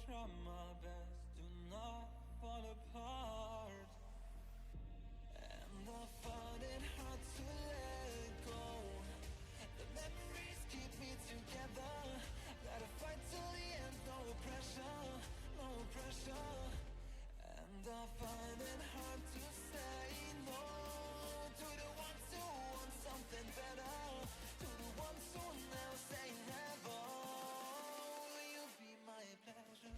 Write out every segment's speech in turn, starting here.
try my best to not fall apart, and I find it hard to let go. The memories keep me together. Gotta fight till the end, no pressure, no pressure. And I find it hard to say no to the ones who want something better, to the ones who never say never. Will you be my pleasure?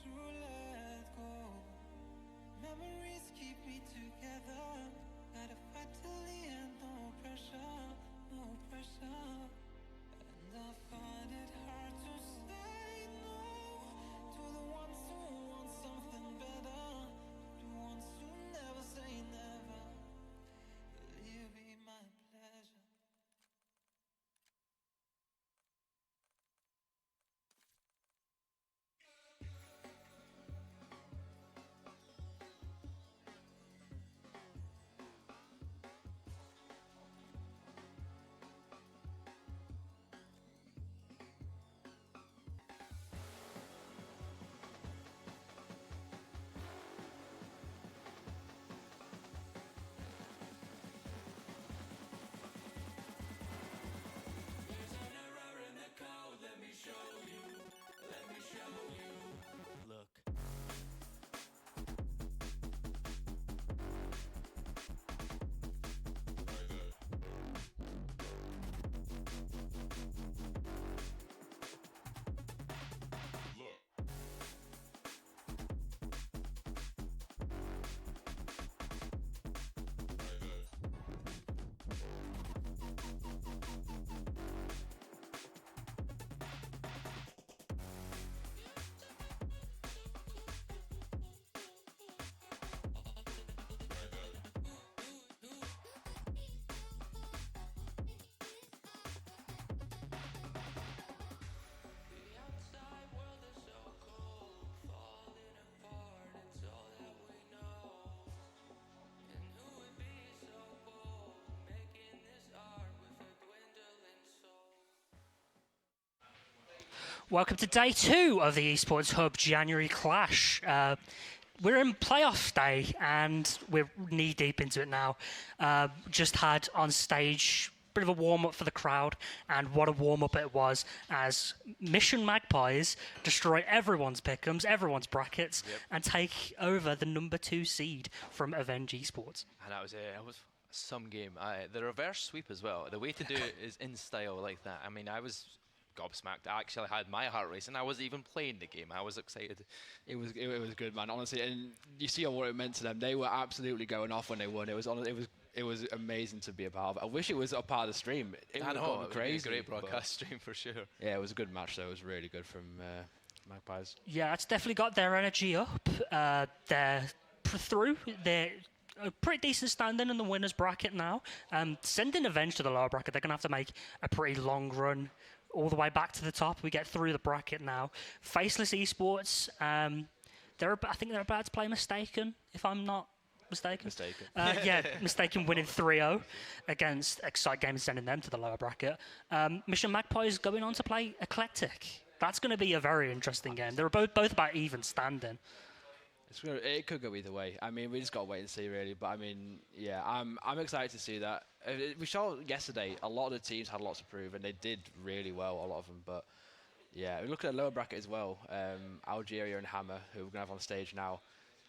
To let go. Memories keep me together. Gotta fight till the end, no pressure, no pressure. And I find it hard to say no to the ones who want something better, the ones who never say never. Will you be my pleasure? Look. Welcome to day 2 of the Esports Hub January Clash. We're in playoff day and we're knee deep into it now. Just had on stage a bit of a warm up for the crowd, and what a warm up it was as Mission Magpies destroy everyone's pick'ems, everyone's brackets, and take over the number 2 seed from Avenge Esports. And that was some game. The reverse sweep as well. The way to do it is in style like that. I mean, I was gobsmacked. I actually had my heart racing. I wasn't even playing the game. I was excited. It was good, man. Honestly, and you see what it meant to them. They were absolutely going off when they won. It was amazing to be a part of. I wish it was a part of the stream. I know, it crazy. It was a great broadcast stream for sure. Yeah, it was a good match though. It was really good from Magpies. Yeah, it's definitely got their energy up. They're through. They're a pretty decent standing in the winners bracket now. Sending Avenge to the lower bracket, they're going to have to make a pretty long run all the way back to the top. We get through the bracket now. Faceless Esports, I think they're about to play Mistaken, if I'm not mistaken. Mistaken winning 3-0 against Excite Games, sending them to the lower bracket. Mission Magpies going on to play Eclectic. That's going to be a very interesting game. They're both about even standing. It could go either way. I mean, we just got to wait and see, really. But I mean, yeah, I'm excited to see that. We saw yesterday a lot of the teams had lots to prove, and they did really well, a lot of them. But yeah, we look at the lower bracket as well. Algeria and Hammer, who we're going to have on stage now,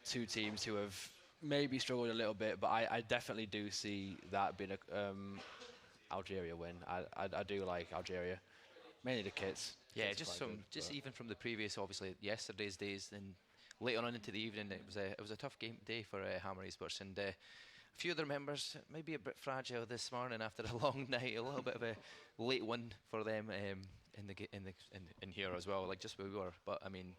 2 teams who have maybe struggled a little bit, but I definitely do see that being a Algeria win. I do like Algeria. Mainly the kits. Yeah, Kits are just quite some, good, just but- even from the previous, obviously yesterday's days, and later on into the evening, it was a tough game day for Hammer Esports, and a few of their members maybe a bit fragile this morning after a long night, a little bit of a late one for them in here as well, like just where we were. But I mean,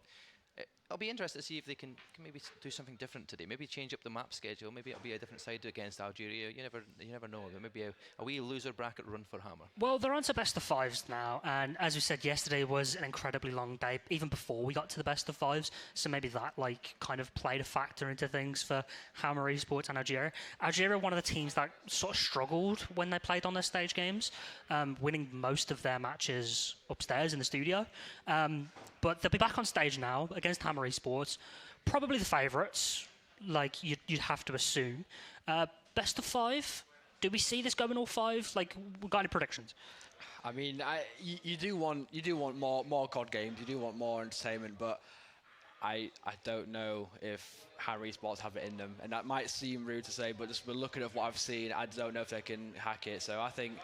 I'll be interested to see if they can maybe do something different today. Maybe change up the map schedule. Maybe it'll be a different side against Algeria. You never know. But maybe a wee loser bracket run for Hammer. Well, they're on to best of fives now, and as we said, yesterday was an incredibly long day, even before we got to the best of fives. So maybe that kind of played a factor into things for Hammer Esports and Algeria. Algeria, one of the teams that sort of struggled when they played on their stage games, winning most of their matches upstairs in the studio. But they'll be back on stage now against Hammer Esports, probably the favourites, like you'd have to assume. Best of five. Do we see this going all five? Like, we got any predictions? I mean, you do want more COD games. You do want more entertainment, but I don't know if Harry Sports have it in them, and that might seem rude to say, but just looking at what I've seen, I don't know if they can hack it. So I think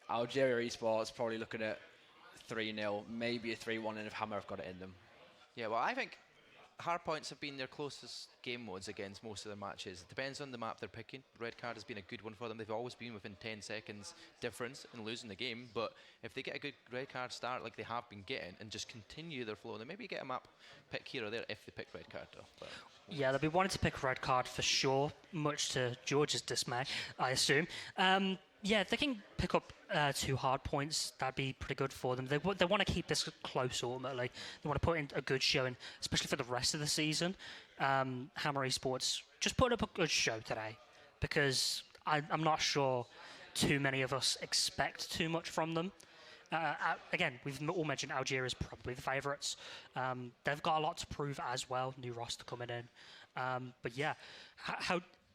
Algeria Esports probably looking at 3-0, maybe a 3-1, and if Hammer have got it in them. Yeah, well, I think hardpoints have been their closest game modes against most of their matches. It depends on the map they're picking. Red card has been a good one for them. They've always been within 10 seconds difference in losing the game. But if they get a good red card start like they have been getting and just continue their flow, then maybe get a map pick here or there if they pick red card though. But Yeah, they'll be wanting to pick a red card for sure, much to George's dismay, I assume. Yeah, if they can pick up 2 hard points, that'd be pretty good for them. They want to keep this close ultimately. They want to put in a good showing, especially for the rest of the season. Hammer Esports just put up a good show today, because I'm not sure too many of us expect too much from them. Again, we've all mentioned Algeria is probably the favourites. They've got a lot to prove as well, new roster coming in. But yeah,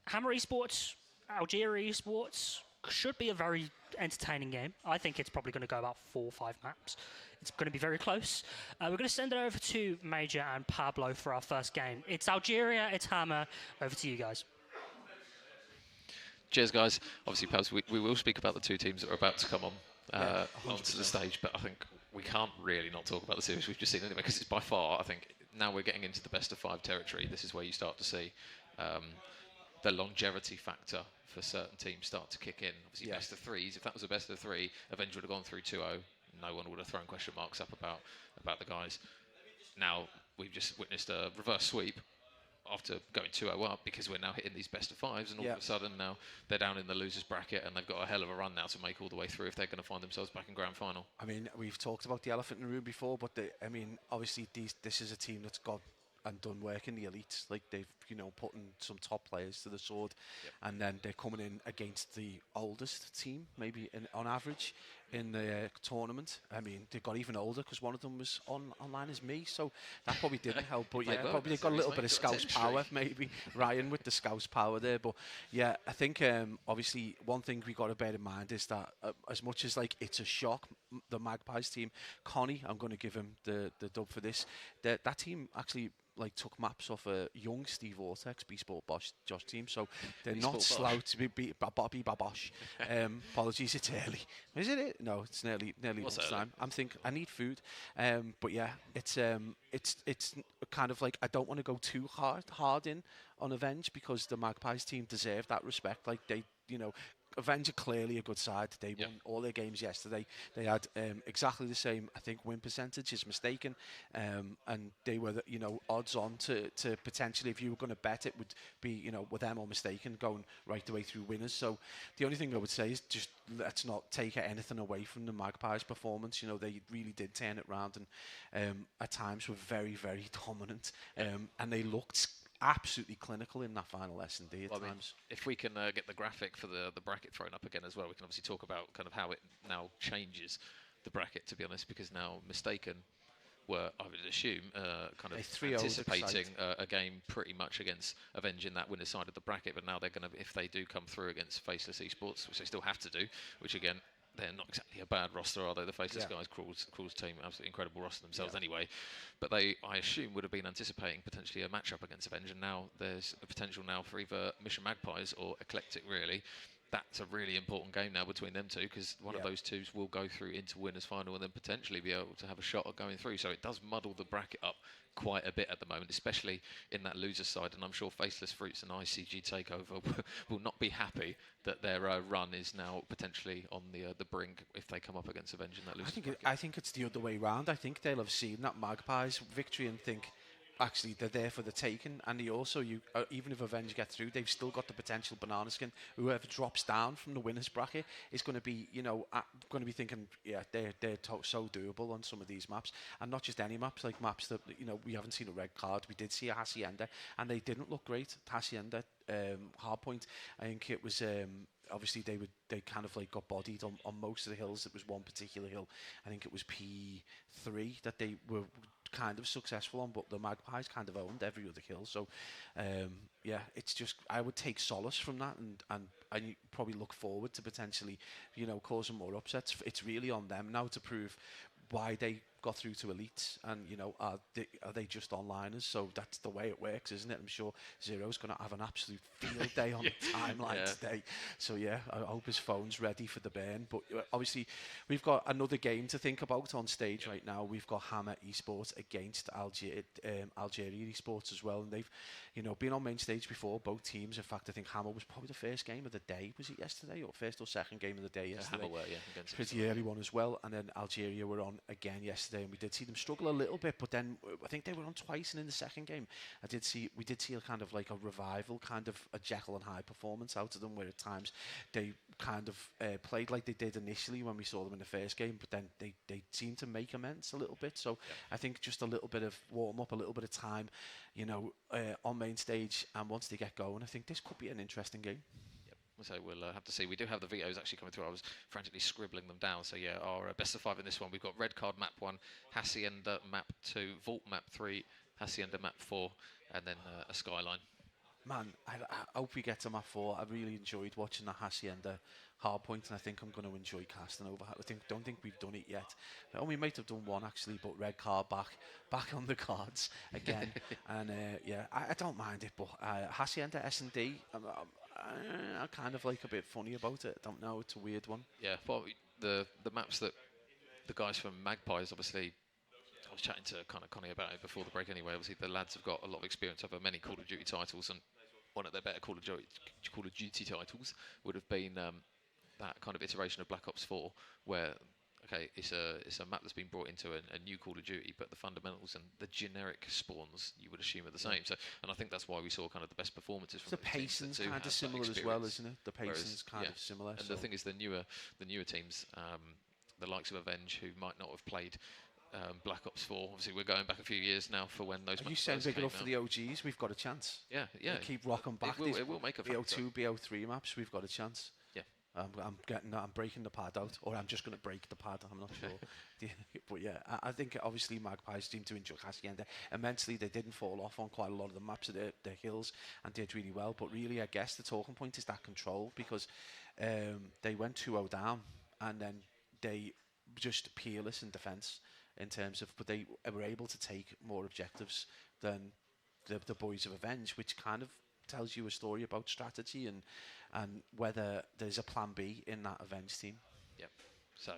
Hammer Esports, Algeria Esports should be a very entertaining game. I think it's probably going to go about 4 or 5 maps. It's going to be very close. We're going to send it over to Major and Pablo for our first game. It's Algeria, it's Hammer. Over to you guys. Cheers, guys. Obviously, Pabs, we will speak about the 2 teams that are about to come on onto the stage, but I think we can't really not talk about the series we've just seen anyway, because it's by far, I think, now we're getting into the best of 5 territory. This is where you start to see the longevity factor for certain teams start to kick in. Obviously, best of 3s. If that was a best of 3, Avenger would have gone through 2-0. No one would have thrown question marks up about the guys. Now we've just witnessed a reverse sweep after going 2-0 up, because we're now hitting these best of 5s, and all of a sudden now they're down in the losers bracket, and they've got a hell of a run now to make all the way through if they're going to find themselves back in grand final. I mean, we've talked about the elephant in the room before, but obviously this is a team that's got and done work in the elites. Like, they've put in some top players to the sword, and then they're coming in against the oldest team maybe on average in the tournament. I mean, they got even older because one of them was online as me, so that probably didn't help. But yeah, probably they got a little bit of Scouse power, maybe Ryan with the Scouse power there. But yeah, I think obviously one thing we got to bear in mind is that as much as like it's a shock, the Magpies team, Connie, I'm going to give him the dub for this. That team actually like took maps off a young Steve Vortex, B-Sport Josh team, so they're not slow to be Bobby Babosh. Apologies, it's early. Is it? No, it's nearly lunchtime. I'm thinking I need food, but yeah, it's kind of like I don't want to go too hard in on Avenge, because the Magpies team deserve that respect. Like they, Avenge are clearly a good side. They won all their games yesterday. They had exactly the same, I think, win percentage is mistaken, and they were, odds on to potentially, if you were going to bet, it would be, with them or mistaken, going right the way through winners. So the only thing I would say is just let's not take anything away from the Magpies' performance. They really did turn it around, and at times were very, very dominant, and they looked absolutely clinical in that final S&D at times. If we can get the graphic for the bracket thrown up again as well, we can obviously talk about kind of how it now changes the bracket, to be honest, because now Mistaken were, I would assume, kind of anticipating a game pretty much against Avenge in that winner's side of the bracket, but now they're going to, if they do come through against Faceless Esports, which they still have to do, which again, they're not exactly a bad roster, are they? The Faceless guys, Crawl's team, absolutely incredible roster themselves anyway. But they, I assume, would have been anticipating potentially a matchup against Avenge, and now there's a potential now for either Mission Magpies or Eclectic, really, that's a really important game now between them two, because one of those twos will go through into winners final and then potentially be able to have a shot at going through. So it does muddle the bracket up quite a bit at the moment, especially in that loser side. And I'm sure Faceless Fruits and ICG Takeover will not be happy that their run is now potentially on the brink if they come up against Avenge in that loser bracket. I think it's the other way round. I think they'll have seen that Magpies victory and think, actually, they're there for the taking. And they also, even if Avenge get through, they've still got the potential banana skin. Whoever drops down from the winners bracket is going to be, going to be thinking, yeah, they're so doable on some of these maps, and not just any maps, like maps that we haven't seen a red card. We did see a Hacienda, and they didn't look great. Hacienda, Hardpoint, I think it was. Obviously, they kind of like got bodied on most of the hills. It was one particular hill, I think it was P3, that they were kind of successful on, but the Magpies kind of owned every other hill. So it's just, I would take solace from that, and I probably look forward to potentially causing more upsets. It's really on them now to prove why they got through to elites, and are they just onliners? So that's the way it works, isn't it? I'm sure Zero's going to have an absolute field day on the timeline today. So I hope his phone's ready for the burn. But obviously, we've got another game to think about on stage right now. We've got Hammer Esports against Algeria Esports as well, and they've been on main stage before, both teams. In fact, I think Hammer was probably the first game of the day. Was it yesterday, or first or second game of the day yesterday? Hammer were, pretty early one as well. And then Algeria were on again yesterday, and we did see them struggle a little bit, but then I think they were on twice, and in the second game we did see a kind of like a revival, kind of a Jekyll and Hyde performance out of them, where at times they kind of played like they did initially when we saw them in the first game, but then they seemed to make amends a little bit. So I think just a little bit of warm up, a little bit of time on main stage, and once they get going, I think this could be an interesting game. So we'll have to see. We do have the vetoes actually coming through. I was frantically scribbling them down. So our best of 5 in this one. We've got Red Card map 1, Hacienda map 2, Vault map 3, Hacienda map 4, and then a Skyline. Man, I hope we get to map 4. I really enjoyed watching the Hacienda Hardpoint, and I think I'm going to enjoy casting over. Don't think we've done it yet. Oh, we might have done one actually, but Red Card back on the cards again. And I don't mind it, but Hacienda S&D, I'm kind of like a bit funny about it. I don't know, it's a weird one. Yeah, well, the maps that the guys from Magpies, obviously, I was chatting to kind of Connie about it before the break anyway. Obviously, the lads have got a lot of experience over many Call of Duty titles, and one of their better Call of Duty titles would have been that kind of iteration of Black Ops 4, where it's a map that's been brought into a new Call of Duty, but the fundamentals and the generic spawns you would assume are the same. So, and I think that's why we saw kind of the best performances from the pacing's kind of similar as well, isn't it? The pacing's kind of similar. And the thing is, the newer teams, the likes of Avenge, who might not have played Black Ops 4. Obviously, we're going back a few years now for when those. Are you saying big enough for the OGs? We've got a chance. Yeah. We'll keep rocking back. It will make a BO2, BO3 maps. We've got a chance. Yeah. I'm breaking the pad out, or I'm just going to break the pad. I'm not sure. But I think obviously Magpies seem to enjoy Hacienda immensely. They didn't fall off on quite a lot of the maps of their hills and did really well. But really, I guess the talking point is that control, because they went 2-0 down, and then they just peerless in defence in terms of, but they were able to take more objectives than the boys of Avenge, which kind of tells you a story about strategy and whether there's a plan B in that Avenge team. Yep. So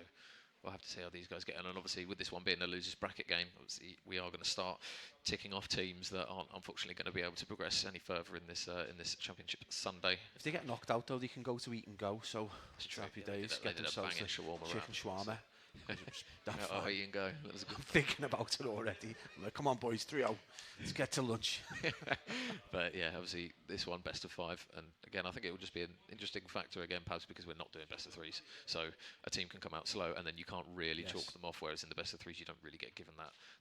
we'll have to see how these guys get on. And obviously, with this one being a losers bracket game, obviously we are going to start ticking off teams that aren't unfortunately going to be able to progress any further in this championship Sunday. If they get knocked out, though, they can go to Eat and Go. So happy days. Get themselves a chicken shawarma. Eat and Go. That was good. I'm thinking about it already. I'm like, come on, boys, 3-0. Let's get to lunch. But obviously this one best of 5, and again I think it will just be an interesting factor again, perhaps because we're not doing best of 3s, so a team can come out slow and then you can't really chalk them off, whereas in the best of 3s you don't really get given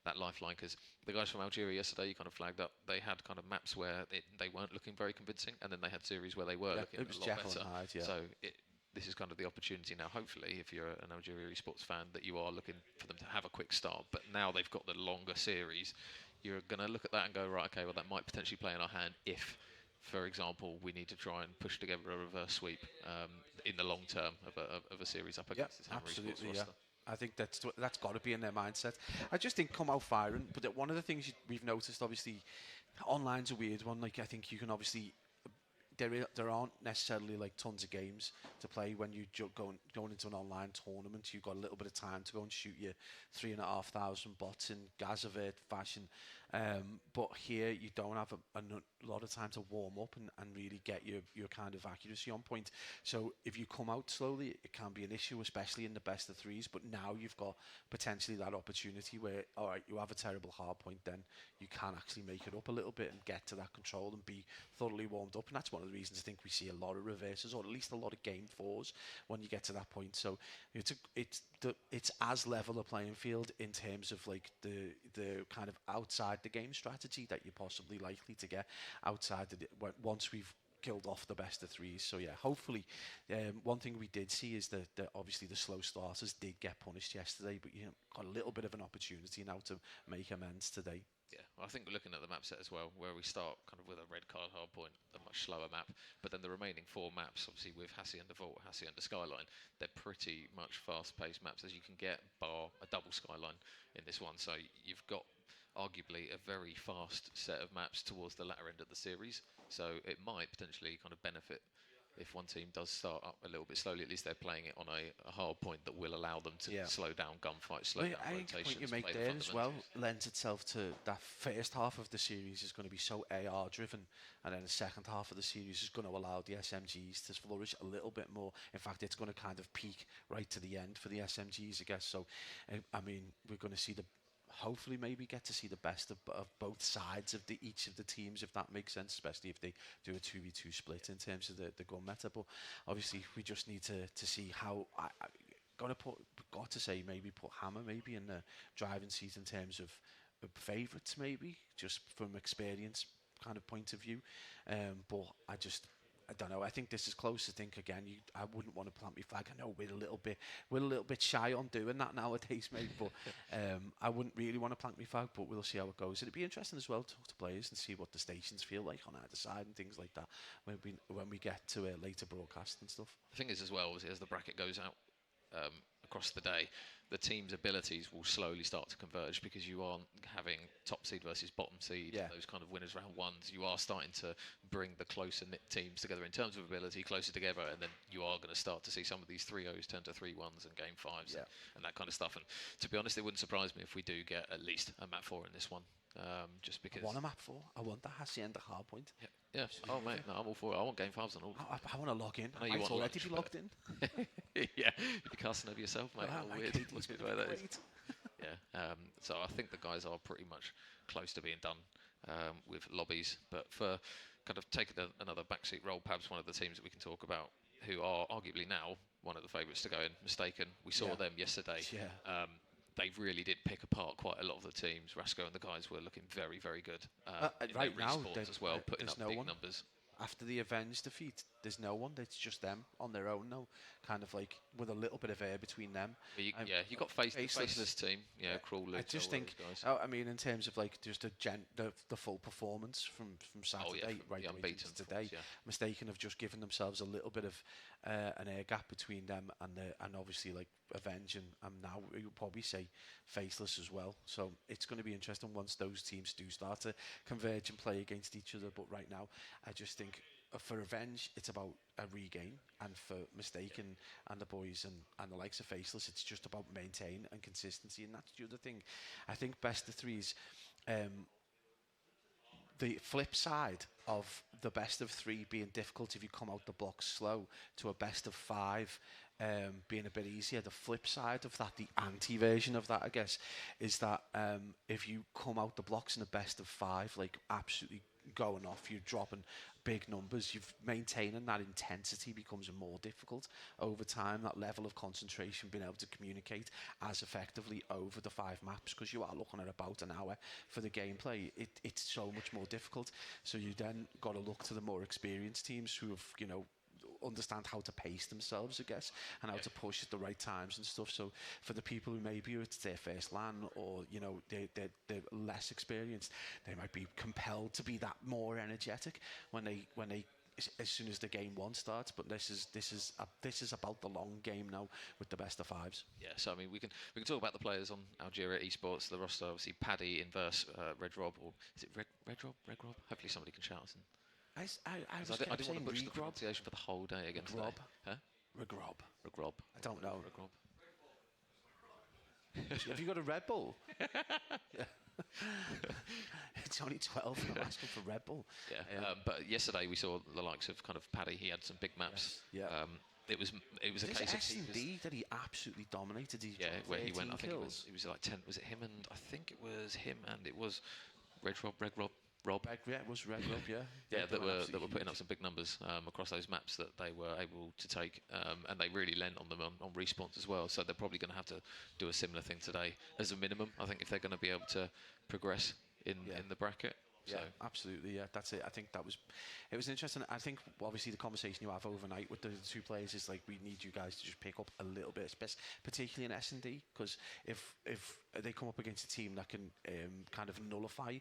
that lifeline, because the guys from Algeria yesterday, you kind of flagged up, they had kind of maps where they weren't looking very convincing, and then they had series where they were looking a lot better. Hyde, so this is kind of the opportunity now, hopefully, if you're an Algeria Esports fan, that you are looking for them to have a quick start. But now they've got the longer series, you're going to look at that and go, right, okay, well, that might potentially play in our hand if, for example, we need to try and push together a reverse sweep in the long term of a series up against this Hammer Esports roster. I think that's got to be in their mindset. I just think come out firing. But one of the things we've noticed, obviously, online's a weird one. Like, I think you can obviously there aren't necessarily like tons of games to play when you going into an online tournament. You've got a little bit of time to go and shoot your 3,500 bots in Gazavert fashion. But here you don't have a lot of time to warm up and really get your kind of accuracy on point. So if you come out slowly, it can be an issue, especially in the best of threes. But now you've got potentially that opportunity where, all right, you have a terrible hard point, then you can actually make it up a little bit and get to that control and be thoroughly warmed up. And that's one of the reasons I think we see a lot of reverses, or at least a lot of game fours when you get to that point. So it's as level a playing field in terms of like the kind of outside the game strategy that you're possibly likely to get outside once we've killed off the best of threes. So yeah, hopefully, one thing we did see is that obviously the slow starters did get punished yesterday, but got a little bit of an opportunity now to make amends today. Yeah, well, I think we're looking at the map set as well, where we start kind of with a red card hardpoint, a much slower map, but then the remaining 4 maps, obviously with Hacienda Vault, Hacienda Skyline, they're pretty much fast-paced maps as you can get, bar a double Skyline in this one. So you've got arguably a very fast set of maps towards the latter end of the series. So it might potentially kind of benefit if one team does start up a little bit slowly. At least they're playing it on a hard point that will allow them to slow down gunfights, slow down I rotations. think the point you make there as well lends itself to that first half of the series is going to be so AR driven, and then the second half of the series is going to allow the SMGs to flourish a little bit more. In fact, it's going to kind of peak right to the end for the SMGs, I guess. So, I mean, we're going to see hopefully maybe get to see the best of both sides of each of the teams, if that makes sense, especially if they do a 2v2 split in terms of the gun meta. But obviously we just need to see how got to say maybe put Hammer maybe in the driving seat in terms of favourites, maybe just from experience kind of point of view. But I don't know. I think this is close. I think again, I wouldn't want to plant my flag. I know we're a little bit shy on doing that nowadays, mate. But I wouldn't really want to plant my flag. But we'll see how it goes. It'd be interesting as well to talk to players and see what the stations feel like on either side and things like that when we get to a later broadcast and stuff. The thing is as well, as the bracket goes out across the day, the team's abilities will slowly start to converge because you aren't having top seed versus bottom seed, those kind of winners round ones. You are starting to bring the closer knit teams together in terms of ability, closer together, and then you are going to start to see some of these 3-0s turn to 3-1s and game 5s and that kind of stuff. And to be honest, it wouldn't surprise me if we do get at least a map 4 in this one. Just because I want a map 4. I want the Hacienda hardpoint. Yeah. Oh mate, no, I'm all for it. I want game 5s and all. I want to log in. I know you want already be logged in. Yeah, you'd be casting over yourself, mate. Weird way that is. Yeah. So I think the guys are pretty much close to being done with lobbies. But for kind of taking another backseat role, perhaps one of the teams that we can talk about who are arguably now one of the favourites to go in, Mistaken. We saw them yesterday. Yeah. They really did pick apart quite a lot of the teams. Rasco and the guys were looking very, very good. Right now, as well, putting up big one. numbers. After the Avenge defeat, there's no one. It's just them on their own now, kind of like with a little bit of air between them. You got Faceless team. Yeah, Crawler. I just think. I mean, in terms of like just the full performance from Saturday right to today, Mistaken have just given themselves a little bit of an air gap between them and obviously like Avenge and now we would probably say Faceless as well. So it's going to be interesting once those teams do start to converge and play against each other. But right now, I just think for Avenge, it's about a regain, and for Mistaken and the boys and the likes of Faceless, it's just about maintain and consistency, and that's the other thing. I think best of threes, the flip side of the best of 3 being difficult if you come out the blocks slow to a best of 5 being a bit easier. The flip side of that, the anti-version of that, I guess, is that if you come out the blocks in a best of 5, like absolutely going off, you're dropping big numbers, you've maintaining that intensity becomes more difficult over time. That level of concentration, being able to communicate as effectively over the 5 maps, because you are looking at about an hour for the gameplay, it's so much more difficult. So you then got to look to the more experienced teams who have, understand how to pace themselves, I guess, and how to push at the right times and stuff. So for the people who maybe it's their first LAN, or they're less experienced, they might be compelled to be that more energetic when they as soon as the game 1 starts. But this is about the long game now with the best of 5s. Yeah, so I mean we can talk about the players on Algeria Esports. The roster, obviously Paddy, Inverse, Red Rob, or is it Red Rob? Hopefully somebody can shout us in I 'Cause was I didn't want to saying butcher the Regrob. pronunciation for the whole day again today. Regrob. Huh? Regrob. Regrob. I don't know. Regrob. Have you got a Red Bull? Yeah. It's only 12 and I'm asking for Red Bull. Yeah, but yesterday we saw the likes of kind of Paddy. He had some big maps. Yes, yeah. It was a This case of S&D that he absolutely dominated. He yeah, where he went. I think kills. it was like 10. Was it him and I think it was him and it was Red Rob. Yeah, it was Red Rob, yeah. Yeah, that were absolutely putting up some big numbers across those maps that they were able to take, and they really lent on them on respawns as well. So they're probably going to have to do a similar thing today as a minimum. I think if they're going to be able to progress in the bracket. Yeah, So. absolutely. Yeah, that's it. I think it was interesting. I think obviously the conversation you have overnight with the two players is like we need you guys to just pick up a little bit, particularly in S&D, because if they come up against a team that can kind of nullify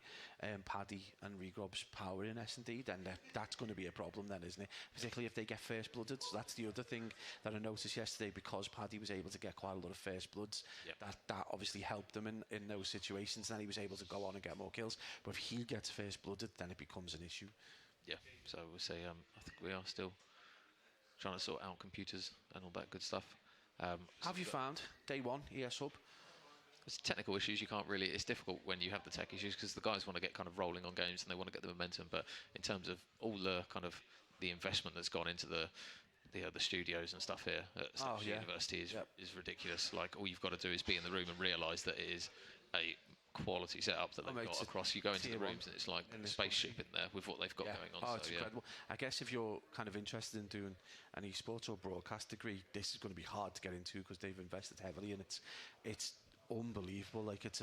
Paddy and Regrob's power in S&D, then that's going to be a problem then, isn't it? Particularly if they get first blooded. So that's the other thing that I noticed yesterday, because Paddy was able to get quite a lot of first bloods. Yep. That obviously helped them in those situations. Then he was able to go on and get more kills. But if he gets first blooded, then it becomes an issue. Yeah, so we'll say I think we are still trying to sort out computers and all that good stuff. Have you found day one ES Hub? It's technical issues. You can't really. It's difficult when you have the tech issues because the guys want to get kind of rolling on games and they want to get the momentum. But in terms of all the kind of the investment that's gone into the studios and stuff here at Stanford University is ridiculous. Like all you've got to do is be in the room and realise that it is a quality setup that they've got across. You go into the rooms and it's like a spaceship in there with what they've got going on. Oh, it's incredible. I guess if you're kind of interested in doing an esports or broadcast degree, this is going to be hard to get into because they've invested heavily and it's unbelievable. Like it's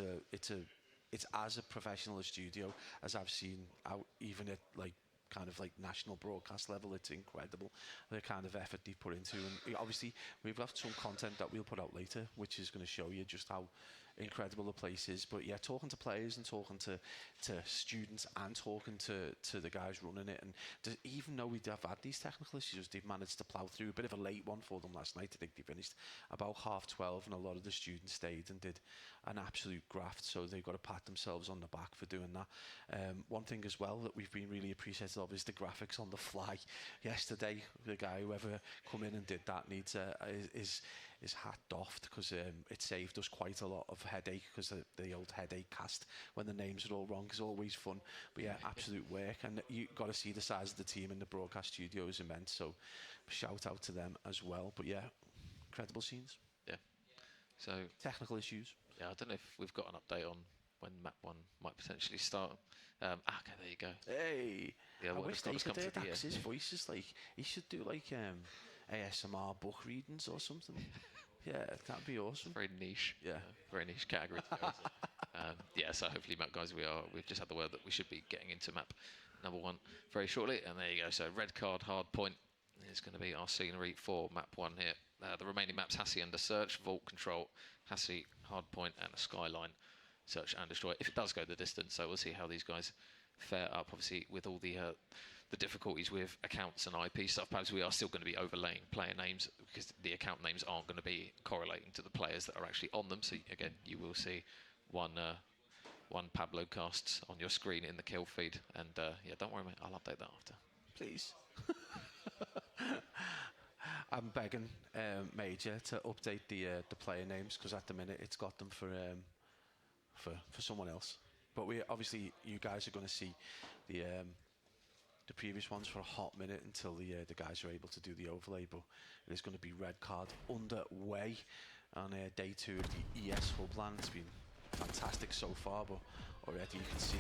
as a professional a studio as I've seen out, even at like kind of like national broadcast level. It's incredible the kind of effort they put into, and obviously we've got some content that we'll put out later which is going to show you just how incredible the place is. But yeah, talking to players and talking to students and talking to the guys running it, and even though we have had these technical issues, they've managed to plough through. A bit of a late one for them last night. I think they finished about 12:30 and a lot of the students stayed and did an absolute graft, so they've got to pat themselves on the back for doing that. One thing as well that we've been really appreciative of is the graphics on the fly. Yesterday, the guy whoever come in and did that needs his hat doffed, because it saved us quite a lot of headache, because the old headache cast when the names are all wrong is always fun. But yeah, absolute work, and you got to see the size of the team in the broadcast studio is immense, so shout out to them as well. But yeah, incredible scenes. Yeah. So technical issues. Yeah, I don't know if we've got an update on when map 1 might potentially start. Okay, there you go. Hey, yeah, I wish they could hear the Dax's voices. Like he should do like ASMR book readings or something. Yeah, that'd be awesome. Very niche. Yeah, very niche category. Yeah, so hopefully, map guys, we've just had the word that we should be getting into map number 1 very shortly, and there you go. So red card, hard point is going to be our scenery for map 1 here. The remaining maps: Hassie under search, vault control, Hassie, hard point, and a skyline, search and destroy. If it does go the distance, so we'll see how these guys fare up. Obviously, with all the difficulties with accounts and IP stuff, perhaps we are still going to be overlaying player names because the account names aren't going to be correlating to the players that are actually on them. So again, you will see one Pablo casts on your screen in the kill feed, and yeah, don't worry, mate, I'll update that after. Please. I'm begging Major to update the player names, because at the minute it's got them for someone else. But we obviously, you guys are going to see the previous ones for a hot minute until the guys are able to do the overlay. But it is going to be red card underway on day 2 of the ES Hub LAN. It's been fantastic so far, but already you can see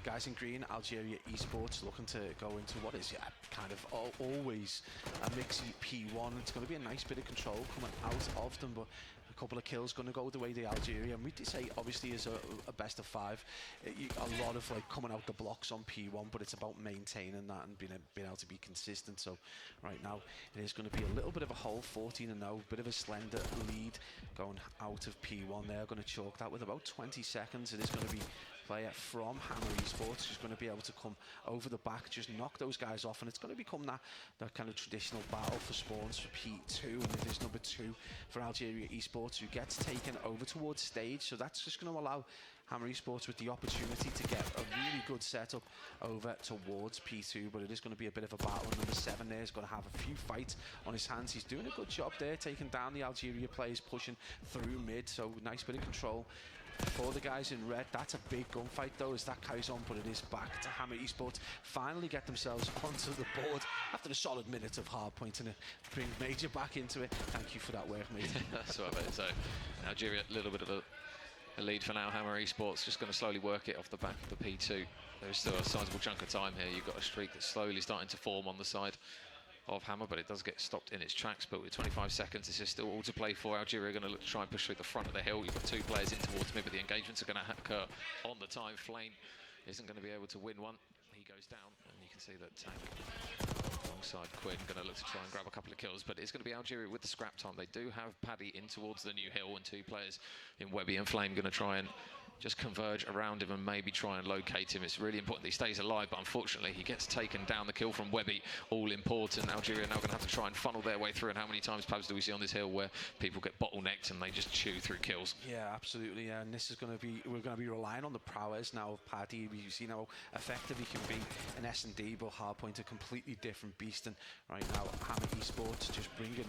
guys in green, Algeria Esports, looking to go into what is kind of always a mixy P1. It's going to be a nice bit of control coming out of them, but a couple of kills going to go the way the Algeria. And we did say obviously is a best of 5. A lot of like coming out the blocks on P1, but it's about maintaining that and being able to be consistent. So right now it is going to be a little bit of a hole, 14-0, bit of a slender lead going out of P1. They're going to chalk that with about 20 seconds. It is going to be player from Hammer Esports who's going to be able to come over the back, just knock those guys off, and it's going to become that kind of traditional battle for spawns for P2, and it is number 2 for Algeria Esports, who gets taken over towards stage. So that's just going to allow Hammer Esports with the opportunity to get a really good setup over towards P2, but it is going to be a bit of a battle. Number 7 there is going to have a few fights on his hands. He's doing a good job there, taking down the Algeria players, pushing through mid, so nice bit of control for the guys in red. That's a big gunfight though as that carries on, but it is back to Hammer Esports. Finally get themselves onto the board after a solid minute of hard pointing it. Bring Major back into it. Thank you for that work, mate. That's what I meant. So Algeria, a little bit of a lead for now. Hammer Esports just going to slowly work it off the back of the P2. There's still a sizable chunk of time here. You've got a streak that's slowly starting to form on the side of Hammer, but it does get stopped in its tracks. But with 25 seconds, this is still all to play for. Algeria are going to look to try and push through the front of the hill. You've got 2 players in towards mid, but the engagements are going to occur on the time. Flame isn't going to be able to win one. He goes down, and you can see that Tank alongside Quinn going to look to try and grab a couple of kills, but it's going to be Algeria with the scrap time. They do have Paddy in towards the new hill, and 2 players in Webby and Flame going to try and just converge around him and maybe try and locate him. It's really important that he stays alive, but unfortunately he gets taken down. The kill from Webby, all important. Algeria now going to have to try and funnel their way through, and how many times perhaps do we see on this hill where people get bottlenecked and they just chew through kills? Yeah, absolutely. And this is going to be, we're going to be relying on the prowess now of Paddy. We've seen how effective he can be in S&D, but Hardpoint a completely different beast. And right now Hammer Esports just bringing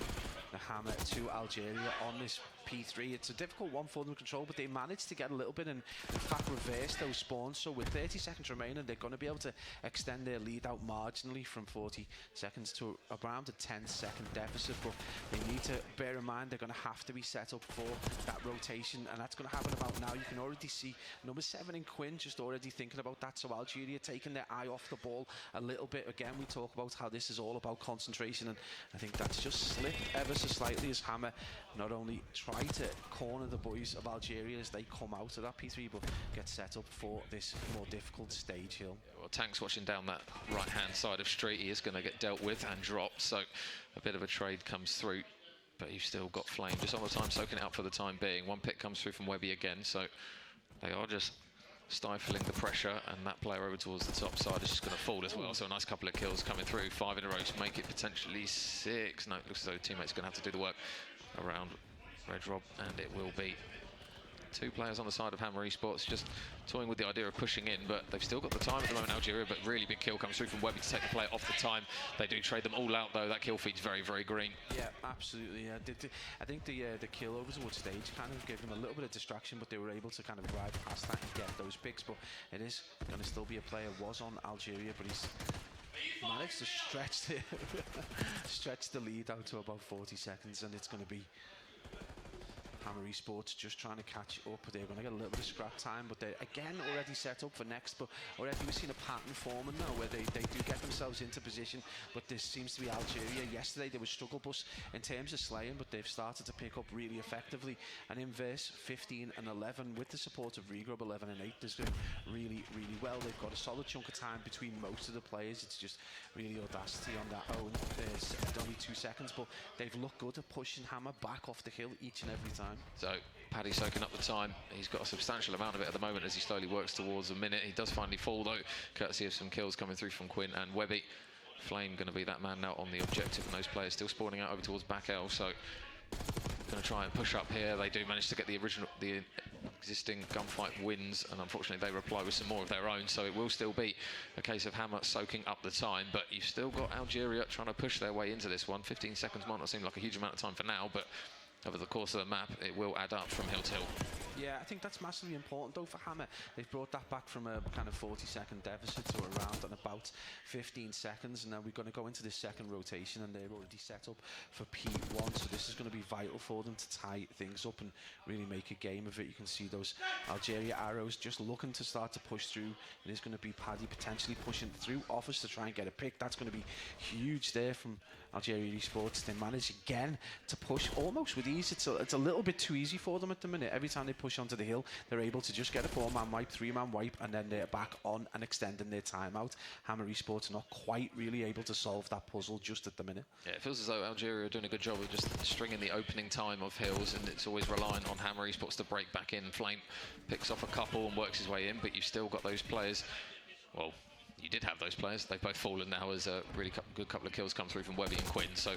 the hammer to Algeria on this P3. It's a difficult one for them to control, but they managed to get a little bit and in fact reverse those spawns. So with 30 seconds remaining, they're going to be able to extend their lead out marginally from 40 seconds to around a 10-second deficit. But they need to bear in mind they're going to have to be set up for that rotation, and that's going to happen about now. You can already see number 7 in Quinn just already thinking about that. So Algeria taking their eye off the ball a little bit. Again, we talk about how this is all about concentration, and I think that's just slipped ever so slightly as Hammer not only try to corner the boys of Algeria as they come out of that P3, but get set up for this more difficult stage hill. Well, Tank's watching down that right-hand side of street. He is going to get dealt with and dropped, so a bit of a trade comes through, but you've still got Flame just on the time, soaking it up for the time being. One pick comes through from Webby again, so they are just stifling the pressure, and that player over towards the top side is just going to fall as well. So a nice couple of kills coming through, 5 in a row to make it potentially 6. No, it looks as though teammates are going to have to do the work around Red Rob, and it will be 2 players on the side of Hammer Esports just toying with the idea of pushing in, but they've still got the time at the moment, Algeria. But really big kill comes through from Webby to take the player off the time. They do trade them all out though. That kill feed's very, very green. Yeah, absolutely. I think the kill over towards stage kind of gave them a little bit of distraction, but they were able to kind of ride past that and get those picks. But it is going to still be a player was on Algeria, but he's managed to stretch the lead out to about 40 seconds, and it's going to be Hammer Esports just trying to catch up. They're going to get a little bit of scrap time, but they're again already set up for next. But already we've seen a pattern forming now where they do get themselves into position, but this seems to be Algeria. Yesterday there was struggle bus in terms of slaying, but they've started to pick up really effectively. And in verse 15 and 11 with the support of Regrub 11 and 8, they're doing really, really well. They've got a solid chunk of time between most of the players. It's just really audacity on that own. There's only 2 seconds, but they've looked good at pushing Hammer back off the hill each and every time. So Paddy soaking up the time. He's got a substantial amount of it at the moment as he slowly works towards a minute. He does finally fall though, courtesy of some kills coming through from Quinn and Webby. Flame going to be that man now on the objective, and those players still spawning out over towards back L. So going to try and push up here. They do manage to get the existing gunfight wins, and unfortunately they reply with some more of their own. So it will still be a case of Hammer soaking up the time, but you've still got Algeria trying to push their way into this one. 15 seconds might not seem like a huge amount of time for now, but over the course of the map, it will add up from hill to hill. Yeah, I think that's massively important though for Hammer. They've brought that back from a kind of 40-second deficit to around on about 15 seconds, and then we're going to go into this second rotation, and they're already set up for P1, so this is going to be vital for them to tie things up and really make a game of it. You can see those Algeria arrows just looking to start to push through. It is going to be Paddy potentially pushing through Office to try and get a pick. That's going to be huge there from Algeria Esports. They manage again to push almost with ease. It's a little bit too easy for them at the minute. Every time they push onto the hill, they're able to just get a 4-man wipe, 3-man wipe, and then they're back on and extending their timeout. Hammer Esports are not quite really able to solve that puzzle just at the minute. Yeah, it feels as though Algeria are doing a good job of just stringing the opening time of hills, and it's always relying on Hammer Esports to break back in. Flame picks off a couple and works his way in, but you've still got those players. Well, you did have those players. They've both fallen now as a really good couple of kills come through from Webby and Quinn. So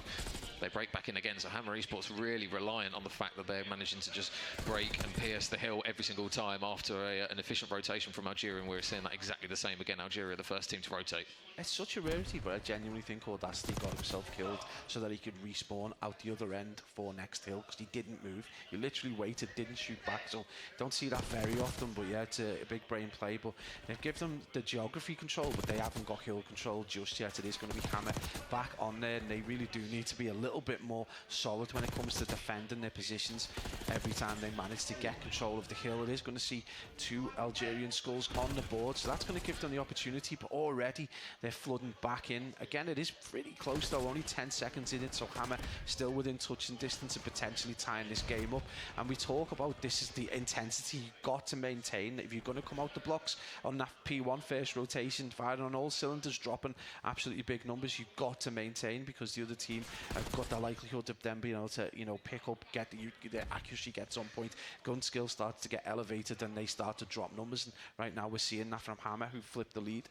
they break back in again. So Hammer Esports really reliant on the fact that they're managing to just break and pierce the hill every single time after an efficient rotation from Algeria. And we're seeing that exactly the same again. Algeria, the first team to rotate. It's such a rarity, but I genuinely think Audacity got himself killed so that he could respawn out the other end for next hill, because he didn't move. He literally waited, didn't shoot back. So don't see that very often, but yeah, it's a big brain play. But they've given them the geography control, but they haven't got hill control just yet. It is going to be Hammer back on there, and they really do need to be a little bit more solid when it comes to defending their positions. Every time they manage to get control of the hill, it is going to see 2 Algerian skulls on the board, so that's going to give them the opportunity. But already they're flooding back in. Again, it is pretty close though, only 10 seconds in it, so Hammer still within touching distance of potentially tying this game up. And we talk about this is the intensity you've got to maintain if you're going to come out the blocks on that P1 first rotation, firing on all cylinders, dropping absolutely big numbers. You've got to maintain, because the other team have got the likelihood of them being able to, you know, pick up, get their accuracy gets on point, gun skill starts to get elevated, and they start to drop numbers. And right now we're seeing that from Hammer, who flipped the lead.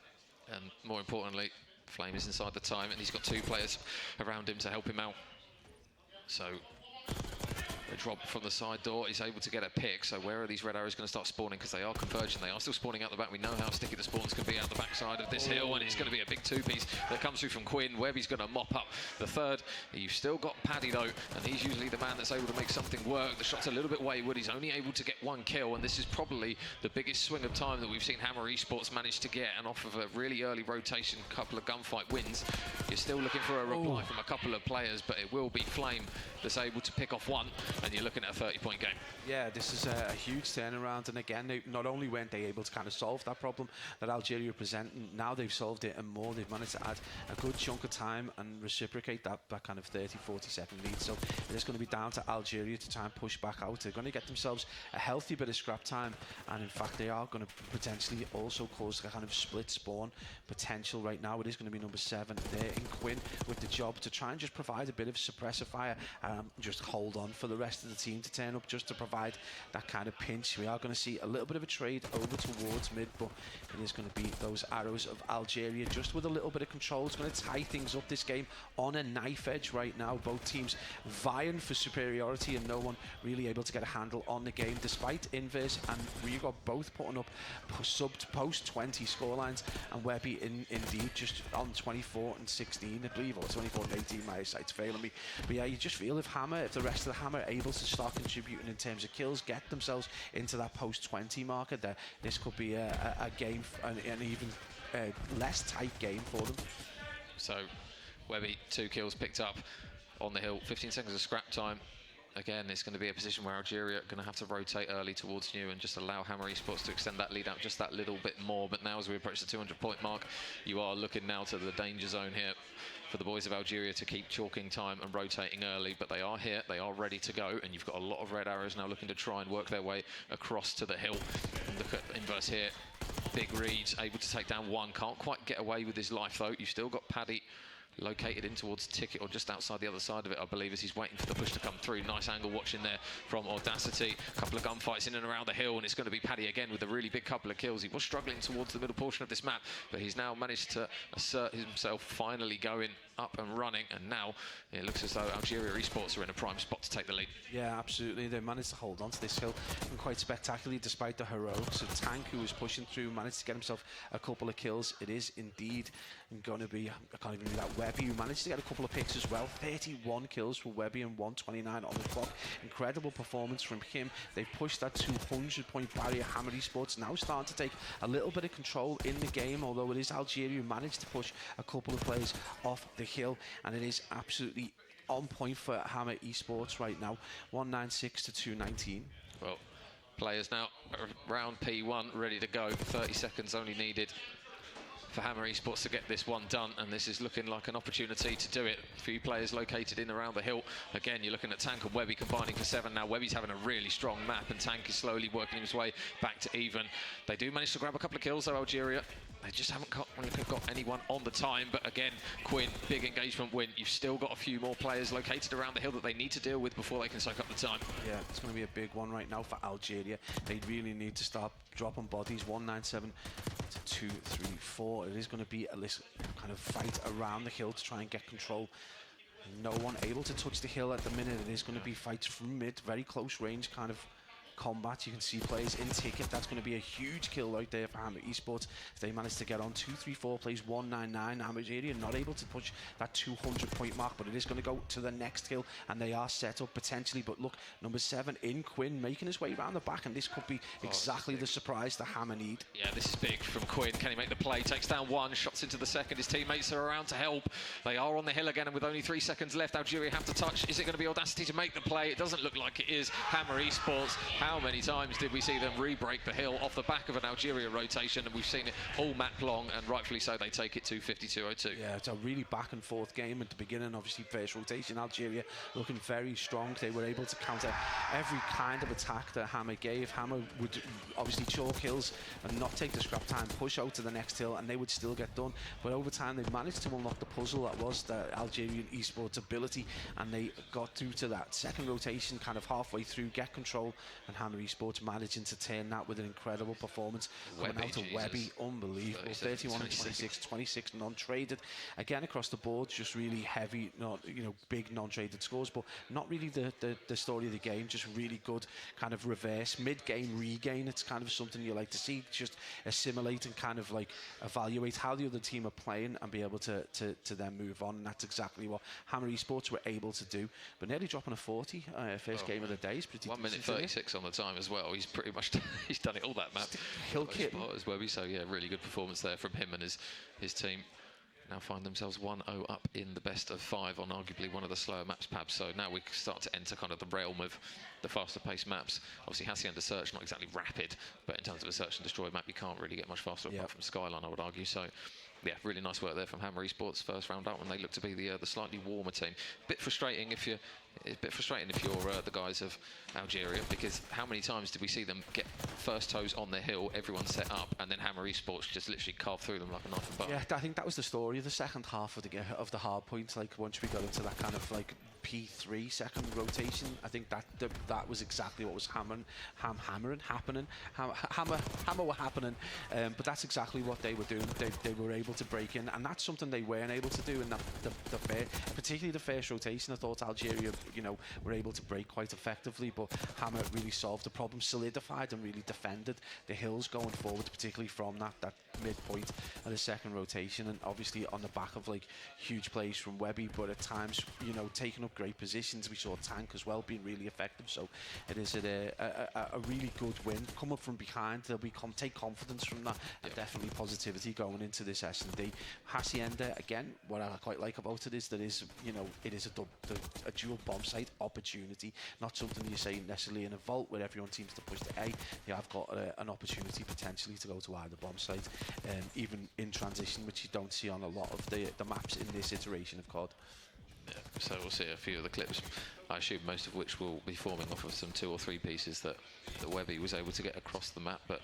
And more importantly, Flame is inside the time, and he's got 2 players around him to help him out. So a drop from the side door, he's able to get a pick. So where are these red arrows going to start spawning? Because they are converging, they are still spawning out the back. We know how sticky the spawns can be out the backside of this hill, and it's going to be a big 2-piece that comes through from Quinn. Webby's going to mop up the third. You've still got Paddy though, and he's usually the man that's able to make something work. The shot's a little bit wayward, he's only able to get 1 kill, and this is probably the biggest swing of time that we've seen Hammer Esports manage to get. And off of a really early rotation, couple of gunfight wins, you're still looking for a reply from a couple of players, but it will be Flame that's able to pick off 1, and you're looking at a 30-point game. Yeah, this is a huge turnaround, and again, not only weren't they able to kind of solve that problem that Algeria presenting, now they've solved it and more. They've managed to add a good chunk of time and reciprocate that kind of 30-40 second lead. So it's going to be down to Algeria to try and push back out. They're going to get themselves a healthy bit of scrap time, and in fact they are going to potentially also cause a kind of split spawn potential. Right now it is going to be number 7 there in Quinn with the job to try and just provide a bit of suppressor fire, just hold on for the rest of the team to turn up, just to provide that kind of pinch. We are going to see a little bit of a trade over towards mid, but it is going to be those arrows of Algeria just with a little bit of control. It's going to tie things up this game on a knife edge right now. Both teams vying for superiority and no one really able to get a handle on the game, despite Inverse and Rigo both putting up post 20 scorelines, and Webby indeed just on 24 and 16 I believe, or 24 and 18, my eyesight's failing me. But yeah, you just feel if the rest of the Hammer are able to start contributing in terms of kills, get themselves into that post 20 marker, there this could be a game, an even less tight game for them. So Webby, 2 kills picked up on the hill, 15 seconds of scrap time. Again, it's going to be a position where Algeria are going to have to rotate early towards you and just allow Hammer Esports to extend that lead out just that little bit more. But now as we approach the 200-point mark, you are looking now to the danger zone here for the boys of Algeria to keep chalking time and rotating early. But they are here, they are ready to go, and you've got a lot of red arrows now looking to try and work their way across to the hill. And look at Inverse here. Big Reeds able to take down 1, can't quite get away with his life though. You've still got Paddy located in towards Ticket, or just outside the other side of it, I believe, as he's waiting for the push to come through. Nice angle watching there from Audacity. A couple of gunfights in and around the hill, and it's going to be Paddy again with a really big couple of kills. He was struggling towards the middle portion of this map, but he's now managed to assert himself, finally going up and running, and now it looks as though Algeria Esports are in a prime spot to take the lead. Yeah, absolutely. They managed to hold on to this hill and quite spectacularly despite the heroics of Tank, who was pushing through, managed to get himself a couple of kills. It is indeed going to be, I can't even do that, Webby, who managed to get a couple of picks as well. 31 kills for Webby and 129 on the clock. Incredible performance from him. They've pushed that 200-point barrier. Hammer Esports now starting to take a little bit of control in the game, although it is Algeria who managed to push a couple of players off the hill, and it is absolutely on point for Hammer Esports right now. 196 to 219. Well, players now around P1 ready to go. 30 seconds only needed for Hammer Esports to get this one done, and this is looking like an opportunity to do it. A few players located in around the hill. Again, you're looking at Tank and Webby combining for 7 now. Webby's having a really strong map, and Tank is slowly working his way back to even. They do manage to grab a couple of kills, though, Algeria. They just haven't got anyone on the time. But again, Quinn, big engagement win. You've still got a few more players located around the hill that they need to deal with before they can soak up the time. Yeah, it's going to be a big one right now for Algeria. They really need to start dropping bodies. 197 to 234. It is going to be a kind of fight around the hill to try and get control. No one able to touch the hill at the minute. It is going to be fights from mid, very close range kind of combat. You can see players in ticket. That's going to be a huge kill right there for Hammer Esports. If they manage to get on 234 plays 199, Algeria not able to push that 200 point mark, but it is going to go to the next kill, and they are set up potentially. But look, number 7 in Quinn making his way around the back, and this could be exactly the surprise the Hammer need. Yeah, this is big from Quinn. Can he make the play? Takes down one, shots into the second. His teammates are around to help. They are on the hill again, and with only 3 seconds left, Algeria have to touch. Is it going to be Audacity to make the play? It doesn't look like it is. Hammer Esports, how many times did we see them re-break the hill off the back of an Algeria rotation? And we've seen it all map long, and rightfully so. They take it to 52-02. Yeah, it's a really back and forth game at the beginning. Obviously, first rotation, Algeria looking very strong. They were able to counter every kind of attack that Hammer gave. Hammer would obviously choke kills and not take the scrap time, push out to the next hill, and they would still get done. But over time, they managed to unlock the puzzle that was the Algerian Esports ability, and they got through to that second rotation kind of halfway through, get control, and Hammer Esports managing to turn that with an incredible performance. Coming out of Webby, unbelievable. 31 and 26, 26 non-traded. Again, across the board, just really heavy, not big non-traded scores, but not really the story of the game. Just really good kind of reverse mid-game regain. It's kind of something you like to see. Just assimilate and kind of like evaluate how the other team are playing and be able to then move on. And that's exactly what Hammer Esports were able to do. But nearly dropping a 40 first game of the day is pretty. 1 minute 36 on the time as well. He's pretty much he's done it all that map. Hill kit as well. So yeah, really good performance there from him and his team. Now find themselves 1-0 up in the best of 5 on arguably one of the slower maps, Pab. So now we start to enter kind of the realm of the faster paced maps. Obviously Hacienda Search, not exactly rapid, but in terms of a search and destroy map, you can't really get much faster apart from Skyline, I would argue. So yeah, really nice work there from Hammer Esports first round out, and they look to be the slightly warmer team. Bit frustrating if you're the guys of Algeria, because how many times did we see them get first toes on the hill, everyone set up, and then Hammer Esports just literally carve through them like a knife and butter? Yeah, I think that was the story of the second half of the hard points. Like once we got into that kind of like P3 second rotation, I think that was exactly what was happening. But that's exactly what they were doing. They were able to break in, and that's something they weren't able to do in particularly the first rotation. I thought Algeria, were able to break quite effectively, but Hammer really solved the problem, solidified and really defended the hills going forward, particularly from that midpoint of the second rotation, and obviously on the back of like huge plays from Webby, but at times taking up great positions. We saw Tank as well being really effective, so it is a really good win. Come up from behind, they'll take confidence from that, and definitely positivity going into this S&D. Hacienda, again, what I quite like about it is that it is a dual bomb site opportunity, not something you say necessarily in a vault where everyone seems to push to A. You have got an opportunity potentially to go to either bomb site, even in transition, which you don't see on a lot of the maps in this iteration of COD. Yeah, so we'll see a few of the clips, I assume most of which will be forming off of some 2 or 3 pieces that Webby was able to get across the map. But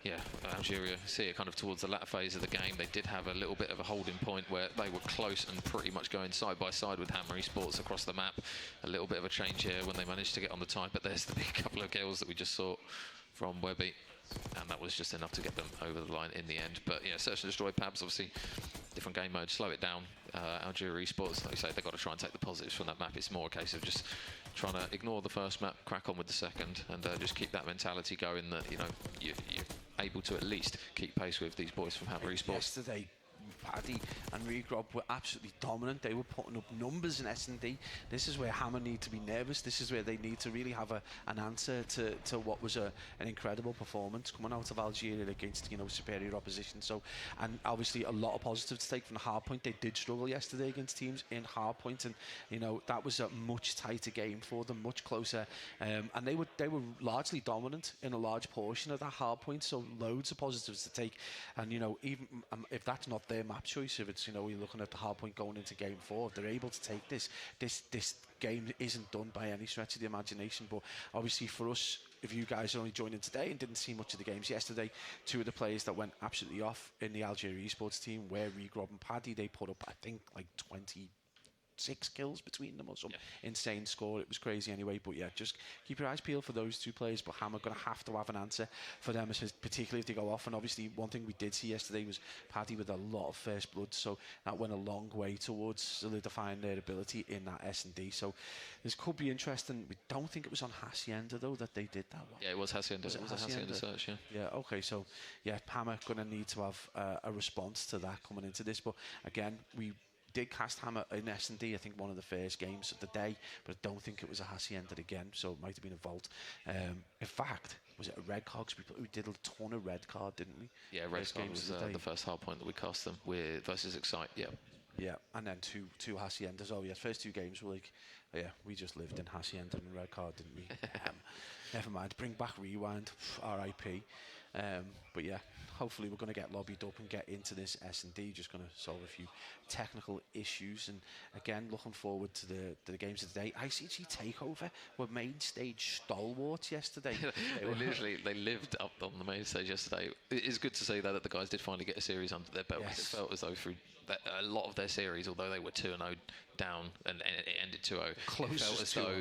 yeah, Algeria see it kind of towards the latter phase of the game. They did have a little bit of a holding point where they were close and pretty much going side by side with Hammer Esports across the map. A little bit of a change here when they managed to get on the time, but there's the big couple of kills that we just saw from Webby, and that was just enough to get them over the line in the end. But yeah, search and destroy Pabs, obviously different game mode, slow it down. Algeria Esports, like you say, they've got to try and take the positives from that map. It's more a case of just trying to ignore the first map, crack on with the second, and just keep that mentality going that you're able to at least keep pace with these boys from Hammer Esports. Yesterday, Paddy and Regrob were absolutely dominant. They were putting up numbers in S&D. This is where Hammer need to be nervous. This is where they need to really have an answer to what was an incredible performance coming out of Algeria against, superior opposition. So, and obviously a lot of positives to take from the hardpoint. They did struggle yesterday against teams in hardpoint, and that was a much tighter game for them, much closer, and they were largely dominant in a large portion of that hardpoint. So loads of positives to take, and even if that's not their map choice, if it's you're looking at the hardpoint going into game 4, if they're able to take this game isn't done by any stretch of the imagination. But obviously for us, if you guys are only joining today and didn't see much of the games yesterday, 2 of the players that went absolutely off in the Algeria Esports team were Regrob and Paddy. They put up, I think, like 26 kills between them or some insane score. It was crazy anyway. But yeah, just keep your eyes peeled for those 2 players. But Hammer going to have an answer for them, particularly if they go off. And obviously one thing we did see yesterday was Paddy with a lot of first blood, so that went a long way towards solidifying their ability in that S&D. So this could be interesting. We don't think it was on Hacienda though that they did that one. Yeah, it was Hacienda. It was a Hacienda search, yeah. Yeah, okay, so yeah, Hammer going to need to have a response to that coming into this. But again, we did cast Hammer in S&D, I think one of the first games of the day, but I don't think it was a Hacienda again, so it might have been a Vault. In fact, was it a red card? We did a ton of red card, didn't we? Yeah, red card was the first hard point that we cast them with versus Excite, yeah. Yeah, and then two Haciendas. Oh yeah, first 2 games were like, yeah, we just lived in Hacienda and red card, didn't we? Never mind, bring back Rewind, RIP. But yeah, hopefully we're going to get lobbied up and get into this S&D, just going to solve a few technical issues. And again, looking forward to the games of the day. ICG Takeover were main stage stalwarts yesterday. they lived up on the main stage yesterday. It is good to see that the guys did finally get a series under their belt. Yes. It felt as though through a lot of their series, although they were 2-0 down and it ended 2-0, it felt as though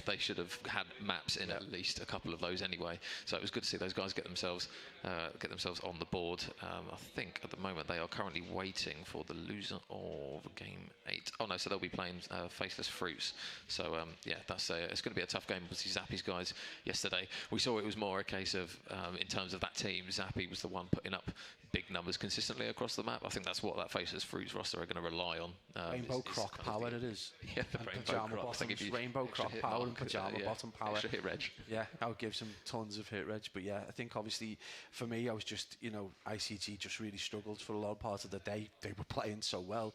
they should have had maps in at least a couple of those anyway. So it was good to see those guys get themselves on the board. I think at the moment they are currently waiting for the loser of game 8. Oh no, so they'll be playing Faceless Fruits. So yeah, it's going to be a tough game. Obviously Zappy's guys yesterday, we saw it was more a case of in terms of that team, Zappy was the one putting up big numbers consistently across the map. I think that's what that Faceless Fruits roster are going to rely on. Rainbow Croc power it is. Yeah, the Rainbow Croc. Rainbow Croc power and Pajama bottom power. Extra hit reg. Yeah, that would give some tons of hit reg. But yeah, I think obviously for me, I was just, ICG just really struggled for a lot of parts of the day. They were playing so well.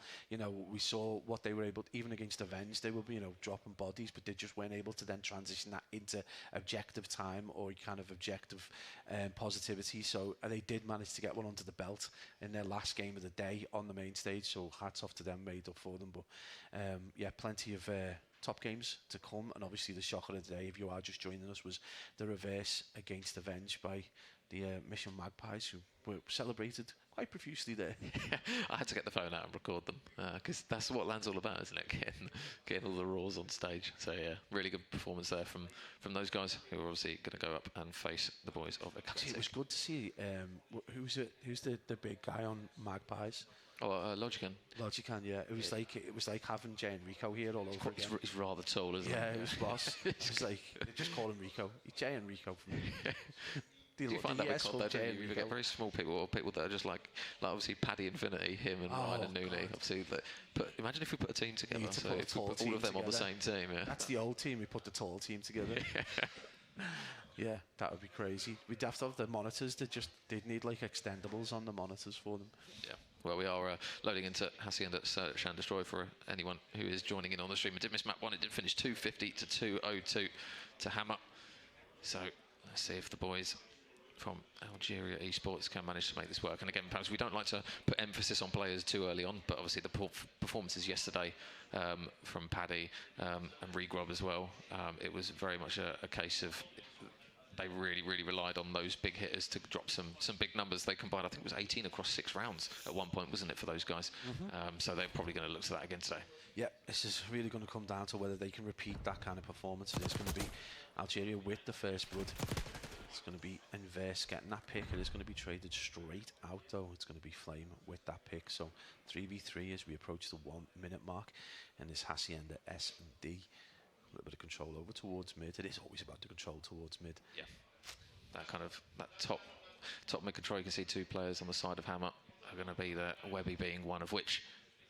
We saw what they were able, even against Avenge, they were, dropping bodies, but they just weren't able to then transition that into objective time or kind of objective positivity. So they did manage to get one onto the belt in their last game of the day on the main stage. So hats off to them, made up for them. But yeah, plenty of top games to come, and obviously the shocker of the day, if you are just joining us, was the reverse against Avenge by the Mission Magpies, who were celebrated quite profusely there. I had to get the phone out and record them because that's what LAN's all about, isn't it? Getting all the roars on stage. So yeah, really good performance there from those guys who are obviously going to go up and face the boys of Eclectic. It was good to see. Who's the big guy on Magpies? Oh, Logican. Logican, yeah. It was like having Jay and Rico here all over again. He's rather tall, isn't he? Yeah, it was boss. It's like they just call him Rico. Jay and Rico for me. Do you find that with COD, though, don't you? You get very small people, or people that are just like obviously Paddy Infinity, him and Ryan and Nooney. Obviously, imagine if we put a team together. So if we put all of them on the same team. Yeah. That's the old team. We put the tall team together. Yeah, that would be crazy. We'd have to have the monitors. They'd need like extendables on the monitors for them. Yeah. Well, we are loading into Hacienda Search and Destroy for anyone who is joining in on the stream. It did miss map 1. It did finish 250 to 202 to Hammer. So let's see if the boys from Algeria Esports can manage to make this work. And again, perhaps we don't like to put emphasis on players too early on, but obviously the performances yesterday from Paddy and Regrob as well, it was very much a case of they really, really relied on those big hitters to drop some big numbers. They combined, I think it was 18 across 6 rounds at one point, wasn't it, for those guys? So they're probably going to look to that again today. Yeah, this is really going to come down to whether they can repeat that kind of performance. It's going to be Algeria with the first blood. It's going to be Inverse getting that pick. It is going to be traded straight out, though. It's going to be Flame with that pick. So 3v3 as we approach the 1 minute mark. And this Hacienda S&D. A little bit of control over towards mid. It is always about the control towards mid. Yeah. That top mid control, you can see 2 players on the side of Hammer. are going to be there, Webby being one of which,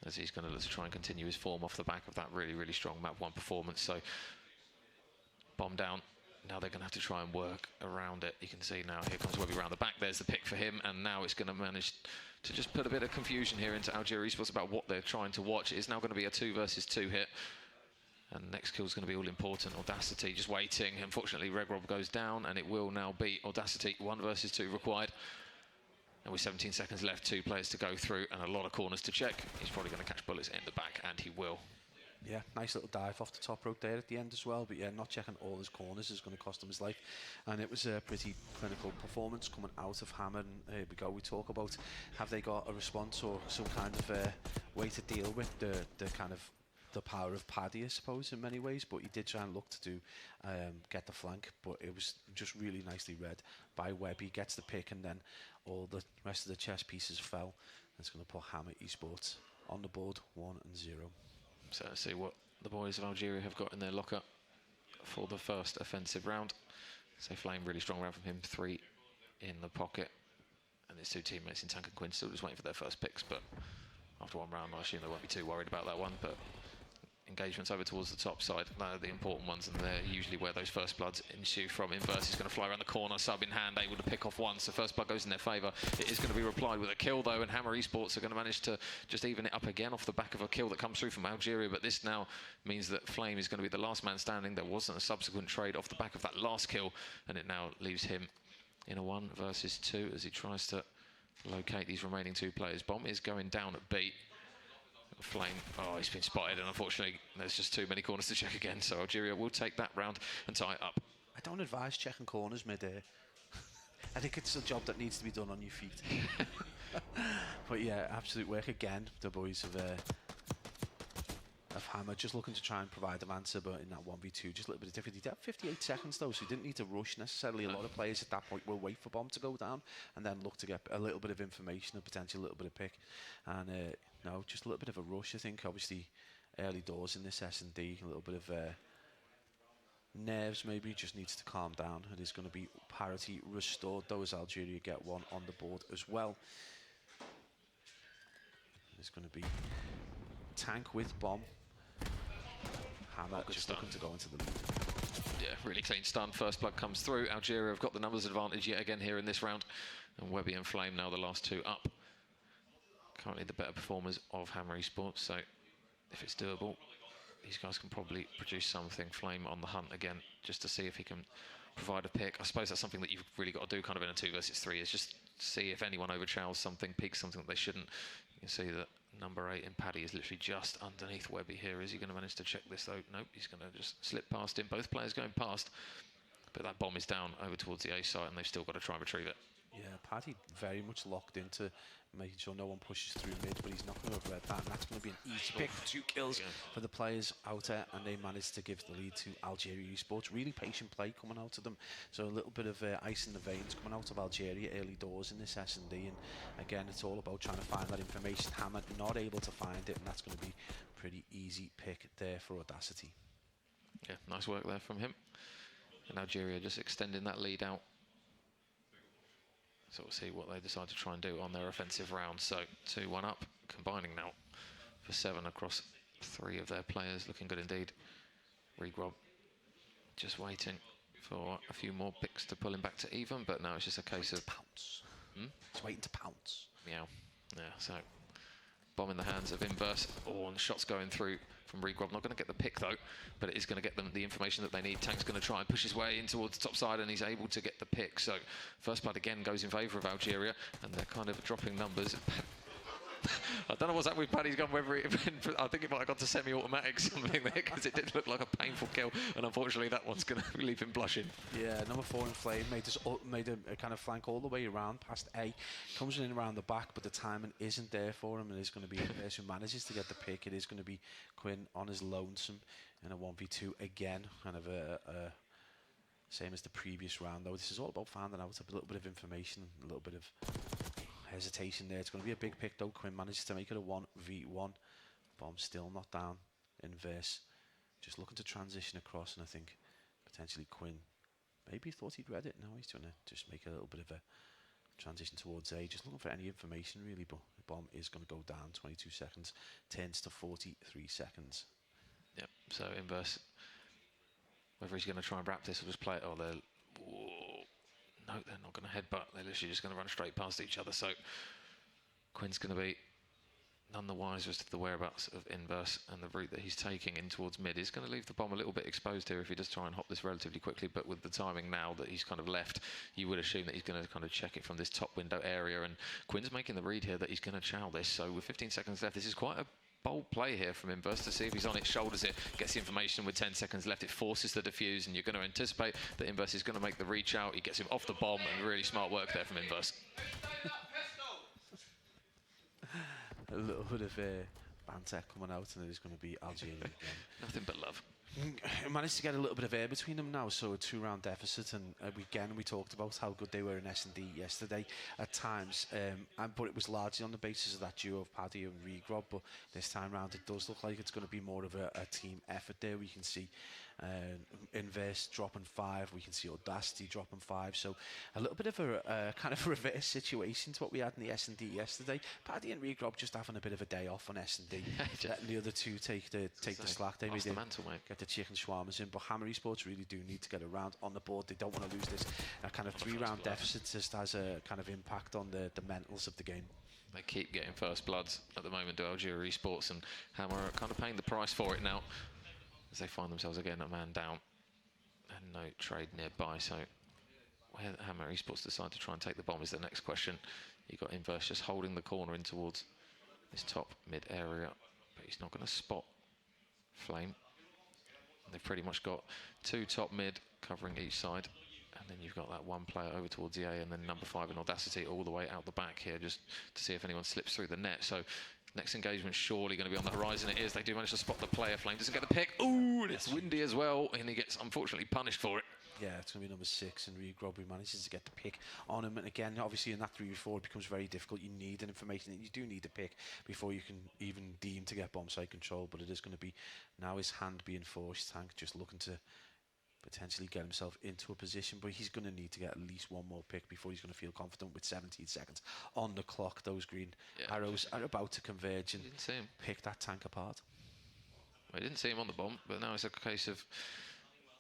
as he's going to look to try and continue his form off the back of that really, really strong map 1 performance. So, bomb down. Now they're going to have to try and work around it. You can see now, here comes Webby around the back. There's the pick for him, and now it's going to manage to just put a bit of confusion here into Algeria Esports about what they're trying to watch. It is now going to be a 2 versus 2 hit. And next kill is going to be all important. Audacity just waiting. Unfortunately, Regrob goes down, and it will now be Audacity 1 versus 2 required. And with 17 seconds left, 2 players to go through and a lot of corners to check. He's probably going to catch bullets in the back, and he will. Yeah, nice little dive off the top rope there at the end as well. But yeah, not checking all his corners is going to cost him his life. And it was a pretty clinical performance coming out of Hammer. And here we go. We talk about, have they got a response or some kind of way to deal with the kind of the power of Paddy, I suppose, in many ways, but he did try and look to do get the flank, but it was just really nicely read by Webby. Gets the pick, and then all the rest of the chess pieces fell. It's going to put Hammer Esports on the board 1-0. So let's see what the boys of Algeria have got in their locker for the first offensive round. So Flame, really strong round from him, 3 in the pocket, and his 2 teammates in Tank and Quinn still just waiting for their first picks, but after 1 round I assume they won't be too worried about that one. But engagements over towards the top side, they're the important ones, and they're usually where those first bloods ensue from. Inverse is going to fly around the corner, sub in hand, able to pick off one, so first blood goes in their favour. It is going to be replied with a kill though, and Hammer Esports are going to manage to just even it up again off the back of a kill that comes through from Algeria. But this now means that Flame is going to be the last man standing. There wasn't a subsequent trade off the back of that last kill, and it now leaves him in a 1 versus 2 as he tries to locate these remaining 2 players. Bomb is going down at B. Flame, oh, he's been spotted, and unfortunately there's just too many corners to check again, so Algeria will take that round and tie it up. I don't advise checking corners mid-air. I think it's a job that needs to be done on your feet. But yeah, absolute work again. The boys of Hammer just looking to try and provide an answer, but in that 1v2 just a little bit of different. He had 58 seconds though, so he didn't need to rush necessarily. A lot of players at that point will wait for bomb to go down and then look to get a little bit of information and potentially a little bit of pick. And no, just a little bit of a rush, I think. Obviously early doors in this S&D, a little bit of nerves maybe, just needs to calm down. It is going to be parity restored though, as Algeria get 1 on the board as well. It's going to be Tank with bomb. Hammer just looking to go into the lead. Yeah, really clean stun. First blood comes through. Algeria have got the numbers advantage yet again here in this round, and Webby and Flame now the last 2 up. Currently the better performers of Hammer Esports, so if it's doable, these guys can probably produce something. Flame on the hunt again, just to see if he can provide a pick. I suppose that's something that you've really got to do kind of in a 2 versus 3, is just see if anyone overchows something, peaks something that they shouldn't. You can see that number 8 in Paddy is literally just underneath Webby here. Is he going to manage to check this though? Nope, he's going to just slip past him. Both players going past, but that bomb is down over towards the A site, and they've still got to try and retrieve it. Yeah, Paddy very much locked into making sure no one pushes through mid, but he's not going to have read that, and that's going to be an easy pick for 2 kills for the players out there, and they managed to give the lead to Algeria Esports. Really patient play coming out of them, so a little bit of ice in the veins coming out of Algeria early doors in this S&D, and again it's all about trying to find that information. Hammer not able to find it, and that's going to be a pretty easy pick there for Audacity. Yeah, nice work there from him, and Algeria just extending that lead out. So we'll see what they decide to try and do on their offensive round. So 2-1 up, combining now for 7 across 3 of their players. Looking good indeed. Regrob just waiting for a few more picks to pull him back to even, but now it's just a case of pounce. It's waiting to pounce. Meow. Yeah, so bomb in the hands of Inverse. Oh, and shots going through from Regrob. Not going to get the pick though, but it is going to get them the information that they need. Tank's going to try and push his way in towards the top side, and he's able to get the pick. So first blood again goes in favour of Algeria, and they're kind of dropping numbers. I don't know what's happened with Paddy's gun, whether it, I think it might have gone to semi-automatic something there, because it did look like a painful kill, and unfortunately that one's going to leave him blushing. Yeah, number 4 in Flame made a kind of flank all the way around past A, comes in around the back, but the timing isn't there for him, and it's going to be Inverse who manages to get the pick. It is going to be Quinn on his lonesome in a 1v2 again, kind of same as the previous round though. This is all about finding out a little bit of information, a little bit of hesitation there. It's going to be a big pick though. Quinn manages to make it a 1v1. Bomb still not down. Inverse just looking to transition across, and I think potentially Quinn maybe thought he'd read it. No, he's trying to just make a little bit of a transition towards A, just looking for any information really, but the bomb is going to go down. 22 seconds, turns to 43 seconds. Yep, so Inverse, whether he's going to try and wrap this or just play it, or they're... No, they're not going to headbutt. They're literally just going to run straight past each other. So Quinn's going to be none the wiser as to the whereabouts of Inverse, and the route that he's taking in towards mid is going to leave the bomb a little bit exposed here if he does try and hop this relatively quickly. But with the timing now that he's kind of left, you would assume that he's going to kind of check it from this top window area. And Quinn's making the read here that he's going to chow this. So with 15 seconds left, this is quite a bold play here from Inverse to see if he's on it, shoulders it, gets the information with 10 seconds left. It forces the defuse, and you're going to anticipate that Inverse is going to make the reach out. He gets him off the bomb, and really smart work there from Inverse. A little bit of banter coming out, and it is going to be Algeria again. Nothing but love. Managed to get a little bit of air between them now, so a 2-round deficit, and again we talked about how good they were in S&D yesterday at times, but it was largely on the basis of that duo of Paddy and Regrob. But this time round it does look like it's going to be more of a team effort there. We can see Inverse dropping 5, we can see Audacity dropping 5, so a little bit of a kind of reverse situation to what we had in the S&D yesterday. Paddy and Regrob just having a bit of a day off on S&D, letting the other two take the slack. They made get the chicken shawarmas in, but Hammer Esports really do need to get a round on the board. They don't want to lose this kind of 3-round deficit. Just has a kind of impact on the mentals of the game. They keep getting first bloods at the moment to Algeria Esports, and Hammer are kind of paying the price for it now as they find themselves again a man down and no trade nearby. So where Hammer Esports decide to try and take the bomb is the next question. You got Inverse just holding the corner in towards this top mid area, but he's not going to spot Flame. They've pretty much got 2 top mid covering each side, and then you've got that one player over towards the A, and then number 5 in Audacity all the way out the back here just to see if anyone slips through the net. So next engagement surely going to be on the horizon. It is. They do manage to spot the player. Flame doesn't get the pick. Ooh, and it's windy as well, and he gets unfortunately punished for it. Yeah, it's going to be number 6, and Regrob who manages to get the pick on him. And again, obviously in that 3v4 it becomes very difficult. You need an information, you do need a pick before you can even deem to get bomb site control. But it is going to be now his hand being forced. Tank just looking to potentially get himself into a position, but he's going to need to get at least one more pick before he's going to feel confident with 17 seconds on the clock. Those green arrows are about to converge and pick that tank apart. I didn't see him on the bomb, but now it's a case of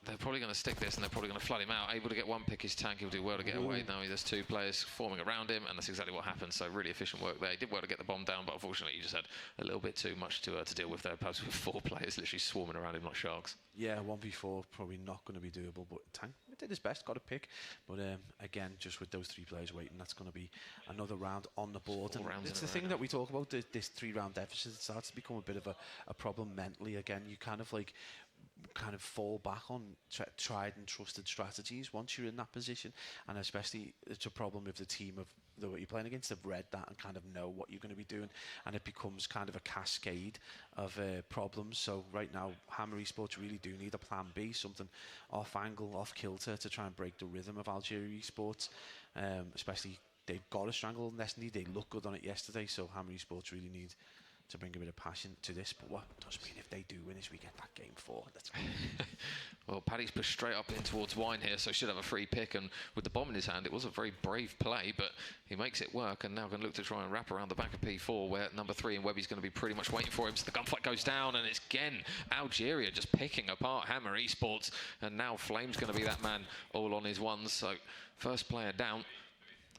they're probably going to stick this, and they're probably going to flood him out. Able to get one pick his tank, he'll do well to get away. Now there's 2 players forming around him, and that's exactly what happened. So really efficient work there. He did well to get the bomb down, but unfortunately he just had a little bit too much to deal with there. Perhaps with 4 players literally swarming around him like sharks. Yeah, 1v4 probably not going to be doable, but Tank did his best, got a pick. But again, just with those 3 players waiting, that's going to be another round on the board. And it's the thing that we talk about, this 3-round deficit. It starts to become a bit of a problem mentally. Again, you kind of fall back on tried and trusted strategies once you're in that position, and especially it's a problem if the team of what you're playing against have read that and kind of know what you're going to be doing, and it becomes kind of a cascade of problems. So right now Hammer Esports really do need a plan B, something off angle, off kilter to try and break the rhythm of Algeria Esports, especially they've got a stranglehold in S&D. They look good on it yesterday, so Hammer Esports really need to bring a bit of passion to this. But what does mean if they do win is we get that game 4. That's well, Paddy's pushed straight up in towards Wine here, so should have a free pick, and with the bomb in his hand it was a very brave play, but he makes it work, and now going to look to try and wrap around the back of P4 where number 3 and Webby's going to be pretty much waiting for him. So the gunfight goes down, and it's again Algeria just picking apart Hammer Esports, and now Flame's going to be that man all on his ones. So first player down,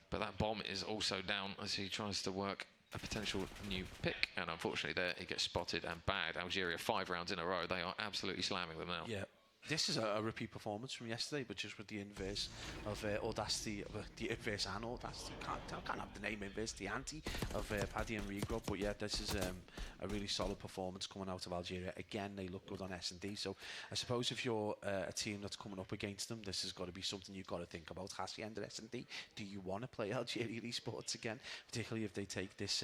but that bomb is also down as he tries to work a potential new pick, and unfortunately there he gets spotted and bagged. Algeria 5 rounds in a row. They are absolutely slamming them now. Yeah. This is a repeat performance from yesterday, but just with the inverse of Audacity, the inverse and Audacity. Can't have the name inverse, the anti of Paddy and Regrob. But yeah, this is a really solid performance coming out of Algeria. Again, they look good on S&D. So I suppose if you're a team that's coming up against them, this has got to be something you've got to think about. Hacienda S&D, do you want to play Algeria Esports again, particularly if they take this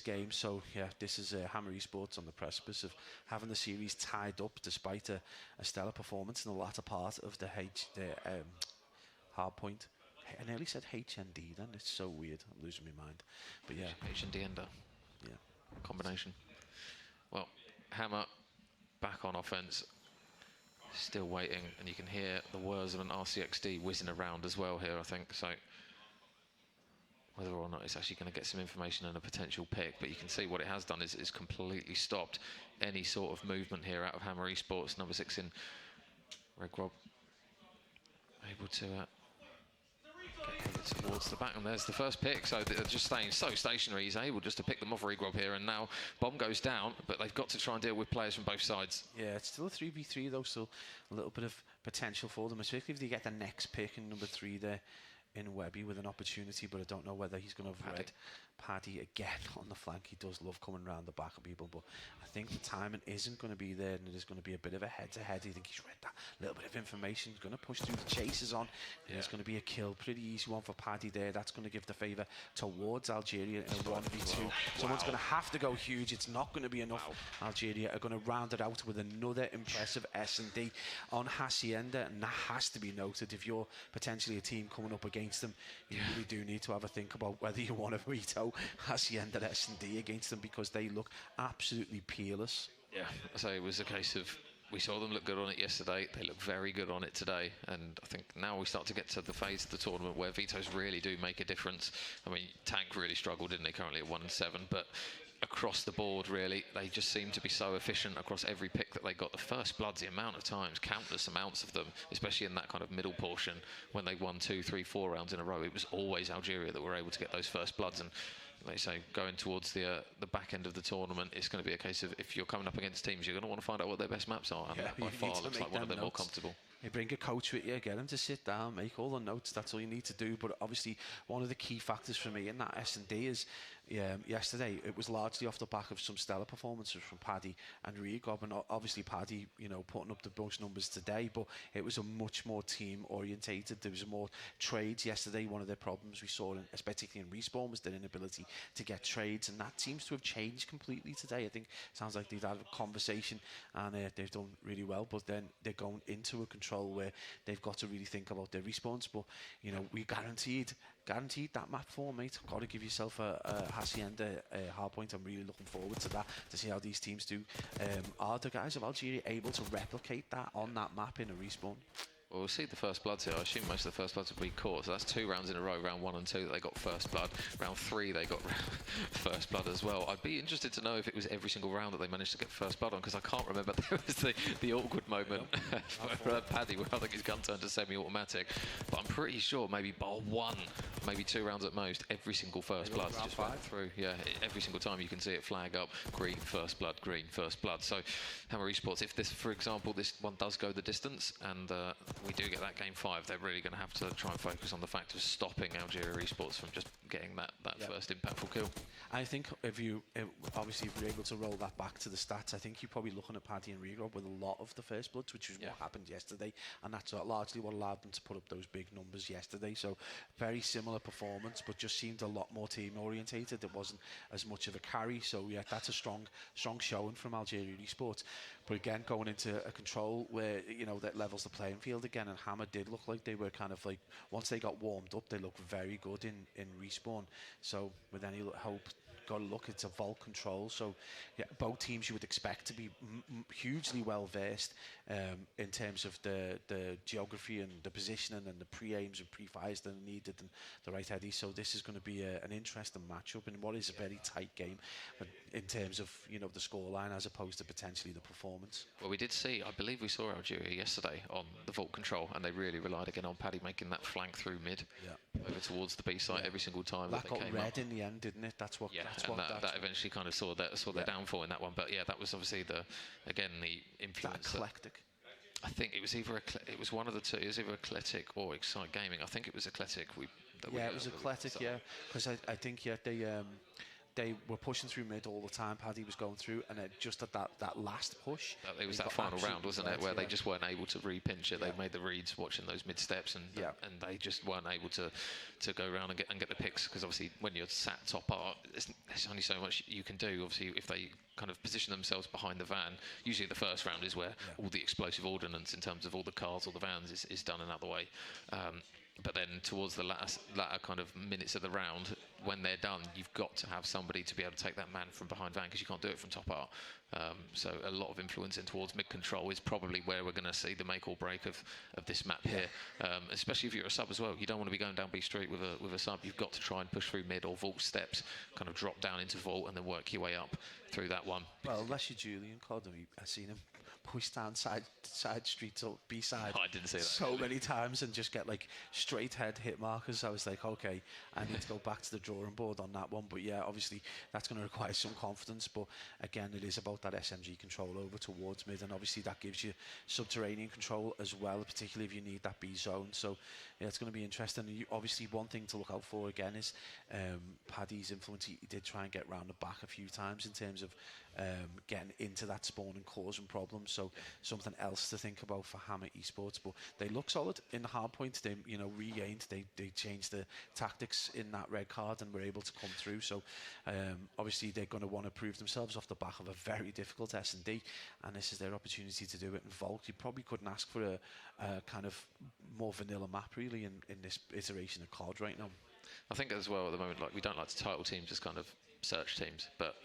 game? So yeah, this is Hammer Esports on the precipice of having the series tied up despite a stellar performance in the latter part of the hard point. I nearly said HND then. It's so weird. I'm losing my mind. But yeah. HND ender. Yeah. Combination. Well, Hammer back on offense. Still waiting, and you can hear the whirs of an RCXD whizzing around as well here, I think. So whether or not it's actually going to get some information and a potential pick. But you can see what it has done is completely stopped any sort of movement here out of Hammer Esports. Number 6 in Red Grob, able to get over towards the back, and there's the first pick. So they're just staying so stationary. He's able just to pick them off Regrob here, and now bomb goes down, but they've got to try and deal with players from both sides. Yeah, it's still a 3v3 though, so a little bit of potential for them, especially if they get the next pick in number 3 there in Webby with an opportunity, but I don't know whether he's going to avoid Paddy again on the flank. He does love coming around the back of people, but I think the timing isn't going to be there, and it is going to be a bit of a head-to-head. I think he's read that little bit of information. He's going to push through the chases on, and it's going to be a kill. Pretty easy one for Paddy there. That's going to give the favour towards Algeria in a 1v2. Someone's going to have to go huge. It's not going to be enough. Algeria are going to round it out with another impressive S&D on Hacienda, and that has to be noted. If you're potentially a team coming up against them, you really do need to have a think about whether you want to veto Hacienda S&D against them, because they look absolutely peerless. Yeah, so it was a case of, we saw them look good on it yesterday, they look very good on it today, and I think now we start to get to the phase of the tournament where vetoes really do make a difference. I mean, Tank really struggled, didn't they, currently at 1-7, but across the board, really, they just seem to be so efficient across every pick that they got. The first bloods, the amount of times, countless amounts of them, especially in that kind of middle portion, when they won 2, 3, 4 rounds in a row, it was always Algeria that were able to get those first bloods. And like you say, going towards the back end of the tournament, it's going to be a case of, if you're coming up against teams, you're going to want to find out what their best maps are, and that by far looks like one of their more comfortable. You bring a coach with you, get him to sit down, make all the notes. That's all you need to do. But obviously, one of the key factors for me in that S&D is yesterday it was largely off the back of some stellar performances from Paddy and Regob, and obviously Paddy, putting up the most numbers today. But it was a much more team orientated. There was more trades yesterday. One of the problems we saw, particularly in Respawn, was their inability to get trades, and that seems to have changed completely today. I think it sounds like they've had a conversation and they've done really well. But then they're going into a control where they've got to really think about their respawns. But we guaranteed that map for, mate. Got to give yourself a Hacienda hard point. I'm really looking forward to that, to see how these teams do. Are the guys of Algeria able to replicate that on that map in a respawn? Well, we'll see the first bloods here. I assume most of the first bloods will be caught. So that's 2 rounds in a row, round 1 and 2, that they got first blood. Round 3, they got first blood as well. I'd be interested to know if it was every single round that they managed to get first blood on, because I can't remember. There was the awkward moment for Paddy, where I think his gun turned to semi-automatic. But I'm pretty sure maybe bar 1, maybe 2 rounds at most, every single first blood just went through. Yeah, every single time you can see it flag up, green, first blood, green, first blood. So Hammer Esports, if this, for example, this one does go the distance, and we do get that game 5, they're really going to have to try and focus on the fact of stopping Algeria Esports from just getting that first impactful kill. I think if you're able to roll that back to the stats, I think you're probably looking at Paddy and Regrob with a lot of the first bloods, which is what happened yesterday, and that's largely what allowed them to put up those big numbers yesterday. So very similar performance, but just seemed a lot more team orientated. It wasn't as much of a carry. So yeah, that's a strong showing from Algeria Esports. But again, going into a control where that levels the playing field again, and Hammer did look like they were kind of like, once they got warmed up, they looked very good in respawn. So with any hope, got to look, it's a vault control. So yeah, both teams you would expect to be hugely well versed in terms of the geography and the positioning and the pre-aims and pre-fires that are needed, and the right heady. So this is going to be an interesting matchup in what is a very tight game in terms of the scoreline as opposed to potentially the performance. Well, we did see, I believe we saw Algeria yesterday on the vault control, and they really relied again on Paddy making that flank through mid over towards the B site every single time that they came got red up. In the end, didn't it? That's what. Yeah, that eventually kind of saw their downfall in that one. But yeah, that was obviously the influence. That eclectic. I think it was it was one of the two. It was either Eclectic or Excite Gaming. I think it was Eclectic. It was Eclectic. Yeah, because I think they were pushing through mid all the time. Paddy was going through, and just at that last push, it was that final round, wasn't it, where they just weren't able to re-pinch it. They made the reads watching those mid steps, and they just weren't able to go around and get the picks, because obviously when you're sat top art, there's only so much you can do. Obviously, if they kind of position themselves behind the van. Usually the first round is where all the explosive ordnance in terms of all the cars or the vans is done another way. But then towards the latter kind of minutes of the round, when they're done, you've got to have somebody to be able to take that man from behind van, because you can't do it from top art. So a lot of influence in towards mid control is probably where we're going to see the make or break of this map here. Especially if you're a sub as well. You don't want to be going down B Street with a sub. You've got to try and push through mid or vault steps, kind of drop down into vault and then work your way up through that one. Well, unless you're Julian Cod, I've seen him push down side streets or B side. I didn't see that so many times and just get like straight head hit markers. I was like, okay, I need to go back to the drawing board on that one. But yeah, obviously that's going to require some confidence. But again, it is about that SMG control over towards mid, and obviously that gives you subterranean control as well, particularly if you need that B zone. So yeah, it's going to be interesting. And obviously one thing to look out for again is Paddy's influence. He did try and get round the back a few times in terms of getting into that spawn and causing problems. So something else to think about for Hammer Esports. But they look solid in the hard point. They regained. They changed the tactics in that red card and were able to come through. So obviously they're going to want to prove themselves off the back of a very difficult S&D, and this is their opportunity to do it in Volk. You probably couldn't ask for a kind of more vanilla map really in this iteration of COD right now. I think as well at the moment, like, we don't like to title teams as kind of search teams, but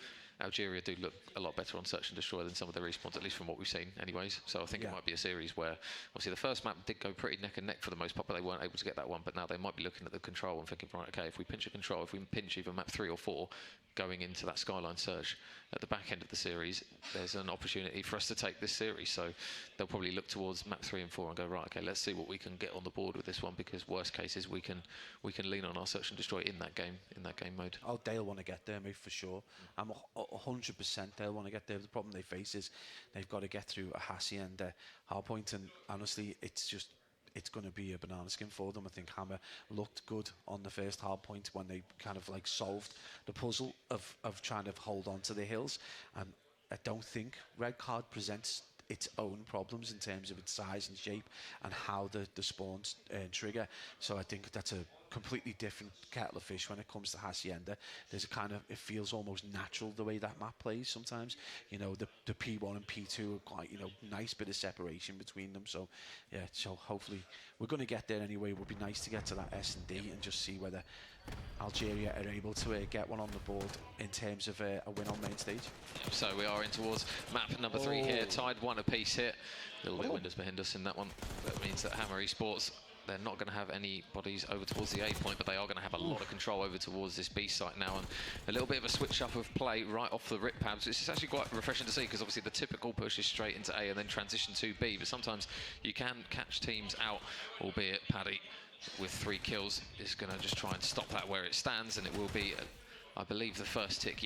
Algeria do look a lot better on search and destroy than some of their respawns, at least from what we've seen anyways. So I think it might be a series where obviously the first map did go pretty neck and neck for the most part, but they weren't able to get that one. But now they might be looking at the control and thinking, right, okay, if we pinch a control, if we pinch either map 3 or 4 going into that Skyline search at the back end of the series, there's an opportunity for us to take this series. So they'll probably look towards map 3 and 4 and go, right, okay, let's see what we can get on the board with this one, because worst case is we can lean on our search and destroy in that game mode. Oh, they'll want to get there, mate, for sure. I'm 100% they'll want to get there. The problem they face is they've got to get through a Hacienda hardpoint, and honestly, it's going to be a banana skin for them. I think Hammer looked good on the first hard point when they kind of like solved the puzzle of trying to hold on to the hills. And I don't think Red Card presents its own problems in terms of its size and shape and how the spawns trigger. So I think that's a completely different kettle of fish when it comes to Hacienda. There's a kind of, it feels almost natural the way that map plays sometimes. You know, the P1 and P2 are quite, nice bit of separation between them. So yeah, so hopefully we're going to get there anyway. It would be nice to get to that S&D and just see whether Algeria are able to get one on the board in terms of a win on main stage. So we are in towards map number 3 here, tied 1 apiece here. A little bit of windows behind us in that one. That means that Hammer Esports, they're not going to have any bodies over towards the A point, but they are going to have a lot of control over towards this B site now, and a little bit of a switch up of play right off the rip pads. It's actually quite refreshing to see, because obviously the typical push is straight into A and then transition to B, but sometimes you can catch teams out, albeit Paddy with 3 kills is going to just try and stop that where it stands, and it will be I believe the first tick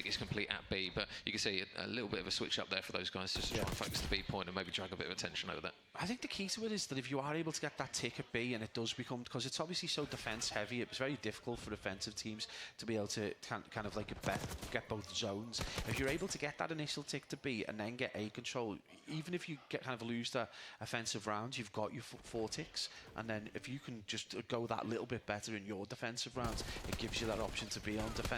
is complete at B, but you can see a little bit of a switch up there for those guys just to try and focus the B point and maybe drag a bit of attention over that. I think the key to it is that if you are able to get that tick at B, and it does become, because it's obviously so defence heavy, it's very difficult for defensive teams to be able to kind of like get both zones. If you're able to get that initial tick to B and then get A control, even if you kind of lose the offensive rounds, you've got your 4 ticks, and then if you can just go that little bit better in your defensive rounds, it gives you that option to be on defense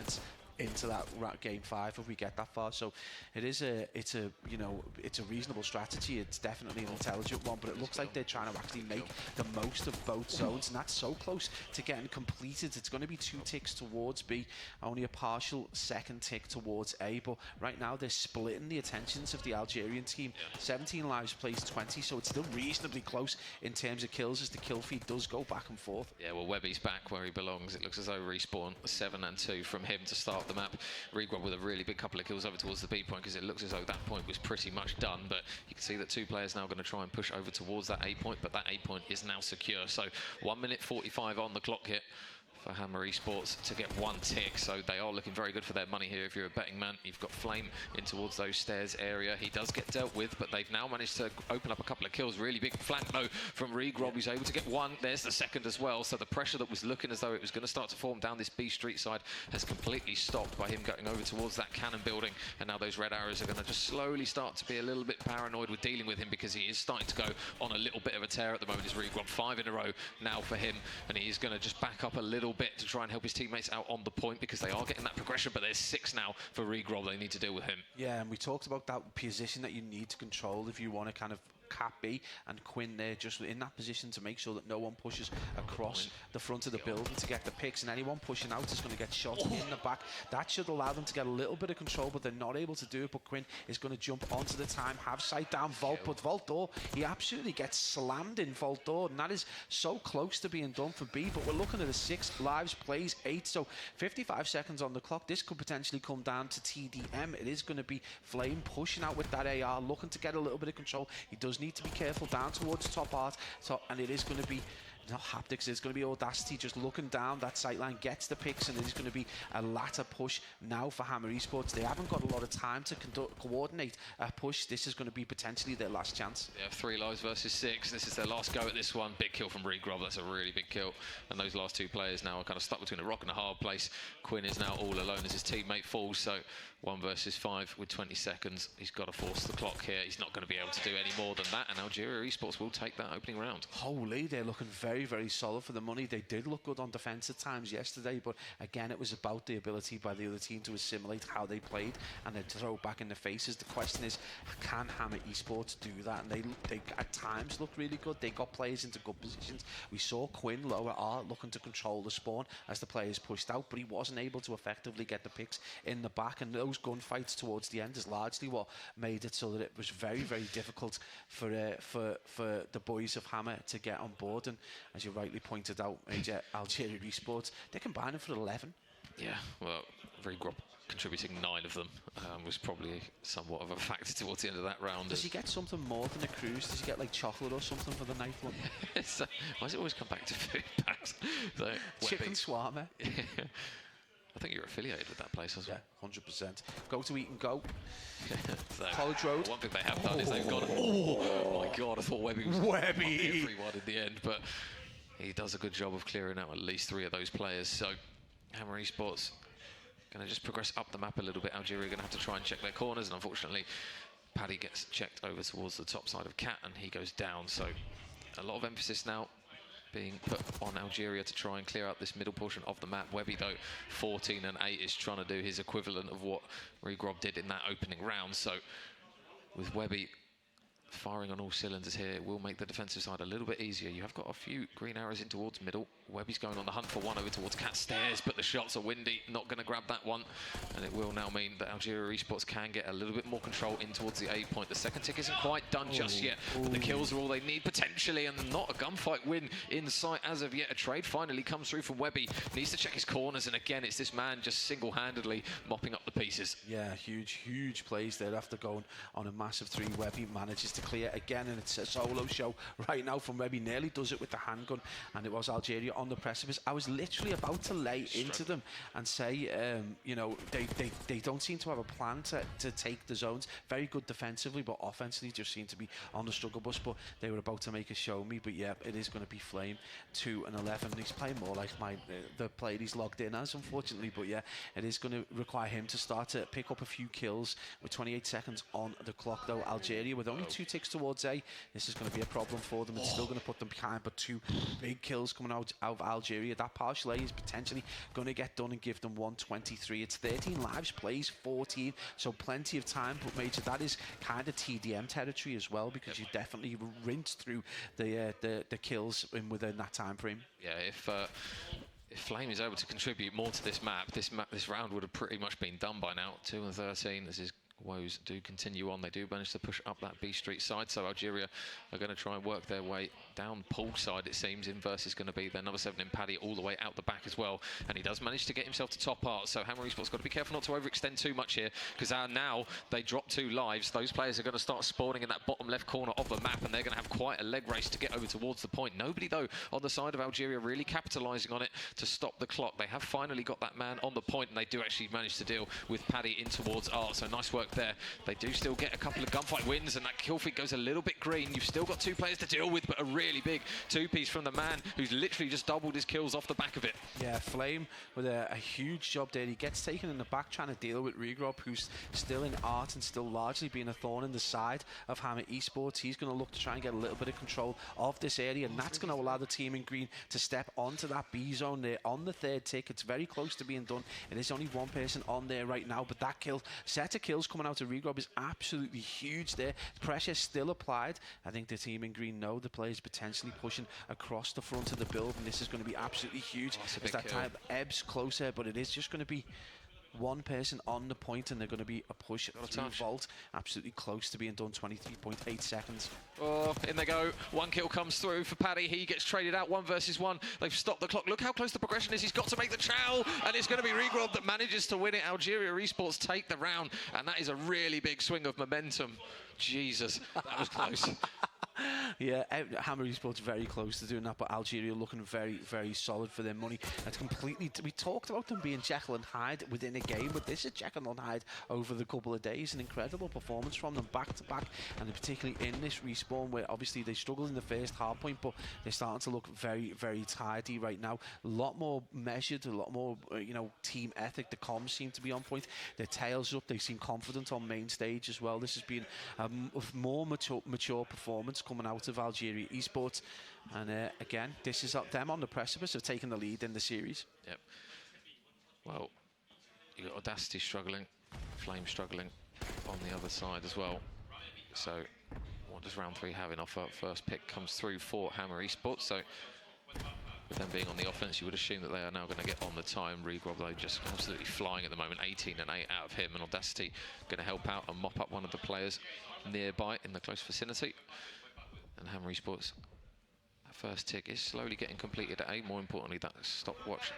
into that game 5 if we get that far. So it's a reasonable strategy. It's definitely an intelligent one, but it looks like they're trying to actually make the most of both zones, and that's so close to getting completed. It's going to be 2 ticks towards B, only a partial second tick towards A, but right now they're splitting the attentions of the Algerian team. 17 lives plays 20, so it's still reasonably close in terms of kills as the kill feed does go back and forth. Yeah, well, Webby's back where he belongs. It looks as though respawn 7 and 2 from him to start the map. Regrub with a really big couple of kills over towards the B point, because it looks as though that point was pretty much done, but you can see that 2 players now going to try and push over towards that A point, but that A point is now secure. So 1 minute 45 on the clock here for Hammer Esports to get 1 tick, so they are looking very good for their money here. If you're a betting man, you've got Flame in towards those stairs area. He does get dealt with, but they've now managed to open up a couple of kills. Really big flank though from Regrob, who's able to get 1. There's the second as well, so the pressure that was looking as though it was going to start to form down this B Street side has completely stopped by him going over towards that cannon building, and now those red arrows are going to just slowly start to be a little bit paranoid with dealing with him, because he is starting to go on a little bit of a tear at the moment. Is Regrob 5 in a row now for him, and he is going to just back up a little little bit to try and help his teammates out on the point, because they are getting that progression, but there's 6 now for Regrob. They need to deal with him. Yeah, and we talked about that position that you need to control if you want to kind of Cat B, and Quinn there just in that position to make sure that no one pushes across the front of the building to get the picks, and anyone pushing out is going to get shot in the back. That should allow them to get a little bit of control, but they're not able to do it. But Quinn is going to jump onto the time, have sight down Volt, but Volt door, he absolutely gets slammed in Volt door, and that is so close to being done for B. But we're looking at a 6 lives, plays 8, so 55 seconds on the clock. This could potentially come down to TDM. It is going to be Flame pushing out with that AR, looking to get a little bit of control. He does need to be careful down towards top art, and it is going to be not haptics, it's going to be Audacity just looking down that sight line, gets the picks, and it is going to be a latter push now for Hammer Esports. They haven't got a lot of time to coordinate a push. This is going to be potentially their last chance. They have 3 lives versus 6. This is their last go at this one. Big kill from Regrob. That's a really big kill. And those last 2 players now are kind of stuck between a rock and a hard place. Quinn is now all alone as his teammate falls. So 1 versus 5 with 20 seconds. He's got to force the clock here. He's not going to be able to do any more than that. And Algeria Esports will take that opening round. Holy, they're looking very, very solid for the money. They did look good on defence at times yesterday, but again, it was about the ability by the other team to assimilate how they played and then throw back in the faces. The question is, can Hammer Esports do that? And they at times look really good. They got players into good positions. We saw Quinn lower R looking to control the spawn as the players pushed out, but he wasn't able to effectively get the picks in the back, and those gunfights towards the end is largely what made it so that it was very, very difficult for the boys of Hammer to get on board. And as you rightly pointed out, Algeria Esports, they're combining for 11. Yeah, well, Regrob contributing 9 of them was probably somewhat of a factor towards the end of that round. Does he get something more than a cruise? Does he get like chocolate or something for the night one? So, why does it always come back to food packs? So, Chicken shawarma. I think you're affiliated with that place as well. Yeah, 100%. Go to Eat and Go. So, College Road. One thing they have done is they've got... Oh my God, I thought Webby was everyone in the end, but he does a good job of clearing out at least 3 of those players. So Hammer Esports going to just progress up the map a little bit. Algeria are going to have to try and check their corners, and unfortunately Paddy gets checked over towards the top side of Cat, and he goes down. So a lot of emphasis now being put on Algeria to try and clear out this middle portion of the map. Webby, though, 14 and 8 is trying to do his equivalent of what Regrob did in that opening round. So with Webby firing on all cylinders here, will make the defensive side a little bit easier. You have got a few green arrows in towards middle. Webby's going on the hunt for one over towards Cat Stairs, but the shots are windy, not going to grab that one, and it will now mean that Algeria Esports can get a little bit more control in towards the A point. The second tick isn't quite done just yet, but the kills are all they need potentially, and not a gunfight win in sight as of yet. A trade finally comes through from Webby. Needs to check his corners, and again, it's this man just single-handedly mopping up the pieces. Yeah, huge plays there after going on a massive 3. Webby manages to clear again, and it's a solo show right now from Webby. Nearly does it with the handgun, and it was Algeria on the precipice. I was literally about to lay into them and say, you know, they don't seem to have a plan to take the zones. Very good defensively, but offensively just seem to be on the struggle bus. But they were about to make a show me. But yeah, it is going to be Flame 2 and 11. He's playing more like the player he's logged in as, unfortunately. But yeah, it is going to require him to start to pick up a few kills with 28 seconds on the clock, though. Algeria with only 2 ticks towards A. This is going to be a problem for them. It's still going to put them behind, but 2 big kills coming out of Algeria. That partial A is potentially going to get done and give them 123. It's 13 lives, plays 14, so plenty of time. But Major, that is kind of TDM territory as well, because you definitely rinse through the kills within that time frame. Yeah, if Flame is able to contribute more to this map, this round would have pretty much been done by now. 2 and 13. This is woes do continue on. They do manage to push up that B Street side, so Algeria are going to try and work their way down Pool side, it seems. Inverse is going to be their number 7 in Paddy all the way out the back as well, and he does manage to get himself to top art. So Hammer Esports got to be careful not to overextend too much here, because now they drop 2 lives. Those players are going to start spawning in that bottom left corner of the map, and they're going to have quite a leg race to get over towards the point. Nobody, though, on the side of Algeria really capitalising on it to stop the clock. They have finally got that man on the point, and they do actually manage to deal with Paddy in towards Art. So nice work work there. They do still get a couple of gunfight wins, and that kill feed goes a little bit green. You've still got 2 players to deal with, but a really big 2-piece from the man who's literally just doubled his kills off the back of it. Yeah, Flame with a huge job there. He gets taken in the back trying to deal with Regrob, who's still in art and still largely being a thorn in the side of Hammer Esports. He's going to look to try and get a little bit of control of this area, and that's going to allow the team in green to step onto that B zone there on the 3rd tick. It's very close to being done. It is only 1 person on there right now, but that set of kills coming out of Regrob is absolutely huge there. The pressure is still applied. I think the team in green know the players potentially pushing across the front of the build, and this is going to be absolutely huge as that time ebbs closer, but it is just going to be 1 person on the point, and they're going to be a push through Vault. Absolutely close to being done, 23.8 seconds. Oh, in they go. 1 kill comes through for Paddy. He gets traded out 1 versus 1. They've stopped the clock. Look how close the progression is. He's got to make the chow, and it's going to be Regrob that manages to win it. Algeria Esports take the round, and that is a really big swing of momentum. Jesus, that was close. Yeah, Hammer Esports very close to doing that, but Algeria looking very, very solid for their money. That's completely. We talked about them being Jekyll and Hyde within a game, but this is Jekyll and Hyde over the couple of days. An incredible performance from them back to back, and particularly in this respawn where obviously they struggled in the first hard point, but they're starting to look very, very tidy right now. A lot more measured, a lot more team ethic. The comms seem to be on point. Their tails up. They seem confident on main stage as well. This has been a more mature performance coming out of Algeria Esports, and again, this is them on the precipice of taking the lead in the series. Yep. Well, you got Audacity struggling, Flame struggling on the other side as well. So, what does round 3 have in offer? First pick comes through for Hammer Esports. So, with them being on the offense, you would assume that they are now going to get on the time. Regrob, though, just absolutely flying at the moment. 18 and 8 out of him, and Audacity going to help out and mop up one of the players nearby in the close vicinity. And Hammer Esports, that first tick is slowly getting completed at A. More importantly, that stopwatch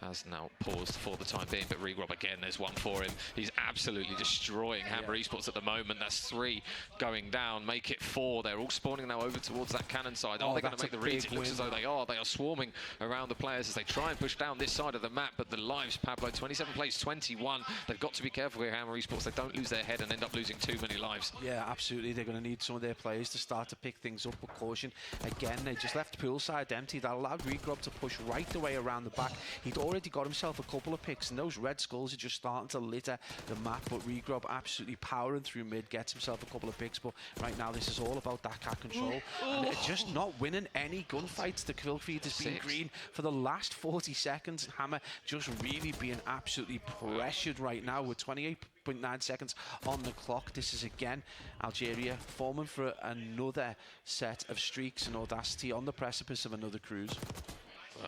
has now paused for the time being, but Regrob again, there's 1 for him. He's absolutely destroying Hammer Esports at the moment. That's 3 going down, make it 4. They're all spawning now over towards that cannon side. Are they going to make the reads? It looks as though they are. They are swarming around the players as they try and push down this side of the map, but the lives, Pablo, 27 plays 21. They've got to be careful here, Hammer Esports. They don't lose their head and end up losing too many lives. Yeah, absolutely. They're going to need some of their players to start to pick things up with caution. Again, they just left poolside empty. That allowed Regrob to push right the way around the back. He'd already got himself a couple of picks, and those red skulls are just starting to litter the map, but Regrob absolutely powering through mid, gets himself a couple of picks, but right now this is all about that cat control. And just not winning any gunfights. The kill feed has been green for the last 40 seconds. Hammer just really being absolutely pressured right now with 28.9 seconds on the clock. This is again Algeria forming for another set of streaks, and Audacity on the precipice of another cruise.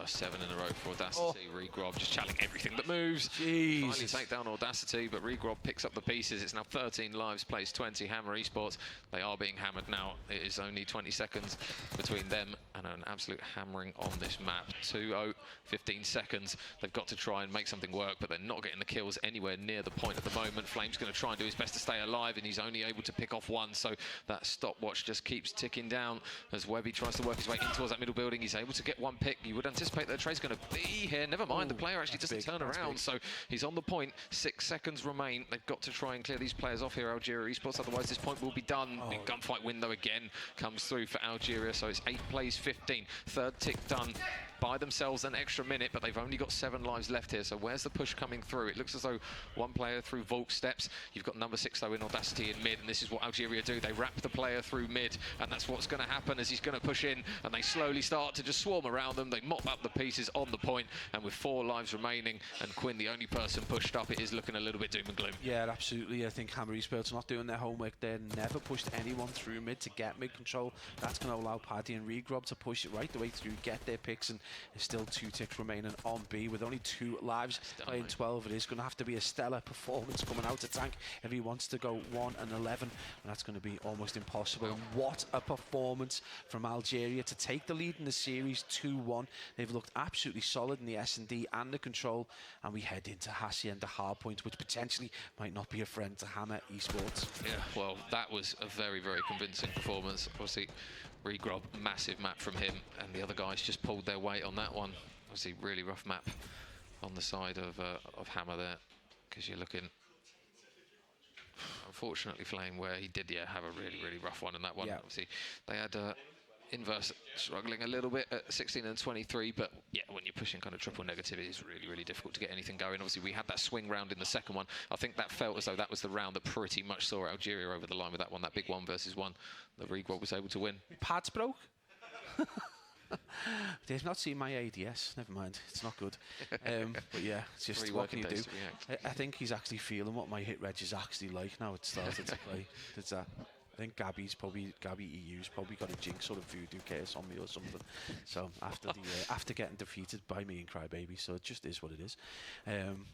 7 in a row for Audacity. Regrob just challenging everything that moves. Jesus. Finally take down Audacity, but Regrob picks up the pieces. It's now 13 lives, plays 20. Hammer Esports, they are being hammered now. It is only 20 seconds between them and an absolute hammering on this map. 2-0, 15 seconds. They've got to try and make something work, but they're not getting the kills anywhere near the point at the moment. Flame's going to try and do his best to stay alive, and he's only able to pick off 1, so that stopwatch just keeps ticking down as Webby tries to work his way in towards that middle building. He's able to get 1 pick. You would anticipate that the trade's going to be here. Never mind, the player actually doesn't turn around, so he's on the point. 6 seconds remain. They've got to try and clear these players off here, Algeria Esports, otherwise this point will be done. Big gunfight window again comes through for Algeria, so it's 8 plays 15. 3rd tick done. By themselves an extra minute, but they've only got 7 lives left here, so where's the push coming through? It looks as though 1 player through vault steps. You've got number 6 though in Audacity in mid, and this is what Algeria do. They wrap the player through mid, and that's what's going to happen as he's going to push in, and they slowly start to just swarm around them. They mop up the pieces on the point, and with 4 lives remaining, and Quinn the only person pushed up, it is looking a little bit doom and gloom. Yeah, absolutely. I think Hammer Esports not doing their homework. They never pushed anyone through mid to get mid control. That's going to allow Paddy and Regrob to push it right the way through, get their picks, and there's still 2 ticks remaining on B with only 2 lives playing 12. It is going to have to be a stellar performance coming out of tank if he wants to go 1 and 11, and that's going to be almost impossible. And what a performance from Algeria to take the lead in the series 2-1. They've looked absolutely solid in the S&D and the control, and we head into Hassi and the hard point, which potentially might not be a friend to Hammer Esports. Yeah, well, that was a very, very convincing performance. Obviously, Regrob, massive map from him, and the other guys just pulled their weight on that one. Obviously, really rough map on the side of Hammer there, because you're looking unfortunately, Flame, where he did have a really rough one in that one. Yeah. Obviously, they had Inverse struggling a little bit at 16 and 23, but yeah, when you're pushing kind of triple negative, it is really difficult to get anything going. Obviously, we had that swing round in the second one. I think that felt as though that was the round that pretty much saw Algeria over the line with that one, that big 1-versus-1 that Rigwald was able to win. Pads broke. They've not seen my ADS. Never mind, it's not good. But yeah, it's just 3 what can working you days do? to react. I think he's actually feeling what my hit reg is actually like now. It's started to play. It's that. I think Gabby EU's probably got a jinx sort of voodoo curse on me or something. So after getting defeated by me and Crybaby, so it just is what it is.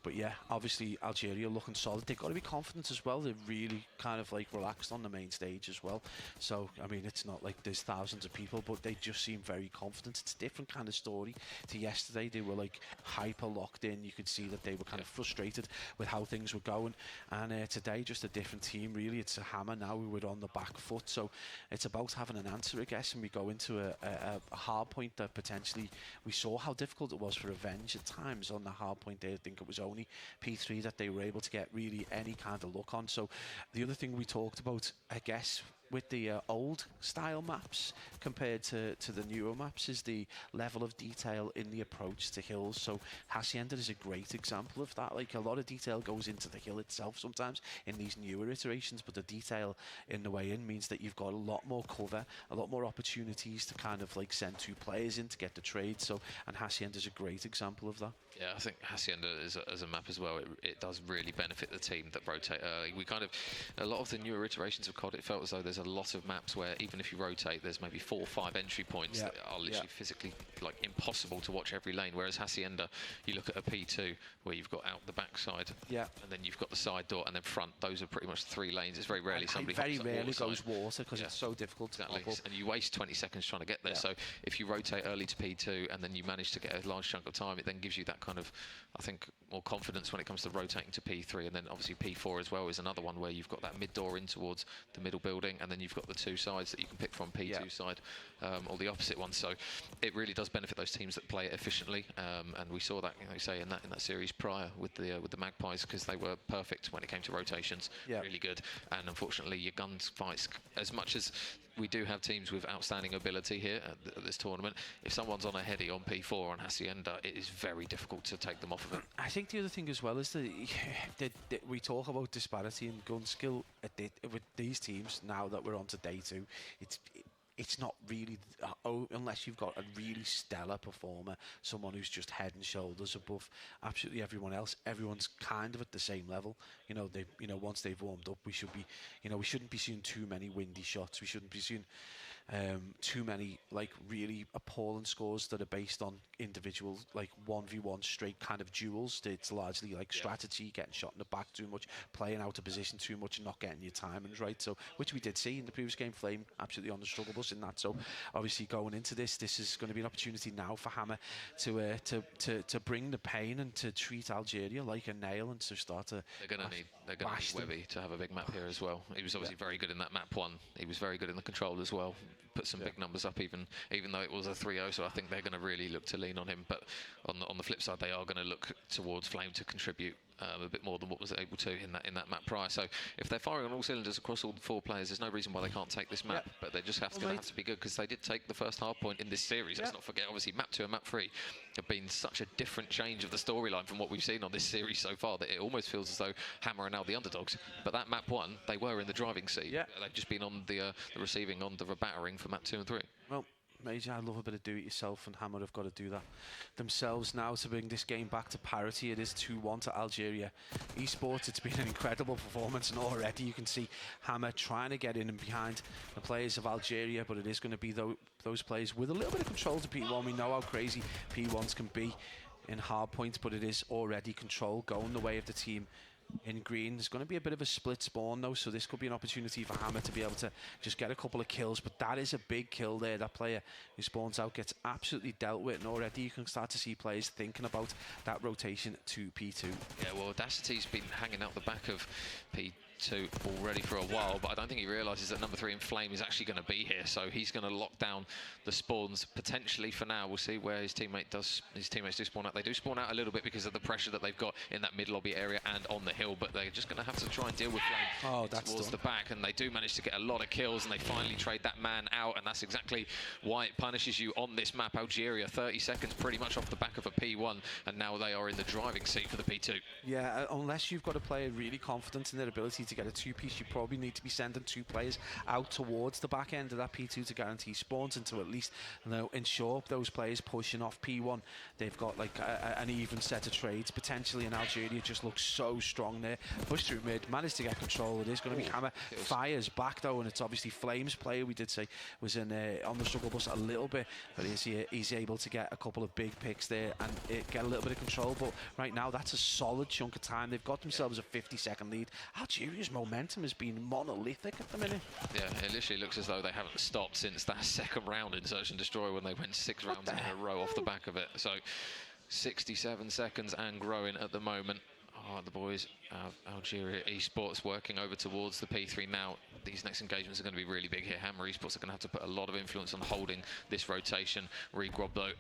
But yeah, obviously Algeria looking solid. They've got to be confident as well. They're really kind of like relaxed on the main stage as well. So I mean, it's not like there's thousands of people, but they just seem very confident. It's a different kind of story to yesterday. They were like hyper locked in. You could see that they were kind of frustrated with how things were going. And today, just a different team really. It's a Hammer now. We were on the back foot, so it's about having an answer, I guess, and we go into a hard point that potentially we saw how difficult it was for Revenge at times on the hard point there. I think it was only P3 that they were able to get really any kind of look on. So the other thing we talked about, I guess, with the old style maps compared to the newer maps is the level of detail in the approach to hills. So Hacienda is a great example of that. Like, a lot of detail goes into the hill itself sometimes in these newer iterations, but the detail in the way in means that you've got a lot more cover, a lot more opportunities to kind of like send 2 players in to get the trade. So, and Hacienda is a great example of that. Yeah, I think Hacienda as a map as well, it does really benefit the team that rotate early. We kind of, a lot of the newer iterations of COD, it felt as though there's a lot of maps where even if you rotate, there's maybe 4 or 5 entry points that are literally physically like impossible to watch every lane. Whereas Hacienda, you look at a P2 where you've got out the backside, and then you've got the side door and then front. Those are pretty much 3 lanes. It's very rarely somebody very hops up rarely water goes side. water because it's so difficult to pop up. And you waste 20 seconds trying to get there. So if you rotate early to P2 and then you manage to get a large chunk of time, it then gives you that kind of, I think, more confidence when it comes to rotating to P3. And then obviously P4 as well is another one where you've got that mid door in towards the middle building, and then you've got the 2 sides that you can pick from, P2 side or the opposite one. So it really does benefit those teams that play it efficiently. And we saw that, you know, say in that series prior with the Magpies, because they were perfect when it came to rotations, really good. And unfortunately, your guns fights, as much as we do have teams with outstanding ability here at this tournament, if someone's on a heady on P4 on Hacienda, it is very difficult to take them off of it. I think the other thing as well is that we talk about disparity in gun skill with these teams now that we're on to day 2. It's not really, unless you've got a really stellar performer, someone who's just head and shoulders above absolutely everyone else. Everyone's kind of at the same level. You know, once they've warmed up, we shouldn't be seeing too many windy shots. We shouldn't be seeing too many like really appalling scores that are based on individual like 1v1 straight kind of duels. It's largely like strategy, getting shot in the back too much, playing out of position too much, and not getting your timings right. So, which we did see in the previous game. Flame absolutely on the struggle bus in that. So obviously going into this is going to be an opportunity now for Hammer to bring the pain and to treat Algeria like a nail and to start to. They're going to need Webby to have a big map here as well. He was obviously very good in that map 1. He was very good in the control as well. Put some big numbers up, even though it was a 3-0. So I think they're going to really look to lean on him. But on the flip side, they are going to look towards Flame to contribute a bit more than what was able to in that map prior. So if they're firing on all cylinders across all 4 players, there's no reason why they can't take this map. But they just have to be good, because they did take the first hard point in this series. Let's not forget, obviously, map 2 and map 3 have been such a different change of the storyline from what we've seen on this series so far that it almost feels as though Hammer are now the underdogs. But that map 1, they were in the driving seat. They've just been on the receiving on the battering for map 2 and 3. Well, Major, I love a bit of do-it-yourself, and Hammer have got to do that themselves now to bring this game back to parity. It is 2-1 to Algeria. Esports, it's been an incredible performance, and already you can see Hammer trying to get in and behind the players of Algeria, but it is going to be those players with a little bit of control to P1. We know how crazy P1s can be in hard points, but it is already control going the way of the team in green. There's going to be a bit of a split spawn though, so this could be an opportunity for Hammer to be able to just get a couple of kills, but that is a big kill there. That player who spawns out gets absolutely dealt with, and already you can start to see players thinking about that rotation to P2. Yeah, well, Audacity's been hanging out the back of 2 already for a while, but I don't think he realises that number 3 in Flame is actually going to be here, so he's going to lock down the spawns potentially for now. We'll see where his teammates do spawn out. They do spawn out a little bit because of the pressure that they've got in that mid lobby area and on the hill, but they're just going to have to try and deal with Flame towards the back, and they do manage to get a lot of kills, and they finally trade that man out, and that's exactly why it punishes you on this map. Algeria 30 seconds pretty much off the back of a P1, and now they are in the driving seat for the P2. Yeah, unless you've got a player really confident in their ability to get a 2-piece, you probably need to be sending 2 players out towards the back end of that P2 to guarantee spawns and to at least, you know, ensure those players pushing off P1. They've got like an even set of trades potentially, and Algeria just looks so strong there. Push through mid, managed to get control. It is going to be Hammer. Fires back though, and it's obviously Flames player we did say was in on the struggle bus a little bit, but he's able to get a couple of big picks there and get a little bit of control. But right now that's a solid chunk of time. They've got themselves a 50-second lead. Algeria's momentum has been monolithic at the minute. Yeah, it literally looks as though they haven't stopped since that second round in Search and Destroy when they went 6 rounds in a row off the back of it. So 67 seconds and growing at the moment. Oh, the boys of Algeria Esports working over towards the P3 now. These next engagements are going to be really big here. Hammer Esports are going to have to put a lot of influence on holding this rotation. Regrob, though,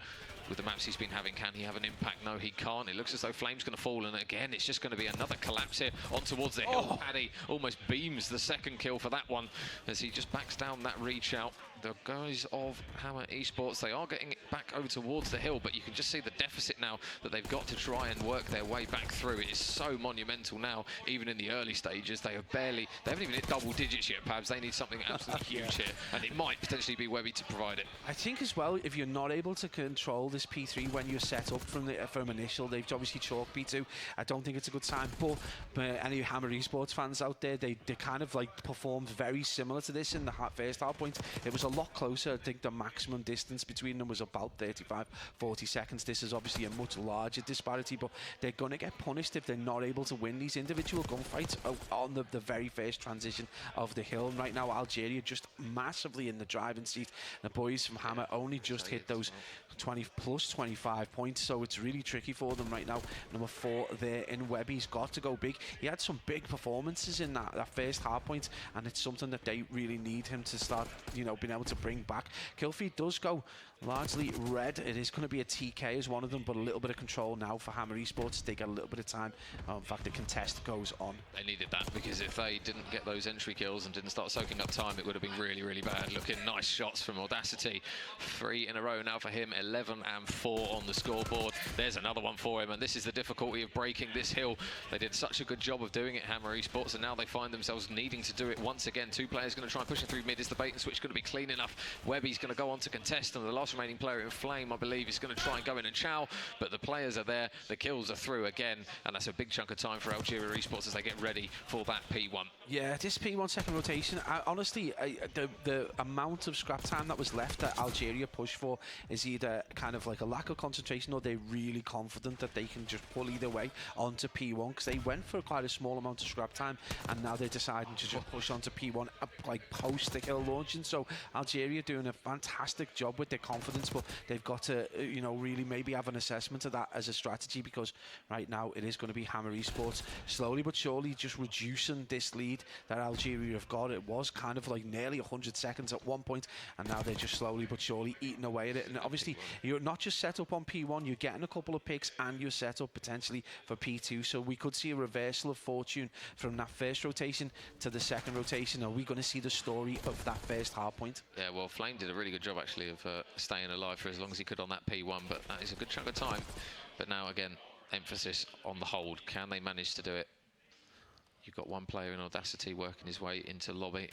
with the maps he's been having, can he have an impact? No, he can't. It looks as though Flame's going to fall, and again, it's just going to be another collapse here on towards the hill. Paddy almost beams the second kill for that one as he just backs down that reach out. The guys of Hammer Esports, they are getting it back over towards the hill, but you can just see the deficit now that they've got to try and work their way back through. It is so monumental now, even in the early stages. They haven't even hit double digits yet, Pabs. They need something absolutely huge here, and it might potentially be Webby to provide it. I think as well, if you're not able to control this P3 when you're set up from initial, they've obviously chalked P2. I don't think it's a good sign, but any Hammer Esports fans out there, they kind of like performed very similar to this in the first hard point. It was a lot closer. I think the maximum distance between them was about 35-40 seconds. This is obviously a much larger disparity, but they're going to get punished if they're not able to win these individual gunfights on the very first transition of the hill. And right now, Algeria just massively in the driving seat. The boys from Hammer only just hit those 20 plus 25 points, so it's really tricky for them right now. Number 4 there in Webby's got to go big. He had some big performances in that first hard point, and it's something that they really need him to start, you know, being able to bring back. Kill feed does go largely red. It is going to be a TK as one of them, but a little bit of control now for Hammer Esports. They get a little bit of time. In fact, the contest goes on. They needed that, because if they didn't get those entry kills and didn't start soaking up time, it would have been really, really bad. Looking nice shots from Audacity. 3 in a row now for him. 11 and 4 on the scoreboard. There's another one for him, and this is the difficulty of breaking this hill. They did such a good job of doing it, Hammer Esports, and now they find themselves needing to do it once again. 2 players going to try and push it through mid. Is the bait and switch going to be clean enough? Webby's going to go on to contest, and the last remaining player in Flame, I believe, is going to try and go in and chow, but the players are there. The kills are through again, and that's a big chunk of time for Algeria Esports as they get ready for that P1. Yeah, this P1 second rotation, honestly, the amount of scrap time that was left that Algeria pushed for is either kind of like a lack of concentration, or they're really confident that they can just pull either way onto P1, because they went for quite a small amount of scrap time, and now they're deciding to just push onto P1 like post the kill launching. So Algeria doing a fantastic job with their confidence, but they've got to, you know, really maybe have an assessment of that as a strategy, because right now it is going to be Hammer Esports slowly but surely just reducing this lead that Algeria have got. It was kind of like nearly 100 seconds at one point, and now they're just slowly but surely eating away at it. And obviously you're not just set up on P1, you're getting a couple of picks and you're set up potentially for P2, so we could see a reversal of fortune from that first rotation to the second rotation. Are we going to see the story of that first hard point? Yeah, well, Flame did a really good job actually of staying alive for as long as he could on that P1, but that is a good chunk of time. But now again, emphasis on the hold. Can they manage to do it? You've got one player in Audacity working his way into lobby,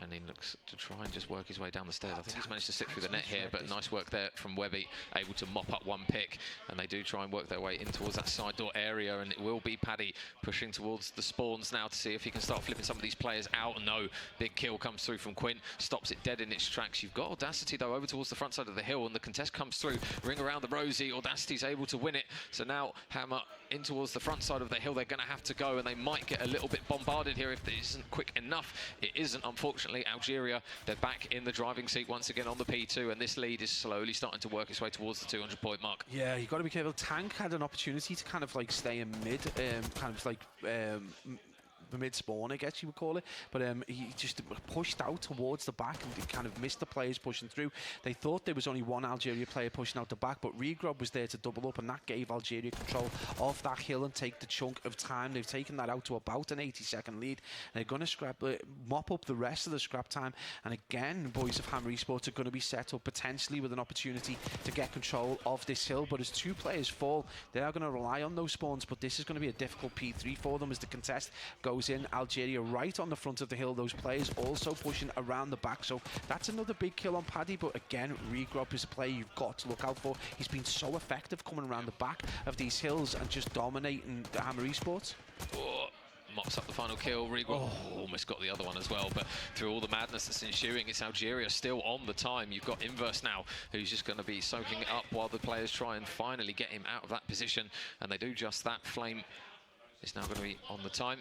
and he looks to try and just work his way down the stairs. I think he's managed to slip through the net here, but nice work there from Webby, able to mop up one pick, and they do try and work their way in towards that side door area, and it will be Paddy pushing towards the spawns now to see if he can start flipping some of these players out. No, big kill comes through from Quint, stops it dead in its tracks. You've got Audacity though over towards the front side of the hill, and the contest comes through, ring around the rosy. Audacity's able to win it, so now Hammer in towards the front side of the hill. They're going to have to go, and they might get a little bit bombarded here if it isn't quick enough. It isn't, unfortunately. Algeria, they're back in the driving seat once again on the P2, and this lead is slowly starting to work its way towards the 200-point mark. Yeah, you've got to be careful. Tank had an opportunity to kind of like stay in mid, kind of like mid-spawn, I guess you would call it. But he just pushed out towards the back and kind of missed the players pushing through. They thought there was only one Algeria player pushing out the back, but Regrob was there to double up, and that gave Algeria control of that hill and take the chunk of time. They've taken that out to about an 80-second lead. They're going to mop up the rest of the scrap time, and again, boys of Hammer Esports are going to be set up potentially with an opportunity to get control of this hill. But as two players fall, they are going to rely on those spawns, but this is going to be a difficult P3 for them as the contest goes in. Algeria right on the front of the hill, those players also pushing around the back, so that's another big kill on Paddy. But again, Regrob is a player you've got to look out for. He's been so effective coming around the back of these hills and just dominating the Hammer Esports. Oh, mops up the final kill. Regrob almost got the other one as well, but through all the madness that's ensuing, it's Algeria still on the time. You've got Inverse now, who's just going to be soaking it up while the players try and finally get him out of that position, and they do just that. Flame is now going to be on the time.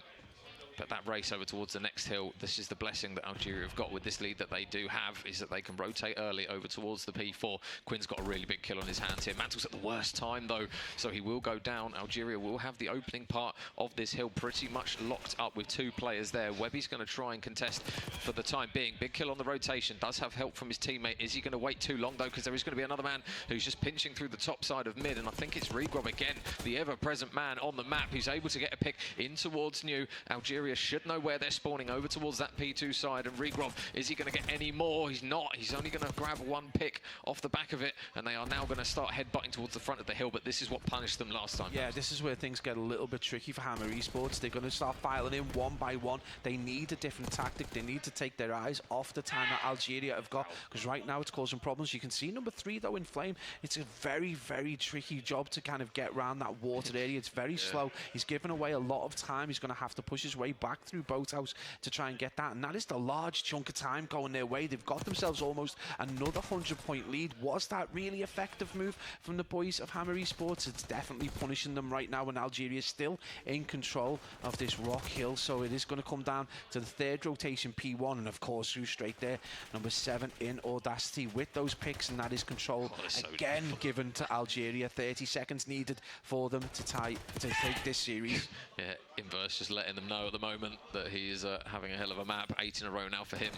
But that race over towards the next hill, this is the blessing that Algeria have got with this lead that they do have, is that they can rotate early over towards the P4. Quinn's got a really big kill on his hands here. Mantle's at the worst time, though, so he will go down. Algeria will have the opening part of this hill pretty much locked up with two players there. Webby's going to try and contest for the time being. Big kill on the rotation. Does have help from his teammate. Is he going to wait too long, though? Because there is going to be another man who's just pinching through the top side of mid, and I think it's Regrob again, the ever-present man on the map, who's able to get a pick in towards New. Algeria should know where they're spawning over towards that P2 side, and Regrob, is he going to get any more? He's not. He's only going to grab one pick off the back of it, and they are now going to start headbutting towards the front of the hill, but this is what punished them last time. Yeah, this is where things get a little bit tricky for Hammer Esports. They're going to start filing in one by one. They need a different tactic. They need to take their eyes off the time that Algeria have got, because right now it's causing problems. You can see number 3, though, in Flame. It's a very, very tricky job to kind of get around that water area. It's very slow. He's given away a lot of time. He's going to have to push his way back through Boathouse to try and get that, and that is the large chunk of time going their way. They've got themselves almost another 100-point lead. Was that really effective move from the boys of Hammer Esports? It's definitely punishing them right now, and Algeria is still in control of this rock hill, so it is going to come down to the 3rd rotation P1, and of course who's straight there, number 7 in Audacity with those picks, and that is control again given to Algeria. 30 seconds needed for them to take this series. Yeah, Inverse just letting them know at the moment that he is having a hell of a map. 8 in a row now for him.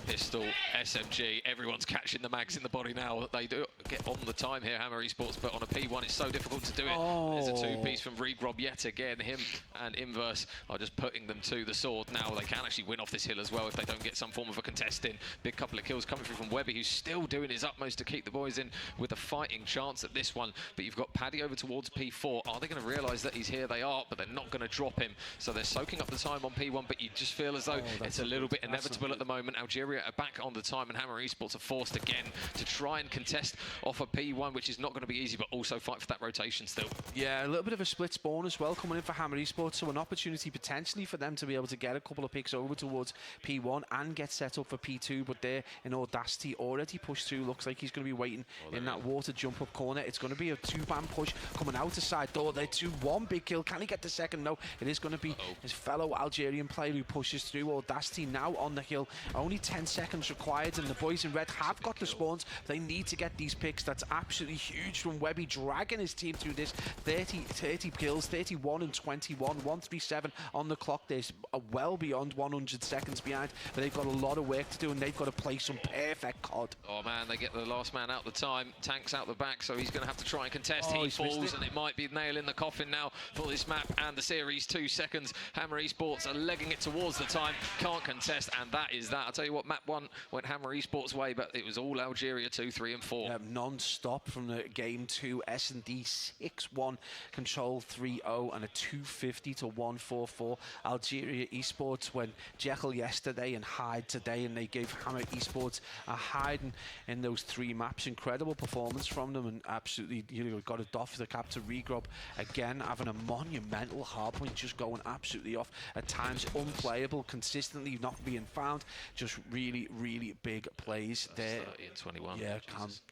Pistol, SMG, everyone's catching the mags in the body now. They do get on the time here, Hammer Esports, but on a P1 it's so difficult to do it. There's a 2-piece from Regrob yet again. Him and Inverse are just putting them to the sword. Now they can actually win off this hill as well if they don't get some form of a contest in. Big couple of kills coming through from Webby, who's still doing his utmost to keep the boys in with a fighting chance at this one. But you've got Paddy over towards P4. Are they going to realise that he's here? They are, but they're not going to drop him. So they're soaking up the time on P1, but you just feel as though it's a little bit inevitable at the moment. Algeria are back on the time, and Hammer Esports are forced again to try and contest off a P1, which is not going to be easy, but also fight for that rotation still. Yeah, a little bit of a split spawn as well coming in for Hammer Esports, so an opportunity potentially for them to be able to get a couple of picks over towards P1 and get set up for P2, but there in Audacity already pushed through. Looks like he's going to be waiting in that water jump up corner. It's going to be a 2-man push coming out the side door. They're 2-1 big kill. Can he get the second? No, it is going to be his fellow Algerian player who pushes through. Audacity now on the hill. Only 10 seconds required, and the boys in red have got the spawns. They need to get these picks. That's absolutely huge from Webby, dragging his team through this. 30 kills, 31 and 21, 137 on the clock. There's well beyond 100 seconds behind, but they've got a lot of work to do, and they've got to play some perfect COD. Oh man, they get the last man out the time. Tank's out the back, so he's going to have to try and contest. He falls, and it might be nail in the coffin now for this map and the series. 2 seconds. Hammer Esports are legging it towards the time. Can't contest, and that is that. I'll tell you what, map 1 went Hammer Esports' way, but it was all Algeria 2, 3 and 4. Non-stop from the game 2. S&D 6-1, control 3-0, and a 250 to 144. Algeria Esports went Jekyll yesterday and Hyde today, and they gave Hammer Esports a hide in those 3 maps. Incredible performance from them, and absolutely, you know, got a doff the cap to Regrob again, having a monumental hardpoint, just going absolutely off at times, unplayable, consistently not being found. Just really, really big plays there. 30 and 21. Yeah,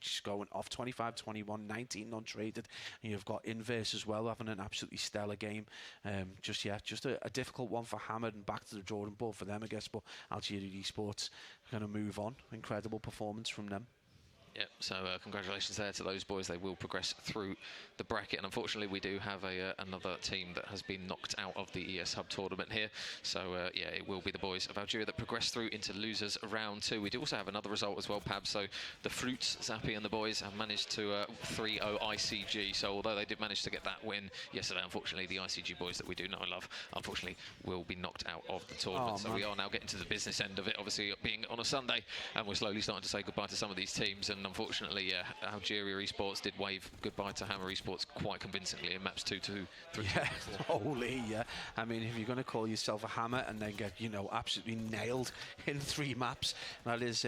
just going off. 25, 21, 19 non-traded. And you've got Inverse as well, having an absolutely stellar game. Just a difficult one for Hammer, and back to the drawing board for them, I guess. But Algeria Esports are going to move on. Incredible performance from them. Yeah, so congratulations there to those boys. They will progress through the bracket, and unfortunately we do have another team that has been knocked out of the ES Hub tournament here. So yeah, it will be the boys of Algeria that progress through into losers round 2. We do also have another result as well, Pab. So the Fruits, Zappi and the boys have managed to 3-0 ICG. So although they did manage to get that win yesterday, unfortunately the ICG boys that we do know and love, unfortunately, will be knocked out of the tournament. So we are now getting to the business end of it, obviously being on a Sunday, and we're slowly starting to say goodbye to some of these teams. And unfortunately, yeah, Algeria Esports did wave goodbye to Hammer Esports quite convincingly in maps 2-2, 3-2. Yeah, holy, yeah. I mean, if you're going to call yourself a Hammer and then get, you know, absolutely nailed in 3 maps, that is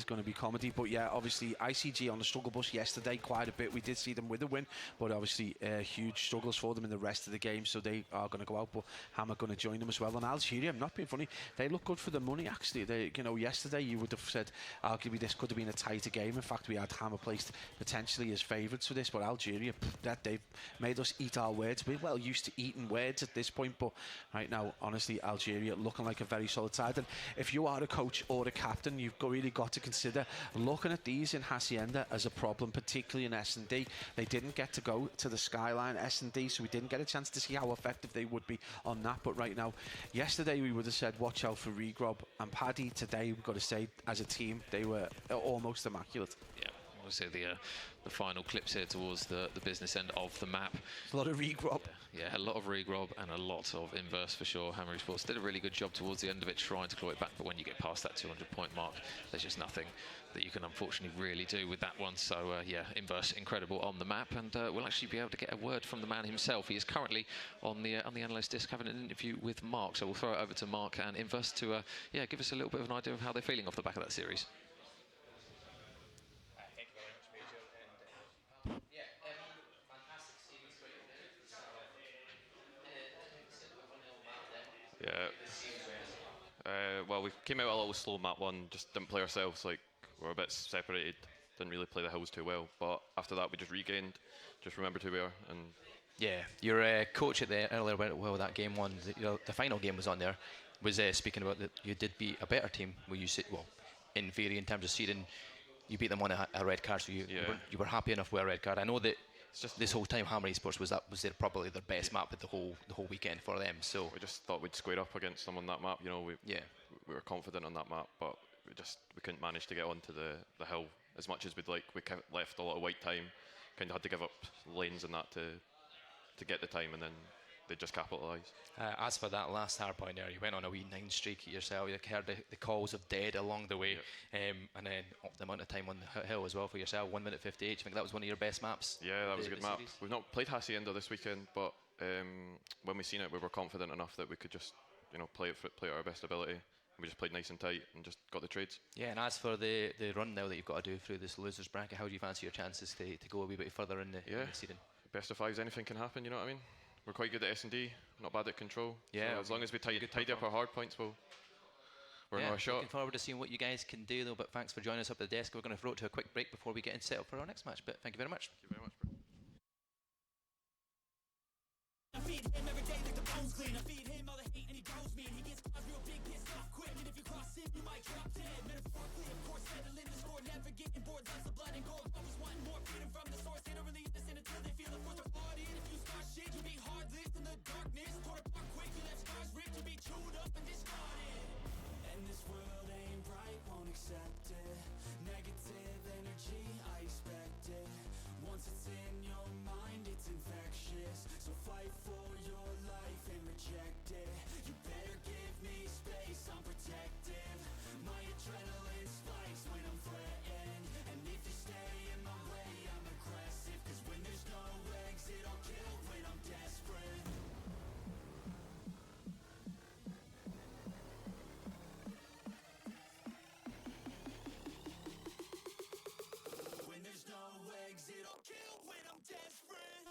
going to be comedy. But yeah, obviously ICG on the struggle bus yesterday quite a bit. We did see them with a win, but obviously huge struggles for them in the rest of the game, so they are going to go out. But Hammer going to join them as well. And Algeria, I'm not being funny, they look good for the money actually. They, you know, yesterday you would have said arguably this could have been a tighter game. In fact, we had Hammer placed potentially as favourites for this, but Algeria, that they've made us eat our words. We're well used to eating words at this point, but right now, honestly, Algeria looking like a very solid side. And if you are a coach or a captain, you've really got to consider looking at these in Hacienda as a problem, particularly in S&D. They didn't get to go to the Skyline S&D, so we didn't get a chance to see how effective they would be on that. But right now, yesterday we would have said watch out for Regrob, and Paddy today, we've got to say, as a team, they were almost immaculate. Yeah, obviously the final clips here towards the business end of the map. A lot of Regrob. Yeah, a lot of Regrob and a lot of inverse for sure. Hammer Esports did a really good job towards the end of it trying to claw it back, but when you get past that 200-point mark, there's just nothing that you can unfortunately really do with that one. So yeah, inverse incredible on the map, and we'll actually be able to get a word from the man himself. He is currently on the analyst disc having an interview with Mark, so we'll throw it over to Mark and inverse to yeah, give us a little bit of an idea of how they're feeling off the back of that series. Yeah. Well, we came out a little slow map 1, just didn't play ourselves, like we were a bit separated, didn't really play the hills too well, but after that we just regained, just remembered who we are. And yeah, your coach at the earlier went well that game 1, the final game was on there, was speaking about that you did beat a better team where you sit, well, in theory in terms of seeding, you beat them on a red card, so you were happy enough with a red card. I know that it's just this whole time Hammer Esports was probably their best map at the whole weekend for them. So we just thought we'd square up against them on that map. You know, we were confident on that map, but we couldn't manage to get onto the hill as much as we'd like. We left a lot of white time, kind of had to give up lanes and that to get the time, and then they just capitalised. As for that last hard point there, you went on a wee 9 streak yourself. You heard the calls of dead along the way, and then the amount of time on the hill as well for yourself, 1 minute 58. I think that was one of your best maps. Yeah, that was a good map. We've not played Hacienda this weekend, but when we seen it, we were confident enough that we could just, you know, play at our best ability. We just played nice and tight and just got the trades. Yeah, and as for the run now that you've got to do through this losers bracket, how do you fancy your chances to go a wee bit further in the seeding? Best of 5s, anything can happen. You know what I mean? We're quite good at S&D, not bad at control. Yeah, so as long as we tidy up our hard points, we're in our shot. Looking forward to seeing what you guys can do, though. But thanks for joining us up at the desk. We're going to throw it to a quick break before we get set up for our next match. But thank you very much. Thank you very much, bro. I feed him every day like the bones clean. I feed him all the hate and he goes mean. He gets caught real big, pissed off quick. And if you cross him, you might drop dead. Metaphorically, of course, settling the score. Never getting bored, lots of blood and gold. Always wanting more freedom from the source. They don't really listen until they feel it for their body. And if you start shit, you be heartless in the darkness. Torn apart quick, you left scars ripped. You be chewed up and discarded. And this world ain't right, won't accept it. Negative energy, I expect it. Once it's in your mind, it's infectious. So fight for your life and reject it. You better give me space, I'm protective. My adrenaline spikes when I'm threatened. And if you stay in my way, I'm aggressive. Cause when there's no exit, I'll kill when I'm desperate. When there's no exit, I'll kill when I'm desperate.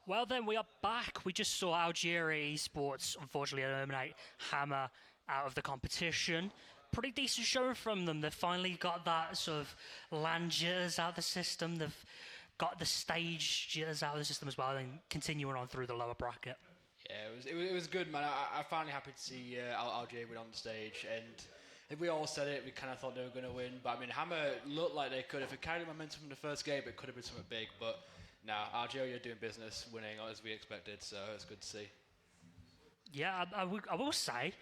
Well, then we are back. We just saw Algeria Esports unfortunately eliminate Hammer out of the competition. Pretty decent show from them. They've finally got that sort of LAN jitters out of the system. They've got the stage jitters out of the system as well, and continuing on through the lower bracket. Yeah, it was good, man. I'm finally happy to see Algeria win on the stage. And if we all said it, we kind of thought they were going to win. But I mean, Hammer looked like they could. If it carried momentum from the first game, it could have been something big. But now Algeria doing business, winning as we expected. So it's good to see. Yeah, I will say,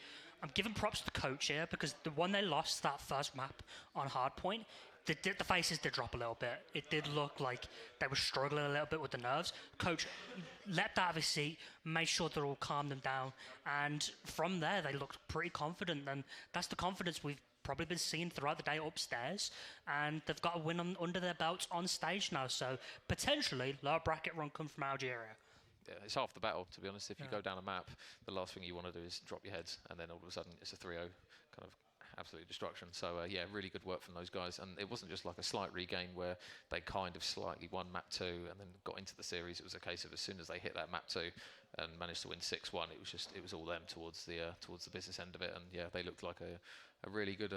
I'm giving props to the coach here because the one they lost that first map on Hardpoint, the faces did drop a little bit. It did look like they were struggling a little bit with the nerves. Coach leapt out of his seat, made sure they all calmed them down, and from there they looked pretty confident. And that's the confidence we've probably been seeing throughout the day upstairs, and they've got a win under their belts on stage now. So potentially lower bracket run come from Algeria. Yeah, it's half the battle, to be honest. If you go down a map, the last thing you want to do is drop your heads, and then all of a sudden it's a 3-0 kind of absolute destruction. So yeah, really good work from those guys. And it wasn't just like a slight regain where they kind of slightly won map 2 and then got into the series. It was a case of as soon as they hit that map 2 and managed to win 6-1, it was all them towards the business end of it. And yeah, they looked like a really good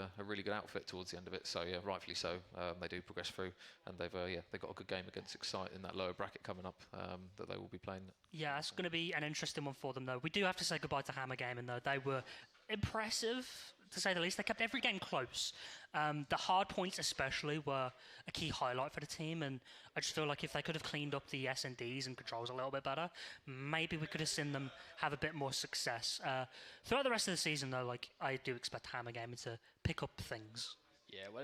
outfit towards the end of it. So yeah, rightfully so. They do progress through, and they've got a good game against Excite in that lower bracket coming up that they will be playing. Yeah, it's going to be an interesting one for them though. We do have to say goodbye to Hammer Gaming though. They were impressive, to say the least. They kept every game close. The hard points especially were a key highlight for the team, and I just feel like if they could have cleaned up the S&Ds and controls a little bit better, maybe we could have seen them have a bit more success. Throughout the rest of the season though, like I do expect Hammer Gaming to pick up things. Yeah, well,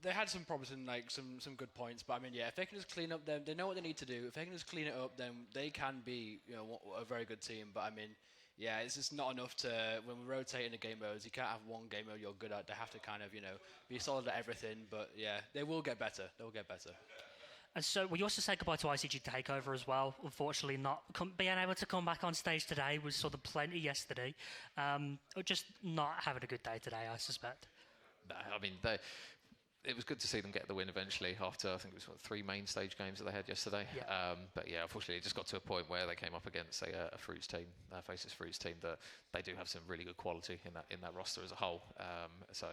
they had some promising, like some good points, but I mean, yeah, if they can just clean up, they know what they need to do. If they can just clean it up, then they can be, a very good team. But I mean, yeah, it's just not enough to, when we rotate in the game modes, you can't have one game mode you're good at. They have to kind of, be solid at everything. But yeah, they will get better. They'll get better. And so we also say goodbye to ICG Takeover as well. Unfortunately, not being able to come back on stage today. We saw them plenty yesterday. Just not having a good day today, I suspect. No, I mean, it was good to see them get the win eventually after, I think it was 3 main stage games that they had yesterday. Yeah. But yeah, unfortunately, it just got to a point where they came up against a Fruits team, Faces Fruits team, that they do have some really good quality in that roster as a whole. So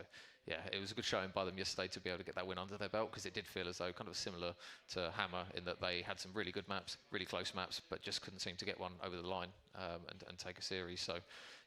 yeah, it was a good showing by them yesterday to be able to get that win under their belt, because it did feel as though kind of similar to Hammer in that they had some really good maps, really close maps, but just couldn't seem to get one over the line and take a series. So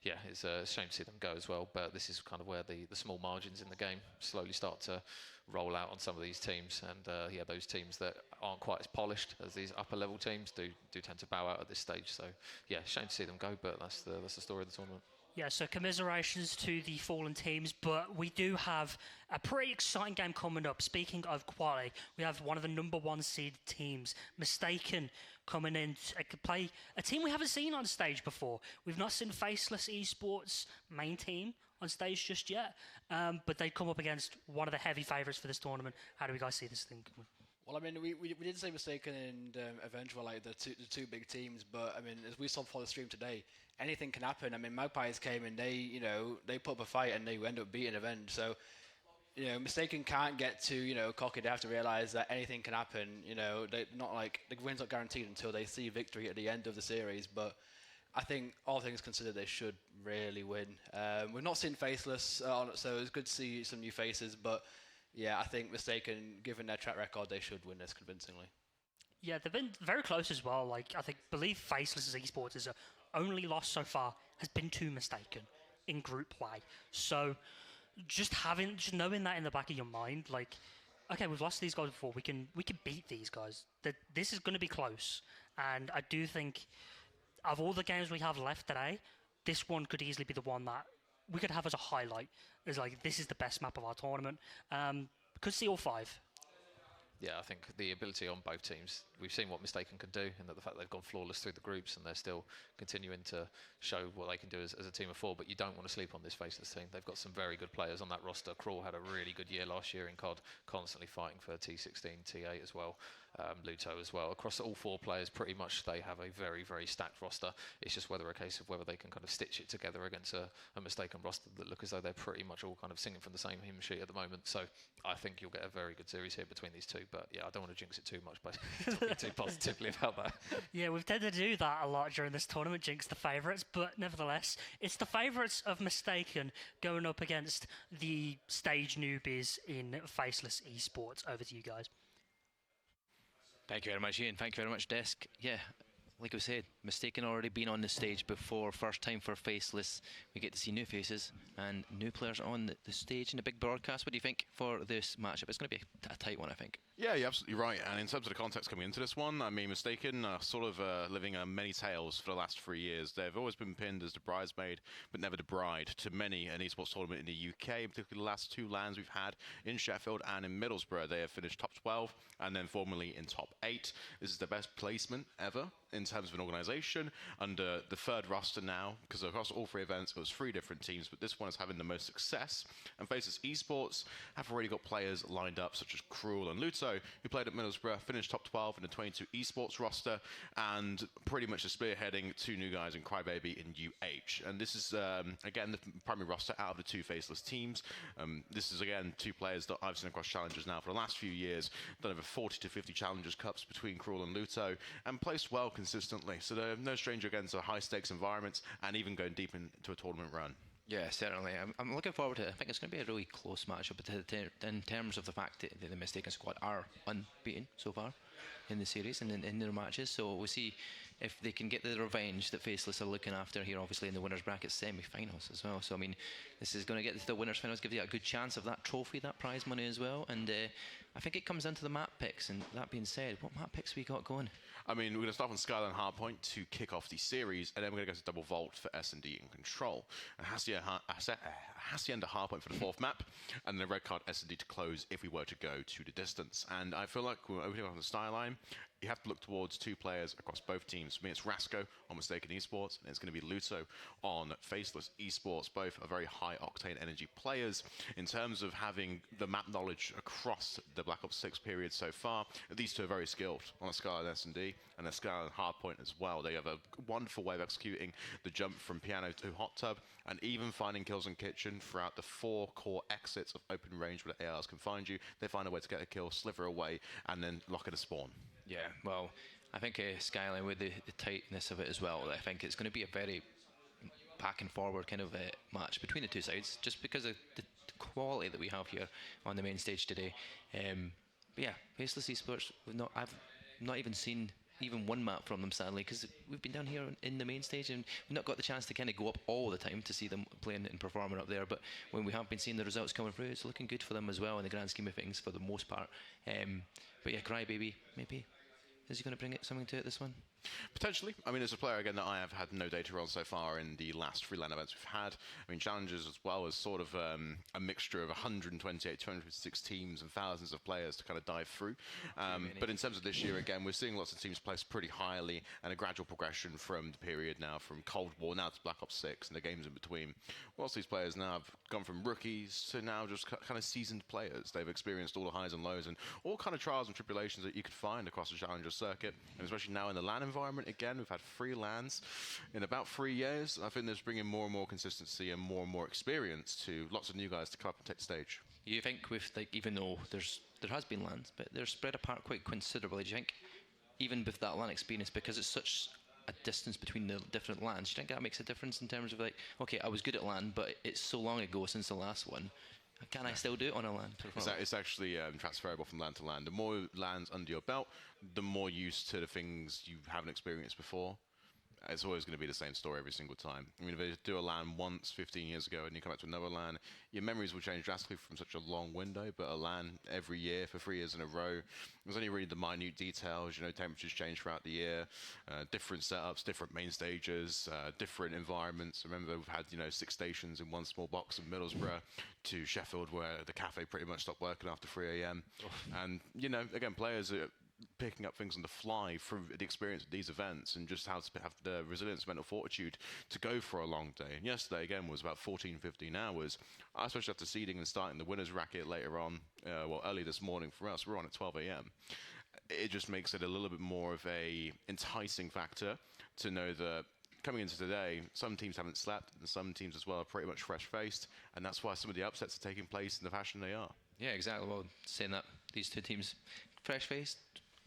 yeah, it's a shame to see them go as well, but this is kind of where the small margins in the game slowly start to roll out on some of these teams, and yeah, those teams that aren't quite as polished as these upper level teams do tend to bow out at this stage. So yeah, shame to see them go, but that's the story of the tournament. Yeah, so commiserations to the fallen teams, but we do have a pretty exciting game coming up. Speaking of quality, we have one of the number 1 seeded teams, Mistaken, coming in to play a team we haven't seen on stage before. We've not seen Faceless Esports main team on stage just yet, but they come up against one of the heavy favourites for this tournament. How do you guys see this thing coming? Well, I mean, we did say Mistaken and Avenge were like the two big teams, but I mean, as we saw before the stream today, anything can happen. I mean, Magpies came and they put up a fight and they ended up beating Avenge. So, Mistaken can't get too cocky. They have to realise that anything can happen. They not like the win's not guaranteed until they see victory at the end of the series. But I think all things considered, they should really win. We've not seen Faceless, so it's good to see some new faces, but. Yeah, I think Mistaken, given their track record, they should win this convincingly. Yeah, they've been very close as well. Like, believe Faceless Esports' only loss so far has been to Mistaken in group play. So, just knowing that in the back of your mind, like, okay, we've lost these guys before. We can beat these guys. This is going to be close, and I do think of all the games we have left today, this one could easily be the one that we could have as a highlight. Is like, this is the best map of our tournament. Could see all 5. Yeah, I think the ability on both teams, we've seen what Mistaken can do, and that the fact they've gone flawless through the groups and they're still continuing to show what they can do as a team of 4, but you don't want to sleep on this Faceless team. They've got some very good players on that roster. Crawl had a really good year last year in COD, constantly fighting for T16, T8 as well, Luto as well. Across all 4 players, pretty much they have a very, very stacked roster. It's just a case of whether they can kind of stitch it together against a Mistaken roster that look as though they're pretty much all kind of singing from the same hymn sheet at the moment. So I think you'll get a very good series here between these two. But yeah, I don't want to jinx it too much by talking too positively about that. Yeah, we've tended to do that a lot during this tournament, jinx the favourites, but nevertheless, it's the favourites of Mistaken going up against the stage newbies in Faceless Esports. Over to you guys. Thank you very much, Ian. Thank you very much, Desk. Yeah, like I said, Mistaken already been on the stage before. First time for Faceless. We get to see new faces and new players on the stage in the big broadcast. What do you think for this matchup? It's going to be a tight one, I think. Yeah, you're absolutely right. And in terms of the context coming into this one, I mean, Mistaken are sort of living many tales for the last 3 years. They've always been pinned as the bridesmaid, but never the bride to many an esports tournament in the UK, particularly the last 2 LANs we've had in Sheffield and in Middlesbrough. They have finished top 12 and then formally in top 8. This is their best placement ever in terms of an organisation under the 3rd roster now, because across all 3 events it was 3 different teams, but this one is having the most success. And Faceless Esports have already got players lined up such as Cruel and Luto, who played at Middlesbrough, finished top 12 in the 22 esports roster, and pretty much is spearheading 2 new guys in Crybaby and UH. And this is, again, the primary roster out of the 2 Faceless teams. This is, again, 2 players that I've seen across Challengers now for the last few years, done over 40 to 50 Challengers Cups between Cruel and Luto, and placed well consistently. So they're no stranger against a high-stakes environments and even going deep into a tournament run. Yeah, certainly. I'm looking forward to it. I think it's going to be a really close matchup in terms of the fact that the Mistaken squad are unbeaten so far in the series and in their matches. So we'll see if they can get the revenge that Faceless are looking after here, obviously in the winners bracket semi-finals as well. So I mean, this is going to get to the winners finals, give you a good chance of that trophy, that prize money as well. And I think it comes down to the map picks. And that being said, what map picks we got going? I mean, we're going to start on Skyline Hardpoint to kick off the series, and then we're going to go to Double Vault for S&D and Control. And Hacienda Hardpoint for the 4th map, and then Red Card S&D to close if we were to go to the distance. And I feel like we're opening up on the Skyline. You have to look towards 2 players across both teams. For me, it's Rasco on Mistaken Esports, and it's going to be Luto on Faceless Esports. Both are very high-octane energy players. In terms of having the map knowledge across the Black Ops 6 period so far, these 2 are very skilled on a Skyline S&D and a Skyline Hardpoint as well. They have a wonderful way of executing the jump from piano to hot tub, and even finding kills in kitchen throughout the 4 core exits of open range where the ARs can find you. They find a way to get a kill, sliver away, and then lock in a spawn. Yeah, well, I think Skyline, with the tightness of it as well, I think it's going to be a very back and forward kind of match between the 2 sides, just because of the quality that we have here on the main stage today. But yeah, Faceless Esports, I've not even seen even one map from them, sadly, because we've been down here in the main stage and we've not got the chance to kind of go up all the time to see them playing and performing up there. But when we have been seeing the results coming through, it's looking good for them as well in the grand scheme of things for the most part. But yeah, Crybaby, maybe. Is he going to bring something to it this one? Potentially. I mean, it's a player, again, that I have had no data on so far in the last 3 LAN events we've had. I mean, challenges as well as sort of a mixture of 128, 206 teams and thousands of players to kind of dive through. But in terms of this year, again, we're seeing lots of teams placed pretty highly and a gradual progression from the period now from Cold War now to Black Ops 6 and the games in between. Whilst these players now have gone from rookies to now just kind of seasoned players. They've experienced all the highs and lows and all kind of trials and tribulations that you could find across the Challenger circuit, and especially now in the LAN environment. Again, we've had 3 LANs in about 3 years. I think there's bringing more and more consistency and more experience to lots of new guys to come up and take the stage. You think with, like, even though there has been LANs, but they're spread apart quite considerably, do you think, even with that LAN experience, because it's such a distance between the different LANs, do you think that makes a difference in terms of, like, okay, I was good at LAN, but it's so long ago since the last one, can I still do it on a LAN? It's actually transferable from LAN to LAN. The more LANs under your belt, the more used to the things you haven't experienced before. It's always going to be the same story every single time. I mean, if you do a LAN once 15 years ago and you come back to another LAN, your memories will change drastically from such a long window. But a LAN every year for 3 years in a row, there's only really the minute details. You know, temperatures change throughout the year, different setups, different main stages, different environments. Remember, we've had 6 stations in one small box in Middlesbrough to Sheffield, where the cafe pretty much stopped working after 3 a.m. And again, players are picking up things on the fly through the experience of these events and just how to have the resilience, mental fortitude to go for a long day. And yesterday, again, was about 14, 15 hours, especially after seeding and starting the winners racket later on, early this morning for us. We're on at 12 a.m. It just makes it a little bit more of a enticing factor to know that coming into today, some teams haven't slept and some teams as well are pretty much fresh-faced, and that's why some of the upsets are taking place in the fashion they are. Yeah, exactly. Well, saying that, these two teams, fresh-faced,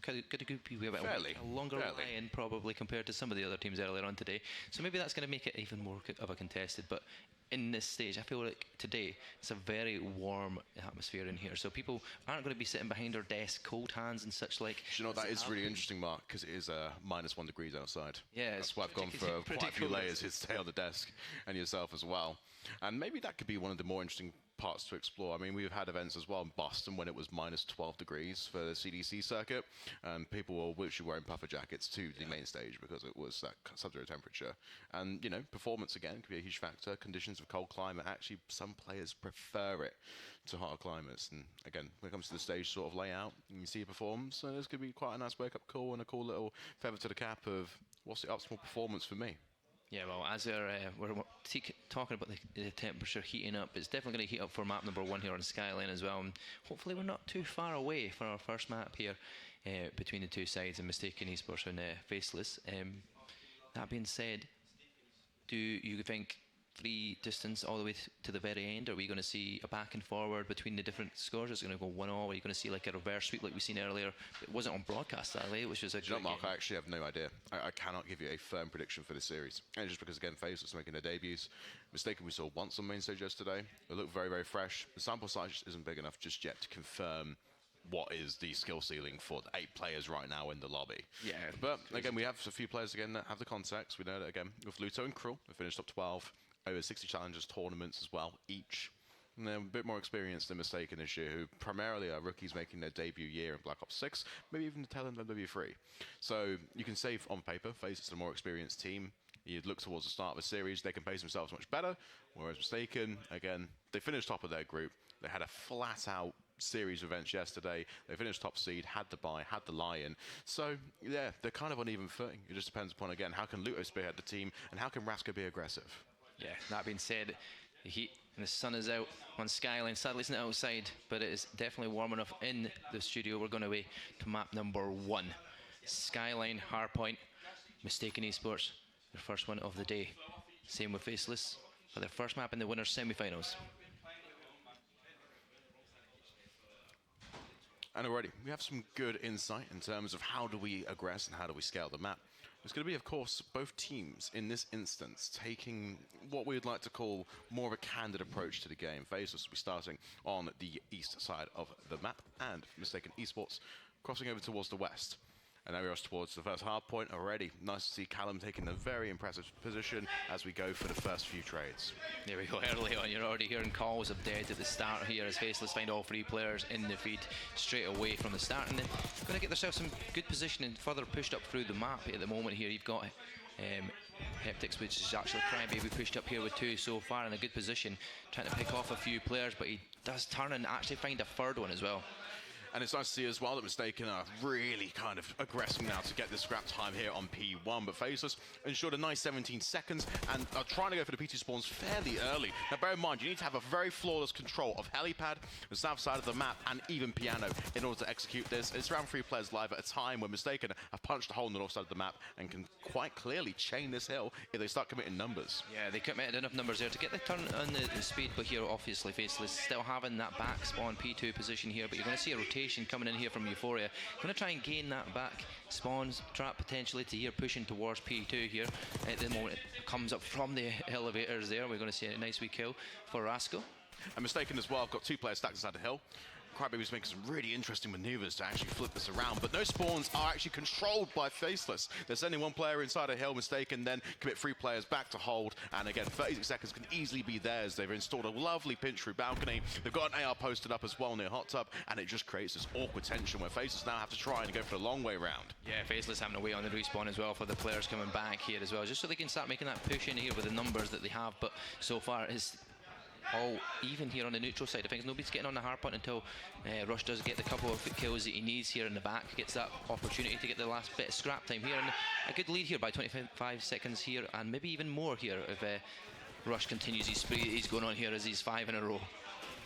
could be a longer line probably compared to some of the other teams earlier on today. So maybe that's going to make it even more of a contested. But in this stage, I feel like today it's a very warm atmosphere in here. So people aren't going to be sitting behind their desk, cold hands and such like. You know, that is really interesting, Mark, because it is -1 degrees outside. Yeah, that's why I've gone for quite a few layers here to stay on the desk, and yourself as well. And maybe that could be one of the more interesting parts to explore. I mean, we've had events as well in Boston when it was -12 degrees for the CDC circuit, and people were literally wearing puffer jackets to the main stage because it was that sub-zero temperature. And performance again could be a huge factor. Conditions of cold climate, actually some players prefer it to hotter climates. And again, when it comes to the stage sort of layout and you see it perform, so this could be quite a nice wake-up call and a cool little feather to the cap of what's the optimal performance for me. Yeah, well, as we're talking about the temperature heating up, it's definitely going to heat up for map number 1 here on Skyline as well. And hopefully we're not too far away for our first map here between the two sides, and Mistaken Esports and Faceless. That being said, do you think free distance all the way to the very end? Are we going to see a back and forward between the different scores? Is it going to go 1-all? Are you going to see like a reverse sweep like we've seen earlier? It wasn't on broadcast that way, which was a great Mark, game. I actually have no idea. I cannot give you a firm prediction for this series. And just because, again, Faceless making their debuts. Mistaken we saw once on main stage yesterday. It looked very, very fresh. The sample size just isn't big enough just yet to confirm what is the skill ceiling for the 8 players right now in the lobby. Yeah. But, again, we have a few players, again, that have the context. We know that, again, with Luto and Krull, we finished top 12. Over 60 challenges tournaments as well, each. And they're a bit more experienced than Mistaken this year, who primarily are rookies making their debut year in Black Ops 6, maybe even the tail end of MW3. So you can say on paper, Faceless is a more experienced team. You'd look towards the start of a series, they can pace themselves much better, whereas Mistaken, again, they finished top of their group. They had a flat-out series of events yesterday. They finished top seed, had the bye, had the lie-in. So, yeah, they're kind of on even footing. It just depends upon, again, how can Luto spearhead the team, and how can Raska be aggressive? Yeah, that being said, the heat and the sun is out on Skyline. Sadly, it's not outside, but it is definitely warm enough in the studio. We're going away to map number 1. Skyline, Hardpoint, Mistaken Esports, their first one of the day. Same with Faceless for their first map in the winners' semi-finals. And already, we have some good insight in terms of how do we aggress and how do we scale the map. It's going to be, of course, both teams in this instance taking what we would like to call more of a candid approach to the game. Faceless will be starting on the east side of the map, and Mistaken Esports crossing over towards the west. And now we're towards the first hard point already. Nice to see Callum taking a very impressive position as we go for the first few trades. There we go, early on. You're already hearing calls of dead at the start here as Faceless find all 3 players in the feed straight away from the start. And then going to get themselves some good positioning further pushed up through the map at the moment here. You've got Heptix, which is actually Crybaby, pushed up here with 2 so far in a good position, trying to pick off a few players, but he does turn and actually find a 3rd one as well. And it's nice to see as well that Mistaken are really kind of aggressive now to get the scrap time here on P1. But Faceless ensured a nice 17 seconds and are trying to go for the P2 spawns fairly early. Now bear in mind, you need to have a very flawless control of helipad, the south side of the map, and even piano in order to execute this. It's around 3 players live at a time when Mistaken have punched a hole in the north side of the map and can quite clearly chain this hill if they start committing numbers. Yeah, they committed enough numbers there to get the turn on the speed, but here obviously Faceless still having that back spawn P2 position here, but you're going to see a rotation coming in here from Euphoria. Going to try and gain that back spawns trap potentially to here, pushing towards P2 here. At the moment it comes up from the elevators there. We're going to see a nice wee kill for Rascal. And Mistaken as well, I've got 2 players stacked inside the hill. Crybaby's making some really interesting maneuvers to actually flip this around, but those spawns are actually controlled by Faceless. They're sending 1 player inside a hill, Mistaken, then commit 3 players back to hold, and again, 36 seconds can easily be theirs. They've installed a lovely pinch through balcony. They've got an AR posted up as well near hot tub, and it just creates this awkward tension where Faceless now have to try and go for the long way round. Yeah, Faceless having to wait on the respawn as well for the players coming back here as well, just so they can start making that push in here with the numbers that they have, but so far it's all even here on the neutral side of things. Nobody's getting on the hard point until Rush does get the couple of kills that he needs here in the back, gets that opportunity to get the last bit of scrap time here, and a good lead here by 25 seconds here, and maybe even more here if Rush continues his spree he's going on here as he's 5 in a row.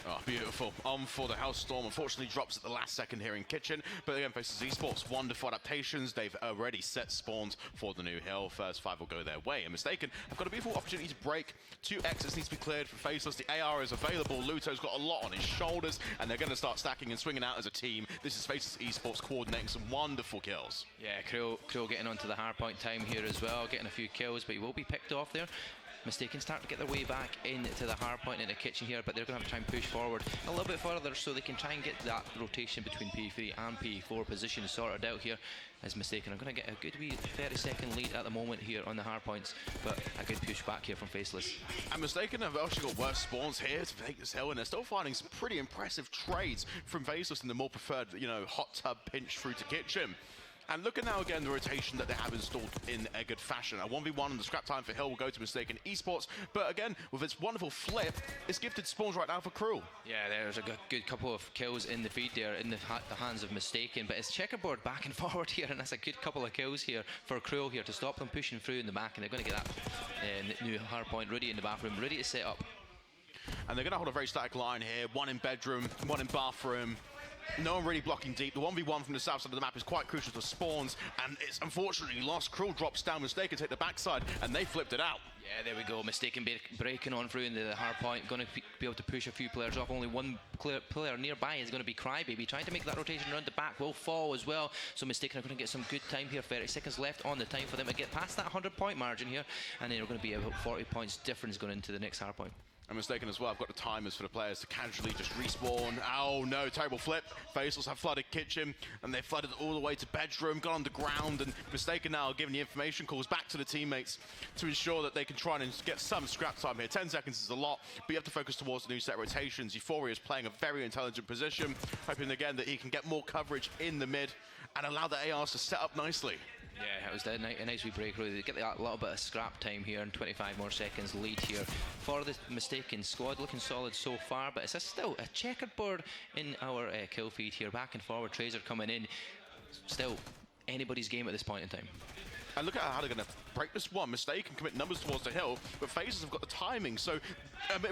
Oh, beautiful. On for the Hellstorm. Unfortunately drops at the last second here in Kitchen. But again, faces Esports. Wonderful adaptations. They've already set spawns for the new hill. First 5 will go their way. And Mistaken have got a beautiful opportunity to break. 2 exits needs to be cleared for Faceless. The AR is available. Luto's got a lot on his shoulders. And they're going to start stacking and swinging out as a team. This is Faceless Esports coordinating some wonderful kills. Yeah, Krill getting onto the hard point time here as well. Getting a few kills, but he will be picked off there. Mistaken start to get their way back into the hard point in the kitchen here, but they're going to have to try and push forward a little bit further so they can try and get that rotation between P3 and P4 position sorted out here. As Mistaken are going to get a good wee 30-second lead at the moment here on the hard points, but a good push back here from Faceless. And Mistaken have actually got worse spawns here to take this hill, and they're still finding some pretty impressive trades from Faceless in the more preferred, you know, hot tub pinch through to kitchen. And look at now again the rotation that they have installed in a good fashion. A 1v1 and the scrap time for Hill will go to Mistaken Esports. But again, with its wonderful flip, it's gifted spawns right now for Cruel. Yeah, there's a good couple of kills in the feed there in the hands of Mistaken. But it's checkerboard back and forward here, and that's a good couple of kills here for Cruel here to stop them pushing through in the back. And they're going to get that new hard point ready in the bathroom, ready to set up. And they're going to hold a very static line here. 1 in bedroom, 1 in bathroom. No one really blocking deep. The 1v1 from the south side of the map is quite crucial to spawns, and it's unfortunately lost. Cruel drops down, Mistaken take the backside, and they flipped it out. Yeah, there we go. Mistaken breaking on through into the hard point. Going to be able to push a few players off. Only one player nearby is going to be Crybaby. Trying to make that rotation around the back will fall as well. So Mistaken are going to get some good time here. 30 seconds left on the time for them to get past that 100-point margin here. And then we're going to be about 40 points difference going into the next hard point. I'm Mistaken as well. I've got the timers for the players to casually just respawn. Oh no, terrible flip. Faceless have flooded kitchen, and they flooded all the way to bedroom, got underground, and Mistaken now giving the information calls back to the teammates to ensure that they can try and get some scrap time here. 10 seconds is a lot, but you have to focus towards the new set rotations. Euphoria is playing a very intelligent position, hoping again that he can get more coverage in the mid and allow the ARs to set up nicely. Yeah, it was a nice wee break. Really, they get a little bit of scrap time here, and 25 more seconds lead here for the Mistaken squad. Looking solid so far, but it's still a checkerboard in our kill feed here. Back and forward, Tracer coming in. Still anybody's game at this point in time. And look at how they're going to break this one. Mistaken commit numbers towards the hill, but Faces have got the timing. So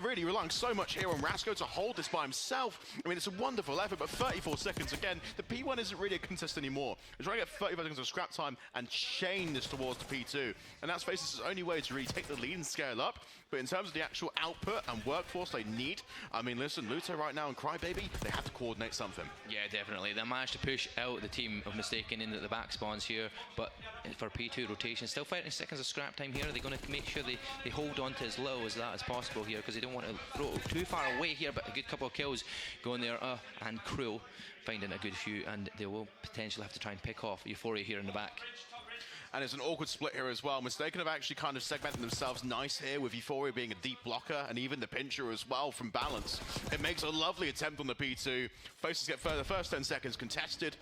really relying so much here on Rasco to hold this by himself. I mean, it's a wonderful effort, but 34 seconds again. The P1 isn't really a contest anymore. They're trying to get 35 seconds of scrap time and chain this towards the P2. And that's Faces' only way to really take the lead and scale up. But in terms of the actual output and workforce they need, I mean, listen, Luto right now and Crybaby, they have to coordinate something. Yeah, definitely. They managed to push out the team of Mistaken into the back spawns here, but for P2, P2 rotation. Still 30 seconds of scrap time here. Are they going to make sure they hold on to as low as that as possible here, because they don't want to throw it too far away here, but a good couple of kills going there. And Cruel finding a good few, and they will potentially have to try and pick off Euphoria here in the back. And it's an awkward split here as well. Mistaken have actually kind of segmented themselves nice here, with Euphoria being a deep blocker and even the pincher as well from balance. It makes a lovely attempt on the P2. Faces get further. First 10 seconds contested.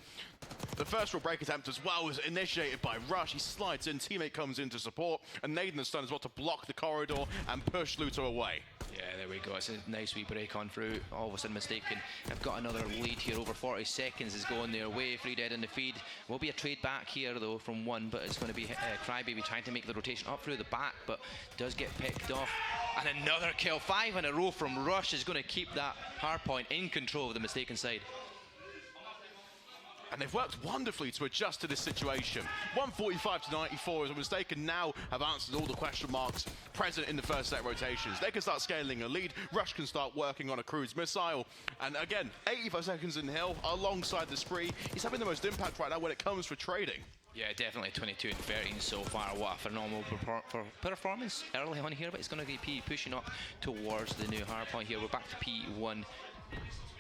The first real break attempt as well was initiated by Rush. He slides in, teammate comes in to support, and Naden has done as well to block the corridor and push Luto away. Yeah, there we go. It's a nice wee break on through. All of a sudden Mistaken have got another lead here. Over 40 seconds is going their way. 3 dead in the feed. Will be a trade back here though from 1, but it's going to be Crybaby trying to make the rotation up through the back, but does get picked off. And another kill. 5 in a row from Rush is going to keep that hardpoint in control of the Mistaken side. And they've worked wonderfully to adjust to this situation. 145 to 94 as a Mistaken now have answered all the question marks present in the first set rotations. They can start scaling a lead. Rush can start working on a cruise missile. And again, 85 seconds in Hill alongside the spree. He's having the most impact right now when it comes for trading. Yeah, definitely 22 and 13 so far. What a phenomenal performance early on here, but it's going to be pushing up towards the new hardpoint here. We're back to P1.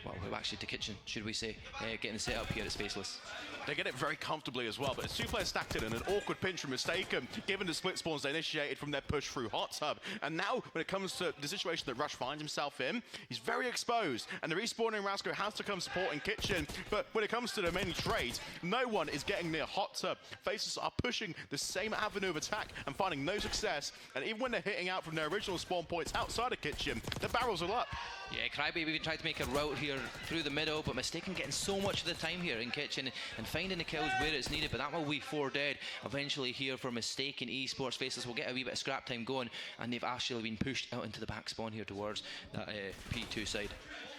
Well, we're actually to Kitchen, should we say, getting the setup here at Spaceless. They get it very comfortably as well, but it's 2 players stacked in and an awkward pinch from Mistaken, given the split spawns they initiated from their push through Hot Tub. And now, when it comes to the situation that Rush finds himself in, he's very exposed, and the respawning Rasco has to come supporting Kitchen. But when it comes to the many trades, no one is getting near Hot Tub. Faces are pushing the same avenue of attack and finding no success, and even when they're hitting out from their original spawn points outside of Kitchen, the barrels are up. Yeah, Crybaby tried to make a route here through the middle, but Mistaken getting so much of the time here in Kitchen and finding the kills where it's needed. But that will be 4 dead eventually here for Mistaken. Esports Faceless will get a wee bit of scrap time going, and they've actually been pushed out into the back spawn here towards that P2 side.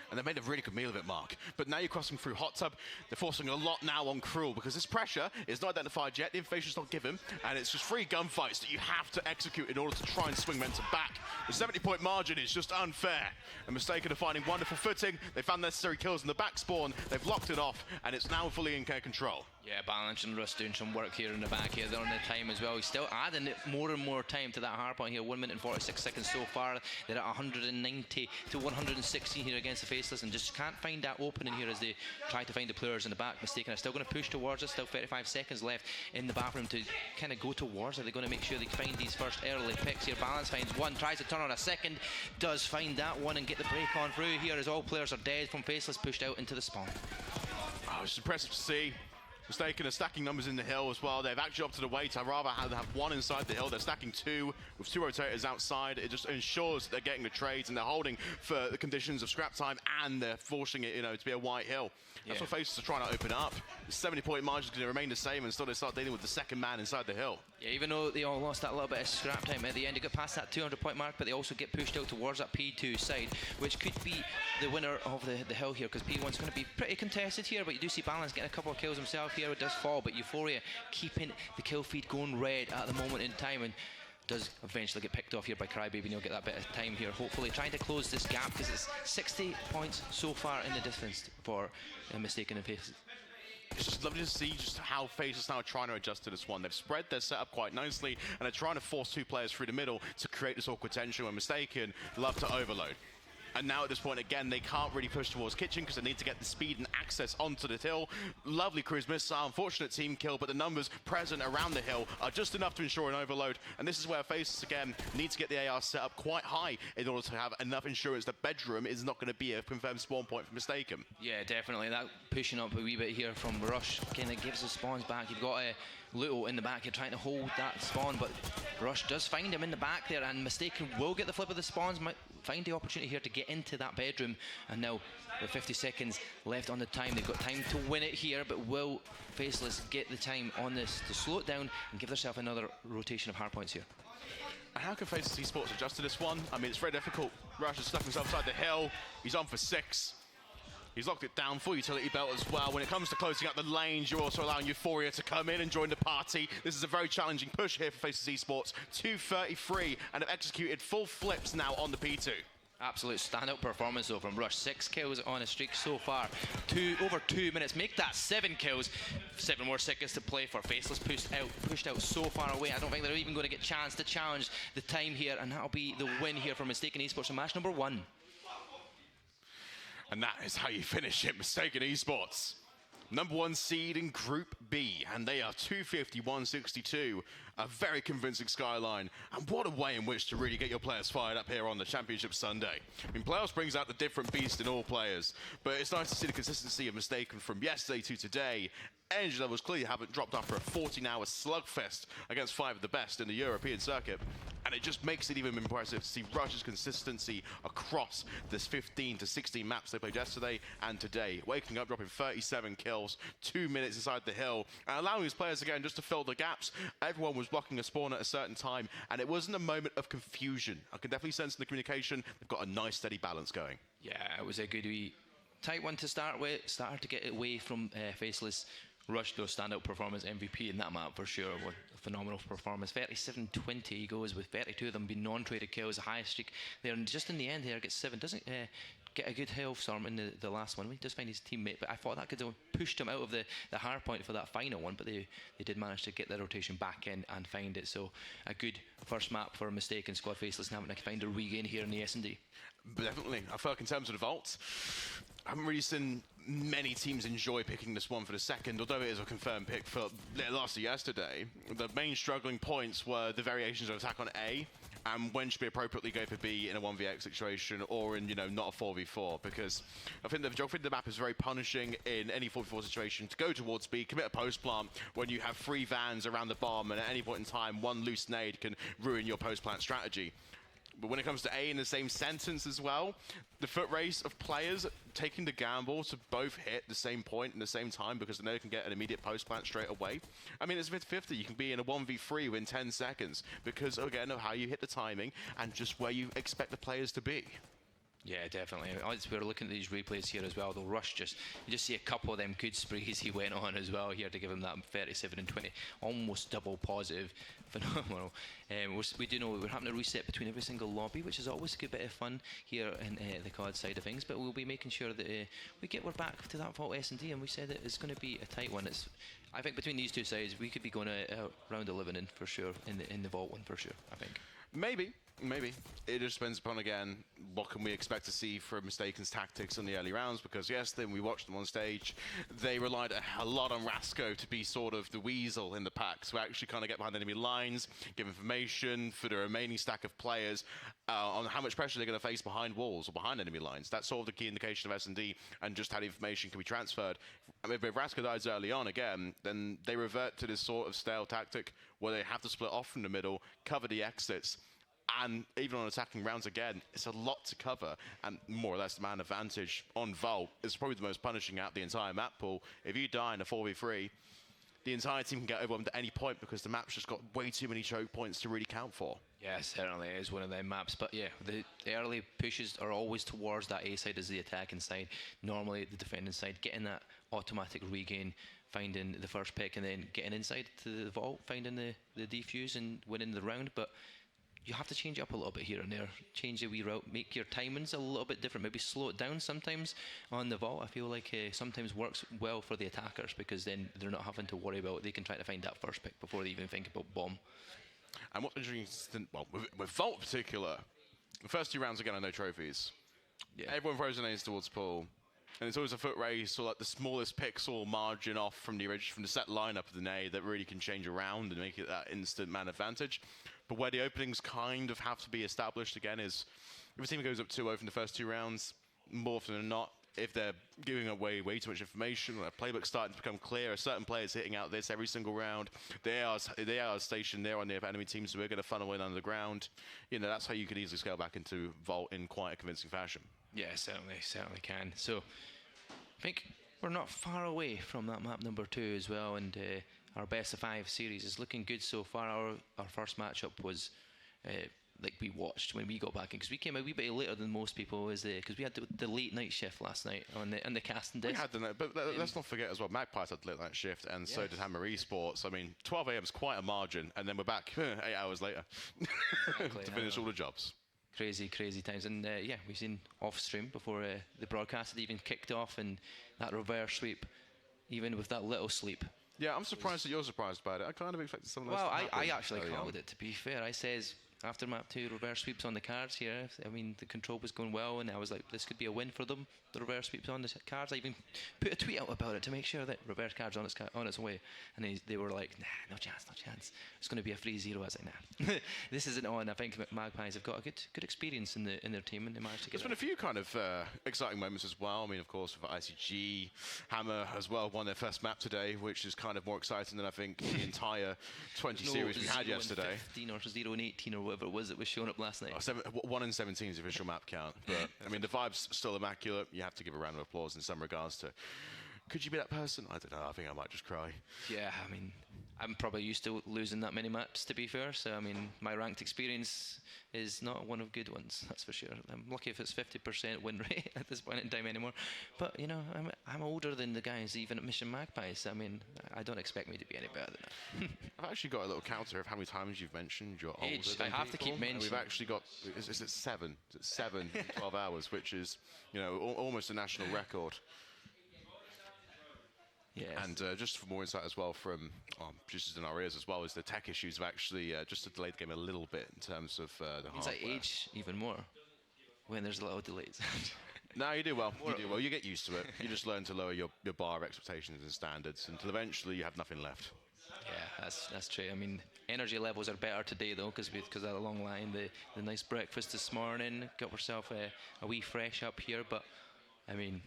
And they made a really good meal of it, Mark. But now you're crossing through Hot Tub. They're forcing a lot now on Cruel, because this pressure is not identified yet. The information's not given, and it's just 3 gunfights that you have to execute in order to try and swing momentum back. The 70-point margin is just unfair. And Mistaken are finding wonderful footing. They found necessary kills in the back spawn. They've locked it off, and it's now fully in control. Yeah, Balance and Russ doing some work here in the back here. They're on the time as well. He's still adding more and more time to that hardpoint here. 1 minute and 46 seconds so far. They're at 190 to 116 here against the Faceless, and just can't find that opening here as they try to find the players in the back. Mistaken are still going to push towards us. Still 35 seconds left in the bathroom to kind of go towards it. They're going to make sure they find these first early picks here. Balance finds 1, tries to turn on a second, does find that one and get the break on through here as all players are dead from Faceless, pushed out into the spawn. Oh, it's impressive to see. Mistaken are stacking numbers in the hill as well. They've actually opted away to rather have 1 inside the hill. They're stacking 2 with 2 rotators outside. It just ensures that they're getting the trades, and they're holding for the conditions of scrap time, and they're forcing it, to be a white hill. That's what Faces are trying to open up. The 70-point margin is going to remain the same until they start dealing with the second man inside the hill. Yeah, even though they all lost that little bit of scrap time at the end, they got past that 200-point mark, but they also get pushed out towards that P2 side, which could be the winner of the hill here, because P1's going to be pretty contested here, but you do see Balance getting a couple of kills himself here. It does fall, but Euphoria keeping the kill feed going red at the moment in time, and does eventually get picked off here by Crybaby, and he'll get that bit of time here, hopefully trying to close this gap, because it's 60 points so far in the difference for Mistaken and Faces. It's just lovely to see just how Faces now are trying to adjust to this one. They've spread their setup quite nicely, and they're trying to force 2 players through the middle to create this awkward tension where Mistaken love to overload. And now at this point, again, they can't really push towards Kitchen because they need to get the speed and access onto the hill. Lovely cruise missile, unfortunate team kill, but the numbers present around the hill are just enough to ensure an overload. And this is where Faces, again, need to get the AR set up quite high in order to have enough insurance that Bedroom is not going to be a confirmed spawn point for Mistaken. Yeah, definitely. That pushing up a wee bit here from Rush kind of gives the spawns back. You've got Luto in the back here trying to hold that spawn, but Rush does find him in the back there, and Mistaken will get the flip of the spawns, might find the opportunity here to get into that bedroom. And now with 50 seconds left on the time, they've got time to win it here, but will Faceless get the time on this to slow it down and give themselves another rotation of hard points here? And how can Faces Esports adjust to this one? I mean, it's very difficult. Rush has stuck himself inside the hill. He's on for 6. He's locked it down, full utility belt as well. When it comes to closing out the lanes, you're also allowing Euphoria to come in and join the party. This is a very challenging push here for Faces Esports. 2:33, and have executed full flips now on the P2. Absolute standout performance though from Rush. 6 kills on a streak so far. Over 2 minutes. Make that 7 kills. 7 more seconds to play for Faceless. Pushed out so far away. I don't think they're even going to get a chance to challenge the time here, and that'll be the win here for Mistaken Esports in match number 1. And that is how you finish it, Mistaken Esports. Number 1 seed in Group B, and they are 250-162. A very convincing skyline, and what a way in which to really get your players fired up here on the Championship Sunday. I mean, playoffs brings out the different beast in all players, but it's nice to see the consistency of Mistaken from yesterday to today. Energy levels clearly haven't dropped after a 14-hour slugfest against 5 of the best in the European circuit. And it just makes it even impressive to see Rush's consistency across this 15 to 16 maps they played yesterday and today. Waking up, dropping 37 kills, 2 minutes inside the hill, and allowing his players again just to fill the gaps. Everyone was blocking a spawn at a certain time, and it wasn't a moment of confusion. I can definitely sense in the communication they've got a nice steady balance going. Yeah, it was a good wee tight one to start with. Started to get away from Faceless. Rush, though, standout performance, MVP in that map for sure. What a phenomenal performance. 37-20 he goes with 32 of them being non-traded kills, the highest streak there. And just in the end here, gets 7. Doesn't get a good health storm in the last one. He does find his teammate, but I thought that could have pushed him out of the hard point for that final one. But they did manage to get their rotation back in and find it. So a good first map for Mistaken Squad Faceless and having to find a regain here in the S&D. Definitely. I feel like in terms of the vault, I haven't really seen many teams enjoy picking this one for the second, although it is a confirmed pick for last yesterday. The main struggling points were the variations of attack on A, and when should we appropriately go for B in a 1vx situation or in, not a 4v4, because I think the geography of the map is very punishing in any 4v4 situation to go towards B, commit a post plant when you have 3 vans around the bomb, and at any point in time, 1 loose nade can ruin your post plant strategy. But when it comes to A in the same sentence as well, the foot race of players taking the gamble to both hit the same point in the same time because they know they can get an immediate post plant straight away. I mean, it's 50-50. You can be in a 1v3 within 10 seconds because, again, of how you hit the timing and just where you expect the players to be. Yeah, definitely. As we're looking at these replays here as well, the Rush you just see a couple of them good sprees he went on as well here to give him that 37 and 20, almost double positive. Phenomenal. We do know we're having to reset between every single lobby, which is always a good bit of fun here in the COD side of things, but we'll be making sure that we're back to that Vault S&D, and we said that it's going to be a tight one. I think between these two sides, we could be going round 11 in for sure, in the Vault one for sure, I think. Maybe. It just depends upon, again, what can we expect to see from Mistaken's tactics in the early rounds, because yes, then we watched them on stage. They relied a lot on Rasco to be sort of the weasel in the pack, so actually kind of get behind enemy lines, give information for the remaining stack of players on how much pressure they're going to face behind walls or behind enemy lines. That's sort of the key indication of S&D and just how the information can be transferred. I mean, if Rasco dies early on again, then they revert to this sort of stale tactic where they have to split off from the middle, cover the exits, and even on attacking rounds again, it's a lot to cover, and more or less the man advantage on Vault is probably the most punishing out the entire map pool. If you die in a 4v3, the entire team can get overwhelmed at any point because the map's just got way too many choke points to really count for. Yeah, certainly it is one of them maps, but yeah, the early pushes are always towards that A side as the attacking side, normally the defending side, getting that automatic regain, finding the first pick, and then getting inside to the Vault, finding the defuse and winning the round. But you have to change it up a little bit here and there, change the wee route, make your timings a little bit different, maybe slow it down sometimes on the Vault. I feel like sometimes works well for the attackers because then they're not having to worry about, they can try to find that first pick before they even think about bomb. And what's interesting, well, with Vault in particular, the first 2 rounds again are no trophies. Yeah. Everyone throws grenades towards pool. And it's always a foot race or like the smallest pixel margin off from the set lineup of the nade that really can change around and make it that instant man advantage. But where the openings kind of have to be established again is if a team goes up 2-0 from the first 2 rounds, more often than not, if they're giving away way too much information, or their playbook's starting to become clear, a certain player's hitting out this every single round, they are stationed there on the enemy team, so we're going to funnel in underground. That's how you could easily scale back into Vault in quite a convincing fashion. Yeah, certainly can. So I think we're not far away from that map number 2 as well, and our best of 5 series is looking good so far. Our first matchup was like we watched when we got back in, because we came a wee bit later than most people, because we had the late night shift last night on the casting desk. We had the night, but let's not forget as well, Magpies had the late night shift, and so did Hammer Esports. I mean, 12 AM is quite a margin, and then we're back 8 hours later Exactly, to finish all the jobs. crazy times. And yeah, we've seen off stream before the broadcast had even kicked off, and that reverse sweep, even with that little sleep. Yeah, I'm surprised that you're surprised about it. I kind of expected some of those. Well, to happen I actually early on. called it, to be fair. I says after map 2, reverse sweeps on the cards here. I mean, the control was going well, and I was like, this could be a win for them. The reverse sweeps on the cards. I even put a tweet out about it to make sure that reverse cards on its way. And they were like, nah, no chance. It's going to be a 3-0. I was like, nah, this isn't on. I think Magpies have got a good experience in their team, and they managed to get. There's been a few kind of exciting moments as well. I mean, of course, for ICG, Hammer as well won their first map today, which is kind of more exciting than I think the entire 20 series we had yesterday. 15 or 0 and 18 or whatever it was that was showing up last night. 1 in 17 is the official map count, but I mean the vibe's still immaculate. You have to give a round of applause in some regards to. Could you be that person? I don't know. I think I might just cry. Yeah, I mean, I'm probably used to losing that many maps, to be fair. So I mean, my ranked experience is not one of good ones, that's for sure. I'm lucky if it's 50% win rate at this point in time anymore. But you know, I'm older than the guys even at Mission Magpies. I mean, I don't expect me to be any better than that. I've actually got a little counter of how many times you've mentioned you're Age, older than I have to people. keep mentioning. We've actually got, is it 7? Is it 7 in 12 hours, which is, you know, almost a national record. Yes. And just for more insight as well from just in our ears as well, is the tech issues have actually just delayed the game a little bit in terms of the Means hardware. I age even more when there's a little delays. No, you do well. You do well. You get used to it. You just learn to lower your bar of expectations and standards until eventually you have nothing left. Yeah, that's true. I mean, energy levels are better today though, because of the long line, the nice breakfast this morning. Got myself a wee fresh up here, but I mean,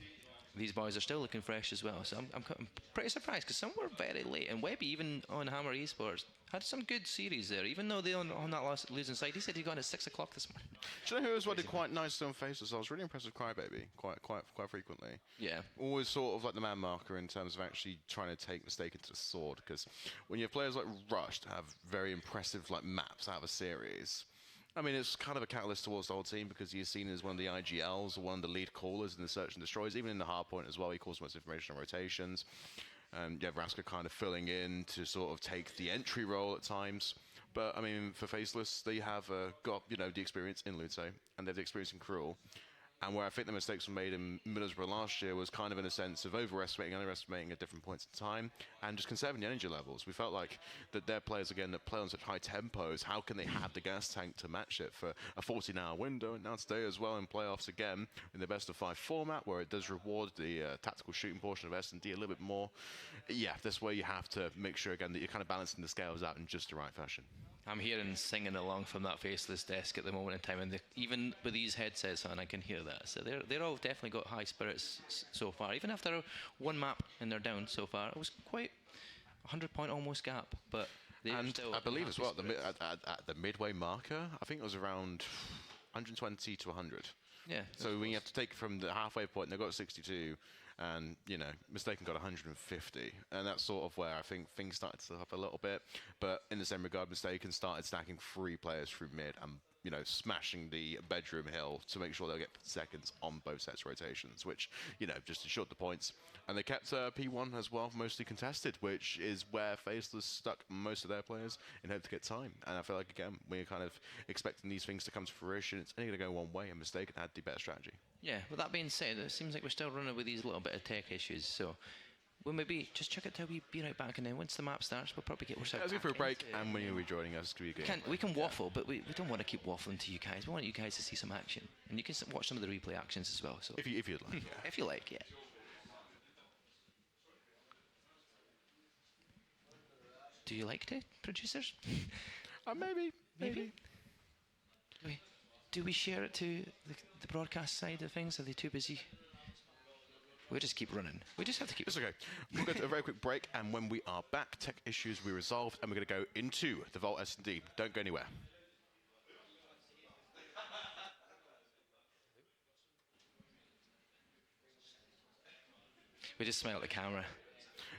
these boys are still looking fresh as well. So I'm pretty surprised, because some were very late, and Webby, even on Hammer Esports, had some good series there. Even though they on that losing side, he said he got at 6 o'clock this morning. Do you know who as well did quite nicely on Faceless? I was really impressed with Crybaby quite frequently. Yeah. Always sort of like the man marker in terms of actually trying to take Mistaken to the sword, because when you have players like Rush to have very impressive like maps out of a series, I mean, it's kind of a catalyst towards the whole team, because he's seen as one of the IGLs or one of the lead callers in the search and destroys. Even in the hard point as well, he calls most information on rotations. You have Raska kind of filling in to sort of take the entry role at times. But I mean, for Faceless, they have got, you know, the experience in Lute, and they have the experience in Cruel. And where I think the mistakes were made in Middlesbrough last year was kind of in a sense of overestimating, underestimating at different points in time, and just conserving the energy levels. We felt like that their players, again, that play on such high tempos, how can they have the gas tank to match it for a 14-hour window? And now today as well in playoffs again, in the best of 5 format, where it does reward the tactical shooting portion of S&D a little bit more. Yeah, this way you have to make sure, again, that you're kind of balancing the scales out in just the right fashion. I'm hearing singing along from that Faceless desk at the moment in time, and even with these headsets on, I can hear that. So they're all definitely got high spirits so far. Even after one map and they're down so far, it was quite 100-point almost gap, but and still I believe as well at the midway marker, I think it was around 120 to 100. Yeah. So when you have to take from the halfway point, they've got 62. And, you know, Mistaken got 150. And that's sort of where I think things started to up a little bit. But in the same regard, Mistaken started stacking 3 players through mid and, you know, smashing the bedroom hill to make sure they'll get seconds on both sets of rotations, which, you know, just ensured the points. And they kept P1 as well, mostly contested, which is where Faceless stuck most of their players in hope to get time. And I feel like, again, we're kind of expecting these things to come to fruition. It's only going to go one way, and Mistaken had the better strategy. Yeah, with that being said, it seems like we're still running with these little bit of tech issues, so we'll maybe just check it till we be right back, and then once the map starts, we'll probably get ourselves Let's go for a break, and when you're rejoining us, we can waffle, but we don't want to keep waffling to you guys. We want you guys to see some action, and you can watch some of the replay actions as well. So if you'd like, yeah. If you like, yeah. Do you like to, producers? Maybe. Do we share it to the broadcast side of things? Are they too busy? We'll just keep running. We just have to keep. It's okay. We'll go to a very quick break, and when we are back, tech issues we resolved, and we're going to go into the Vault S&D. Don't go anywhere. We just smile at the camera.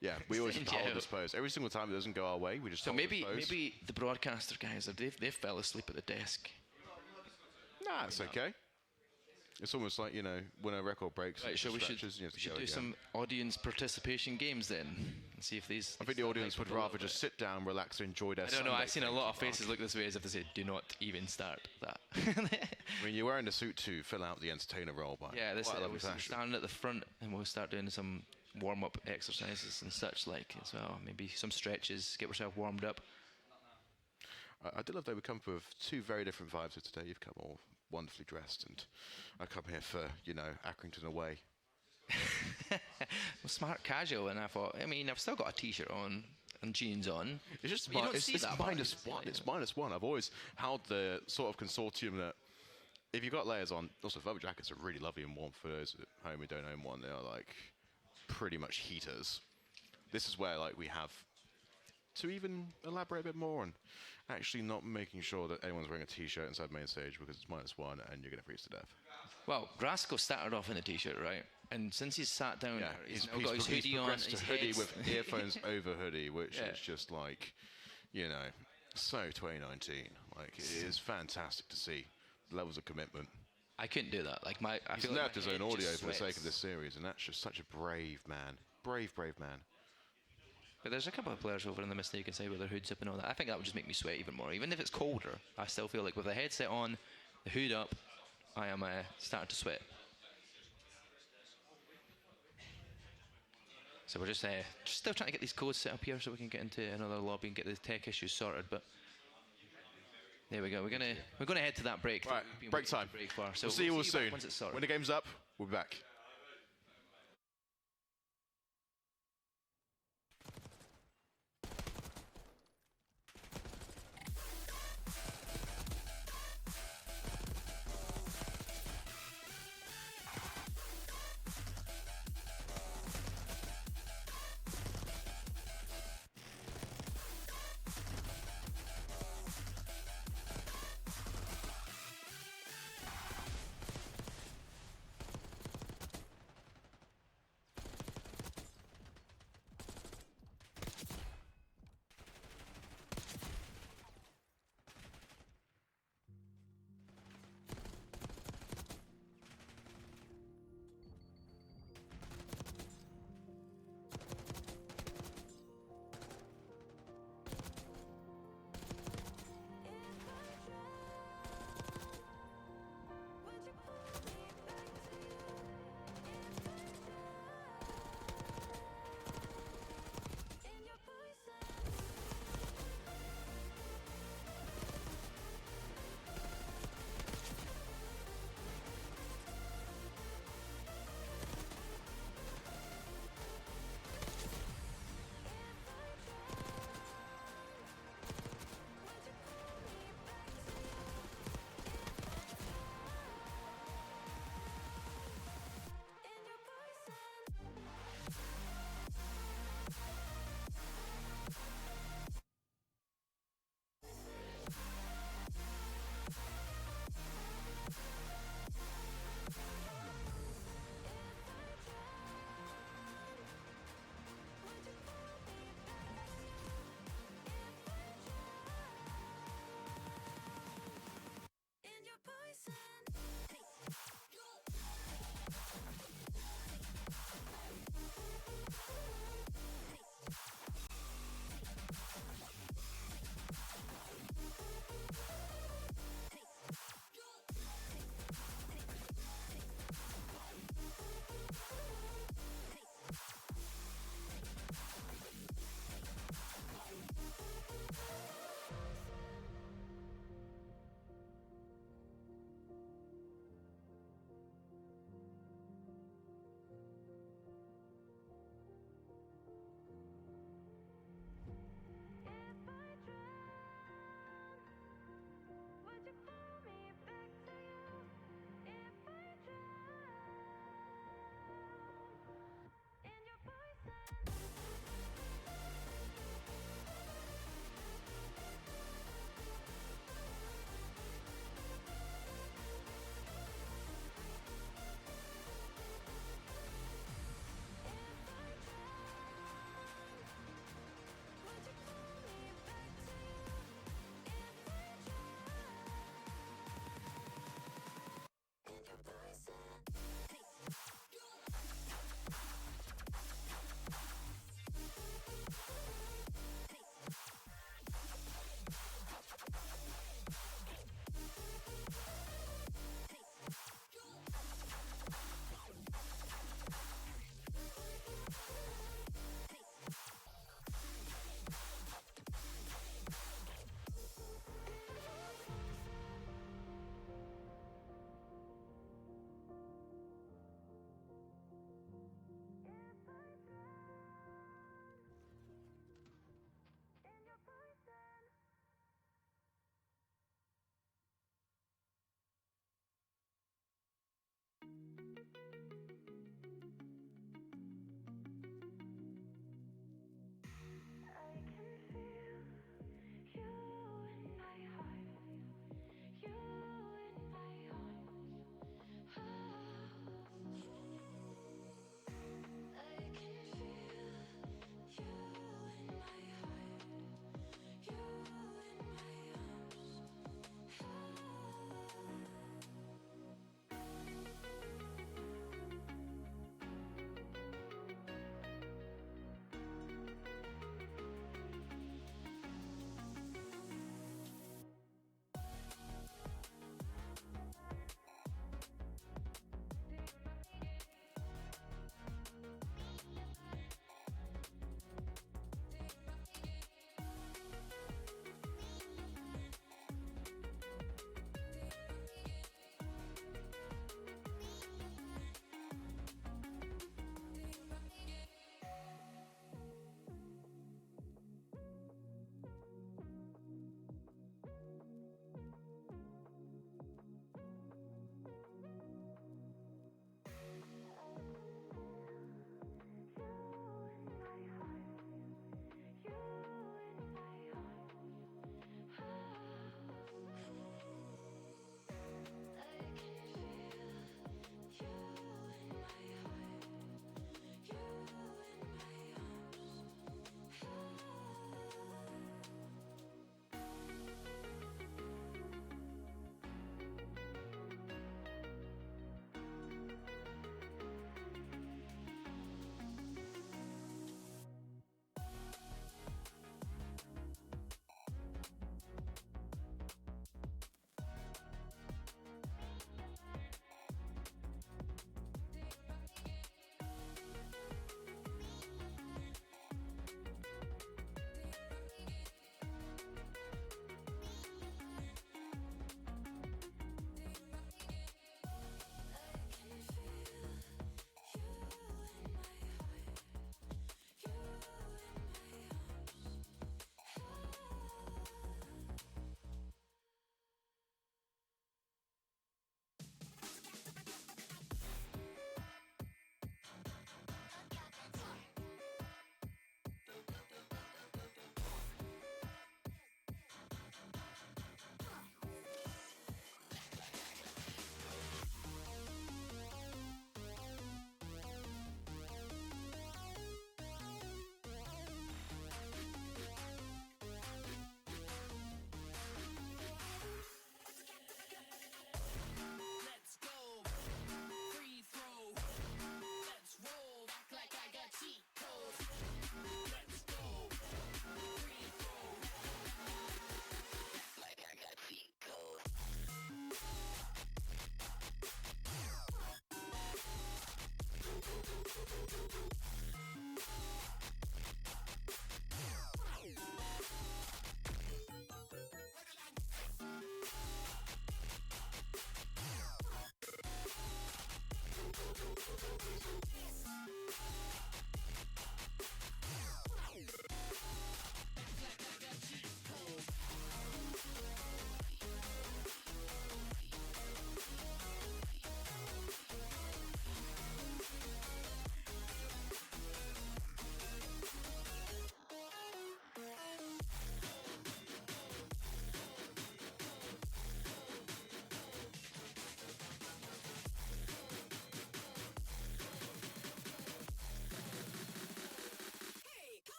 Yeah, we always hold this pose. Every single time it doesn't go our way, we just so hold maybe this pose. maybe the broadcaster guys, they fell asleep at the desk. Nah, it's okay. It's almost like, you know, when a record breaks, Right, it so we should stretches, and you have to go do again. some audience participation games then, and see if these. I think the audience would rather just sit down, relax, and enjoy their I don't know. Sunday, I've seen a thank lot you, of faces Mark. look this way as if they say, "Do not even start that." I mean, you're wearing the suit to fill out the entertainer role, by Yeah, this quite a is lovely we'll fashion. stand at the front and we'll start doing some warm-up exercises and such like as well. Maybe some stretches, get yourself warmed up. I did love that we come with two very different vibes here today. You've come all wonderfully dressed, and I come here for, you know, Accrington away. Well, smart casual, and I thought, I mean, I've still got a t-shirt on and jeans on. It's just But you don't it's, see it's that minus much, one. yeah. It's -1. I've always held the sort of consortium that if you've got layers on, also leather jackets are really lovely and warm for those at home who don't own one. They are like pretty much heaters. This is where like we have to even elaborate a bit more on actually not making sure that anyone's wearing a t-shirt inside main stage because it's -1 and you're going to freeze to death. Well, Grasko started off in a t-shirt, right? And since he's sat down Yeah, there, he's now got his hoodie on. progressed to His hoodie head's- with earphones over hoodie, which Yeah. is just like, you know, so 2019. Like, it is fantastic to see the levels of commitment. I couldn't do that. Like I He's feel like left my his own head audio just for the sake of sweats. this series, and that's just such a brave man. Brave man. But there's a couple of players over on the mistaken side with their hoods up and all that. I think that would just make me sweat even more. Even if it's colder, I still feel like with the headset on, the hood up, I am starting to sweat. So we're just still trying to get these codes set up here so we can get into another lobby and get the tech issues sorted. But there we go. We're gonna head to that break. that Right, we've been break waiting to time. break for. So We'll see you all back soon. once it's sorted. When the game's up, we'll be back.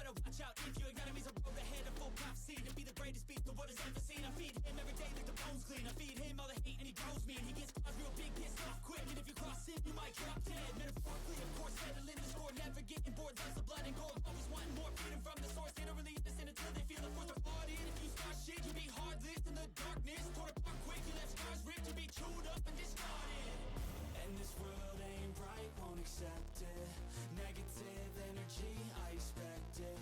better watch out if your enemy's a road ahead, a full prophecy to be the greatest beast the world has ever seen. I feed him every day like the bones clean. I feed him all the hate and he grows me, and he gets caught real big, pissed off quick. And if you cross him, you might drop dead. Metaphorically, of course, settling the score, never getting bored. Loves the blood and gold, always wanting more freedom from the source. They don't really listen until they feel the force of thought in. If you start shit, you be heartless in the darkness. Torn apart quick, you left scars ripped, you be chewed up and discarded. And this world ain't right, won't accept it. Negative energy, I expect it.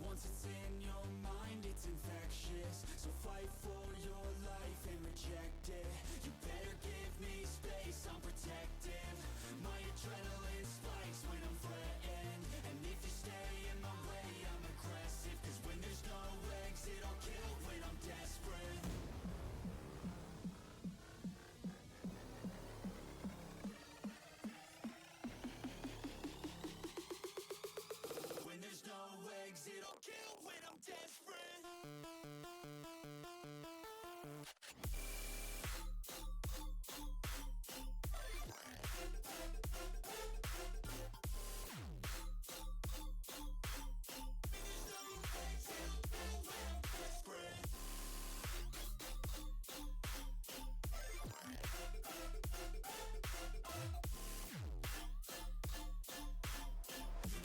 Once it's in your mind, it's infectious. So fight for your life and reject it. You better give me space, I'm protective. My adrenaline spikes when I'm threatened. And if you stay in my way, I'm aggressive. Cause when there's no exit, I'll kill when I'm desperate. When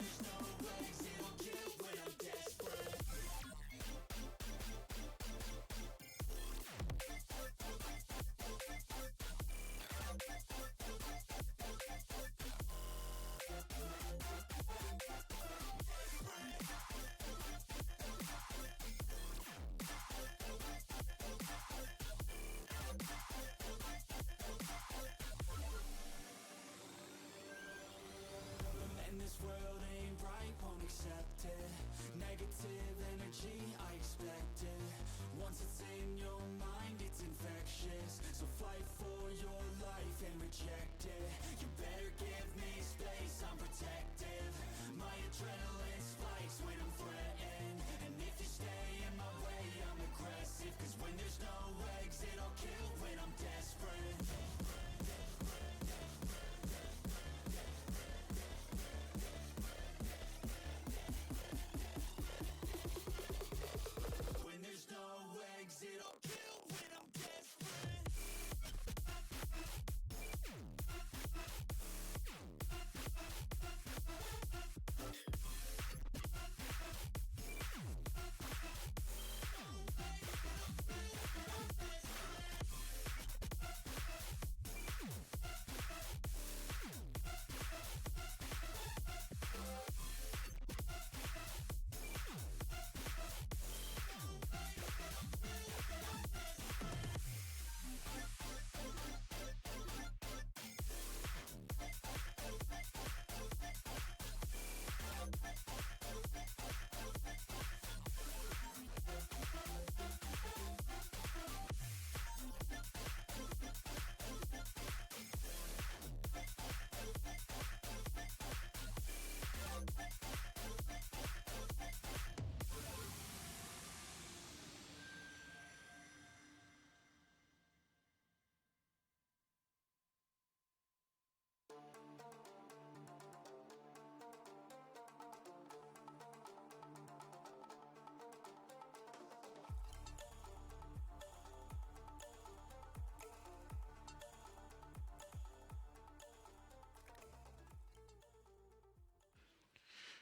there's no exit, I'll kill when I'm desperate. And this world ain't right, won't accept it. Negative energy, I expect it. Once it's in your mind, it's infectious. So fight for your life and reject it. You better give me space, I'm protective. My adrenaline spikes when I'm threatened. And if you stay in my way, I'm aggressive. Cause when there's no exit, I'll kill when I'm desperate. When there's no exit, I'll kill when I'm desperate.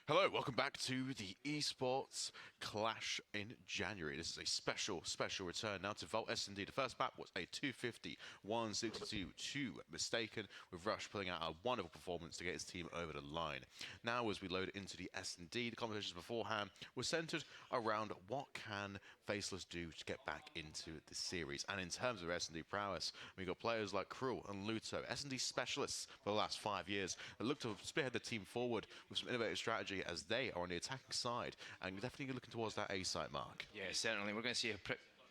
Hello, welcome back to the Esports Clash in January. This is a special return now to Vault S&D. The first map was a 250, 162, 2 mistaken, with Rush pulling out a wonderful performance to get his team over the line. Now, as we load into the S&D, the conversations beforehand were centered around what can Faceless do to get back into the series. And in terms of S&D prowess, we've got players like Cruel and Luto, S&D specialists for the last 5 years, that look to spearhead the team forward with some innovative strategy as they are on the attacking side and definitely looking towards that A site mark. Yeah, certainly. We're going to see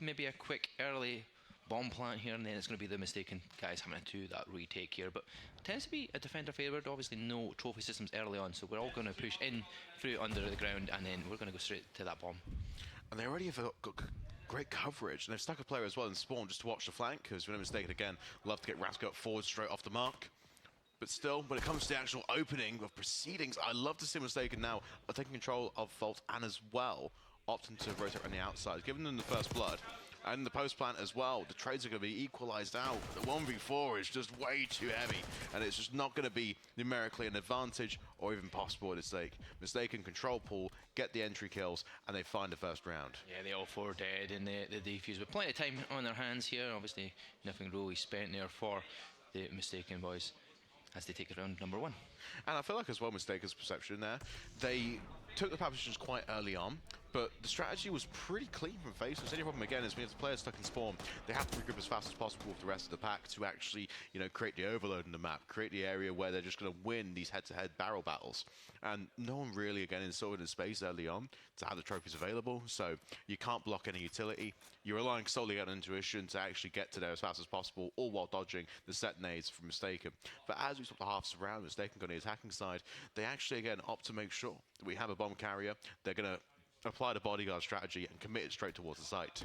maybe a quick early bomb plant here, and then it's going to be the mistaken guys having to do that retake here. But it tends to be a defender favoured. Obviously, no trophy systems early on, so we're all going to push in through under the ground, and then we're going to go straight to that bomb. And they already have got great coverage, and they've stuck a player as well in spawn just to watch the flank, because if I'm not mistaken again, love to get Rasko up forward straight off the mark. But still, when it comes to the actual opening of proceedings, I love to see Mistaken now taking control of Vault and as well opting to rotate on the outside, giving them the first blood. And the post plant as well, the trades are going to be equalized out. The 1v4 is just way too heavy, and it's just not going to be numerically an advantage or even possible at stake. Mistaken control pool, get the entry kills, and they find the first round. Yeah, they all 4 dead in the defuse, with plenty of time on their hands here. Obviously, nothing really spent there for the Mistaken boys as they take it round number 1. And I feel like as well, Mistaken's perception there, they took the power positions quite early on, but the strategy was pretty clean from Faceless. The only problem again is when the players stuck in spawn, they have to regroup as fast as possible with the rest of the pack to actually, you know, create the overload in the map, create the area where they're just going to win these head-to-head barrel battles. And no one really, again, is sorted in space early on to have the trophies available, so you can't block any utility. You're relying solely on intuition to actually get to there as fast as possible, all while dodging the set nades from Mistaken. But as we stop the halves around, Mistaken on the attacking side, they actually, again, opt to make sure that we have a bomb carrier. They're going to apply the bodyguard strategy and commit it straight towards the site.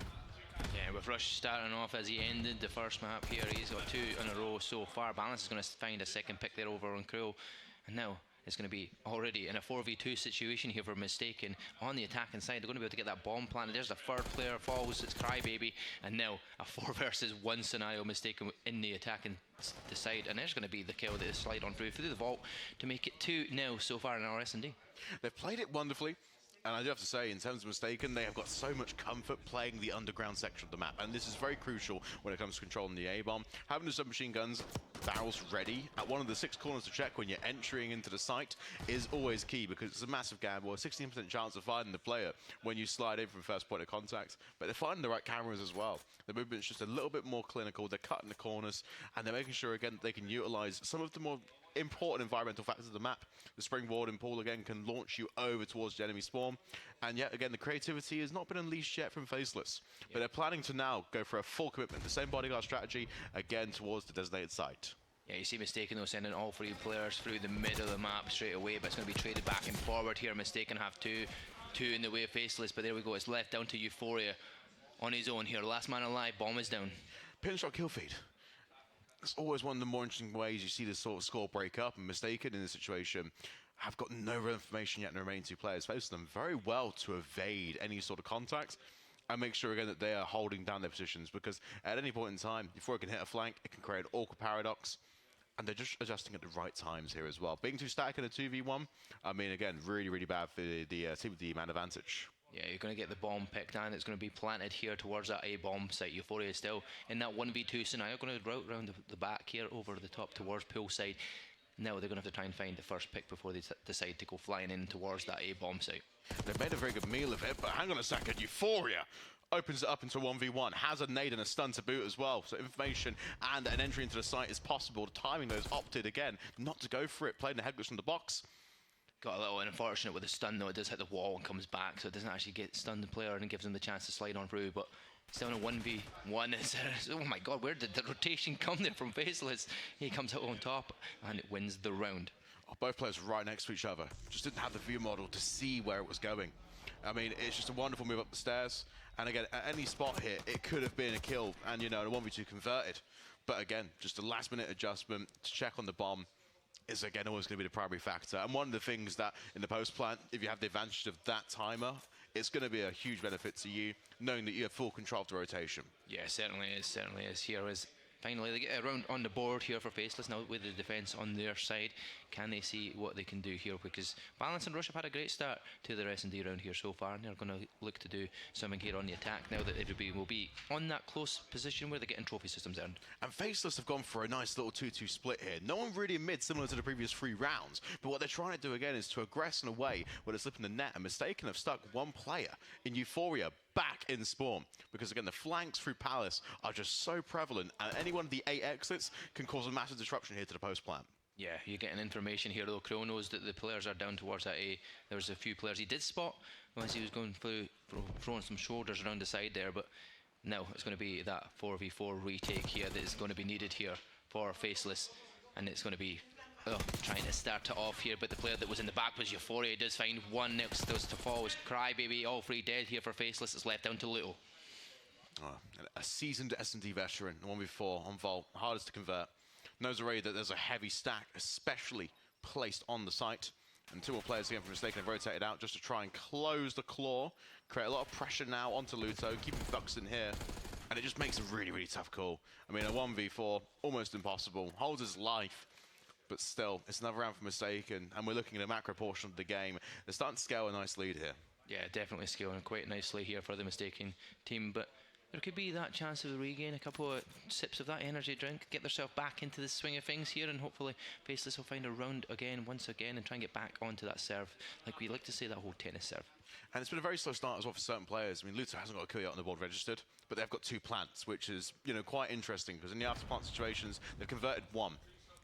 Yeah, with Rush starting off as he ended the first map here, he's got 2 in a row so far. Balance is going to find a second pick there over on Cruel, and now it's going to be already in a 4v2 situation here for Mistaken on the attacking side. They're going to be able to get that bomb planted. There's the third player falls, it's Crybaby, and now a 4 versus 1 scenario. Mistaken in the attacking side, and there's going to be the kill that is slide on through the vault to make it 2-0 so far in our S&D. They've played it wonderfully. And I do have to say, in terms of Mistaken, they have got so much comfort playing the underground section of the map. And this is very crucial when it comes to controlling the A-bomb. Having the submachine guns barrels ready at one of the 6 corners to check when you're entering into the site is always key, because it's a massive gamble, a 16% chance of finding the player when you slide in from first point of contact. But they're finding the right cameras as well. The movement's just a little bit more clinical. They're cutting the corners, and they're making sure, again, they can utilize some of the more important environmental factors of the map. The springboard and pool again can launch you over towards the enemy spawn, and yet again the creativity has not been unleashed yet from Faceless, but they're planning to now go for a full commitment, the same bodyguard strategy again towards the designated site. Yeah, you see Mistaken though sending all 3 players through the middle of the map straight away, but it's going to be traded back and forward here. Mistaken have two in the way of Faceless, but there we go, it's left down to Euphoria on his own here. Last man alive, bomb is down. Pinshot kill feed. It's always one of the more interesting ways you see this sort of score break up, and Mistaken in this situation have got no real information yet in the remaining 2 players. Face them very well to evade any sort of contact and make sure again that they are holding down their positions, because at any point in time, before it can hit a flank, it can create an awkward paradox, and they're just adjusting at the right times here as well. Being too static in a 2v1, I mean, again, really, really bad for the team with the man advantage. Yeah, you're going to get the bomb picked, and it's going to be planted here towards that A-bomb site. Euphoria is still in that 1v2 scenario. Going to route round the back here over the top towards poolside. Now they're going to have to try and find the first pick before they decide to go flying in towards that A-bomb site. They've made a very good meal of it, but hang on a second. Euphoria opens it up into 1v1, has a nade and a stun to boot as well, so information and an entry into the site is possible. The timing those opted again not to go for it, playing the head glitch from the box. Got a little unfortunate with the stun though. It does hit the wall and comes back, so it doesn't actually get stunned the player and gives them the chance to slide on through. But still in a 1v1. Oh my god, where did the rotation come there from Faceless? He comes out on top and it wins the round. Oh, both players were right next to each other. Just didn't have the view model to see where it was going. I mean, it's just a wonderful move up the stairs. And again, at any spot here, it could have been a kill and, you know, a 1v2 converted. But again, just a last minute adjustment to check on the bomb is again always going to be the primary factor. And one of the things that in the post plant, if you have the advantage of that timer, it's going to be a huge benefit to you, knowing that you have full control of the rotation. Yeah, certainly is. Here is finally they get around on the board here for Faceless now with the defense on their side. Can they see what they can do here? Because Balance and Rush have had a great start to their S&D round here so far, and they're going to look to do something here on the attack now that everybody will be on that close position where they're getting trophy systems earned. And Faceless have gone for a nice little 2-2 split here. No one really in mid, similar to the previous 3 rounds, but what they're trying to do again is to aggress in a way where they're slipping the net, and Mistaken have stuck one player in Euphoria back in spawn, because again the flanks through Palace are just so prevalent, and any one of the 8 exits can cause a massive disruption here to the post plant. Yeah, you're getting information here though. Crow knows that the players are down towards that A. There was a few players he did spot as he was going through, throwing some shoulders around the side there, but now it's going to be that 4v4 retake here that is going to be needed here for Faceless, and it's going to be trying to start it off here, but the player that was in the back was Euphoria. He does find one next to fall was Crybaby. All 3 dead here for Faceless. It's left down to Luto. A seasoned S&D veteran, 1v4 on Vault, hardest to convert. knows already that there's a heavy stack, especially placed on the site. And 2 more players again from Mistaken have rotated out just to try and close the claw, create a lot of pressure now onto Luto, keeping Bucks in here. And it just makes a really, really tough call. I mean, a 1v4, almost impossible. Holds his life, but still, it's another round for Mistaken. And we're looking at a macro portion of the game. They're starting to scale a nice lead here. Yeah, definitely scaling quite nicely here for the Mistaken team. But there could be that chance of regain a couple of sips of that energy drink, get themselves back into the swing of things here, and hopefully Faceless will find a round again, once again, and try and get back onto that serve. Like we like to say, that whole tennis serve. And it's been a very slow start as well for certain players. I mean, Luto hasn't got a kill yet on the board registered, but they've got 2 plants, which is, quite interesting, because in the after plant situations, they've converted 1,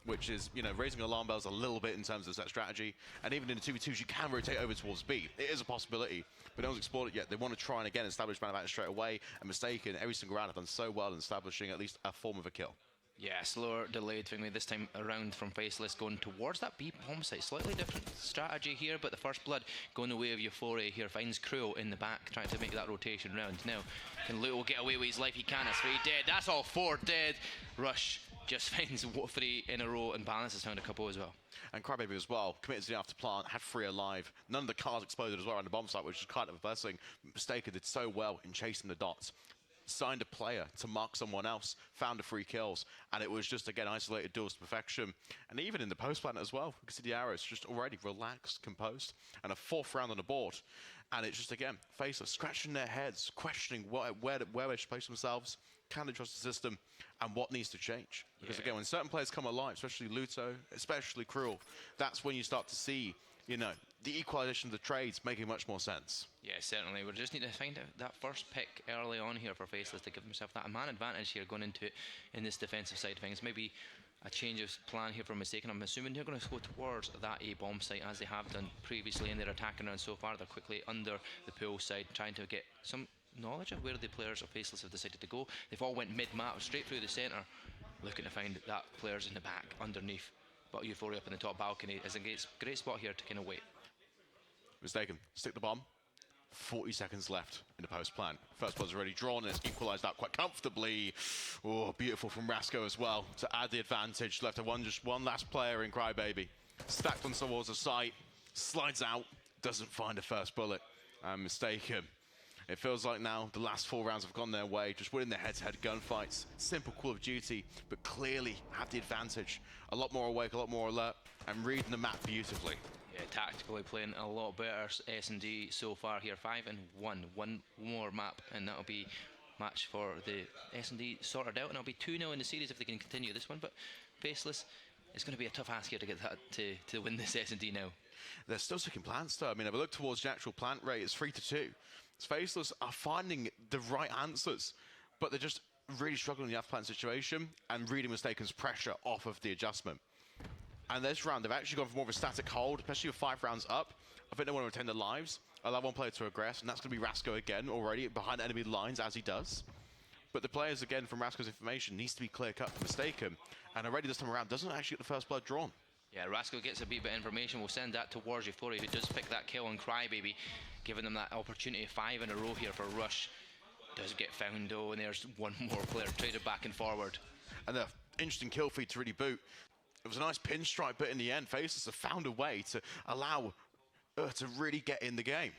which is, raising alarm bells a little bit in terms of that strategy. And even in the 2v2s, you can rotate over towards B. It is a possibility, but no one's explored it yet. They want to try and again establish man advantage straight away, and Mistaken every single round have done so well in establishing at least a form of a kill. Yeah, slower, delayed thing this time around from Faceless, going towards that B bomb site. Slightly different strategy here, but the first blood going the way of Euphoria here. Finds Cruel in the back, trying to make that rotation round. Now, can Luto get away with his life? He can. It's 3 dead. That's all 4 dead. Rush just finds 3 in a row, and Balance has found a couple as well. And Crybaby as well, committed to the after plant, had 3 alive. None of the cars exploded as well around the bomb site, which is kind of a blessing. Mistaken did so well in chasing the dots. Signed a player to mark someone else, found the 3 kills, and it was just, again, isolated duels to perfection. And even in the post-plant as well, you can see the arrows just already relaxed, composed, and a 4th round on the board. And it's just, again, Faceless scratching their heads, questioning where they should place themselves, can they trust the system, and what needs to change. Because, again, when certain players come alive, especially Luto, especially Cruel, that's when you start to see, the equalization of the trades making much more sense. Yeah, certainly. We just need to find out that first pick early on here for Faceless to give himself that man advantage here going into it in this defensive side of things. Maybe a change of plan here from Mistaken. I'm assuming they're going to go towards that A bomb site as they have done previously in their attacking round so far. They're quickly under the pool side, trying to get some knowledge of where the players of Faceless have decided to go. They've all went mid-map, straight through the centre, looking to find that players in the back underneath. But Euphoria up in the top balcony is a great spot here to kind of wait. Mistaken, stick the bomb. 40 seconds left in the post plan. First one's already drawn and it's equalised out quite comfortably. Oh, beautiful from Rasco as well to add the advantage. Left just one last player in Crybaby. Stacked on towards the site, slides out, doesn't find a first bullet. Mistaken. It feels like now the last 4 rounds have gone their way, just winning their head-to-head gunfights. Simple Call of Duty, but clearly have the advantage. A lot more awake, a lot more alert, and reading the map beautifully. Yeah, tactically playing a lot better S&D so far here. 5-1, 1 more map, and that'll be match for the S&D sorted out, and it'll be 2-0 in the series if they can continue this one. But Faceless, it's going to be a tough ask here to get that to win this S&D now. They're still sticking plants though. I mean, if I look towards the actual plant rate, it's 3-2. Faceless are finding the right answers, but they're just really struggling in the off-plant situation and reading Mistaken's pressure off of the adjustment. And this round, they've actually gone for more of a static hold, especially with 5 rounds up. I think they want to retain their lives, allow one player to aggress, and that's going to be Rasco again already behind enemy lines as he does. But the players, again, from Rasco's information, needs to be clear-cut for Mistaken, and already this time around doesn't actually get the first blood drawn. Yeah, Rasco gets a bit of information. We'll send that towards Euphoria, who does pick that kill on Crybaby, giving them that opportunity. 5 in a row here for Rush. Does get found though, and there's one more player traded back and forward. And an interesting kill feed to really boot. It was a nice pinstripe, but in the end, Faceless have found a way to allow to really get in the game.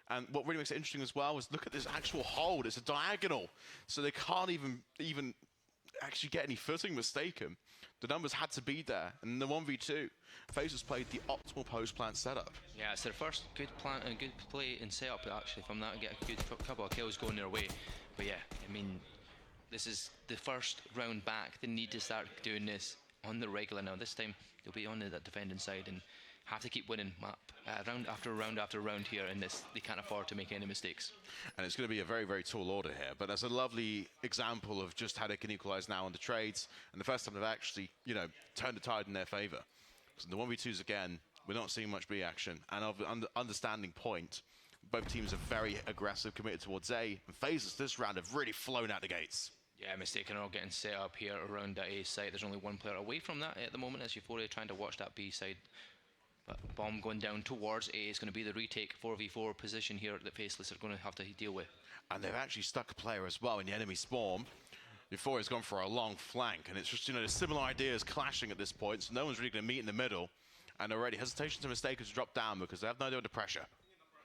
And what really makes it interesting as well is look at this actual hold. It's a diagonal, so they can't even actually get any footing. Mistaken. The numbers had to be there, and in the 1v2, Faceless played the optimal post-plant setup. Yeah, it's their first good plant and good play and setup actually from that, and get a good couple of kills going their way. But yeah, I mean, this is the first round back. They need to start doing this on the regular now. This time they'll be on the defending side and have to keep winning map round after round after round here in this. They can't afford to make any mistakes. And it's going to be a very, very tall order here, but that's a lovely example of just how they can equalize now on the trades, and the first time they've actually, turned the tide in their favor. So the 1v2s again, we're not seeing much B action, and of understanding point, both teams are very aggressive, committed towards A, and Faceless this round have really flown out the gates. Yeah, Mistaken are all getting set up here around that A site. There's only one player away from that at the moment as Euphoria trying to watch that B side. But bomb going down towards A is going to be the retake 4v4 position here that Faceless are going to have to deal with. And they've actually stuck a player as well in the enemy spawn. Before he's gone for a long flank, and it's just, the similar ideas clashing at this point, so no one's really going to meet in the middle. And already hesitation to mistake has dropped down because they have no idea what the pressure.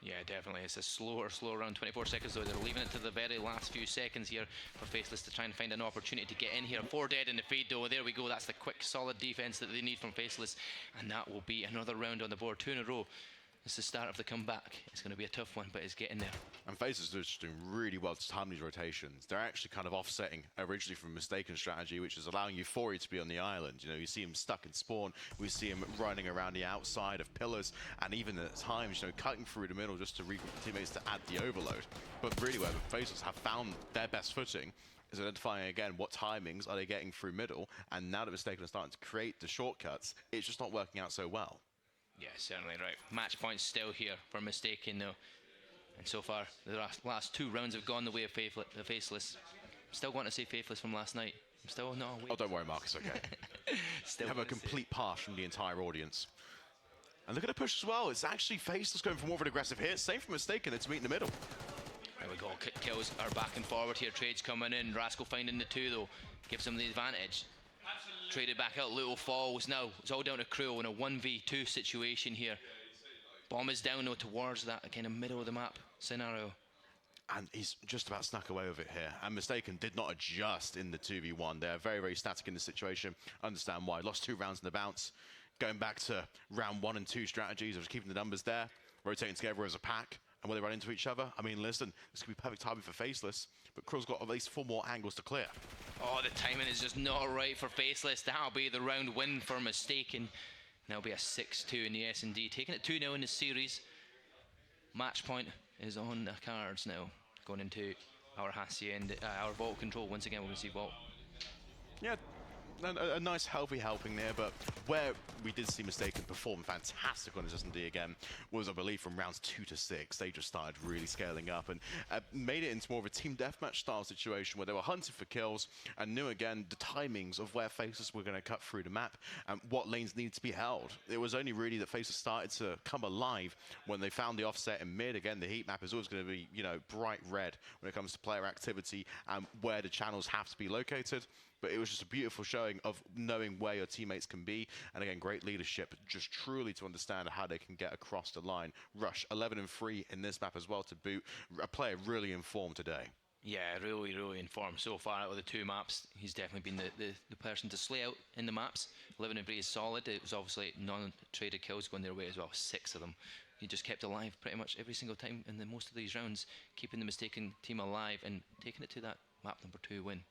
Yeah, definitely. It's a slower round, 24 seconds, though. They're leaving it to the very last few seconds here for Faceless to try and find an opportunity to get in here. 4 dead in the feed, though. There we go. That's the quick, solid defense that they need from Faceless. And that will be another round on the board. 2 in a row. It's the start of the comeback. It's going to be a tough one, but it's getting there. And Faces are just doing really well to time these rotations. They're actually kind of offsetting originally from a mistaken strategy, which is allowing Euphoria to be on the island. You see him stuck in spawn. We see him running around the outside of pillars, and even at times, cutting through the middle just to regroup teammates to add the overload. But really, where the Faces have found their best footing is identifying again what timings are they getting through middle, and now that Mistaken are starting to create the shortcuts, it's just not working out so well. Yeah, certainly right. Match points still here for Mistaken, though. And so far, the last 2 rounds have gone the way of Faceless. I'm still going to say Faithless from last night. I'm still not awake. Oh, don't worry, Mark. It's okay. Still you have a complete pass from the entire audience. And look at the push as well. It's actually Faceless going for more of an aggressive hit. Same for Mistaken. It's meet in the middle. There we go. Kills are back and forward here. Trades coming in. Rascal finding the 2, though. Gives him the advantage. Traded back out, little falls now. It's all down to Cruel in a 1v2 situation here. Bomb is down though towards that kind of middle of the map scenario. And he's just about snuck away with it here. And Mistaken did not adjust in the 2v1. They're very, very static in this situation. Understand why. Lost 2 rounds in the bounce. Going back to round 1 and 2 strategies of just keeping the numbers there. Rotating together as a pack. And when they run into each other, I mean, listen, this could be perfect timing for Faceless. But Krill's got at least 4 more angles to clear. Oh, the timing is just not right for Faceless. That'll be the round win for Mistaken. That'll be a 6-2 in the S&D. Taking it 2-0 in the series. Match point is on the cards now. Going into our Hacienda, our Vault control. Once again, we're going to see Vault. Yeah, a nice healthy helping there, but where we did see Mistaken perform fantastic on his S&D again was, I believe, from rounds 2 to 6. They just started really scaling up and made it into more of a team deathmatch style situation where they were hunting for kills and knew again the timings of where Faces were going to cut through the map and what lanes needed to be held. It was only really that Faces started to come alive when they found the offset in mid. Again, the heat map is always going to be, bright red when it comes to player activity and where the channels have to be located. But it was just a beautiful showing of knowing where your teammates can be. And again, great leadership, just truly to understand how they can get across the line. Rush, 11-3 in this map as well to boot. A player really informed today. Yeah, really, really informed so far out of the 2 maps. He's definitely been the person to slay out in the maps. 11-3 is solid. It was obviously non-traded kills going their way as well, 6 of them. He just kept alive pretty much every single time in most of these rounds, keeping the Mistaken team alive and taking it to that map number 2 win.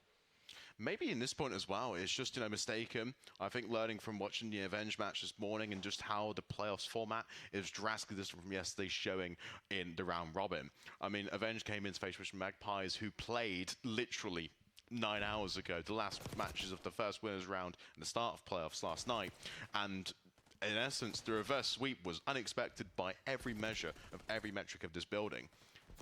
Maybe in this point as well, it's just, Mistaken. I think learning from watching the Avenge match this morning and just how the playoffs format is drastically different from yesterday's showing in the round robin. I mean, Avenge came into face with Magpies, who played literally 9 hours ago, the last matches of the first winners round and the start of playoffs last night. And in essence, the reverse sweep was unexpected by every measure of every metric of this building.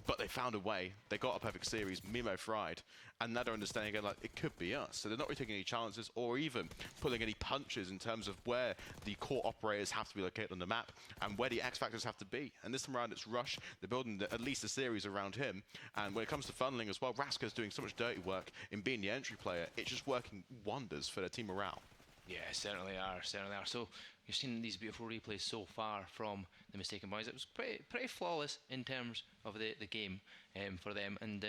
But they found a way. They got a perfect series. Mimo fried. And now they're understanding again, like, it could be us. So they're not really taking any chances or even pulling any punches in terms of where the core operators have to be located on the map and where the X factors have to be. And this time around, it's Rush. They're building at least a series around him. And when it comes to funneling as well, Raska's doing so much dirty work in being the entry player. It's just working wonders for their team morale. Yeah, certainly are. So you've seen these beautiful replays so far from the Mistaken boys. It was pretty flawless in terms of the game for them. And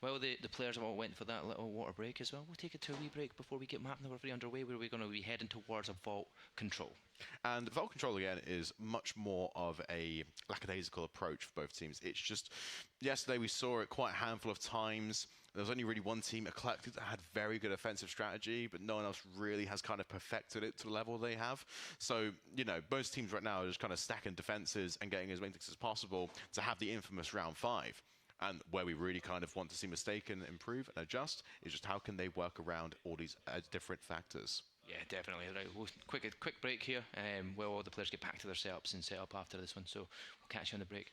well, the players all went for that little water break as well. We'll take it to a wee break before we get map number 3 underway, where we're going to be heading towards a Vault control. And Vault control, again, is much more of a lackadaisical approach for both teams. It's just, yesterday we saw it quite a handful of times. There was only really one team, a collective, that had very good offensive strategy, but no one else really has kind of perfected it to the level they have. So, most teams right now are just kind of stacking defenses and getting as many ticks as possible to have the infamous round 5. And where we really kind of want to see Mistaken improve and adjust is just how can they work around all these different factors. Yeah, definitely. Right, we'll quick break here where all the players get back to their setups and set up after this one. So we'll catch you on the break.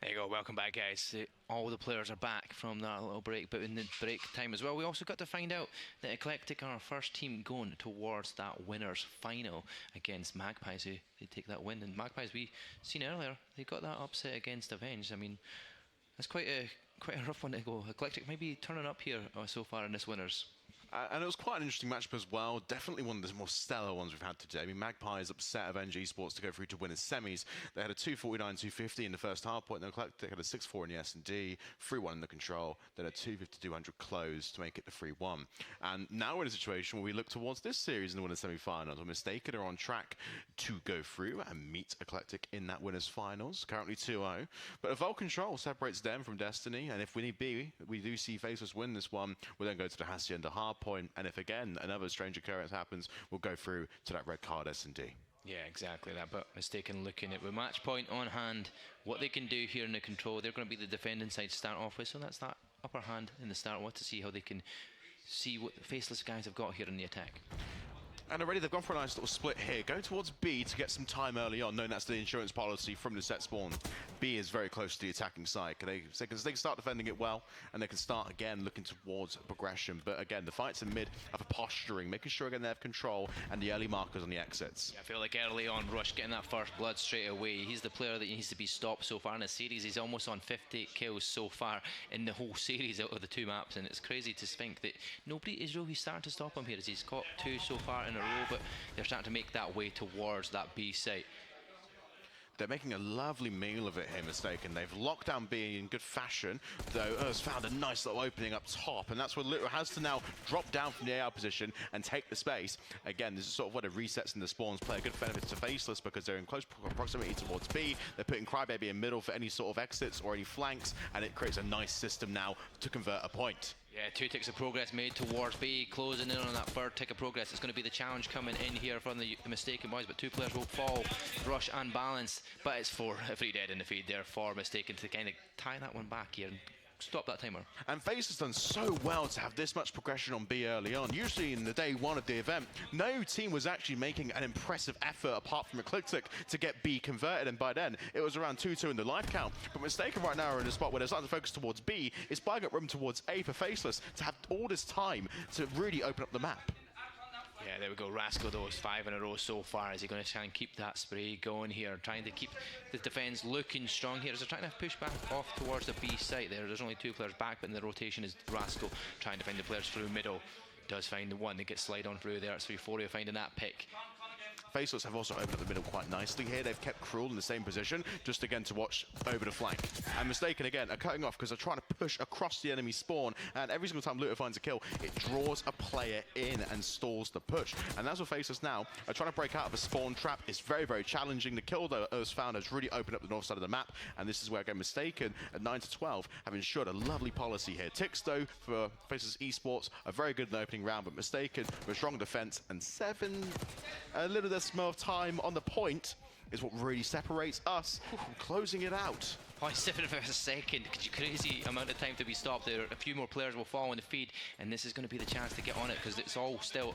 There you go, welcome back guys. All the players are back from that little break, but in the break time as well, we also got to find out that Eclectic are our first team going towards that winners final against Magpies, who they take that win. And Magpies, we seen earlier, they got that upset against Avenge. I mean, that's quite a rough one to go. Eclectic maybe turning up here so far in this winners. And it was quite an interesting matchup as well. Definitely one of the more stellar ones we've had today. I mean, Magpies upset Avenge Esports to go through to winners semis. They had a 249-250 in the first half point. They had a 6-4 in the S&D, 3-1 in the control. Then a 250-200 close to make it the 3-1. And now we're in a situation where we look towards this series in the winners semi-finals. We're mistaken are on track to go through and meet Eclectic in that winners finals. Currently 2-0. But Evolve Control separates them from Destiny. And if we need be, we do see Faceless win this one. We'll then go to the Hacienda hard point, and if again another strange occurrence happens, we'll go through to that red card S&D. Yeah, exactly that. But Mistaken looking at with match point on hand, what they can do here in the control. They're going to be the defending side to start off with, so that's that upper hand in the start. Want to see how they can see what the Faceless guys have got here in the attack. And already they've gone for a nice little split here. Going towards B to get some time early on, knowing that's the insurance policy from the set spawn. B is very close to the attacking side. They can start defending it well, and they can start again looking towards progression. But again, the fights in mid are for posturing, making sure again they have control and the early markers on the exits. Yeah, I feel like early on, Rush getting that first blood straight away. He's the player that needs to be stopped so far in the series. He's almost on 50 kills so far in the whole series out of the 2 maps, and it's crazy to think that nobody is really starting to stop him here, as he's caught 2 so far in a row, but they're starting to make that way towards that B site. They're making a lovely meal of it here, Mistaken. They've locked down B in good fashion, though has found a nice little opening up top, and that's where Little has to now drop down from the AR position and take the space. Again, this is sort of what it resets in the spawns play. A good benefit to Faceless because they're in close proximity towards B. They're putting Crybaby in middle for any sort of exits or any flanks, and it creates a nice system now to convert a point. Yeah, 2 ticks of progress made towards B, closing in on that 3rd tick of progress. It's going to be the challenge coming in here from the Mistaken boys, but 2 players will fall, Rush and Balance, but it's for free dead in the feed there for Mistaken to kind of tie that one back here and stop that timer. And FaZe has done so well to have this much progression on B early on. Usually in the day 1 of the event, no team was actually making an impressive effort apart from Ecliptic to get B converted, and by then it was around 2-2 in the life count. But Mistaken right now are in a spot where they're starting to focus towards B. It's buying up room towards A for Faceless to have all this time to really open up the map. Yeah, there we go. Rascal, those 5 in a row so far. Is he going to try and keep that spray going here? Trying to keep the defense looking strong here. As they're trying to push back off towards the B site there. There's only 2 players back, but in the rotation is Rascal trying to find the players through middle. Does find the one that gets slide on through there. It's 340 finding that pick. Faceless have also opened up the middle quite nicely here. They've kept Cruel in the same position, just again to watch over the flank. And Mistaken again are cutting off because they're trying to push across the enemy spawn, and every single time Looter finds a kill, it draws a player in and stalls the push. And that's what Faceless now are trying to break out of a spawn trap. It's very, very challenging. The kill that Earth's found has really opened up the north side of the map, and this is where again Mistaken at 9-12 have ensured a lovely policy here. Ticks though for Faceless Esports are very good in the opening round, but Mistaken with strong defense and 7 a little less more time on the point is what really separates us from closing it out. 0.7 for a second. Crazy amount of time to be stopped there. A few more players will fall in the feed, and this is going to be the chance to get on it because it's all still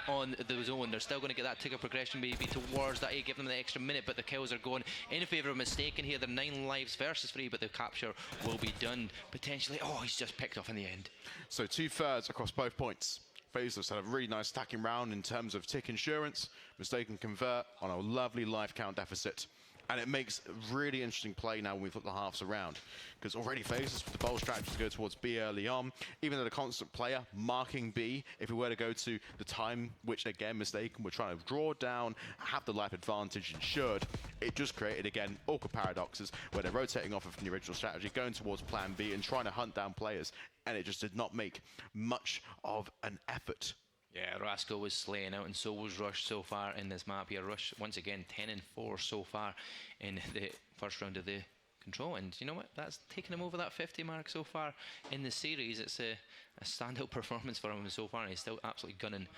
on the zone. They're still going to get that tick of progression maybe towards that A, give them the extra minute, but the kills are going in favour of Mistaken here. They're 9 lives versus 3, but the capture will be done potentially. Oh, he's just picked off in the end. So 2/3 across both points. Faceless had a really nice attacking round in terms of tick insurance. Mistaken convert on a lovely life count deficit. And it makes a really interesting play now when we flip the halves around. Because already Faceless with the bold strategy to go towards B early on. Even though the constant player marking B, if we were to go to the time, which again Mistaken were trying to draw down, have the life advantage ensured, it just created again awkward paradoxes where they're rotating off from the original strategy, going towards plan B and trying to hunt down players. And it just did not make much of an effort. Yeah, Rascal was slaying out, and so was Rush so far in this map here. Rush, once again, 10-4 so far in the first round of the control. And you know what? That's taken him over that 50 mark so far in the series. It's a standout performance for him so far, and he's still absolutely gunning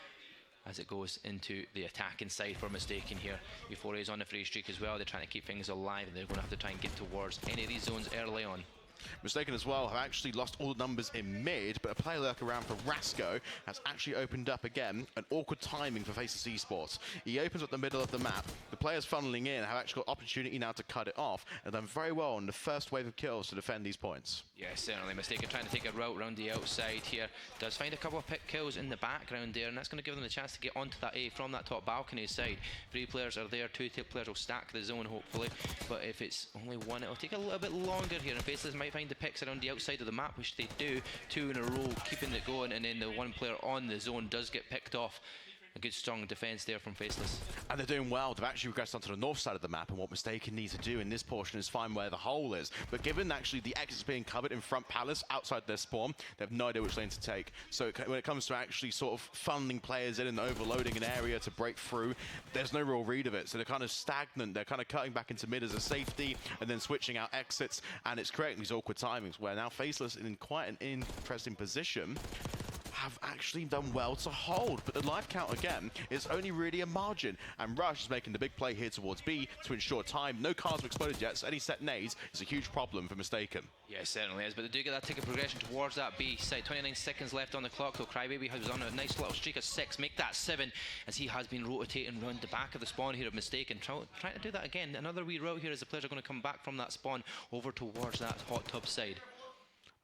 as it goes into the attacking side for Mistaken here. Before he's on a free streak as well, they're trying to keep things alive, and they're going to have to try and get towards any of these zones early on. Mistaken as well have actually lost all the numbers in mid, but a player lurk around for Rasco has actually opened up again an awkward timing for Faceless Esports. He opens up the middle of the map, the players funneling in have actually got opportunity now to cut it off, and done very well on the first wave of kills to defend these points. Yeah, certainly. Mistaken trying to take a route around the outside here. Does find a couple of pick kills in the background there, and that's going to give them the chance to get onto that A from that top balcony side. 3 players are there, 2 players will stack the zone hopefully, but if it's only 1, it'll take a little bit longer here, and Faceless might find the picks around the outside of the map, which they do. 2 in a row, keeping it going, and then the 1 player on the zone does get picked off. A good strong defense there from Faceless. And they're doing well. They've actually regressed onto the north side of the map, and what Mistaken needs to do in this portion is find where the hole is. But given actually the exits being covered in front palace outside their spawn, they have no idea which lane to take. So when it comes to actually sort of funneling players in and overloading an area to break through, there's no real read of it. So they're kind of stagnant. They're kind of cutting back into mid as a safety and then switching out exits, and it's creating these awkward timings where now Faceless in quite an interesting position have actually done well to hold, but the life count again is only really a margin, and Rush is making the big play here towards B to ensure time. No cars have exploded yet, so any set nades is a huge problem for Mistaken. Yeah, it certainly is, but they do get that ticket progression towards that B side. 29 seconds left on the clock, so Crybaby was on a nice little streak of 6, make that 7, as he has been rotating around the back of the spawn here of Mistaken, trying to do that again. Another wee route here as the players are going to come back from that spawn over towards that hot tub side.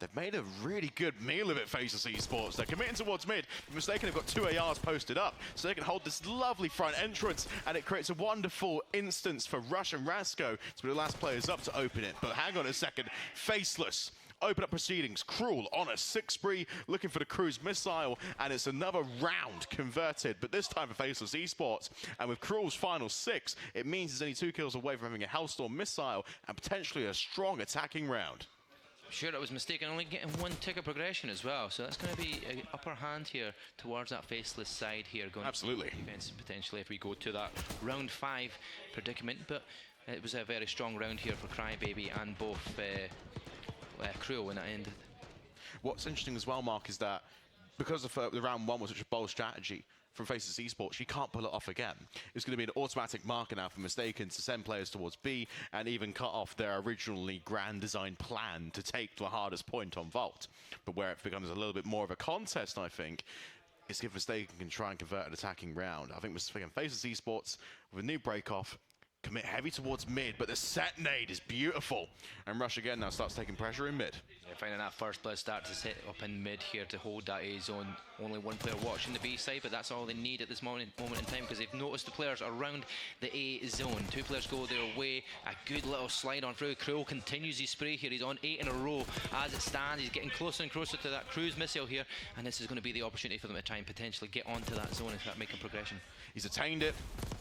They've made a really good meal of it, Faceless Esports. They're committing towards mid. If Mistaken have got 2 ARs posted up, so they can hold this lovely front entrance, and it creates a wonderful instance for Rush and Rasco to be the last players up to open it. But hang on a second, Faceless open up proceedings. Cruel on a 6 spree, looking for the cruise missile, and it's another round converted, but this time for Faceless Esports. And with Cruel's final 6, it means he's only 2 kills away from having a Hellstorm missile and potentially a strong attacking round. Sure, it was Mistaken only getting 1 ticket progression as well, so that's going to be an upper hand here towards that Faceless side here. Going absolutely. Defense potentially if we go to that round 5 predicament, but it was a very strong round here for Crybaby and both Cruel when that ended. What's interesting as well, Mark, is that because the round 1 was such a bold strategy from Faceless Esports, you can't pull it off again. It's going to be an automatic marker now for Mistaken to send players towards B and even cut off their originally grand design plan to take the hardest point on Vault. But where it becomes a little bit more of a contest, I think, is if Mistaken can try and convert an attacking round. I think Mistaken Faceless Esports with a new break-off, commit heavy towards mid, but the set nade is beautiful. And Rush again now starts taking pressure in mid. Yeah, finding that first player start to set up in mid here to hold that A zone. Only 1 player watching the B side, but that's all they need at this moment in time, because they've noticed the players around the A zone. 2 players go their way. A good little slide on through. Cruel continues his spree here. He's on 8 in a row as it stands. He's getting closer and closer to that cruise missile here, and this is going to be the opportunity for them to try and potentially get onto that zone and start making progression. He's attained it,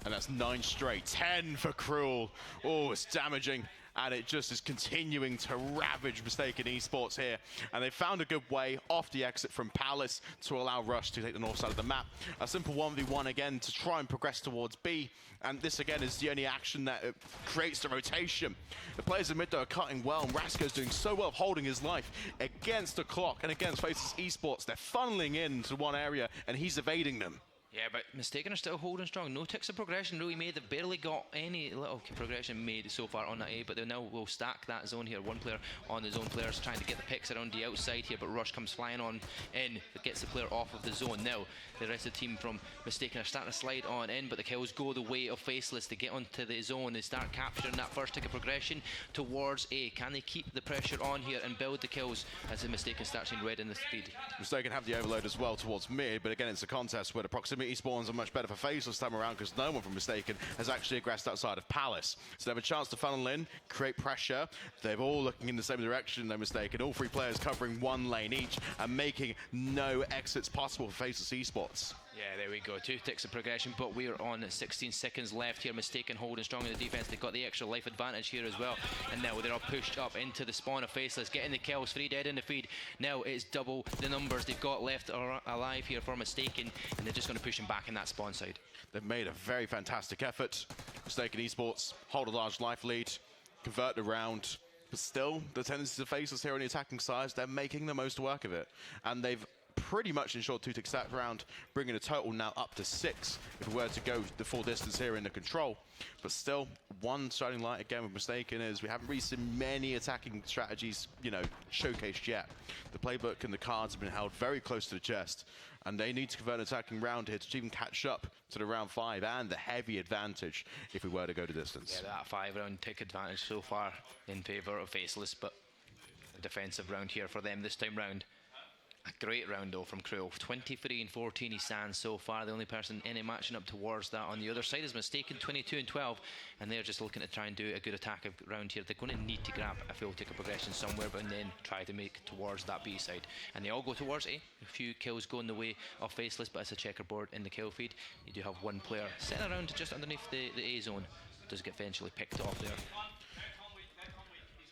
and that's 9 straight. 10 for Cruel. Oh, it's damaging, and it just is continuing to ravage Mistaken Esports here. And they found a good way off the exit from Palace to allow Rush to take the north side of the map. A simple 1v1 again to try and progress towards B. And this again is the only action that creates the rotation. The players in mid though are cutting well, and Rasco's doing so well holding his life against the clock and against Faceless Esports. They're funneling into one area, and he's evading them. Yeah, but Mistaken are still holding strong. No ticks of progression really made. They've barely got any little progression made so far on that A, but they now will stack that zone here. 1 player on the zone. Players trying to get the picks around the outside here, but Rush comes flying on in. That gets the player off of the zone. Now, the rest of the team from Mistaken are starting to slide on in, but the kills go the way of Faceless. They get onto the zone. They start capturing that first tick of progression towards A. Can they keep the pressure on here and build the kills as the Mistaken starts in red in the speed? Mistaken have the overload as well towards mid, but again, it's a contest where the proximity spawns are much better for Faceless time around, because no one from Mistaken has actually aggressed outside of Palace. So they have a chance to funnel in, create pressure. They're all looking in the same direction, no Mistaken. All 3 players covering 1 lane each and making no exits possible for Faceless Esports. Yeah, there we go. 2 ticks of progression, but we're on 16 seconds left here. Mistaken holding strong in the defense. They've got the extra life advantage here as well. And now they're all pushed up into the spawn of Faceless, getting the kills. 3 dead in the feed. Now it's double the numbers they've got left alive here for Mistaken, and they're just going to push him back in that spawn side. They've made a very fantastic effort. Mistaken Esports hold a large life lead, convert the round, but still the tendency to Faceless here on the attacking side, they're making the most work of it. And they've pretty much ensured 2 tick stat round, bringing the total now up to 6 if we were to go the full distance here in the control. But still, one shining light again with Mistaken is we haven't really seen many attacking strategies, you know, showcased yet. The playbook and the cards have been held very close to the chest, and they need to convert an attacking round here to even catch up to the round 5 and the heavy advantage if we were to go to distance. Yeah, that 5-round tick advantage so far in favour of Faceless, but a defensive round here for them this time round. A great round though from Cruel. 23 and 14 he stands so far. The only person in it matching up towards that on the other side is Mistaken, 22 and 12, and they're just looking to try and do a good attack round here. They're going to need to grab a full tick of progression somewhere, but then try to make towards that B side. And they all go towards A. A few kills go in the way of Faceless, but it's a checkerboard in the kill feed. You do have 1 player sitting around just underneath the A zone. Does get eventually picked off there.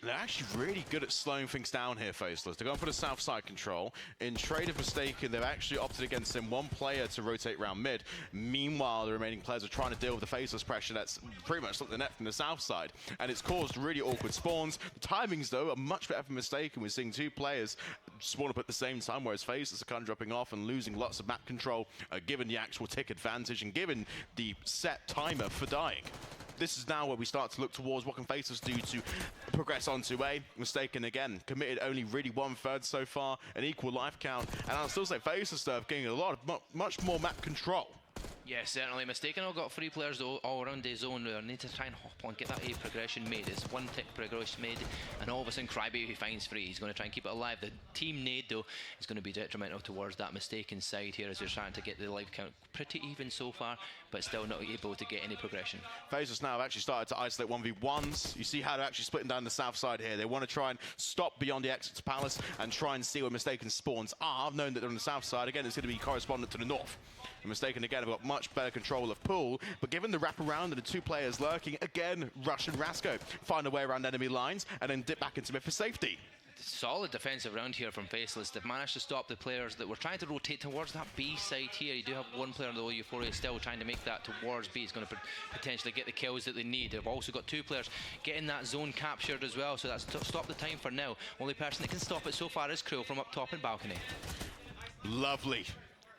They're actually really good at slowing things down here, Faceless. They're going for the south side control. In trade of Mistaken, they've actually opted against them 1 player to rotate round mid. Meanwhile, the remaining players are trying to deal with the Faceless pressure that's pretty much slipped the net from the south side. And it's caused really awkward spawns. The timings, though, are much better for Mistaken. We're seeing 2 players spawn up at the same time, whereas Faceless are kind of dropping off and losing lots of map control, given the actual tick advantage and given the set timer for dying. This is now where we start to look towards what can Faceless do to progress onto A. Mistaken again, committed only really 1/3 so far, an equal life count, and I'll still say Faceless are getting a lot of much more map control. Yeah, certainly. Mistaken. I've got 3 players all around the zone where I need to try and hop on, get that A progression made. It's 1 tick progression made, and all of a sudden Crybaby finds 3. He's going to try and keep it alive. The team nade, though, is going to be detrimental towards that Mistaken side here as they're trying to get the life count pretty even so far, but still not able to get any progression. Faceless now have actually started to isolate 1v1s. You see how they're actually splitting down the south side here. They want to try and stop beyond the exit to Palace and try and see where Mistaken spawns are, knowing that they're on the south side. Again, it's going to be correspondent to the north. And Mistaken again have got much better control of pool, but given the wraparound and the 2 players lurking, again, Rush and Rasco find a way around enemy lines and then dip back into mid for safety. Solid defensive round here from Faceless. They've managed to stop the players that were trying to rotate towards that B side here. You do have 1 player on the Euphoria still trying to make that towards B. It's going to potentially get the kills that they need. They've also got 2 players getting that zone captured as well, so that's stopped the time for now. Only person that can stop it so far is Krill from up top in balcony. Lovely.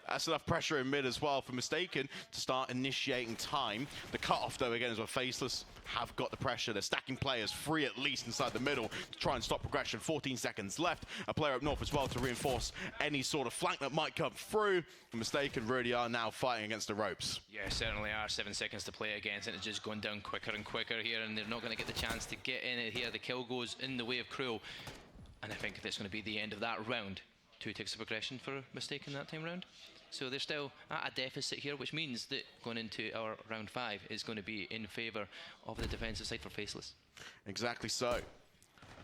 That's enough pressure in mid as well for Mistaken to start initiating time. The cutoff, though, again, is where Faceless have got the pressure. They're stacking players 3 at least inside the middle to try and stop progression. 14 seconds left. A player up north as well to reinforce any sort of flank that might come through. The Mistaken really are now fighting against the ropes. Yeah, certainly are. 7 seconds to play against, and it's just going down quicker and quicker here, and they're not going to get the chance to get in it here. The kill goes in the way of Cruel, and I think that's going to be the end of that round. 2 ticks of progression for Mistaken that time round. So they're still at a deficit here, which means that going into our round 5 is going to be in favour of the defensive side for Faceless. Exactly so.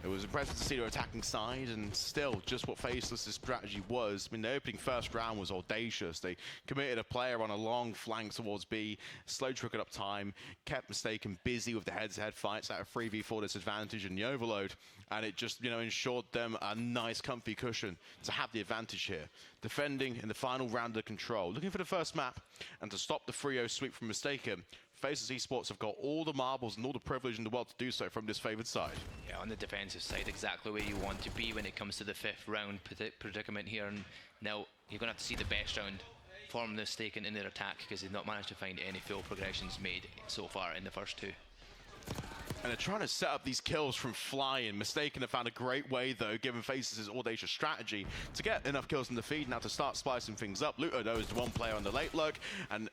It was impressive to see their attacking side, and still just what Faceless' strategy was. I mean, the opening first round was audacious. They committed a player on a long flank towards B, slow tricking up time, kept Mistaken busy with the head-to-head fights at a 3v4 disadvantage in the overload, and it just, ensured them a nice comfy cushion to have the advantage here. Defending in the final round of control, looking for the first map, and to stop the 3-0 sweep from Mistaken. Faceless Esports have got all the marbles and all the privilege in the world to do so from this favoured side. Yeah, on the defensive side, exactly where you want to be when it comes to the 5th round predicament here. And now you're going to have to see the best round from Mistaken in their attack, because they've not managed to find any full progressions made so far in the first 2. And they're trying to set up these kills from flying. Mistaken have found a great way, though, given Faceless' audacious strategy, to get enough kills in the feed now to start splicing things up. Luto, though, is the 1 player on the late lurk, and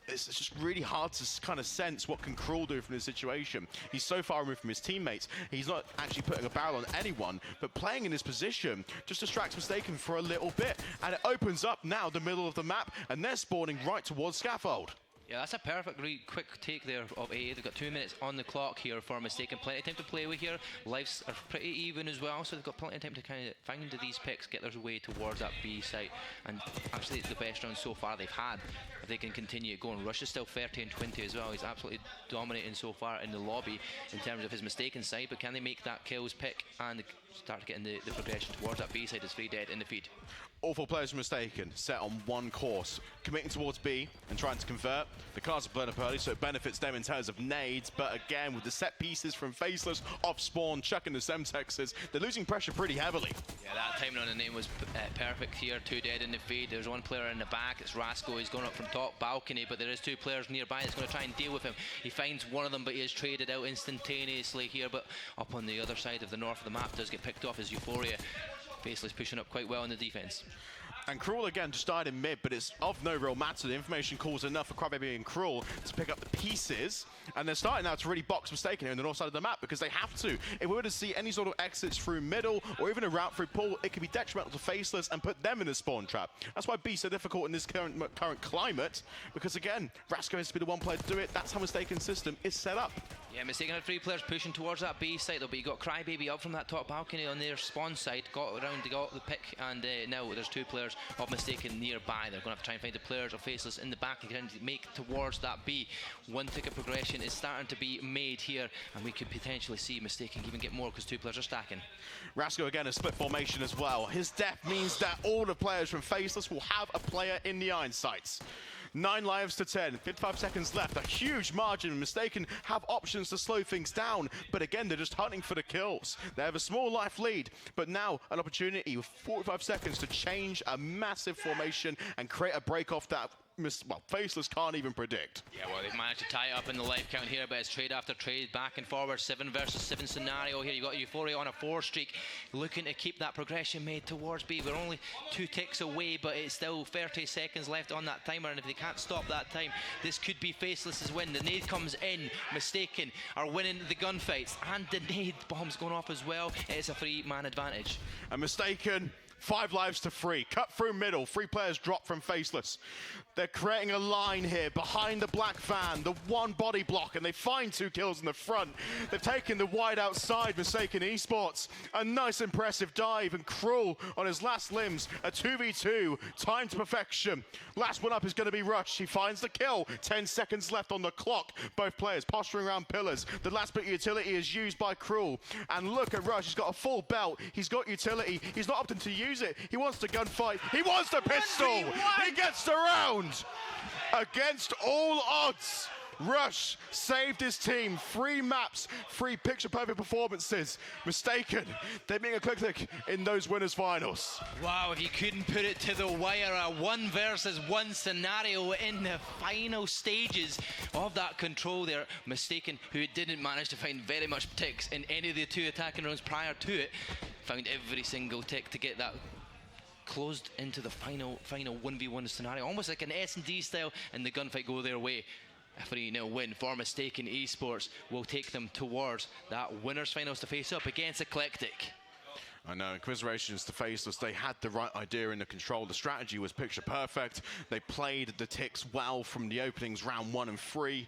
it's just really hard to kind of sense what can Cruel do from this situation. He's so far removed from his teammates. He's not actually putting a barrel on anyone, but playing in this position just distracts Mistaken for a little bit. And it opens up now the middle of the map, and they're spawning right towards Scaffold. Yeah, that's a perfect, really quick take there of AA. They've got 2 minutes on the clock here for Mistaken. Plenty of time to play with here. Lives are pretty even as well, so they've got plenty of time to kind of find these picks, get their way towards that B site. And actually, it's the best round so far they've had. If they can continue it going. Rush is still 30 and 20 as well. He's absolutely dominating so far in the lobby in terms of his Mistaken side, but can they make that kills pick and start getting the progression towards that B side as 3 dead in the feed? All 4 players are Mistaken, set on 1 course, committing towards B and trying to convert. The cards are blown up early, so it benefits them in terms of nades, but again, with the set pieces from Faceless, off spawn, chucking the Semtexes, they're losing pressure pretty heavily. Yeah, that timing on the name was perfect here. 2 dead in the feed. There's 1 player in the back. It's Rasco. He's going up from top balcony, but there is 2 players nearby that's going to try and deal with him. He finds 1 of them, but he is traded out instantaneously here, but up on the other side of the north of the map does get picked off as Euphoria. Faceless pushing up quite well in the defense. And Cruel again just died in mid, but it's of no real matter. The information calls enough for Crybaby and Cruel to pick up the pieces, and they're starting now to really box Mistaken here on the north side of the map, because they have to. If we were to see any sort of exits through middle or even a route through pool, it could be detrimental to Faceless and put them in a spawn trap. That's why B's so difficult in this current climate, because again, Rasco has to be the 1 player to do it. That's how Mistaken's system is set up. Yeah, Mistaken had 3 players pushing towards that B site, though, but you got Crybaby up from that top balcony on their spawn side, got around, they got the pick, and now there's 2 players of Mistaken nearby. They're going to have to try and find the players of Faceless in the back and trying to make towards that B. 1 tick of progression is starting to be made here, and we could potentially see Mistaken even get more because 2 players are stacking. Rasco again a split formation as well. His death means that all the players from Faceless will have a player in the iron sights. 9 lives to 10, 55 seconds left, a huge margin. Mistaken have options to slow things down, but again, they're just hunting for the kills. They have a small life lead, but now an opportunity with 45 seconds to change a massive formation and create a break off that Faceless can't even predict. Yeah, well, they've managed to tie it up in the life count here, but it's trade after trade, back and forward, 7 versus 7 scenario here. You've got Euphoria on a 4 streak, looking to keep that progression made towards B. We're only 2 ticks away, but it's still 30 seconds left on that timer, and if they can't stop that time, this could be Faceless's win. The nade comes in, Mistaken are winning the gunfights, and the nade bomb's going off as well. It's a 3-man advantage. And Mistaken, 5 lives to 3. Cut through middle. 3 players drop from Faceless. They're creating a line here behind the black van, the 1 body block, and they find 2 kills in the front. They've taken the wide outside, Mistaken Esports. A nice impressive dive, and Cruel on his last limbs. A 2v2, timed to perfection. Last one up is going to be Rush. He finds the kill. 10 seconds left on the clock. Both players posturing around pillars. The last bit of utility is used by Cruel. And look at Rush. He's got a full belt. He's got utility. He's not opting to use it. He wants the gunfight. He wants the pistol. He gets the round. Against all odds, Rush saved his team. 3 maps, 3 picture-perfect performances. Mistaken, they're being eclectic in those winners' finals. Wow, if you couldn't put it to the wire, a 1 versus 1 scenario in the final stages of that control there. Mistaken, who didn't manage to find very much ticks in any of the 2 attacking rounds prior to it, found every single tick to get that closed into the final 1v1 scenario, almost like an S&D style, and the gunfight go their way. A 3-0 win for Mistaken Esports will take them towards that winners finals to face up against Eclectic. I know, in commiserations to Faceless, they had the right idea in the control. The strategy was picture perfect. They played the ticks well from the openings round 1 and 3.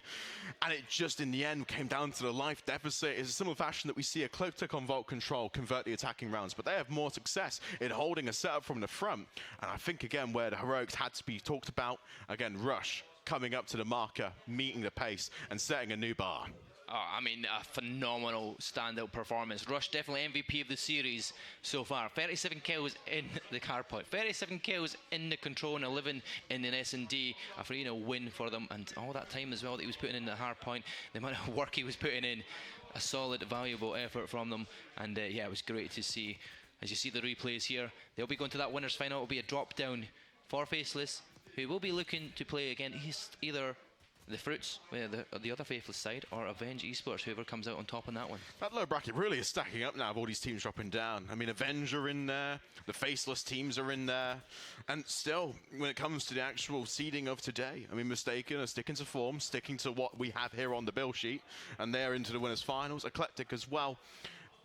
And it just, in the end, came down to the life deficit. It's a similar fashion that we see a Eclectic on Vault control convert the attacking rounds. But they have more success in holding a setup from the front. And I think, again, where the heroics had to be talked about, again, Rush coming up to the marker, meeting the pace, and setting a new bar. Oh, I mean, a phenomenal standout performance. Rush definitely MVP of the series so far. 37 kills in the car point, 37 kills in the control, and 11 in an S&D. A 3-0 win for them, and all that time as well that he was putting in the hard point, the amount of work he was putting in, a solid, valuable effort from them. And yeah, it was great to see. As you see the replays here, they'll be going to that winners final. It will be a drop down for Faceless, who will be looking to play again. He's either the Fruits, the other Faithless side, or Avenge Esports, whoever comes out on top on that one. That low bracket really is stacking up now, of all these teams dropping down. I mean, Avenge are in there, the Faceless teams are in there, and still, when it comes to the actual seeding of today, I mean, Mistaken are sticking to form, sticking to what we have here on the bill sheet, and they're into the winners' finals. Eclectic as well.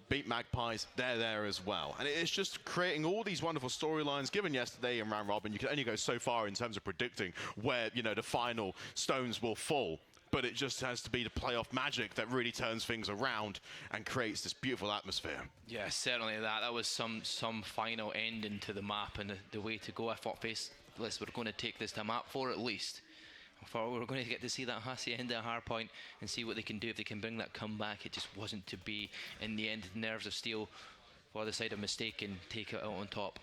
Beat Magpies, they're there as well. And it is just creating all these wonderful storylines. Given yesterday in round robin, you can only go so far in terms of predicting where, you know, the final stones will fall. But it just has to be the playoff magic that really turns things around and creates this beautiful atmosphere. Yeah, certainly that. That was some final ending to the map and the way to go. I thought Faceless were going to take this to map 4 at least. We're going to get to see that Hacienda hardpoint and see what they can do if they can bring that comeback. It just wasn't to be. In the end, nerves of steel for the side of Mistaken take it out on top.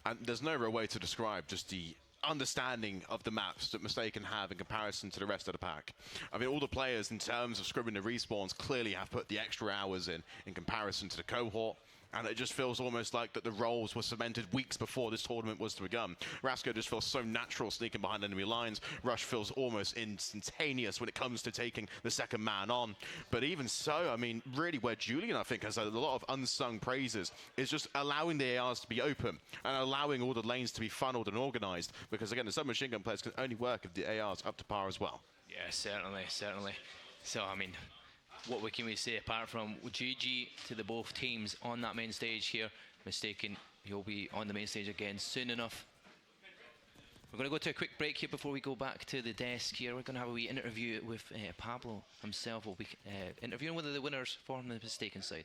And there's no real way to describe just the understanding of the maps that Mistaken have in comparison to the rest of the pack. I mean, all the players in terms of scribbling the respawns clearly have put the extra hours in comparison to the cohort. And it just feels almost like that the roles were cemented weeks before this tournament was to begin. Rasco just feels so natural sneaking behind enemy lines. Rush feels almost instantaneous when it comes to taking the second man on. But even so, I mean, really where Julian, I think, has a lot of unsung praises is just allowing the ARs to be open and allowing all the lanes to be funneled and organized. Because again, the submachine gun players can only work if the ARs up to par as well. Yeah, certainly. So, I mean, what can we say apart from GG to the both teams on that main stage here. Mistaken, you'll be on the main stage again soon enough. We're going to go to a quick break here before we go back to the desk here. We're going to have a wee interview with Pablo himself. We'll be interviewing one of the winners from the Mistaken side.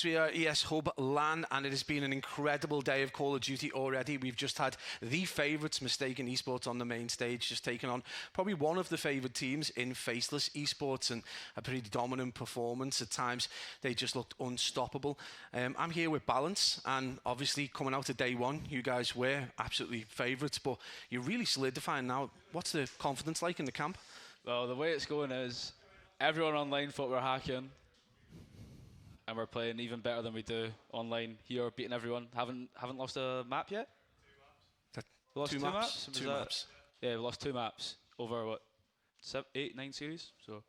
folks. We are ES Hub LAN, and it has been an incredible day of Call of Duty already. We've just had the favourites, Mistaken Esports, on the main stage, just taking on probably one of the favoured teams in Faceless Esports, and a pretty dominant performance. At times, they just looked unstoppable. I'm here with Balance, and obviously coming out of day one, you guys were absolutely favourites, but you're really solidifying now. What's the confidence like in the camp? Well, the way it's going is everyone online thought we were hacking, and we're playing even better than we do online here, beating everyone. Haven't lost a map yet. We lost two maps. Two maps. Yeah, we lost 2 maps over what, 7, 8, 9 series. So.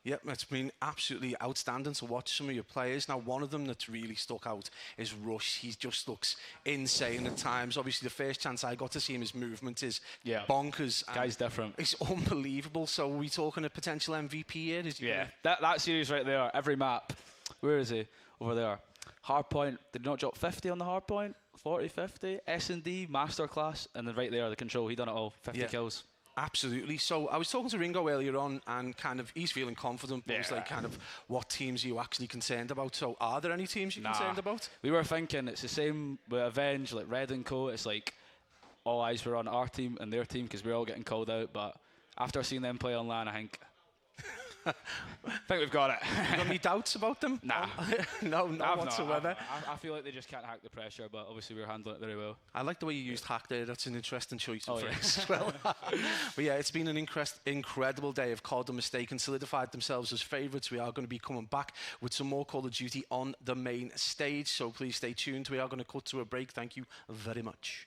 Yep, it's been absolutely outstanding to watch some of your players. Now, one of them that's really stuck out is Rush. He just looks insane at times. Obviously, the first chance I got to see him, his movement is bonkers. Guy's different. It's unbelievable. So are we talking a potential MVP here? Yeah, that series right there, every map. Where is he? Over there. Hardpoint, did he not drop 50 on the hardpoint? 40, 50. S&D, masterclass, and then right there, the control, he done it all. 50 kills. Absolutely. So I was talking to Ringo earlier on, and kind of he's feeling confident, but it's like kind of what teams are you actually concerned about? So are there any teams you're concerned about? We were thinking it's the same with Avenge, like Red and Co. It's like all eyes were on our team and their team because we're all getting called out. But after seeing them play on LAN, I think we've got it. You got any doubts about them? Nah. No, not whatsoever. I feel like they just can't hack the pressure, but obviously we're handling it very well. I like the way you used hack there. That's an interesting choice of phrase as well. But yeah, it's been an incredible day of COD and Mistaken solidified themselves as favourites. We are going to be coming back with some more Call of Duty on the main stage, so please stay tuned. We are going to cut to a break. Thank you very much.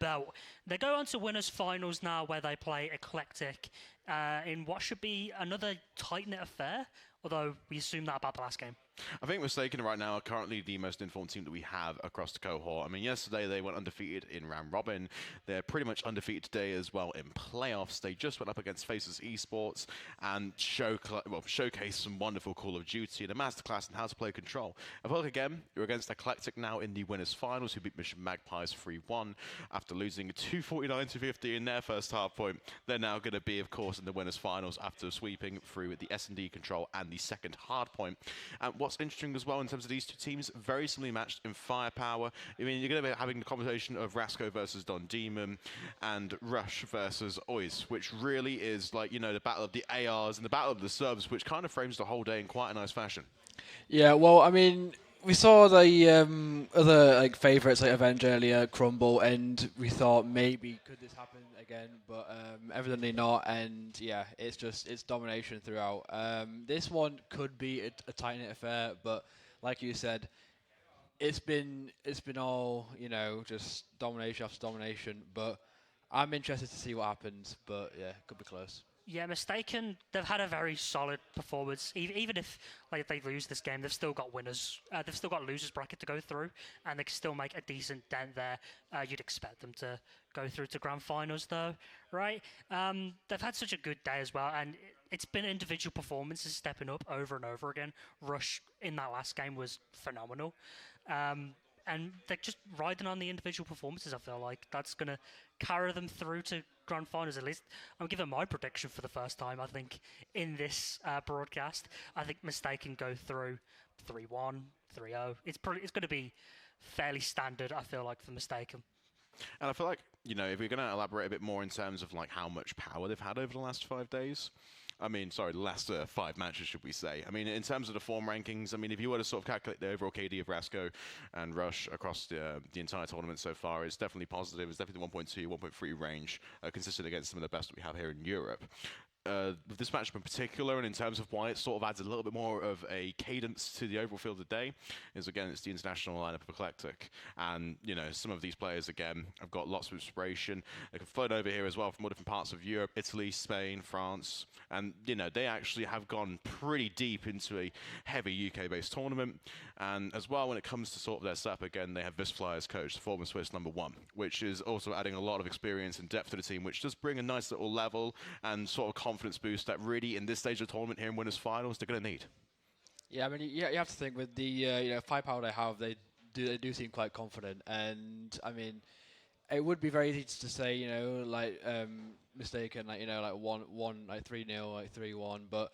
belt. They go on to winners finals now, where they play Eclectic in what should be another tight-knit affair, although we assume that about the last game. I think Mistaken right now are currently the most informed team that we have across the cohort. I mean, yesterday they went undefeated in round robin. They're pretty much undefeated today as well in playoffs. They just went up against Faces Esports and showcased some wonderful Call of Duty and a masterclass in how to play Control. I feel like, again, you're against Eclectic now in the winners finals, who beat Mission Magpies 3-1 after losing 249-50 in their first half point. They're now going to be, of course, in the winners finals after sweeping through the S&D Control and the second hard point. What's interesting as well in terms of these two teams, very similarly matched in firepower. I mean, you're going to be having the conversation of Rasco versus Don Demon and Rush versus Ois, which really is like, you know, the battle of the ARs and the battle of the subs, which kind of frames the whole day in quite a nice fashion. Yeah, well, I mean, we saw the other like favourites like Avenge earlier crumble, and we thought maybe could this happen again, but evidently not. And yeah, it's domination throughout. This one could be a tight-knit affair, but like you said, it's been all, you know, just domination after domination. But I'm interested to see what happens. But yeah, could be close. Yeah, Mistaken, they've had a very solid performance. Even if like they lose this game, they've still got winners. They've still got losers bracket to go through, and they can still make a decent dent there. You'd expect them to go through to grand finals, though, right? They've had such a good day as well, and it's been individual performances stepping up over and over again. Rush in that last game was phenomenal. And they're just riding on the individual performances, I feel like. That's going to carry them through to grand finals, at least. I'm giving my prediction for the first time, I think, in this broadcast. I think Mistaken go through 3-1, 3-0. It's going to be fairly standard, I feel like, for Mistaken. And I feel like, you know, if we're going to elaborate a bit more in terms of like how much power they've had over the last 5 days, I mean, sorry, the last 5 matches, should we say. I mean, in terms of the form rankings, I mean, if you were to sort of calculate the overall KD of Rasco and Rush across the entire tournament so far, it's definitely positive. It's definitely the 1.2, 1.3 range, consistent against some of the best that we have here in Europe. With this matchup in particular, and in terms of why it sort of adds a little bit more of a cadence to the overall field of the day, is again, it's the international lineup of Eclectic. And, you know, some of these players, again, have got lots of inspiration. They can float over here as well from all different parts of Europe, Italy, Spain, France. And, you know, they actually have gone pretty deep into a heavy UK-based tournament. And as well, when it comes to sort of their setup, again, they have Visfly as coach, the former Swiss #1, which is also adding a lot of experience and depth to the team, which does bring a nice little level and sort of confidence boost that really, in this stage of the tournament here in winners finals, they're going to need. Yeah, I mean, you have to think with the you know, firepower they have, they do seem quite confident. And I mean, it would be very easy to say, you know, like Mistaken, like, you know, like one like 3-0, like 3-1, but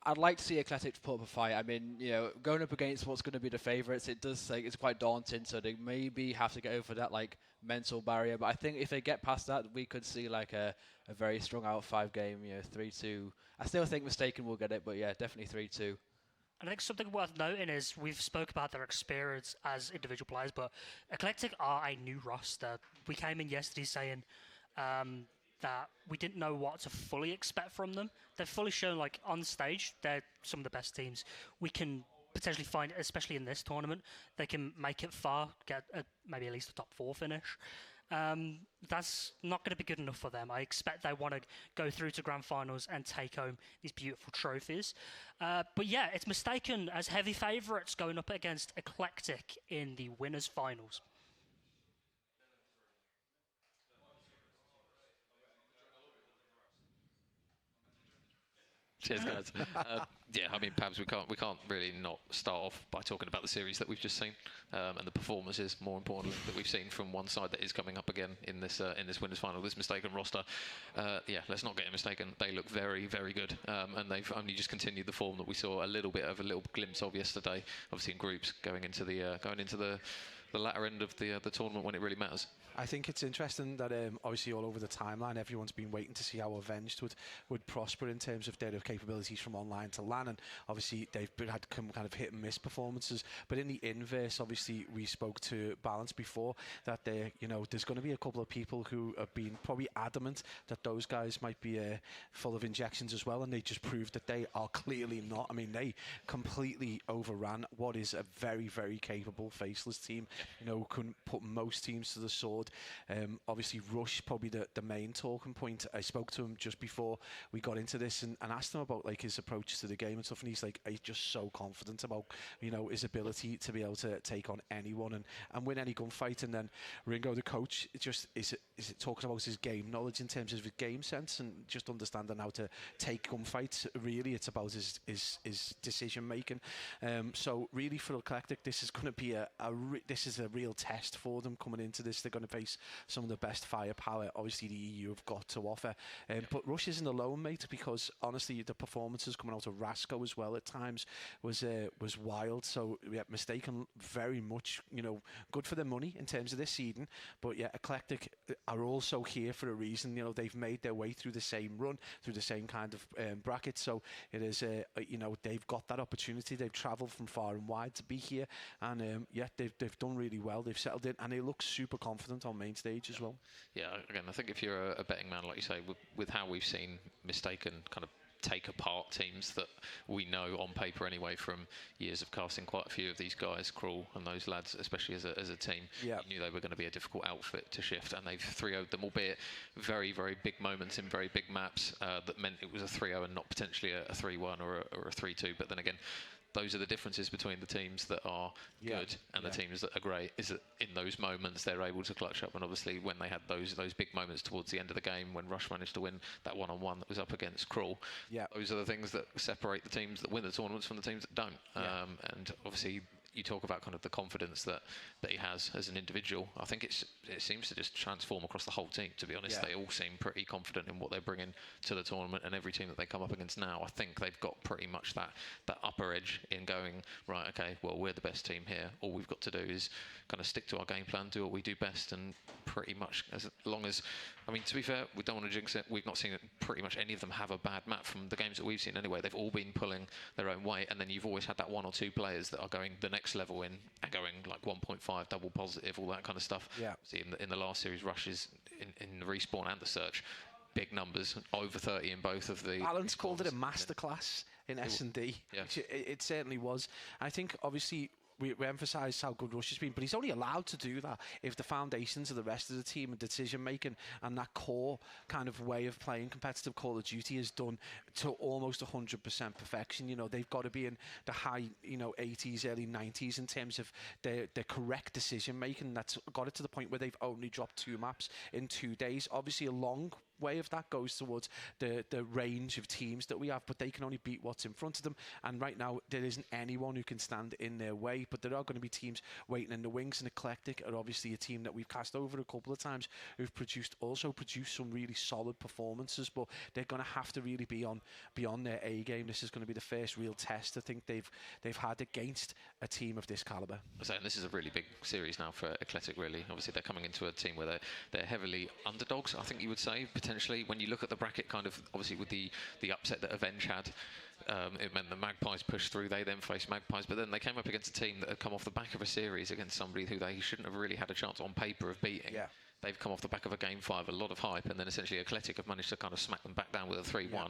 I'd like to see Eclectic put up a fight. I mean, you know, going up against what's going to be the favourites, it does say it's quite daunting. So they maybe have to get over that like mental barrier. But I think if they get past that, we could see like a very strong out 5 game. You know, 3-2. I still think Mistaken will get it, but yeah, definitely 3-2. And I think something worth noting is we've spoke about their experience as individual players, but Eclectic are a new roster. We came in yesterday saying that we didn't know what to fully expect from them. They've fully shown, like, on stage, they're some of the best teams we can potentially find, especially in this tournament. They can make it far, get maybe at least a top 4 finish. That's not going to be good enough for them. I expect they want to go through to grand finals and take home these beautiful trophies. But yeah, it's Mistaken as heavy favourites going up against Eclectic in the winners finals. Cheers, guys. Yeah, I mean, Pabs, we can't really not start off by talking about the series that we've just seen and the performances, more importantly, that we've seen from one side that is coming up again in this winners final, this Mistaken roster. Yeah, let's not get mistaken. They look very, very good, and they've only just continued the form that we saw a little glimpse of yesterday. Obviously, in groups going into the latter end of the tournament when it really matters. I think it's interesting that obviously all over the timeline everyone's been waiting to see how Avenged would prosper in terms of their capabilities from online to LAN, and obviously they've had kind of hit and miss performances. But in the inverse, obviously we spoke to Balance before that there's going to be a couple of people who have been probably adamant that those guys might be full of injections as well, and they just proved that they are clearly not. I mean, they completely overran what is a very, very capable faceless team. You know, couldn't put most teams to the sword. good. Obviously, Rush probably the main talking point. I spoke to him just before we got into this and asked him about like his approach to the game and stuff, and he's like, he's just so confident about his ability to be able to take on anyone and win any gunfight. And then Ringo, the coach, is it talking about his game knowledge in terms of his game sense and just understanding how to take gunfights. Really, it's about his decision making. So really, for Eclectic, this is going to be this is a real test for them coming into this. They're going to face some of the best firepower, obviously, the EU have got to offer. But Rush isn't alone, mate, because honestly, the performances coming out of Rasco as well at times was wild. So yeah, Mistaken very much, good for their money in terms of this seeding. But yeah, Eclectic are also here for a reason. They've made their way through the same run, through the same kind of bracket. So it is, they've got that opportunity. They've travelled from far and wide to be here, and yeah, they've done really well. They've settled in, and they look super confident on main stage as well. Yeah, again, I think if you're a betting man, like you say, with how we've seen Mistaken kind of take apart teams that we know on paper anyway from years of casting quite a few of these guys, Crawl and those lads, especially as a team. Yeah. You knew they were going to be a difficult outfit to shift, and they've 3-0'd them, albeit very, very big moments in very big maps that meant it was a 3-0 and not potentially a 3-1 or a 3-2. But then again, those are the differences between the teams that are good and the teams that are great, is that in those moments they're able to clutch up. And obviously when they had those big moments towards the end of the game, when Rush managed to win that one-on-one that was up against Crawl, those are the things that separate the teams that win the tournaments from the teams that don't. And obviously you talk about kind of the confidence that he has as an individual. I think it seems to just transform across the whole team, to be honest. They all seem pretty confident in what they're bringing to the tournament, and every team that they come up against now, I think they've got pretty much that upper edge in going, right, okay, well, we're the best team here. All we've got to do is kind of stick to our game plan, do what we do best, and pretty much as long as, I mean, to be fair, we don't want to jinx it. We've not seen pretty much any of them have a bad map from the games that we've seen anyway. They've all been pulling their own weight, and then you've always had that one or two players that are going the next level in and going like 1.5 double positive, all that kind of stuff. Yeah. See, in the last series, Rushes in the respawn and the search, big numbers, over 30 in both of the. Alan's called it a masterclass in S&D. Yeah. It certainly was. I think obviously we emphasise how good Rush has been, but he's only allowed to do that if the foundations of the rest of the team and decision making and that core kind of way of playing competitive Call of Duty is done to almost 100% perfection. They've got to be in the high 80s, early 90s in terms of their correct decision making. That's got it to the point where they've only dropped 2 maps in 2 days. Obviously a long way of that goes towards the range of teams that we have, but they can only beat what's in front of them, and right now there isn't anyone who can stand in their way. But there are going to be teams waiting in the wings, and Eclectic are obviously a team that we've cast over a couple of times who've produced some really solid performances, but they're going to have to really be beyond their A game. This is going to be the first real test I think they've had against a team of this caliber. So, and this is a really big series now for Eclectic, really. Obviously they're coming into a team where they're heavily underdogs, I think you would say, potentially, when you look at the bracket, kind of obviously with the upset that Avenge had. It meant the Magpies pushed through. They then faced Magpies, but then they came up against a team that had come off the back of a series against somebody who they shouldn't have really had a chance on paper of beating. Yeah. They've come off the back of a game 5, a lot of hype, and then essentially Eclectic have managed to kind of smack them back down with a 3-1. Yeah.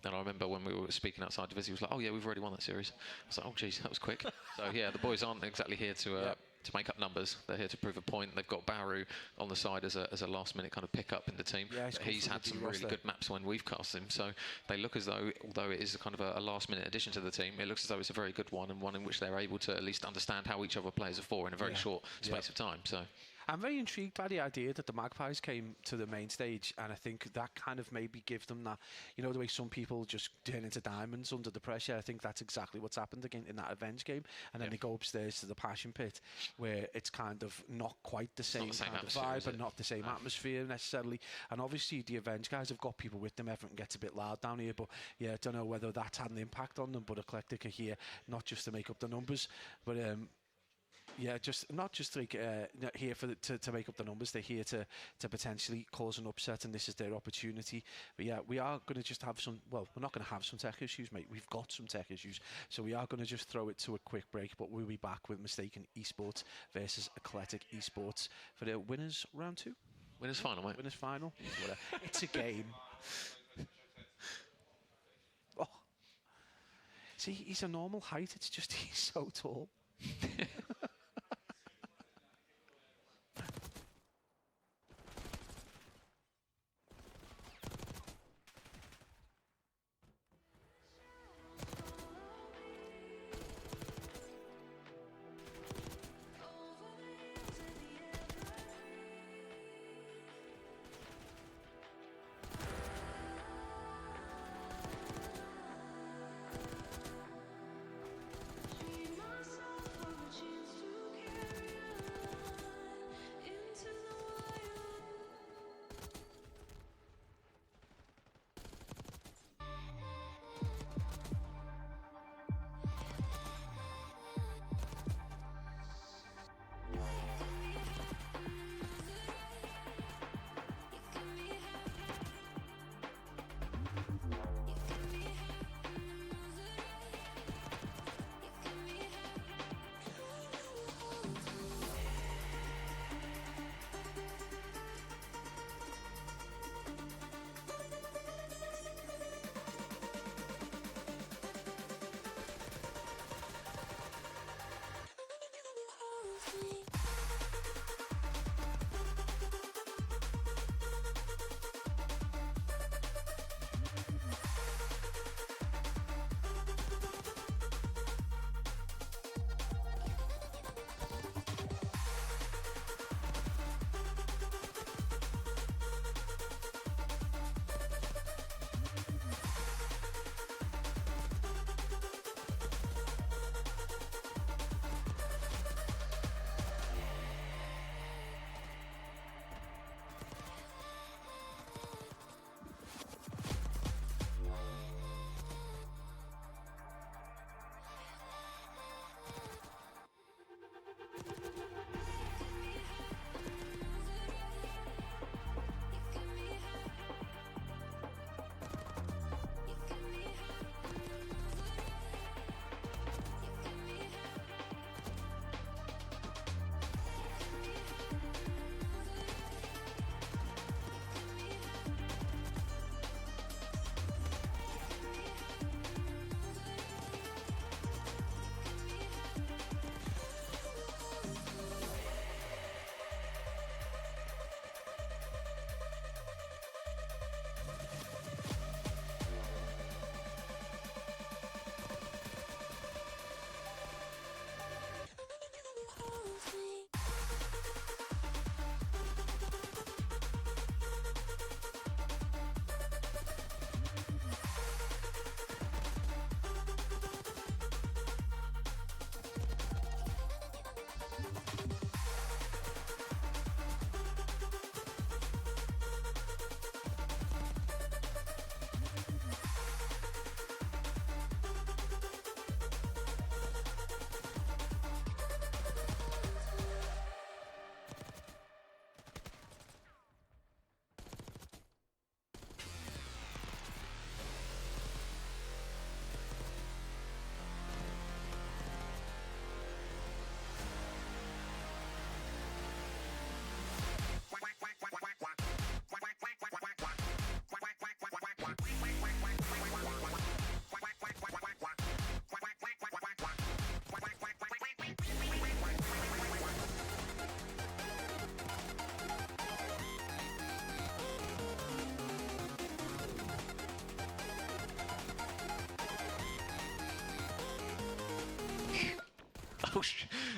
And I remember when we were speaking outside Division, he was like, "Oh yeah, we've already won that series." I was like, "Oh geez, that was quick." So yeah, the boys aren't exactly here to make up numbers. They're here to prove a point. They've got Baru on the side as a last-minute kind of pick-up in the team. Yeah, he's had some really good maps when we've cast him. So they look as though, although it is kind of a last-minute addition to the team, it looks as though it's a very good one, and one in which they're able to at least understand how each other plays are for in a very short space of time. So. I'm very intrigued by the idea that the Magpies came to the main stage, and I think that kind of maybe give them that, the way some people just turn into diamonds under the pressure. I think that's exactly what's happened again in that Avenge game, and then they go upstairs to the Passion Pit, where it's kind of not quite the same kind of vibe and not the same atmosphere necessarily. And obviously the Avenge guys have got people with them. Everything gets a bit loud down here, but yeah, I don't know whether that's had an impact on them. But Eclectic are here not just to make up the numbers, but yeah, not just like here to make up the numbers. They're here to potentially cause an upset, and this is their opportunity. But yeah, we are going to just have some. Well, we're not going to have some tech issues, mate. We've got some tech issues, so we are going to just throw it to a quick break. But we'll be back with Mistaken Esports versus Eclectic Esports for the winners round 2. Winners final, mate. Winners final. It's a game. Oh, see, he's a normal height. It's just he's so tall.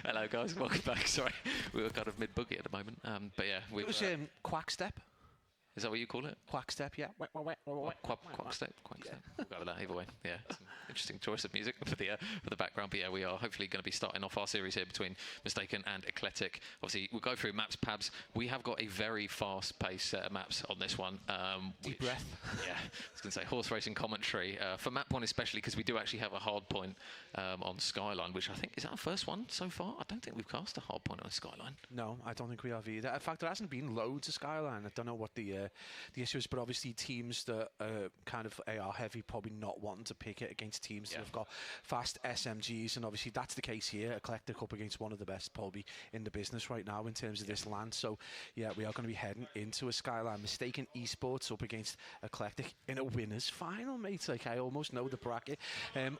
Hello, guys. Welcome back. Sorry, we were kind of mid-boogie at the moment. But yeah, It was Quack Step. Is that what you call it? Quack Step, yeah. Quack step. We'll go with that either way. Yeah, some interesting choice of music for the background. But yeah, we are hopefully going to be starting off our series here between Mistaken and Eclectic. Obviously, we'll go through maps, Pabs. We have got a very fast-paced set of maps on this one. Deep breath. Yeah, I was going to say horse racing commentary for map 1 especially, because we do actually have a hard point on Skyline, which I think is our first one so far. I don't think we've cast a hard point on Skyline. No, I don't think we have either. In fact, there hasn't been loads of Skyline. I don't know what the issue is, but obviously teams that kind of AR heavy probably not wanting to pick it against teams that have got fast SMGs, and obviously that's the case here. Eclectic up against one of the best probably in the business right now in terms of this LAN. So yeah, we are going to be heading into a Skyline. Mistaken Esports up against Eclectic in a winners final, mate. Like, I almost know the bracket.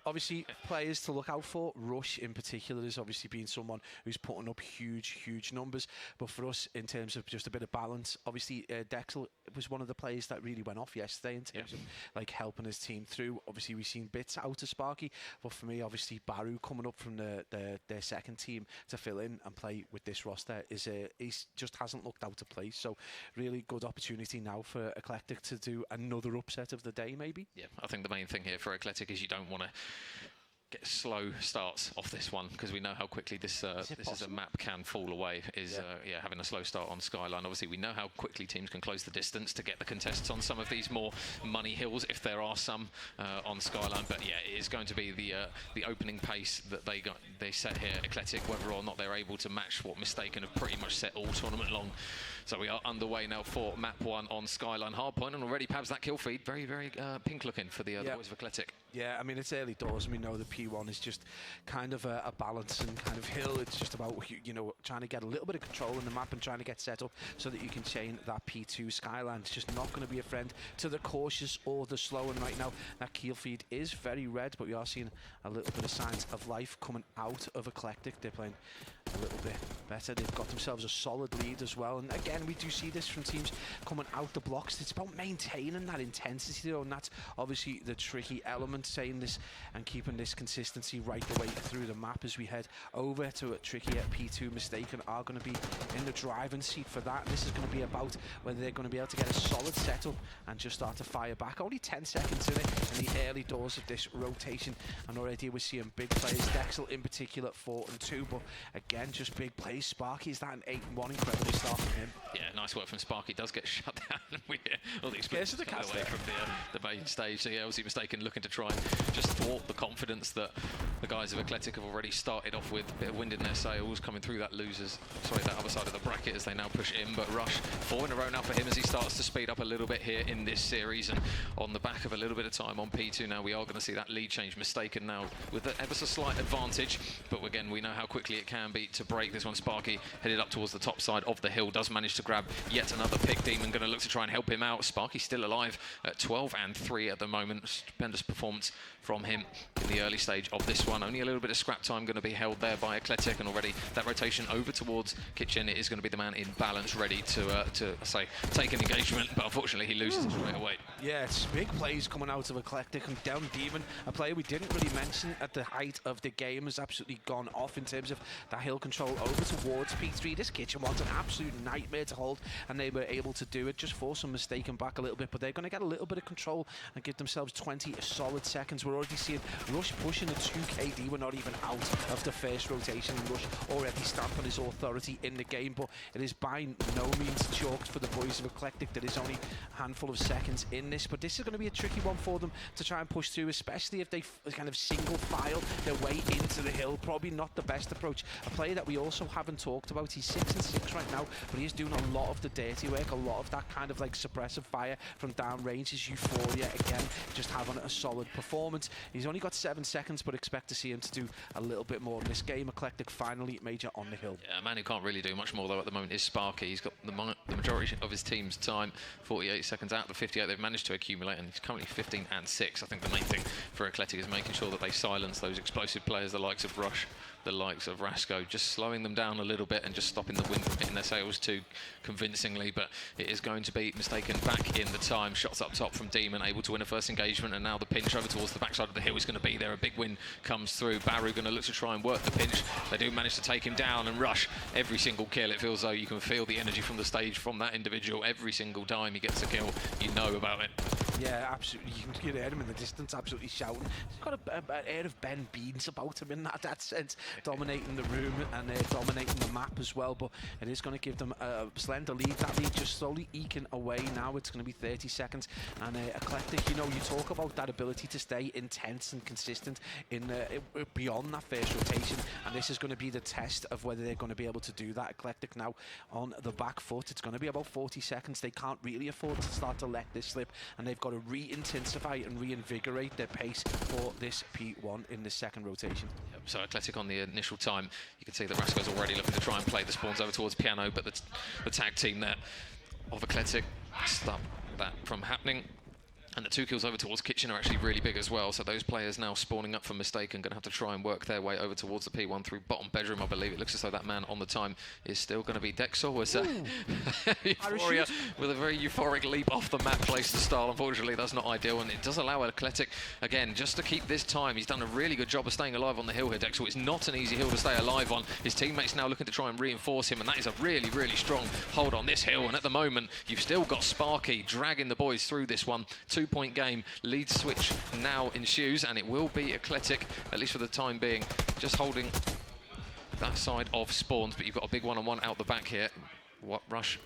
Obviously players to look out for. Rush in particular is obviously being someone who's putting up huge numbers, but for us in terms of just a bit of balance, obviously Dexel was one of the players that really went off yesterday in terms of like helping his team through. Obviously we've seen bits out of Sparky, but for me obviously Baru coming up from their second team to fill in and play with this roster is he's just hasn't looked out of place. So really good opportunity now for Eclectic to do another upset of the day maybe. Yeah, I think the main thing here for Eclectic is you don't want to get slow starts off this one, because we know how quickly this is a map can fall away. Having a slow start on Skyline. Obviously we know how quickly teams can close the distance to get the contests on some of these more money hills, if there are some on Skyline. But yeah, it is going to be the opening pace that they set here, Eclectic, whether or not they're able to match what Mistaken have pretty much set all tournament long. So we are underway now for map 1 on Skyline Hardpoint, and already Pabs, that kill feed very pink looking for the boys of Eclectic. Yeah, I mean it's early doors, and we know the P1 is just kind of a balance and kind of hill. It's just about trying to get a little bit of control in the map and trying to get set up so that you can chain that P2 Skyline. It's just not going to be a friend to the cautious or the slow. And right now that kill feed is very red, but we are seeing a little bit of signs of life coming out of Eclectic. They're playing a little bit better. They've got themselves a solid lead as well. And again, we do see this from teams coming out the blocks. It's about maintaining that intensity though, and that's obviously the tricky element, saying this and keeping this consistency right the way through the map as we head over to a tricky at P2. Mistaken are going to be in the driving seat for that. This is going to be about whether they're going to be able to get a solid setup and just start to fire back. Only 10 seconds in it in the early doors of this rotation, and already we're seeing big plays. Dexel in particular 4 and 2, but again just big plays. Sparky, is that an 8 and 1? Incredible start from him. Yeah, nice work from Sparky. Does get shut down. We hear all the experience away from the main stage. So yeah, obviously Mistaken looking to try and just thwart the confidence that the guys of Eclectic have already started off with. A bit of wind in their sails coming through that that other side of the bracket as they now push in. But Rush 4 in a row now for him as he starts to speed up a little bit here in this series, and on the back of a little bit of time on P2 now, we are going to see that lead change. Mistaken now with an ever so slight advantage, but again we know how quickly it can be to break this one. Sparky headed up towards the top side of the hill, does manage to grab yet another pick. Demon going to look to try and help him out. Sparky still alive at 12 and 3 at the moment. Stupendous performance from him in the early stage of this one. Only a little bit of scrap time going to be held there by Eclectic, and already that rotation over towards Kitchen. It is going to be the man in balance ready to take an engagement, but unfortunately he loses it straight away. Yeah, it's big plays coming out of Eclectic, and down Demon, a player we didn't really mention at the height of the game, has absolutely gone off in terms of that hill control over towards P3. This Kitchen was an absolute nightmare to hold, and they were able to do it, just force them Mistaken back a little bit, but they're going to get a little bit of control and give themselves 20 solid seconds. We're already seeing Rush pushing the 2KD. We're not even out of the first rotation, and Rush already stamping his authority in the game, but it is by no means chalked for the boys of Eclectic. There is only a handful of seconds in this, but this is going to be a tricky one for them to try and push through, especially if they kind of single file their way into the hill. Probably not the best approach. A player that we also haven't talked about, he's 6 and 6 right now, but he is doing a lot of the dirty work, a lot of that kind of like suppressive fire from downrange. His Euphoria again, just having a solid performance. He's only got 7 seconds, but expect to see him to do a little bit more in this game. Eclectic finally major on the hill. Yeah, a man who can't really do much more though at the moment is Sparky. He's got the majority of his team's time, 48 seconds out of the 58 they've managed to accumulate, and he's currently 15 and 6. I think the main thing for Eclectic is making sure that they silence those explosive players, the likes of Rush, the likes of Rasco, just slowing them down a little bit and just stopping the wind from hitting their sails too convincingly. But it is going to be Mistaken back in the time. Shots up top from Demon, able to win a first engagement, and now the pinch over towards the backside of the hill is going to be there. A big win comes through. Baru going to look to try and work the pinch. They do manage to take him down and rush every single kill. It feels though you can feel the energy from the stage from that individual every single time he gets a kill. You know about it. Yeah, absolutely. You can hear him in the distance, absolutely shouting. He's got an air of Ben Beans about him in that sense, dominating the room and dominating the map as well. But it is going to give them a slender lead. That lead just slowly eking away now. It's going to be 30 seconds. And Eclectic, you know, you talk about that ability to stay intense and consistent in beyond that first rotation. And this is going to be the test of whether they're going to be able to do that. Eclectic now on the back foot. It's going to be about 40 seconds. They can't really afford to start to let this slip. And they've got to re-intensify and reinvigorate their pace for this P1 in the second rotation. Yep, so Athletic on the initial time, you can see that Rasco's already looking to try and play the spawns over towards Piano, but the tag team there of Athletic stop that from happening. And the 2 kills over towards Kitchen are actually really big as well. So those players now spawning up from Mistaken, going to have to try and work their way over towards the P1 through bottom bedroom, I believe. It looks as though that man on the time is still going to be Dexor. Was Euphoria with a very euphoric leap off the map place to style. Unfortunately, that's not ideal. And it does allow Athletic, again, just to keep this time. He's done a really good job of staying alive on the hill here, Dexor. It's not an easy hill to stay alive on. His teammates now looking to try and reinforce him. And that is a really, really strong hold on this hill. And at the moment, you've still got Sparky dragging the boys through this one. 2-point game. Lead switch now ensues, and it will be Eclectic, at least for the time being, just holding that side of spawns. But you've got a big one-on-one out the back here. What Rush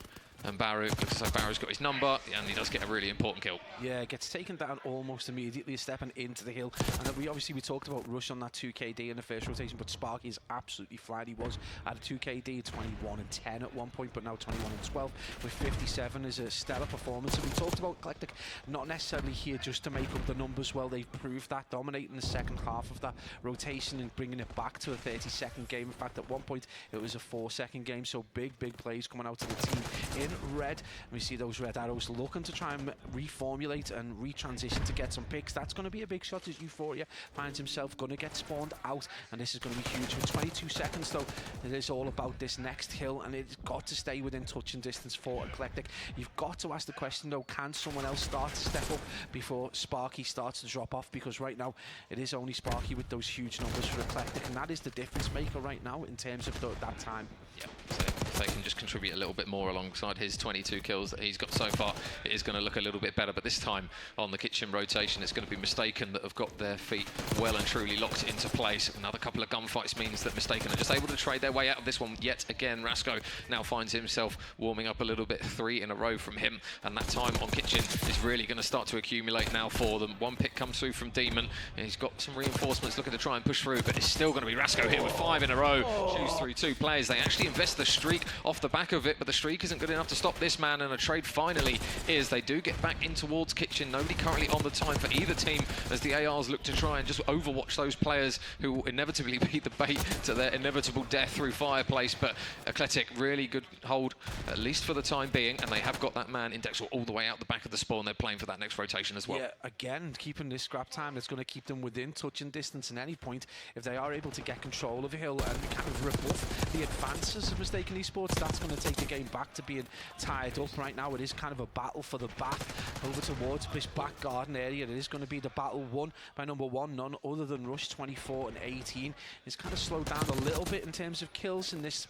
and Baru, looks like Baru's got his number, and he does get a really important kill. Yeah, gets taken down almost immediately, stepping into the hill. And we talked about Rush on that 2KD in the first rotation, but Sparky is absolutely flying. He was at a 2KD, 21 and 10 at one point, but now 21 and 12 with 57 is a stellar performance. And we talked about Eclectic not necessarily here just to make up the numbers. Well, they've proved that, dominating the second half of that rotation and bringing it back to a 30-second game. In fact, at one point it was a 4-second game. So big plays coming out to the team in red. And we see those red arrows looking to try and reformulate and retransition to get some picks. That's going to be a big shot as Euphoria finds himself going to get spawned out, and this is going to be huge. With 22 seconds though, it is all about this next hill, and it's got to stay within touching distance for Eclectic. You've got to ask the question though, can someone else start to step up before Sparky starts to drop off? Because right now it is only Sparky with those huge numbers for Eclectic, and that is the difference maker right now in terms of that time. Yeah, so if they can just contribute a little bit more alongside his 22 kills that he's got so far, it is going to look a little bit better. But this time on the Kitchen rotation, it's going to be Mistaken that have got their feet well and truly locked into place. Another couple of gunfights means that Mistaken are just able to trade their way out of this one yet again. Rasco now finds himself warming up a little bit, 3 in a row from him, and that time on Kitchen is really going to start to accumulate now for them. One pick comes through from Demon, and he's got some reinforcements looking to try and push through, but it's still going to be Rasco here with 5 in a row. Choose through 2 players. They actually invest the streak off the back of it, but the streak isn't good enough to stop this man, and a trade finally is. They do get back in towards Kitchen. Nobody currently on the time for either team as the ARs look to try and just overwatch those players who will inevitably be the bait to their inevitable death through Fireplace. But Eclectic, really good hold, at least for the time being, and they have got that man in Dexter all the way out the back of the spawn. They're playing for that next rotation as well. Yeah, again, keeping this scrap time, it's going to keep them within touching distance. At any point, if they are able to get control of a hill and kind of rebuff the advances of Mistaken Esports, that's going to take the game back to being tied up. Right now it is kind of a battle for the bath over towards this back garden area. It is going to be the battle won by number 1, none other than Rush, 24 and 18. It's kind of slowed down a little bit in terms of kills in this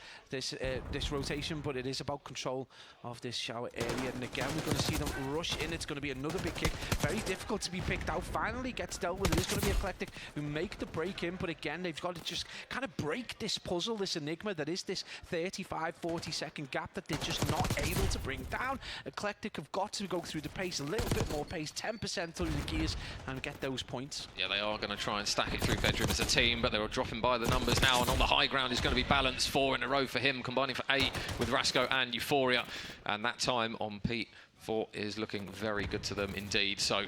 rotation, but it is about control of this shower area. And again, we're going to see them rush in. It's going to be another big kick, very difficult to be picked out. Finally gets dealt with. It is going to be Eclectic who make the break in, but again they've got to just kind of break this puzzle, this enigma that is this 35-40 second gap that they're just not able to bring down. Eclectic have got to go through the pace, a little bit more pace, 10% through the gears, and get those points. Yeah, they are going to try and stack it through bedroom as a team, but they're dropping by the numbers now, and on the high ground is going to be Balance, 4 in a row for him, combining for 8 with Rasco and Euphoria, and that time on Pete 4 is looking very good to them indeed. So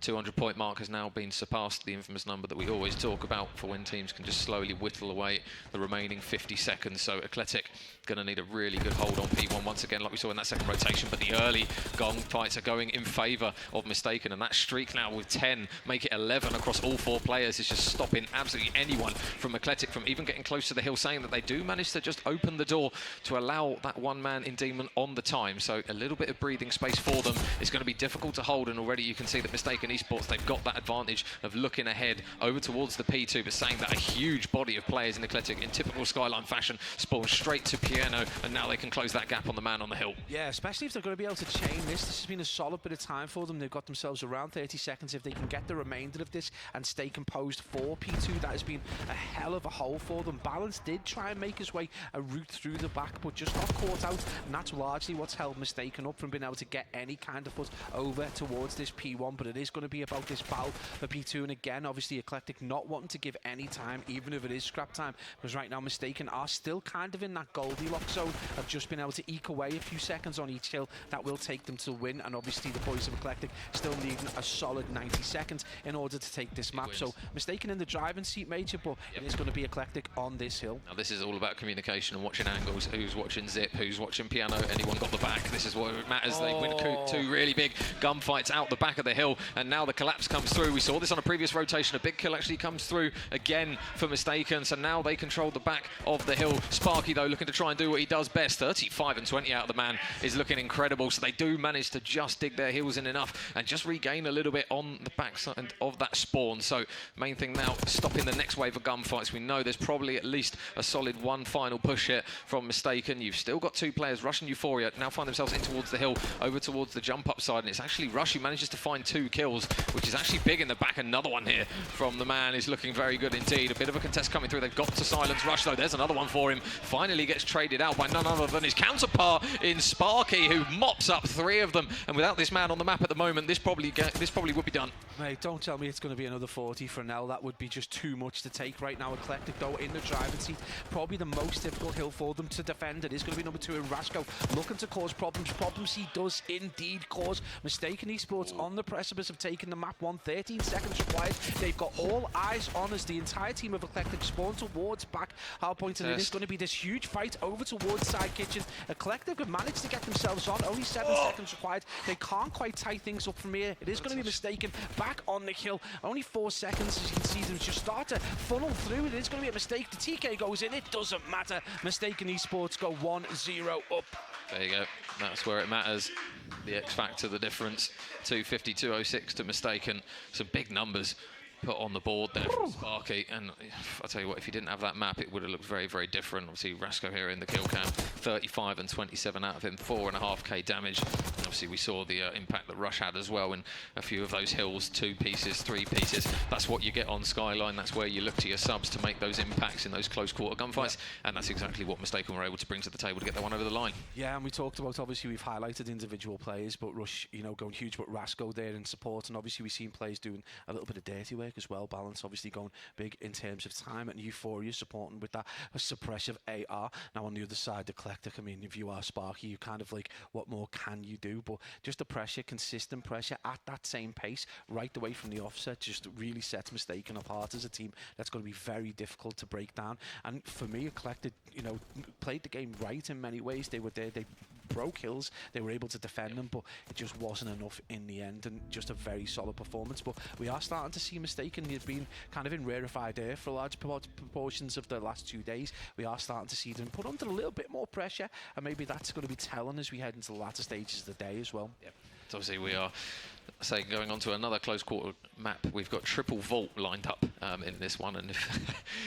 200-point mark has now been surpassed, the infamous number that we always talk about for when teams can just slowly whittle away the remaining 50 seconds. So Athletic going to need a really good hold on P1 once again, like we saw in that second rotation. But the early gong fights are going in favour of Mistaken, and that streak now with 10, make it 11 across all 4 players, is just stopping absolutely anyone from Athletic from even getting close to the hill, saying that they do manage to just open the door to allow that one man in Demon on the time. So a little bit of breathing space for them. It's going to be difficult to hold, and already you can see that Mistaken Esports, they've got that advantage of looking ahead over towards the P2, but saying that a huge body of players in Athletic, in typical Skyline fashion, spawn straight to Piano, and now they can close that gap on the man on the hill. Yeah, especially if they're going to be able to chain this. This has been a solid bit of time for them. They've got themselves around 30 seconds. If they can get the remainder of this and stay composed for P2, that has been a hell of a hole for them. Balance did try and make his way a route through the back, but just got caught out, and that's largely what's held Mistaken up from being able to get any kind of foot over towards this P1. But it is going to be about this battle for P2, and again, obviously Eclectic not wanting to give any time, even if it is scrap time, because right now Mistaken are still kind of in that Goldilocks zone of just being able to eke away a few seconds on each hill. That will take them to win, and obviously the boys of Eclectic still needing a solid 90 seconds in order to take this map. So Mistaken in the driving seat, Major, but it is going to be Eclectic on this hill. Now this is all about communication and watching angles, who's watching Zip, who's watching Piano, anyone got the back. This is what matters. They win 2 really big gunfights out the back of the hill, and now the collapse comes through. We saw this on a previous rotation. A big kill actually comes through again for Mistaken, so now they control the back of the hill. Sparky, though, looking to try and do what he does best. 35 and 20 out of the man is looking incredible, so they do manage to just dig their heels in enough and just regain a little bit on the backside of that spawn. So main thing now, stopping the next wave of gunfights. We know there's probably at least a solid one final push hit from Mistaken. You've still got 2 players. Rush and Euphoria now find themselves in towards the hill, over towards the jump up side, and it's actually Rush who manages to find 2 kills, which is actually big in the back. Another one here from the man is looking very good indeed. A bit of a contest coming through. They've got to silence Rush, though. There's another one for him. Finally gets traded out by none other than his counterpart in Sparky, who mops up 3 of them. And without this man on the map at the moment, this probably would be done. Mate, don't tell me it's going to be another 40 for Nell. That would be just too much to take right now. Eclectic, though, in the driving seat. Probably the most difficult hill for them to defend. It is going to be number 2 in Rasco, looking to cause problems. Problems he does indeed cause. Mistaken Esports on the precipice of taking the map 1. 13 seconds required. They've got all eyes on us. The entire team of Eclectic spawn towards back hardpoint, and it is going to be this huge fight over towards side kitchen. Eclectic have managed to get themselves on. Only 7 seconds required. They can't quite tie things up from here. It is going to be Mistaken back on the hill. Only 4 seconds, as you can see them just start to funnel through. It is going to be a mistake. The TK goes in. It doesn't matter. Mistaken Esports go 1-0 up. There you go. That's where it matters. The X factor, the difference. 250, 206 to Mistaken. Some big numbers put on the board there from Sparky, and I'll tell you what, if he didn't have that map, it would have looked very, very different. Obviously, Rasco here in the kill cam, 35 and 27 out of him, 4.5k damage. Obviously, we saw the impact that Rush had as well in a few of those hills, 2 pieces, 3 pieces. That's what you get on Skyline. That's where you look to your subs to make those impacts in those close quarter gunfights, and that's exactly what Mistaken were able to bring to the table to get that one over the line. Yeah, and we talked about, obviously, we've highlighted individual players, but Rush, you know, going huge, but Rasco there in support, and obviously we've seen players doing a little bit of dirty work as well. Balance obviously going big in terms of time, and Euphoria supporting with that suppressive AR. Now on the other side, Eclectic, I mean, if you are Sparky, you kind of like, what more can you do? But just the pressure, consistent pressure at that same pace, right away from the offset, just really sets Mistaken apart as a team. That's going to be very difficult to break down. And for me, Eclectic, you know, played the game right in many ways. They were there, they broke hills, they were able to defend them, but it just wasn't enough in the end, and just a very solid performance. But we are starting to see Mistaken. They've been kind of in rarefied air for large proportions of the last 2 days. We are starting to see them put under a little bit more pressure, and maybe that's going to be telling as we head into the latter stages of the day as well. Yep. So obviously we are going on to another close quarter map. We've got triple vault lined up in this one, and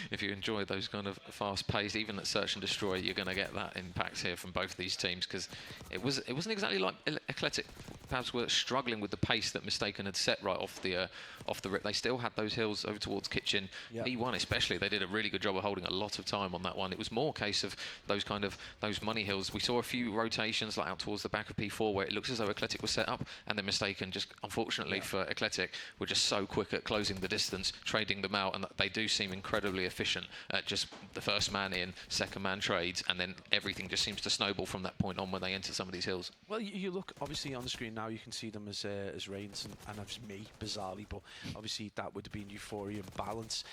if you enjoy those kind of fast paced, even at Search and Destroy, you're going to get that impact here from both these teams, because it wasn't exactly like Eclectic perhaps were struggling with the pace that Mistaken had set right off the rip. They still had those hills over towards Kitchen. Yep. E1 especially, they did a really good job of holding a lot of time on that one. It was more a case of those money hills. We saw a few rotations like out towards the back of P4 where it looks as though Eclectic was set up, and then Mistaken, just unfortunately for Eclectic, were just so quick at closing the distance, trading them out, and they do seem incredibly efficient at just the first man in, second man trades, and then everything just seems to snowball from that point on when they enter some of these hills. Well, you look obviously on the screen now you can see them as Reigns and as me, bizarrely, but obviously that would have been Euphoria and Balance.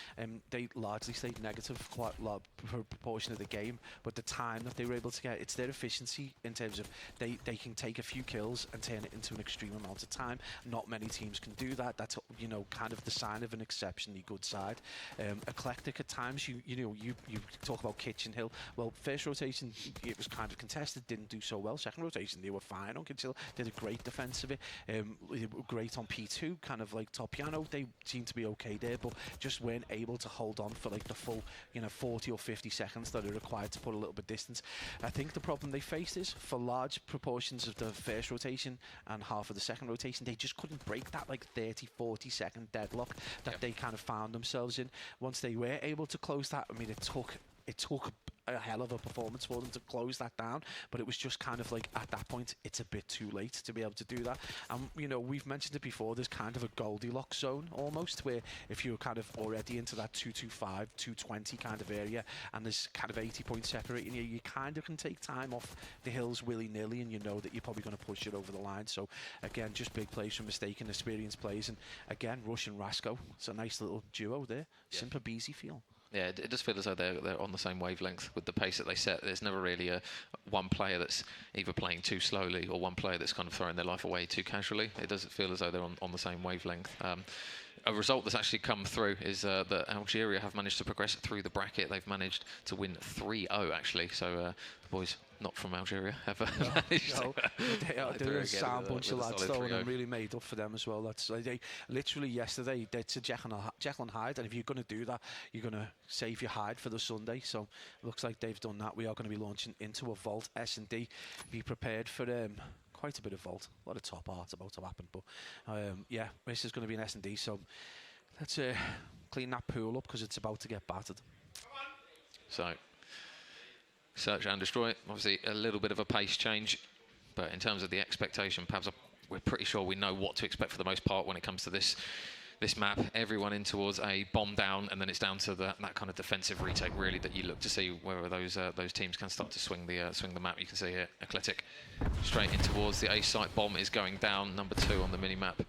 They largely stayed negative quite a lot proportion of the game, but the time that they were able to get, it's their efficiency in terms of they can take a few kills and turn it into an extreme amount of time. Not many teams can do that. That's, you know, kind of the sign of an exceptionally good side. Eclectic at times, you talk about Kitchen Hill. Well, first rotation, it was kind of contested, didn't do so well. Second rotation, they were fine on Kitchen Hill, did a great defense of it. They were great on P2, kind of like Top Piano. They seemed to be okay there, but just weren't able to hold on for like the full, 40 or 50 seconds that are required to put a little bit distance. I think the problem they faced is, for large proportions of the first rotation and half of the second rotation, they just couldn't break that like 30-40 second deadlock that they kind of found themselves in. Once they were able to close that, I mean, it took a hell of a performance for them to close that down, but it was just kind of like, at that point, it's a bit too late to be able to do that. And we've mentioned it before, there's kind of a Goldilocks zone almost, where if you're kind of already into that 225, 220 kind of area, and there's kind of 80 points separating you, you kind of can take time off the hills willy-nilly, and you know that you're probably going to push it over the line. So again, just big plays from mistaken, experienced plays, and again, Rush and Rasko, it's a nice little duo there. Simple Beezy feel. Yeah, it does feel as though they're on the same wavelength with the pace that they set. There's never really one player that's either playing too slowly or one player that's kind of throwing their life away too casually. It doesn't feel as though they're on the same wavelength. A result that's actually come through is that Algeria have managed to progress through the bracket. They've managed to win 3-0 actually. So the boys not from Algeria have managed to they're a sound bunch of lads though, and I'm really made up for them as well. That's like, they literally yesterday they said Jekyll and Hyde, and if you're going to do that, you're going to save your hide for the Sunday. So it looks like they've done that. We are going to be launching into a vault S&D. Be prepared for quite a bit of vault, a lot of top art about to happen, but yeah, this is going to be an S&D, so let's clean that pool up because it's about to get battered. So search and destroy, obviously a little bit of a pace change, but in terms of the expectation, perhaps we're pretty sure we know what to expect for the most part when it comes to this map. Everyone in towards a bomb down, and then it's down to that kind of defensive retake really that you look to see whether those teams can start to swing the map. You can see here Eclectic straight in towards the A site. Bomb is going down, number 2 on the mini map.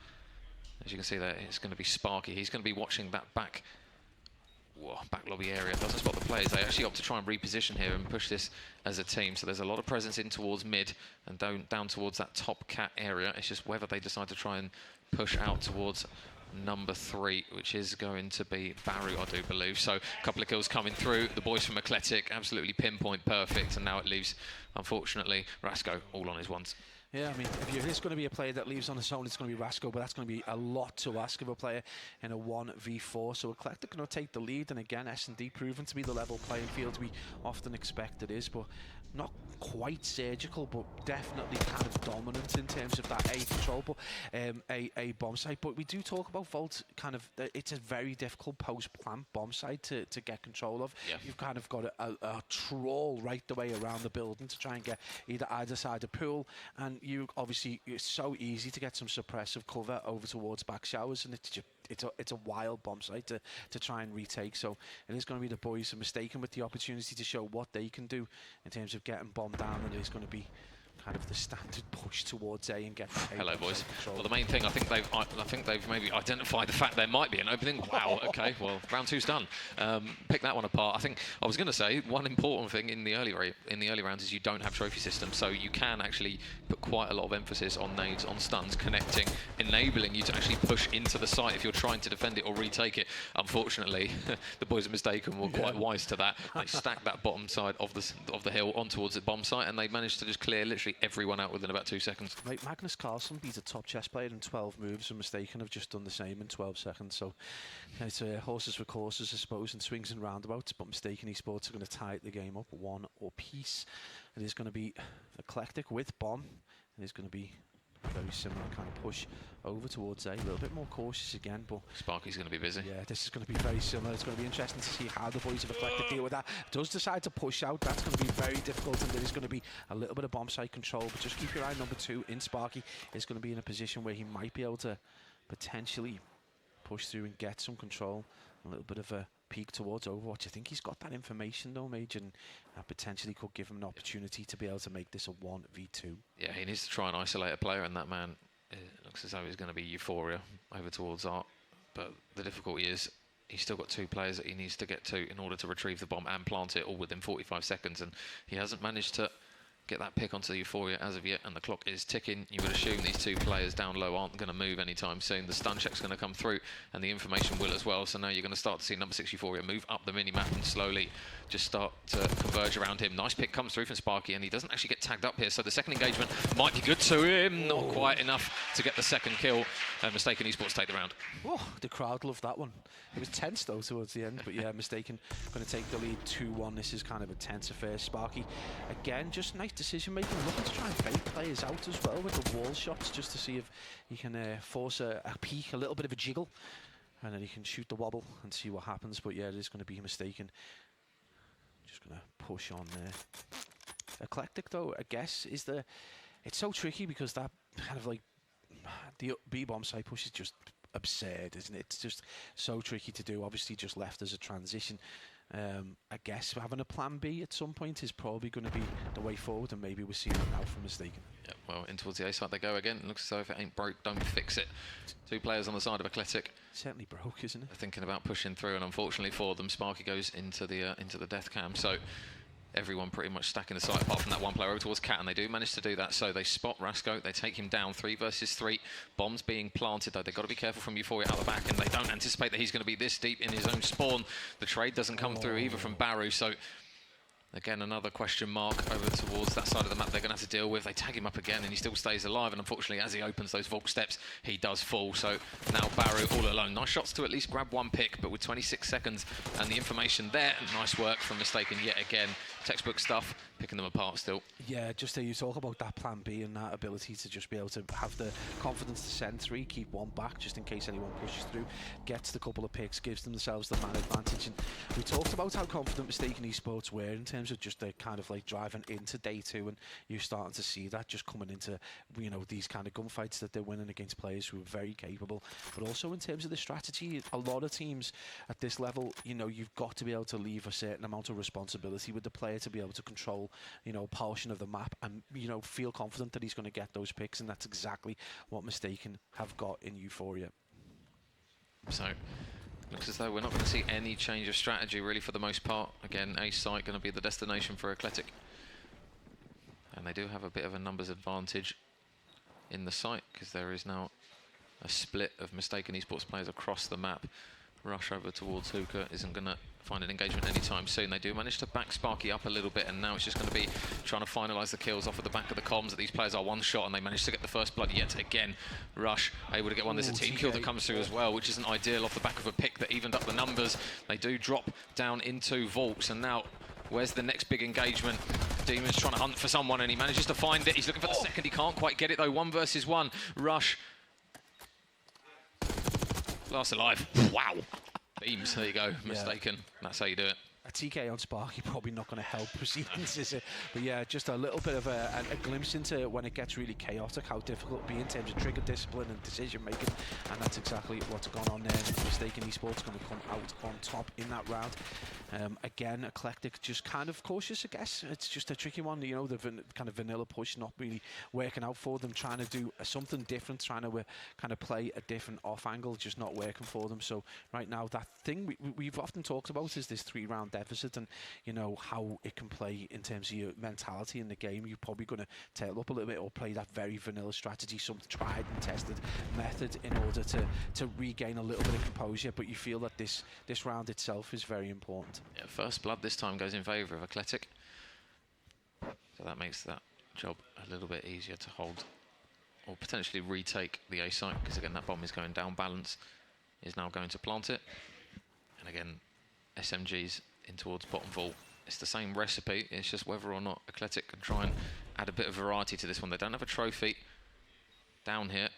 As you can see there, it's going to be Sparky. He's going to be watching that back lobby area. Doesn't spot the players. They actually opt to try and reposition here and push this as a team. So there's a lot of presence in towards mid and down towards that top cat area. It's just whether they decide to try and push out towards number 3, which is going to be Baru, I do believe. So a couple of kills coming through. The boys from Eclectic absolutely pinpoint perfect, and now it leaves, unfortunately, Rasko all on his ones. Yeah, I mean, if there's going to be a player that leaves on his own, it's going to be Rasko, but that's going to be a lot to ask of a player in a 1v4. So Eclectic going to take the lead, and again, S&D proven to be the level playing field we often expect it is, but not quite surgical, but definitely kind of dominant in terms of that A control, but a bomb site. But we do talk about Vault, kind of, it's a very difficult post-plant bomb site to get control of. Yeah. You've kind of got a trawl right the way around the building to try and get either side of pool, and you obviously, it's so easy to get some suppressive cover over towards back showers, and it's a wild bomb site to try and retake. So it is going to be the boys who are mistaken with the opportunity to show what they can do in terms of getting bombed down, and it is going to be kind of the standard push towards A and get. Hello, boys. Well, the main thing I think they've maybe identified the fact there might be an opening. Wow. Okay. Well, round 2's done. Pick that one apart. I think I was going to say one important thing in the early rounds is you don't have trophy systems, so you can actually put quite a lot of emphasis on nades, on stuns, connecting, enabling you to actually push into the site if you're trying to defend it or retake it. Unfortunately, the boys are mistaken. Were quite wise to that. They stacked that bottom side of the hill on towards the bomb site, and they managed to just clear literally everyone out within about 2 seconds. Right, Magnus Carlsen beat a top chess player in 12 moves, and mistaken have just done the same in 12 seconds. So it's horses for courses, I suppose, and swings and roundabouts. But mistaken Esports are going to tie the game up 1 apiece. It is going to be Eclectic with bomb. It is going to be a very similar kind of push over towards A. A little bit more cautious again, but Sparky's going to be busy. Yeah, this is going to be very similar. It's going to be interesting to see how the boys of Eclectic deal with that. Does decide to push out, that's going to be very difficult, and there is going to be a little bit of bomb site control, but just keep your eye on number 2 in Sparky. Is going to be in a position where he might be able to potentially push through and get some control. A little bit of a peek towards Overwatch. I think he's got that information though, Mage, and potentially could give him an opportunity to be able to make this a 1v2. Yeah, he needs to try and isolate a player, and that man it looks as though it's going to be Euphoria over towards Art. But the difficulty is he's still got 2 players that he needs to get to in order to retrieve the bomb and plant it all within 45 seconds. And he hasn't managed to get that pick onto the Euphoria as of yet, and the clock is ticking. You would assume these 2 players down low aren't going to move anytime soon. The stun check's going to come through, and the information will as well. So now you're going to start to see number 6 Euphoria move up the mini-map and slowly just start to converge around him. Nice pick comes through from Sparky, and he doesn't actually get tagged up here, so the second engagement might be good to him. Not quite enough to get the second kill, and Mistaken Esports take the round. Oh, the crowd loved that one. It was tense though towards the end, but yeah, Mistaken going to take the lead 2-1. This is kind of a tense affair. Sparky, again, just nice decision making, looking to try and bait players out as well with the wall shots, just to see if he can force a peek, a little bit of a jiggle, and then he can shoot the wobble and see what happens. But yeah, it is going to be Mistaken. Just going to push on there. Eclectic though, I guess, is the... It's so tricky because that kind of like... The B-bomb side push is just absurd, isn't it? It's just so tricky to do. Obviously just left as a transition. I guess having a plan B at some point is probably going to be the way forward, and maybe we're seeing it now from Mistaken. Yeah, well, in towards the A side they go again. It looks as though if it ain't broke, don't fix it. 2 players on the side of Eclectic. Certainly broke, isn't it? They're thinking about pushing through, and unfortunately for them, Sparky goes into the death cam. So everyone pretty much stacking the site apart from that 1 player over towards Cat, and they do manage to do that. So they spot Rasco, they take him down 3 versus 3. Bombs being planted though. They've got to be careful from Euphoria out the back, and they don't anticipate that he's going to be this deep in his own spawn. The trade doesn't come through either from Baru, so again, another question mark over towards that side of the map they're going to have to deal with. They tag him up again and he still stays alive, and unfortunately as he opens those vault steps he does fall. So now Baru all alone. Nice shots to at least grab 1 pick, but with 26 seconds and the information there, nice work from Mistaken yet again. Textbook stuff, picking them apart still. Yeah, just you talk about that plan B and that ability to just be able to have the confidence to send 3, keep 1 back just in case anyone pushes through, gets the couple of picks, gives themselves the man advantage. And we talked about how confident Mistaken Esports were in terms of just the kind of like driving into day 2, and you're starting to see that just coming into, you know, these kind of gunfights that they're winning against players who are very capable. But also in terms of the strategy, a lot of teams at this level, you know, you've got to be able to leave a certain amount of responsibility with the player to be able to control, you know, a portion of the map and, you know, feel confident that he's going to get those picks, and that's exactly what Mistaken have got in Euphoria. So looks as though we're not going to see any change of strategy really for the most part. Again, A site going to be the destination for Eclectic, and they do have a bit of a numbers advantage in the site because there is now a split of Mistaken Esports players across the map. Rush over towards Hookah isn't going to find an engagement anytime soon. They do manage to back Sparky up a little bit, and now it's just going to be trying to finalise the kills off at the back of the comms. That these players are 1 shot, and they managed to get the first blood yet again. Rush able to get one. There's a team kill that comes through as well, which isn't ideal off the back of a pick that evened up the numbers. They do drop down into vaults, and now where's the next big engagement? Demon's trying to hunt for someone, and he manages to find it. He's looking for the second. He can't quite get it though. 1 versus 1. Rush. Last alive. Wow. Beams, there you go. Mistaken. Yeah. That's how you do it. A TK on Sparky probably not going to help proceedings, is it? But yeah, just a little bit of a glimpse into when it gets really chaotic, how difficult it be in terms of trigger discipline and decision making, and that's exactly what's gone on there. Mistaken Esports going to come out on top in that round. Again, Eclectic just kind of cautious, I guess. It's just a tricky one, you know, the kind of vanilla push not really working out for them, trying to do something different, trying to kind of play a different off angle, just not working for them. So right now, that thing we've often talked about is this 3-round deficit, and you know how it can play in terms of your mentality in the game. You're probably going to tail up a little bit or play that very vanilla strategy, some tried and tested method in order to regain a little bit of composure, but you feel that this round itself is very important. Yeah, first blood this time goes in favour of Eclectic, so that makes that job a little bit easier to hold or potentially retake the A site, because again that bomb is going down. Balance is now going to plant it, and again SMGs in towards bottom vault. It's the same recipe, it's just whether or not Eclectic can try and add a bit of variety to this one. They don't have a trophy down here,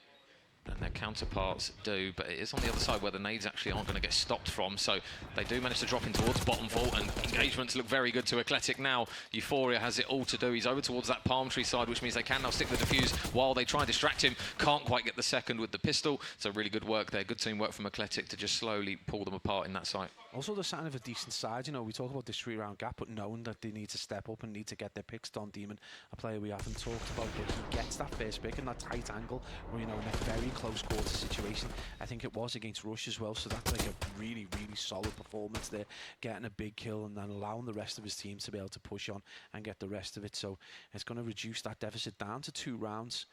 and their counterparts do, but it is on the other side where the nades actually aren't going to get stopped from, so they do manage to drop in towards bottom vault, and engagements look very good to Eclectic now. Euphoria has it all to do. He's over towards that palm tree side, which means they can now stick the defuse while they try and distract him. Can't quite get the second with the pistol, so really good work there. Good teamwork from Eclectic to just slowly pull them apart in that site. Also the sign of a decent side, you know, we talk about this 3-round gap, but knowing that they need to step up and need to get their picks done. Demon, a player we haven't talked about, but he gets that first pick in that tight angle, or, you know, in a very close quarter situation. I think it was against Rush as well, so that's like a really, really solid performance there, getting a big kill and then allowing the rest of his team to be able to push on and get the rest of it. So it's going to reduce that deficit down to 2 rounds.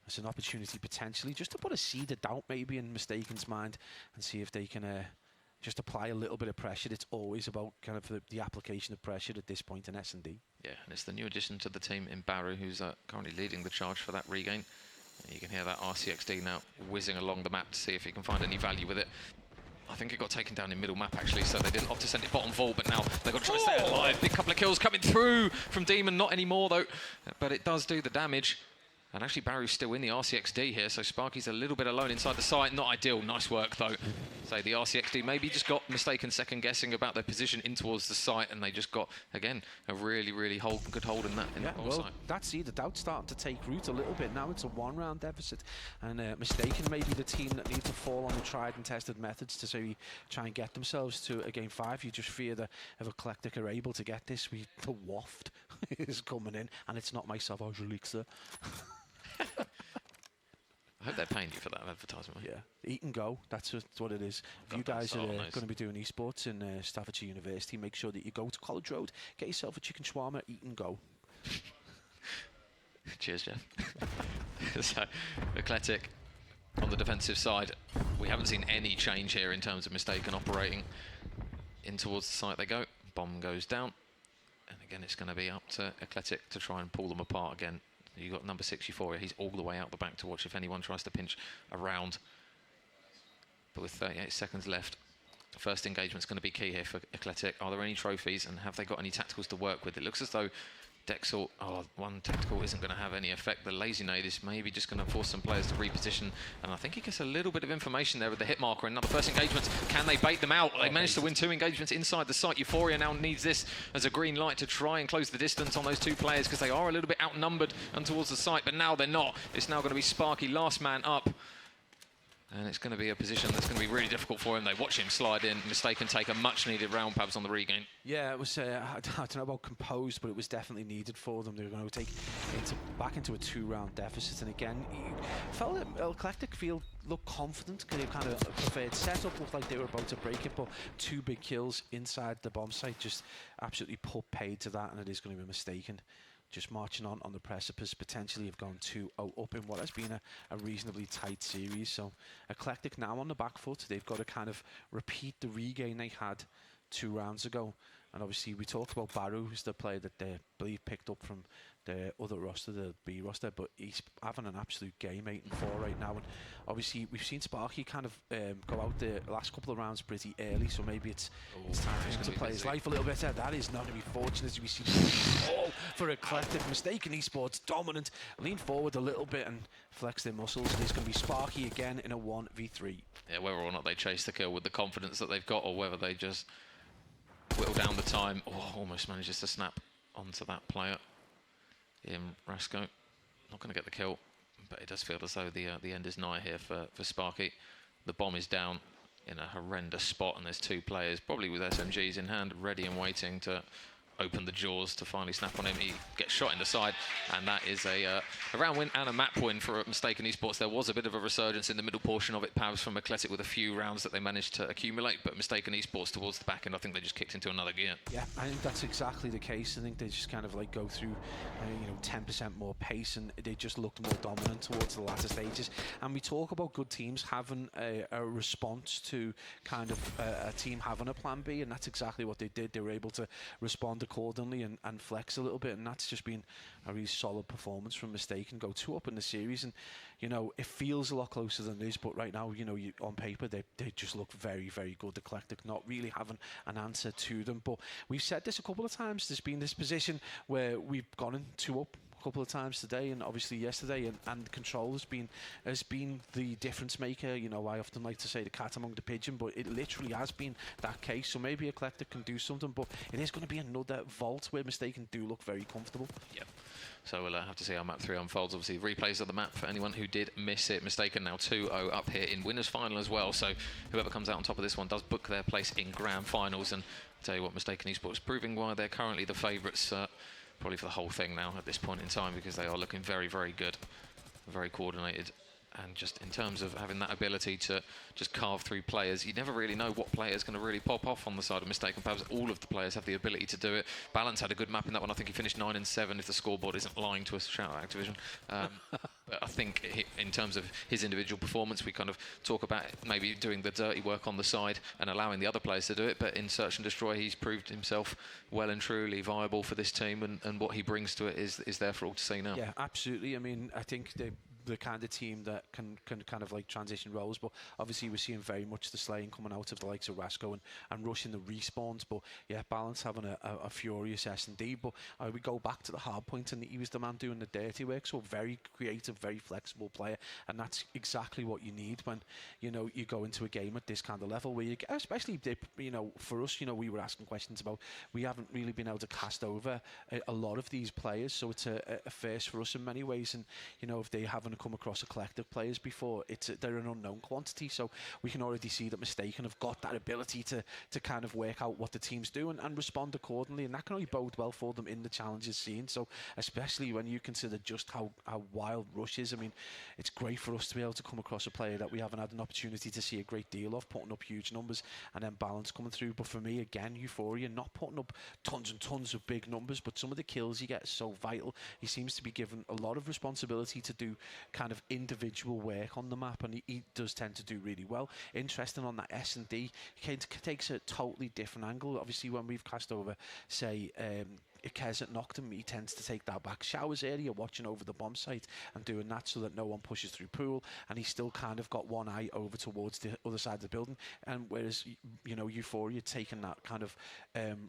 It's an opportunity potentially just to put a seed of doubt maybe in Mistaken's mind and see if they can just apply a little bit of pressure. It's always about kind of the application of pressure at this point in S&D. Yeah, and it's the new addition to the team in Baru, who's currently leading the charge for that regain. And you can hear that RCXD now whizzing along the map to see if he can find any value with it. I think it got taken down in middle map actually, so they didn't opt to send it bottom vault, but now they've got to try to stay alive. Big couple of kills coming through from Demon, not anymore though, but it does do the damage. And actually Baru's still in the RCXD here, so Sparky's a little bit alone inside the site. Not ideal, nice work though. So the RCXD maybe just got mistaken second guessing about their position in towards the site, and they just got, again, a really, really good hold in that well, that seed of doubt starting to take root a little bit. Now it's a 1-round deficit, and Mistaken may be the team that need to fall on the tried and tested methods to try and get themselves to a game 5. You just fear that if Eclectic are able to get this, the waft is coming in, and it's not my Savage Elixir. I hope they're paying you for that advertisement. Yeah, eat and go. That's what it is. If you guys are going to be doing esports in Staffordshire University, make sure that you go to College Road, get yourself a chicken shawarma, eat and go. Cheers, Jeff. So, Eclectic on the defensive side. We haven't seen any change here in terms of Mistaken operating in towards the site they go. Bomb goes down. And again, it's going to be up to Eclectic to try and pull them apart again. You've got number 6 Euphoria. He's all the way out the back to watch if anyone tries to pinch around. But with 38 seconds left, the first engagement's going to be key here for Eclectic. Are there any trophies, and have they got any tacticals to work with? It looks as though Dexel, one tactical isn't going to have any effect. The lazy nade is maybe just going to force some players to reposition, and I think he gets a little bit of information there with the hit marker. And now the first engagement, can they bait them out? They managed to win 2 engagements inside the site. Euphoria now needs this as a green light to try and close the distance on those 2 players, because they are a little bit outnumbered and towards the site, but now they're not. It's now going to be Sparky, last man up. And it's going to be a position that's going to be really difficult for him. They watch him slide in. Mistaken take a much-needed round, Pabs, on the regain. Yeah, it was, I don't know about composed, but it was definitely needed for them. They were going to take it back into a 2-round deficit. And again, you felt that Eclectic looked confident, because they kind of preferred setup, looked like they were about to break it, but 2 big kills inside the bomb site just absolutely put paid to that, and it is going to be Mistaken. Just marching on the precipice, potentially have gone 2-0 up in what has been a reasonably tight series. So Eclectic now on the back foot. They've got to kind of repeat the regain they had 2 rounds ago. And obviously we talked about Baru, who's the player that they believe picked up from the other roster, the B roster, but he's having an absolute game, 8-4 right now. And obviously we've seen Sparky kind of go out the last couple of rounds pretty early, so maybe it's time for him to play his life a little bit. That is not going to be fortunate as we see for Eclectic. Mistaken Esports dominant, lean forward a little bit and flex their muscles. There's going to be Sparky again in a 1v3. Yeah, whether or not they chase the kill with the confidence that they've got, or whether they just whittle down the time. Almost manages to snap onto that player in Rasco. Not going to get the kill, but it does feel as though the end is nigh here for Sparky. The bomb is down in a horrendous spot, and there's 2 players, probably with SMGs in hand, ready and waiting to open the jaws to finally snap on him. He gets shot in the side, and that is a round win and a map win for Mistaken Esports. There was a bit of a resurgence in the middle portion of it, Pavs, from Eclectic with a few rounds that they managed to accumulate, but Mistaken Esports towards the back end, I think they just kicked into another gear. Yeah, I think that's exactly the case. I think they just kind of like go through 10% more pace, and they just looked more dominant towards the latter stages. And we talk about good teams having a response to kind of a team having a plan B, and that's exactly what they did. They were able to respond accordingly and flex a little bit, and that's just been a really solid performance from Mistaken. Go 2 up in the series, and it feels a lot closer than it is, but right now, on paper they just look very, very good. Eclectic not really having an answer to them, but we've said this a couple of times. There's been this position where we've gone in 2 up couple of times today, and obviously yesterday, and control has been the difference maker. You know, I often like to say the cat among the pigeon, but it literally has been that case. So maybe Eclectic can do something, but it is going to be another vault where Mistaken do look very comfortable. Yep. So we'll have to see how map 3 unfolds. Obviously, replays of the map for anyone who did miss it. Mistaken now 2-0 up here in winners final as well. So whoever comes out on top of this one does book their place in grand finals. And I'll tell you what, Mistaken Esports proving why they're currently the favourites, probably for the whole thing now at this point in time, because they are looking very, very good, very coordinated. And just in terms of having that ability to just carve through players, you never really know what player is going to really pop off on the side of Mistaken. Perhaps all of the players have the ability to do it. Balance had a good map in that one. I think he finished 9-7 if the scoreboard isn't lying to us. Shout out Activision. But I think in terms of his individual performance, we kind of talk about maybe doing the dirty work on the side and allowing the other players to do it. But in Search and Destroy, he's proved himself well and truly viable for this team, and what he brings to it is there for all to see now. Yeah, absolutely. I mean, I think the kind of team that can kind of like transition roles, but obviously we're seeing very much the slaying coming out of the likes of Rasco and rushing the respawns. But yeah, Balance having a furious S&D, but we go back to the hard point, and he was the man doing the dirty work. So very creative, very flexible player, and that's exactly what you need when you go into a game at this kind of level, where you get, especially for us, we were asking questions about, we haven't really been able to cast over a lot of these players, so it's a first for us in many ways. And if they haven't come across a collective players before, they're an unknown quantity, so we can already see that Mistaken have got that ability to kind of work out what the teams do and respond accordingly, and that can only bode well for them in the challenges seen. So especially when you consider just how wild Rush is, I mean, it's great for us to be able to come across a player that we haven't had an opportunity to see a great deal of, putting up huge numbers, and then Balance coming through. But for me, again, Euphoria not putting up tons and tons of big numbers, but some of the kills he gets so vital. He seems to be given a lot of responsibility to do kind of individual work on the map, and he does tend to do really well. Interesting on that S&D, he takes a totally different angle. Obviously, when we've cast over, say, Ikez at Noctum, he tends to take that back showers area, watching over the bomb site and doing that so that no one pushes through pool, and he's still kind of got one eye over towards the other side of the building. And whereas Euphoria taking that kind of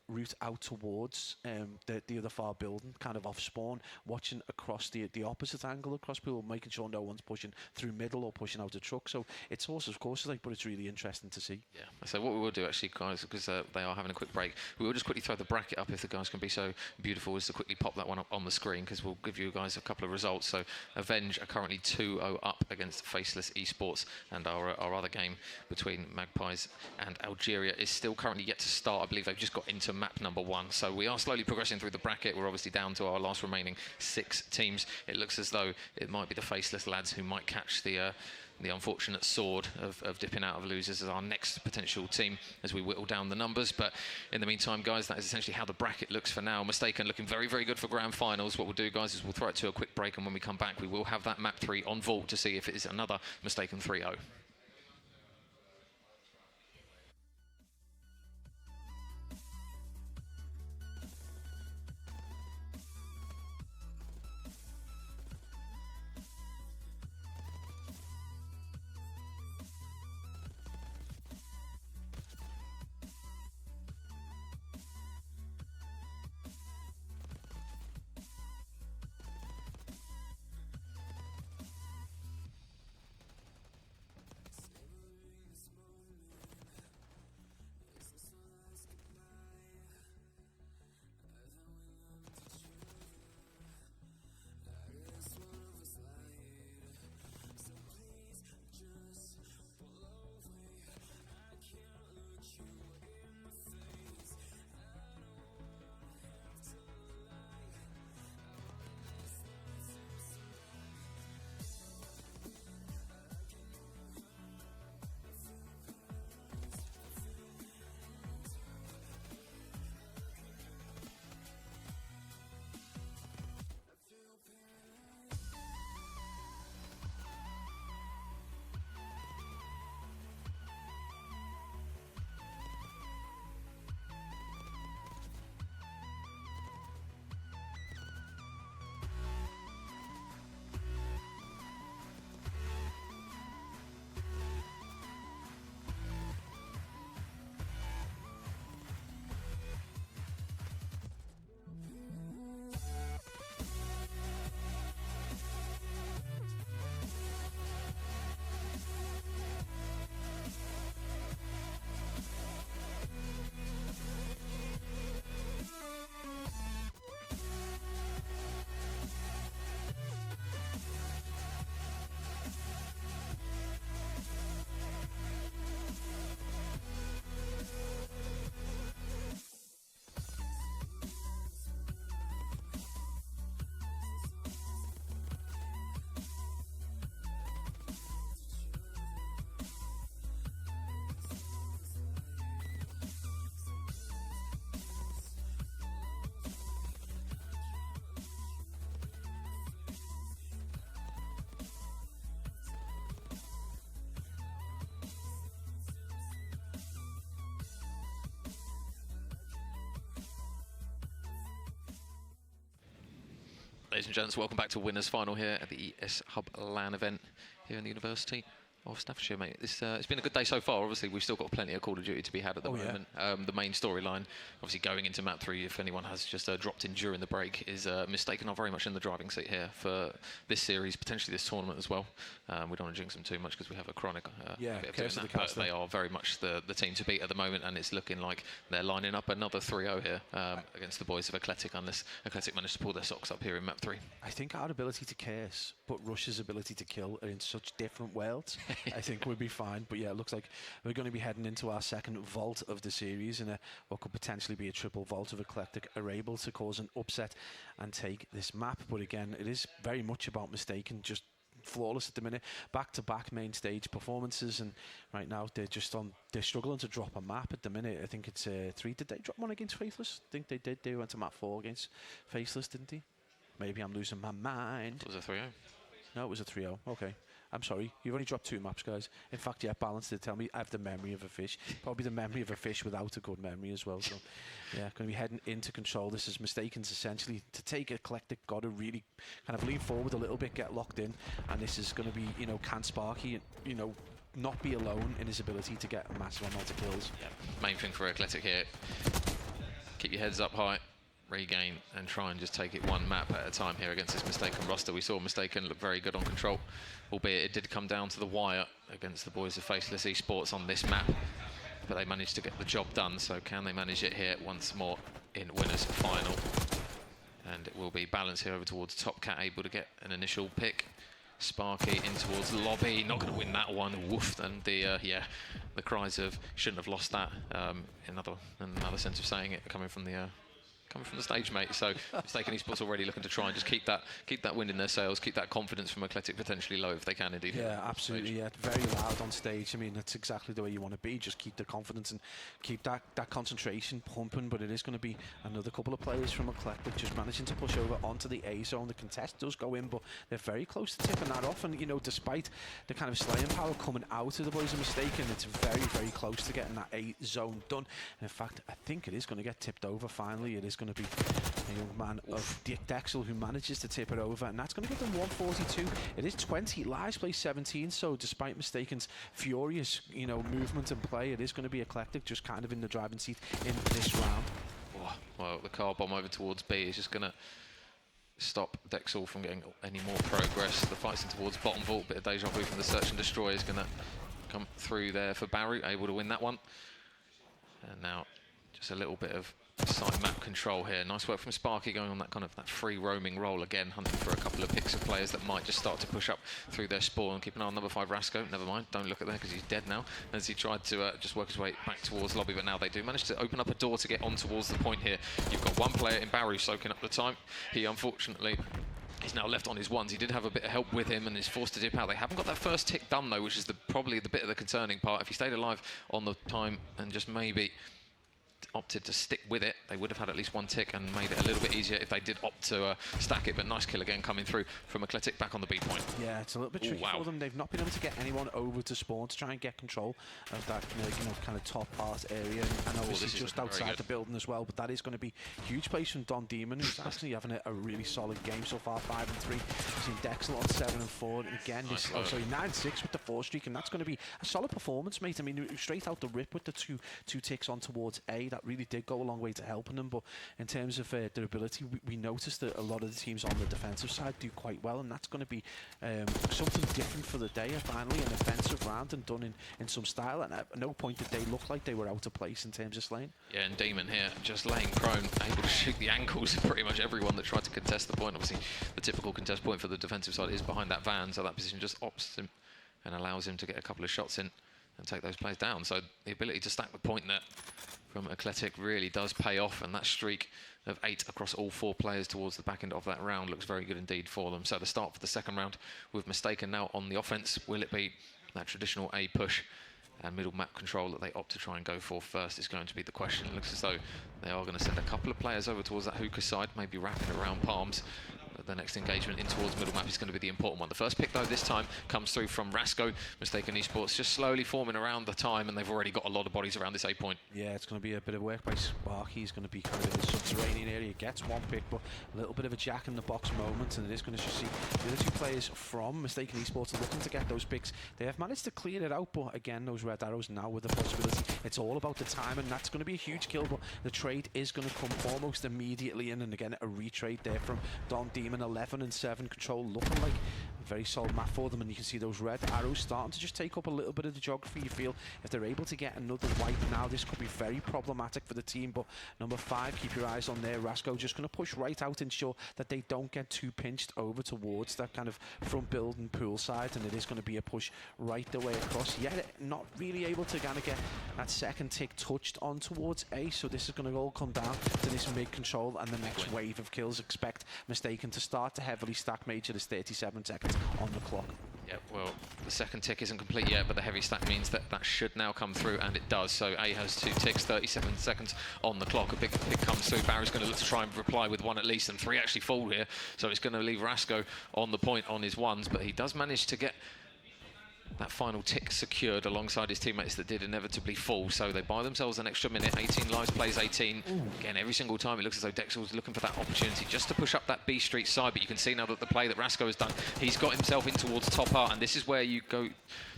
route out towards the other far building, kind of off spawn, watching across the opposite angle across pool, making sure no one's pushing through middle or pushing out a truck. So it's horses of course, but it's really interesting to see. Yeah. So what we will do actually, guys, because they are having a quick break, we will just quickly throw the bracket up if the guys can be so beautiful as to quickly pop that one up on the screen, because we'll give you guys a couple of results. So Avenge are currently 2-0 up against Faceless Esports, and our other game between Magpies and Algeria is still currently yet to start. I believe they've just got into map number 1. So we are slowly progressing through the bracket. We're obviously down to our last remaining 6 teams. It looks as though it might be the Faceless lads who might catch the unfortunate sword of dipping out of losers as our next potential team as we whittle down the numbers. But in the meantime, guys, that is essentially how the bracket looks for now. Mistaken looking very, very good for grand finals. What we'll do, guys, is we'll throw it to a quick break, and when we come back, we will have that map 3 on Vault to see if it is another Mistaken 3-0. Ladies and gents, welcome back to Winners Final here at the ES Hub LAN event here in the University of Staffordshire, mate. It's been a good day so far. Obviously, we've still got plenty of Call of Duty to be had at the moment. The main storyline, obviously going into map 3, if anyone has just dropped in during the break, is Mistaken are very much in the driving seat here for this series, potentially this tournament as well. We don't want to jinx them too much because we have a chronic bit of doing that, but they are very much the team to beat at the moment, and it's looking like they're lining up another 3-0 here against the boys of Eclectic, unless Eclectic manage to pull their socks up here in map 3. I think our ability to curse, but Rush's ability to kill are in such different worlds. I think we'll be fine. But yeah, it looks like we're going to be heading into our second vault of the series, and what could potentially be a triple vault of Eclectic are able to cause an upset and take this map. But again, it is very much about Mistaken, just flawless at the minute, back-to-back main stage performances, and right now they're struggling to drop a map at the minute. I think it's 3. Did they drop one against Faithless? I think they did. They went to map 4 against Faithless, didn't they? Maybe I'm losing my mind. It was a 3-0. No, it was a 3-0. Okay. I'm sorry. You've only dropped 2 maps, guys. In fact, yeah, Balance did tell me I have the memory of a fish. Probably the memory of a fish without a good memory as well. So, yeah, going to be heading into control. This is Mistaken's essentially to take Eclectic. Got to really kind of lean forward a little bit, get locked in. And this is going to be, can Sparky, not be alone in his ability to get a massive amount of kills. Yeah. Main thing for Eclectic here, keep your heads up high, regain, and try and just take it one map at a time here against this Mistaken roster. We saw Mistaken look very good on control, albeit it did come down to the wire against the boys of Faceless Esports on this map, but they managed to get the job done. So can they manage it here once more in Winners Final? And it will be Balance here over towards Top Cat, able to get an initial pick. Sparky in towards Lobby, not going to win that one. Woof. And the cries of shouldn't have lost that. Another sense of saying it coming from the stage, mate. So Mistaken Esports already looking to try and just keep that wind in their sails, keep that confidence from Eclectic potentially low if they can indeed. Yeah, absolutely. Yeah, very loud on stage. I mean, that's exactly the way you want to be. Just keep the confidence and keep that concentration pumping. But it is going to be another couple of players from Eclectic just managing to push over onto the A zone. The contest does go in, but they're very close to tipping that off. And despite the kind of slaying power coming out of the boys of Mistaken, it's very, very close to getting that A zone done. And in fact, I think it is going to get tipped over finally. It is going to be a young man of Dick Dexel who manages to tip it over, and that's going to give them 142. It is 20. Lives play 17, so despite Mistaken's furious, movement and play, it is going to be Eclectic just kind of in the driving seat in this round. Oh, well, the car bomb over towards B is just going to stop Dexel from getting any more progress. The fight's in towards bottom vault, bit of deja vu from the Search and Destroy is going to come through there for Barry, able to win that one. And now just a little bit of side map control here. Nice work from Sparky going on that free roaming role again, hunting for a couple of picks of players that might just start to push up through their spawn. Keep an eye on number 5 Rasco. Never mind, don't look at there because he's dead now, as he tried to just work his way back towards lobby. But now they do manage to open up a door to get on towards the point here. You've got one player in Barry soaking up the time. He unfortunately he's now left on his ones. He did have a bit of help with him and is forced to dip out. They haven't got that first tick done though, which is probably the bit of the concerning part. If he stayed alive on the time and just maybe opted to stick with it, they would have had at least one tick and made it a little bit easier if they did opt to stack it. But nice kill again coming through from Eclectic back on the B point. Yeah, it's a little bit tricky for them. They've not been able to get anyone over to spawn to try and get control of that kind of top part area, and obviously just outside the building as well. But that is going to be huge plays from Don Demon, who's actually having a really solid game so far. 5 and 3. We've seen Dexel on 7 and 4, and again, 9-6 with the 4 streak, and that's going to be a solid performance, mate. I mean, straight out the rip with the two ticks on towards A, that really did go a long way to helping them. But in terms of their ability, we noticed that a lot of the teams on the defensive side do quite well, and that's going to be something different for the day. Finally, an offensive round and done in some style, and at no point did they look like they were out of place in terms of slaying. Yeah, and Demon here just laying prone, able to shoot the ankles of pretty much everyone that tried to contest the point. Obviously, the typical contest point for the defensive side is behind that van, so that position just opts him and allows him to get a couple of shots in and take those players down. So the ability to stack the point there from Eclectic really does pay off, and that streak of 8 across all 4 players towards the back end of that round looks very good indeed for them. So the start for the second round with Mistaken now on the offense. Will it be that traditional A push and middle map control that they opt to try and go for first is going to be the question. It looks as though they are going to send a couple of players over towards that hookah side, maybe wrapping around Palms. The next engagement in towards middle map is going to be the important one. The first pick, though, this time comes through from Rasco. Mistaken Esports just slowly forming around the time, and they've already got a lot of bodies around this A point. Yeah, it's going to be a bit of work by Sparky. He's going to be kind of in the subterranean area. He gets one pick, but a little bit of a jack in the box moment, and it is going to see the other two players from Mistaken Esports are looking to get those picks. They have managed to clear it out, but again, those red arrows now with the possibility. It's all about the time, and that's going to be a huge kill, but the trade is going to come almost immediately in, and again, a retrade there from Don Demon. 11 and 7 control, looking like a very solid map for them, and you can see those red arrows starting to just take up a little bit of the geography. You feel if they're able to get another wipe now, this could be very problematic for the team. But number 5, keep your eyes on there. Rasco just going to push right out, ensure that they don't get too pinched over towards that kind of front build and pool side, and it is going to be a push right the way across. Yet not really able to kind of get that second tick touched on towards A, so this is going to all come down to this mid control and the next wave of kills. Expect Mistaken to start to heavily stack Major. There's 37 seconds on the clock. Yeah, well, the second tick isn't complete yet, but the heavy stack means that that should now come through, and it does. So A has 2 ticks, 37 seconds on the clock. A big pick comes through. Barry's going to look to try and reply with 1 at least, and 3 actually fall here. So it's going to leave Rasco on the point on his 1s, but he does manage to get that final tick secured alongside his teammates that did inevitably fall, so they buy themselves an extra minute. 18 lives, plays 18. Again, every single time it looks as though Dexel's looking for that opportunity just to push up that B Street side, but you can see now that the play that Rasco has done, he's got himself in towards top art, and this is where you go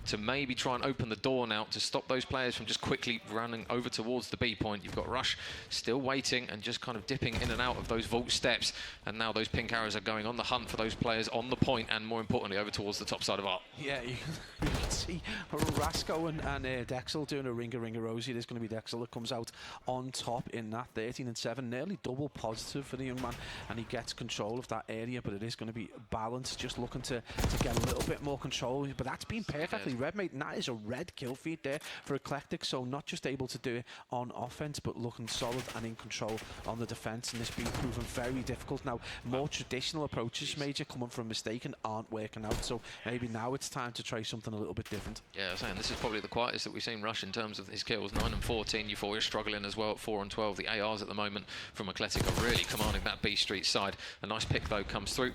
to maybe try and open the door now to stop those players from just quickly running over towards the B point. You've got Rush still waiting and just kind of dipping in and out of those vault steps, and now those pink arrows are going on the hunt for those players on the point, and more importantly over towards the top side of art. Yeah, you can see Rasco and Dexel doing a ringer Rosie. There's going to be Dexel that comes out on top in that 13 and 7, nearly double positive for the young man, and he gets control of that area, but it is going to be balanced, just looking to get a little bit more control. But that's been perfectly red, mate, and that is a red kill feed there for Eclectic, so not just able to do it on offense, but looking solid and in control on the defense, and this being proven very difficult now. More traditional approaches, Major, coming from Mistaken, aren't working out, so maybe now it's time to try something a little bit different. Yeah, I was saying this is probably the quietest that we've seen Rush in terms of his kills. 9 and 14. Euphoria struggling as well at 4 and 12. The ARs at the moment from Eclectic are really commanding that B Street side. A nice pick though comes through,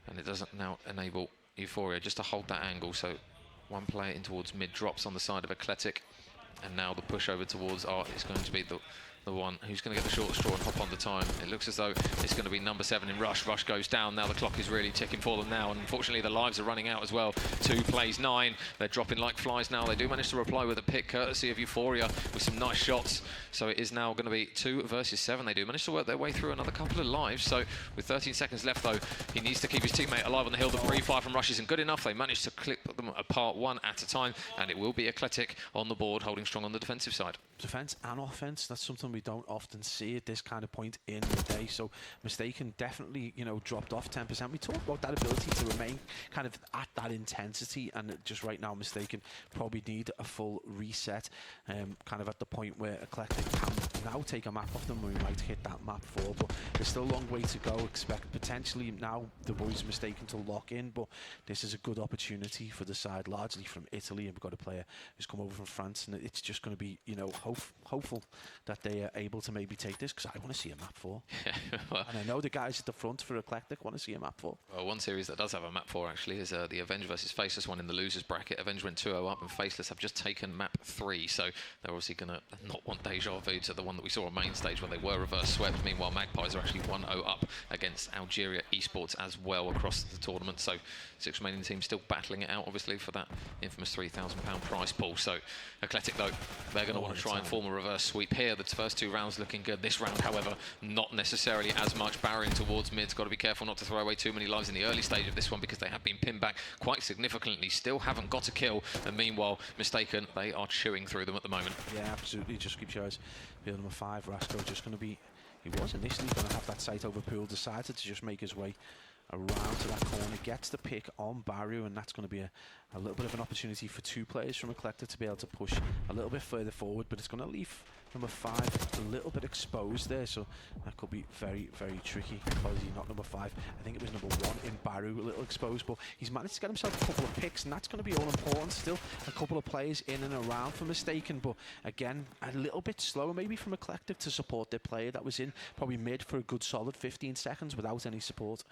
and it doesn't now enable Euphoria just to hold that angle. So one player in towards mid drops on the side of Eclectic, and now the push over towards Art is going to be the one who's going to get the short straw and hop on the time. It looks as though it's going to be number 7 in Rush. Rush goes down. Now the clock is really ticking for them now, and unfortunately the lives are running out as well. 2 plays 9. They're dropping like flies now. They do manage to reply with a pick courtesy of Euphoria with some nice shots. So it is now going to be 2 versus 7. They do manage to work their way through another couple of lives. So with 13 seconds left though, he needs to keep his teammate alive on the hill. The pre-fire from Rush isn't good enough. They manage to clip them apart 1 at a time, and it will be Eclectic on the board, holding strong on the defensive side. Defense and offense, that's something we don't often see at this kind of point in the day. So Mistaken definitely, you know, dropped off 10%. We talked about that ability to remain kind of at that intensity, and just right now Mistaken probably need a full reset, kind of at the point where Eclectic can now take a map off them. We might hit that map 4, but there's still a long way to go. Expect potentially now the boys Mistaken to lock in, but this is a good opportunity for the side, largely from Italy, and we've got a player who's come over from France, and it's just going to be, you know, hopeful that they are able to maybe take this, because I want to see a map 4. Well, and I know the guys at the front for Eclectic want to see a map 4. Well, one series that does have a map 4 actually is the Avenge versus Faceless one in the losers bracket. Avenge went 2-0 up, and Faceless have just taken map 3, so they're obviously going to not want deja vu to the one that we saw on main stage where they were reverse swept. Meanwhile, Magpies are actually 1-0 up against Algeria Esports as well across the tournament, so 6 remaining teams still battling it out obviously for that infamous £3,000 prize pool. So Eclectic though, they're going to want to try and form a reverse sweep here. The first 2 rounds looking good. This round, however, not necessarily as much. Barrying towards mid's got to be careful not to throw away too many lives in the early stage of this one, because they have been pinned back quite significantly. Still haven't got a kill, and meanwhile, Mistaken, they are chewing through them at the moment. Yeah, absolutely. Just keep your eyes. Field number 5, Rasco, just going to be... He was initially going to have that sight over pool, decided to just make his way around to that corner, gets the pick on Barrio, and that's going to be a little bit of an opportunity for 2 players from Eclectic to be able to push a little bit further forward, but it's going to leave Number 5 a little bit exposed there, so that could be very, very tricky. Apology, not number 5. I think it was number 1 in Baru, a little exposed, but he's managed to get himself a couple of picks, and that's going to be all important. Still a couple of players in and around for Mistaken, but again, a little bit slower maybe from a collective to support their player that was in probably mid for a good solid 15 seconds without any support.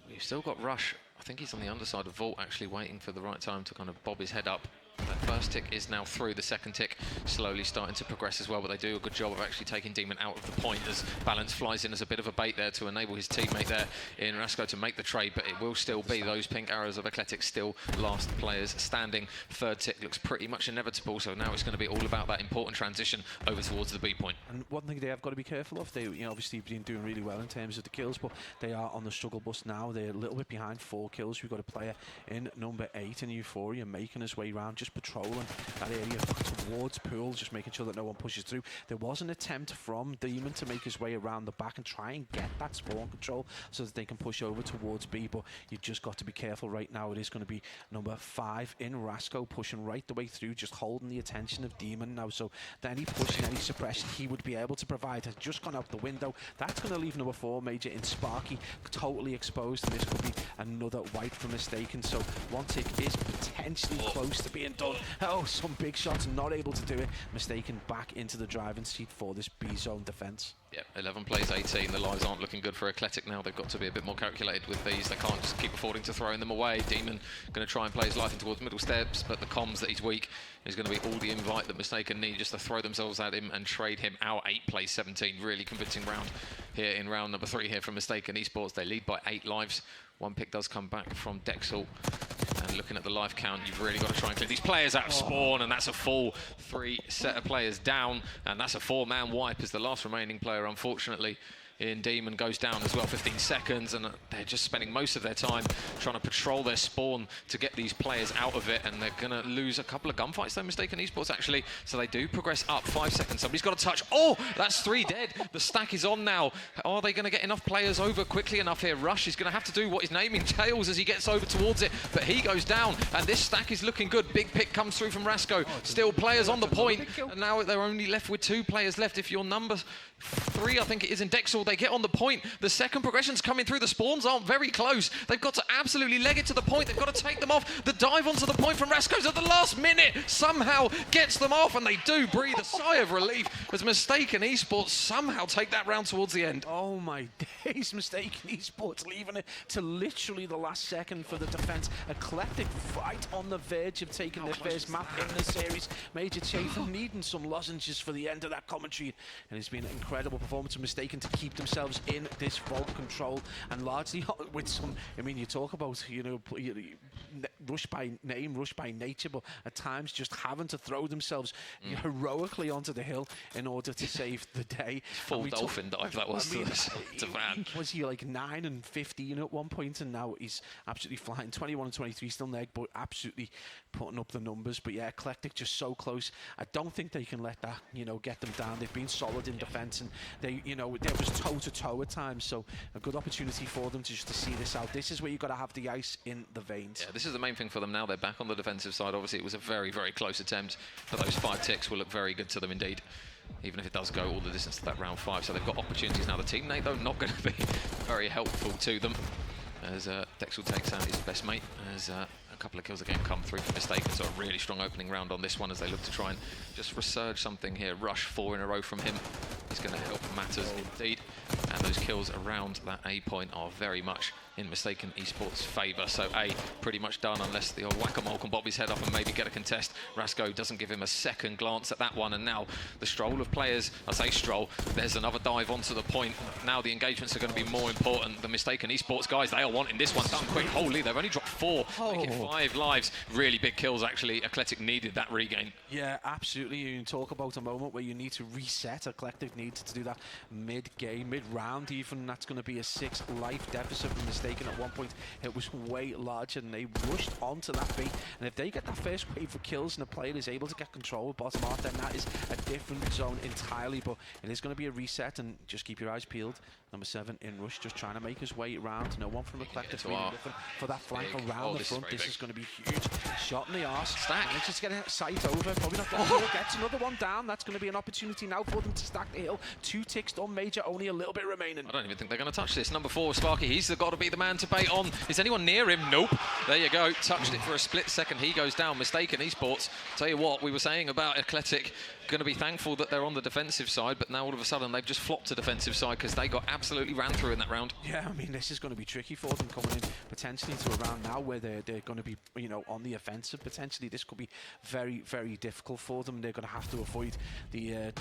You've still got Rush. I think he's on the underside of Vault, actually waiting for the right time to kind of bob his head up. That first tick is now through. The second tick slowly starting to progress as well, but they do a good job of actually taking Demon out of the point as Balance flies in as a bit of a bait there to enable his teammate there in Rasco to make the trade, but it will still be those pink arrows of Eclectic still last players standing. Third tick looks pretty much inevitable, so now it's going to be all about that important transition over towards the B point. And one thing they have got to be careful of, they obviously been doing really well in terms of the kills, but they are on the struggle bus now. They're a little bit behind 4 kills. We've got a player in number 8 in Euphoria making his way around, just patrolling that area towards Pool, just making sure that no one pushes through. There was an attempt from Demon to make his way around the back and try and get that spawn control so that they can push over towards B, but you've just got to be careful right now. It is going to be number 5 in Rasco pushing right the way through, just holding the attention of Demon now, so that any push and any suppression he would be able to provide has just gone out the window. That's going to leave number 4 Major in Sparky totally exposed, and this could be another wipe for Mistaken, so one tick is potentially close to being done. Oh, some big shots, not able to do it. Mistaken back into the driving seat for this B zone defense. Yeah, 11 plays 18. The lives aren't looking good for Eclectic now. They've got to be a bit more calculated with these. They can't just keep affording to throwing them away. Demon going to try and play his life in towards middle steps, but the comms that he's weak is going to be all the invite that Mistaken need just to throw themselves at him and trade him out. 8 plays 17. Really convincing round here in round number 3 here from Mistaken Esports. They lead by 8 lives. One pick does come back from Dexel. And looking at the life count, you've really got to try and clear these players out of spawn, and that's a full 3 set of players down, and that's a 4-man wipe as the last remaining player, unfortunately, in Demon goes down as well. 15 seconds, and they're just spending most of their time trying to patrol their spawn to get these players out of it, and they're going to lose a couple of gunfights, though, Mistaken Esports, actually. So they do progress up. 5 seconds. Somebody's got to touch. Oh, that's 3 dead. The stack is on now. Are they going to get enough players over quickly enough here? Rush is going to have to do what his name entails as he gets over towards it, but he goes down, and this stack is looking good. Big pick comes through from Rasco. Still players on the point, and now they're only left with 2 players left. If you're number 3, I think it is, in Dexel, they get on the point. The second progression's coming through. The spawns aren't very close. They've got to absolutely leg it to the point. They've got to take them off. The dive onto the point from Rasco's at the last minute somehow gets them off, and they do breathe a sigh of relief as Mistaken Esports somehow take that round towards the end. Oh my days, Mistaken Esports leaving it to literally the last second for the defense. Eclectic right on the verge of taking their first map in the series. Major Chafin needing some lozenges for the end of that commentary, and it's been an incredible performance of Mistaken to keep themselves in this vault control, and largely with some, I mean, you talk about, rush by name, rush by nature, but at times just having to throw themselves heroically onto the hill in order to save the day. Full dolphin dive that was to Van. Was he like 9 and 15 at one point, and now he's absolutely flying. 21 and 23 still neg, but absolutely putting up the numbers. But yeah, Eclectic just so close. I don't think they can let that, get them down. They've been solid in defense, and they, there was toe-to-toe at times, so a good opportunity for them to just to see this out. This is where you've got to have the ice in the veins. Yeah, this is the main thing for them now. They're back on the defensive side. Obviously, it was a very, very close attempt, but those 5 ticks will look very good to them indeed, even if it does go all the distance to that round 5. So they've got opportunities now. The teammate, though, not going to be very helpful to them, as Dexel takes out his best mate, as a couple of kills again come through for Mistaken. So a really strong opening round on this one as they look to try and just resurge something here. Rush 4 in a row from him is going to help matters indeed, and those kills around that A point are very much in Mistaken Esports' favour. So A pretty much done, unless the old whack-a-mole can bob his head up and maybe get a contest. Rasco doesn't give him a second glance at that one, and now the stroll of players, I say stroll, there's another dive onto the point. Now the engagements are going to be more important. The Mistaken Esports guys, they are wanting this one done quick. Holy, they've only dropped 4, making 5 lives. Really big kills, actually. Eclectic needed that regain. Yeah, absolutely. You can talk about a moment where you need to reset. Eclectic needs to do that mid-game, mid-round even. That's going to be a 6 life deficit from Mistaken. At one point it was way larger, and they rushed onto that B, and if they get that first wave of kills and the player is able to get control of bottom art, then that is a different zone entirely. But it is going to be a reset, and just keep your eyes peeled Number 7 in rush, just trying to make his way around. No one from the collective really looking for that flank big. around the front. This is going to be huge. Shot in the arse. Stack. Manages to get a sight over. Probably not getting it. Gets another one down. That's going to be an opportunity now for them to stack the hill. 2 ticks done, Major. Only a little bit remaining. I don't even think they're going to touch this. Number 4, Sparky. He's got to be the man to bait on. Is anyone near him? Nope. There you go. Touched it for a split second. He goes down. Mistaken Esports. Tell you what, we were saying about Athletic. Going to be thankful that they're on the defensive side, but now all of a sudden they've just flopped to defensive side because they got absolutely ran through in that round. Yeah, I mean, this is going to be tricky for them coming in potentially to a round now where they're going to be, you know, on the offensive. Potentially, this could be very, very difficult for them. They're going to have to avoid the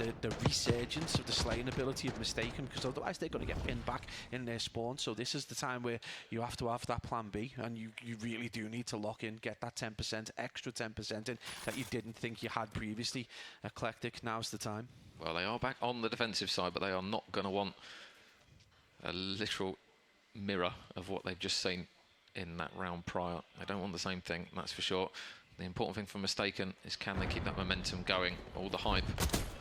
resurgence of the slaying ability of Mistaken, because otherwise they're going to get pinned back in their spawn. So this is the time where you have to have that plan B, and you really do need to lock in, get that 10%, extra 10% in that you didn't think you had previously. Eclectic, now's the time. Well, they are back on the defensive side, but they are not going to want a literal mirror of what they've just seen in that round prior. They don't want the same thing, that's for sure. The important thing for Mistaken is, can they keep that momentum going? All the hype,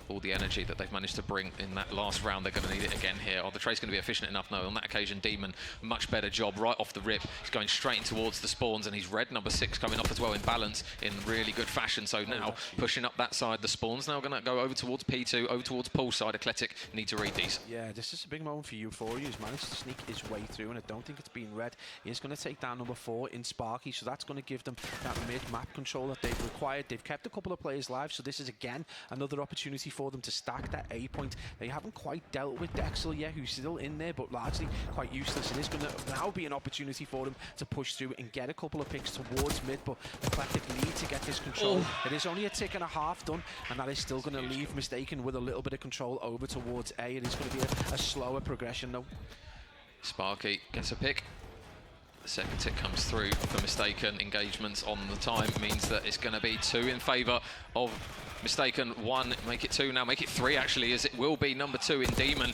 all the energy that they've managed to bring in that last round, they're going to need it again here. Are the Trace going to be efficient enough? No, on that occasion, Demon, much better job right off the rip. He's going straight in towards the spawns, and he's red, number 6, coming off as well in balance in really good fashion. So now, pushing up that side, the spawns now going to go over towards P2, over towards Paul's side. Athletic need to read these. Yeah, this is a big moment for Euphoria. He's managed to sneak his way through, and I don't think it's been red. He's going to take down number 4 in Sparky, so that's going to give them that mid-map control that they've required. They've kept a couple of players live, so this is again another opportunity for them to stack that A point. They haven't quite dealt with Dexel yet, who's still in there, but largely quite useless. It is going to now be an opportunity for them to push through and get a couple of picks towards mid, but Eclectic need to get this control. It is only a tick and a half done, and that is still going to leave Mistaken with a little bit of control over towards A. It is going to be a slower progression though. Sparky gets a pick. The second tick comes through for Mistaken. Engagements on the time means that it's going to be 2 in favour of Mistaken. 1, make it 2 now, make it 3 actually, as it will be number 2 in Demon.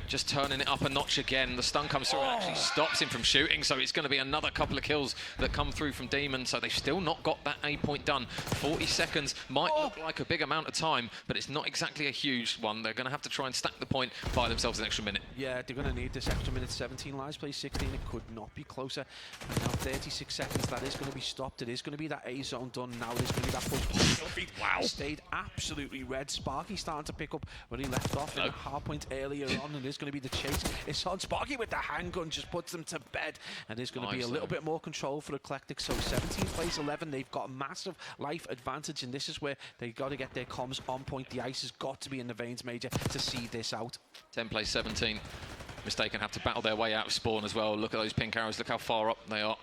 Just turning it up a notch again. The stun comes through and actually stops him from shooting, so it's going to be another couple of kills that come through from Demon. So they've still not got that A point done. 40 seconds might look like a big amount of time, but it's not exactly a huge one. They're going to have to try and stack the point, buy themselves an extra minute. Yeah, they're going to need this extra minute. 17 lives, play 16. It could not be closer. And now 36 seconds. That is going to be stopped. It is going to be that A zone done. Now it is going to be that push. Wow. Stayed absolutely red. Sparky starting to pick up where he left off in a hard point earlier on, and there's going to be the chase. It's on Sparky with the handgun, just puts them to bed, and there's going to be a little bit more control for Eclectic. So 17 plays 11, they've got a massive life advantage, and this is where they've got to get their comms on point. The ice has got to be in the veins, Major, to see this out. 10 plays 17. Mistaken have to battle their way out of spawn as well. Look at those pink arrows, look how far up they are.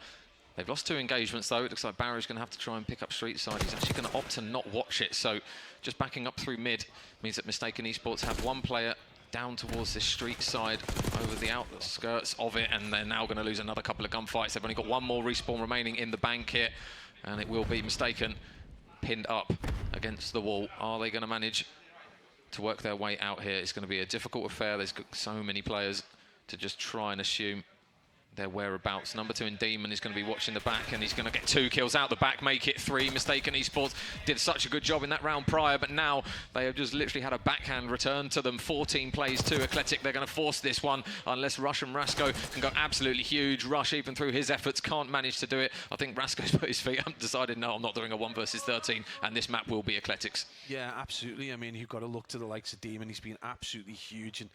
They've lost 2 engagements though. It looks like Barry's going to have to try and pick up street side. He's actually going to opt to not watch it, so just backing up through mid means that Mistaken Esports have 1 player down towards this street side over the outskirts of it, and they're now going to lose another couple of gunfights. They've only got 1 more respawn remaining in the bank here, and it will be Mistaken pinned up against the wall. Are they going to manage to work their way out here? It's going to be a difficult affair. There's got so many players to just try and assume their whereabouts. Number 2 in Demon is going to be watching the back, and he's going to get 2 kills out the back, make it 3. Mistaken Esports did such a good job in that round prior, but now they have just literally had a backhand return to them. 14 plays to Eclectic. They're going to force this one unless Rush and Rasko can go absolutely huge. Rush, even through his efforts, can't manage to do it. I think Rasko's put his feet up and decided, no, I'm not doing a 1 versus 13, and this map will be Eclectic's. Yeah, absolutely. I mean, you've got to look to the likes of Demon. He's been absolutely huge and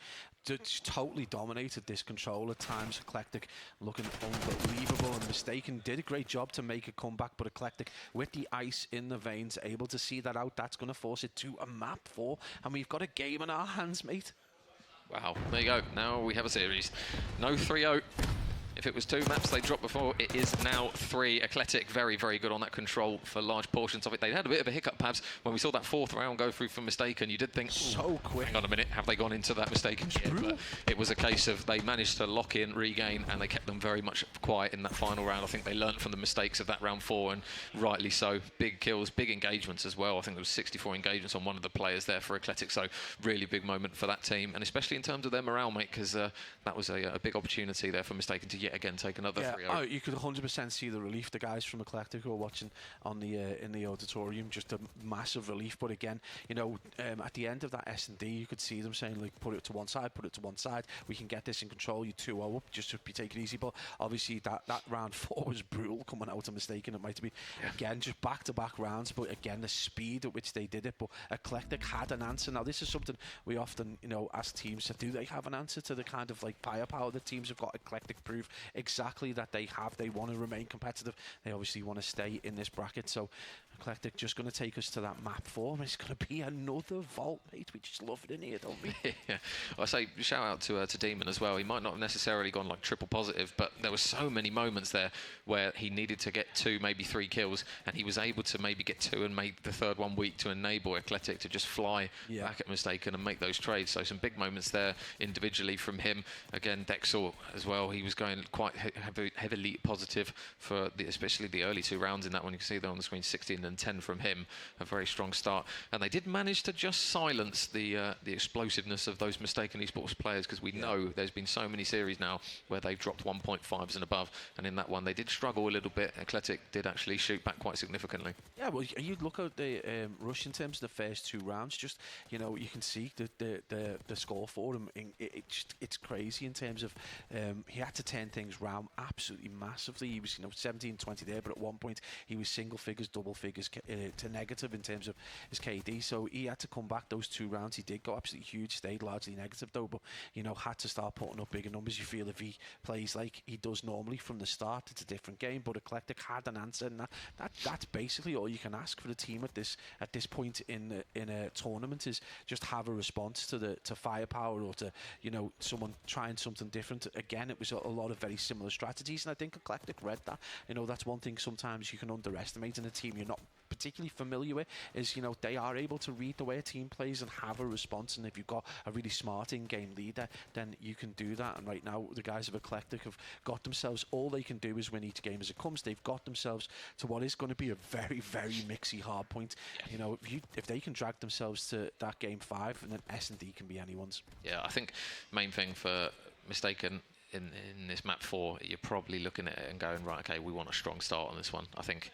totally dominated this control at times. Eclectic looking unbelievable, and Mistaken did a great job to make a comeback, but Eclectic with the ice in the veins able to see that out. That's going to force it to a map 4, and we've got a game in our hands, mate. Wow, there you go. Now we have a series. No 3-0. If it was 2 maps they dropped before, it is now 3. Eclectic very, very good on that control for large portions of it. They had a bit of a hiccup, perhaps, when we saw that 4th round go through for Mistaken. You did think, so quick. Hang on a minute, have they gone into that Mistaken yet? But it was a case of they managed to lock in, regain, and they kept them very much quiet in that final round. I think they learnt from the mistakes of that round 4, and rightly so. Big kills, big engagements as well. I think there was 64 engagements on one of the players there for Eclectic, so really big moment for that team, and especially in terms of their morale, mate, because that was a big opportunity there for Mistaken to yet yet again take another Yeah, 3-0. oh, you could 100% see the relief. The guys from Eclectic who are watching on the in the auditorium, just a massive relief. But again, you know, at the end of that S&D, you could see them saying, like, put it to one side, put it to one side. We can get this in control. You 2-0 up, just take it easy. But obviously that round 4 was brutal coming out of Mistaken. It might be again just back-to-back rounds, but again the speed at which they did it. But Eclectic had an answer. Now this is something we often, you know, ask teams, do they have an answer to the kind of like firepower that teams have got? Eclectic prove exactly that they have. They want to remain competitive. They obviously want to stay in this bracket. So Eclectic just going to take us to that map 4. It's going to be another vault, mate. We just love it in here, don't we? Yeah, I say shout out to Demon as well. He might not have necessarily gone like triple positive, but there were so many moments there where he needed to get 2, maybe 3 kills, and he was able to maybe get 2 and make the third one weak to enable Eclectic to just fly back at Mistaken and make those trades. So some big moments there individually from him. Again, Dexor as well. He was going quite heavily positive for especially the early 2 rounds in that one. You can see there on the screen, 16 and 10 from him. A very strong start, and they did manage to just silence the explosiveness of those Mistaken Esports players, because we know there's been so many series now where they've dropped 1.5s and above, and in that one they did struggle a little bit. Eclectic did actually shoot back quite significantly. Yeah, well, you look at the rush in terms of the first 2 rounds. Just, you know, you can see the score for him. It's crazy in terms of he had to turn things round absolutely massively. He was, you know, 17-20 there, but at one point he was single figures, double figures to negative in terms of his KD. So he had to come back those 2 rounds. He did go absolutely huge, stayed largely negative though, but, you know, had to start putting up bigger numbers. You feel if he plays like he does normally from the start, it's a different game. But Eclectic had an answer, and that's basically all you can ask for the team at this point in a tournament, is just have a response to firepower, or to, you know, someone trying something different. Again, it was a lot of very similar strategies, and I think Eclectic read that. You know, that's one thing sometimes you can underestimate in a team you're not particularly familiar with, is, you know, they are able to read the way a team plays and have a response. And if you've got a really smart in-game leader, then you can do that. And right now the guys of Eclectic have got themselves, all they can do is win each game as it comes. They've got themselves to what is going to be a very, very mixy hard point. You know, if they can drag themselves to that game 5, and then S&D can be anyone's. Yeah, I think main thing for Mistaken in this map 4, you're probably looking at it and going, right, okay, we want a strong start on this one. I think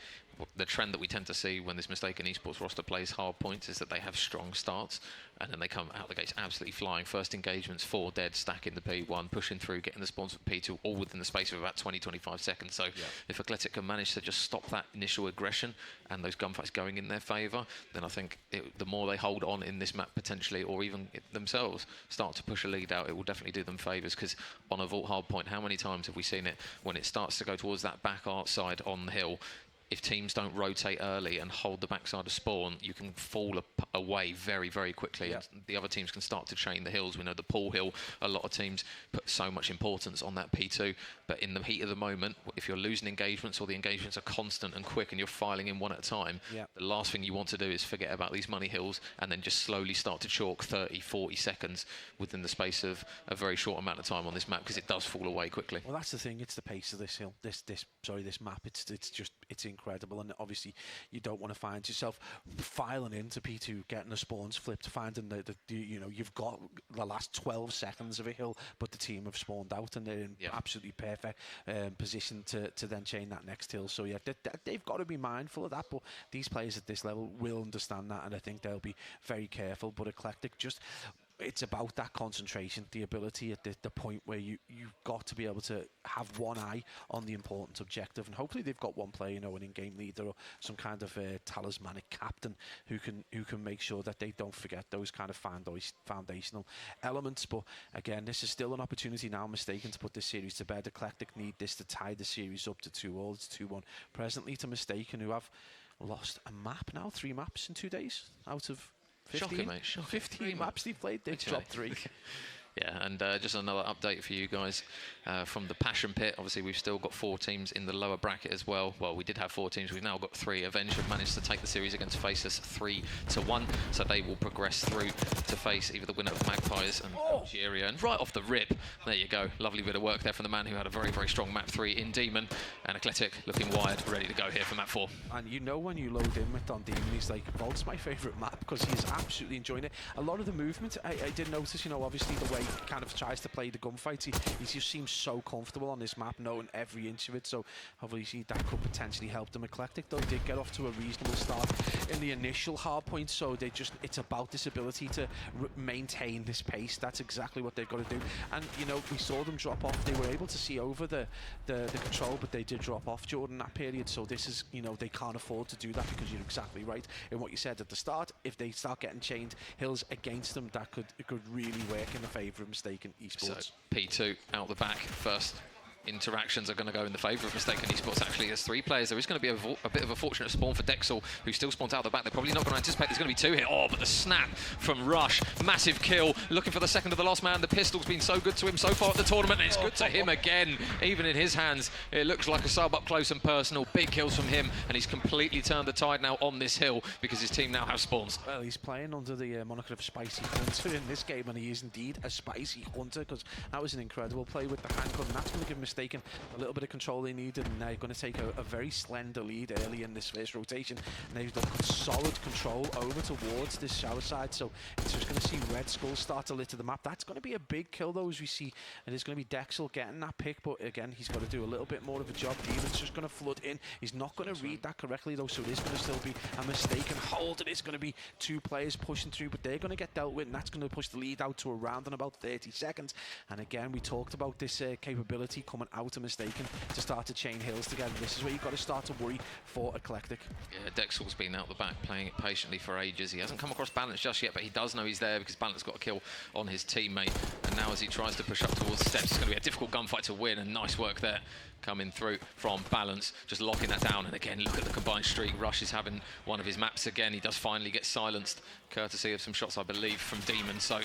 the trend that we tend to see when this Mistaken Esports roster plays hard points is that they have strong starts, and then they come out the gates absolutely flying. First engagements, 4 dead, stacking the P1, pushing through, getting the spawns for P2, all within the space of about 20-25 seconds. So if Eclectic can manage to just stop that initial aggression and those gunfights going in their favour, then I think the more they hold on in this map potentially, or even themselves start to push a lead out, it will definitely do them favours. Because on a vault hard point, how many times have we seen it when it starts to go towards that back arc side on the hill? If teams don't rotate early and hold the backside of spawn, you can fall away very, very quickly. And the other teams can start to chain the hills. We know the Pool Hill, a lot of teams put so much importance on that P2. But in the heat of the moment, if you're losing engagements, or the engagements are constant and quick and you're filing in one at a time, the last thing you want to do is forget about these money hills and then just slowly start to chalk 30, 40 seconds within the space of a very short amount of time on this map, because it does fall away quickly. Well, that's the thing. It's the pace of this hill, this map. It's incredible, and obviously you don't want to find yourself filing into P2, getting the spawns flipped, finding that you know, you've got the last 12 seconds of a hill, but the team have spawned out and they're in absolutely perfect position to then chain that next hill. So yeah, they've got to be mindful of that, but these players at this level will understand that, and I think they'll be very careful. But Eclectic, just, it's about that concentration, the ability at the point where you've got to be able to have one eye on the important objective, and hopefully they've got one player, you know, an in-game leader or some kind of talismanic captain who can make sure that they don't forget those kind of foundational elements. But again, this is still an opportunity now, Mistaken, to put this series to bed. Eclectic need this to tie the series up to 2-2. It's 2-1 presently to Mistaken, who have lost a map now, 3 maps in 2 days out of 15, shocking, mate. Shocking. 15 maps they've played. They've dropped 3. Yeah, and just another update for you guys from the Passion Pit. Obviously, we've still got 4 teams in the lower bracket as well. Well, we did have 4 teams. We've now got 3. Avenge have managed to take the series against Faceless 3-1, so they will progress through to face either the winner of Magpies and Algeria. And right off the rip, there you go. Lovely bit of work there from the man who had a very, very strong map 3 in Demon. And Eclectic looking wired, ready to go here for map 4. And you know, when you load in with Don Demon, he's like, Vault's my favourite map, because he's absolutely enjoying it. A lot of the movement, I did notice, you know, obviously the way kind of tries to play the gunfight. He just seems so comfortable on this map, knowing every inch of it. So obviously that could potentially help them. Eclectic though did get off to a reasonable start in the initial hard point, so it's about this ability to maintain this pace. That's exactly what they've got to do. And you know, we saw them drop off. They were able to see over the control, but they did drop off during that period. So this is, you know, they can't afford to do that, because you're exactly right in what you said at the start. If they start getting chained hills against them, that could really work in the favour of Mistaken Esports. So P2 out the back first. Interactions are going to go in the favour of Mistaken Esports. Actually, there's 3 players. There is going to be a bit of a fortunate spawn for Dexel, who still spawns out the back. They're probably not going to anticipate there's going to be 2 here. Oh, but the snap from Rush. Massive kill. Looking for the second of the last man. The pistol's been so good to him so far at the tournament. And it's good to him again. Even in his hands, it looks like a sub up close and personal. Big kills from him. And he's completely turned the tide now on this hill, because his team now have spawns. Well, he's playing under the moniker of Spicy Hunter in this game. And he is indeed a Spicy Hunter, because that was an incredible play with the handgun. And that's going to give Mistaken a little bit of control they needed, and they're going to take a very slender lead early in this first rotation. And they've got solid control over towards this shower side, so it's just going to see Red Skull start to litter the map. That's going to be a big kill though, as we see, and it's going to be Dexel getting that pick, but again, he's got to do a little bit more of a job. Demon's just going to flood in. He's not going to read that correctly though, so it is going to still be a Mistaken hold, and it's going to be 2 players pushing through, but they're going to get dealt with, and that's going to push the lead out to around in about 30 seconds. And again, we talked about this capability coming out of Mistaken to start to chain hills together. This is where you've got to start to worry for Eclectic. Yeah, Dexel's been out the back playing it patiently for ages. He hasn't come across Balance just yet, but he does know he's there, because Balance got a kill on his teammate. And now as he tries to push up towards the steps, it's going to be a difficult gunfight to win, and nice work there coming through from Balance, just locking that down. And again, look at the combined streak. Rush is having one of his maps again. He does finally get silenced, courtesy of some shots, I believe, from Demon. So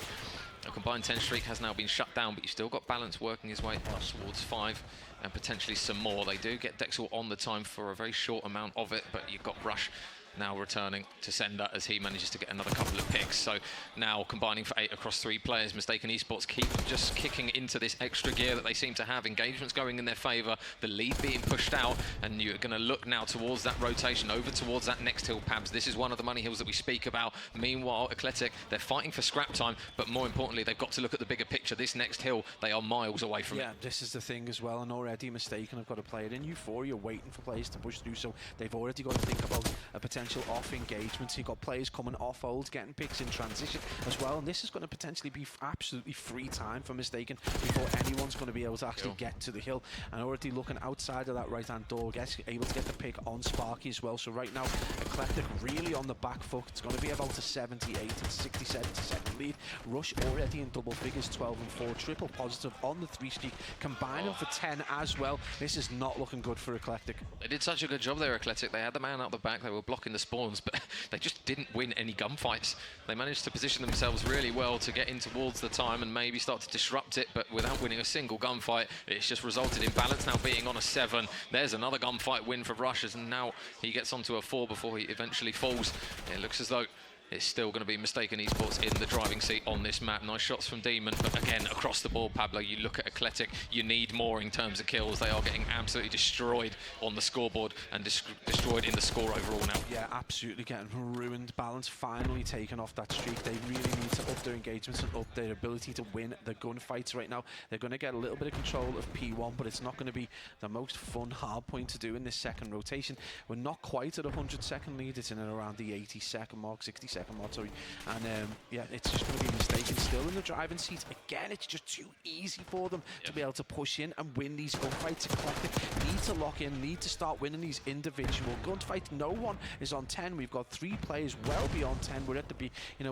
a combined 10 streak has now been shut down, but you've still got Balance working his way up towards 5, and potentially some more. They do get Dexel on the time for a very short amount of it, but you've got Rush now returning to sender as he manages to get another couple of picks. So now combining for 8 across 3 players. Mistaken Esports keep just kicking into this extra gear that they seem to have. Engagements going in their favour, the lead being pushed out, and you're going to look now towards that rotation, over towards that next hill, Pabs. This is one of the money hills that we speak about. Meanwhile, Eclectic, they're fighting for scrap time, but more importantly, they've got to look at the bigger picture. This next hill, they are miles away from it. Yeah, this is the thing as well, and already Mistaken have got to play it in Euphoria, waiting for players to push through, so they've already got to think about a potential off engagement. So you've got players coming off hold, getting picks in transition as well, and this is going to potentially be absolutely free time for Mistaken before anyone's going to be able to actually get to the hill. And already looking outside of that right hand door, able to get the pick on Sparky as well. So right now Eclectic really on the back foot. It's going to be about a 78 and 60-70-second lead. Rush already in double figures, 12 and 4, triple positive on the 3 streak, combining for 10 as well. This is not looking good for Eclectic. They did such a good job there, Eclectic. They had the man out the back, they were blocking the spawns, but they just didn't win any gunfights. They managed to position themselves really well to get in towards the time and maybe start to disrupt it, but without winning a single gunfight, it's just resulted in Balance now being on a 7. There's another gunfight win for Rushers, and now he gets onto a 4 before he eventually falls. It looks as though it's still going to be Mistaken Esports in the driving seat on this map. Nice shots from Demon, but again, across the board, Pablo, you look at Eclectic, you need more in terms of kills. They are getting absolutely destroyed on the scoreboard and destroyed in the score overall now. Yeah, absolutely getting ruined. Balance finally taken off that streak. They really need to up their engagements and up their ability to win the gunfights right now. They're going to get a little bit of control of P1, but it's not going to be the most fun hard point to do in this second rotation. We're not quite at a 100-second lead. It's in and around the 80-second mark, 60-second mark, sorry. And yeah, it's just going to be Mistaken still in the driving seat. Again, it's just too easy for them to be able to push in and win these gunfights. Eclectic need to lock in, need to start winning these individual gunfights. No one is on 10. We've got 3 players well beyond 10. We're at the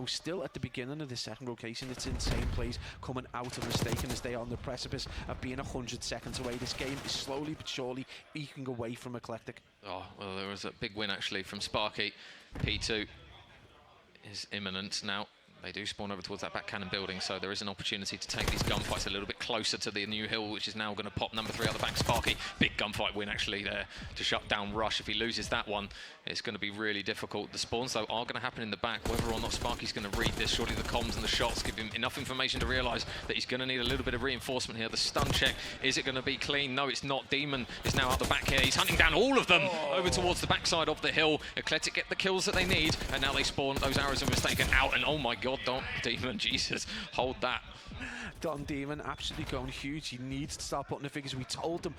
still at the beginning of the second rotation. It's insane plays coming out of Mistaken as they are on the precipice of being 100 seconds away. This game is slowly but surely eking away from Eclectic. Oh, well, there was a big win actually from Sparky. P2 is imminent now. They do spawn over towards that back cannon building, so there is an opportunity to take these gunfights a little bit closer to the new hill, which is now going to pop number 3 out the back. Sparky, big gunfight win actually there to shut down Rush. If he loses that one, it's going to be really difficult. The spawns, though, are going to happen in the back. Whether or not Sparky's going to read this, surely the comms and the shots give him enough information to realise that he's going to need a little bit of reinforcement here. The stun check, is it going to be clean? No, it's not. Demon is now out the back here. He's hunting down all of them over towards the backside of the hill. Eclectic get the kills that they need, and now they spawn those arrows of Mistaken out, and oh my god, don't Demon, Jesus, hold that. Don Demon absolutely going huge. He needs to start putting the figures. We told them,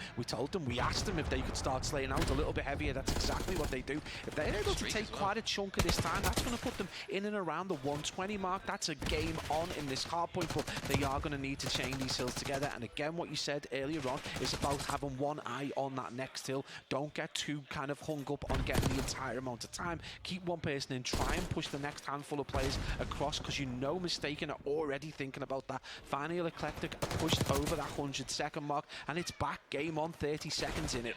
we asked them if they could start slaying out a little bit heavier. That's exactly what they do. If they're able to take quite a chunk of this time, that's going to put them in and around the 120 mark. That's a game on in this hard point, but they are going to need to chain these hills together. And again, what you said earlier on is about having one eye on that next hill. Don't get too kind of hung up on getting the entire amount of time. Keep one person in, try and push the next handful of players across, because you know Mistaken are already thinking about that. Finally, Eclectic pushed over that 100-second mark, and it's back, game on, 30 seconds in it.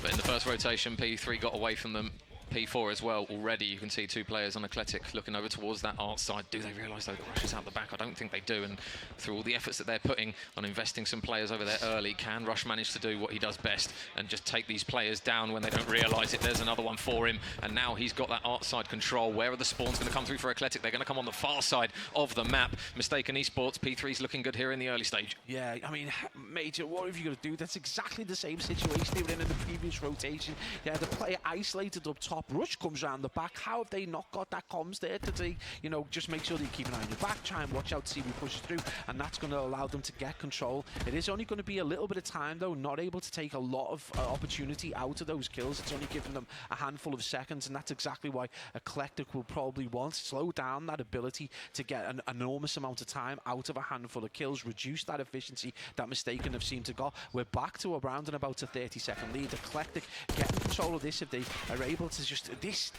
But in the first rotation, P3 got away from them. P4 as well. Already you can see two players on Eclectic looking over towards that art side. Do they realise though the rush is out the back? I don't think they do, and through all the efforts that they're putting on investing some players over there early, can Rush manage to do what he does best and just take these players down when they don't realise it? There's another one for him, and now he's got that art side control. Where are the spawns going to come through for Eclectic? They're going to come on the far side of the map. Mistaken Esports, P3's looking good here in the early stage. Yeah, I mean, Major, what have you got to do? That's exactly the same situation they were in the previous rotation. Yeah, the player isolated up top. Rush comes around the back. How have they not got that comms there to, you know, just make sure that you keep an eye on your back, try and watch out, see who pushes through, and that's going to allow them to get control. It is only going to be a little bit of time, though, not able to take a lot of opportunity out of those kills. It's only giving them a handful of seconds, and that's exactly why Eclectic will probably want to slow down that ability to get an enormous amount of time out of a handful of kills, reduce that efficiency that Mistaken have seemed to got. We're back to around and about a 30-second lead. Eclectic getting control of this if they are able to just... This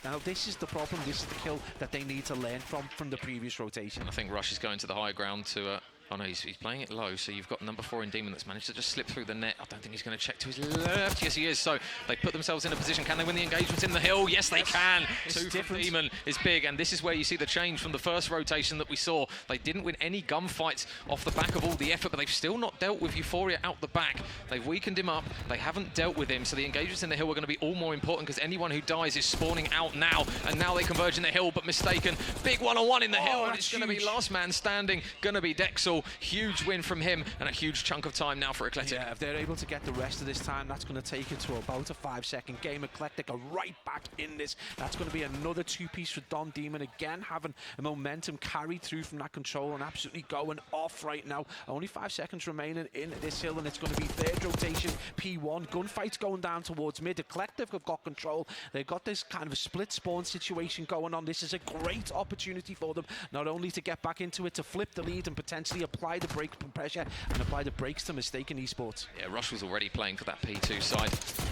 is the problem. This is the kill that they need to learn from the previous rotation. I think Rush is going to the high ground to... Oh no, he's playing it low, so you've got number 4 in Demon that's managed to just slip through the net. I don't think he's going to check to his left. Yes, he is. So they put themselves in a position. Can they win the engagement in the hill? Yes, they can. Two from Demon is big, and this is where you see the change from the first rotation that we saw. They didn't win any gunfights off the back of all the effort, but they've still not dealt with Euphoria out the back. They've weakened him up. They haven't dealt with him, so the engagements in the hill are going to be all more important, because anyone who dies is spawning out now, and now they converge in the hill, but Mistaken. Big one-on-one in the hill, and it's going to be last man standing. Going to be Dexel. Huge win from him, and a huge chunk of time now for Eclectic. Yeah, if they're able to get the rest of this time, that's going to take it to about a 5-second game. Eclectic are right back in this. That's going to be another 2-piece for Don Demon, again having a momentum carried through from that control and absolutely going off right now. Only 5 seconds remaining in this hill, and it's going to be third rotation, P1. Gunfights going down towards mid. Eclectic have got control. They've got this kind of a split spawn situation going on. This is a great opportunity for them, not only to get back into it, to flip the lead and potentially apply the brake pressure and apply the brakes to Mistaken Esports. Yeah, Rush was already playing for that P2 side.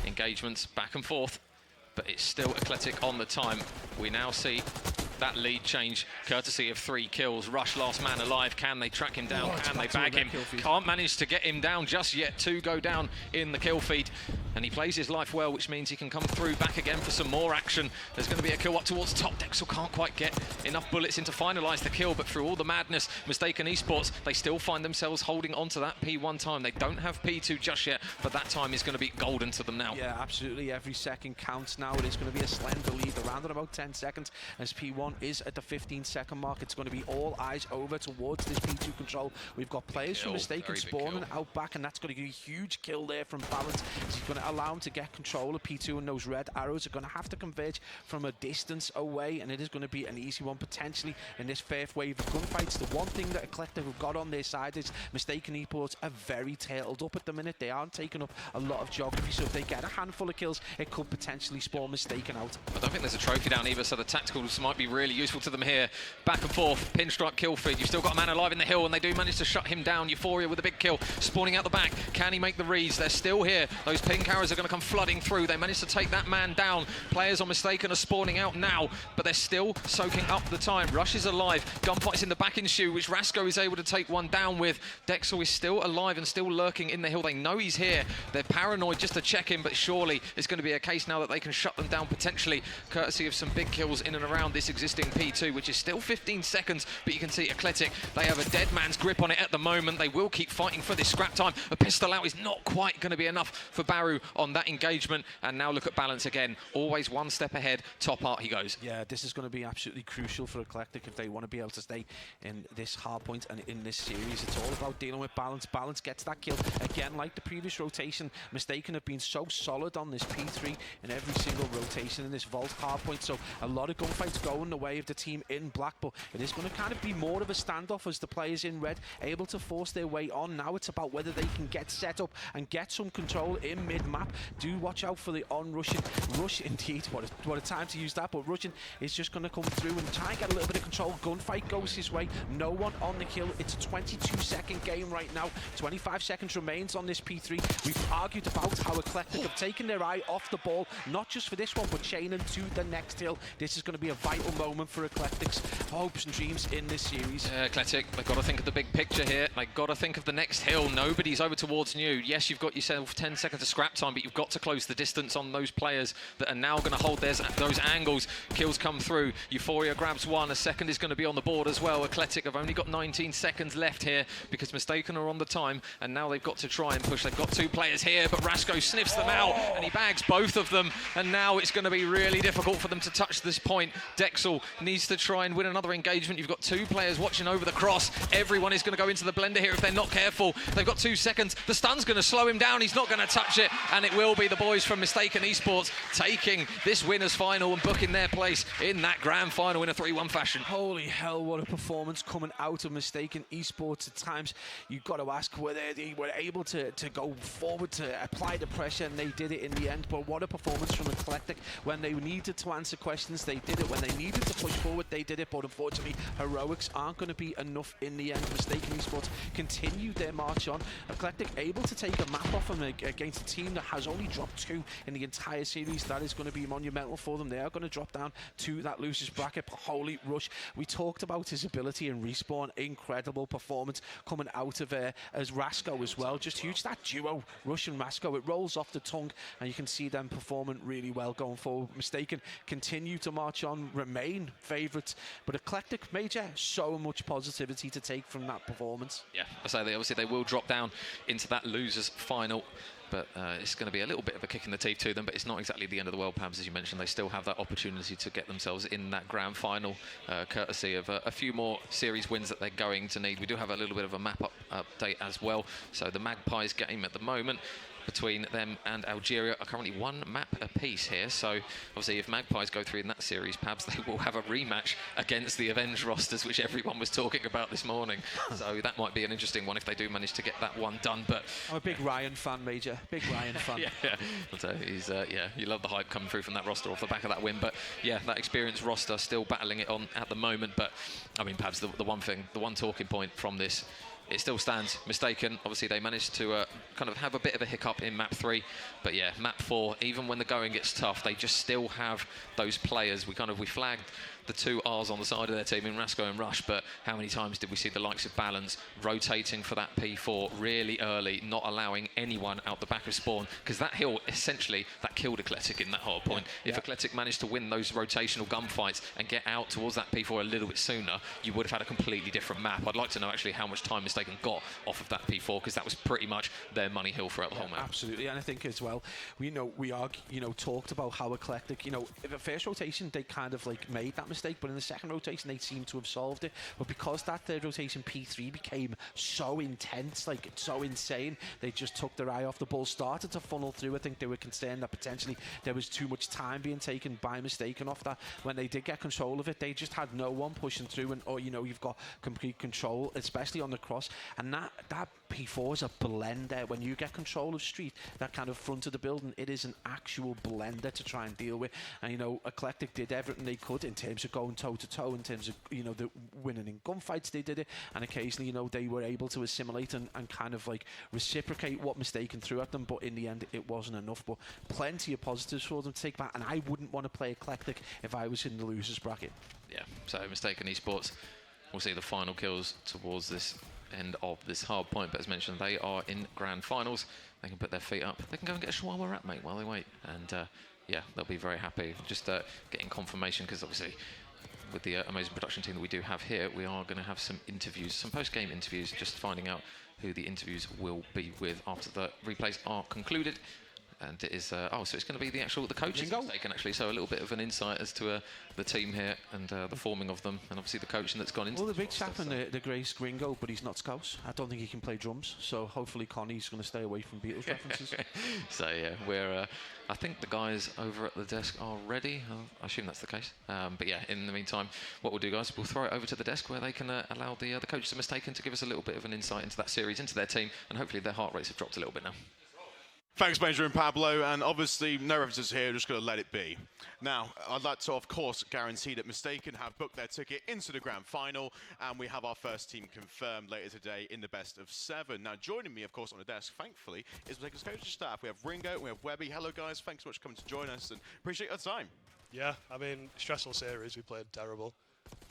Engagements back and forth, but it's still Eclectic on the time. We now see that lead change courtesy of 3 kills. Rush last man alive. Can they track him down? Can they bag him? Can't manage to get him down just yet. 2 go down in the kill feed, and he plays his life well, which means he can come through back again for some more action. There's going to be a kill up towards top. Dexel can't quite get enough bullets in to finalise the kill, but through all the madness, Mistaken Esports, they still find themselves holding on to that P1 time. They don't have P2 just yet, but that time is going to be golden to them now. Yeah, absolutely. Every second counts now. It is going to be a slender lead around at about 10 seconds as P1 is at the 15-second mark. It's going to be all eyes over towards this P2 control. We've got players from Mistaken spawning out back, and that's going to be a huge kill there from Balance. He's going to allow him to get control of P2, and those red arrows are going to have to converge from a distance away, and it is going to be an easy one potentially in this first wave of gunfights. The one thing that Eclectic have got on their side is Mistaken Esports are very tailed up at the minute. They aren't taking up a lot of geography, so if they get a handful of kills, it could potentially spawn Mistaken out. I don't think there's a trophy down either, so the tacticals might be really useful to them here. Back and forth, pinstripe kill feed. You've still got a man alive in the hill, and they do manage to shut him down. Euphoria with a big kill, spawning out the back. Can he make the reads? They're still here. Those pink arrows are going to come flooding through. They managed to take that man down. Players on Mistaken are spawning out now, but they're still soaking up the time. Rush is alive. Gunfight's in the back ensue, which Rasco is able to take one down with. Dexel is still alive and still lurking in the hill. They know he's here. They're paranoid just to check him, but surely it's going to be a case now that they can shut them down potentially, courtesy of some big kills in and around this existing P2, which is still 15 seconds, but you can see Eclectic, they have a dead man's grip on it at the moment. They will keep fighting for this scrap time. A pistol out is not quite going to be enough for Baru on that engagement, and now look at Balance again. Always one step ahead. Top art he goes. Yeah, this is going to be absolutely crucial for Eclectic if they want to be able to stay in this hard point and in this series. It's all about dealing with Balance. Balance gets that kill. Again, like the previous rotation, Mistaken have been so solid on this P3 in every single rotation in this vault hard point, so a lot of gunfights going the way of the team in black, but it is going to kind of be more of a standoff as the players in red able to force their way on. Now it's about whether they can get set up and get some control in mid-map. Do watch out for the on-rushing. Rush, indeed, what a time to use that, but rushing is just going to come through and try and get a little bit of control. Gunfight goes his way. No one on the kill. It's a 22-second game right now. 25 seconds remains on this P3. We've argued about how Eclectic have taken their eye off the ball, not just for this one, but chaining to the next hill. This is going to be a vital moment for Eclectic's hopes and dreams in this series. Eclectic, they've got to think of the big picture here. They've got to think of the next hill. Nobody's over towards New. Yes, you've got yourself 10 seconds of scrap time, but you've got to close the distance on those players that are now going to hold those angles. Kills come through. Euphoria grabs one. A second is going to be on the board as well. Eclectic have only got 19 seconds left here because Mistaken are on the time, and now they've got to try and push. They've got two players here, but Rasco sniffs them out, and he bags both of them, and now it's going to be really difficult for them to touch this point. Dexel needs to try and win another engagement. You've got two players watching over the cross. Everyone is going to go into the blender here if they're not careful. They've got 2 seconds. The stun's going to slow him down. He's not going to touch it, and it will be the boys from Mistaken Esports taking this winners final and booking their place in that grand final in a 3-1 fashion. Holy hell, what a performance coming out of Mistaken Esports. At times, you've got to ask whether they were able to go forward to apply the pressure, and they did it in the end. But what a performance from Eclectic. When they needed to answer questions, they did it. When they needed to push forward, they did it. But unfortunately, heroics aren't going to be enough in the end. Mistaken Esports continued their march on. Eclectic able to take a map off them against a team that has only dropped 2 in the entire series. That is going to be monumental for them. They are going to drop down to that losers bracket. Holy Rush. We talked about his ability in Respawn. Incredible performance coming out of as Rasco as well. Just huge. That duo, Rush and Rasco, it rolls off the tongue, and you can see them performing really well going forward. Mistaken continue to march on, remain favourites, but Eclectic, Major, so much positivity to take from that performance. Yeah, I say obviously they will drop down into that losers final, but it's going to be a little bit of a kick in the teeth to them, but it's not exactly the end of the world, Pabs, as you mentioned. They still have that opportunity to get themselves in that grand final, courtesy of a few more series wins that they're going to need. We do have a little bit of a map update as well. So the Magpies game at the moment between them and Algeria are currently 1 map apiece here. So obviously if Magpies go through in that series, Pabs, they will have a rematch against the Avenged rosters, which everyone was talking about this morning. So that might be an interesting one if they do manage to get that one done. But I'm a big Ryan fan, Major. Big Ryan fan. yeah. So he's you love the hype coming through from that roster off the back of that win. But yeah, that experienced roster still battling it on at the moment. But I mean, Pabs, the one talking point from this, it still stands. Mistaken, obviously they managed to kind of have a bit of a hiccup in map 3, but yeah, map 4, even when the going gets tough, they just still have those players. We flagged the 2 R's on the side of their team in Rasco and Rush, but how many times did we see the likes of Balance rotating for that P4 really early, not allowing anyone out the back of spawn, because that hill, essentially, that killed Eclectic in that hard point. If Eclectic managed to win those rotational gunfights and get out towards that P4 a little bit sooner, you would have had a completely different map. I'd like to know actually how much time Mistaken got off of that P4, because that was pretty much their money hill throughout the whole map. Absolutely, and I think as well, we are talked about how Eclectic, in the first rotation they kind of made that mistake, but in the second rotation they seem to have solved it. But because that third rotation P3 became so intense, so insane, they just took their eye off the ball, started to funnel through. I think they were concerned that potentially there was too much time being taken by Mistaken off that. When they did get control of it, they just had no one pushing through, and you've got complete control, especially on the cross. And that P4 is a blender. When you get control of Street, that kind of front of the building, it is an actual blender to try and deal with. And Eclectic did everything they could in terms of going toe-to-toe, in terms of the winning in gunfights. They did it, and occasionally they were able to assimilate and kind of reciprocate what Mistaken threw at them, but in the end it wasn't enough. But plenty of positives for them to take back, and I wouldn't want to play Eclectic if I was in the losers bracket. Yeah, so Mistaken Esports, we'll see the final kills towards this end of this hard point, but as mentioned, they are in grand finals. They can put their feet up, they can go and get a shawarma wrap, mate, while they wait, and yeah, they'll be very happy. Just getting confirmation, because obviously with the amazing production team that we do have here, we are going to have some interviews, some post-game interviews, just finding out who the interviews will be with after the replays are concluded. And it is so it's going to be the coaches mistaken actually. So a little bit of an insight as to the team here and the forming of them, and obviously the coaching that's gone into. Well, the big chap in the Grace Gringo, but he's not Scouse. I don't think he can play drums. So hopefully Connie's going to stay away from Beatles references. So yeah, we're. I think the guys over at the desk are ready. I assume that's the case. But yeah, in the meantime, what we'll do, guys, we'll throw it over to the desk where they can allow the coaches of Mistaken to give us a little bit of an insight into that series, into their team, and hopefully their heart rates have dropped a little bit now. Thanks, Major and Pablo, and obviously no references here, just going to let it be. Now, I'd like to, of course, guarantee that Mistaken have booked their ticket into the grand final, and we have our first team confirmed later today in the best of 7. Now, joining me, of course, on the desk, thankfully, is Mistaken's coaching staff. We have Ringo, we have Webby. Hello, guys. Thanks so much for coming to join us, and appreciate your time. Yeah, I mean, stressful series. We played terrible,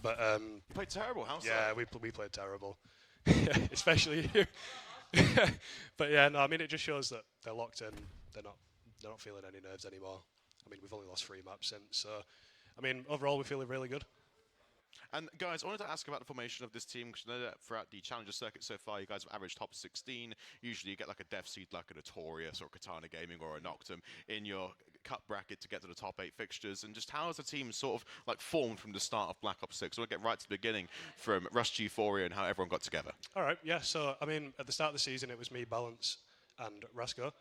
but you played terrible. How's that? Yeah, we played terrible, especially you. But yeah, no, I mean, it just shows that they're locked in. They're not feeling any nerves anymore. I mean, we've only lost 3 maps since, so I mean, overall, we're feeling really good. And guys, I wanted to ask about the formation of this team, because you know that throughout the Challenger circuit so far, you guys have averaged top 16. Usually you get like a dev seed like a Notorious or Katana Gaming or a Noctum in your cup bracket to get to the top 8 fixtures. And just how has the team sort of like formed from the start of Black Ops 6? I want to get right to the beginning from Rust Euphoria and how everyone got together. All right, yeah, so I mean, at the start of the season, it was me, Balance, and Rasco.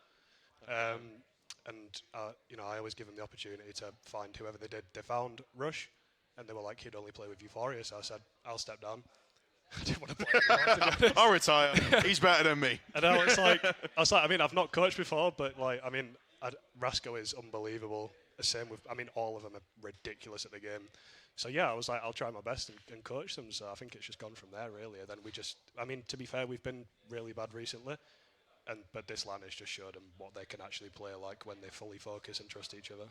You know, I always give them the opportunity to find whoever they did. They found Rush, and they were like, he'd only play with Euphoria, so I said, I'll step down. I didn't want to play anymore, to be honest. I'll retire. He's better than me. And I was like, I mean, I've not coached before, but like, I mean, Rasco is unbelievable. The same with, I mean, all of them are ridiculous at the game. So yeah, I was like, I'll try my best and coach them. So I think it's just gone from there, really. And then we just, I mean, to be fair, we've been really bad recently. But this LAN has just showed them what they can actually play like when they fully focus and trust each other.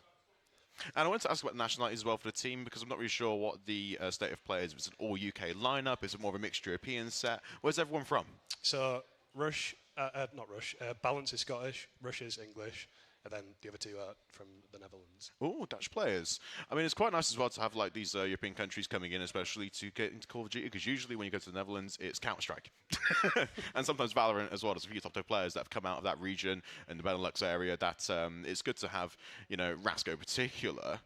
And I wanted to ask about nationalities as well for the team, because I'm not really sure what the state of play is. If it's an all-UK lineup, is it more of a mixed European set? Where's everyone from? So Balance is Scottish, Rush is English, and then the other 2 are from the Netherlands. Oh, Dutch players. I mean, it's quite nice as well to have like these European countries coming in, especially to get into Call of Duty, because usually when you go to the Netherlands, it's Counter-Strike. And sometimes Valorant as well. There's a few top players that have come out of that region and the Benelux area. That it's good to have, you know, Rasco in particular.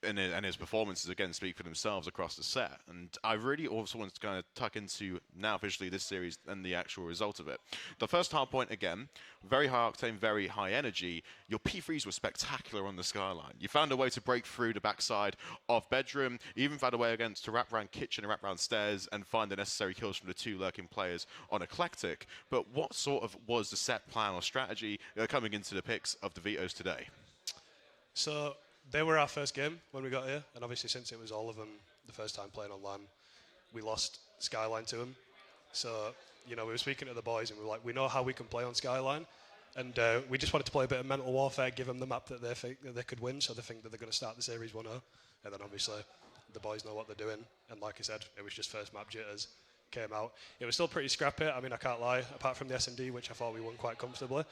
And his performances again speak for themselves across the set. And I really also want to kind of tuck into now officially this series and the actual result of it. The first hard point again, very high octane, very high energy. Your P3s were spectacular on the skyline. You found a way to break through the backside of Bedroom. You even found a way against to wrap around Kitchen and wrap around Stairs and find the necessary kills from the 2 lurking players on Eclectic. But what sort of was the set plan or strategy coming into the picks of the Vetoes today? So they were our first game when we got here, and obviously since it was all of them the first time playing on LAN, we lost Skyline to them. So, you know, we were speaking to the boys and we were like, we know how we can play on Skyline, and we just wanted to play a bit of mental warfare, give them the map that they think that they could win, so they think that they're going to start the series 1-0, and then obviously the boys know what they're doing, and like I said, it was just first map jitters, came out. It was still pretty scrappy, I mean, I can't lie, apart from the S&D, which I thought we won quite comfortably.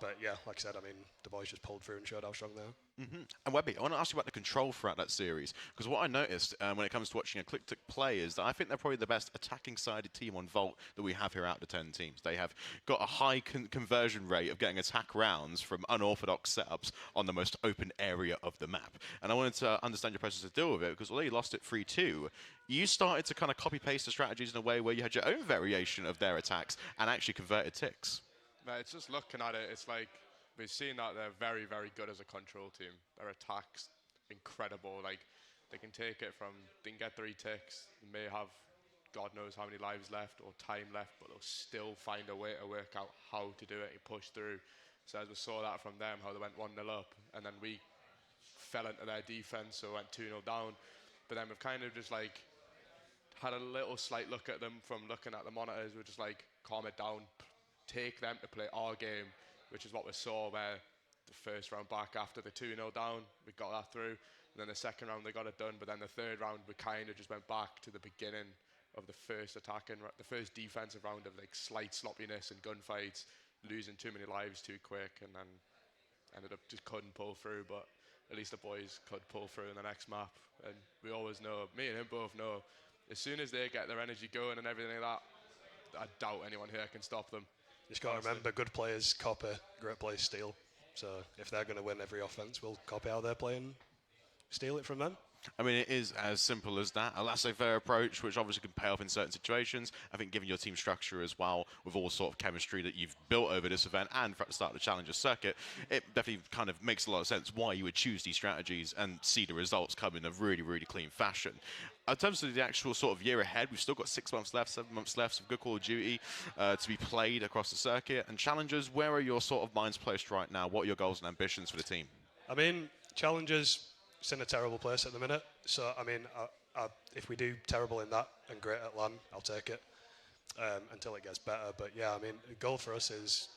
But yeah, like I said, I mean, the boys just pulled through and showed how strong they are. And Webby, I want to ask you about the control throughout that series, because what I noticed when it comes to watching Eclectic play is that I think they're probably the best attacking-sided team on Vault that we have here out of the 10 teams. They have got a high conversion rate of getting attack rounds from unorthodox setups on the most open area of the map. And I wanted to understand your process to deal with it, because although you lost it 3-2, you started to kind of copy-paste the strategies in a way where you had your own variation of their attacks and actually converted ticks. It's just looking at it, it's like we've seen that they're very, very good as a control team. Their attack's incredible. Like, they can take it from, they can get 3 ticks, they may have God knows how many lives left or time left, but they'll still find a way to work out how to do it and push through. So as we saw that from them, how they went 1-0 up, and then we fell into their defense, so went 2-0 down. But then we've kind of just like had a little slight look at them from looking at the monitors. We're just like, calm it down, take them to play our game, which is what we saw where the first round back after the 2-0 down, we got that through. And then the second round, they got it done. But then the third round, we kind of just went back to the beginning of the first the first defensive round of like slight sloppiness and gunfights, losing too many lives too quick, and then ended up just couldn't pull through. But at least the boys could pull through in the next map. And we always know, me and him both know, as soon as they get their energy going and everything like that, I doubt anyone here can stop them. Just got to remember, good players copy, great players steal. So if they're going to win every offense, we'll copy how they're playing, steal it from them. I mean, it is as simple as that. A laissez-faire approach, which obviously can pay off in certain situations. I think given your team structure as well, with all sort of chemistry that you've built over this event and at the start of the Challenger circuit, it definitely kind of makes a lot of sense why you would choose these strategies and see the results come in a really, really clean fashion. In terms of the actual sort of year ahead, we've still got 6 months left, 7 months left of good Call of Duty to be played across the circuit. And Challengers, where are your sort of minds placed right now? What are your goals and ambitions for the team? I mean, Challengers, it's in a terrible place at the minute. So, I mean, if we do terrible in that and great at LAN, I'll take it until it gets better. But yeah, I mean, the goal for us is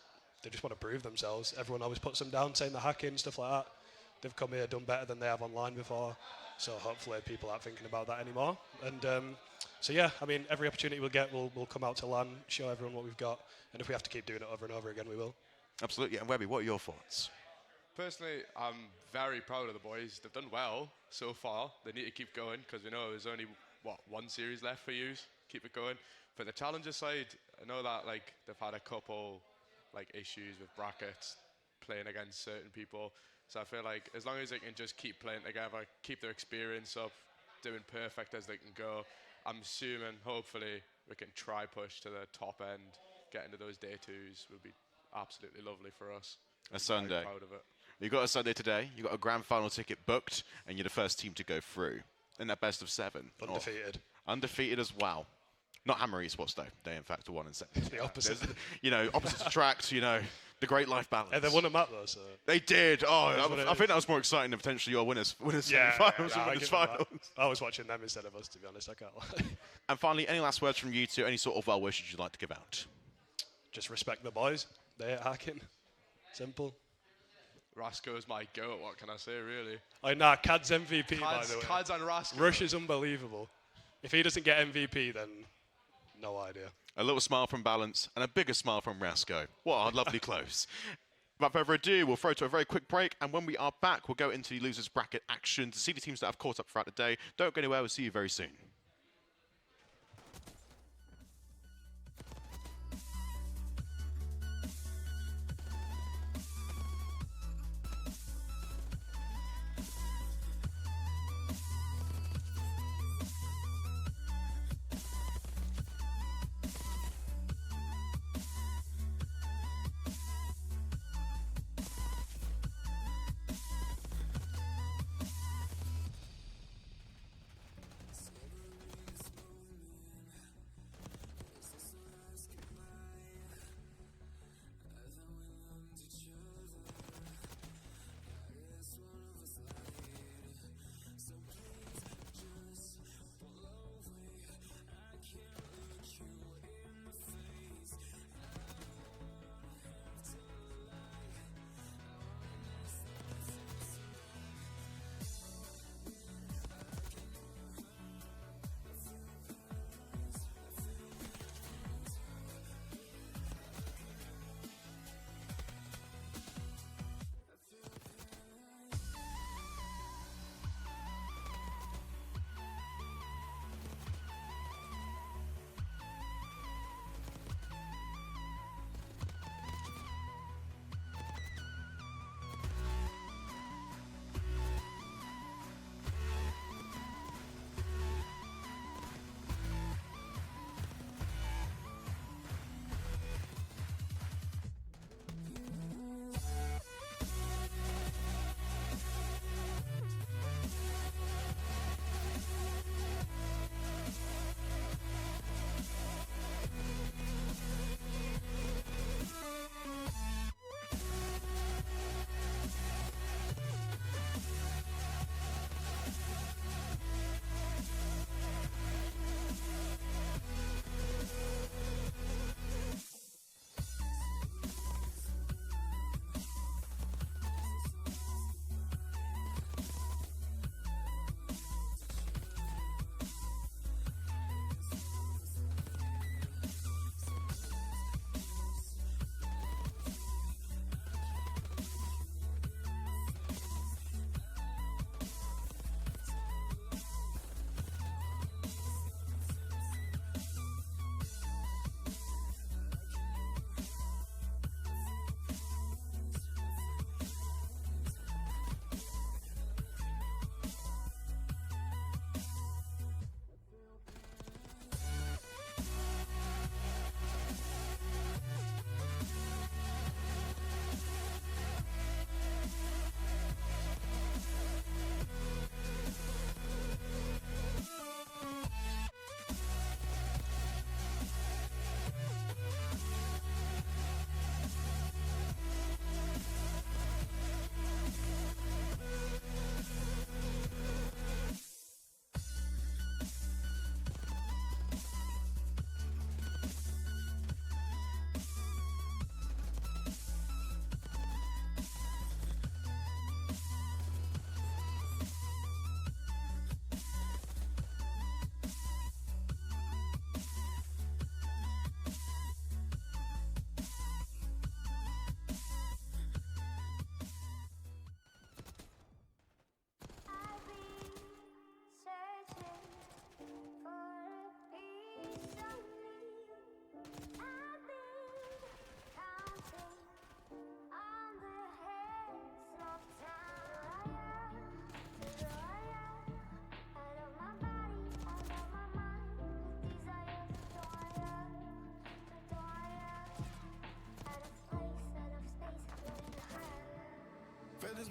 they just want to prove themselves. Everyone always puts them down, saying they're hacking, stuff like that. They've come here, done better than they have online before. So hopefully people aren't thinking about that anymore. And so yeah, I mean, every opportunity we'll get, we'll come out to LAN, show everyone what we've got. And if we have to keep doing it over and over again, we will. Absolutely. And Webby, what are your thoughts? Personally, I'm very proud of the boys. They've done well so far. They need to keep going because we know there's only, one series left for you. Keep it going. For the Challenger side, I know that like they've had a couple like issues with brackets, playing against certain people. So I feel like as long as they can just keep playing together, keep their experience up, doing perfect as they can go, I'm assuming, hopefully, we can try push to the top end. Get into those day twos would be absolutely lovely for us. A Sunday. Very proud of it. You've got a Sunday today, you've got a grand final ticket booked, and you're the first team to go through in that best of 7. Undefeated. Undefeated as well. Not Hammer Esports, though. They, in fact, are 1 and 7. It's the opposite. Opposite attract, the great life balance. They won a map, though, so... They did. Oh, I think that was more exciting than potentially your winners semi-finals and winners finals. I was watching them instead of us, to be honest. I can't lie. And finally, any last words from you two? Any sort of well wishes you'd like to give out? Just respect the boys. They ain't hacking. Simple. Rasko's my goat, what can I say, really? Cad's MVP, by the way. Cad's and Rasko. Rush is unbelievable. If he doesn't get MVP, then no idea. A little smile from Balance and a bigger smile from Rasko. What a lovely close. Without further ado, we'll throw to a very quick break, and when we are back, we'll go into the losers bracket action to see the teams that have caught up throughout the day. Don't go anywhere, we'll see you very soon.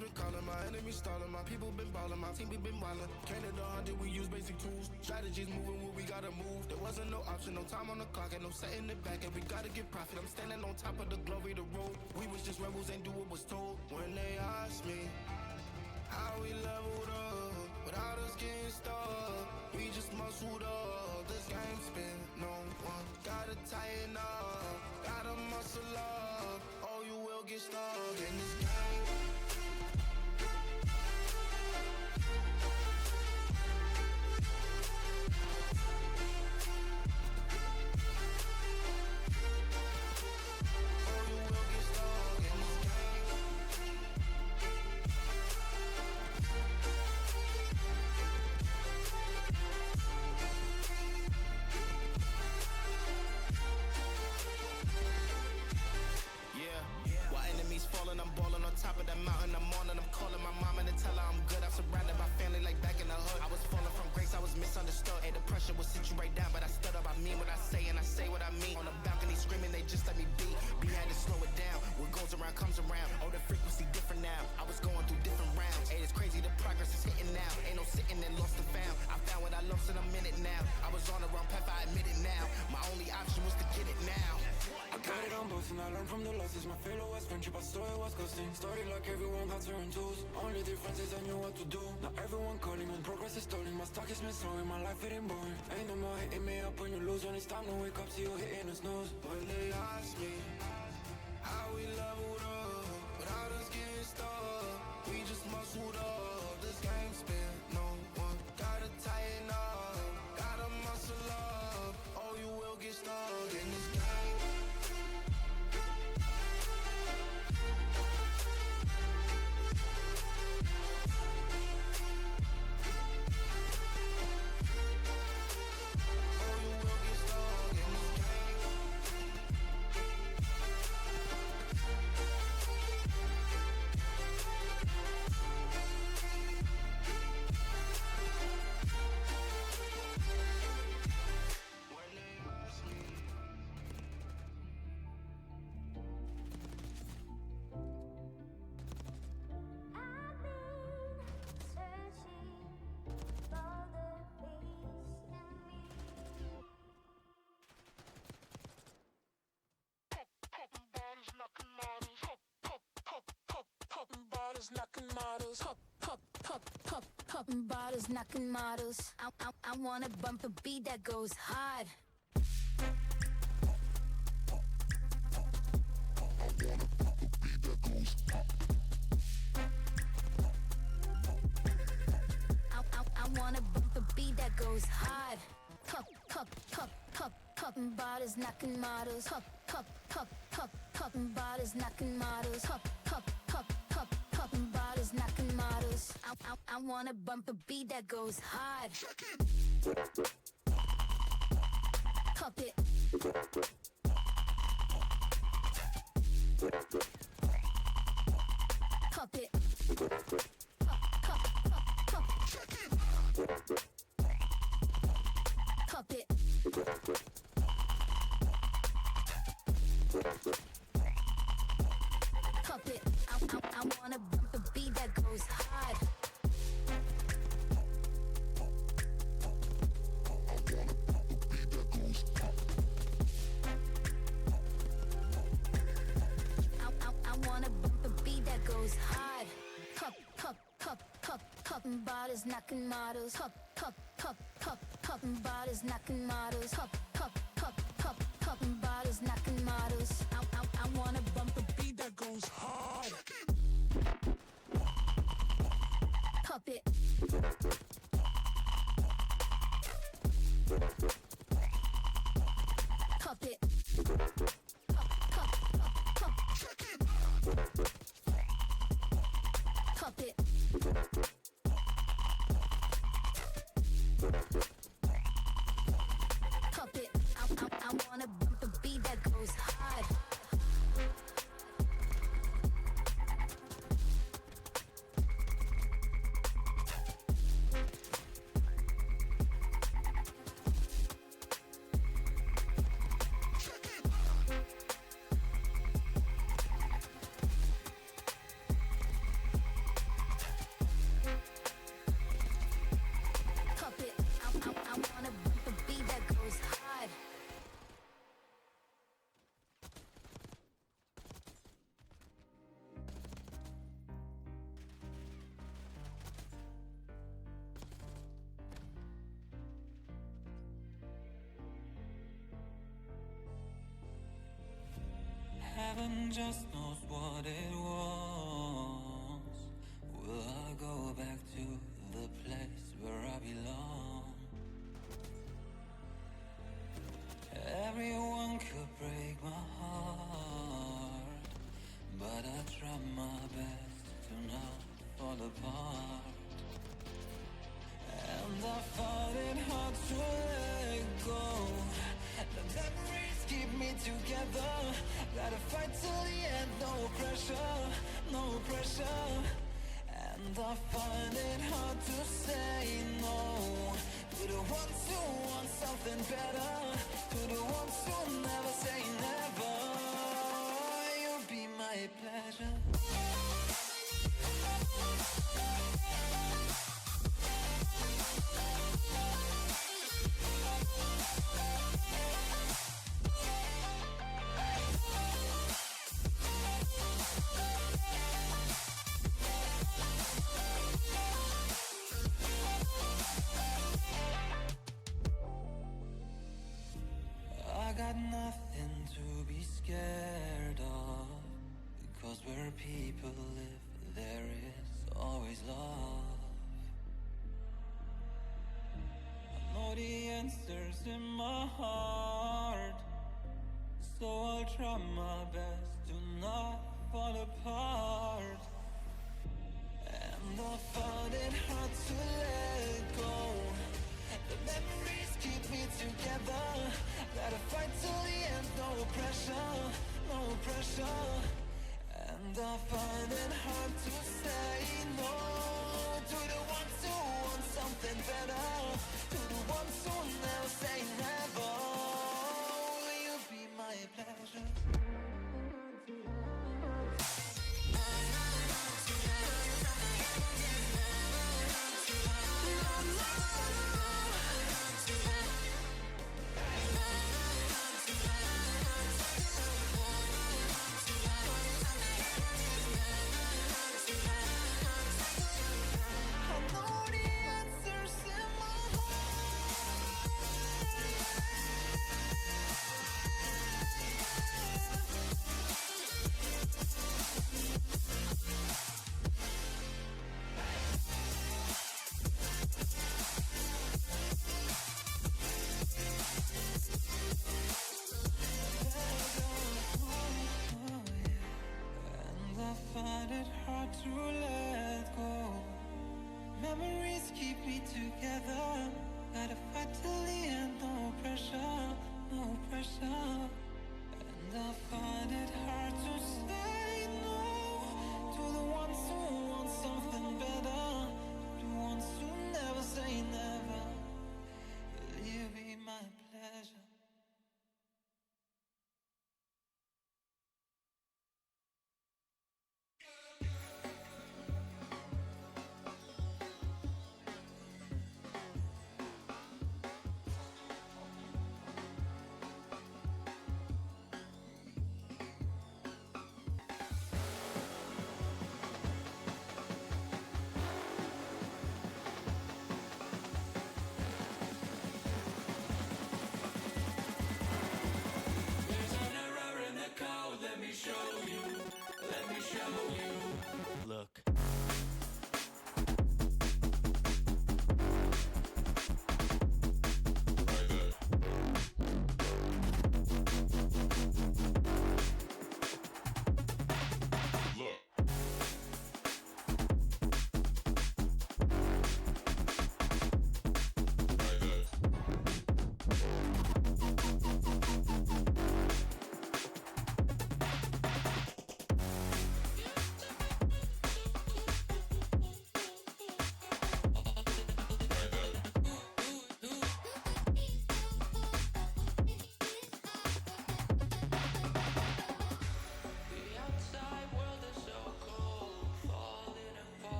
been calling, my enemies stalling, my people been balling, my team we been wildin'. Came to the 100, we use basic tools. Strategies moving where we gotta move. There wasn't no option, no time on the clock, and no setting it back, and we gotta get profit. I'm standing on top of the glory, the road. We was just rebels, ain't do what was told. When they asked me how we leveled up, without us getting stuck, we just muscled up. This game spin, no one gotta tighten up, gotta muscle up, or you will get stuck in this game. Falling, I'm balling on top of that mountain. I'm on and I'm calling my mama to tell her I'm good. I'm surrounded by family like back in the hood. I was falling from grace, I was misunderstood. Hey, the pressure will sit you right down, but I stood up. I mean what I say and I say what I mean. On the balcony screaming, they just let me be. We had to slow it down. What goes around comes around. Oh, the frequency different now. I was going through different rounds. Hey, it's crazy, the progress is hitting now. Ain't no sitting and lost and found. I found what I lost and I'm in it now. I was on the wrong path, I admit it now. My only option was to get it now. I got it on both and I learned from the losses. My failure was friendship, I saw it was costing. Started like everyone had certain tools. Only difference is I knew what to do. Now everyone calling when progress is stalling. My stock is misslowing, my life hitting boring. Ain't no more hitting me up when you lose. When it's time to wake up, see you hitting the snooze. When they ask me how we leveled up, without us getting stuck, we just muscled up. This game spin, no one gotta tighten up, gotta muscle up, or you will get stuck in this game. Knocking models, popping bottles, knocking models. I wanna bump a beat that goes hard. I wanna bump a beat that goes hard. Popping bottles, knocking models. Popping bottles, knocking models. Popping bottles, knocking models. I wanna bump a beat that goes hard. Pop it. Pop it. Pop it. Pop it. I wanna bump a beat that goes hard. I wanna bump a beat that goes hard. Popping bottles, knocking models. Popping bottles, knocking models. Popping bottles, knocking models. I wanna bump a beat that goes hard. Pop it. Pop it. Pop it. Pop it. I wanna bump a beat that goes hard. Heaven just knows what it wants. Will I go back to the place where I belong? Everyone could break my heart, but I try my best to not fall apart. And I find it hard to let go. The memories keep me together. Gotta fight till the end, no pressure, no pressure. And I find it hard to say no to the ones who want something better, to the ones who never say never. You'll be my pleasure. I got nothing to be scared of, because where people live, there is always love. I know the answers in my heart, so I'll try my best to not fall apart. And I find it hard to let go. The memories keep me together. Gotta fight till the end, no pressure, no pressure. And I find it hard to say no to the ones who want something better, to the ones who never say never. Will you be my pleasure? And I find it hard to let go. Memories keep me together. Gotta fight till the end, no pressure, no pressure. And I find it hard to say no to the ones who want something better, to the ones who never say never. Will you be my pleasure?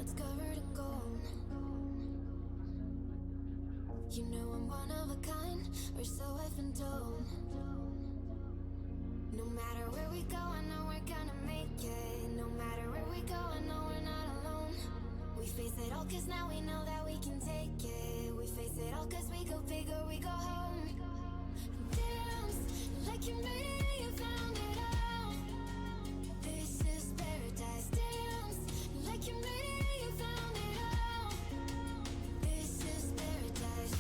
hearts covered in gold. You know I'm one of a kind, or so I've been told. No matter where we go, I know we're gonna make it. No matter where we go, I know we're not alone. We face it all cause now we know that we can take it. We face it all cause we go big or we go home. Dance like you made it, you found it all. This is paradise. Dance like you made it, you found it all. This is paradise.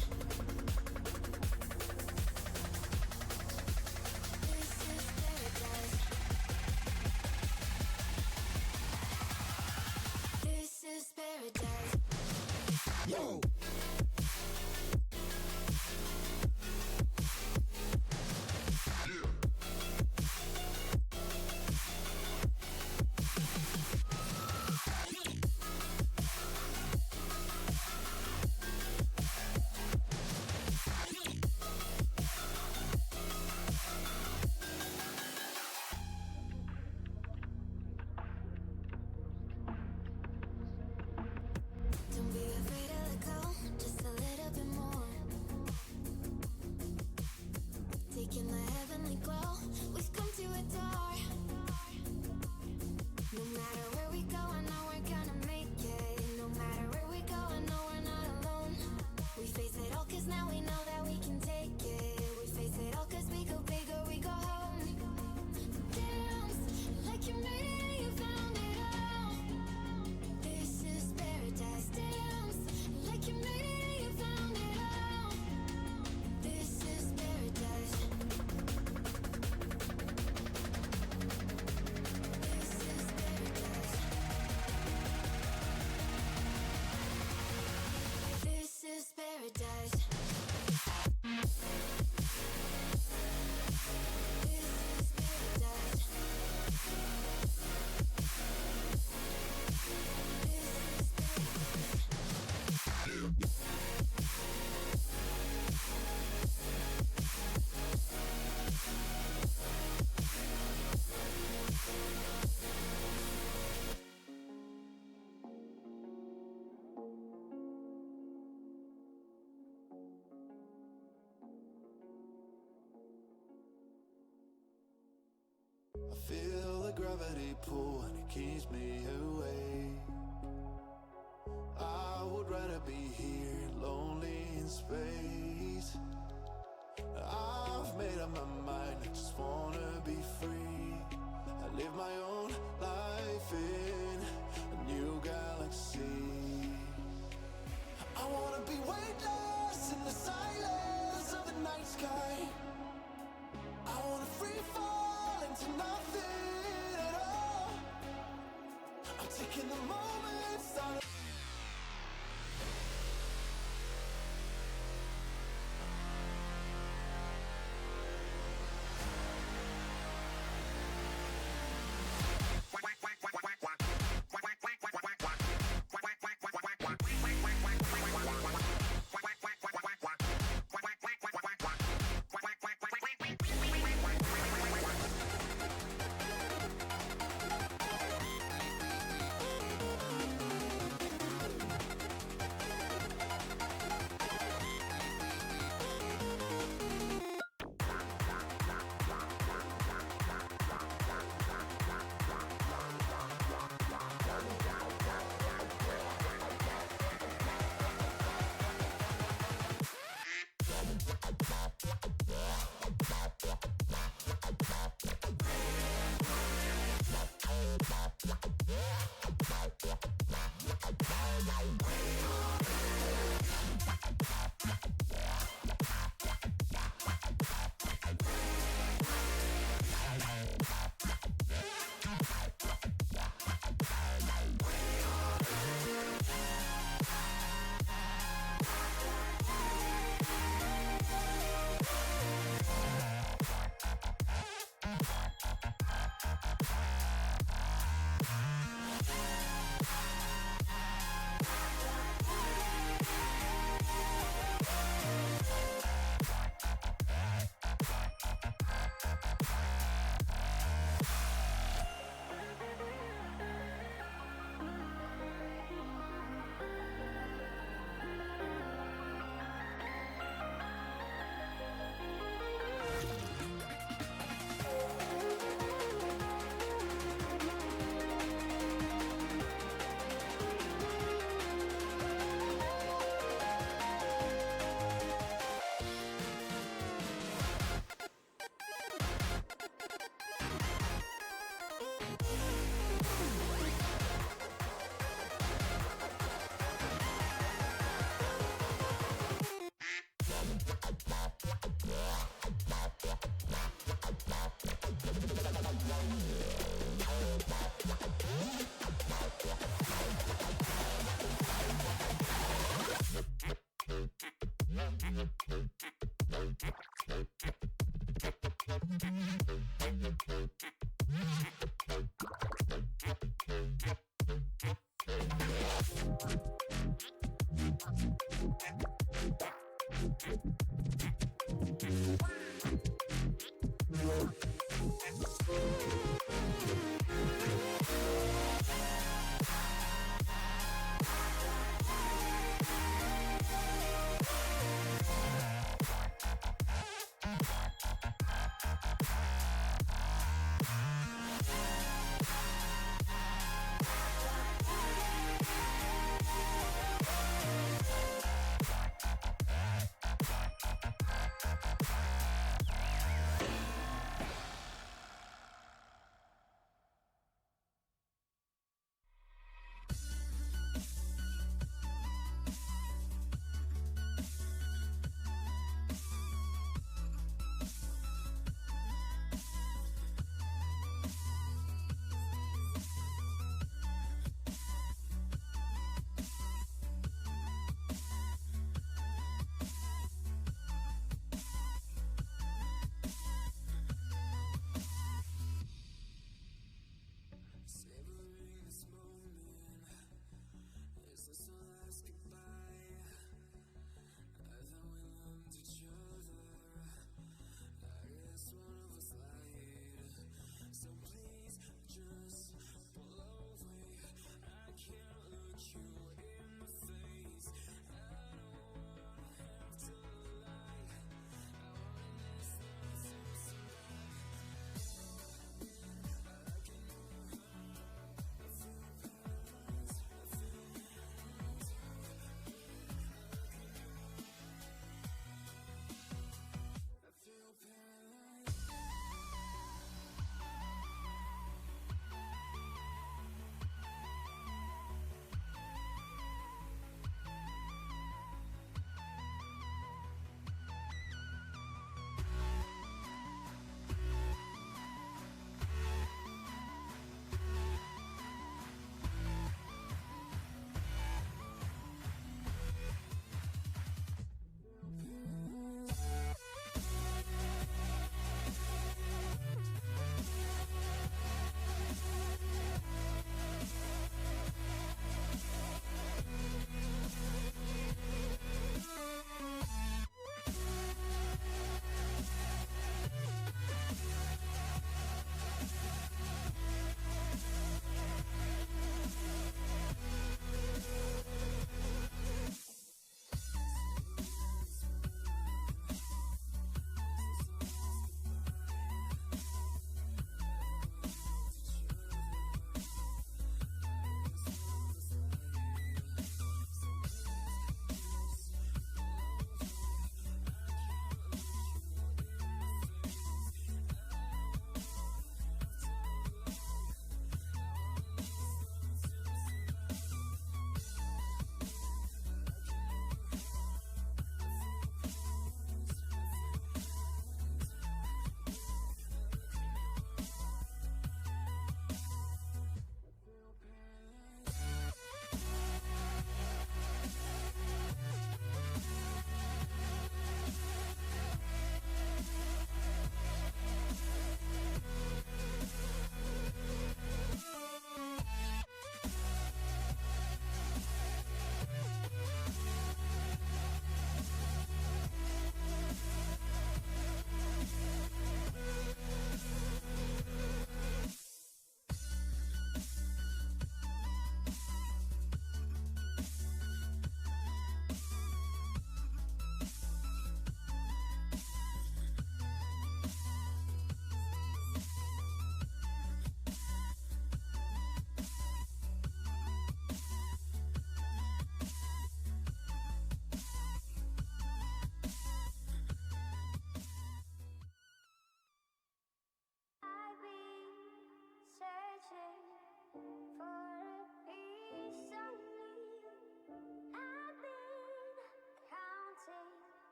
This is paradise. This is paradise. Yo! Don't be afraid to let go, just a little bit more. Taking the heavenly glow, we've come to adore. No matter where we go, I know we're gonna make it. No matter where we go, I know we're not alone. We face it all cause now we know that we can take it. We face it all cause we go big or we go home. Dance like you made it, you found it all. This is paradise. Dance like you made it, you found it all. This is paradise. This is paradise. This is paradise. I feel the gravity pull and it keeps me awake. I would rather be here, lonely in space. I've made up my mind, I just wanna be free. I live my own life in a new galaxy. I wanna be weightless in the silence of the night sky. I wanna free fall into nothing at all. I'm taking the moments on.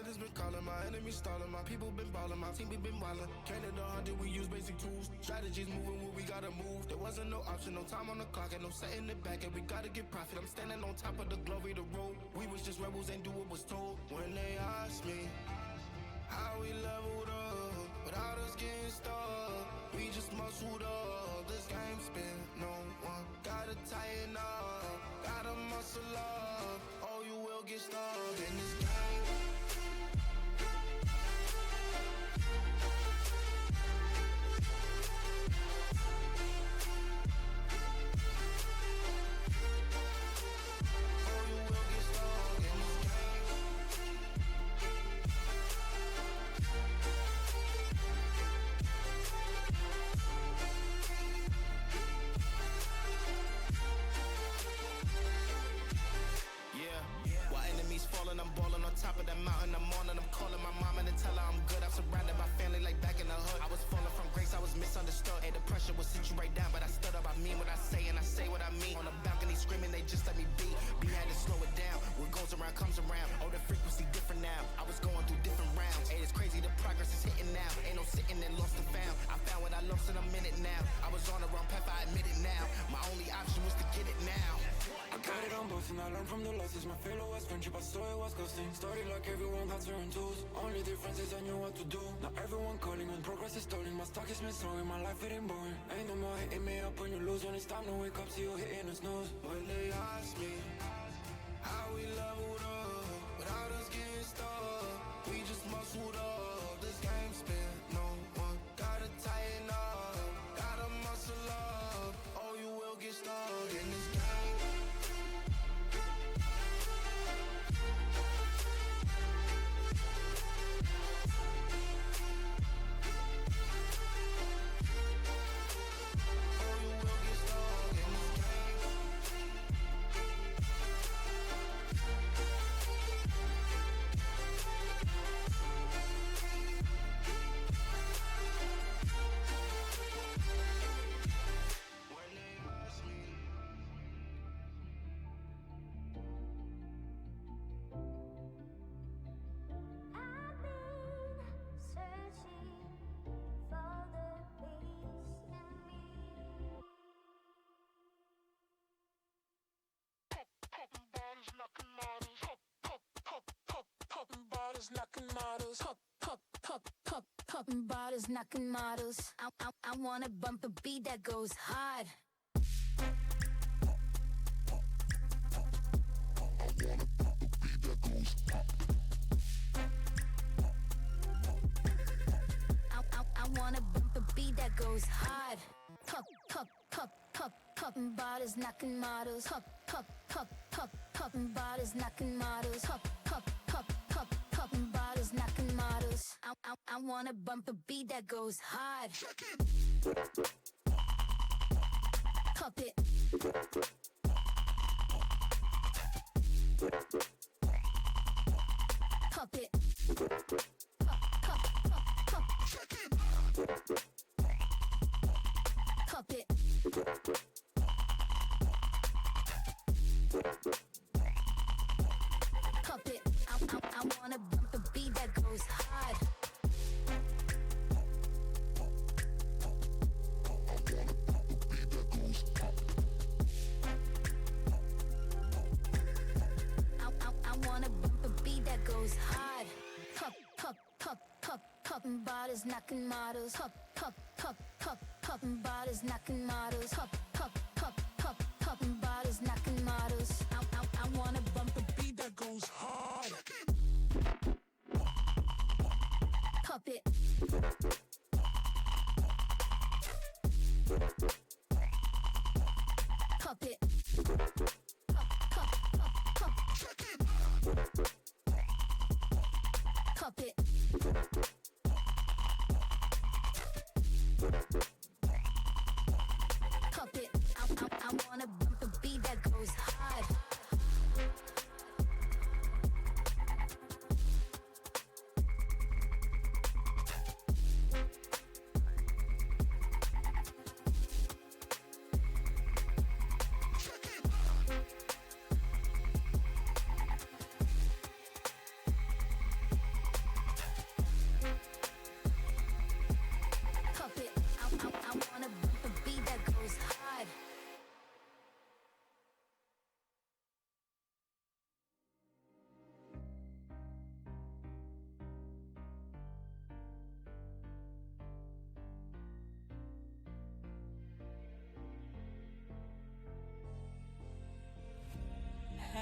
haters been calling, my enemies stalling, my people been balling, my team we been wildin'. Canada 100, we use basic tools. Strategies moving where we gotta move. There wasn't no option, no time on the clock, and no setting it back, and we gotta get profit. I'm standing on top of the glory, the road. We was just rebels, ain't do what was told. When they asked me how we leveled up, without us getting stuck, we just muscled up. This game spin, no one gotta tighten up, gotta muscle up, or you will get stuck in this game. Falling, I'm balling on top of that mountain. I'm on and I'm calling my mama to tell her I'm good. I'm surrounded by family like back in the hood. I was falling from grace, I was misunderstood. Hey, the pressure will sit you right down, but I stood up. I mean what I say and I say what I mean. On the balcony screaming, they just let me be. B had to slow it down. What goes around comes around. Oh, the frequency different now. I was going through different rounds. Hey, it's crazy, the progress is hitting now. Ain't no sitting and lost and found. I found what I lost in a minute now. I was on the wrong path, I admit it now. My only option was to get it now. I got it on both and I learned from the losses. My failure was friendship, I saw it was ghosting. Started like everyone had certain tools. Only difference is I knew what to do. Now everyone calling when progress is stalling. My stock is missing, my life it ain't boring. Ain't no more hitting me up when you lose. When it's time to wake up, see you hitting the snooze. When they ask me how we leveled up, without us getting stuck, we just muscled up. This game spin, no one gotta tighten up, gotta muscle up, or you will get stuck in this game. Knocking models, popping bottles, knocking models. I wanna bump a beat that goes hard. I wanna bump a beat that goes hard. Popping bottles, knocking models. Popping bottles, knocking models. Popping bottles, knocking models. I wanna bump a beat that goes hard. Pop it. Pop it. Pop it. Pop it. I wanna bump the beat that goes hard. I wanna bump the beat that goes hard. Popping bottles, knocking models. Popping bottles, knocking models. Popping bottles, knocking models. I wanna bump the beat that goes hard. Pop it. Pop it. Pop it. Pop it. I wanna bump the beat that goes hard.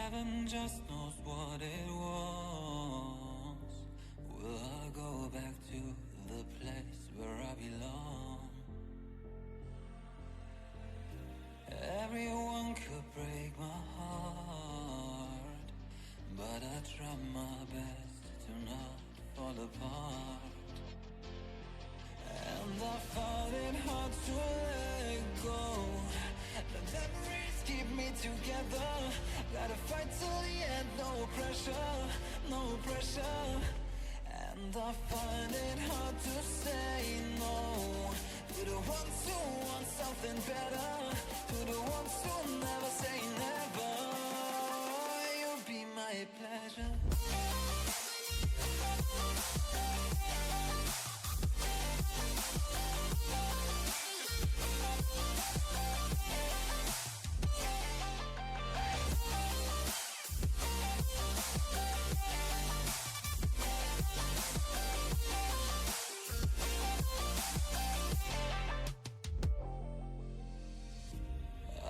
Heaven just knows what it wants. Will I go back to the place where I belong? Everyone could break my heart, but I try my best to not fall apart. And I find it hard to let go. The memories keep me together. Gotta fight till the end, no pressure, no pressure. And I find it hard to say no to the ones who want something better, to the ones who never say never. You'll be my pleasure.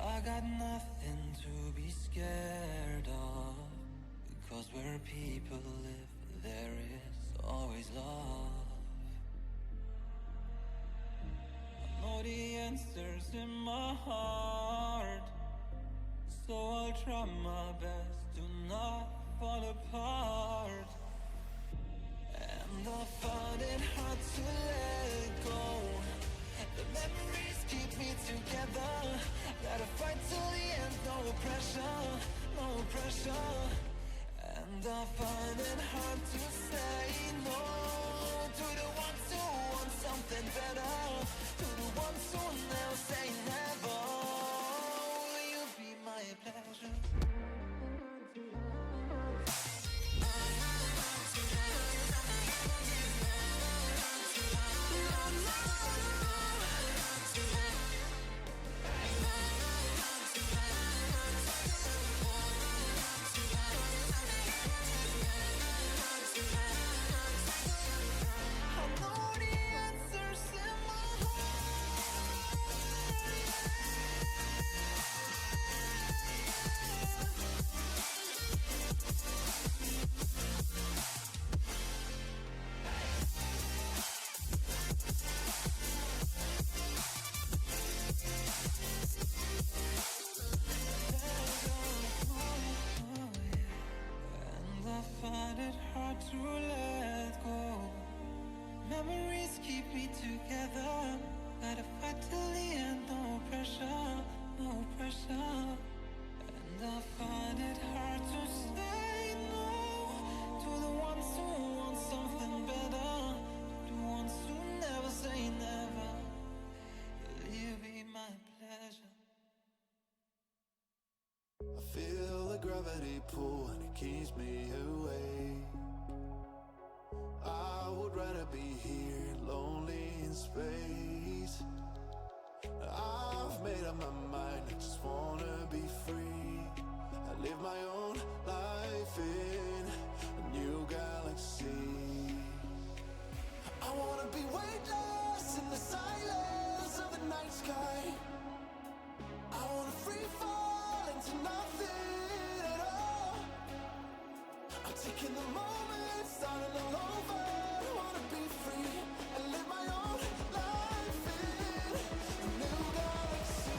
I got nothing to be scared of, because where people live, there is always love. I know the answers in my heart, so I'll try my best to not fall apart. And I find it hard to let go. The memories keep me together. Gotta fight till the end, no pressure, no pressure. And I find it hard to say no to the ones who want something better, to the ones who never say never. Will you be my pleasure? And I find it hard to let go. Memories keep me together. Gotta fight till the end, no pressure, no pressure. And I find it hard to say no to the ones who want something better, to the ones who never say never. Will you be my pleasure? I feel the gravity pull and it keeps me away. I would rather be here, lonely in space. I've made up my mind, I just wanna be free. I live my own life in a new galaxy. I wanna be weightless in the silence of the night sky. I wanna free fall into nothing at all. I'm taking the moment, starting all over. I wanna be free and live my own life in a new galaxy.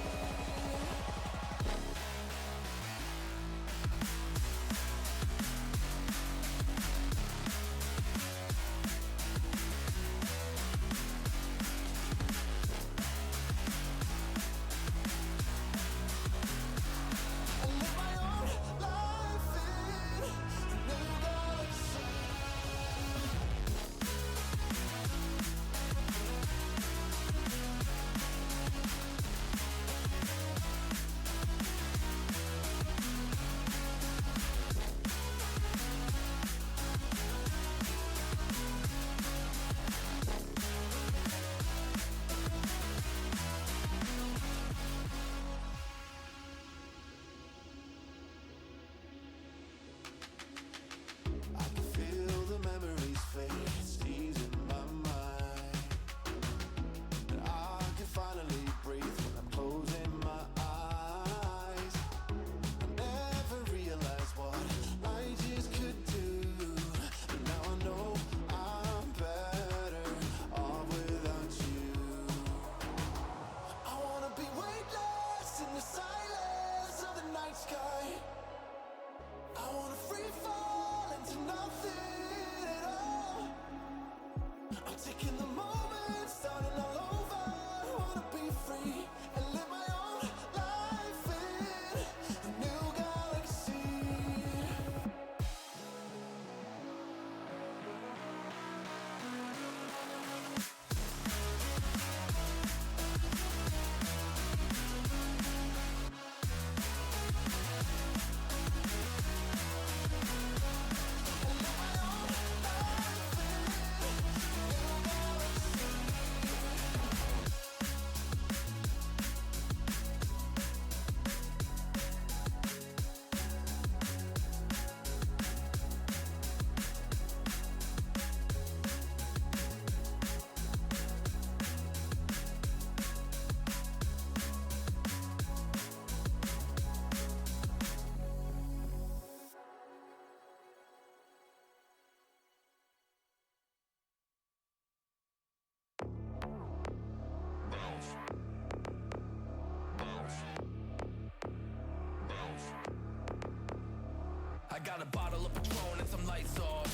got a bottle of Patron and some lights off.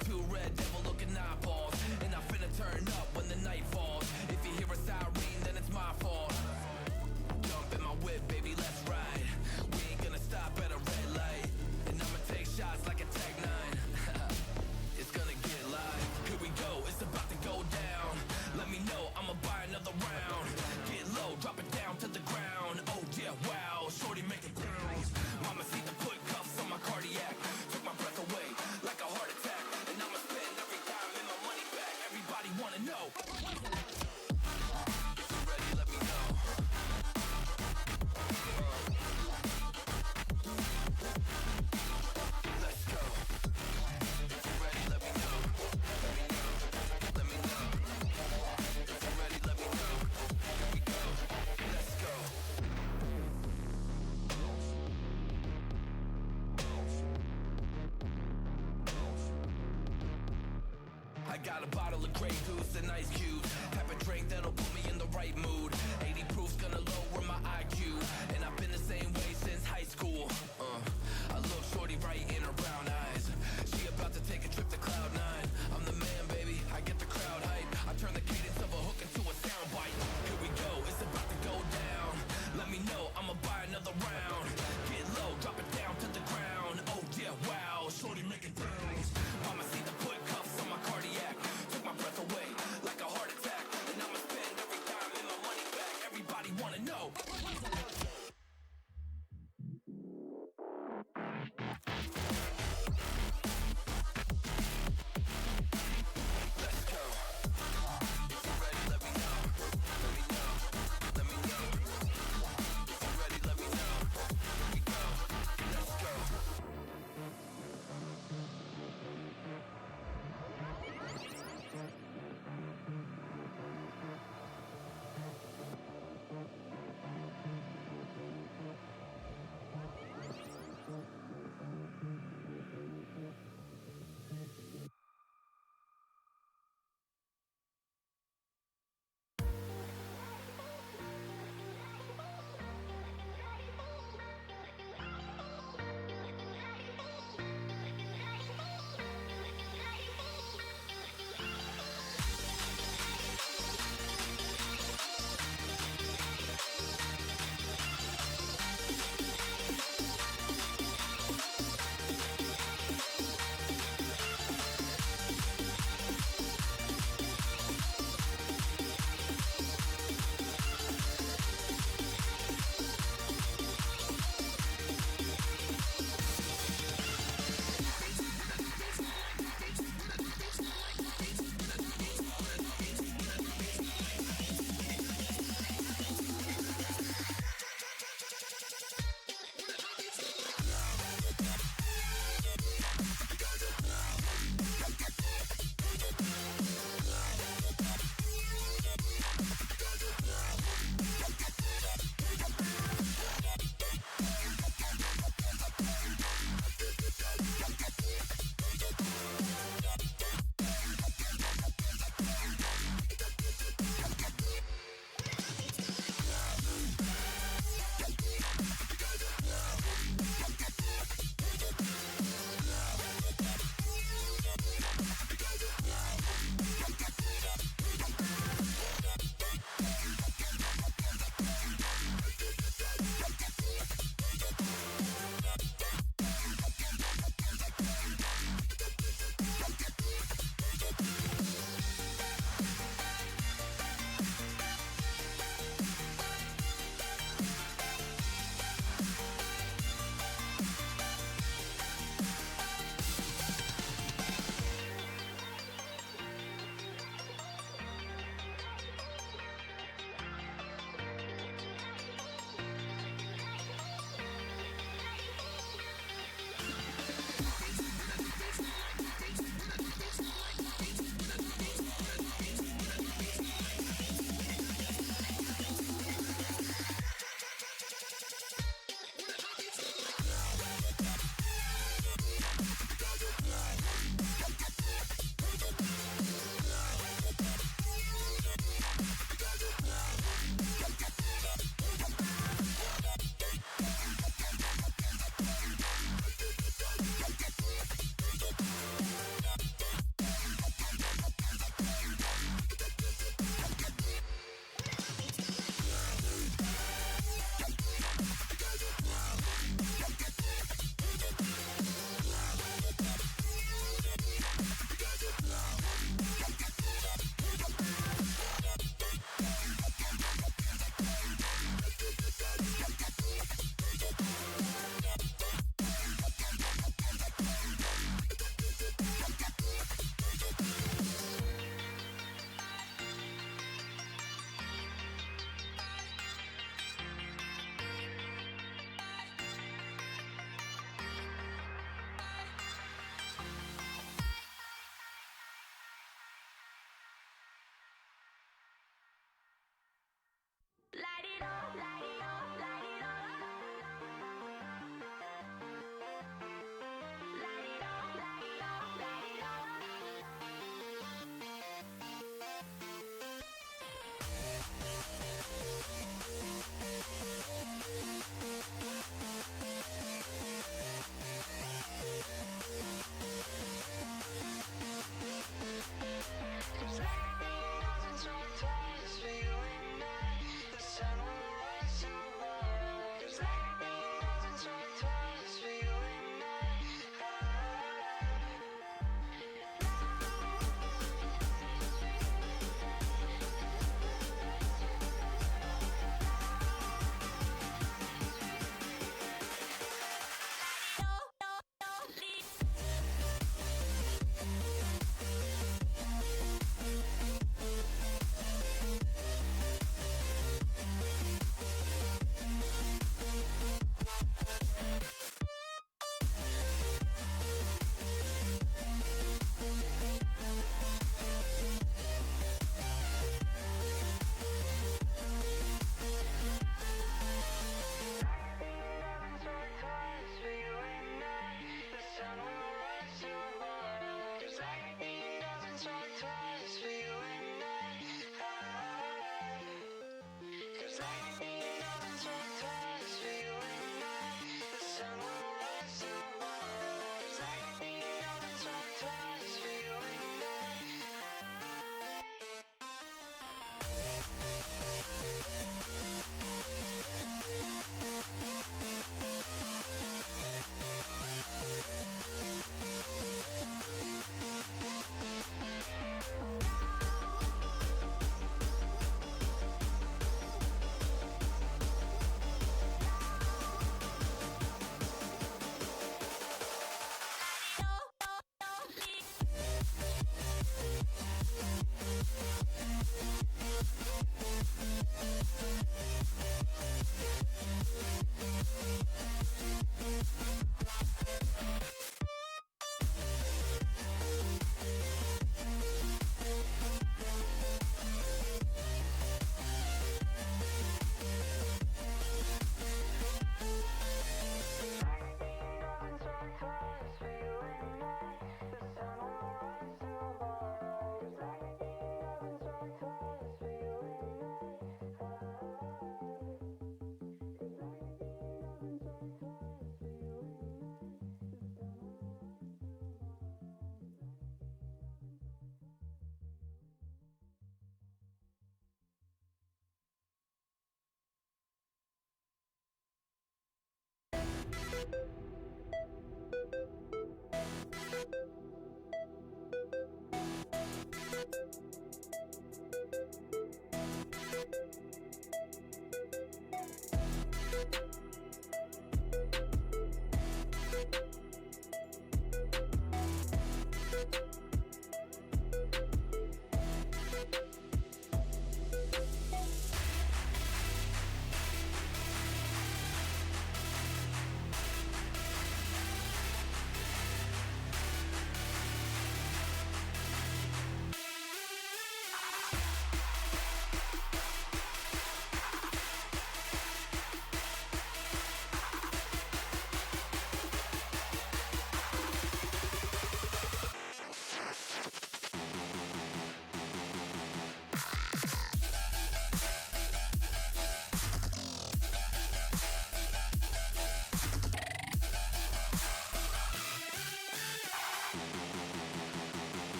Two red devil looking eyeballs, and I finna turn up when the night falls. If you hear a siren, then it's my fault. Jump in my whip, baby, let's ride. We ain't gonna stop at a red light, and I'ma take shots like a Tech 9. It's gonna get live. Here we go, it's about to go down. Let me know, I'ma buy another round. Get low, drop it down to the ground. Oh yeah, wow, shorty making pounds. Mama see the put cuffs on my cardiac. Took my breath away like a heart attack. And I'ma spend every dime and my money back. Everybody wanna know. If you're ready, let me know. Let's go. If you're ready, let me know. Let me know. Let me know. If you're ready, let me know. Here we go. Let's go. I got a bottle of Grey Goose and ice cubes. Type of drink that'll put me in the right mood. 80 proof's gonna lower my IQ. And I've been the same way since high school. I look shorty right in her brown eyes. She about to take a trip to Cloud 9. I'm the man, baby, I get the crowd hype. I turn the cadence of a hook into a soundbite. Here we go, it's about to go down. Let me know, I'ma buy another round. Get low, drop it down to the ground. Oh yeah, wow, shorty making pounds. Mama see the put cuffs on my cardiac. Took my breath away like a heart attack. And I'ma spend every dime and my money back. Everybody wanna know. Let's go. If you're ready, let me know. Let me know. Let me know. If you're ready, let me know. Here we go. Let's go.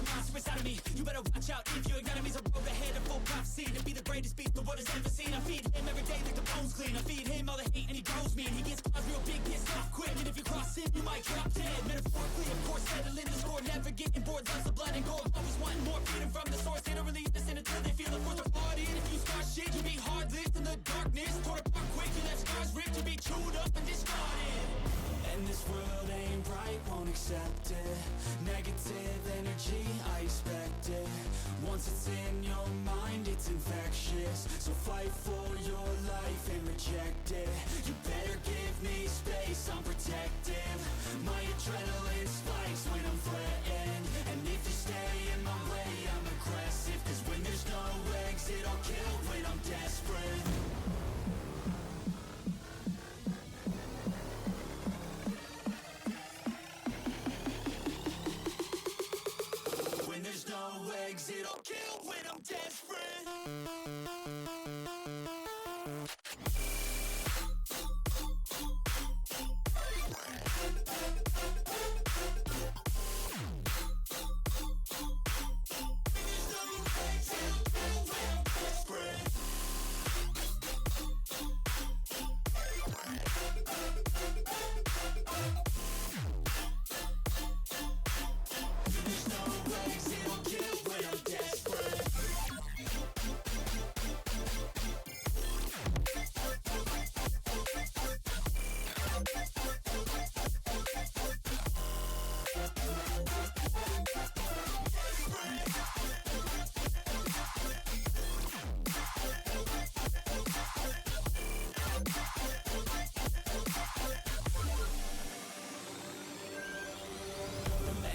a monster inside of me. You better watch out if your enemy's a road ahead of full prophecy to be the greatest beast the world has ever seen. I feed him every day like the bones clean. I feed him all the hate and he grows me. And he gets claws real big, gets off quick. And if you cross him, you might drop dead. Metaphorically, of course, settling the score. Never getting bored, loves the blood and gore. Always wanting more, feeding from the source. They don't really listen until they feel the force of hard in. If you start shit, you be hard-lived in the darkness. Torn apart quick, you left scars ripped. You be chewed up and discarded. And this world ain't right, won't accept it. Negative energy, I expect it. Once it's in your mind, it's infectious. So fight for your life and reject it. You better give me space, I'm protective. My adrenaline spikes when I'm threatened. And if you stay in my way, I'm aggressive. Cause when there's no exit, I'll kill when I'm desperate. Exit, I'll kill when I'm desperate.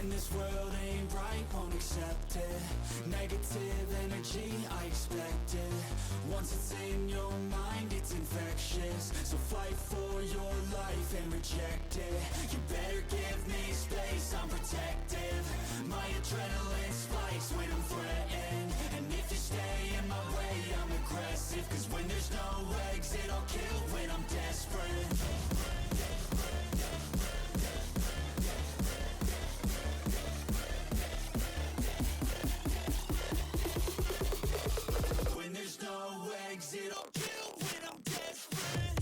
And this world ain't right, won't accept it. Negative energy, I expect it. Once it's in your mind, it's infectious. So fight for your life and reject it. You better give me space, I'm protective. My adrenaline spikes when I'm threatened. And if you stay in my way, I'm aggressive. Cause when there's no exit, I'll kill when I'm desperate. When there's no exit, I'll kill when I'm desperate.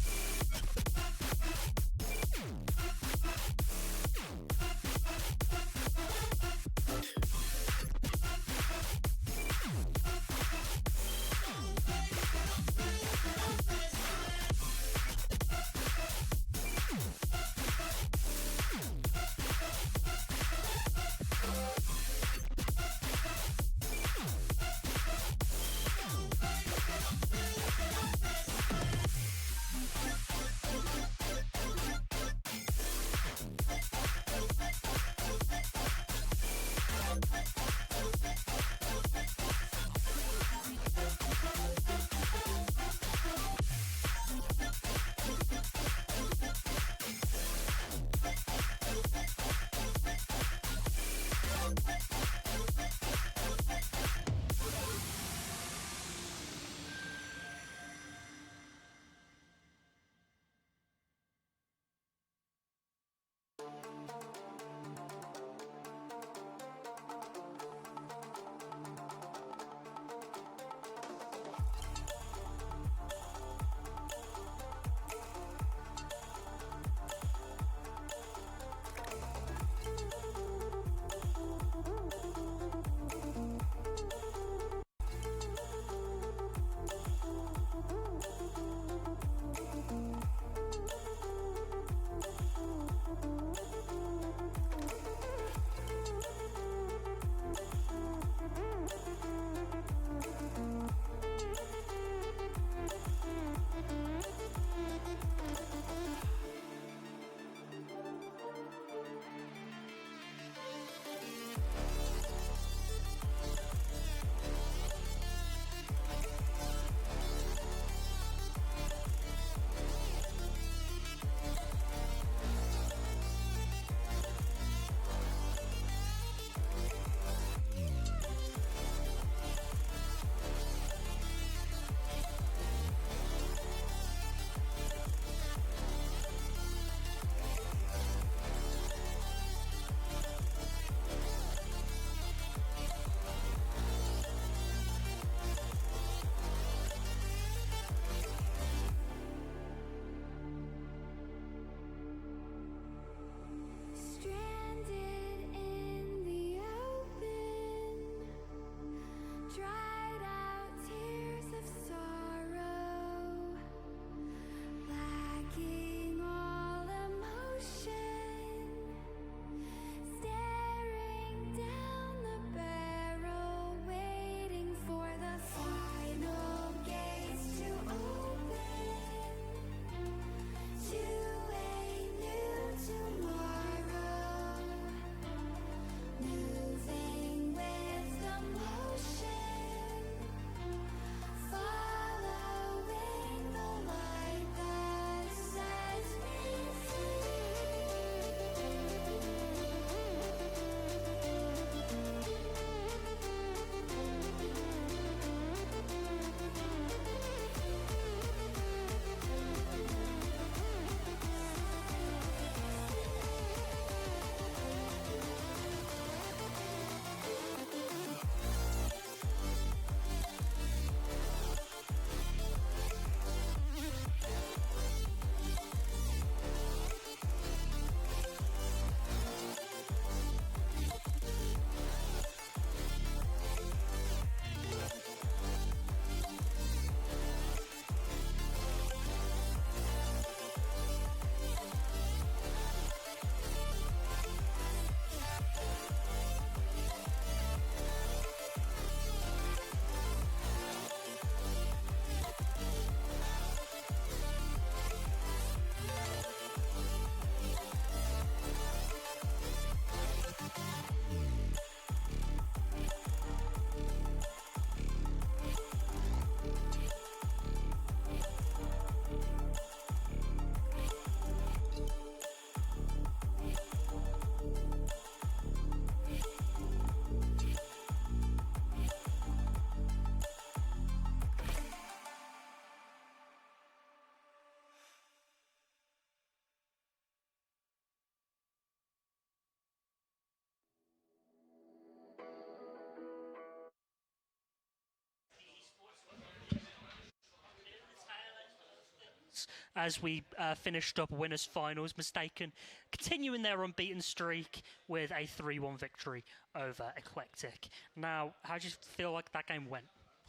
as we finished up winners finals. Mistaken continuing their unbeaten streak with a 3-1 victory over Eclectic. Now, how do you feel like that game went?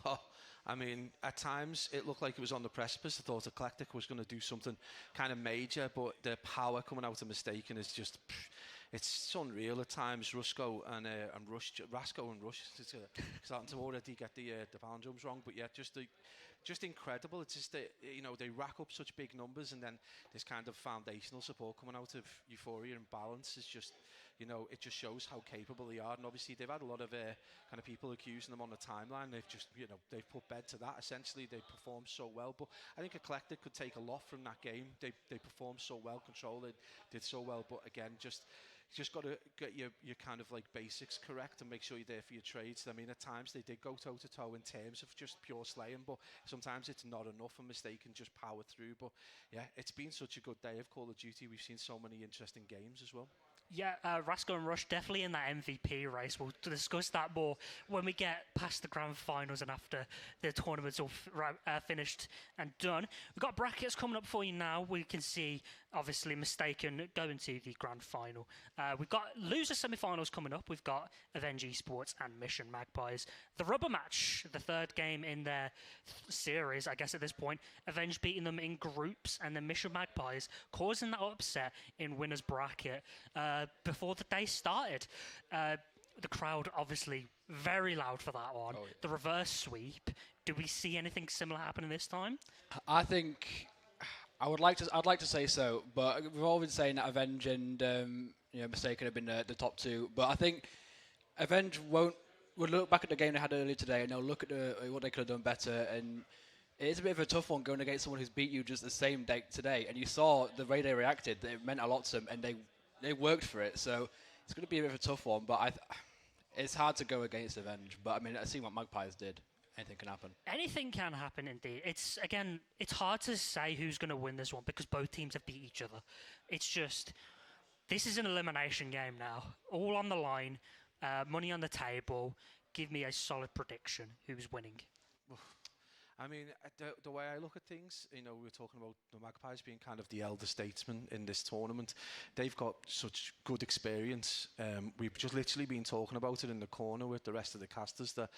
Oh, I mean, at times it looked like it was on the precipice. I thought Eclectic was going to do something kind of major, but the power coming out of Mistaken is just, it's unreal at times. Rasco and Rush, it's starting to already get the palindromes wrong, but yeah, just incredible. It's just that, they rack up such big numbers, and then this kind of foundational support coming out of Euphoria and Balance is just, it just shows how capable they are. And obviously they've had a lot of kind of people accusing them on the timeline. They've just, they've put bed to that. Essentially, they performed so well. But I think Eclectic could take a lot from that game. They performed so well, controlled it, did so well. But again, just got to get your kind of like basics correct and make sure you're there for your trades. I mean, at times they did go toe to toe in terms of just pure slaying, but sometimes it's not enough, and Mistaken just power through. But yeah, it's been such a good day of Call of Duty. We've seen so many interesting games as well. Yeah, Rasco and Rush definitely in that MVP race. We'll discuss that more when we get past the grand finals and after the tournament's all finished and done. We've got brackets coming up for you now. We can see, obviously, Mistaken going to the grand final. We've got loser semi-finals coming up. We've got Avenge Esports and Mission Magpies. The rubber match, the third game in their series, I guess at this point. Avenge beating them in groups, and the Mission Magpies causing that upset in winners bracket. Before the day started. The crowd obviously very loud for that one. Oh, yeah. The reverse sweep. Do we see anything similar happening this time? I think I'd like to say so, but we've all been saying that Avenge and Mistaken have been the top two. But I think Avenge would look back at the game they had earlier today and they'll look at what they could have done better. And it's a bit of a tough one going against someone who's beat you just the same day today. And you saw the way they reacted. It meant a lot to them, and they worked for it, so it's going to be a bit of a tough one. But it's hard to go against Avenge. But I mean, I've seen what Magpies did. Anything can happen. Anything can happen, indeed. It's hard to say who's going to win this one because both teams have beat each other. It's just, this is an elimination game now. All on the line, money on the table. Give me a solid prediction. Who's winning? I mean, the way I look at things, we were talking about the Magpies being kind of the elder statesmen in this tournament. They've got such good experience. We've just literally been talking about it in the corner with the rest of the casters. That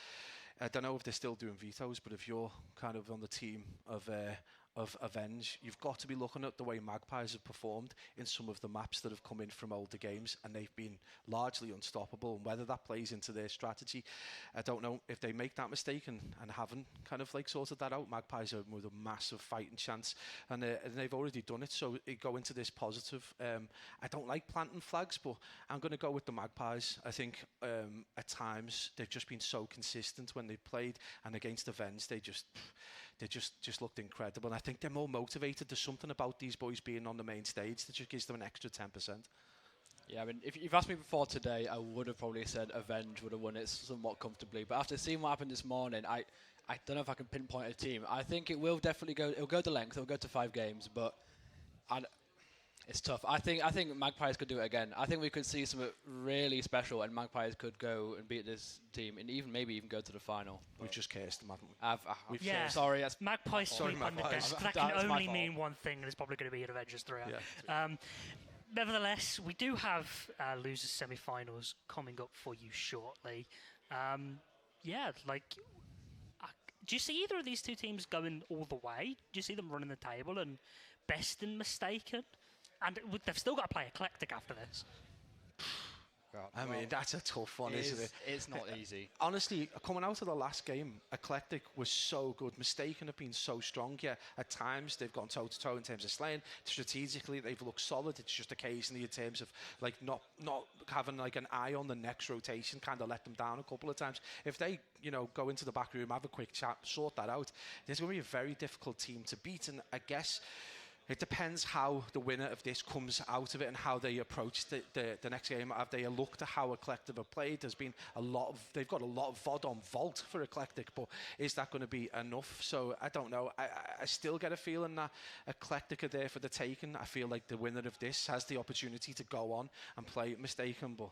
I don't know if they're still doing vetoes, but if you're kind of on the team of Avenge, you've got to be looking at the way Magpies have performed in some of the maps that have come in from older games, and they've been largely unstoppable. And whether that plays into their strategy, I don't know. If they make that mistake and haven't kind of like sorted that out, Magpies are with a massive fighting chance, and they've already done it. So it go into this positive. I don't like planting flags, but I'm going to go with the Magpies. I think at times they've just been so consistent when they've played, and against Avenge they just looked incredible. And I think they're more motivated. There's something about these boys being on the main stage that just gives them an extra 10%. Yeah, I mean, if you've asked me before today, I would have probably said Avenge would have won it somewhat comfortably. But after seeing what happened this morning, I don't know if I can pinpoint a team. I think it will definitely go. It'll go to length. It'll go to 5 games, but it's tough. I think Magpies could do it again. I think we could see something really special, and Magpies could go and beat this team, and maybe even go to the final. We've just cursed them, haven't we? Yeah. Sorry, Magpies sweep on the desk. That can only mean one thing, and it's probably going to be an Avengers 3. Yeah. Nevertheless, we do have losers semi-finals coming up for you shortly. Do you see either of these two teams going all the way? Do you see them running the table and best and Mistaken? And they've still got to play Eclectic after this. I mean, that's a tough one, isn't it? It's not easy. Honestly, coming out of the last game, Eclectic was so good. Mistaken have been so strong. Yeah, at times they've gone toe-to-toe in terms of slaying. Strategically, they've looked solid. It's just occasionally in terms of like not having like an eye on the next rotation, kind of let them down a couple of times. If they, go into the back room, have a quick chat, sort that out, there's going to be a very difficult team to beat. And I guess it depends how the winner of this comes out of it and how they approach the next game. Have they looked at how Eclectic have played? They've got a lot of VOD on Vault for Eclectic, but is that going to be enough? So I don't know. I still get a feeling that Eclectic are there for the taking. I feel like the winner of this has the opportunity to go on and play Mistaken, but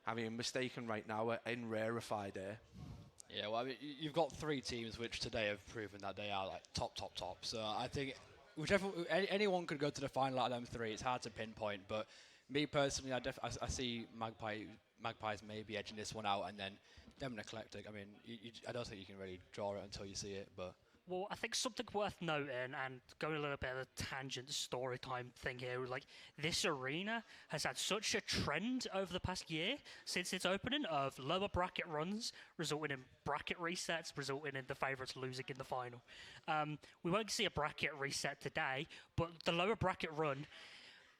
I mean, Mistaken right now are in rarefied air. Yeah, well, I mean, you've got 3 teams which today have proven that they are like top. So I think anyone could go to the final out of them three. It's hard to pinpoint, but me personally, I see Magpies maybe edging this one out, and then them and Eclectic. I mean, I don't think you can really draw it until you see it, but. Well, I think something worth noting, and going a little bit of a tangent story time thing here, like this arena has had such a trend over the past year since its opening of lower bracket runs, resulting in bracket resets, resulting in the favourites losing in the final. We won't see a bracket reset today, but the lower bracket run,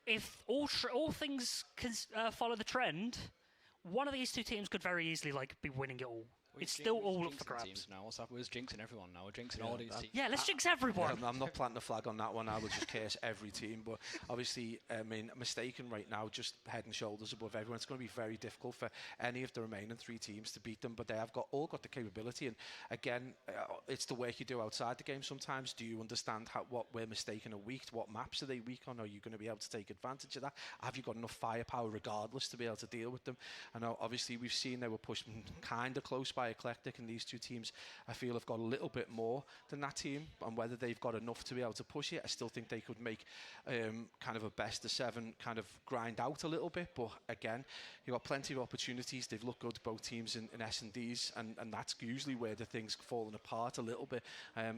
if all things can follow the trend, one of these two teams could very easily be winning it all. It's still all up for grabs. Now, what's up? We're just jinxing everyone now. We're jinxing all these teams. Yeah, let's jinx everyone. I'm not planting a flag on that one. I will just curse every team. But obviously, I mean, Mistaken right now, just head and shoulders above everyone. It's going to be very difficult for any of the remaining three teams to beat them. But they have all got the capability. And again, it's the work you do outside the game sometimes. Do you understand where Mistaken are weak? What maps are they weak on? Are you going to be able to take advantage of that? Have you got enough firepower regardless to be able to deal with them? I know, obviously, we've seen they were pushed kind of close by Eclectic, and these two teams I feel have got a little bit more than that team, and whether they've got enough to be able to push it, I still think they could make kind of a best of 7 kind of grind out a little bit. But again, you've got plenty of opportunities. They've looked good, both teams in S&Ds, and that's usually where the things falling apart a little bit.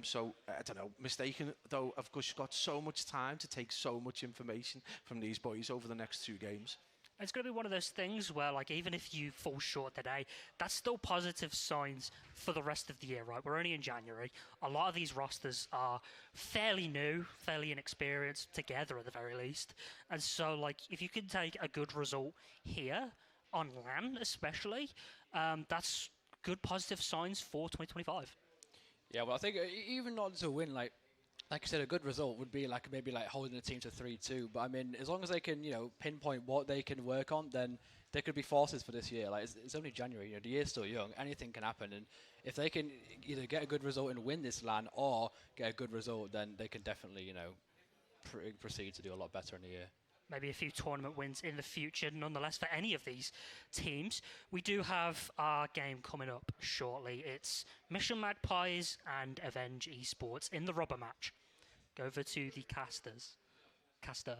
So I don't know, Mistaken though, of course, you've got so much time to take so much information from these boys over the next 2 games. It's going to be one of those things where, even if you fall short today, that's still positive signs for the rest of the year, right? We're only in January. A lot of these rosters are fairly new, fairly inexperienced, together at the very least. And so, if you can take a good result here, on LAN especially, that's good positive signs for 2025. Yeah, well, I think even not to win, like I said, a good result would be maybe holding the team to 3-2. But I mean, as long as they can, pinpoint what they can work on, then there could be forces for this year. It's only January. The year's still young. Anything can happen. And if they can either get a good result and win this LAN, or get a good result, then they can definitely, proceed to do a lot better in the year. Maybe a few tournament wins in the future, nonetheless, for any of these teams. We do have our game coming up shortly. It's Mission Magpies and Avenge Esports in the rubber match. Go over to the casters. Caster.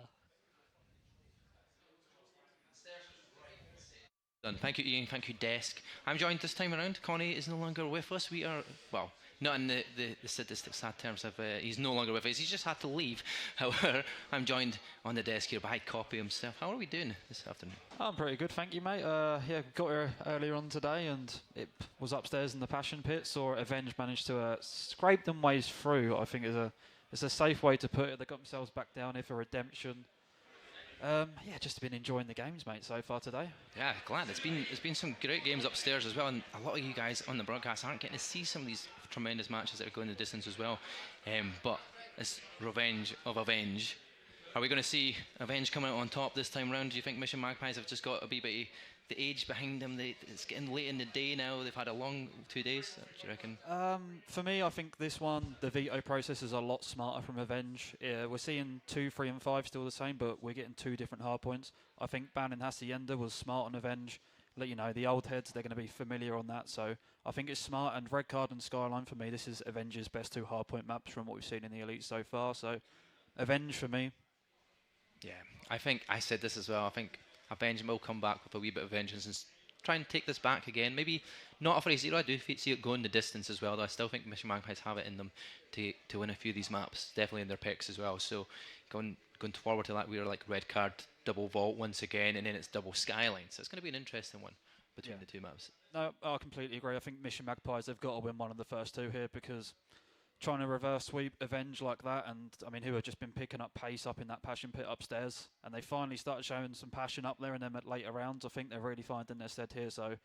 Done. Thank you, Ian. Thank you, Desk. I'm joined this time around. Connie is no longer with us. We are, well, not in the sadistic sad terms of he's no longer with us. He's just had to leave. However, I'm joined on the desk here by Copy himself. How are we doing this afternoon? I'm pretty good, thank you, mate. Yeah, got here earlier on today, and it was upstairs in the Passion Pit. Saw Avenge managed to scrape them ways through. I think it's a safe way to put it. They got themselves back down here for redemption. Yeah, just been enjoying the games, mate, so far today. Yeah, glad. There's been some great games upstairs as well, and a lot of you guys on the broadcast aren't getting to see some of these tremendous matches that are going the distance as well. But it's Revenge of Avenge. Are we going to see Avenge coming out on top this time round? Do you think Mission Magpies have just got a wee bit the age behind them? It's getting late in the day now. They've had a long 2 days. Do you reckon? For me, I think this one, the veto process is a lot smarter from Avenge. We're seeing 2, 3, and 5 still the same, but we're getting 2 different hard points. I think banning Hacienda was smart on Avenge. The old heads, they're going to be familiar on that. So I think it's smart. And Red Card and Skyline, for me, this is Avenge's best 2 hard point maps from what we've seen in the Elite so far. So Avenge for me. Yeah, I think I said this as well. I think Avenge will come back with a wee bit of vengeance and try and take this back again. Maybe not a 3-0. I do see it going the distance as well, though I still think Mission Magpies have it in them to win a few of these maps, definitely in their picks as well. So going forward to that, we are Red Card, double vault once again, and then it's double Skyline. So it's going to be an interesting one between the 2 maps. No, I completely agree. I think Mission Magpies, they've got to win one of the first 2 here, because trying to reverse sweep Avenge like that, and I mean, who have just been picking up pace up in that Passion Pit upstairs, and they finally started showing some passion up there in them at later rounds. I think they're really finding their stead here. So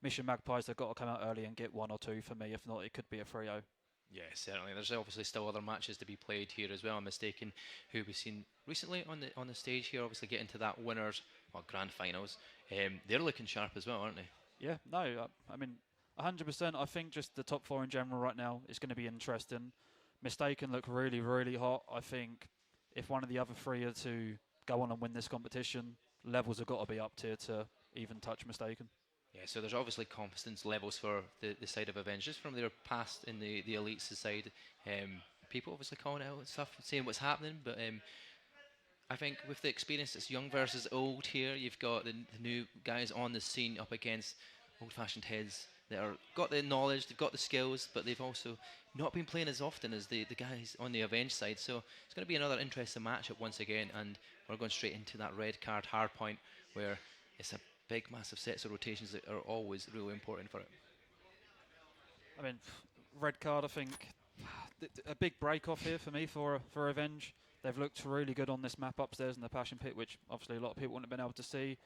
Mission Magpies, they've got to come out early and get 1 or 2 for me. If not, it could be a 3-0. Yeah, certainly. There's obviously still other matches to be played here as well. I'm mistaken, who we've seen recently on the stage here, obviously getting to that winners or grand finals. They're looking sharp as well, aren't they? Yeah, no, I mean, 100%. I think just the top 4 in general right now is going to be interesting. Mistaken look really, really hot. I think if one of the other 3 are to go on and win this competition, levels have got to be up tier to even touch Mistaken. Yeah, so there's obviously confidence levels for the side of Avengers from their past in the Elites side. people obviously calling it out and stuff, saying what's happening, but I think with the experience, it's young versus old here. You've got the new guys on the scene up against old-fashioned heads that are got the knowledge, they've got the skills, but they've also not been playing as often as the guys on the Avenge side. So it's going to be another interesting matchup once again, and we're going straight into that red card hardpoint, where it's a big, massive sets of rotations that are always really important for it. I mean, red card, I think, a big break off here for me for Avenge. They've looked really good on this map upstairs in the Passion Pit, which obviously a lot of people wouldn't have been able to see.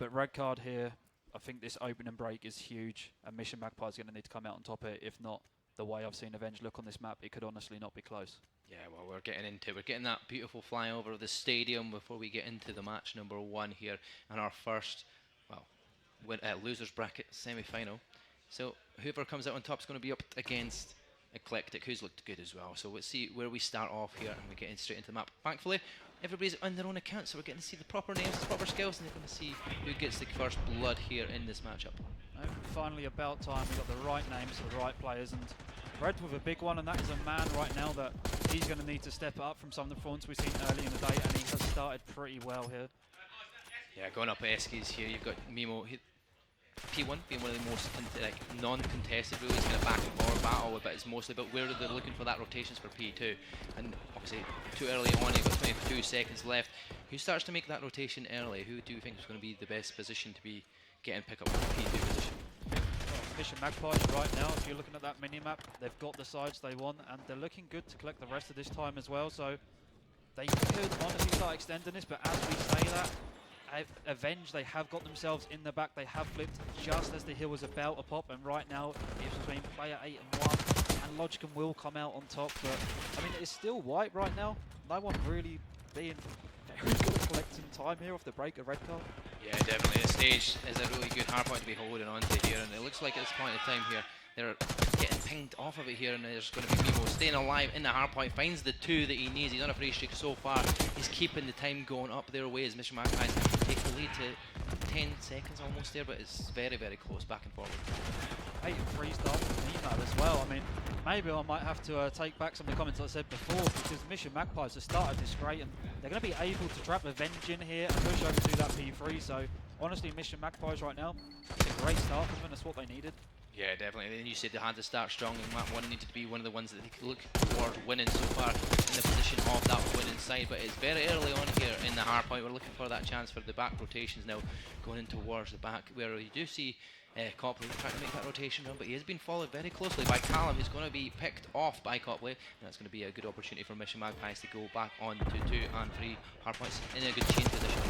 But red card here, I think this opening break is huge, and Mission Magpie is going to need to come out on top of it. If not, the way I've seen Avenge look on this map, it could honestly not be close. Yeah, well, we're getting that beautiful flyover of the stadium before we get into the match number 1 here, and our first, well, losers bracket semi-final. So whoever comes out on top is going to be up against Eclectic, who's looked good as well. So let's see where we start off here, and we're getting straight into the map. Thankfully, everybody's on their own account, so we're getting to see the proper names, the proper skills, and they're going to see who gets the first blood here in this matchup. Finally, about time we got the right names for the right players, and Red with a big one, and that is a man right now that he's going to need to step up from some of the performances we've seen early in the day, and he has started pretty well here. Yeah, going up Eskies here, you've got Mimo. P1 being one of the most non-contested, really. It's kind of back and forward battle, but it's mostly about where they're looking for that rotations for P2. And obviously, too early on, you've got 22 seconds left. Who starts to make that rotation early? Who do you think is going to be the best position to be getting pick up with the P2 position? Well, Mission Magpies right now, if you're looking at that mini-map, they've got the sides they want, and they're looking good to collect the rest of this time as well, so they could honestly start extending this, but as we say that, Avenge, they have got themselves in the back. They have flipped just as the hill was about to pop, and right now it's between player 8 and 1, and Logicum will come out on top. But I mean, it's still white right now. No one really being very good at collecting time here off the break of red card. Yeah, definitely. The stage is a really good hard point to be holding on to here, and it looks like at this point in time here, they're getting pinged off of it here, and there's going to be Mimo staying alive in the hard point, finds the 2 that he needs. He's on a free streak so far. He's keeping the time going up their way as Mission Magpies take the lead to 10 seconds almost there, but it's very, very close back and forward. 8 free start from Mimo as well. I mean, maybe I might have to take back some of the comments I said before, because Mission Magpies have started this great, and they're going to be able to trap Avenge in here and push over to that P3. So honestly, Mission Magpies right now, it's a great start for them, and that's what they needed. Yeah, definitely. And you said they had to start strong, and map 1 needed to be one of the ones that they could look toward winning so far in the position of that winning side. But it's very early on here in the hard point. We're looking for that chance for the back rotations now, going in towards the back, where you do see Copley trying to make that rotation run, but he has been followed very closely by Callum, who's going to be picked off by Copley, and that's going to be a good opportunity for Mission Magpies to go back on to 2 and 3 hard points in a good chain position.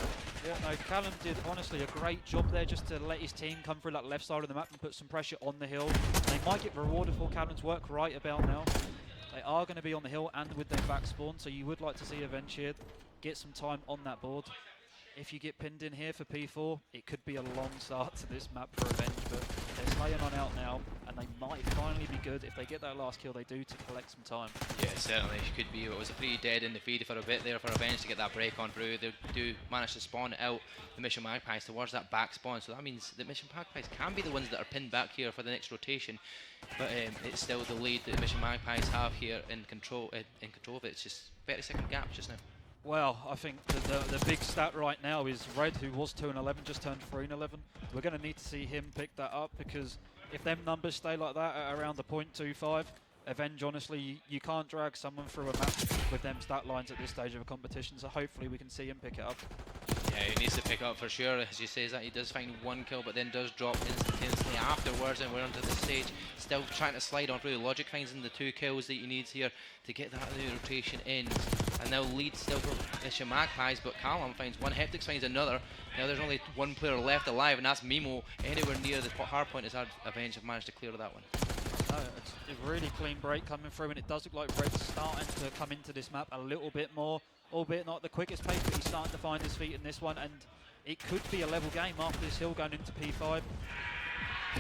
Yeah, no, Callum did honestly a great job there just to let his team come through that left side of the map and put some pressure on the hill. They might get rewarded for Callum's work right about now. They are going to be on the hill and with their back spawn, so you would like to see Avenge here get some time on that board. If you get pinned in here for P4, it could be a long start to this map for Avenge, but they're slaying on out now, and they might finally be good. If they get that last kill, they do to collect some time. Yeah, certainly. It could be. It was a pretty dead in the feed for a bit there for Avenge to get that break on through. They do manage to spawn out the Mission Magpies towards that back spawn, so that means that Mission Magpies can be the ones that are pinned back here for the next rotation. But it's still the lead that Mission Magpies have here in control of it. It's just 30-second gap just now. Well, I think the big stat right now is Red, who was 2-11, just turned 3-11. We're going to need to see him pick that up, because if them numbers stay like that at around the 0.25, Avenge, honestly, you can't drag someone through a map with them stat lines at this stage of a competition, so hopefully we can see him pick it up. Yeah, he needs to pick up for sure. As you say, that he does find 1 kill, but then does drop instantaneously afterwards, and we're onto the stage. Still trying to slide on through. Logic finds in the 2 kills that he needs here to get that new rotation in. And now lead still for Mission Magpies, but Callum finds 1, Heptix finds another. Now there's only 1 player left alive, and that's Mimo. Anywhere near the hard point as Avenge have managed to clear that one. It's a really clean break coming through, and it does look like Red's starting to come into this map a little bit more, albeit not the quickest pace, but he's starting to find his feet in this one, and it could be a level game after this hill going into P5.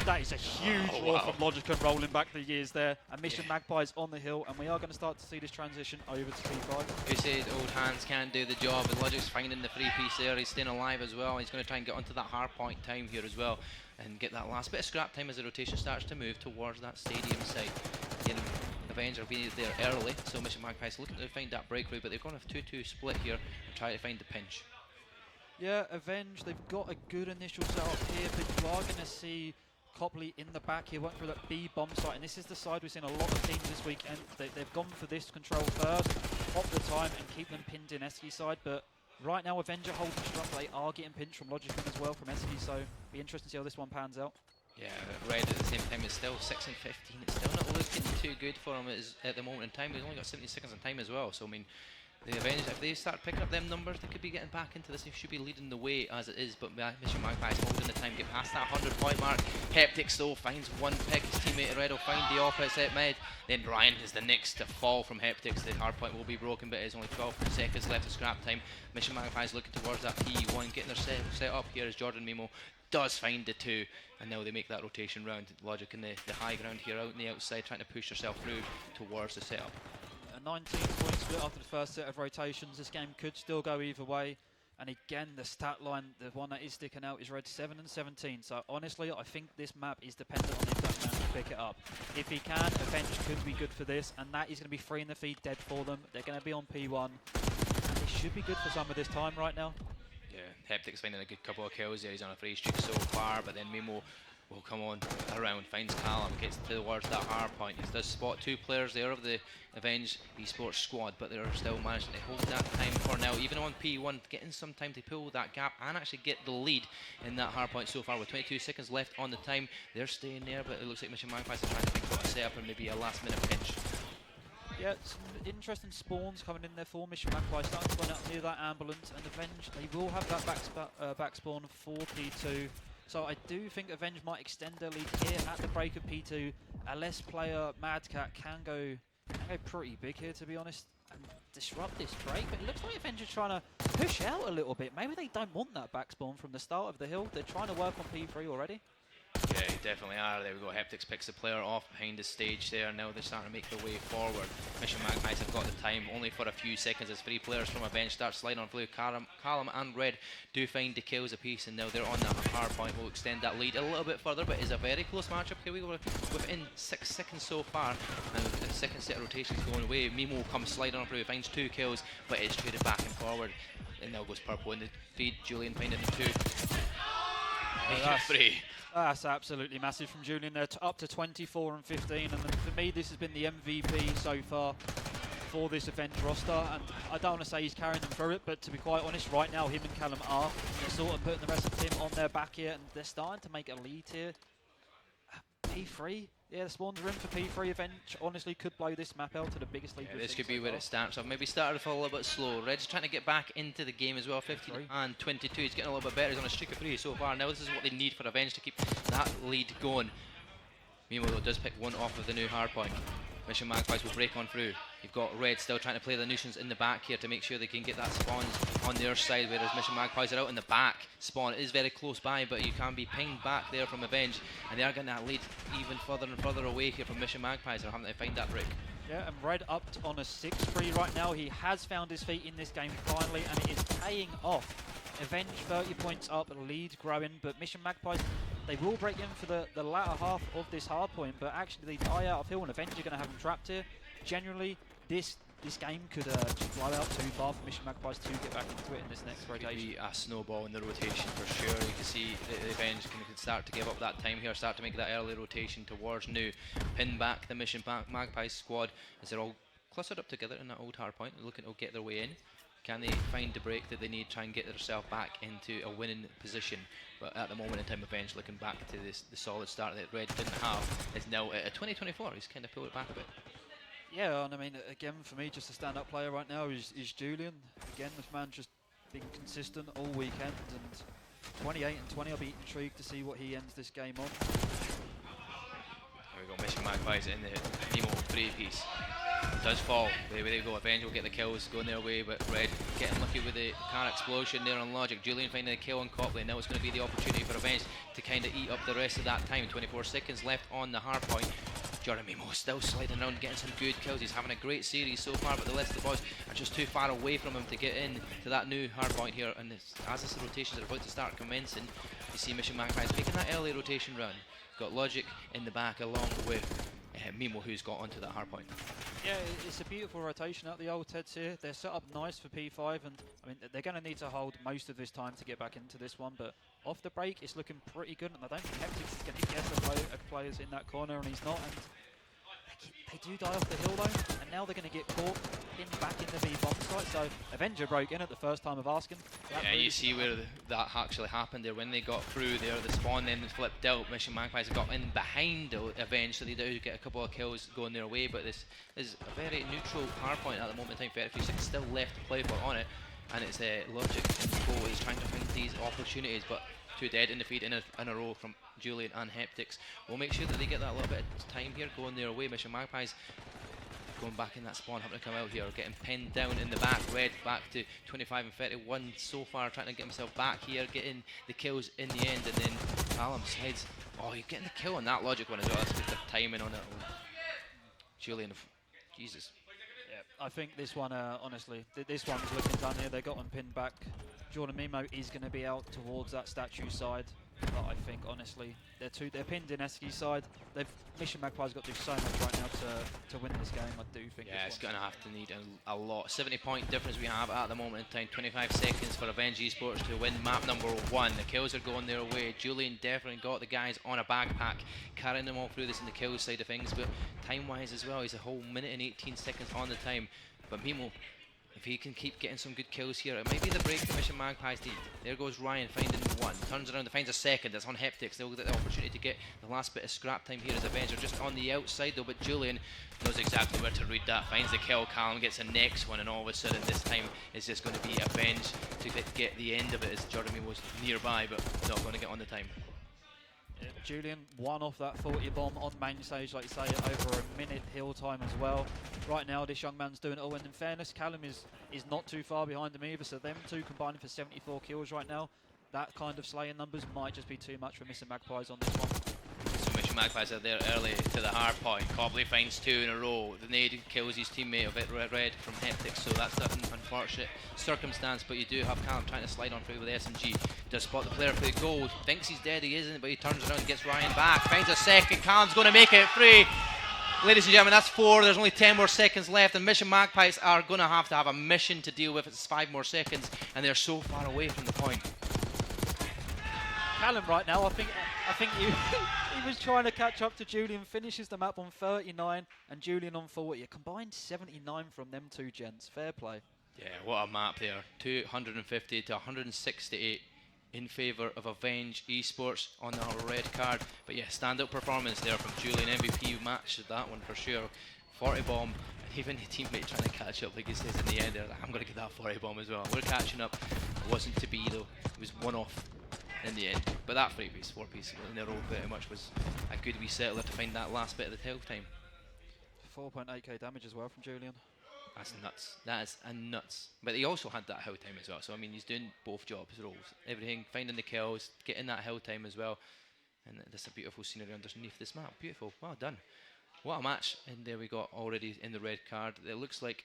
That is a huge roar from Logicum rolling back the years there, and Mission Magpies on the hill, and we are going to start to see this transition over to P5. Who said old hands can't do the job, and Logic's finding the free piece there. He's staying alive as well. He's going to try and get onto that hard point time here as well, and get that last bit of scrap time as the rotation starts to move towards that stadium site. Again, Avenge are being there early, so Mission Magpies looking to find that breakthrough, but they're going to have 2-2 split here and try to find the pinch. Yeah, Avenge, they've got a good initial setup here, but you are going to see Copley in the back here, went through that B bomb site, and this is the side we've seen a lot of teams this weekend. They've gone for this control first, pop the time, and keep them pinned in Eski's side, but right now Avenger holding strong. They are getting pinched from Logicon as well from Eski, so be interesting to see how this one pans out. Yeah, Red at the same time is still 6 and 15. It's still not looking too good for him at the moment in time. He's only got 70 seconds in time as well, so I mean, the Avengers, if they start picking up them numbers, they could be getting back into this. They should be leading the way as it is, but Mission Magpies holding the time, get past that 100-point mark. Heptix though finds one pick, his teammate Red will find the opposite mid. Then Ryan is the next to fall from Heptix. The hard point will be broken, but there's only 12 seconds left of scrap time. Mission Magpies looking towards that P1, getting their set up here as Jordan Mimo does find the 2, and now they make that rotation round. Logic in the high ground here out on the outside, trying to push herself through towards the setup. A 19-point split after the first set of rotations. This game could still go either way. And again, the stat line, the one that is sticking out is Red 7 and 17. So honestly, I think this map is dependent on if that man can pick it up. If he can, Avenge could be good for this, and that is going to be freeing the feed dead for them. They're going to be on P1, and they should be good for some of this time right now. Yeah, Heptix finding a good couple of kills there. He's on a free streak so far, but then Mimo will come on around, finds Callum, gets towards that hard point. He does spot 2 players there of the Avenge Esports squad, but they're still managing to hold that time for now. Even on P1, getting some time to pull that gap and actually get the lead in that hard point so far. With 22 seconds left on the time, they're staying there, but it looks like Mission Magpies are trying to think of a setup and maybe a last minute pinch. Yeah, some interesting spawns coming in there for Mission Magpie, starting to run out near that ambulance, and Avenge, they will have that back spawn for P2. So I do think Avenge might extend their lead here at the break of P2. A less player Madcat can go pretty big here, to be honest, and disrupt this break. But it looks like Avenge are trying to push out a little bit. Maybe they don't want that back spawn from the start of the hill. They're trying to work on P3 already. Yeah, definitely are. There we go. Heptix picks the player off behind the stage there. Now they're starting to make their way forward. Mission Magpies have got the time only for a few seconds as 3 players from a bench start sliding on blue. Callum and Red do find the kills apiece, and now they're on that hard point. Will extend that lead a little bit further, but it's a very close matchup. Here we go within 6 seconds so far, and the second set of rotations going away. Mimo will come sliding on through, finds 2 kills, but it's traded back and forward. And now goes purple in the feed. Julian finding the 2. Make it 3. That's absolutely massive from Julian there, up to 24 and 15, and for me this has been the MVP so far for this Avenge roster, and I don't want to say he's carrying them through it, but to be quite honest, right now him and Callum are. They're sort of putting the rest of the team on their back here, and they're starting to make a lead here. P3, yeah, the spawns are in for P3. Avenge honestly could blow this map out to the biggest lead. Yeah, this could be where it starts off. Maybe started off a little bit slow. Red's trying to get back into the game as well. 15 and 22. He's getting a little bit better. He's on a streak of 3 so far. Now this is what they need for Avenge to keep that lead going. Mimo though does pick one off of the new hardpoint. Mission Magpies will break on through. You've got Red still trying to play the nuisance in the back here to make sure they can get that spawn on their side, whereas Mission Magpies are out in the back. Spawn is very close by, but you can be pinged back there from Avenge, and they are getting that lead even further and further away here from Mission Magpies. They're having to find that break. Yeah, and Red up on a 6-3 right now. He has found his feet in this game finally, and it is paying off. Avenge 30 points up, lead growing, but Mission Magpies, they will break in for the latter half of this hard point, but actually they die out of hill, and Avenge are going to have them trapped here. Generally, this game could just blow out too far for Mission Magpies to get back into it in this next rotation. Could be a snowball in the rotation for sure. You can see the Avenge can start to give up that time here, start to make that early rotation towards new. Pin back the Mission Magpies squad as they're all clustered up together in that old hard point, looking to get their way in. Can they find the break that they need, try and get themselves back into a winning position? But at the moment in time, Avenge looking back to the solid start that Red didn't have is now at 2024. He's kind of pulled it back a bit. Yeah, and I mean, again, for me, just a stand-up player right now is Julian. Again, this man just been consistent all weekend, and 28 and 20. I'll be intrigued to see what he ends this game on. There we go, Mission Magpies in the Nemo 3-piece. Does fall. There they go. Avenge will get the kills going their way, but Red getting lucky with the car explosion there on Logic. Julian finding a kill on Copley. Now it's going to be the opportunity for Avenge to kind of eat up the rest of that time. 24 seconds left on the hard point. Jordan Mimo still sliding around, getting some good kills. He's having a great series so far, but the rest of the boys are just too far away from him to get in to that new hard point here. And as this rotations are about to start commencing, you see Mission Magpies taking that early rotation run. Got Logic in the back along with Mimo, who's got onto that hard point. Yeah, it's a beautiful rotation out the old Teds here. They're set up nice for P5, and I mean they're going to need to hold most of this time to get back into this one. But off the break, it's looking pretty good, and I don't think Hectic's is going to get a players in that corner, and he's not. And they do die off the hill though, and now they're going to get caught pinned back in the B bomb site. So Avenger broke in at the first time of asking. Yeah, you see where that actually happened there. When they got through there, the spawn then flipped out. Mission Magpies got in behind Avenge, so they do get a couple of kills going their way. But this is a very neutral hardpoint at the moment in time. 33 seconds still left to play for on it, and it's Logic and Co is trying to find these opportunities. But 2 dead in the feed in a row from Julian and Heptics. We'll make sure that they get that little bit of time here going their way. Mission Magpies going back in that spawn, having to come out here, getting pinned down in the back. Red back to 25 and 31 so far, trying to get himself back here, getting the kills in the end, and then Callum slides. Oh, you're getting the kill on that Logic one as well. That's good, the timing on it. Julian, Jesus. Yeah, I think this one, honestly, this one's looking done here. They got him pinned back. Jordan Mimo is going to be out towards that statue side. But I think, honestly, they're pinned in Eski's side. Mission Magpies got to do so much right now to win this game. I do think. Yeah, it's going to have to need a lot. 70-point difference we have at the moment in time. 25 seconds for Avenge Esports to win map number 1. The kills are going their way. Julian definitely got the guys on a backpack, carrying them all through this in the kill side of things. But time-wise as well, he's a whole minute and 18 seconds on the time. But Mimo, if he can keep getting some good kills here, it might be the break for Mission Magpies. There goes Ryan finding one. Turns around and finds a second. That's on Heptics. They'll get the opportunity to get the last bit of scrap time here as Avenger just on the outside though. But Julian knows exactly where to read that. Finds the kill. Callum gets the next one, and all of a sudden this time it's just going to be Avenge to get the end of it, as Jordan was nearby but not going to get on the time. Julian won off that 40 bomb on main stage, like you say, over a minute hill time as well. Right now, this young man's doing it all, and in fairness, Callum is not too far behind him either, so them two combining for 74 kills right now. That kind of slaying numbers might just be too much for Mr. Magpies on this one. So Mission Magpies are there early to the hard point. Cobley finds 2 in a row. The nade kills his teammate of it, Red from Heptics, so that's an unfortunate circumstance. But you do have Callum trying to slide on through with SMG. Does spot the player for the goal. Thinks he's dead, he isn't, but he turns around and gets Ryan back. Finds a second. Callum's going to make it 3. Ladies and gentlemen, that's 4. There's only 10 more seconds left, and Mission Magpies are going to have a mission to deal with. It's 5 more seconds, and they're so far away from the point. Callum right now, I think he was trying to catch up to Julian, finishes the map on 39 and Julian on 40. A combined 79 from them two gents. Fair play. Yeah, what a map there. 250 to 168 in favour of Avenge Esports on our red card. But yeah, standout performance there from Julian. MVP matched that one for sure. 40 bomb. And even the teammate trying to catch up, like he says in the end there, like, I'm going to get that 40 bomb as well. We're catching up. It wasn't to be though. It was one off in the end. But that 4-piece in a row pretty much was a good wee settler to find that last bit of the tail time. 4.8k damage as well from Julian. That's nuts. That is nuts. But he also had that hill time as well. So I mean, he's doing both jobs, roles, everything, finding the kills, getting that hill time as well. And that's a beautiful scenery underneath this map. Beautiful. Well done. What a match. And there we got already in the red card. It looks like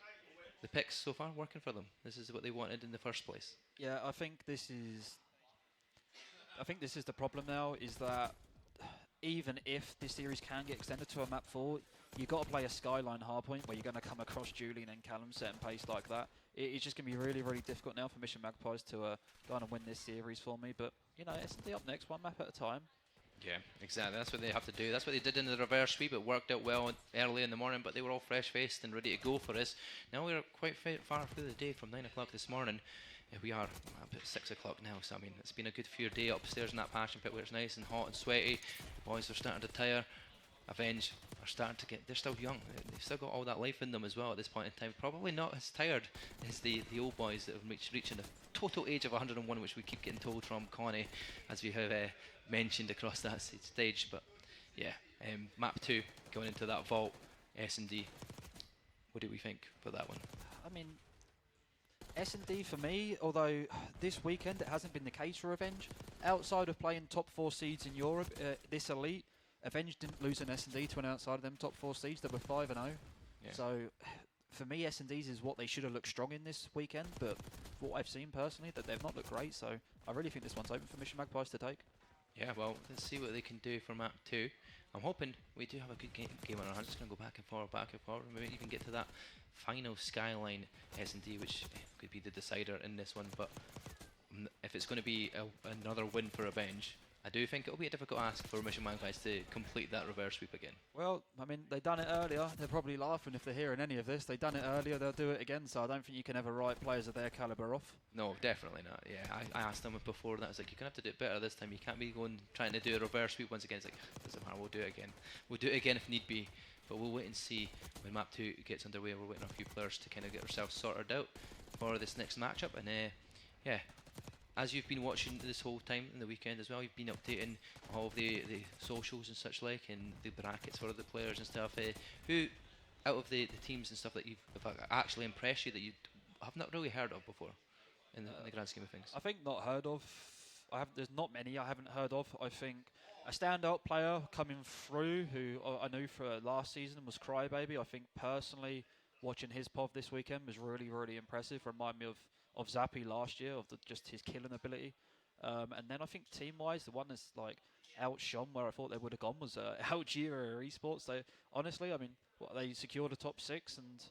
the picks so far working for them. This is what they wanted in the first place. Yeah, I think this is the problem now, is that even if this series can get extended to a map 4, you've got to play a Skyline hardpoint where you're going to come across Julian and Callum set and pace like that. It's just going to be really, really difficult now for Mission Magpies to go on and win this series for me. But, you know, S&D up next, one map at a time. Yeah, exactly. That's what they have to do. That's what they did in the reverse sweep. It worked out well early in the morning, but they were all fresh-faced and ready to go for us. Now we're quite far through the day from 9 o'clock this morning. We are about 6 o'clock now, so I mean, it's been a good few day upstairs in that passion pit where it's nice and hot and sweaty. The boys are starting to tire. Avenge are starting to get, they're still young. They've still got all that life in them as well at this point in time. Probably not as tired as the old boys that have reaching the total age of 101, which we keep getting told from Connie, as we have mentioned across that stage. But yeah, map 2 going into that vault, S&D. What do we think for that one? I mean, S&D for me, although this weekend it hasn't been the case for Avenge. Outside of playing top 4 seeds in Europe, this elite, Avenge didn't lose an S&D to an outside of them top 4 seeds. They were 5-0. Yeah. So for me, S&Ds is what they should have looked strong in this weekend. But what I've seen personally, that they've not looked great. So I really think this one's open for Mission Magpies to take. Yeah, well, let's see what they can do for map 2. I'm hoping we do have a good game on our hands. It's going to go back and forward, maybe even get to that final Skyline S&D, which could be the decider in this one. But if it's going to be another win for Avenge, I do think it'll be a difficult ask for Mission Magpies to complete that reverse sweep again. Well, I mean, they've done it earlier. They're probably laughing if they're hearing any of this. They've done it earlier, they'll do it again, so I don't think you can ever write players of their calibre off. No, definitely not. Yeah, I asked them before that. I was like, you're going to have to do it better this time. You can't be trying to do a reverse sweep once again. It's like, doesn't matter, we'll do it again. We'll do it again if need be. But we'll wait and see when map 2 gets underway. We're waiting on a few players to kind of get ourselves sorted out for this next matchup. And yeah, as you've been watching this whole time in the weekend as well, you've been updating all of the socials and such like, and the brackets for the players and stuff. Who, out of the teams and stuff that you've actually impressed you that you have not really heard of before in the grand scheme of things? I think not heard of. There's not many I haven't heard of. I think a standout player coming through who I knew for last season was Crybaby. I think personally watching his POV this weekend was really, really impressive. Remind me of Zappy last year, of just his killing ability. And then I think team-wise, the one that's like outshone where I thought they would have gone was Algeria Esports. They honestly, I mean, they secured a top 6 and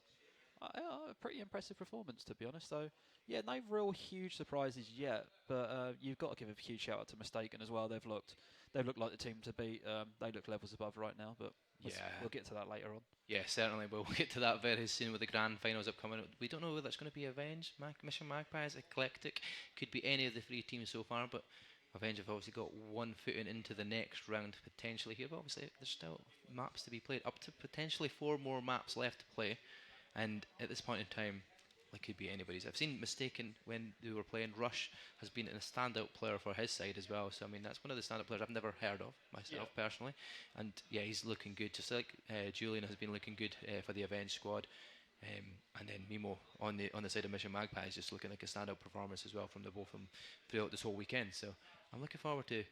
a pretty impressive performance, to be honest. So yeah, no real huge surprises yet, but you've got to give a huge shout out to Mistaken as well. They've looked like the team to beat. They look levels above right now, but we'll get to that later on. Yeah, certainly. We'll get to that very soon with the grand finals upcoming. We don't know whether it's going to be Avenge, Mission Magpies, Eclectic. Could be any of the 3 teams so far, but Avenge have obviously got one foot into the next round potentially here. But obviously, there's still maps to be played, up to potentially 4 more maps left to play. And at this point in time, it could be anybody's. I've seen Mistaken when they were playing. Rush has been a standout player for his side as well. So I mean, that's one of the standout players I've never heard of myself personally. And yeah, he's looking good. Just like Julian has been looking good for the Avenge squad. And then Mimo on the side of Mission Magpies just looking like a standout performance as well from the both of them throughout this whole weekend. So I'm looking forward to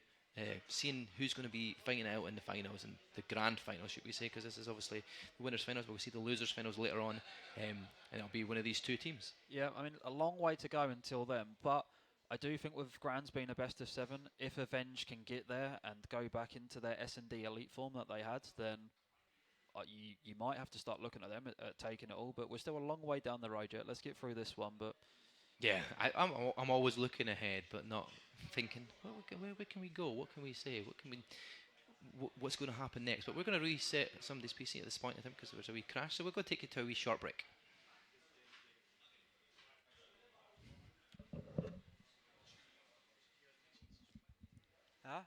seeing who's going to be fighting out in the finals and the grand finals, should we say, because this is obviously the winners' finals, but we'll see the losers' finals later on, and it'll be one of these 2 teams. Yeah, I mean, a long way to go until then, but I do think with Grands being a best of 7, if Avenge can get there and go back into their S&D elite form that they had, then you might have to start looking at them at taking it all, but we're still a long way down the road yet. Let's get through this one, but... Yeah, I'm always looking ahead, but not thinking, well, where can we go? What can we say? What's going to happen next? But we're going to reset somebody's PC at this point, I think, because there was a wee crash. So we're going to take you to a wee short break. Huh?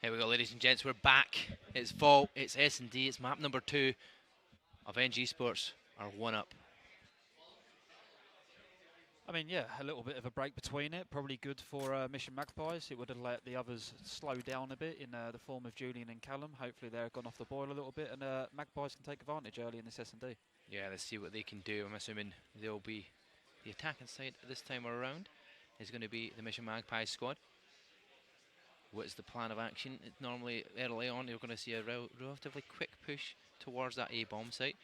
Here we go, ladies and gents, we're back. It's Vault, it's S&D, it's map number 2. Avenge Esports are 1 up. I mean, yeah, a little bit of a break between it. Probably good for Mission Magpies. It would have let the others slow down a bit in the form of Julian and Callum. Hopefully they're gone off the boil a little bit, and Magpies can take advantage early in this S&D. Yeah, let's see what they can do. I'm assuming they'll be the attacking side this time around. Is going to be the Mission Magpies squad. What is the plan of action? Normally, early on, you're going to see a relatively quick push towards that A bomb site.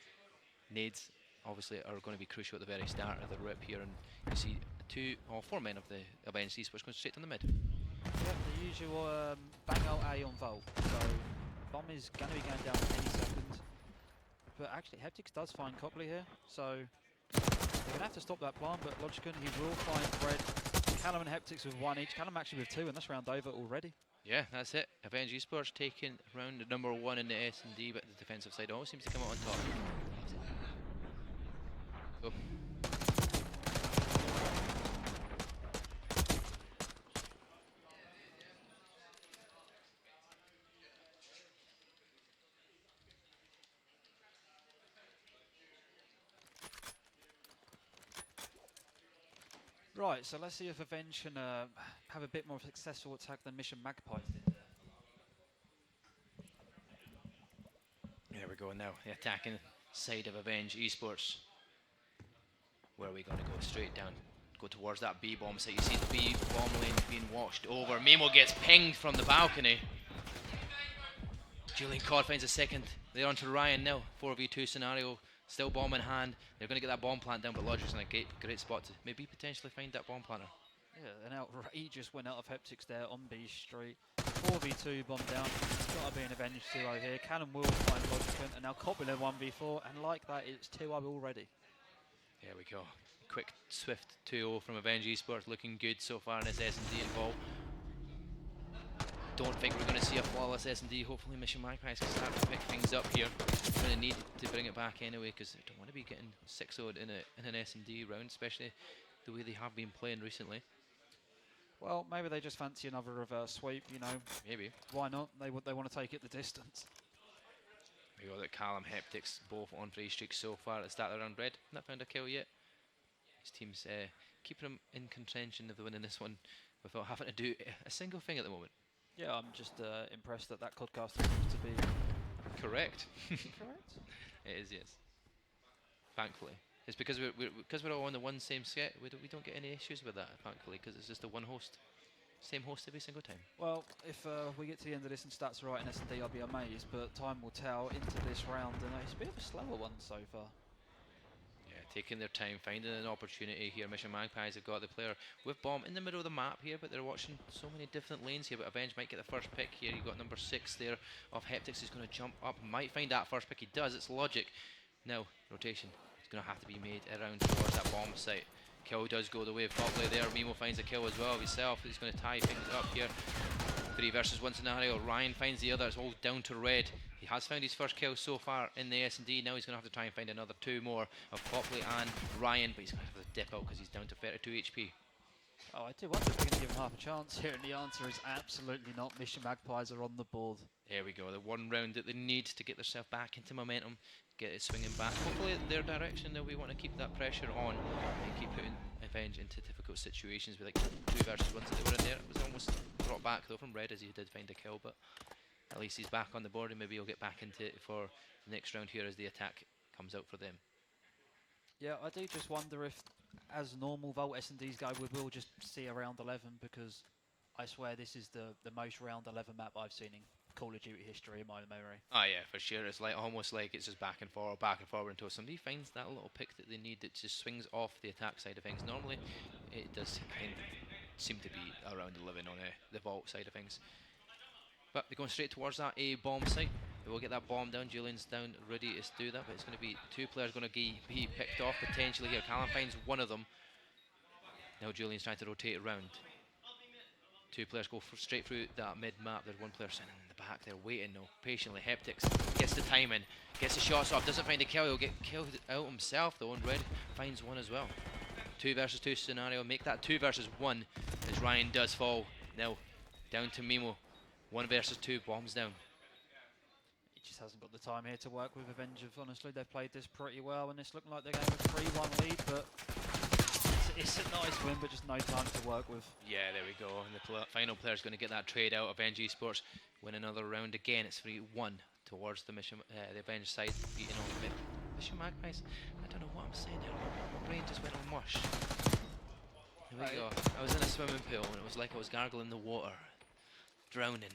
Nades, obviously, are going to be crucial at the very start of the rip here, and you see 2 or 4 men of the Avenged Esports going straight down the mid. Yep, the usual bang out A on Volt. So, bomb is going to be going down any second. But actually, Heptix does find Copley here, so they're going to have to stop that plan, but Logicon, he will find Fred. Callum and Heptix with 1 each. Callum actually with 2, and that's round over already. Yeah, that's it. Avenge Esports taking round number 1 in the S&D, but the defensive side always seems to come out on top. Go. Right, so let's see if Avenge can have a bit more successful attack than Mission Magpies did. There we go now, the attacking side of Avenge Esports. Where are we going to go? Straight down. Go towards that B bomb site. You see the B bomb lane being watched over. Memo gets pinged from the balcony. Julian Cod finds a second. They're on to Ryan now. 4v2 scenario. Still bomb in hand. They're going to get that bomb plant down, but Logic's in a great spot to maybe potentially find that bomb planter. Yeah, an outrageous win out of Heptix there on B Street. 4v2 bomb down. It's got to be an Avenge 2-0 here. Callum will find Logicon, and now Coppola 1v4, and like that, it's 2-0 already. There we go. Quick, swift 2-0 from Avenge Esports, looking good so far in this S&D involved. Don't think we're going to see a flawless S&D. Hopefully Mission Magpies can start to pick things up here. We're going to need to bring it back anyway, because I don't want to be getting 6-0'd in an S&D round, especially the way they have been playing recently. Well, maybe they just fancy another reverse sweep, you know. Maybe. Why not? They want to take it the distance. We got that Callum, Heptix, both on free streaks so far at the start of the round. Red, not found a kill yet. His team's keeping him in contention of the win in this one without having to do a single thing at the moment. Yeah, I'm just impressed that Codcaster seems to be... Correct. Correct? It is, yes. Thankfully. It's because we're all on the same set, we don't get any issues with that, thankfully, because it's just a one host. Same host every single time. Well, if we get to the end of this and stats are right in S&D, I'll be amazed, but time will tell into this round, and it's a bit of a slower one so far. Yeah, taking their time, finding an opportunity here. Mission Magpies have got the player with bomb in the middle of the map here, but they're watching so many different lanes here, but Avenge might get the first pick here. You've got number 6 there of Heptix, who's going to jump up, might find that first pick. He does, it's Logic. Now, rotation is going to have to be made around towards that bomb site. Kill does go the way of Copley there. Mimo finds a kill as well of himself. He's going to tie things up here. 3 versus 1 scenario. Ryan finds the other. It's all down to Red. He has found his first kill so far in the S&D. Now he's going to have to try and find another 2 more of Copley and Ryan, but he's going to have to dip out because he's down to 32 HP. Oh, I do wonder if we're going to give him half a chance here, and the answer is absolutely not. Mission Magpies are on the board. There we go. The one round that they need to get themselves back into momentum, get it swinging back. Hopefully their direction, though, we want to keep that pressure on and keep putting Avenge into difficult situations with like 2 versus 1s that they were in there. It was almost brought back though from Red as he did find a kill, but at least he's back on the board and maybe he'll get back into it for the next round here as the attack comes out for them. Yeah, I do just wonder if, as normal Volt S&Ds go, we will just see a round 11, because I swear this is the most round 11 map I've seen in Call of Duty history in my memory. Oh yeah, for sure. It's like almost like it's just back and forward until somebody finds that little pick that they need that just swings off the attack side of things. Normally, it does kind of seem to be around 11 on the Vault side of things. But they're going straight towards that A bomb site. They will get that bomb down. Julian's down, ready to do that, but it's going to be 2 players going to be picked off potentially here. Callum finds one of them. Now Julian's trying to rotate around. 2 players go straight through that mid-map. There's 1 player sitting in the back. They're waiting now, patiently. Heptix gets the timing, gets the shots off, doesn't find a kill. He'll get killed out himself though, and Red finds one as well. 2 versus 2 scenario. Make that 2 versus 1 as Ryan does fall. Now down to Mimo. 1 versus 2, bombs down. He just hasn't got the time here to work with Avenger. Honestly, they've played this pretty well, and it's looking like they're going with 3-1 lead, but it's a nice win, but just no time to work with. Yeah, there we go. And the final player is going to get that trade out. Avenge Esports win another round again. It's 3-1 towards the Avenge side, beating on Mission Magpies. I don't know what I'm saying here. My brain just went on mush. Here we go. I was in a swimming pool and it was like I was gargling the water, drowning.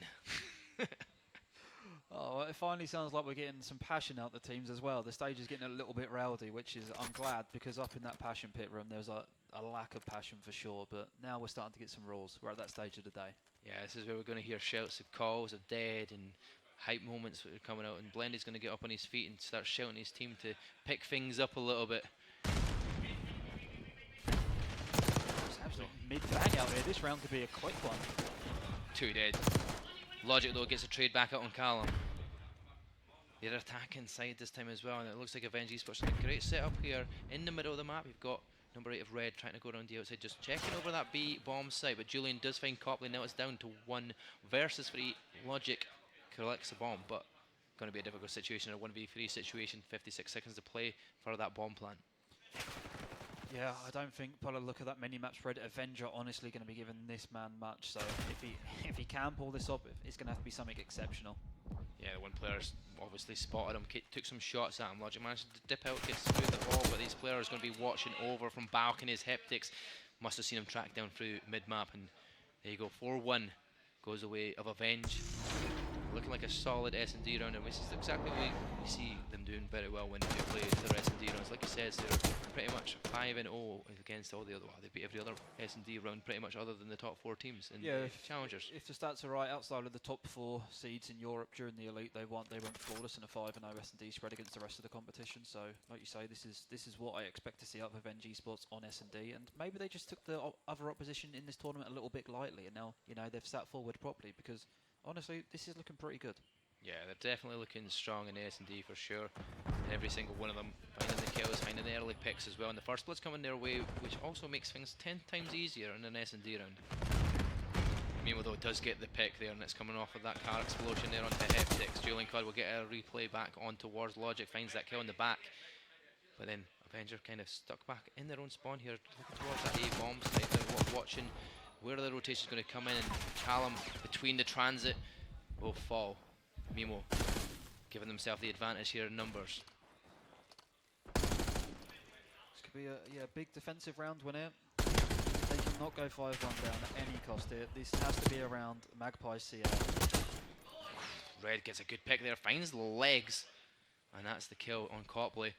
Oh, well, it finally sounds like we're getting some passion out the teams as well. The stage is getting a little bit rowdy, which is, I'm glad, because up in that passion pit room there was a lack of passion for sure, but now we're starting to get some rules. We're at that stage of the day. Yeah, this is where we're going to hear shouts of calls of dead and hype moments that are coming out, and Blendy's going to get up on his feet and start shouting his team to pick things up a little bit. It's absolutely mid-bang out here. This round could be a quick one. 2 dead. Logic though gets a trade back out on Callum. They're attacking side this time as well, and it looks like Avenge Esports in a great setup here in the middle of the map. You've got number 8 of Red trying to go around the outside, just checking over that B bomb site, but Julian does find Copley. Now it's down to 1 versus 3. Logic collects the bomb, but going to be a difficult situation, a 1v3 situation. 56 seconds to play for that bomb plant. Yeah, I don't think, by the look at that mini-map spread, Avenger honestly going to be giving this man much. So if he can pull this up, it's going to have to be something exceptional. Yeah, the one player's obviously spotted him, took some shots at him. Logic managed to dip out, gets through the wall, but these players are going to be watching over from balconies. Heptics must have seen him track down through mid-map, and there you go. 4-1 goes away of Avenge. Looking like a solid S&D round, and this is exactly what we see them doing very well when they play their S&D rounds. Like you said, they're pretty much 5-0 against all the other. Well, they beat every other S&D round pretty much, other than the top 4 teams and challengers. If the stats are right, outside of the top 4 seeds in Europe during the elite, they went flawless in a 5-0 S&D spread against the rest of the competition. So, like you say, this is what I expect to see out of Avenge Esports on S&D, and maybe they just took the other opposition in this tournament a little bit lightly, and now they've sat forward properly, because honestly, this is looking pretty good. Yeah, they're definitely looking strong in S&D for sure. Every single one of them finding the kills, finding the early picks as well. And the first blood's coming their way, which also makes things 10 times easier in an S&D round. Meanwhile, though, it does get the pick there, and it's coming off of that car explosion there onto Heptics. Julian Cloud will get a replay back on towards Logic, finds that kill in the back. But then Avenger kind of stuck back in their own spawn here, looking towards that A bomb site. They're watching where the rotation is going to come in, and Callum between the transit will fall. Mimo giving themselves the advantage here in numbers. This could be a big defensive round win here. They cannot go 5-1 down at any cost here. This has to be around Magpie's CA. Red gets a good pick there, finds the legs, and that's the kill on Copley.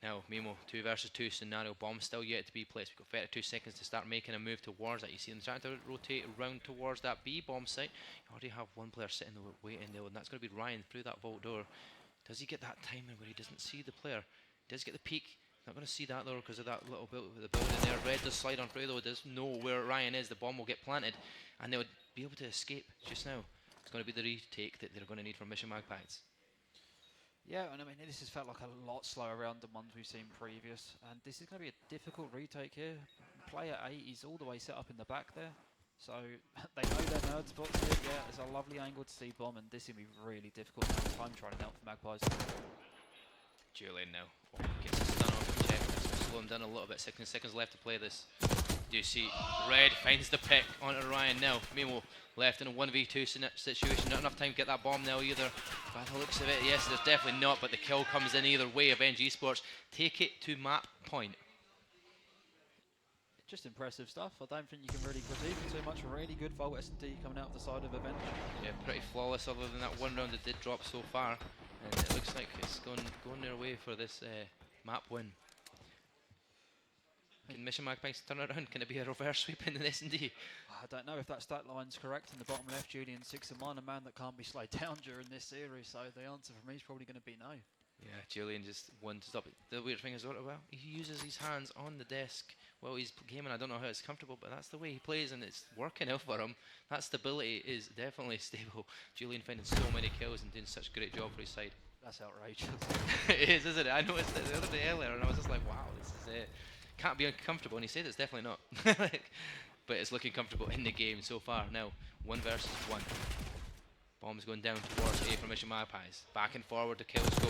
Now, Mimo, 2 versus 2 scenario, bomb still yet to be placed. We've got 32 seconds to start making a move towards that. You see them trying to rotate around towards that B bomb site. You already have one player sitting there waiting there, and that's going to be Ryan through that vault door. Does he get that timing where he doesn't see the player? He does get the peek. Not going to see that though because of that little bit of the building there. Red does slide on through though. Does know where Ryan is. The bomb will get planted, and they would be able to escape just now. It's going to be the retake that they're going to need from Mission Magpies. Yeah, and I mean, this has felt like a lot slower round than ones we've seen previous. And this is going to be a difficult retake here. Player 8 is all the way set up in the back there. So they know their nerd spots here. Yeah, it's a lovely angle to see bomb, and this is going to be really difficult now. Time trying out for Magpies. Julian now gets a stun off the check. Slow him down a little bit. 16 seconds left to play this. Do you see Red finds the pick onto Ryan now. Mimo left in a 1v2 situation. Not enough time to get that bomb now either. By the looks of it, yes, there's definitely not, but the kill comes in either way. Avenge Esports take it to map point. Just impressive stuff. I don't think you can really critique it too much. Really good Volt S&D coming out of the side of Avenge. Yeah, pretty flawless other than that one round that did drop so far. And it looks like it's going their way for this map win. Can Mission Magpies turn around? Can it be a reverse sweep in the S&D? I don't know if that stat line's correct. In the bottom left, Julian 6-1, a man that can't be slowed down during this series. So the answer for me is probably going to be no. Yeah, Julian just wanted to stop it. The weird thing is, well, he uses his hands on the desk while he's gaming. I don't know how it's comfortable, but that's the way he plays, and it's working out for him. That stability is definitely stable. Julian finding so many kills and doing such a great job for his side. That's outrageous. It is, isn't it? I noticed it the other day earlier, and I was just like, wow, this is can't be uncomfortable. And he said it's definitely not. But it's looking comfortable in the game so far. Now, 1 versus 1. Bomb's going down towards A for Mission Magpies. Back and forward, the kills go.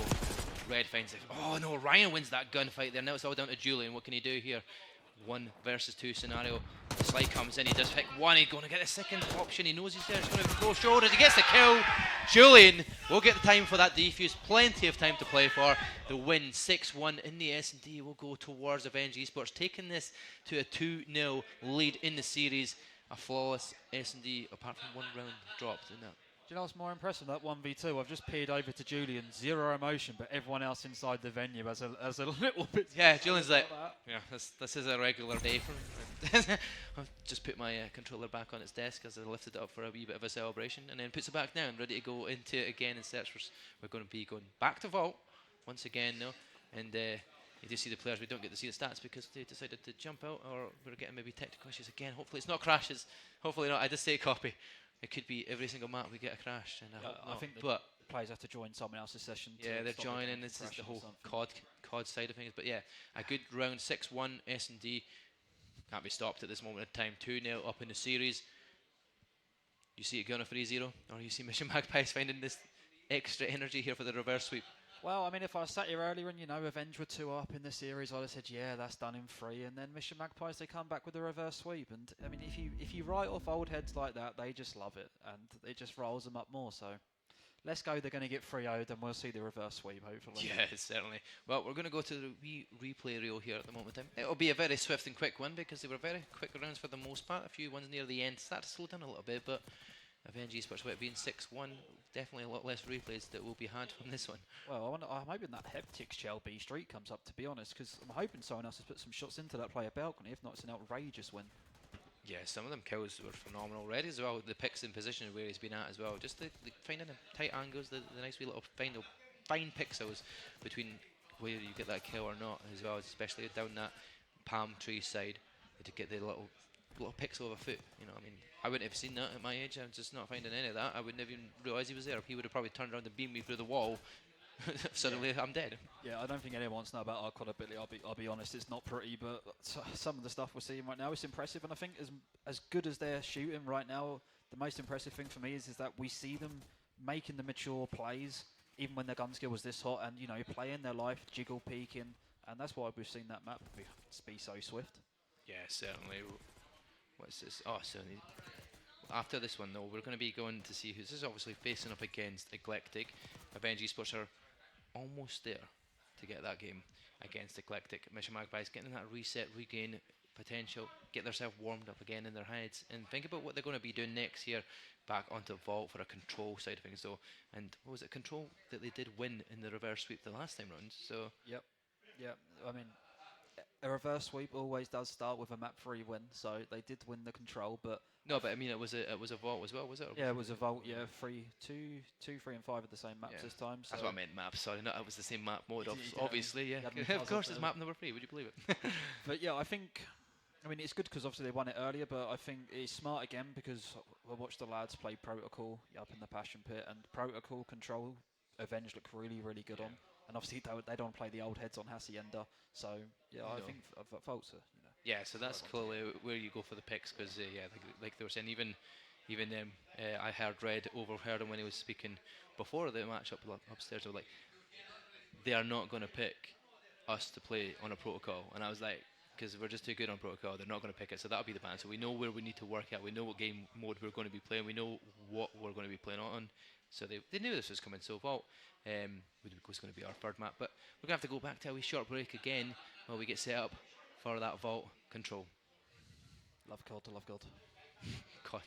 Red finds it. Oh no, Ryan wins that gunfight there. Now it's all down to Julian. What can he do here? 1 versus 2 scenario. The slide comes in, he does pick 1. He's going to get the second option. He knows he's there. He's going to go shoulders. He gets the kill. Julian will get the time for that defuse. Plenty of time to play for. The win 6-1 in the S&D will go towards Avenge Esports, taking this to a 2-0 lead in the series. A flawless S&D apart from 1 round dropped in that. Do you know what's more impressive? That 1v2, I've just peered over to Julian, 0 emotion, but everyone else inside the venue has a little bit. Yeah, Julian's like, yeah, this is a regular day for him. I've just put my controller back on its desk as I lifted it up for a wee bit of a celebration, and then puts it back down, ready to go into it again in search for. We're going to be going back to Vault once again now, and you do see the players. We don't get to see the stats because they decided to jump out, or we're getting maybe technical issues again. Hopefully it's not crashes. Hopefully not. I just say copy. It could be every single map we get a crash, and I think the players have to join someone else's session. Yeah, they're joining. This is the whole COD side of things. But yeah, a good round 6-1 S&D. Can't be stopped at this moment in time. 2-0 up in the series. You see it going for 3-0, or you see Mission Magpies finding this extra energy here for the reverse sweep. Well, I mean, if I sat here earlier and, Avenge were 2 up in the series, I'd have said, yeah, that's done in 3. And then Mission Magpies, they come back with a reverse sweep. And, I mean, if you write off old heads like that, they just love it. And it just rolls them up more. So let's go. They're going to get 3-0'd, and we'll see the reverse sweep, hopefully. Yeah, certainly. Well, we're going to go to the replay reel here at the moment in time. It'll be a very swift and quick one because they were very quick rounds for the most part. A few ones near the end start to slow down a little bit, but Avenge Esports, with it being 6-1, definitely a lot less replays that will be had from this one. Well, I'm hoping that Heptic Shell B Street comes up, to be honest, because I'm hoping someone else has put some shots into that player balcony. If not, it's an outrageous win. Yeah, some of them kills were phenomenal already as well. The picks in position where he's been at as well. Just the finding the tight angles, the nice wee little fine pixels between where you get that kill or not as well, especially down that palm tree side to get the little pixel of a foot. I mean, I wouldn't have seen that at my age. I'm just not finding any of that. I wouldn't have even realised he was there. He would have probably turned around and beamed me through the wall. Suddenly, I'm dead. Yeah, I don't think anyone wants to know about our COD ability. I'll be honest, it's not pretty, but some of the stuff we're seeing right now is impressive. And I think as good as they're shooting right now, the most impressive thing for me is that we see them making the mature plays, even when their gun skill was this hot, and playing their life, jiggle, peeking, and that's why we've seen that map be so swift. Yeah, certainly. What's this? Oh, so after this one, though, we're going to be going to see who's obviously facing up against Eclectic. Avenge Esports are almost there to get that game against Eclectic. Mission Magpies getting that reset, regain potential, get themselves warmed up again in their heads, and think about what they're going to be doing next year. Back onto Vault for a control side of things, though. And what was it? Control that they did win in the reverse sweep the last time round. So. Yep. I mean, a reverse sweep always does start with a map 3 win, so they did win the control, but no, but I mean it was a Vault as well, was it? Yeah, it was a Vault. Yeah, 2, 3, and 5 are the same maps this time. So that's what I meant, maps. Sorry, no, it was the same map mode. Obviously, yeah. Of course, it's map number 3. Would you believe it? But yeah, I mean, it's good because obviously they won it earlier, but I think it's smart again because we watched the lads play Protocol up in the Passion Pit, and Protocol, Control, Avenge look really, really good on. And obviously they don't play the old heads on Hacienda, so yeah, I think Vault's yeah, so that's clearly where you go for the picks because like they were saying, even them, I overheard him when he was speaking before the match upstairs. They were like, they are not going to pick us to play on a Protocol, and I was like, because we're just too good on Protocol, they're not going to pick it, so that'll be the ban. So we know where we need to work at, we know what game mode we're going to be playing, we know what we're going to be playing on. So they knew this was coming, so Vault was going to be our third map. But we're going to have to go back to a wee short break again while we get set up for that Vault control. Love COD. COD.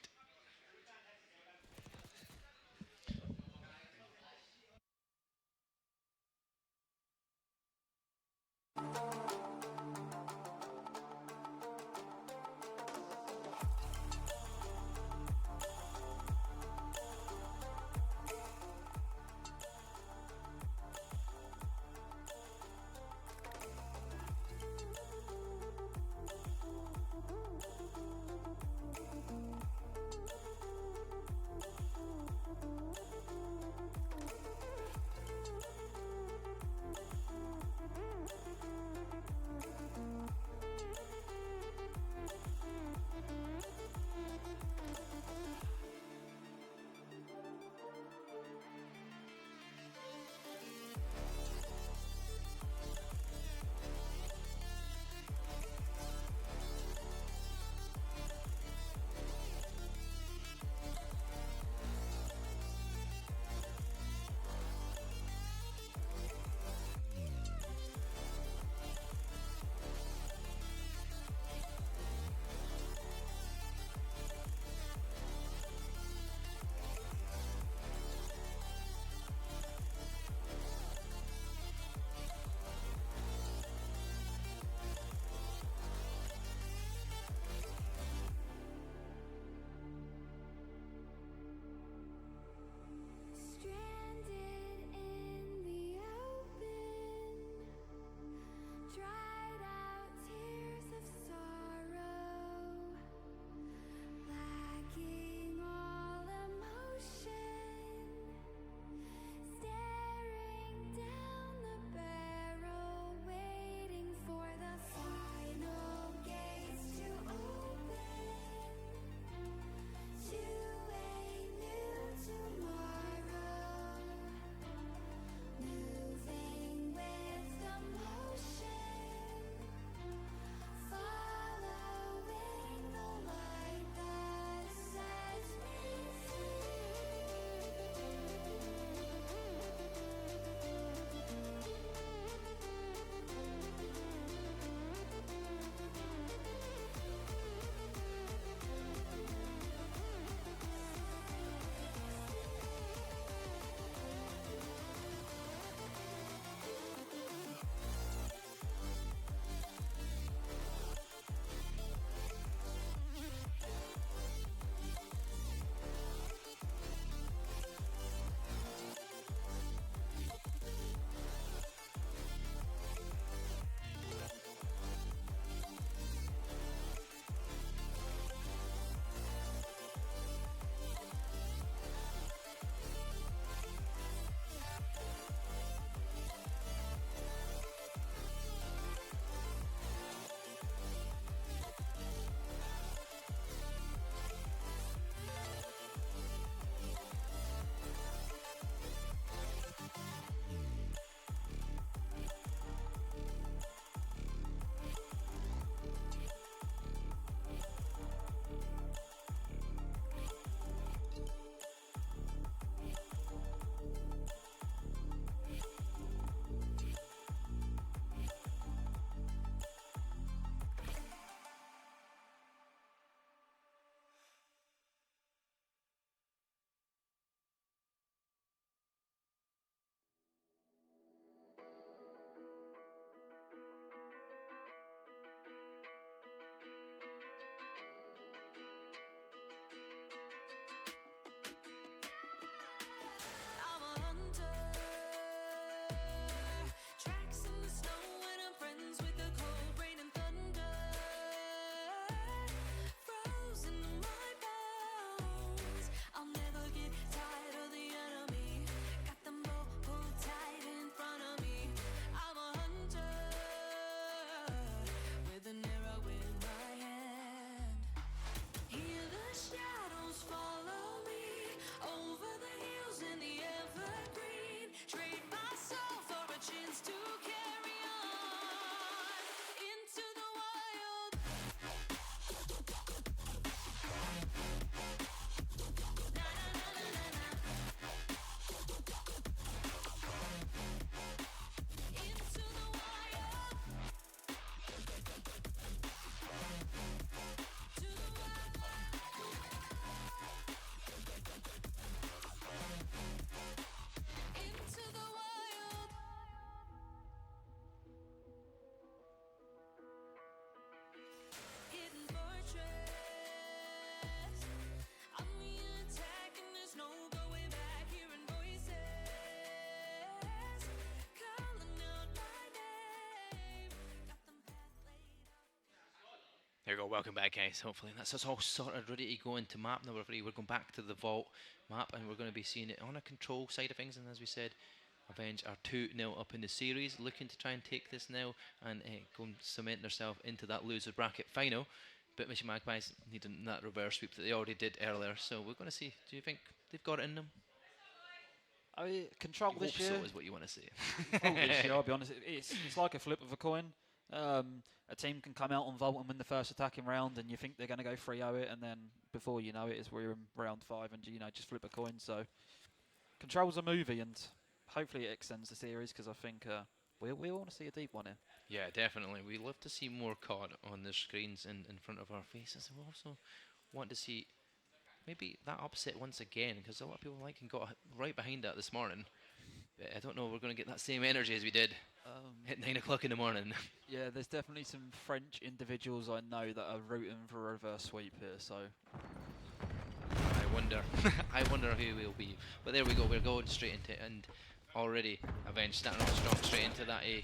There we go, welcome back guys. Hopefully that's us all sorted, ready to go into map number 3. We're going back to the vault map and we're going to be seeing it on a control side of things, and as we said, Avenge are 2-0 up in the series, looking to try and take this now and go and cement themselves into that loser bracket final. But Mission Magpies needing that reverse sweep that they already did earlier, so we're going to see, do you think they've got it in them? I mean, control this year. So is what you want to see. Control this year, I'll be honest, it's like a flip of a coin. A team can come out on Vault and win the first attacking round, and you think they're going to go 3-0 it, and then before you know it, we're in round 5, and just flip a coin. So Control's a movie, and hopefully it extends the series, because I think we want to see a deep one here. Yeah, definitely. We love to see more COD on the screens in front of our faces. We also want to see maybe that upset once again, because a lot of people got right behind that this morning. But I don't know, we're going to get that same energy as we did at 9 o'clock in the morning. Yeah, there's definitely some French individuals I know that are rooting for a reverse sweep here, so... I wonder who we'll be. But there we go, we're going straight into it, and already Avenge starting off strong straight into that A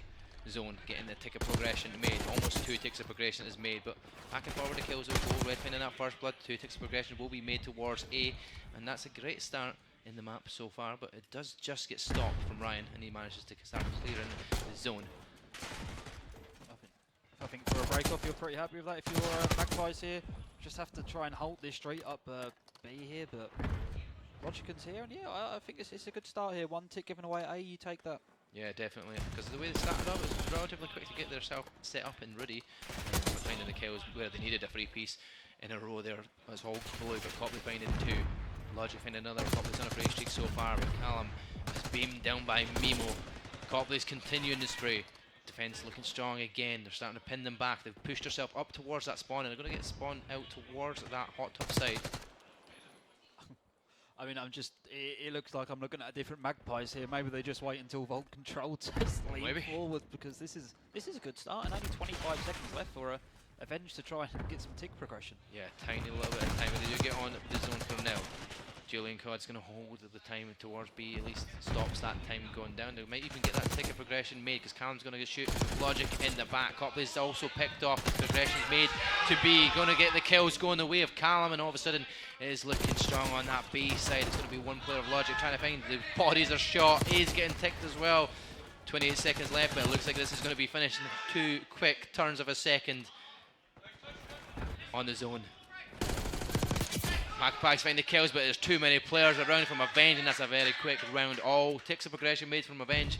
zone, getting the tick of progression made. Almost 2 ticks of progression is made, but back and forward the kills will go. Red finding that first blood, 2 ticks of progression will be made towards A, and that's a great start in the map so far, but it does just get stopped from Ryan, and he manages to start clearing the zone. I think for a break-off you're pretty happy with that. If you're Magpies here, just have to try and hold this straight up B here, but Logicans here, and yeah, I think it's a good start here. 1 tick given away A, you take that. Yeah, definitely, because the way they started off was relatively quick to get themselves set up and ready, and finding the kills where they needed a 3-piece in a row there. As Hulk blue, but Copley finding 2. Logic finding another. Copley's on a free streak so far, but Callum is beamed down by Mimo. Copley's continuing the spray. Defense looking strong again. They're starting to pin them back. They've pushed themselves up towards that spawn, and they're going to get spawn out towards that hot top side. I mean, it looks like I'm looking at different Magpies here. Maybe they just wait until Vault Control to lean forward, because this is a good start, and only 25 seconds left for Avenge to try and get some tick progression. Yeah, tiny little bit of time, but they do get on the zone for now. Julian Cod's going to hold the time towards B, at least stops that time going down. They might even get that tick of progression made, because Callum's going to shoot Logic in the back. Copley's also picked off. The progression's made to B, going to get the kills going the way of Callum, and all of a sudden it is looking strong on that B side. It's going to be one player of Logic trying to find the bodies are shot. A's getting ticked as well. 28 seconds left, but it looks like this is going to be finished in 2 quick turns of a second on the zone. Magpies find the kills, but there's too many players around from Avenge, and that's a very quick round. All ticks of progression made from Avenge.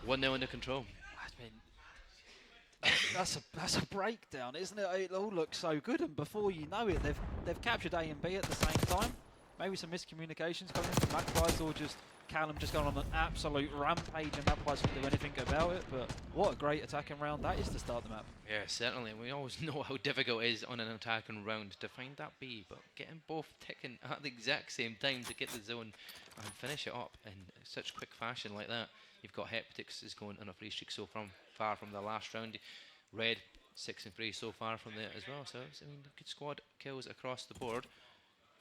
1-0 under control. I mean, that's a breakdown, isn't it? It all looks so good, and before you know it, they've captured A and B at the same time. Maybe some miscommunications coming from Magpies, or just Callum just going on an absolute rampage, and Magpies couldn't do anything about it. But what a great attacking round that is to start the map. Yeah, certainly. We always know how difficult it is on an attacking round to find that B, but getting both ticking at the exact same time to get the zone and finish it up in such quick fashion like that. You've got Heptix is going on a free streak so far from the last round. Red 6 and 3 so far from there as well. So I mean, good squad kills across the board,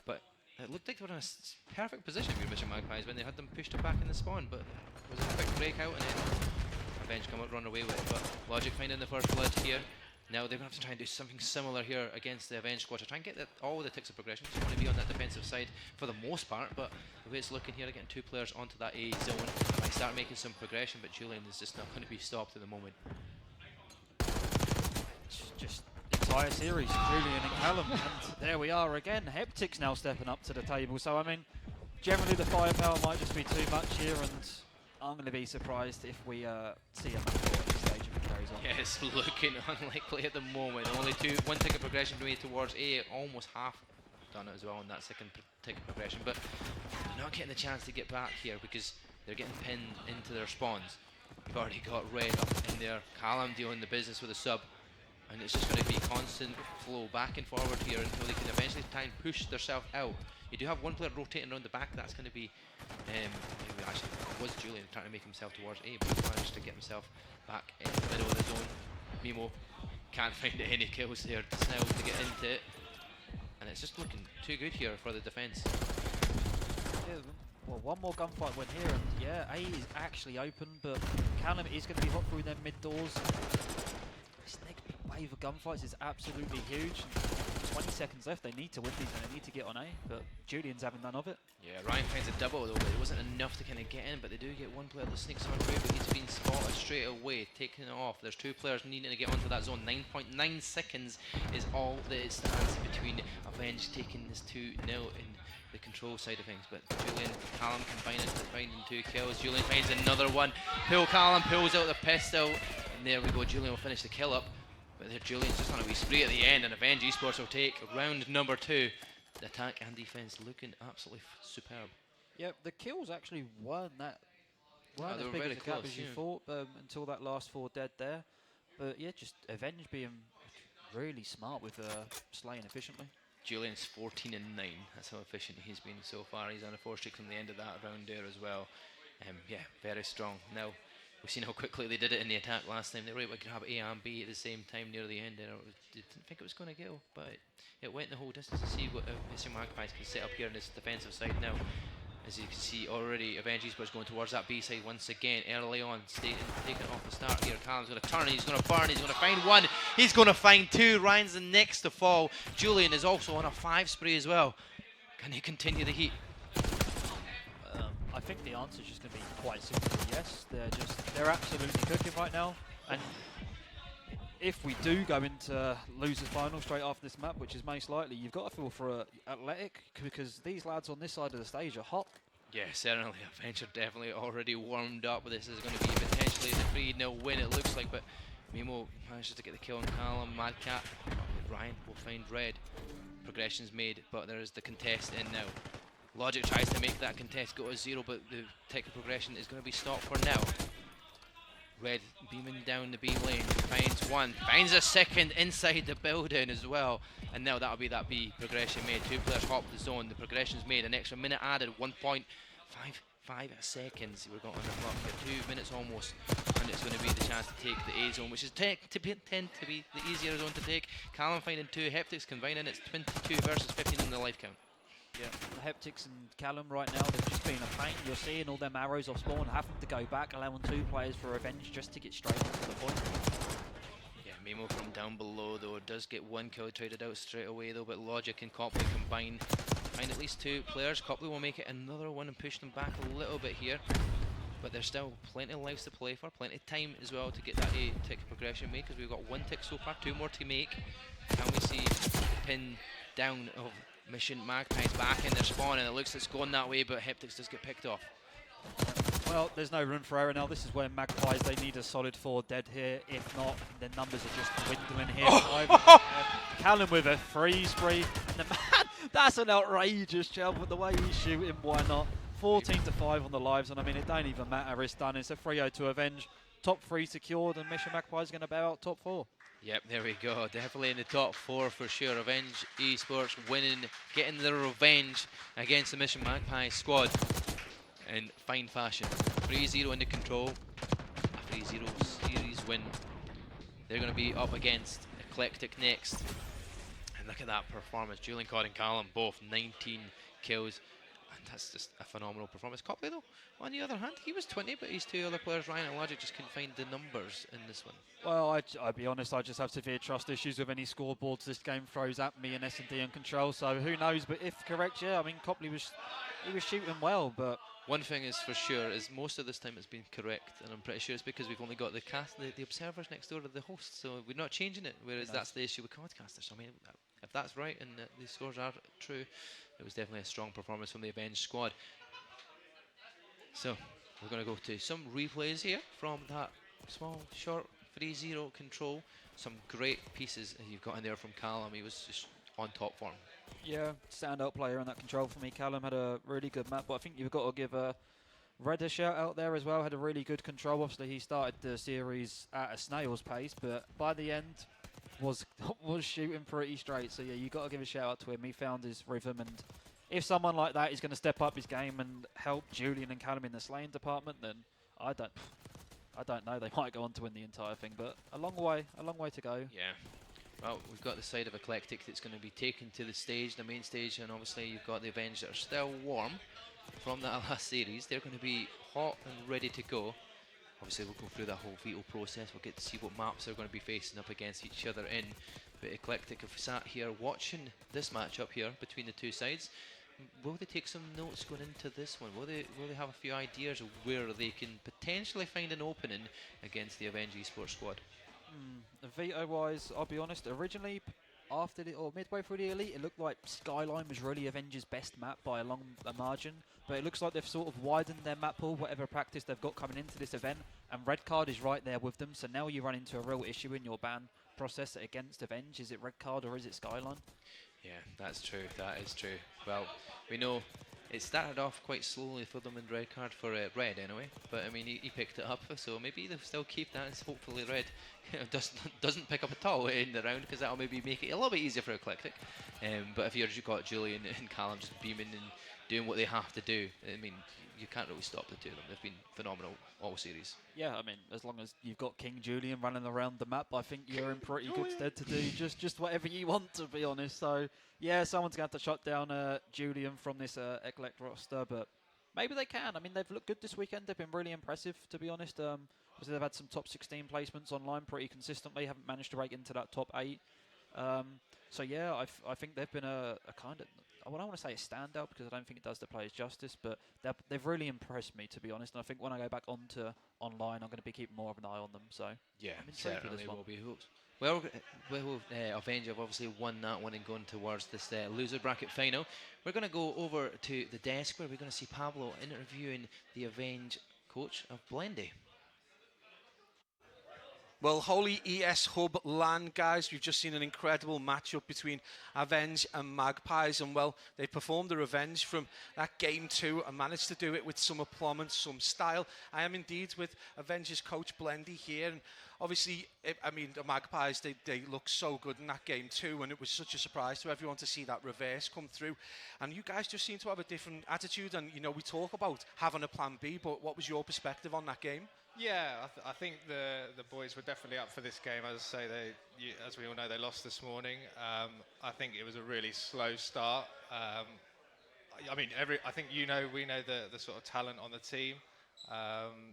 but it looked like they were in a perfect position for Mission Magpies when they had them pushed back in the spawn, but it was a quick breakout, and then Avenge come out, run away with it. But Logic finding the first blood here. Now they're going to have to try and do something similar here against the Avenge squad to try and get all the ticks of progression. Just want to be on that defensive side for the most part, but the way it's looking here, getting 2 players onto that A zone, might start making some progression, but Julian is just not going to be stopped at the moment. Just entire series, Julian and Callum, and there we are again. Heptix now stepping up to the table, so I mean, generally the firepower might just be too much here, and I'm going to be surprised if we see a match at this stage if it carries on. Yeah, it's looking unlikely at the moment. Only 1 tick of progression made towards A, almost half done it as well on that second tick of progression, but they're not getting the chance to get back here because they're getting pinned into their spawns. You've already got Red up in there, Callum doing the business with a sub, and it's just going to be constant flow back and forward here until they can eventually try and push themselves out. You do have 1 player rotating around the back. That's going to be actually it was Julian trying to make himself towards A, but he managed to get himself back in the middle of the zone. Mimo can't find any kills there. Snell to get into it, and it's just looking too good here for the defense. Yeah, well, 1 more gunfight win here, and yeah, A is actually open, but Callum is going to be hot through them mid doors. wave of gunfights is absolutely huge. 20 seconds left, they need to win these and they need to get on A, but Julian's having none of it. Yeah, Ryan finds a double though, but it wasn't enough to kind of get in, but they do get one player that sneaks on through, but he's been spotted straight away, taking it off. There's 2 players needing to get onto that zone. 9.9 seconds is all that it stands between Avenge taking this 2-0 in the control side of things, but Julian, Callum combining to finding 2 kills. Julian finds another one. Callum pulls out the pistol, and there we go. Julian will finish the kill up, but there Julian's just on a wee spree at the end, and Avenge Esports will take round number 2. The attack and defense looking absolutely superb. Yep, the kills actually weren't they as were big very as the gap close, as you yeah. thought until that last 4 dead there. But yeah, just Avenge being really smart with slaying efficiently. Julian's 14 and 9. That's how efficient he's been so far. He's on a 4 streak from the end of that round there as well. Yeah, very strong. Now, we've seen how quickly they did it in the attack last time. They were able to grab A and B at the same time near the end. And didn't think it was going to go, but it went the whole distance to see what Mr. Magpies can set up here on this defensive side now. As you can see already, Avenge Esports going towards that B side once again early on, taking it off the start here. Callum's going to turn, he's going to burn, he's going to find 1, he's going to find 2. Ryan's the next to fall. Julian is also on a 5 spree as well. Can he continue the heat? I think the answer is just going to be quite simply yes. They're absolutely cooking right now. And if we do go into losers final straight after this map, which is most likely, you've got to feel for Athletic, because these lads on this side of the stage are hot. Yeah, certainly. Avenge are definitely already warmed up. This is going to be potentially the 3-0 win, it looks like, but Mimo manages to get the kill on Callum. Madcap, Ryan will find Red. Progression's made, but there is the contest in now. Logic tries to make that contest go to 0, but the tech progression is going to be stopped for now. Red beaming down the B lane, finds 1, finds a second inside the building as well, and now that'll be that B progression made. 2 players hop the zone, the progression's made, an extra minute added, 1.55 seconds we've got on the clock here, 2 minutes almost, and it's going to be the chance to take the A zone, which is tend to be the easier zone to take. Callum finding 2, Heptics combining, it's 22 versus 15 in the life count. Yeah, the Heptics and Callum right now, they've just been a pain. You're seeing all them arrows off spawn, having to go back, allowing 2 players for Revenge just to get straight to the point. Yeah, Mimo from down below though does get 1 kill traded out straight away though, but Logic and Copley combine, find at least 2 players. Copley will make it another one and push them back a little bit here, but there's still plenty of lives to play for, plenty of time as well to get that A tick progression made, because we've got 1 tick so far, 2 more to make. Can we see the pin down of Mission Magpies back in their spawn, and it looks like it's going that way, but Heptics does get picked off. Well, there's no room for error now. This is where Magpies, they need a solid 4 dead here. If not, their numbers are just dwindling here. Callum with a 3 spree. And that's an outrageous job, but the way he's shooting, why not? 14-5 on the lives, and I mean, it don't even matter. It's done. It's a 3-0 to Avenge. Top 3 secured, and Mission Magpies going to bow out top 4. Yep, there we go. Definitely in the top 4 for sure. Avenge Esports winning, getting their revenge against the Mission Magpie squad in fine fashion. 3-0 into control. A 3-0 series win. They're going to be up against Eclectic next. And look at that performance. Julian Cod and Callum both 19 kills. And that's just a phenomenal performance. Copley though, on the other hand, he was 20, but his 2 other players, Ryan and Logic, just couldn't find the numbers in this one. Well, I'll be honest, I just have severe trust issues with any scoreboards this game throws at me and S&D and control, so who knows, but if correct, yeah, I mean, Copley was shooting well, but... One thing is for sure, is most of this time it's been correct, and I'm pretty sure it's because we've only got the observers next door to the hosts, so we're not changing it, whereas that's the issue with broadcasters. So I mean, if that's right and the scores are true, it was definitely a strong performance from the Avenged squad. So, we're going to go to some replays here from that small, short 3-0 control. Some great pieces you've got in there from Callum. He was just on top form. Yeah, standout player on that control for me. Callum had a really good map, but I think you've got to give Red a shout out there as well. Had a really good control. Obviously, he started the series at a snail's pace, but by the end was shooting pretty straight. So yeah, you got to give a shout out to him. He found his rhythm, and if someone like that is going to step up his game and help Julian and Callum in the slaying department, then I don't know. They might go on to win the entire thing, but a long way to go. Yeah. Well, we've got the side of Eclectic that's going to be taken to the stage, the main stage, and obviously you've got the Avenged that are still warm from that last series. They're going to be hot and ready to go. Obviously, we'll go through that whole veto process. We'll get to see what maps they're going to be facing up against each other in. But Eclectic have sat here watching this matchup here between the two sides. Will they take some notes going into this one? Will they have a few ideas of where they can potentially find an opening against the Avenge Esports squad? Veto-wise, I'll be honest, originally, after or midway through the Elite, it looked like Skyline was really Avenge's best map by a long margin, but it looks like they've sort of widened their map pool, whatever practice they've got coming into this event, and Red Card is right there with them, so now you run into a real issue in your ban process against Avenge. Is it Red Card or is it Skyline? Yeah, that's true. That is true. Well, we know it started off quite slowly for them in Red Card for Red anyway, but I mean he picked it up, so maybe they'll still keep that, and hopefully Red doesn't pick up at all in the round, because that'll maybe make it a little bit easier for Eclectic. But if you've got Julian and Callum just beaming and doing what they have to do, I mean, you can't really stop the two of them. They've been phenomenal all series. Yeah, I mean, as long as you've got King Julian running around the map, I think you're in pretty good stead to do just whatever you want, to be honest. So, yeah, someone's going to have to shut down Julian from this Eclect roster, but maybe they can. I mean, they've looked good this weekend. They've been really impressive, to be honest. Obviously, they've had some top 16 placements online pretty consistently, haven't managed to break into that top 8. So, yeah, I think they've been a kind of... I don't want to say a standout because I don't think it does the players justice, but they've really impressed me, to be honest. And I think when I go back onto online, I'm going to be keeping more of an eye on them. So yeah, I'm intrigued for certainly this one. will be. Well, Avenge have obviously won that one and gone towards this loser bracket final. We're going to go over to the desk where we're going to see Pablo interviewing the Avenge coach of Blendy. Well, Holy ES Hub LAN, guys, we've just seen an incredible matchup between Avenge and Magpies, and well, they performed the revenge from that game 2 and managed to do it with some aplomb and some style. I am indeed with Avenge's coach Blendy here, and obviously, I mean, the Magpies, they look so good in that game 2, and it was such a surprise to everyone to see that reverse come through. And you guys just seem to have a different attitude, and, you know, we talk about having a plan B, but what was your perspective on that game? Yeah, I think the boys were definitely up for this game. As I say, as we all know, they lost this morning. I think it was a really slow start. I mean, I think we know the sort of talent on the team.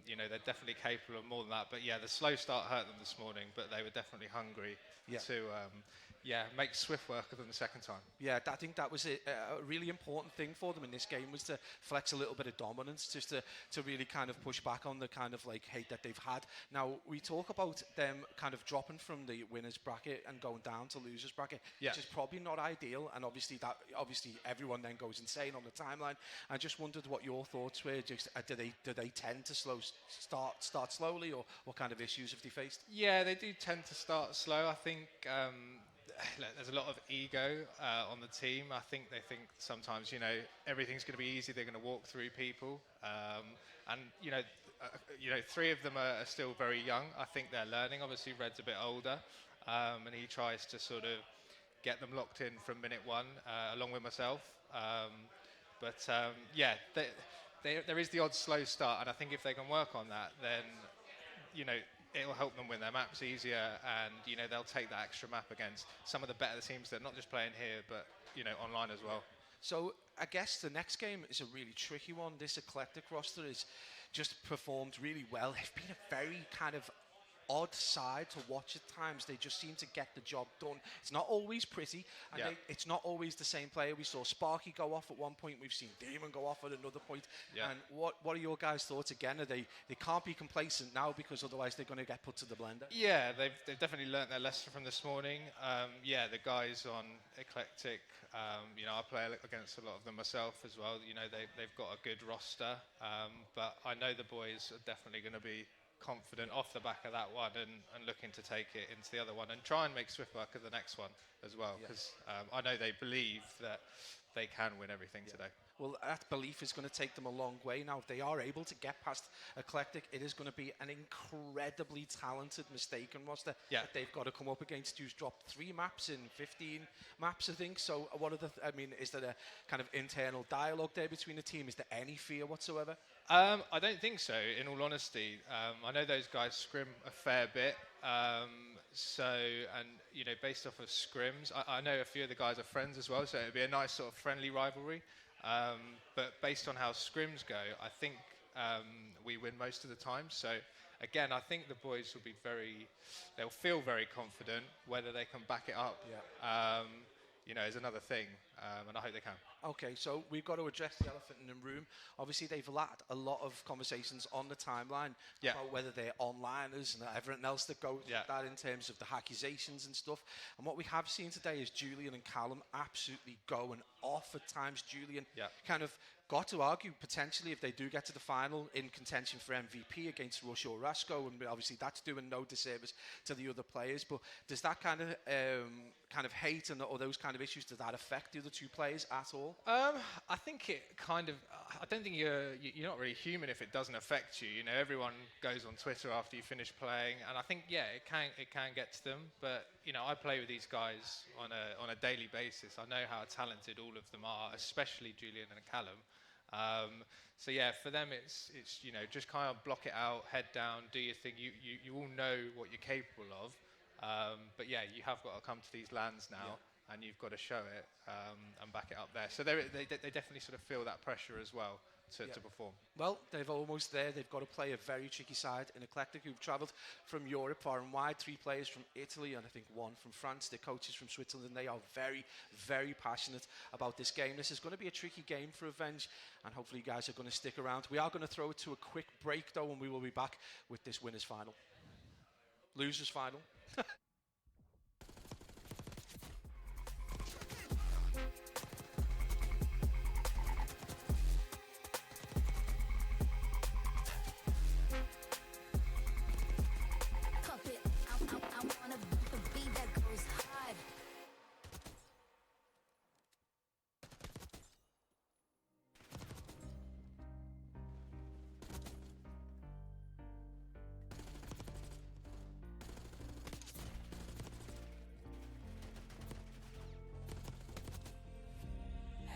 You know, they're definitely capable of more than that. But yeah, the slow start hurt them this morning. But they were definitely hungry to make swift work of them the second time. Yeah, I think that was a really important thing for them in this game, was to flex a little bit of dominance, just to really kind of push back on the kind of like hate that they've had. Now, we talk about them kind of dropping from the winners bracket and going down to losers bracket, which is probably not ideal, and obviously everyone then goes insane on the timeline. I just wondered what your thoughts were. Just do they tend to start slowly, or what kind of issues have they faced? Yeah, they do tend to start slow. I think there's a lot of ego on the team. I think they think sometimes, you know, everything's going to be easy. They're going to walk through people, and you know, 3 of them are still very young. I think they're learning. Obviously, Red's a bit older, and he tries to sort of get them locked in from minute 1, along with myself. Yeah, there is the odd slow start, and I think if they can work on that, then, you know, it'll help them win their maps easier, and, you know, they'll take that extra map against some of the better teams that are not just playing here, but, you know, online as well. So I guess the next game is a really tricky one. This Eclectic roster is just performed really well. They've been a very kind of odd side to watch at times. They just seem to get the job done. It's not always pretty, and it's not always the same player. We saw Sparky go off at one point. We've seen Damon go off at another point. And what are your guys' thoughts? Again, they can't be complacent now, because otherwise they're going to get put to the blender. Yeah, they've definitely learnt their lesson from this morning. Yeah, the guys on Eclectic, you know, I play against a lot of them myself as well. You know, they've got a good roster, but I know the boys are definitely going to be confident off the back of that one, and looking to take it into the other one and try and make swift work of the next one as well, because I know they believe that they can win everything today. Well, that belief is going to take them a long way. Now, if they are able to get past Eclectic, it is going to be an incredibly talented Mistaken roster that they've got to come up against. Who's dropped 3 maps in 15 maps, I think. So what are is there a kind of internal dialogue there between the team? Is there any fear whatsoever? I don't think so, in all honesty. I know those guys scrim a fair bit. And, you know, based off of scrims, I know a few of the guys are friends as well, so it'd be a nice sort of friendly rivalry. But based on how scrims go, I think we win most of the time. So again, I think the boys will be they'll feel very confident. Whether they can back it up, is another thing, and I hope they can. Okay, so we've got to address the elephant in the room. Obviously, they've had a lot of conversations on the timeline about whether they're onliners and everything else that goes with that in terms of the accusations and stuff. And what we have seen today is Julian and Callum absolutely going off at times. Julian kind of got to argue potentially if they do get to the final in contention for MVP against Rush or Rasco, and obviously that's doing no disservice to the other players. But does that kind of hate and or those kind of issues, does that affect the other two players at all? I think it kind of. I don't think you're not really human if it doesn't affect you. You know, everyone goes on Twitter after you finish playing, and I think it can get to them. But I play with these guys on a daily basis. I know how talented all of them are, especially Julian and Callum. So for them it's just kind of block it out, head down, do your thing. You all know what you're capable of, but you have got to come to these LANs now, and you've got to show it and back it up there. So they definitely sort of feel that pressure as well to perform. Well, they're almost there. They've got to play a very tricky side in Eclectic, who've travelled from Europe far and wide. 3 players from Italy and I think 1 from France. Their coaches from Switzerland, and they are very, very passionate about this game. This is going to be a tricky game for Avenge, and hopefully you guys are going to stick around. We are going to throw it to a quick break though, and we will be back with this winners final. Losers final.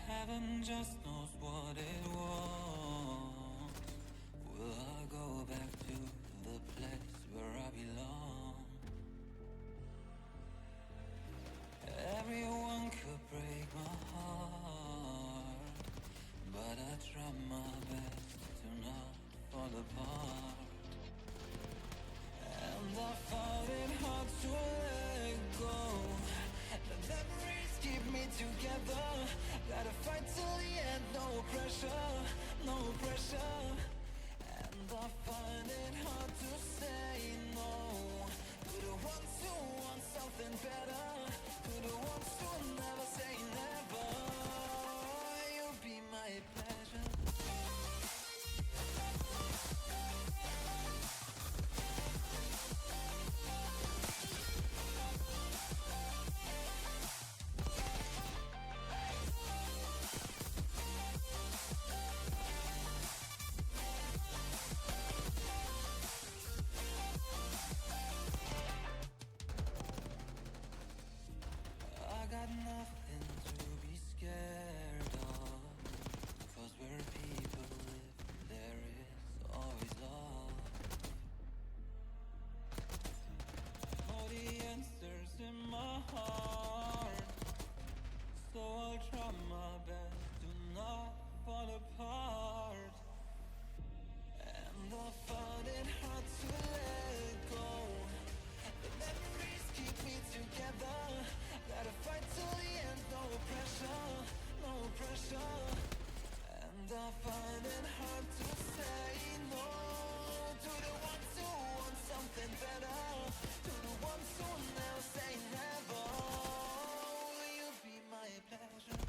Heaven just knows what it wants. Will I go back to the place where I belong? Everyone could break my heart, but I try my best to not fall apart. And I found it hard to let go. The memories keep me together. Gotta fight till the end, no pressure, no pressure. And I find it hard to say no to the ones who want something better, to the ones who never say never. You'll be my pleasure. I got nothing to be scared of, 'cause where people live, there is always love. All the answers in my heart, so I'll try my best to not fall apart. And I found it hard to let go. The memories keep me together. Gotta fight till the end, no pressure, no pressure. And I find it hard to say no to the ones who want something better, to the ones who never say never. Will you be my pleasure?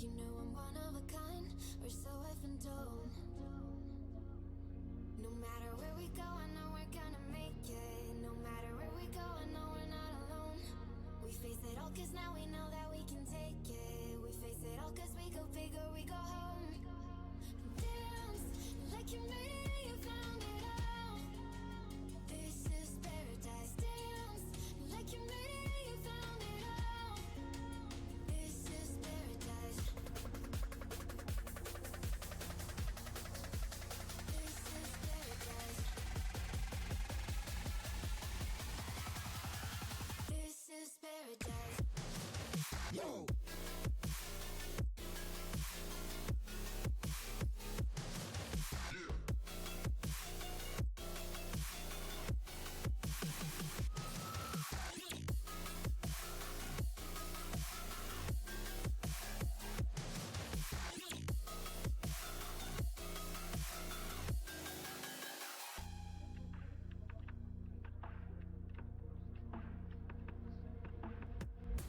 You know I'm one of a kind, we're so effing dope. No matter where we go, I know we're gonna make it. No matter where we go, I know we're not alone. We face it all cause now we know that we can take it. We face it all cause we go big or we go home. Dance like you made it, you found it all. This is paradise. Dance like you made it, you found it all. This is paradise. This is paradise. This is paradise. Yo!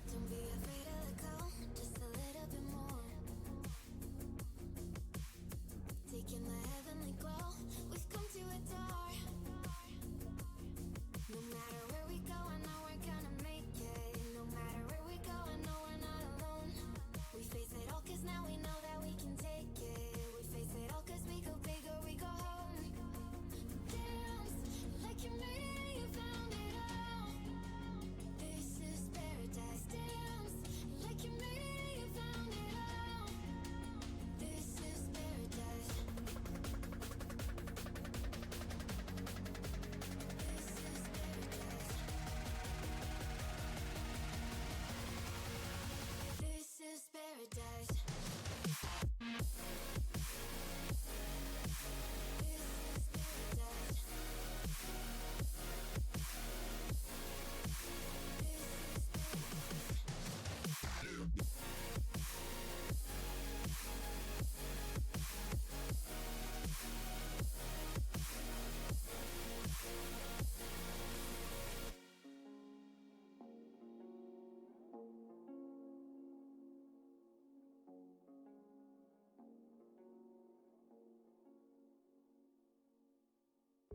Don't be afraid of the call, just a little bit more. Taking the heavenly glow, we've come to adore. No matter where we go, I know we're gonna make it. No matter where we go, I know we're not alone. We face it all cause now we know that we can take it. We face it all cause we go big or we go home. Dance like you made it, you found it all. This is paradise. Dance like you made it, you found it all. This is paradise. This is paradise.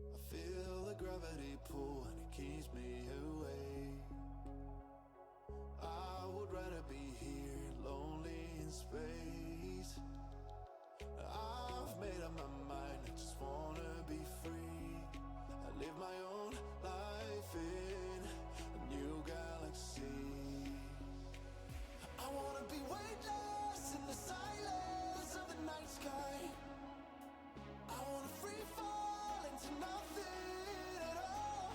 I feel the gravity pull and it keeps me away. I would rather be here, lonely in space. I've made up my mind, I just wanna be free. I live my own life in a new galaxy. I wanna be weightless in the silence of the night sky. I wanna free fall into nothing at all.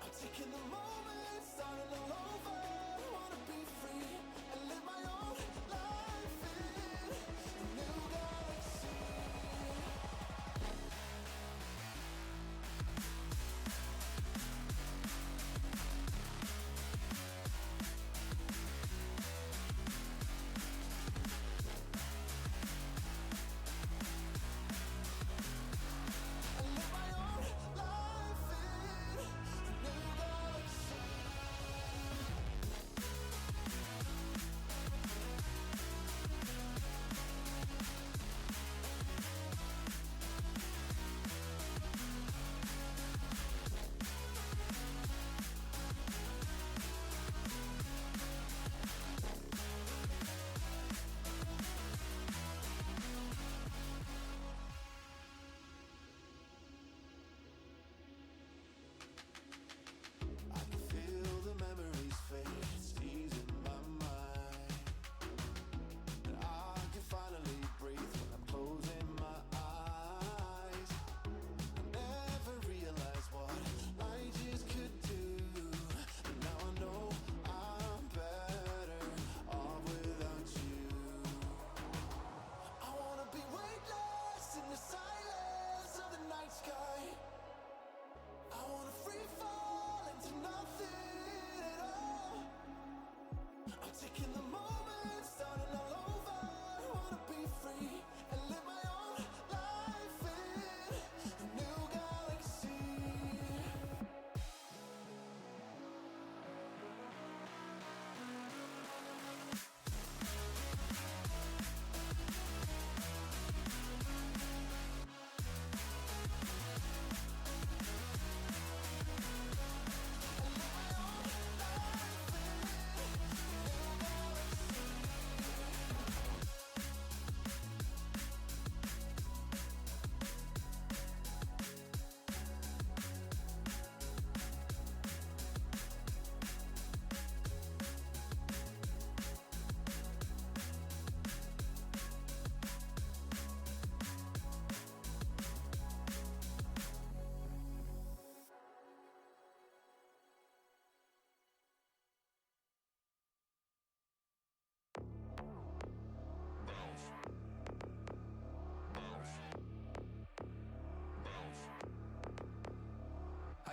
I'm taking the moment, starting all over. I wanna be free and live my own life in a new galaxy. I live my own life in a new galaxy.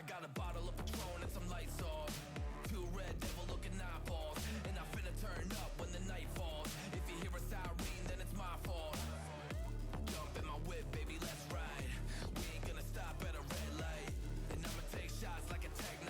got a bottle of Patron and some lights off. Two red devil looking eyeballs. And I finna turn up when the night falls. If you hear a siren, then it's my fault. Jump in my whip, baby, let's ride. We ain't gonna stop at a red light. And I'ma take shots like a Tech 9.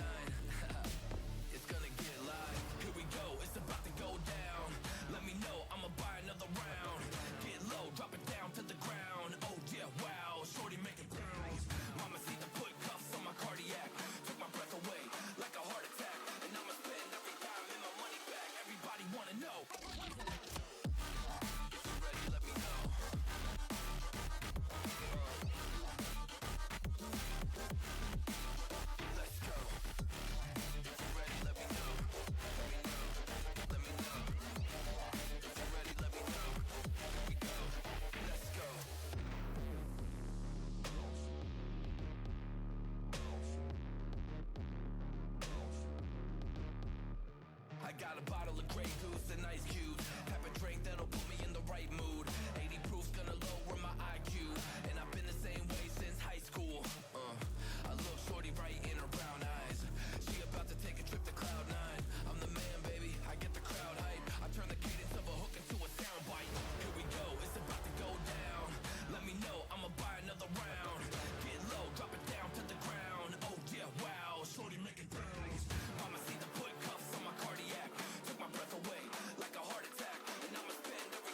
It's gonna get live. Here we go, it's about to go down. Let me know, I'ma buy another round. Get low, drop it down to the ground. Oh yeah, wow, shorty making pounds. Mama see the put cuffs on my cardiac. Took my breath away like a heart attack. And I'ma spend every dime and my money back. Everybody wanna know. If you're ready, let me know. Let's go. If you're ready, let me know. Let me know. Let me know. If you're ready, let me know. Here we go. Let's go. I got a bottle of Grey Goose and ice cubes. Have a drink that'll put me in the right mood. 80 proof's gonna lower my IQ. And I've been the same way since high school. I look shorty right in her brown eyes. She about to take a trip to Cloud 9. I'm the man, baby. I get the crowd hype. I turn the cadence of a hook into a soundbite. Here we go. It's about to go down. Let me know. I'ma buy another round. Get low, drop it down to the ground. Oh yeah, wow. Shorty making pounds. Mama see the put cuffs on my cardiac. Took my breath away like a heart attack. And I'ma spend every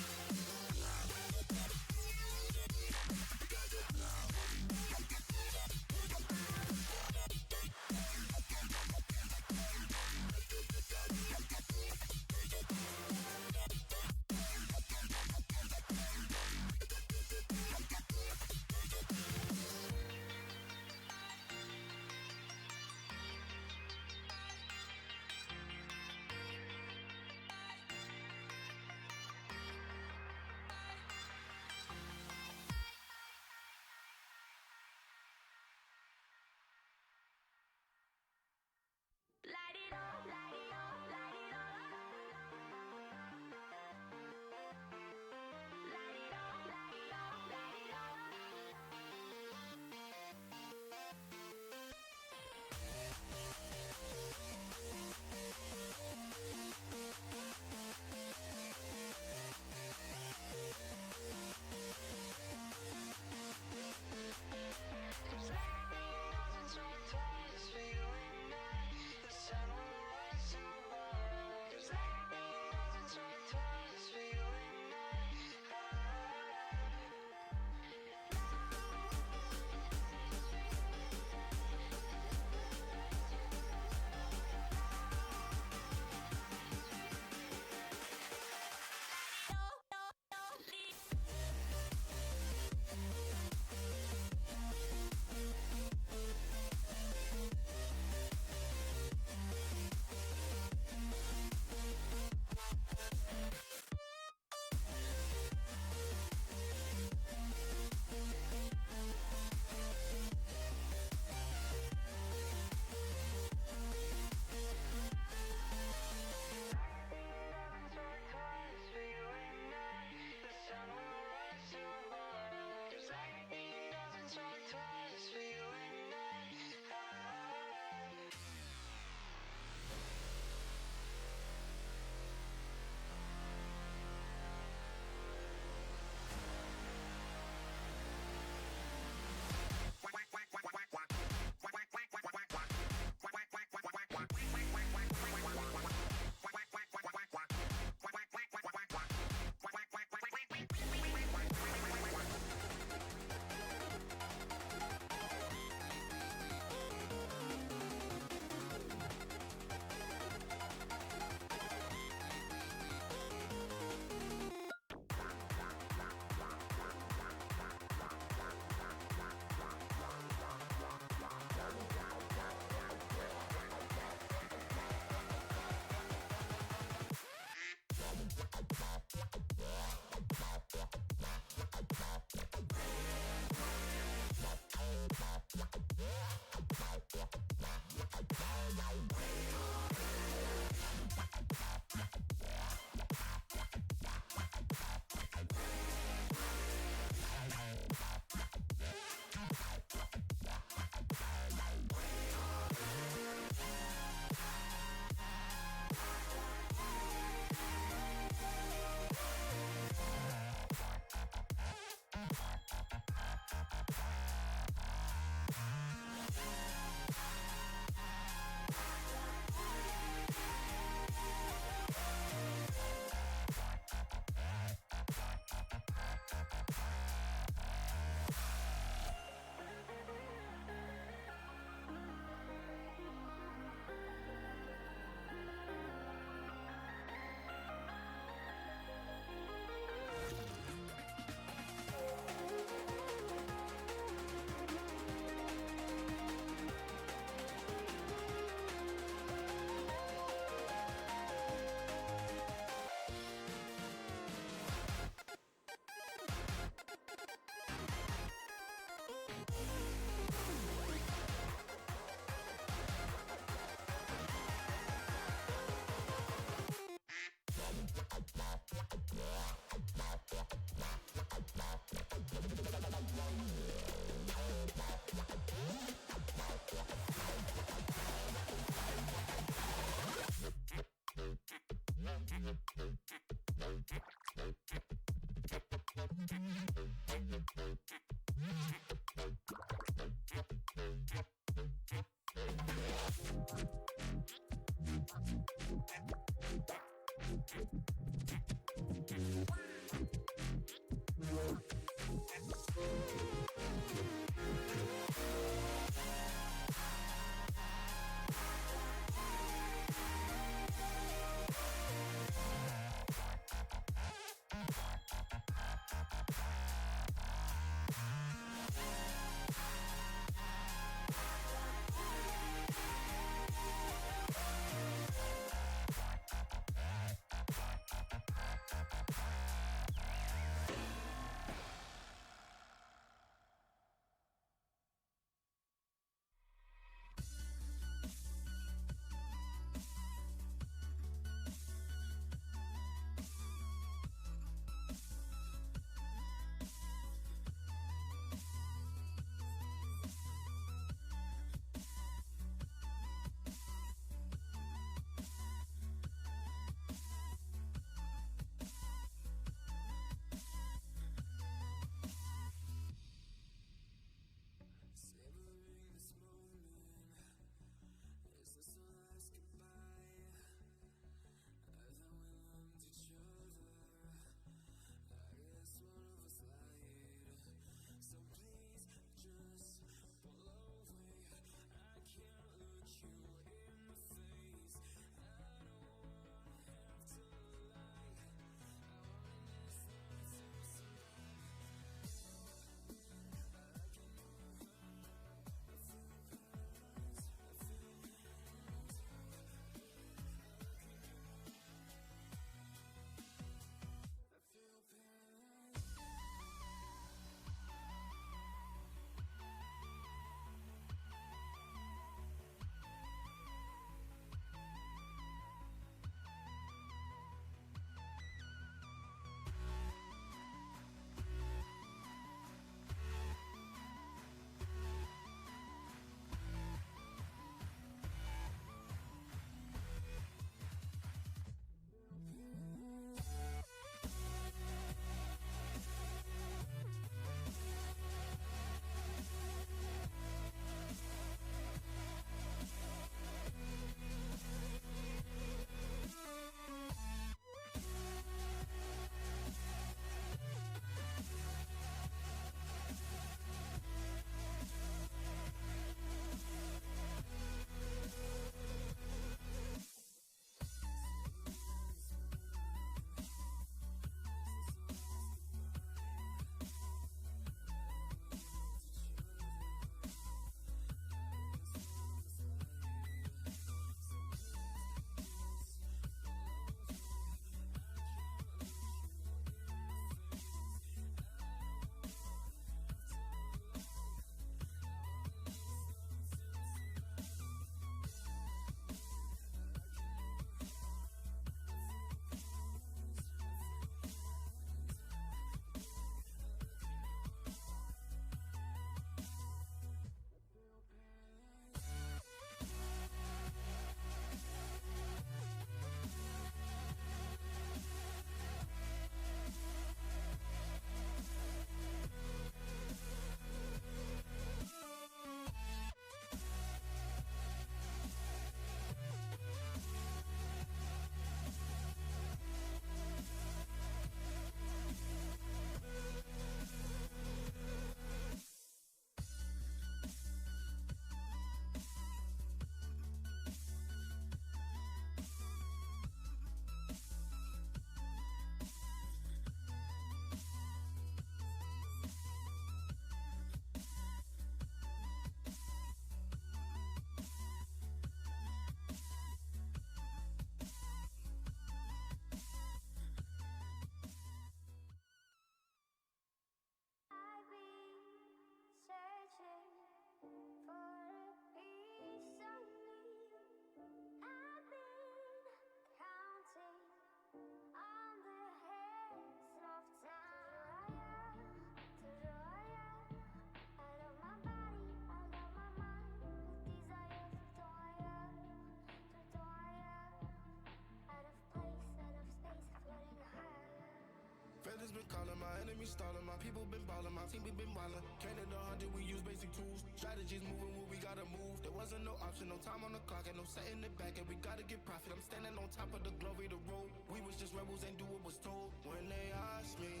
been calling, my enemies stalling, my people been balling, my team we been wildin'. Canada 100, we use basic tools. Strategies moving where we gotta move. There wasn't no option, no time on the clock, and no setting it back, and we gotta get profit. I'm standing on top of the glory, the road. We was just rebels and do what was told. When they asked me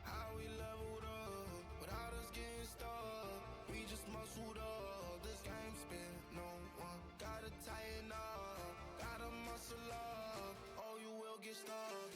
how we leveled up, without us getting stuck, we just muscled up. This game spin, no one gotta tighten up, gotta muscle up, or you will get stuck.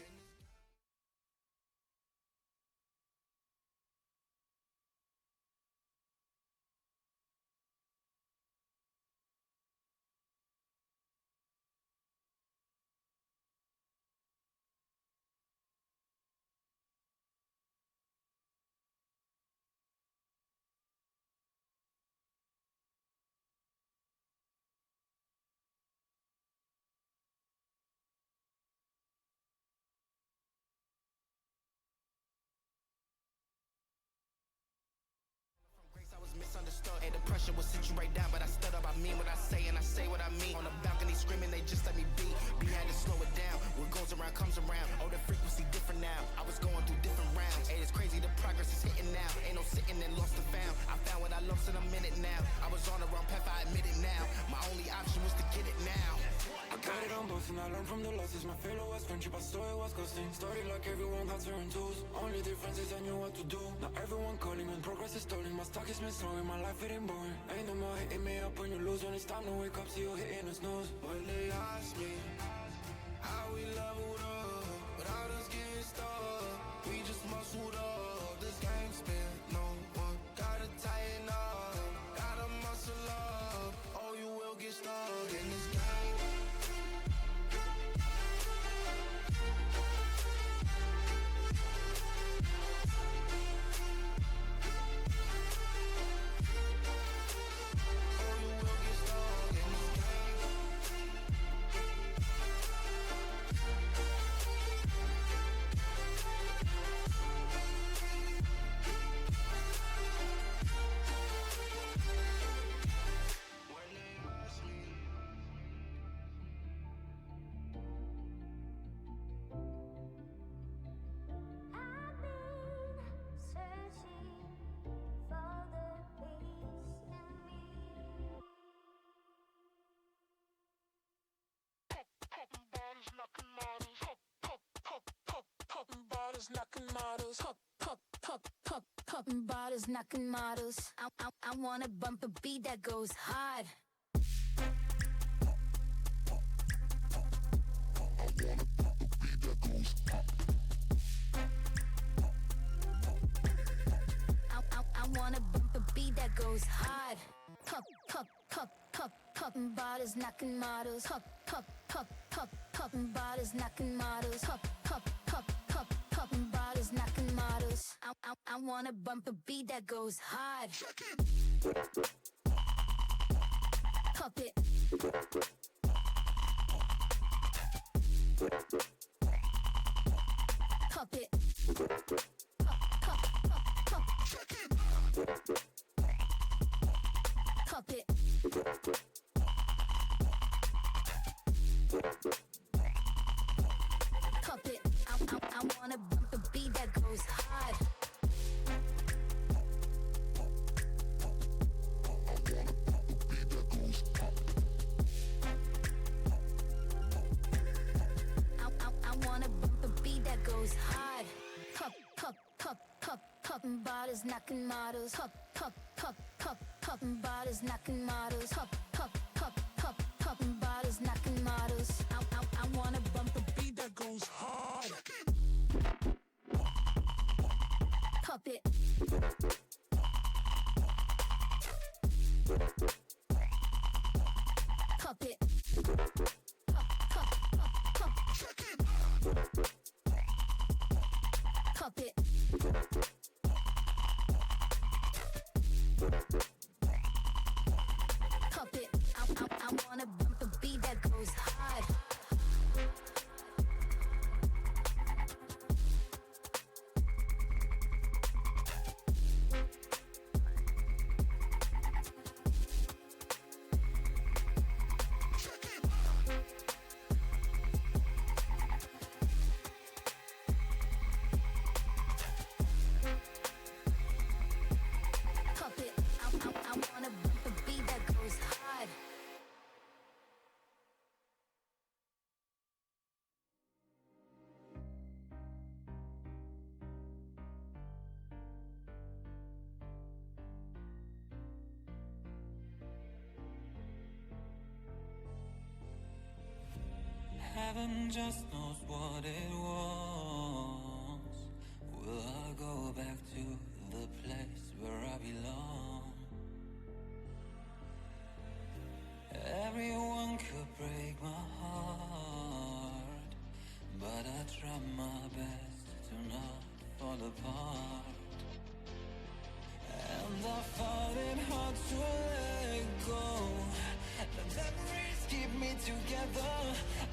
Misunderstood, and the pressure will sit you right down, but I stood up, I mean what I say, and I say what I mean. On the balcony screaming, they just let me be. We had to slow it down, what goes around comes around. Oh, the frequency different now, I was going through different rounds. Hey, it's crazy, the progress is hitting now. Ain't no sitting and lost and found. I found what I lost in a minute now. I was on the wrong path, I admit it now. My only option was to get it now. I got it on both and I learned from the losses. My failure was friendship, I saw it was costing. Started like everyone had certain tools. Only difference is I knew what to do. Now everyone calling when progress is stalling. My stock is misslowing, my life it ain't boring. Ain't no more hitting me up when you lose. When it's time to wake up, see you hitting the snooze. When they ask me how we leveled up, without us getting stuck, we just muscled up. This game spin, no one gotta tighten up, gotta muscle up, or you will get stuck in this game. Knocking models, popping bottles, knocking models. I wanna bump a beat that goes hard. I wanna bump a beat that goes hard. Popping bottles, knocking models. Popping bottles, knocking models. Popping bottles, knocking models. I wanna bump a beat that goes hard. Pop it. Pop it. Pop it. Pop it. I wanna bump a beat that goes hard. I wanna bump a beat that goes hard. Popping bottles, knocking models. Popping bottles, knocking models. Popping bottles, knocking models. I wanna bump a beat that goes hard. Pop it. Pop it. Pop it. Pop it. I wanna bump a beat that goes hard. Heaven just knows what it wants. Will I go back to the place where I belong? Everyone could break my heart, but I try my best to not fall apart. And I find it hard to let go. The memories keep me together.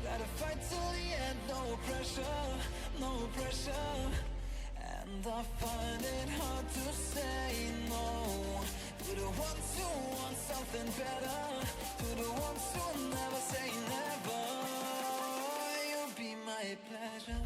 Gotta fight till the end, no pressure, no pressure. And I find it hard to say no to the ones who want something better, to the ones who never say never. You'll be my pleasure.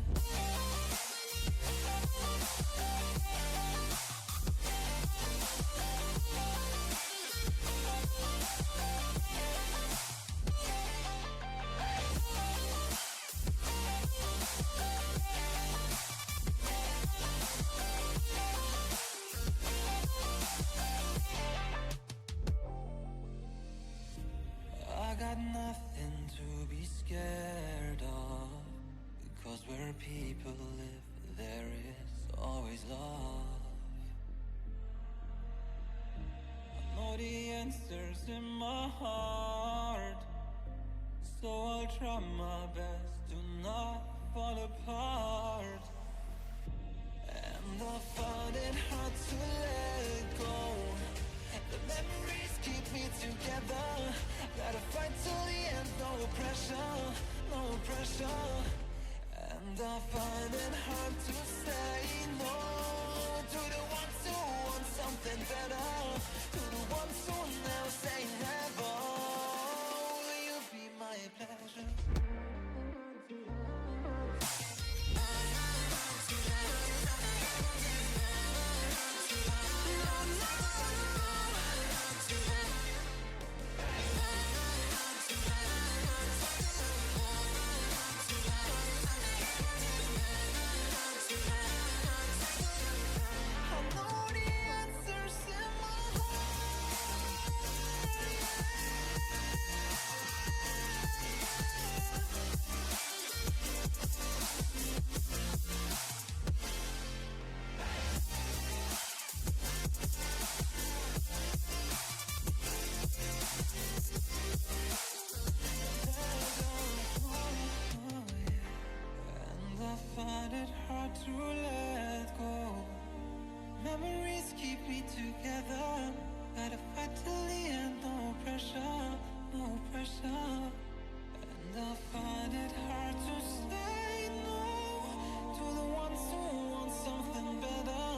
I got nothing to be scared of, because where people live, there is always love. I know the answers in my heart, so I'll try my best to not fall apart. And I find it hard to let go. The memories keep me together. Gotta fight till the end, no pressure, no pressure. And I find it hard to say no to the ones who want something better, to the ones who never say never. Will you be my pleasure? And I find it hard to let go. Memories keep me together. Gotta fight till the end, no pressure, no pressure. And I find it hard to say no to the ones who want something better,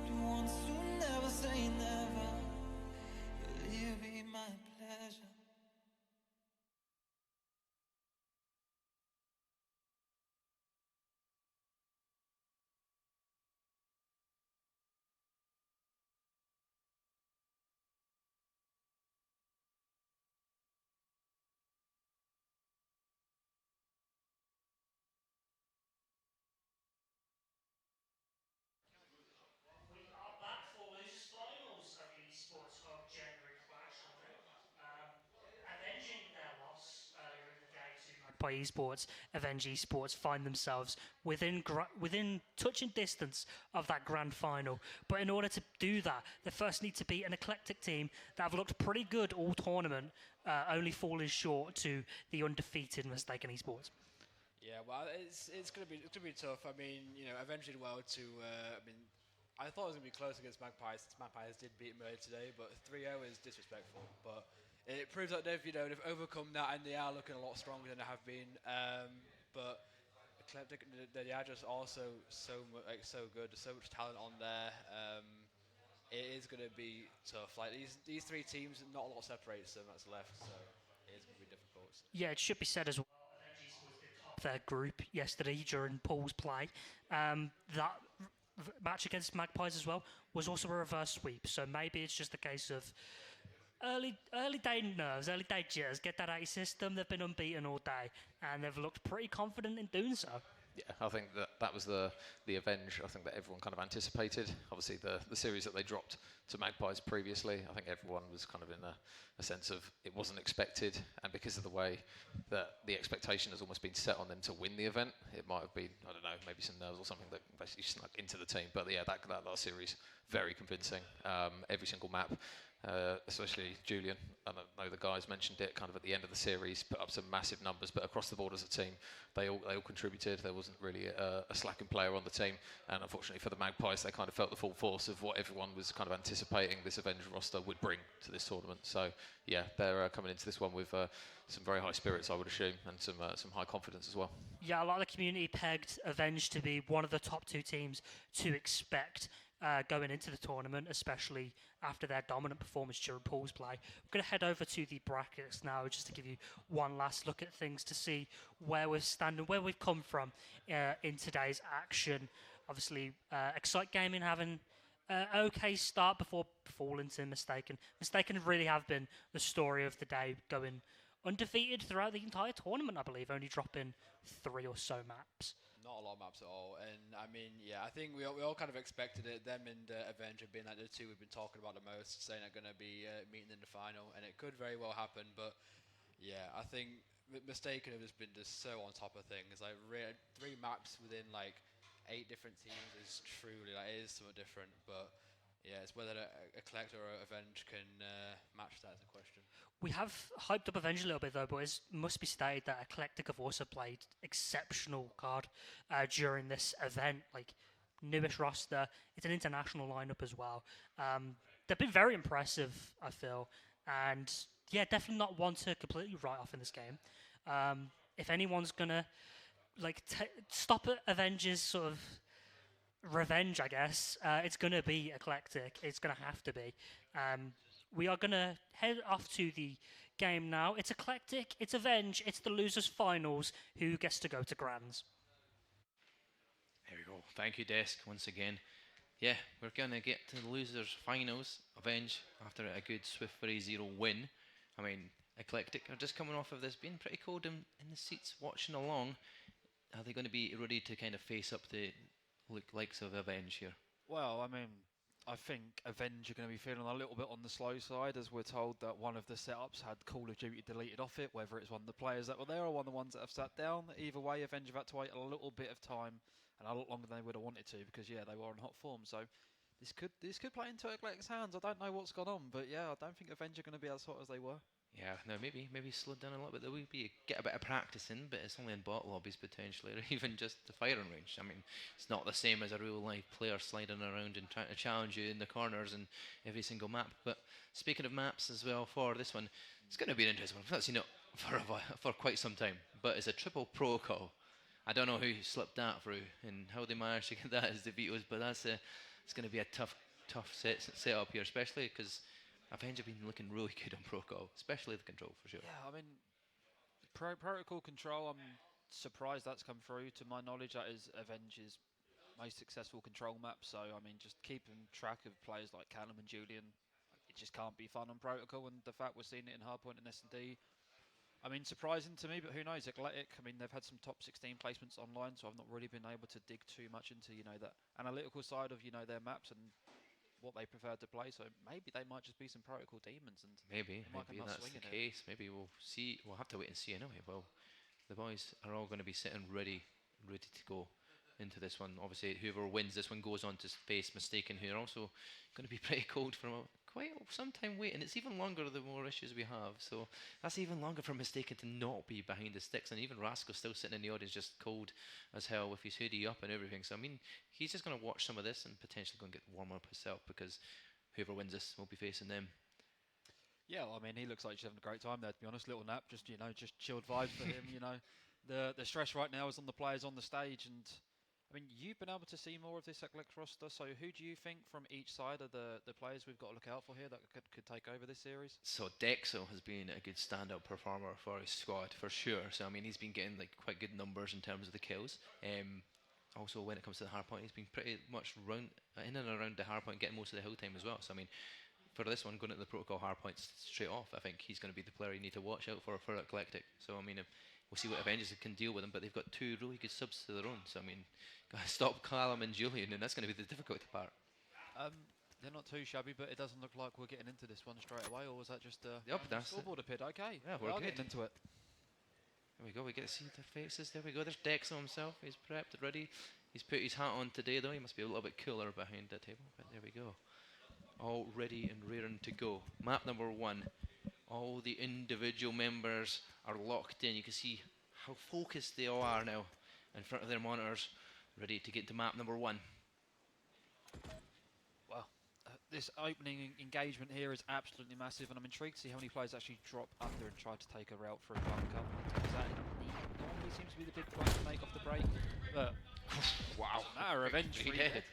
the ones who never say never. Will you be my pleasure? We are back for losers finals of the Esports Hub January Clash. Avenging their loss earlier in the day to Magpie Esports, Avenge Esports find themselves within touching distance of that grand final. But in order to do that, they first need to beat an eclectic team that have looked pretty good all tournament, only falling short to the undefeated Mistaken Esports. Yeah, well, it's gonna be tough. I mean, Avenge did well to. I thought it was gonna be close against Magpies. Since Magpies did beat them earlier today, but 3-0 is disrespectful. But it proves that they've overcome that, and they are looking a lot stronger than they have been. But they are just also so good. There's so much talent on there. It is gonna be tough. Like these three teams, not a lot separates them that's left, so it is gonna be difficult. Yeah, it should be said as well. Their group yesterday during Paul's play. That match against Magpies as well was also a reverse sweep, so maybe it's just a case of early day nerves, early day jitters. Get that out of your system. They've been unbeaten all day, and they've looked pretty confident in doing so. Yeah, I think that was the Avenge. I think that everyone kind of anticipated. Obviously, the series that they dropped to Magpies previously, I think everyone was kind of in a sense of it wasn't expected, and because of the way that the expectation has almost been set on them to win the event, it might have been, I don't know, maybe some nerves or something that basically snuck into the team. But yeah, that last series, very convincing. Every single map. Especially Julian, I don't know, the guys mentioned it kind of at the end of the series, put up some massive numbers, but across the board as a team, they all contributed. There wasn't really a slacking player on the team, and unfortunately for the Magpies, they kind of felt the full force of what everyone was kind of anticipating this Avenger roster would bring to this tournament. So yeah, they're coming into this one with some very high spirits, I would assume, and some high confidence as well. Yeah, a lot of the community pegged Avenge to be one of the top 2 teams to expect going into the tournament, especially after their dominant performance during pool's play. We're going to head over to the brackets now just to give you one last look at things to see where we're standing, where we've come from in today's action. Obviously, Excite Gaming having okay start before falling to Mistaken. Mistaken really have been the story of the day, going undefeated throughout the entire tournament, I believe, only dropping 3 or so maps. Not a lot of maps at all, and I mean, yeah, I think we all kind of expected it. Them and Avenger being like the 2 we've been talking about the most, saying they're going to be meeting in the final, and it could very well happen. But yeah, I think Mistaken have just been so on top of things. Like 3 maps within like 8 different teams is truly like it is something different. But yeah, it's whether a Collector or Avenge can match that as a question. We have hyped up Avenge a little bit though, but it must be stated that Eclectic have also played exceptional card during this event. Like, newish roster, it's an international lineup as well. They've been very impressive, I feel, and yeah, definitely not one to completely write off in this game. If anyone's gonna like stop Avenge's sort of revenge, I guess, it's gonna be Eclectic. It's gonna have to be. We are going to head off to the game now. It's Eclectic, it's Avenge, it's the losers finals. Who gets to go to Grands? There we go. Thank you, Desk, once again. Yeah, we're going to get to the losers finals. Avenge, after a good Swift 3-0 win. I mean, Eclectic are just coming off of this, being pretty cold in the seats, watching along. Are they going to be ready to kind of face up the likes of Avenge here? Well, I mean, I think Avenge are going to be feeling a little bit on the slow side, as we're told that one of the setups had Call of Duty deleted off it, whether it's one of the players that were there or one of the ones that have sat down. Either way, Avenge have had to wait a little bit of time, and a lot longer than they would have wanted to, because yeah, they were in hot form. So this could play into Eclectic's hands. I don't know what's gone on, but yeah, I don't think Avenge are going to be as hot as they were. Yeah, no, maybe slow down a little bit. There will be get a bit of practice in, but it's only in bot lobbies potentially, or even just the firing range. I mean, it's not the same as a real life player sliding around and trying to challenge you in the corners and every single map. But speaking of maps as well, for this one, it's going to be an interesting one. I've not seen it for quite some time, but it's a triple protocol. I don't know who slipped that through and how they managed to get that as the vetoes, but it's going to be a tough setup here, especially because Avenge have been looking really good on protocol, especially the control for sure. Yeah, I mean, protocol control, I'm surprised that's come through. To my knowledge, that is Avenge's most successful control map. So, I mean, just keeping track of players like Callum and Julian, it just can't be fun on protocol. And the fact we're seeing it in Hardpoint and S&D, I mean, surprising to me, but who knows? Eclectic, I mean, they've had some top 16 placements online, so I've not really been able to dig too much into, that analytical side of, their maps and what they prefer to play. So maybe they might just be some protocol demons, and maybe that's the case. Maybe we'll see. We'll have to wait and see anyway. Well, the boys are all going to be sitting ready to go into this one. Obviously, whoever wins this one goes on to face Mistaken, who are also going to be pretty cold for quite some time waiting. It's even longer the more issues we have. So that's even longer for Mistaken to not be behind the sticks. And even Rascal's still sitting in the audience just cold as hell with his hoodie up and everything. So, I mean, he's just going to watch some of this and potentially go and get warm up himself, because whoever wins this will be facing them. Yeah, well, I mean, he looks like he's having a great time there, to be honest. Little nap, just chilled vibes for him. The stress right now is on the players on the stage, and I mean, you've been able to see more of this Eclectic roster. So who do you think from each side of the players we've got to look out for here that could take over this series? So Dexo has been a good standout performer for his squad for sure. So I mean, he's been getting quite good numbers in terms of the kills. Also, when it comes to the hardpoint, he's been pretty much in and around the hardpoint, getting most of the hill time as well. So I mean, for this one, going into the protocol hardpoints straight off, I think he's going to be the player you need to watch out for Eclectic. So I mean, we'll see what Avengers can deal with them. But they've got 2 really good subs to their own. So I mean, gotta stop Callum and Julian, and that's going to be the difficult part. They're not too shabby, but it doesn't look like we're getting into this one straight away, or was that just a Yep, that's scoreboard appeared? Okay, Yeah, we are good. getting into it. There we go. We get to see their faces. There we go. There's Dexo himself. He's prepped, ready. He's put his hat on today, though. He must be a little bit cooler behind the table. But there we go. All ready and raring to go. Map number 1. All the individual members are locked in. You can see how focused they all are now in front of their monitors, ready to get to map number 1. Well, this opening engagement here is absolutely massive, and I'm intrigued to see how many players actually drop under and try to take a route through bunker. That normally seems to be the big one to make off the break. But wow, Revenge 3 dead.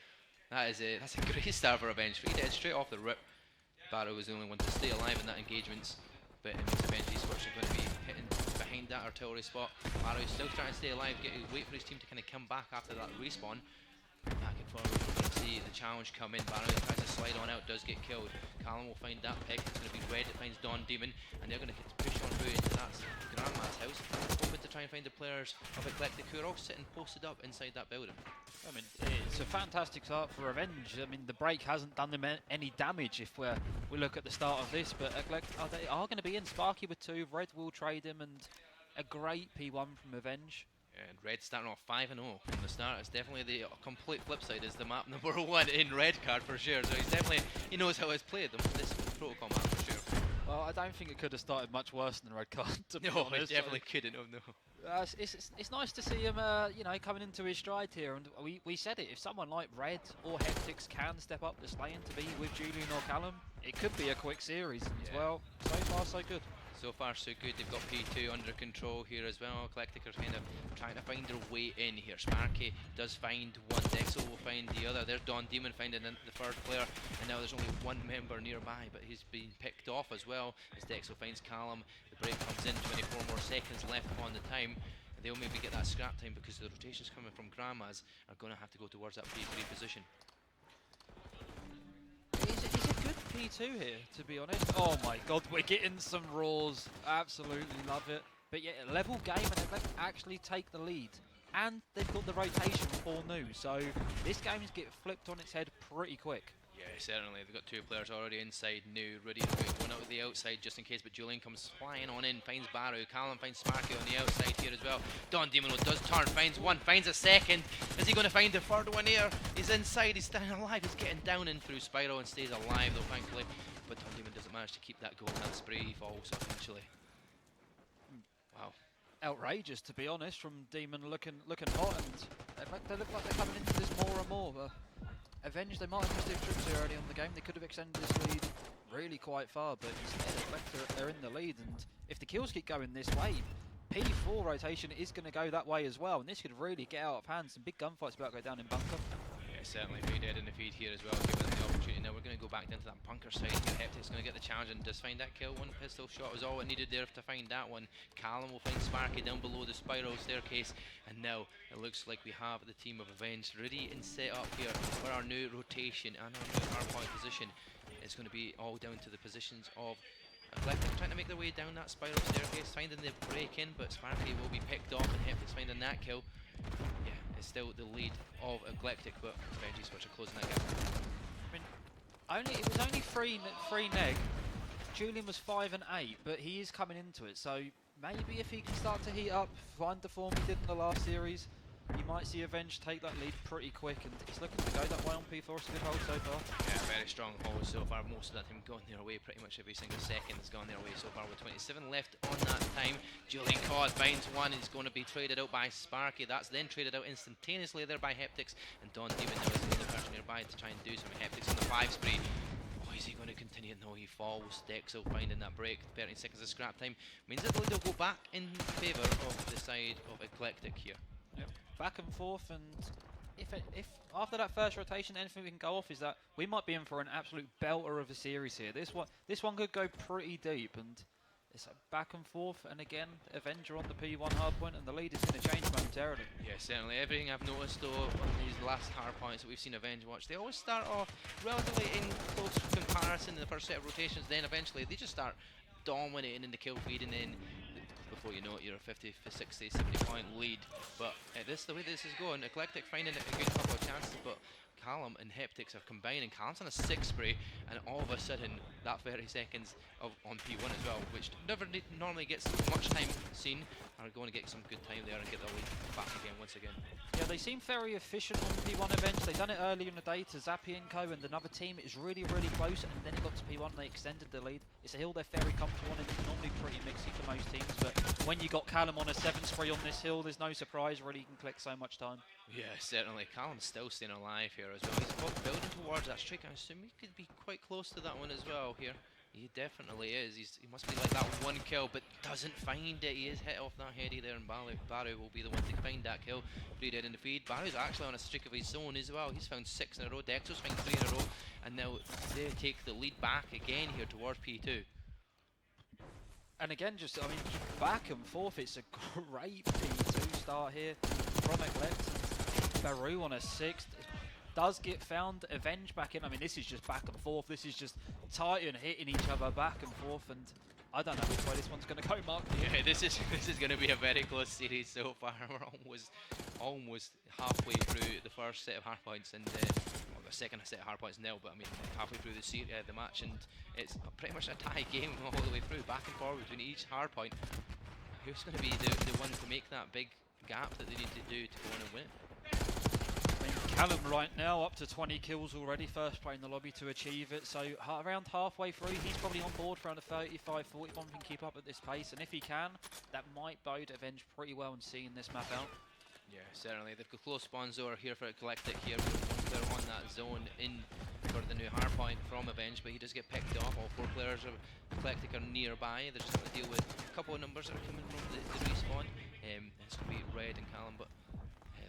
That's a great start for Revenge 3 dead straight off the rip. Barrow was the only one to stay alive in that engagement, but it means Revenge Esports are going to be hitting behind that artillery spot. Barrow's still trying to stay alive, wait for his team to kind of come back after that respawn. Back and forward, you can see the challenge come in. Barrow tries to slide on out, does get killed. Callum will find that pick. It's going to be Red that finds Don Demon, and they're going to push on through into that Grandma's house, hoping to try and find the players of Eclectic who are all sitting posted up inside that building. I mean, it's a fantastic start for Revenge. I mean, the break hasn't done them any damage if we look at the start of this, but they are going to be in. Sparky with 2, Red will trade him, and a great P1 from Revenge. And Red starting off 5-0 from the start. It's definitely the complete flip side is the map number 1 in Red card for sure. So he knows how it's played. This protocol map for sure. Well, I don't think it could have started much worse than Red card. To be no, honest. It definitely couldn't have. No. It's nice to see him, coming into his stride here. And we said it. If someone like Red or Hectics can step up this lane to be with Julian or Callum, it could be a quick series. And well, so far so good. So far so good. They've got P2 under control here as well. Eclectic are kind of trying to find their way in here. Sparky does find one. Dexo will find the other. There's Don Demon finding the 3rd player, and now there's only 1 member nearby, but he's been picked off as well as Dexo finds Callum. The break comes in. 24 more seconds left on the time. They'll maybe get that scrap time because the rotations coming from Grandma's are going to have to go towards that P3 position. He's a good P2 here, to be honest. Oh my god, we're getting some roars. Absolutely love it. But yeah, level game, and they actually take the lead. And they've got the rotation for new, so this game's get flipped on its head pretty quick. Yeah, certainly. They've got 2 players already inside new, ready to move one out of the outside just in case, but Julian comes flying on in, finds Barrow. Callum finds Sparky on the outside here as well. Don Demon does turn, finds 1, finds a 2nd. Is he going to find the 3rd one here? He's inside, he's staying alive, he's getting down in through Spiral and stays alive though, thankfully. But Don Demon doesn't manage to keep that going. That spray he falls eventually. Wow. Outrageous, to be honest, from Demon looking hot, and they look like they're coming into this more and more. But Avenge, they might have missed their trips here early on in the game. They could have extended this lead really quite far, but instead they're in the lead, and if the kills keep going this way, P4 rotation is going to go that way as well, and this could really get out of hand. Some big gunfights about to go down in bunker. Yeah, certainly. Very dead in the feed here as well, giving them the opportunity. Now we're going to go back into that bunker side here. Heptic's going to get the challenge and does find that kill. 1 pistol shot was all it needed there to find that one. Callum will find Sparky down below the spiral staircase, and now it looks like we have the team of Avenged ready and set up here for our new rotation and our new hardpoint position. It's going to be all down to the positions of Eclectic trying to make their way down that spiral staircase, finding the break in, but Sparky will be picked off and Heptic's finding that kill. Yeah, it's still the lead of Eclectic, but Avenged Esports are closing that gap. I mean, it was only 3 neg. Julian was 5 and 8, but he is coming into it, so maybe if he can start to heat up, find the form he did in the last series, you might see Avenge take that lead pretty quick, and it's looking to go that way on P4. It's a good hold so far. Yeah, very strong hold so far. Most of that time going their way, pretty much every single second has gone their way so far with 27 left on that time. Julian Cod finds 1, he's going to be traded out by Sparky. That's then traded out instantaneously there by Heptics, and Don Demon now is the only person nearby to try and do something. Heptics on the 5 spree. Oh, is he going to continue? No, he falls. Dexo finding that break. 13 seconds of scrap time means that the lead will go back in favour of the side of Eclectic here. Yep. Back and forth, and if after that first rotation anything we can go off is that we might be in for an absolute belter of a series here. This one could go pretty deep, and it's back and forth, and again Avenger on the P1 hardpoint, and the lead is going to change momentarily. Yeah, certainly. Everything I've noticed though on these last hardpoints that we've seen Avenger watch, they always start off relatively in close comparison in the first set of rotations, then eventually they just start dominating in the kill feed, and then before you know it, you're a 50, 60, 70 point lead. But the way this is going, Eclectic finding a good couple of chances, but Callum and Heptics are combining. Callum's on a 6 spray, and all of a sudden, that 30 seconds on P1 as well, which never normally gets much time seen, are going to get some good time there and get the lead back again once again. Yeah, they seem very efficient on P1 events. They've done it earlier in the day to Zappy and Co, and another team is really, really close, and then it got to P1 and they extended the lead. It's a hill they're very comfortable on, and it's normally pretty mixy for most teams, but when you got Callum on a 7 spray on this hill, there's no surprise really you can collect so much time. Yeah, certainly. Callum's still staying alive here as well. He's building towards that streak. I assume he could be quite close to that one as well here. He definitely is. He must be like that 1 kill, but doesn't find it. He is hit off that heady there, and Barrow will be the one to find that kill. 3 dead in the feed. Barrow's actually on a streak of his own as well. He's found 6 in a row. Dexter's found 3 in a row, and now they take the lead back again here towards P2. And again, just, I mean, back and forth, it's a great P2 start here from Eclectic. Baru on a 6th. Does get found, Avenge back in. I mean, this is just back and forth. This is just Titan hitting each other back and forth, and I don't know which way this one's going to go, Mark. Yeah, this is going to be a very close series so far. We're almost halfway through the first set of hard points, and well, the second set of hard points now. But I mean, halfway through the match, and it's pretty much a tie game all the way through, back and forward between each hard point. Who's going to be the one to make that big gap that they need to do to go on and win it? Callum right now up to 20 kills already, first player in the lobby to achieve it, so around halfway through he's probably on board for around a 35, 41 can keep up at this pace, and if he can, that might bode Avenge pretty well in seeing this map out. Yeah, certainly. They've got close spawns over here for Eclectic here. They're on that zone in for the new hardpoint from Avenge, but he does get picked off. All 4 players of Eclectic are nearby. They're just going to deal with a couple of numbers that are coming from the respawn. It's going to be Red and Callum, but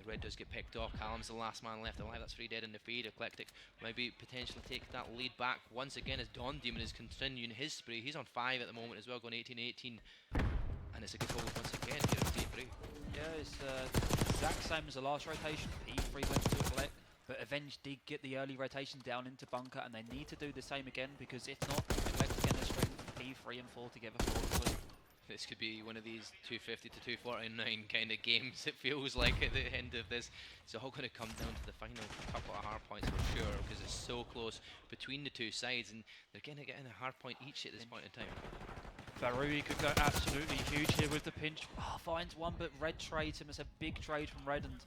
Red does get picked off. Callum's the last man left alive. That's 3 dead in the feed. Eclectic maybe potentially take that lead back once again as Don Demon is continuing his spree. He's on 5 at the moment as well, going 18-18. And it's a good hold once again here at P3. Yeah, it's exact same as the last rotation. P3 went to collect, but Avenge did get the early rotation down into bunker, and they need to do the same again, because if not, Eclectic get the string P3 and 4 together for the This could be one of these 250 to 249 kind of games, it feels like, at the end of this. It's all going to come down to the final couple of hard points for sure, because it's so close between the two sides, and they're going to get in a hard point each at this point in time. Barui could go absolutely huge here with the pinch. Oh, finds one, but Red trades him. It's a big trade from Red, and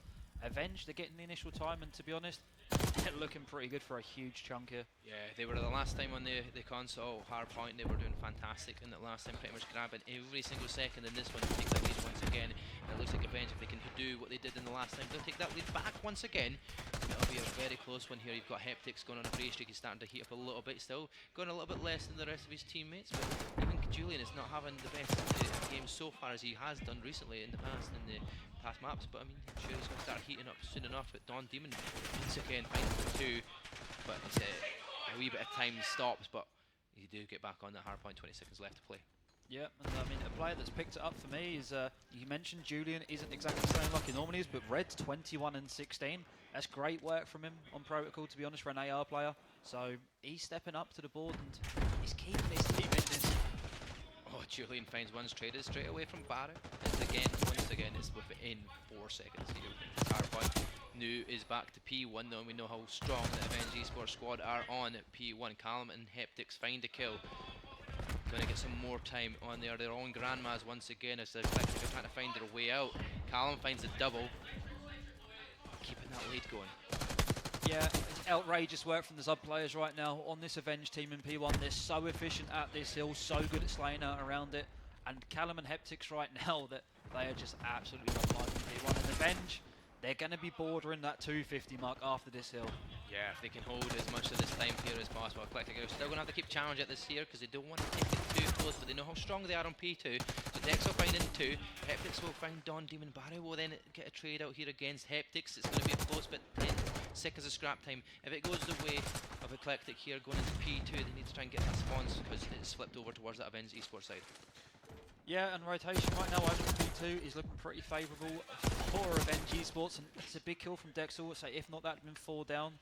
Avenge, they're getting the initial time, and to be honest, they're looking pretty good for a huge chunk here. Yeah, they were the last time on the console hard point. They were doing fantastic, and that last time pretty much grabbing every single second. In this one, they take that lead once again. And it looks like Avenge, if they can do what they did in the last time, they'll take that lead back once again. And it'll be a very close one here. You've got Heptics going on a free streak. He's starting to heat up a little bit. Still going a little bit less than the rest of his teammates, but even Julian is not having the best game so far as he has done recently in the past maps, but I mean, I'm sure he's going to start heating up soon enough. But Don Demon once again finds the 2, but it's a wee bit of time stops, but you do get back on that hard point. 20 seconds left to play. Yeah, and I mean, a player that's picked it up for me is, you mentioned Julian isn't exactly staying like he normally is, but Red's 21 and 16. That's great work from him on Protocol, to be honest, for an AR player. So he's stepping up to the board, and he's keeping his team in this. Oh, Julian finds one straight away from Barrow. Once again, it's within 4 seconds here. It's hard point. New is back to P1 though, and we know how strong the Avenge Esports squad are on P1. Callum and Heptics find a kill. Going to get some more time on their own grandmas once again as they're trying to find their way out. Callum finds the double, keeping that lead going. Yeah, it's outrageous work from the sub players right now on this Avenge team in P1. They're so efficient at this hill, so good at slaying out around it. And Callum and Heptics right now, that they are just absolutely on life in P1. And Avenge, they're going to be bordering that 250 mark after this hill. Yeah, if they can hold as much of this time here as possible. Eclectic are still going to have to keep challenge at this here because they don't want to take it too close, but they know how strong they are on P2. So Dex will find in 2. Heptics will find Don Demon. Barry will then get a trade out here against Heptics. It's going to be a close bit. 10 seconds of scrap time. If it goes the way of Eclectic here going into P2, they need to try and get that spawns because it's flipped over towards that Avenge Esports side. Yeah, and rotation right now over P2 is looking pretty favourable for Avenge Esports, and it's a big kill from Dexel. So if not, that would have been 4 down.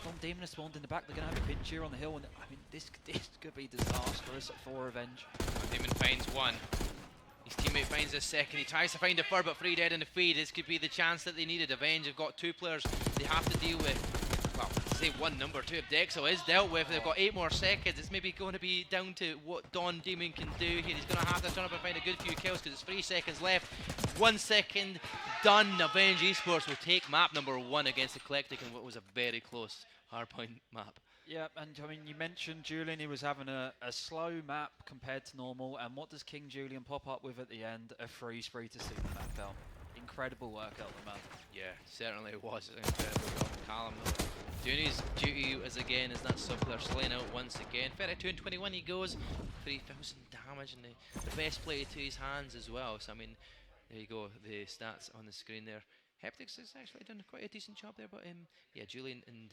Don Demon has spawned in the back. They're going to have a pinch here on the hill, and I mean, this could be disastrous for Avenge. Don Demon finds one. His teammate finds a second. He tries to find a fur, but 3 dead in the feed. This could be the chance that they needed. Avenge have got 2 players they have to deal with. Well, say 1 number 2 if Dexo is dealt with. They've got 8 more seconds. It's maybe going to be down to what Don Demon can do here. He's going to have to turn up and find a good few kills because it's 3 seconds left. 1 second done. Avenge Esports will take map number 1 against Eclectic in what was a very close hardpoint map. Yeah, and I mean, you mentioned Julian, he was having a slow map compared to normal, and what does King Julian pop up with at the end? A free spree to see the map out. Incredible work out the man. Yeah, certainly it was an incredible job. Callum doing his duty as that sub player slaying out once again. 32 and 21 he goes, 3,000 damage and the best play to his hands as well. So I mean, there you go, the stats on the screen there. Heptix has actually done quite a decent job there, but yeah, Julian and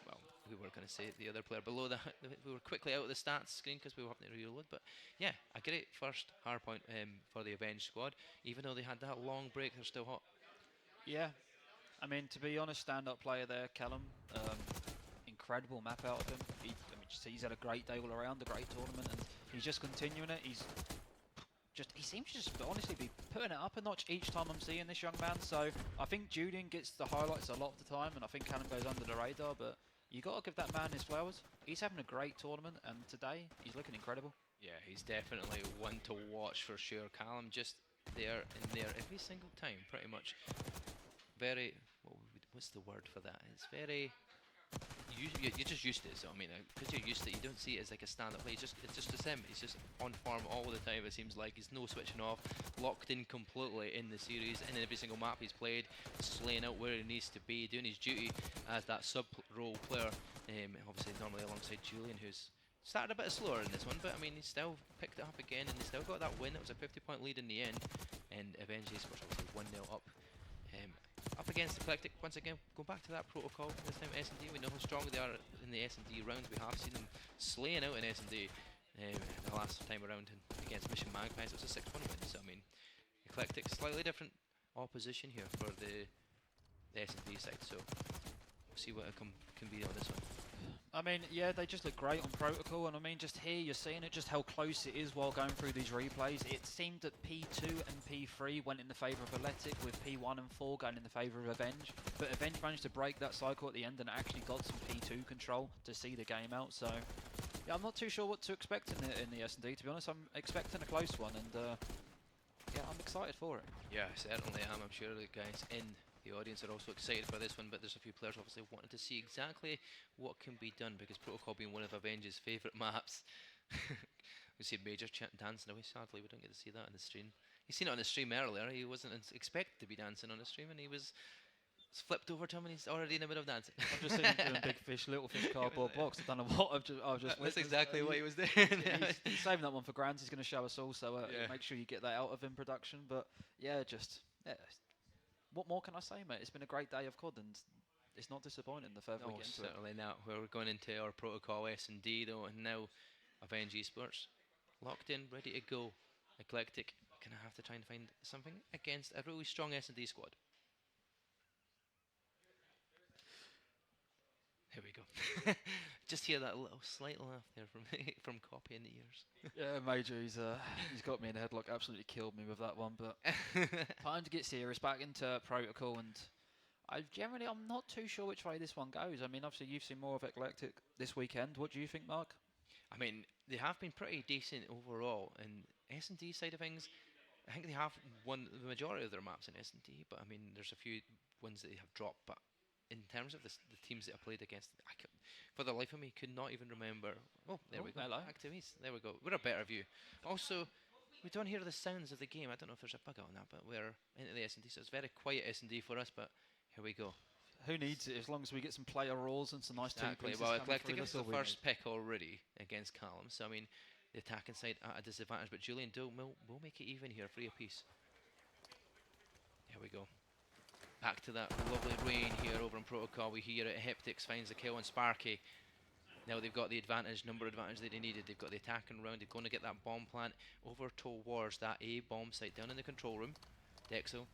well, we were going to say the other player below that. We were quickly out of the stats screen because we were having to reload. But yeah, a great first hardpoint for the Avenged squad. Even though they had that long break, they're still hot. Yeah, I mean, to be honest, stand-up player there, Callum. Incredible map out of him. He's had a great day all around, a great tournament, and he's just continuing it. He seems to just honestly be putting it up a notch each time I'm seeing this young man. So I think Julian gets the highlights a lot of the time, and I think Callum goes under the radar, but you got to give that man his flowers. He's having a great tournament, and today he's looking incredible. Yeah, he's definitely one to watch for sure. Callum just there and there every single time, pretty much. Very, what's the word for that? It's very, you're just used to it. So I mean, because you're used to it, you don't see it as like a stand-up play. It's just the same. He's just on form all the time. It seems like he's no switching off, locked in completely in the series, and in every single map he's played, slaying out where he needs to be, doing his duty as that sub-role player. Obviously, normally alongside Julian, who's started a bit slower in this one, but I mean, he still picked it up again, and he still got that win. It was a 50-point lead in the end, and Avenged Esports obviously 1-0 up. Up against Eclectic, once again, go back to that protocol, this time S&D, we know how strong they are in the S&D round. We have seen them slaying out in S&D the last time around against Mission Magpies. It was a 6-1 win, so I mean, Eclectic, slightly different opposition here for the S&D side, so we'll see what it can be on this one. I mean, yeah, they just look great on protocol, and I mean, just here you're seeing it, just how close it is while going through these replays. It seemed that P2 and P3 went in the favour of Athletic, with P1 and 4 going in the favour of Avenge. But Avenge managed to break that cycle at the end and actually got some P2 control to see the game out. So, yeah, I'm not too sure what to expect in the S&D. To be honest, I'm expecting a close one, and yeah, I'm excited for it. Yeah, certainly am. I'm sure the guys in the audience are also excited for this one, but there's a few players obviously wanting to see exactly what can be done, because Protocol being one of Avenge's favourite maps. We see Major dancing away. Sadly, we don't get to see that on the stream. He's seen it on the stream earlier. He wasn't expected to be dancing on the stream, and he was flipped over to him, and he's already in the middle of dancing. I've just seen him doing big fish, little fish cardboard box. I don't know what I've just That's exactly what he was doing. He's saving that one for Grant. He's going to show us all, so make sure you get that out of him production. But yeah, what more can I say, mate? It's been a great day of COD, and it's not disappointing the further we get into it. Certainly not. We're going into our protocol S&D though, and now Avenge Esports locked in, ready to go. Eclectic gonna have to try and find something against a really strong S&D squad. Here we go. Just hear that little slight laugh there from Copy in the ears. Yeah, Major, he's got me in a headlock. Absolutely killed me with that one. But time to get serious, back into protocol, and I'm not too sure which way this one goes. I mean, obviously you've seen more of Eclectic this weekend. What do you think, Mark? I mean, they have been pretty decent overall, and S&D side of things, I think they have won the majority of their maps in S&D, but I mean, there's a few ones that they have dropped, but in terms of the teams that I played against, for the life of me, could not even remember. Oh, there we go. Hello. Activities. There we go. We're a better view. Also, we don't hear the sounds of the game. I don't know if there's a bug on that, but we're into the S&D, so it's very quiet S&D for us, but here we go. Who needs it? As long as we get some player roles and some nice team pieces. Well, Eclectic is the first pick already against Callum, so I mean, the attacking side at a disadvantage, but Julian will make it even here, 3 apiece. Here we go. Back to that lovely rain here over in Protocol. We hear it. Heptix finds the kill on Sparky. Now they've got the number advantage that they needed. They've got the attacking round. They're going to get that bomb plant over towards that A bomb site down in the control room. Dexo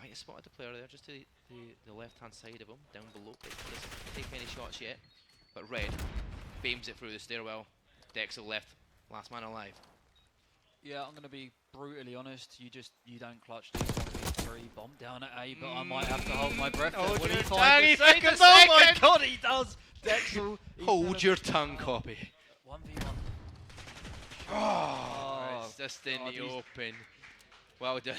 might have spotted the player there, just to the left-hand side of him, down below. But doesn't take any shots yet. But Red beams it through the stairwell. Dexo left, last man alive. Yeah, I'm going to be brutally honest. You don't clutch these 1v3 bomb down at A, but I might have to hold my breath. Hold Will he your find tongue, the second? take a Oh my second. god, he does! Dexel. Hold your tongue, copy. 1v1. Oh, it's just in God, the he's- open. Well done.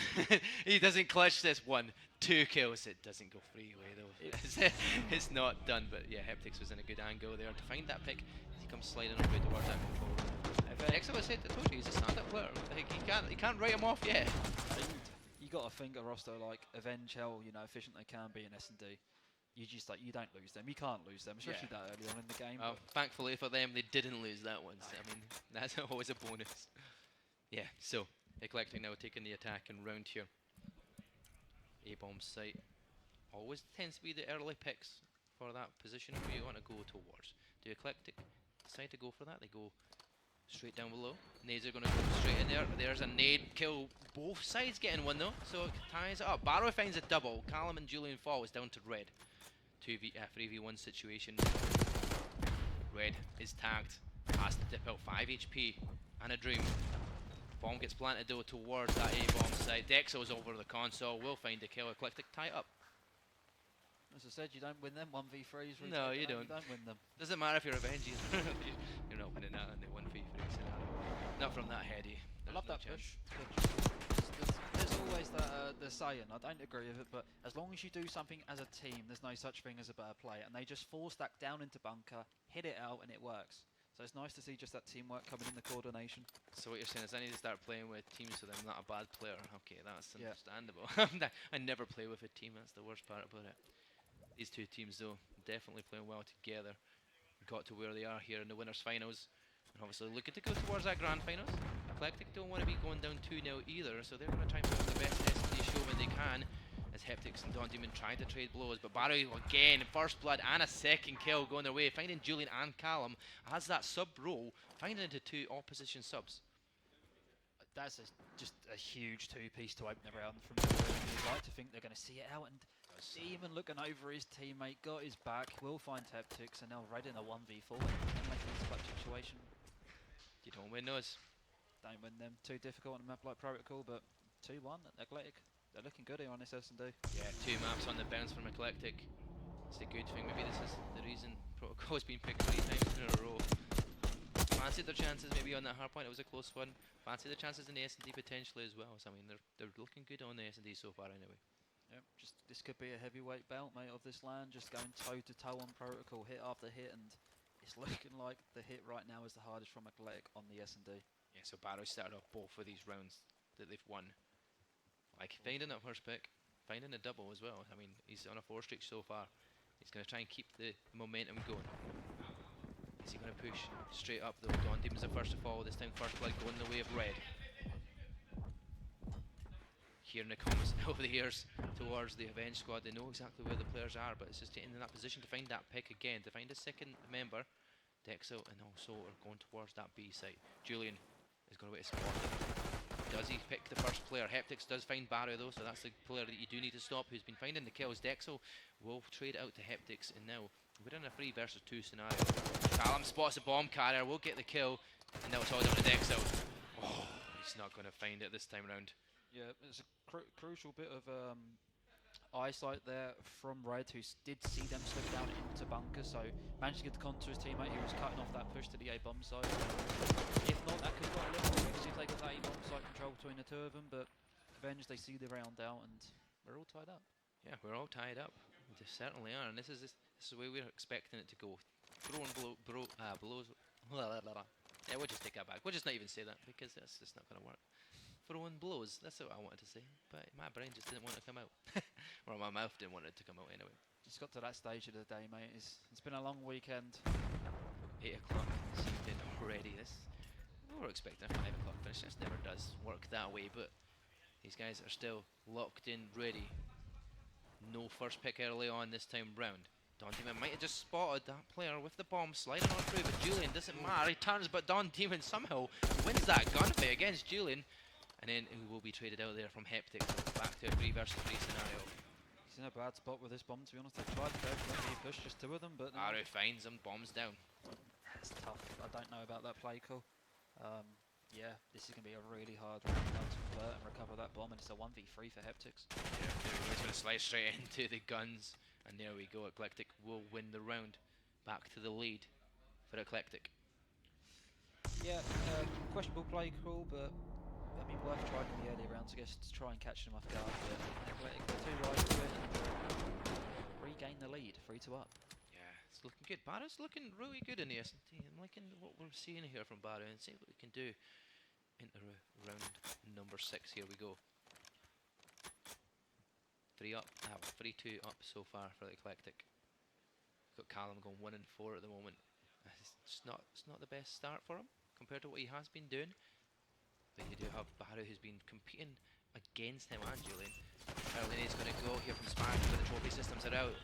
He doesn't clutch this one. 2 kills. It doesn't go freeway though. It's not done, but yeah, Heptix was in a good angle there to find that pick. He comes sliding away towards that control. Dexel, I said, I told you, he's a stand-up player. Like, he can't write him off yet. You got to think a roster like Avenge, how efficient they can be in S&D. You just you don't lose them. You can't lose them, especially that early on in the game. Thankfully for them, they didn't lose that one. So, I mean, that's always a bonus. Yeah, so Eclectic now taking the attack and round here. A-bomb site always tends to be the early picks for that position where you want to go towards. Do Eclectic decide to go for that? They go straight down below. Nades are going to go straight in there. There's a nade kill. Both sides getting one though, so it ties it up. Barrow finds a double. Callum and Julian fall is down to red. 3v1 situation. Red is tagged. Has to dip out 5 HP and a dream. Bomb gets planted though towards that A-bomb side. Dexo's over the console. Will find the kill. Eclectic tie it up. As I said, you don't win them 1v3s. No, you don't. You don't win them. Doesn't matter if you're Avengers. You're not winning that in the 1v3 scenario. Not from that heady. I love that push. There's always the saying, I don't agree with it, but as long as you do something as a team, there's no such thing as a better play. And they just force that down into bunker, hit it out, and it works. So it's nice to see just that teamwork coming in, the coordination. So what you're saying is I need to start playing with teams with I'm not a bad player. Okay, that's Yeah. understandable. I never play with a team, that's the worst part about it. These two teams though, definitely playing well together. Got to where they are here in the winners finals. And obviously looking to go towards that grand finals. Eclectic don't want to be going down 2-0 either, so they're going to try and put up the best SD showman they can. As Heptix and Don Demon try to trade blows, but Barrow again, first blood and a second kill going their way, finding Julian and Callum as that sub roll, finding into 2 opposition subs. That's just a huge two-piece to open the round from the You'd like to think they're going to see it out, and even looking over his teammate, got his back, will find Heptix, and now Red in a 1v4 and making this clutch situation. You don't win those. Don't win them. Too difficult on a map like Protocol, but 2-1 Eclectic. They're looking good here on this S&D. Yeah, 2 maps on the bounce from Eclectic. It's a good thing. Maybe this is the reason Protocol's been picked 3 times in a row. Fancied their chances maybe on that hard point. It was a close one. Fancied their chances in the S&D potentially as well. So I mean, they're looking good on the S&D so far anyway. Yep, just this could be a heavyweight bout, mate, of this LAN. Just going toe to toe on Protocol, hit after hit, and it's looking like the hit right now is the hardest from Eclectic on the S&D. Yeah, so Barrow started off both of these rounds that they've won. Like finding that first pick, finding a double as well. I mean, he's on a 4 streak so far. He's going to try and keep the momentum going. Is he going to push straight up though? Don Demon's the first to fall. This time first blood going the way of Red. Hearing the comments over the years towards the Avenge squad, they know exactly where the players are, but it's just getting in that position to find that pick again, to find a second member. Dexel and also are going towards that B site. Julian is going to wait to spot it. Does he pick the first player? Heptix does find Barrow though, so that's the player that you do need to stop, who's been finding the kills. Dexel will trade out to Heptix, and now we're in a 3 versus 2 scenario. Callum spots a bomb carrier, will get the kill, and now it's all down to Dexel. Oh, he's not going to find it this time round. Yeah, it's a crucial bit of eyesight there from Red, who did see them slip down into bunker, so managed to get the contact to his teammate who was cutting off that push to the A-bomb side. If not, that could have got a little bit if they got that A-bomb side control between the 2 of them, but Avenge, they see the round out, and we're all tied up. Yeah, we're all tied up. We certainly are, and this is the way we're expecting it to go. Throwing blows. Yeah, we'll just take that back. We'll just not even say that, because that's just not going to work. Throwing blows, that's what I wanted to say, but my brain just didn't want to come out. Or my mouth didn't want it to come out anyway. Just got to that stage of the day, mate. It's been a long weekend. 8 o'clock this evening already. We were expecting a 5 o'clock finish. This never does work that way, but these guys are still locked in, ready. No first pick early on this time round. Don Demon might have just spotted that player with the bomb sliding on through, but Julian doesn't matter. He turns, but Don Demon somehow wins that gunfight against Julian. And then he will be traded out there from Heptix back to a 3 versus 3 scenario. He's in a bad spot with this bomb, to be honest. They tried to push just 2 of them, but Barrow finds them, bombs down. That's tough. I don't know about that play call. Yeah, this is going to be a really hard round now to convert and recover that bomb, and it's a 1v3 for Heptics. Yeah, he's going to slide straight into the guns, and there we go. Eclectic will win the round. Back to the lead for Eclectic. Yeah, questionable play call, but I mean, worth trying in the early rounds, I guess, to try and catch them off guard. But Athletic got too right to it and regain the lead, 3-2 up. Yeah, it's looking good. Barrow's looking really good in the S&T. I'm liking what we're seeing here from Barrow, and see what we can do into round number 6. Here we go. 3 up, 3-2 up so far for the Eclectic. Got Callum going 1-4 at the moment. It's not the best start for him compared to what he has been doing. But you do have Barrow, who's been competing against him and Julian. Erlene's going to go here from Spark, but the trophy systems are out.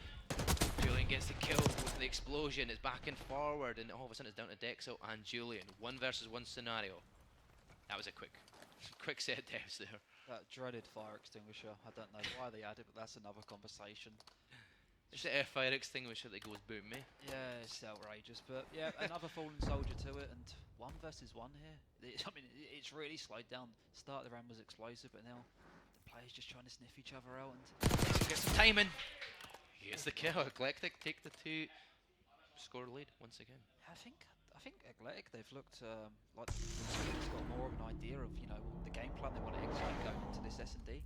Julian gets the kill with the explosion. It's back and forward, and all of a sudden it's down to Dexo and Julian. 1 versus 1 scenario. That was a quick set deaths there. That dreaded fire extinguisher. I don't know why they added, but that's another conversation. It's a fire extinguisher that goes boom, eh? Yeah, it's outrageous, but yeah, another fallen soldier to it, and 1 versus 1 here. I mean, it's really slowed down. Start of the round was explosive, but now the players just trying to sniff each other out and get some timing. Here's the kill. Eclectic take the 2, score the lead once again. I think Eclectic, they've looked like they've got more of an idea of the game plan they want to execute going into this S&D.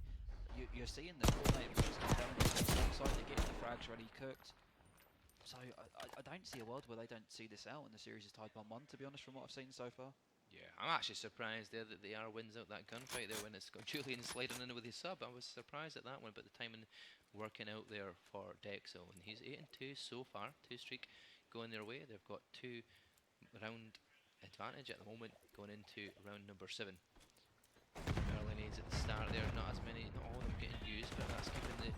You're seeing the coordinator just coming in alongside, they're getting the frags ready cooked. So I don't see a world where they don't see this out and the series is tied 1-1, to be honest, from what I've seen so far. Yeah, I'm actually surprised there that the R wins out that gunfight there when it's got Julian sliding in with his sub. I was surprised at that one, but the timing working out there for Dexo, and he's 8-2 so far, 2 streak going their way. They've got 2 round advantage at the moment going into round number 7. Early needs at the start there, not all of them getting used, but that's keeping the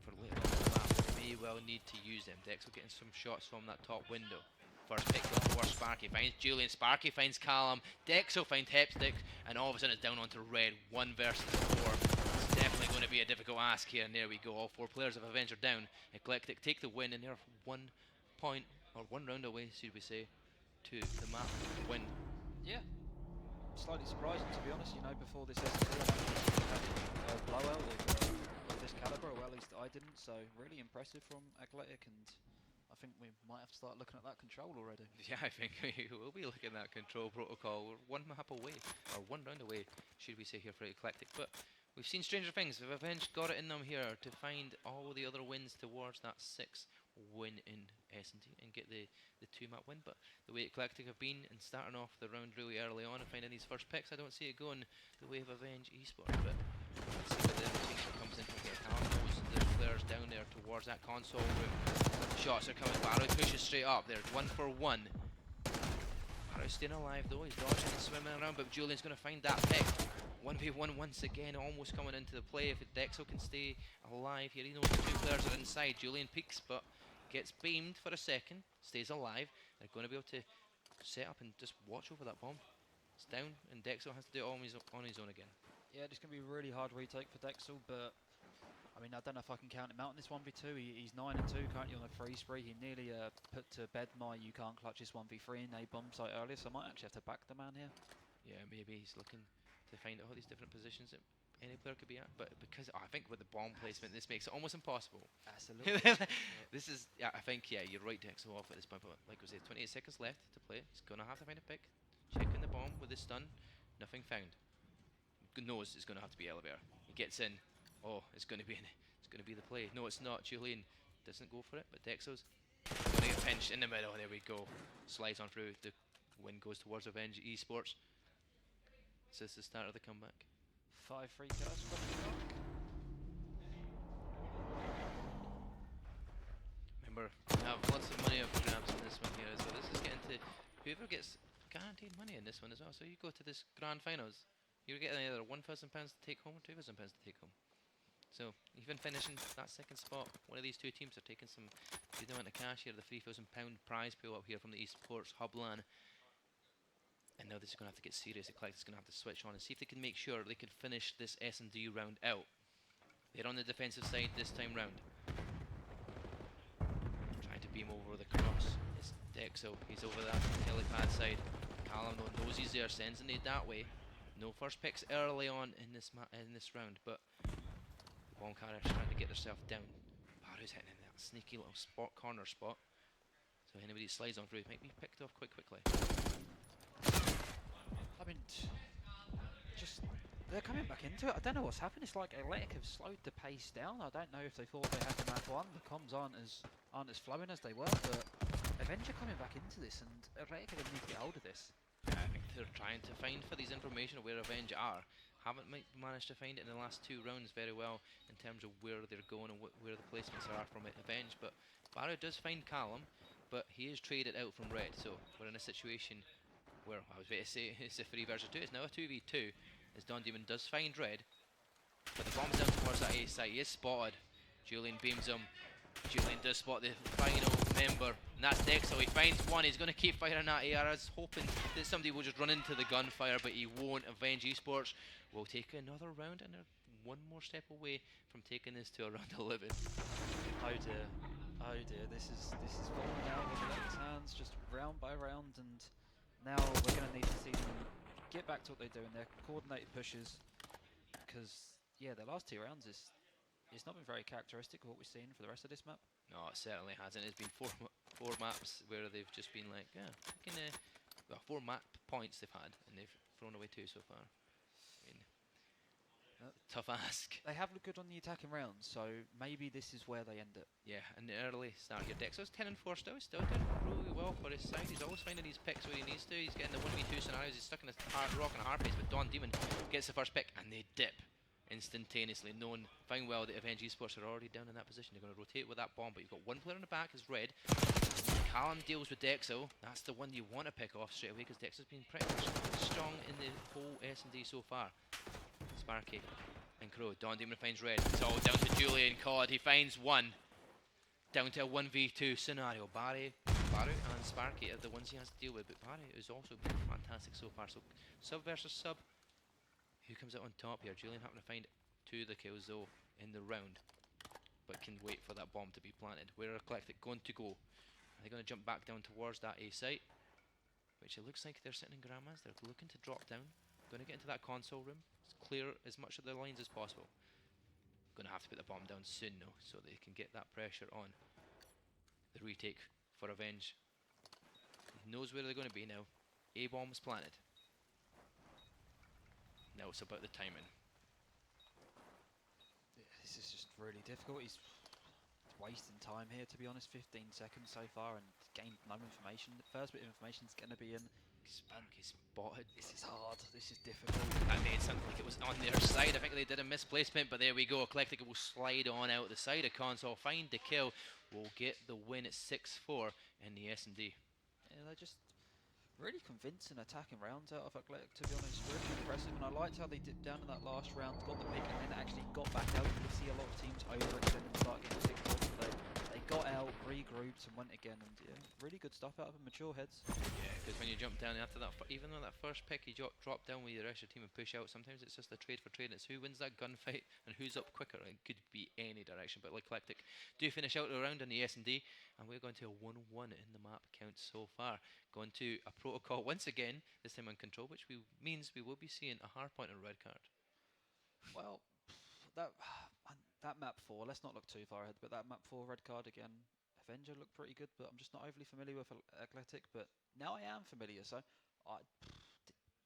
for later on the map. They may well need to use them. Dexo getting some shots from that top window. First pick going for Sparky, finds Julian, Sparky finds Callum, Dexo finds Hepstick, and all of a sudden it's down onto red, 1 versus 4. It's definitely going to be a difficult ask here, and there we go, all 4 players of Avenged are down. Eclectic take the win, and they're 1 point, or 1 round away, should we say, to the map win. Yeah. Slightly surprising, to be honest, before this S&D had a blowout of this caliber, or at least I didn't, so really impressive from Athletic, and I think we might have to start looking at that control already. Yeah, I think we will be looking at that control protocol. We're 1 map away, or 1 round away, should we say, here for Eclectic, but we've seen stranger things. We've Avenged got it in them here to find all the other wins towards that 6 win in S&T and get the 2 map win. But the way Eclectic have been and starting off the round really early on and finding these first picks, I don't see it going the way of Avenge Esports. But let's see where the other team comes in from here. The players down there towards that console room. Shots are coming. Barrow pushes straight up. There's 1 for 1. Barrow's staying alive though. He's dodging and swimming around, but Julian's going to find that pick. 1v1 once again, almost coming into the play. If Dexo can stay alive here, he knows the 2 players are inside. Julian peeks, but gets beamed for a second, stays alive. They're going to be able to set up and just watch over that bomb. It's down, and Dexo has to do it on his own again. Yeah, it's going to be a really hard retake for Dexo, but I mean, I don't know if I can count him out in this 1v2. He's 9-2, currently on a 3 spree. He nearly put to bed my you can't clutch this 1v3 in a bomb site earlier, so I might actually have to back the man here. Yeah, maybe he's looking to find out all these different positions that any player could be at, but because I think with the bomb placement, this makes it almost impossible. Absolutely. This is, yeah, I think, yeah, you're right, Dexo off at this point, but like we said, 28 seconds left to play. He's gonna have to find a pick. Checking the bomb with his stun, nothing found. Knows it's gonna have to be Elevator. He gets in. Oh, it's gonna be the play. No, it's not. Julian doesn't go for it, but Dexo's gonna get pinched in the middle. There we go. Slides on through. The win goes towards Avenge Esports. So it's the start of the comeback. 5 free cards, Remember, we have lots of money up for grabs in this one here as well. This is getting to whoever gets guaranteed money in this one as well. So you go to this grand finals, you're getting either £1,000 to take home or £2,000 to take home. So even finishing that 2nd spot, one of these 2 teams are taking some good amount of cash here. The £3,000 prize pool up here from the Esports Hub LAN. And now this is going to have to get serious. Eclectic's going to have to switch on and see if they can make sure they can finish this S&D round out. They're on the defensive side this time round. Trying to beam over the cross. It's Dexo. He's over that helipad side. Callum knows he's there, sends the nade that way. No first picks early on in this round, but the bomb carrier's trying to get herself down. Baru's hitting in that sneaky little corner spot. So anybody that slides on through might be picked off quite quickly. I mean, just they're coming back into it. I don't know what's happened. It's like Athletic have slowed the pace down. I don't know if they thought they had the map won. The comms aren't as flowing as they were, but Avenge are coming back into this, and Athletic are going to need to get hold of this. Yeah, I think they're trying to find for these information of where Avenge are. Haven't managed to find it in the last 2 rounds very well in terms of where they're going and where the placements are from Avenge. But Baru does find Callum, but he is traded out from Red. So we're in a situation where I was about to say it's a 3 versus 2. It's now a 2v2 as Don Demon does find Red. But the bomb's down towards that A site. He is spotted. Julian beams him. Julian does spot the final member, and that's Dexel. He finds one. He's going to keep firing at AR. I was hoping that somebody will just run into the gunfire, but he won't. Avenge Esports will take another round, and they're one more step away from taking this to around 11. Oh dear, oh dear. This is falling out of Athletic's hands, just round by round, and now we're going to need to see them get back to what they're doing. Their coordinated pushes, because yeah, their last 2 rounds it's not been very characteristic of what we've seen for the rest of this map. No, it certainly hasn't. It's been four maps where they've just been like, yeah, we can, well, 4 map points they've had, and they've thrown away 2 so far. I mean, tough ask. They have looked good on the attacking rounds, so maybe this is where they end it. Yeah, and the early start your Dexter's 10 and 4 still doing really well for his side. He's always finding these picks where he needs to. He's getting the 1v2 scenarios. He's stuck in a rock and a hard pace, but Don Demon gets the first pick, and they dip instantaneously, knowing fine well that Avenge Esports are already down in that position. They're going to rotate with that bomb, but you've got one player in the back, is Red. Callum deals with Dexel. That's the one you want to pick off straight away, because Dexel's been pretty much strong in the whole S&D so far. Sparky and Crow. Don Demon finds Red. It's all down to Julian Cod. He finds one. Down to a 1v2 scenario. Baru and Sparky are the ones he has to deal with, but Baru has also been fantastic so far. So sub versus sub. Who comes out on top here? Julian happened to find 2 of the kills though in the round, but can wait for that bomb to be planted. Where are Eclectic going to go? Are they going to jump back down towards that A site? Which it looks like they're sitting in Grandma's. They're looking to drop down. Going to get into that console room. Clear as much of the lines as possible. Going to have to put the bomb down soon though, so they can get that pressure on. The retake for Avenge. He knows where they're going to be now. A bomb was planted. Now it's about the timing. Yeah, this is just really difficult. He's wasting time here, to be honest. 15 seconds so far and gained no information. The first bit of information is going to be in. Sparky spotted. This is hard. This is difficult. That made something like it was on their side. I think they did a misplacement, but there we go. Eclectic will slide on out the side of console, find the kill, will get the win at 6-4 in the S&D. Yeah, they're just really convincing attacking rounds out of Athletic, to be honest. Really impressive, and I liked how they dipped down in that last round, got the pick, and then actually got back out. You see a lot of teams overextend and start getting picked off, but they got out, regrouped, and went again, and yeah, really good stuff out of them, mature heads. Yeah, because when you jump down after that, even though that first pick you drop down with the rest of your team and push out, sometimes it's just a trade for trade. It's who wins that gunfight and who's up quicker. It could be any direction, but like Eclectic do finish out the round in the S&D, and we're going to a 1-1 in the map count so far. Going to a protocol once again, this time on control, which means we will be seeing a hard point and red card. Well, that map 4, let's not look too far ahead, but that map 4 red card again, Avenger looked pretty good, but I'm just not overly familiar with Athletic, but now I am familiar, so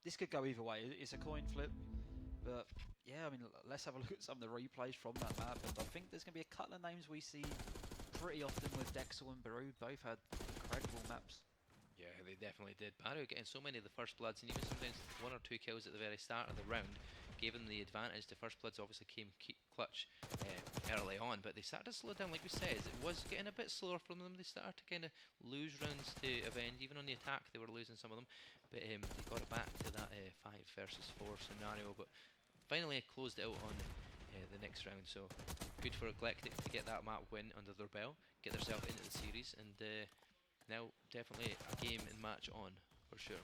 this could go either way. It's a coin flip, but yeah, I mean, let's have a look at some of the replays from that map, and I think there's going to be a couple of names we see pretty often with Dexel and Baru. Both had incredible maps. Yeah, they definitely did. Baru getting so many of the first bloods, and even sometimes 1 or 2 kills at the very start of the round gave them the advantage. The first bloods obviously came clutch early on, but they started to slow down, like we said. It was getting a bit slower from them. They started to kind of lose rounds to Avenge. Even on the attack, they were losing some of them, but they got it back to that 5 versus 4 scenario, but finally closed it out on the next round. So good for Eclectic to get that map win under their belt, get themselves into the series, and now definitely a game and match on for sure.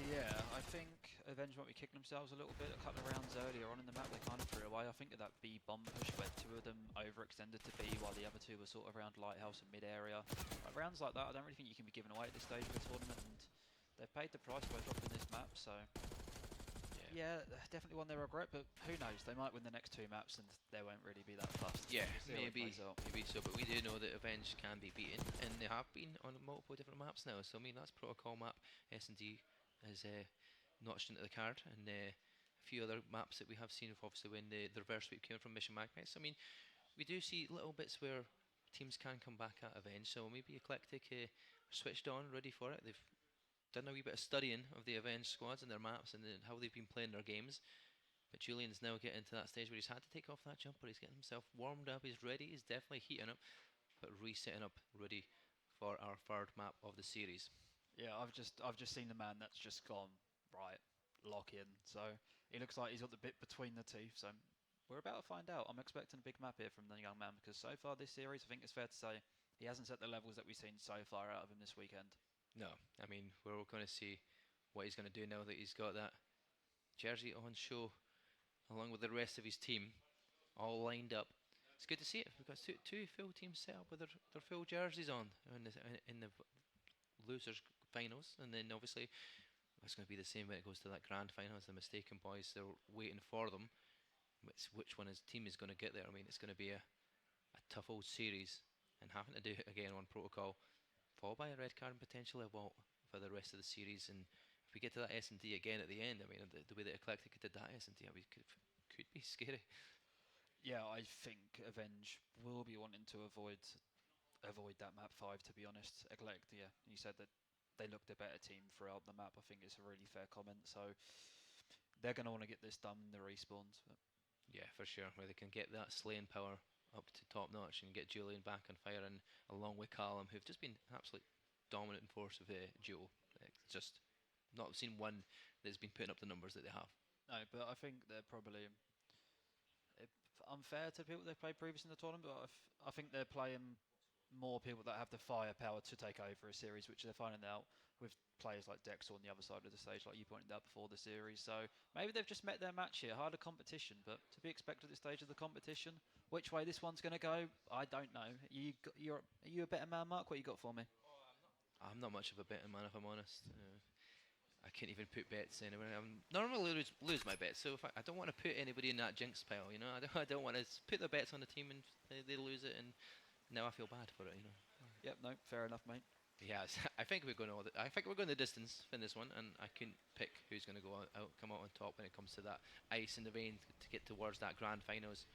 Yeah, I think Avenge might be kicking themselves a little bit. A couple of rounds earlier on in the map they kind of threw away. I think that B bomb push where 2 of them overextended to B while the other 2 were sort of around Lighthouse and mid area. Rounds like that, I don't really think you can be giving away at this stage of the tournament, and they've paid the price by dropping this map, so yeah, definitely one they regret. But who knows? They might win the next 2 maps, and they won't really be that fast. Yeah, We'll see how it maybe plays out. so. But we do know that Avenge can be beaten, and they have been on multiple different maps now. So I mean, that's Protocol map. S&D is notched into the card, and a few other maps that we have seen, obviously when the reverse sweep came from Mission Magpies. I mean, we do see little bits where teams can come back at Avenge. So maybe Eclectic switched on, ready for it. They've done a wee bit of studying of the Avenge squads and their maps and how they've been playing their games. But Julian's now getting to that stage where he's had to take off that jumper. He's getting himself warmed up. He's ready. He's definitely heating up, but resetting up, ready for our 3rd map of the series. Yeah, I've just seen the man that's just gone right, lock in. So he looks like he's got the bit between the teeth. So we're about to find out. I'm expecting a big map here from the young man, because so far this series, I think it's fair to say he hasn't set the levels that we've seen so far out of him this weekend. No, I mean, we're all going to see what he's going to do now that he's got that jersey on show, along with the rest of his team, all lined up. It's good to see it. We've got two full teams set up with their full jerseys on in the losers finals, and then obviously it's going to be the same when it goes to that grand final. As the Mistaken Boys, they're waiting for them. It's which one his team is going to get there. I mean, it's going to be a tough old series, and having to do it again on Protocol, followed by a red card and potentially a vault for the rest of the series. And if we get to that S&D again at the end, I mean, the way that Eclectic did that S&D, I mean, could be scary. Yeah, I think Avenge will be wanting to avoid that map 5, to be honest. Eclectic, yeah, you said that they looked a better team throughout the map. I think it's a really fair comment. So they're going to want to get this done in the respawns. But yeah, for sure, where they can get that slaying power up to top notch and get Julian back on fire, and along with Callum, who've just been an absolute dominant force of duo. Just not seen one that's been putting up the numbers that they have. no, but I think they're probably unfair to people they've played previously in the tournament. But I think they're playing more people that have the firepower to take over a series, which they're finding out with players like Dexter on the other side of the stage, like you pointed out before the series. So maybe they've just met their match here, harder competition, but to be expected at this stage of the competition. Which way this one's going to go, I don't know. Are you a better man, Mark? What you got for me? I'm not much of a betting man, if I'm honest. I can't even put bets anywhere. I normally lose my bets, so if I don't want to put anybody in that jinx pile, you know. I don't want to put the bets on the team and they lose it, and now I feel bad for it, you know. Yep, no, fair enough, mate. Yeah, I think we're going the distance in this one, and I couldn't pick who's going to come out on top when it comes to that ice in the vein to get towards that grand finals.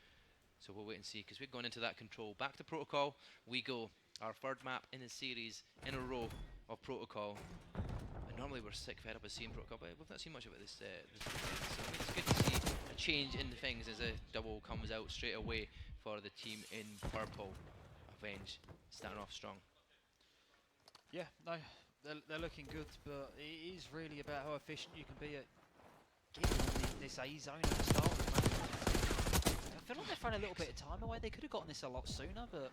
So we'll wait and see, because we're going into that control. Back to Protocol we go. Our 3rd map in the series in a row of Protocol. And normally we're sick fed up of seeing Protocol, but we've not seen much of it this weekend. So I mean, it's good to see a change in the things as a double comes out straight away for the team in purple. Avenge starting off strong. Yeah, no, they're looking good, but it is really about how efficient you can be at getting this A zone at the start of the match. I feel like they're throwing a little bit of time away. They could have gotten this a lot sooner, but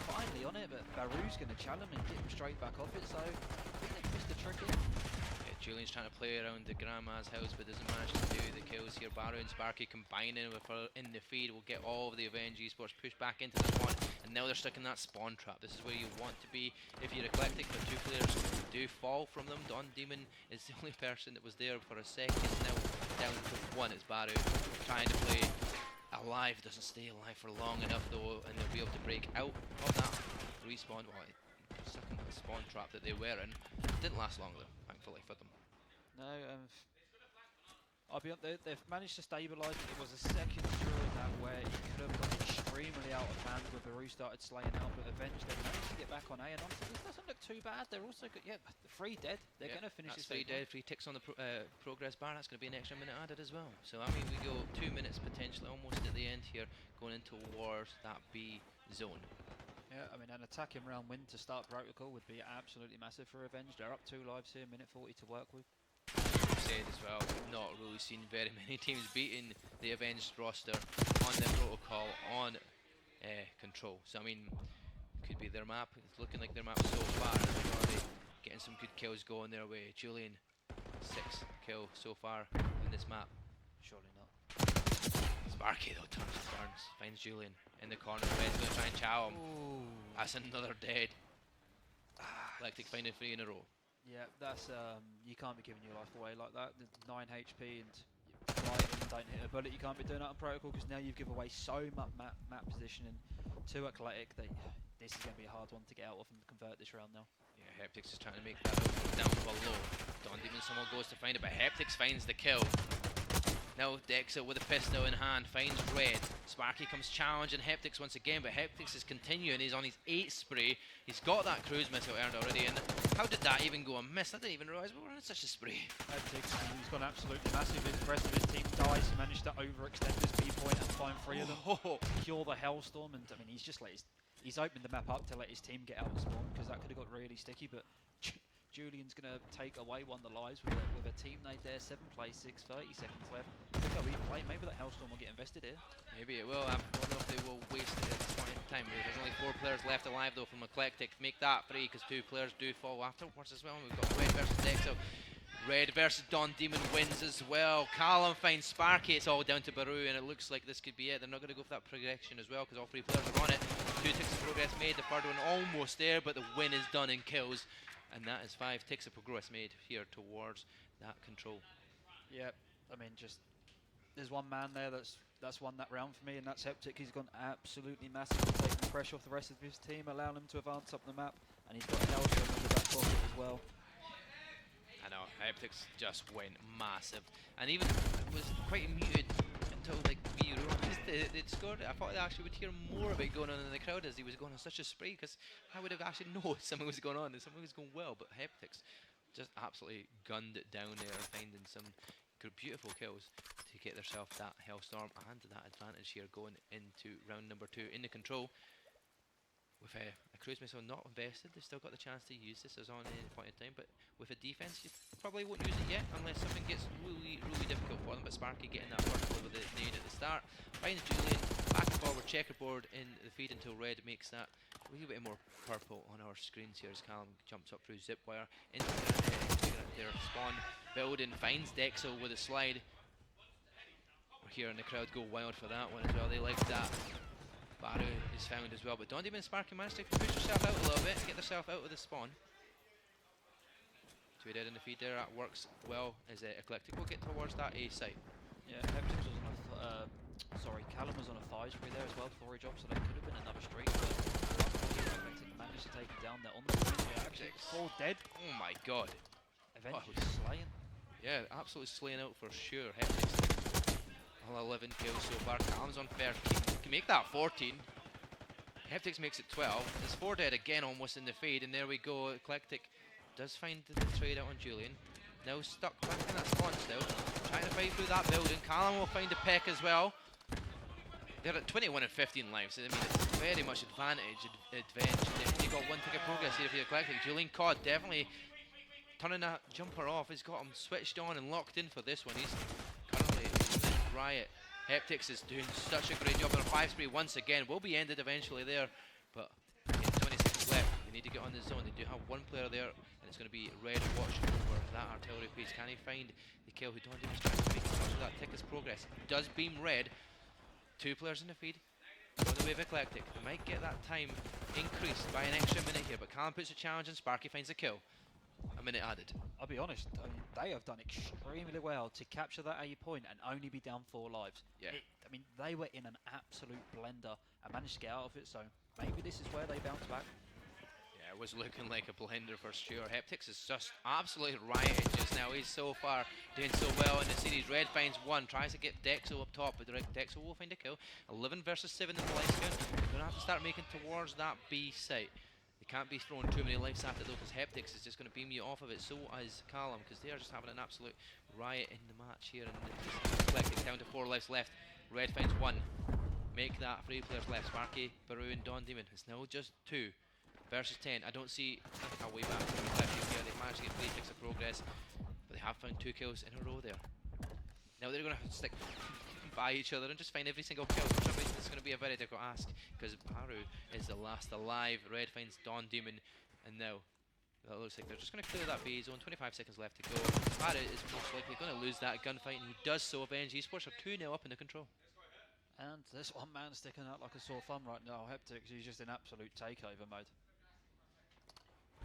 finally on it. But Baru's going to challenge him and get him straight back off it, so I think they've missed the trick here. Yeah, Julian's trying to play around the grandma's house, but doesn't manage to do the kills here. Baru and Sparky combining with her in the feed will get all of the Avenge Esports pushed back into the spawn, and now they're stuck in that spawn trap. This is where you want to be if you're Eclectic, but 2 players do fall from them. Don Demon is the only person that was there for a second. Now down to 1. It's Baru trying to play alive, doesn't stay alive for long enough though, and they'll be able to break out of that respawn. Well, stuck in that spawn trap that they were in. Didn't last long though, thankfully for them. No, I'll be they've managed to stabilise it. It was a second during that where it could have gone extremely out of hand with Baru started slaying out, but eventually they managed to get back on A, and honestly this doesn't look too bad. They're also good. Yeah, 3 dead. They're going to finish this. 3 dead, 3 ticks on the progress bar. That's going to be an extra minute added as well. So I mean, we go 2 minutes potentially almost at the end here, going into towards that B zone. Yeah, I mean, an attacking round win to start Protocol would be absolutely massive for Avenge. They're up 2 lives here, minute 40 to work with. Said as well, not really seen very many teams beating the Avenged roster on the Protocol on control. So I mean, could be their map. It's looking like their map so far. They're already getting some good kills going their way. Julian, 6 kill so far in this map. Surely not. Sparky though turns finds Julian in the corner. Red's going to try and chow him. That's another dead. Eclectic finding 3 in a row. Yeah, that's you can't be giving your life away like that. The 9 HP and you don't hit a bullet. You can't be doing that on protocol because now you've given away so much map positioning to Athletic that this is going to be a hard one to get out of and convert this round now. Yeah, Heptix is trying to make that down below. Don Demon someone goes to find it, but Heptix finds the kill. Now Dexter with a pistol in hand finds Red. Sparky comes challenging Heptix once again, but Heptix is continuing. He's on his 8th spree. He's got that cruise missile earned already. And how did that even go amiss? I didn't even realise we were on such a spree. Heptix, he's gone absolutely massive. The rest of his team dies. He managed to overextend his B point and find 3 of them. Cure the Hellstorm, and I mean he's just let he's opened the map up to let his team get out of spawn because that could have got really sticky. But Julian's going to take away one of the lives with a team nade there. 7 plays, 6, 30 seconds left. Look how we play. Maybe that Hellstorm will get invested here. Maybe it will. I don't know if they will waste it at this point in time. There's only 4 players left alive though from Eclectic. Make that 3 because 2 players do fall afterwards as well. And we've got Red versus Dexo. Red versus Don Demon wins as well. Callum finds Sparky. It's all down to Baru, and it looks like this could be it. They're not going to go for that progression as well because all 3 players are on it. 2 ticks of progress made. The third one almost there, but the win is done in kills. And that is 5 ticks of progress made here towards that control. Yeah, I mean, just there's one man there that's won that round for me, and that's Heptic. He's gone absolutely massive, taking the pressure off the rest of his team, allowing them to advance up the map, and he's got Hellstorm in the back pocket as well. I know, Heptix just went massive, and even was quite muted until like we realised they'd scored it. I thought they actually would hear more of it going on in the crowd as he was going on such a spree, because I would have actually known something was going on and something was going well, but Heptix just absolutely gunned it down there, finding some beautiful kills to get themselves that Hellstorm and that advantage here going into round number 2 in the control. With a cruise missile not invested, they've still got the chance to use this as on any point in time, but with a defense you probably won't use it yet unless something gets really difficult for them. But Sparky getting that first blow with the nade at the start, finds Julian, back and forward, checkerboard in the feed until Red makes that a wee bit more purple on our screens here as Callum jumps up through zip wire into their spawn building, finds Dexo with a slide. We're hearing the crowd go wild for that one as well. They like that. Baru is found as well, but Don Demon and Sparky managed to push yourself out a little bit, get themselves out of the spawn. 2 dead in the feed there, that works well as Eclectic will get towards that A site. Yeah, Heptix was on Callum was on a 5 spree there as well before he dropped, so that could have been another streak, but Eclectic managed to take him down there on the point. Yeah, actually 4 dead. Oh my god. Eventually slaying. Yeah, absolutely slaying out for sure. Heptix all 11 kills so far. Callum's on 13. Can make that 14. Heptix makes it 12. There's 4 dead again almost in the fade, and there we go. Eclectic does find the trade out on Julian. Now stuck back in that spawn still. Trying to fight through that building. Callum will find a peck as well. They're at 21 and 15 lives. I mean, it's very much advantage. They've only got 1 tick of progress here for the Eclectic. Julian Cod definitely turning that jumper off. He's got him switched on and locked in for this one. He's currently riot. Heptix is doing such a great job on a 5 spree once again. Will be ended eventually there, but 20 seconds left. They need to get on the zone. They do have 1 player there, and it's going to be Red watching over that artillery piece. Can he find the kill? Who don't even trying to make as much of that tick as progress. Does beam Red. 2 players in the feed. On the way of Eclectic. They might get that time increased by an extra minute here, but Callum puts a challenge and Sparky finds a kill. A minute added. I'll be honest, I mean, they have done extremely well to capture that A point and only be down 4 lives. Yeah. I mean, they were in an absolute blender and managed to get out of it, so maybe this is where they bounce back. Yeah, it was looking like a blender for sure. Heptix is just absolutely rioting just now. He's so far doing so well in the series. Red finds 1, tries to get Dexo up top, but Dexo will find a kill. 11 versus 7 in the life count. They're going to have to start making towards that B site. They can't be throwing too many lives at it though, because Heptix is just going to beam you off of it, so as Callum, because they are just having an absolute riot in the match here. And Eclectic down to 4 lives left. Red finds 1. Make that 3 players left. Sparky, Baru and Don Demon. It's now just 2 versus 10. I don't see a way back from Eclectic here. They've managed to get 3 ticks of progress, but they have found 2 kills in a row there. Now they're going to have to stick by each other and just find every single kill. For some reason it's going to be a very difficult ask, because Baru is the last alive. Red finds Don Demon, and now that looks like they're just going to clear that B zone. 25 seconds left to go. Baru is most likely going to lose that gunfight, and he does so. Avenge Esports are 2-0 up in the control. And this one man sticking out like a sore thumb right now. Heptix, he's just in absolute takeover mode.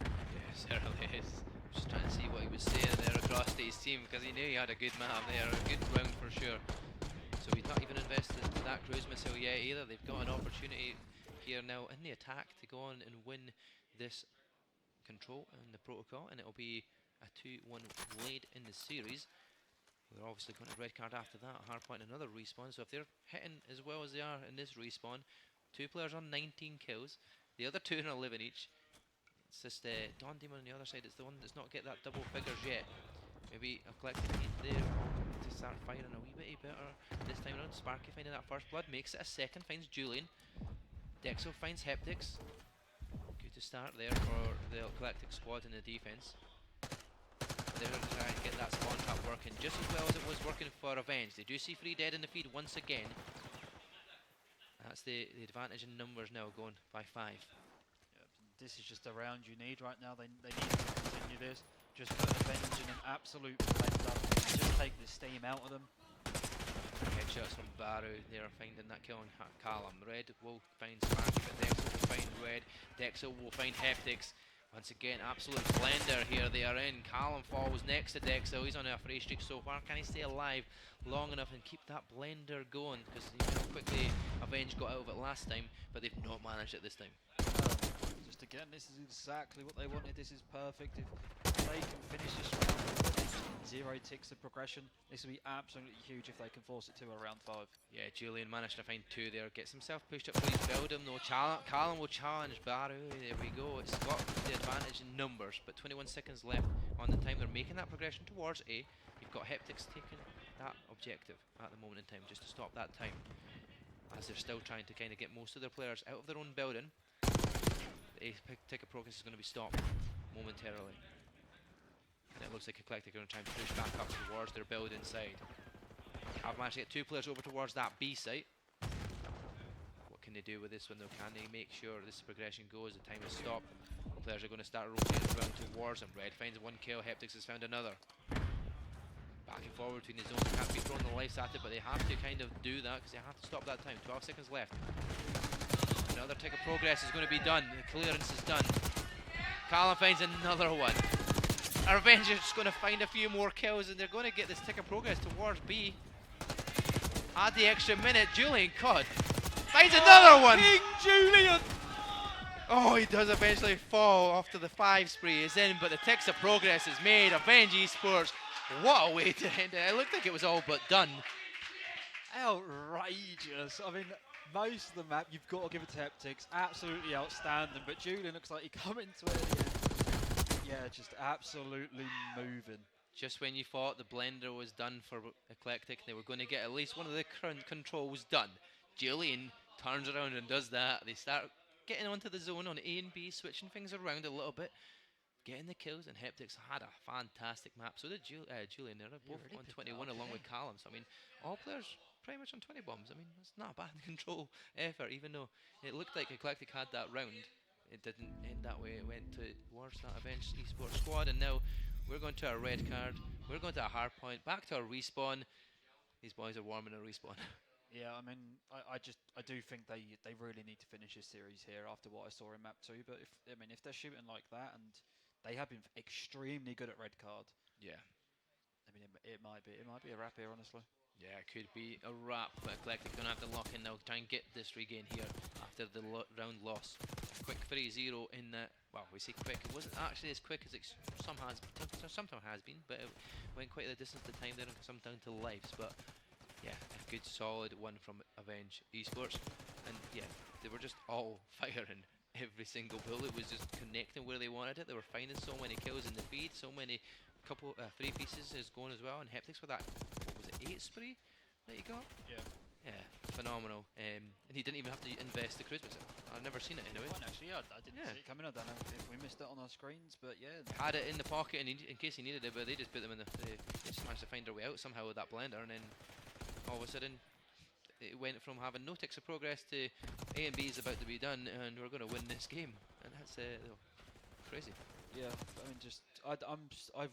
Yes, certainly is. Just trying see what he was saying there across to his team, because he knew he had a good map there, a good round for sure. So he's not even invested that cruise missile yet either. They've got an opportunity here now in the attack to go on and win this control and the protocol, and it'll be a 2-1 lead in the series. They're obviously going to red card after that. Hardpoint another respawn. So if they're hitting as well as they are in this respawn, 2 players on 19 kills, the other 2 on 11 each. It's just Dawn Demon on the other side. It's the one that's not get that double figures yet. Maybe a collective need there to start firing a wee bit better this time around. Sparky finding that first blood, makes it a second, finds Julian. Dexo finds Heptix. Good to start there for the collective squad in the defense. They're going to try and get that spawn trap working just as well as it was working for Avenge. They do see 3 dead in the feed once again. That's the advantage in numbers now, going by 5. This is just the round you need right now. They need to continue this. Just put Avenge in an absolute blender. Just take the steam out of them. Headshots from Baru. They're finding that kill on Callum. Red will find Sparky, but Dexo will find Red. Dexo will find Heptix. Once again, absolute blender here they are in. Callum falls next to Dexo. He's on a free streak so far. Can he stay alive long enough and keep that blender going? Because you know how quickly Avenge got out of it last time, but they've not managed it this time. Just again, this is exactly what they wanted. This is perfect. If they can finish this round, 0 ticks of progression. This will be absolutely huge if they can force it to around 5. Yeah, Julian managed to find 2 there. Gets himself pushed up, please build him. No, Callum will challenge Baru. There we go. It's got the advantage in numbers, but 21 seconds left on the time. They're making that progression towards A. You've got Heptix taking that objective at the moment in time, just to stop that time. As they're still trying to kind of get most of their players out of their own building. The ticket progress is going to be stopped momentarily. And it looks like Eclectic are going to try and push back up towards their building side. I've managed to get 2 players over towards that B site. What can they do with this one though? Can they make sure this progression goes? The time is stopped. Players are going to start rotating around towards them. Red finds 1 kill, Heptix has found another. Back and forward between the zones. Can't be throwing the lights at it, but they have to kind of do that because they have to stop that time. 12 seconds left. Another tick of progress is going to be done. The clearance is done. Callum finds another one. Our Avengers just going to find a few more kills and they're going to get this tick of progress towards B. Add the extra minute. Julian Cod finds another one. King Julian! Oh, he does eventually fall off to the 5 spree. Is in, but the ticks of progress is made. Avenge Esports. What a way to end it. It looked like it was all but done. Outrageous. I mean, most of the map you've got to give it to Heptix. Absolutely outstanding. But Julian looks like he come into it at the end. Yeah, just absolutely moving. Just when you thought the blender was done for Eclectic, they were going to get at least one of the controls done. Julian turns around and does that. They start getting onto the zone on A and B, switching things around a little bit, getting the kills, and Heptix had a fantastic map. So did Julian. They're both on 21 along with Callum. So, I mean, all players pretty much on 20 bombs. I mean, it's not a bad control effort, even though it looked like Eclectic had that round. It didn't end that way. It went towards that Avenge Esports squad, and now we're going to our red card. We're going to a hard point, back to our respawn. These boys are warming a respawn. Yeah, I mean, I do think they really need to finish this series here after what I saw in map 2. But if they're shooting like that, and they have been extremely good at red card. Yeah. I mean, it might be a wrap here, honestly. Yeah, it could be a wrap, but Eclectic going to have to lock in now, try and get this regain here after the round loss. Quick 3-0 in that. Well, we say quick. It wasn't actually as quick as it sometimes has been, but it went quite the distance the time there and some down to lives. But yeah, a good solid one from Avenge Esports, and yeah, they were just all firing. Every single bullet was just connecting where they wanted it. They were finding so many kills in the feed, so many 3 pieces is going as well, and Heptix with that, what was it, 8 spree that he got? Yeah. Yeah, phenomenal. And he didn't even have to invest the cruise missile. I've never seen it anyway. Actually, yeah, I didn't see it coming. I don't know if we missed it on our screens, but yeah. Had it in the pocket in case he needed it, but they just put them in they just managed to find their way out somehow with that blender, and then all of a sudden it went from having no ticks of progress to A and B is about to be done, and we're going to win this game, and that's crazy. Yeah, I mean, I'm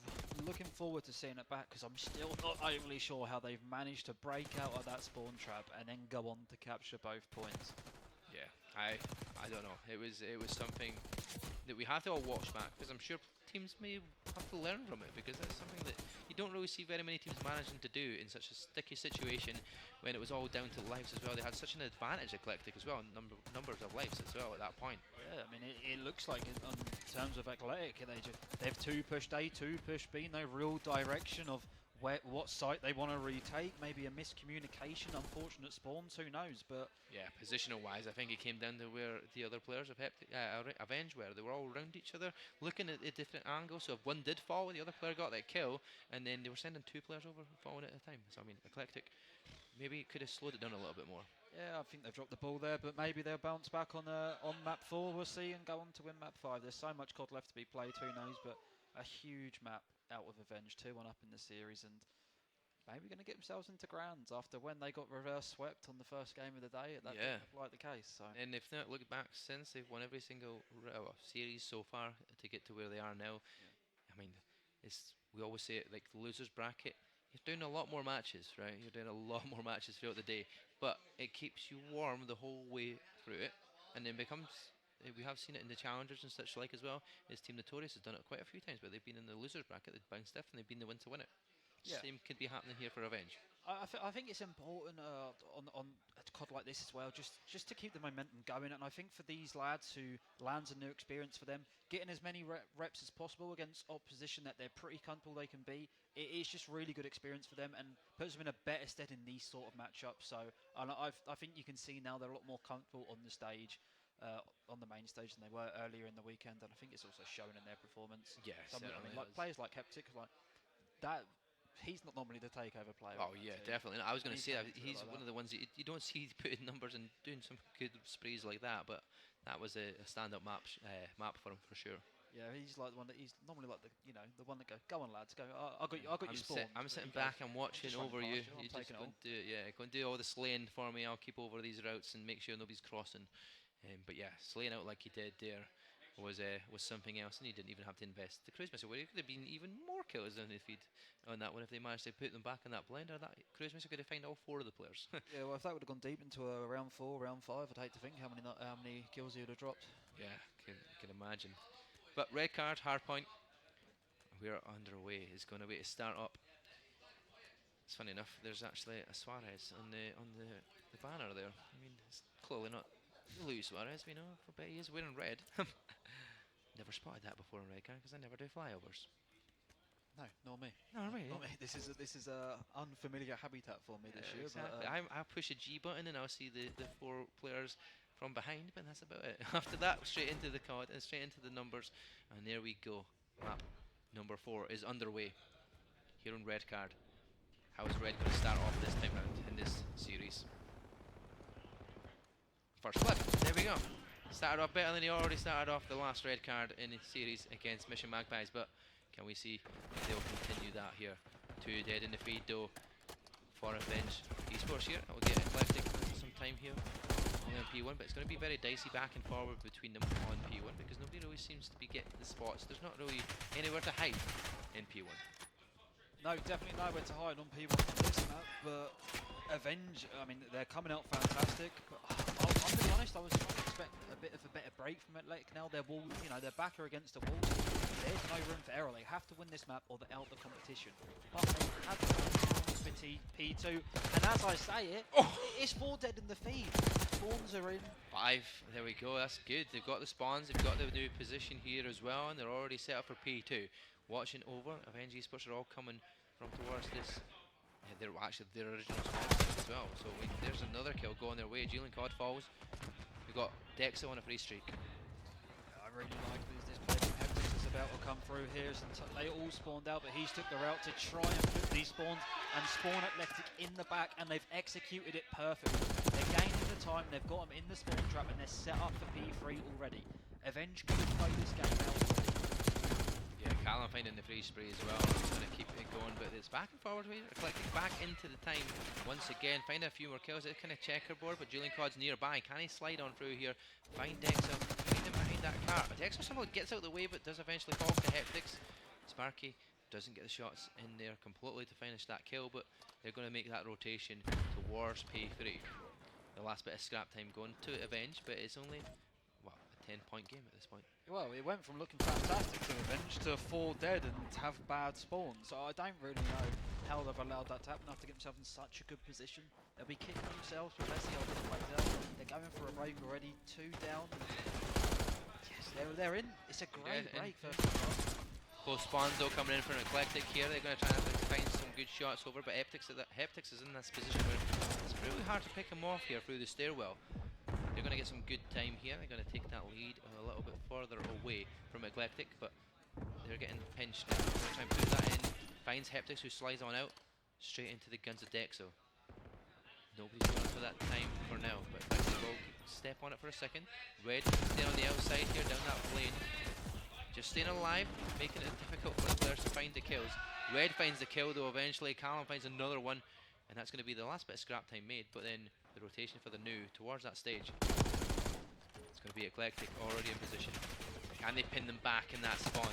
looking forward to seeing it back because I'm still not overly sure how they've managed to break out of that spawn trap and then go on to capture both points. Yeah, I don't know. It was something that we have to all watch back because I'm sure teams may have to learn from it, because that's something that you don't really see very many teams managing to do in such a sticky situation when it was all down to lives as well. They had such an advantage, Eclectic, as well, numbers of lives as well at that point. Yeah, I mean, it looks like in terms of Athletic, they've 2 pushed A, 2 pushed B, no real direction of what site they want to retake. Maybe a miscommunication, unfortunate spawns, who knows? But yeah, positional wise, I think it came down to where the other players of Avenge were. They were all around each other, looking at different angles. So if one did fall, the other player got that kill, and then they were sending 2 players over falling at a time. So I mean, Eclectic maybe could have slowed it down a little bit more. yeah, I think they've dropped the ball there, but maybe they'll bounce back on map 4, we'll see, and go on to win map 5. There's so much COD left to be played, who knows, but a huge map out with Avenge, 2-1 up in the series, and maybe going to get themselves into grands after when they got reverse swept on the first game of the day. That didn't look like the case. So. And if not, look back since, they've won every single series so far to get to where they are now. Yeah. I mean, we always say it, like the losers bracket, you're doing a lot more matches, right? You're doing a lot more matches throughout the day, but it keeps you warm the whole way through it, and then becomes. We have seen it in the challengers and such like as well. This Team Notorious has done it quite a few times, but they've been in the losers bracket, they've bounced stiff, and they've been the win to win it. Yeah. Same could be happening here for Avenge. I think it's important on a COD like this as well, just to keep the momentum going. And I think for these lads who lands a new experience for them, getting as many reps as possible against opposition that they're pretty comfortable they can be, it is just really good experience for them and puts them in a better stead in these sort of matchups. So I think you can see now they're a lot more comfortable on the stage. On the main stage than they were earlier in the weekend, and I think it's also shown in their performance. Yeah, like players like Heptic, like that. He's not normally the takeover player. Oh yeah, definitely. I was going to say that he's one of the ones that you don't see putting numbers and doing some good sprees like that, but that was a stand-up map for him for sure. Yeah, he's like the one that he's normally like the one that go on lads, go. I got your spawn. I'm sitting back and watching over you. You just go and do it. Yeah, go and do all the slaying for me. I'll keep over these routes and make sure nobody's crossing. But yeah, slaying out like he did there was something else, and he didn't even have to invest the cruise missile, where it could have been even more kills than if he'd on that one if they managed to put them back in that blender. That cruise missile could have found all 4 of the players. Yeah, well, if that would have gone deep into a round 4, round 5, I'd hate to think how many kills he would have dropped. Yeah, can imagine. But red card, hardpoint. We're underway. It's going to be to start up. It's funny enough. There's actually a Suarez on the banner there. I mean, it's clearly not Luis Suarez, we know, but he is wearing red. Never spotted that before in red card because I never do flyovers. No, nor me. Nor me. Not me. This is a unfamiliar habitat for me this year. Exactly. I push a G button and I'll see the 4 players from behind, but that's about it. After that, straight into the card and straight into the numbers, and there we go. Map number 4 is underway here on red card. How is red going to start off this time round in this series? First flip, there we go. Started off better than he already started off the last red card in the series against Mission Magpies, but can we see if they'll continue that here? 2 dead in the feed though for Avenge Esports here. We'll get Eclectic for some time here on P1, but it's going to be very dicey back and forward between them on P1 because nobody really seems to be getting the spots. There's not really anywhere to hide in P1. No, definitely nowhere to hide on P1 on this map, but Avenge, I mean, they're coming out fantastic, but I'll be honest, I was trying to expect a bit of a better break from Athletic. Now their wall, their backer against the wall. There's no room for error. They have to win this map or they're out of the competition. But they have for P2, and as I say it, it's 4 dead in the feed. Spawns are in. 5, there we go, that's good. They've got the spawns, they've got the new position here as well, and they're already set up for P2. Watching over, Avenge Esports are all coming from towards this. They're actually their original spawn as well. So there's another kill going their way. Julian Cod falls. We've got Dexa on a free streak. I really like this play from Heptic is about to come through here. They all spawned out, but he's took the route to try and put these spawns and spawn Athletic in the back, and they've executed it perfectly. They're gaining the time, they've got them in the spawn trap, and they're set up for P3 already. Avenge could play this game out. Yeah, Callum finding the free spree as well. He's going to keep it going, but it's back and forward here. Reflecting back into the time once again. Find a few more kills. It's kind of checkerboard, but Julian Cod's nearby. Can he slide on through here? Find Dexa. Find him behind that car. But Dexa somehow gets out of the way, but does eventually fall to Heptics. Sparky doesn't get the shots in there completely to finish that kill, but they're going to make that rotation towards P3. The last bit of scrap time going to Avenge, but it's only, well, a 10-point game at this point. Well, it went from looking fantastic to Avenge to 4 dead and to have bad spawns. So I don't really know how they've allowed that to happen after getting themselves in such a good position. They'll be kicking themselves with SEO this plays out. They're going for a break already, 2 down. Yes, they're in. It's a great break for Close spawns though coming in for an Eclectic here. They're going to try and find some good shots over, but Heptix is in this position where it's really hard to pick him off here through the stairwell. They're going to get some good time here. They're going to take that lead a little bit further away from Eclectic, but they're getting pinched now. They're going to try and put that in. Finds Heptix, who slides on out straight into the guns of Dexo. Nobody's going for that time for now, but Dexo will step on it for a second. Red staying on the outside here down that lane. Just staying alive, making it difficult for the players to find the kills. Red finds the kill though eventually. Callum finds another one, and that's going to be the last bit of scrap time made, but then the rotation for the new towards that stage. It's going to be Eclectic already in position. Can they pin them back in that spawn?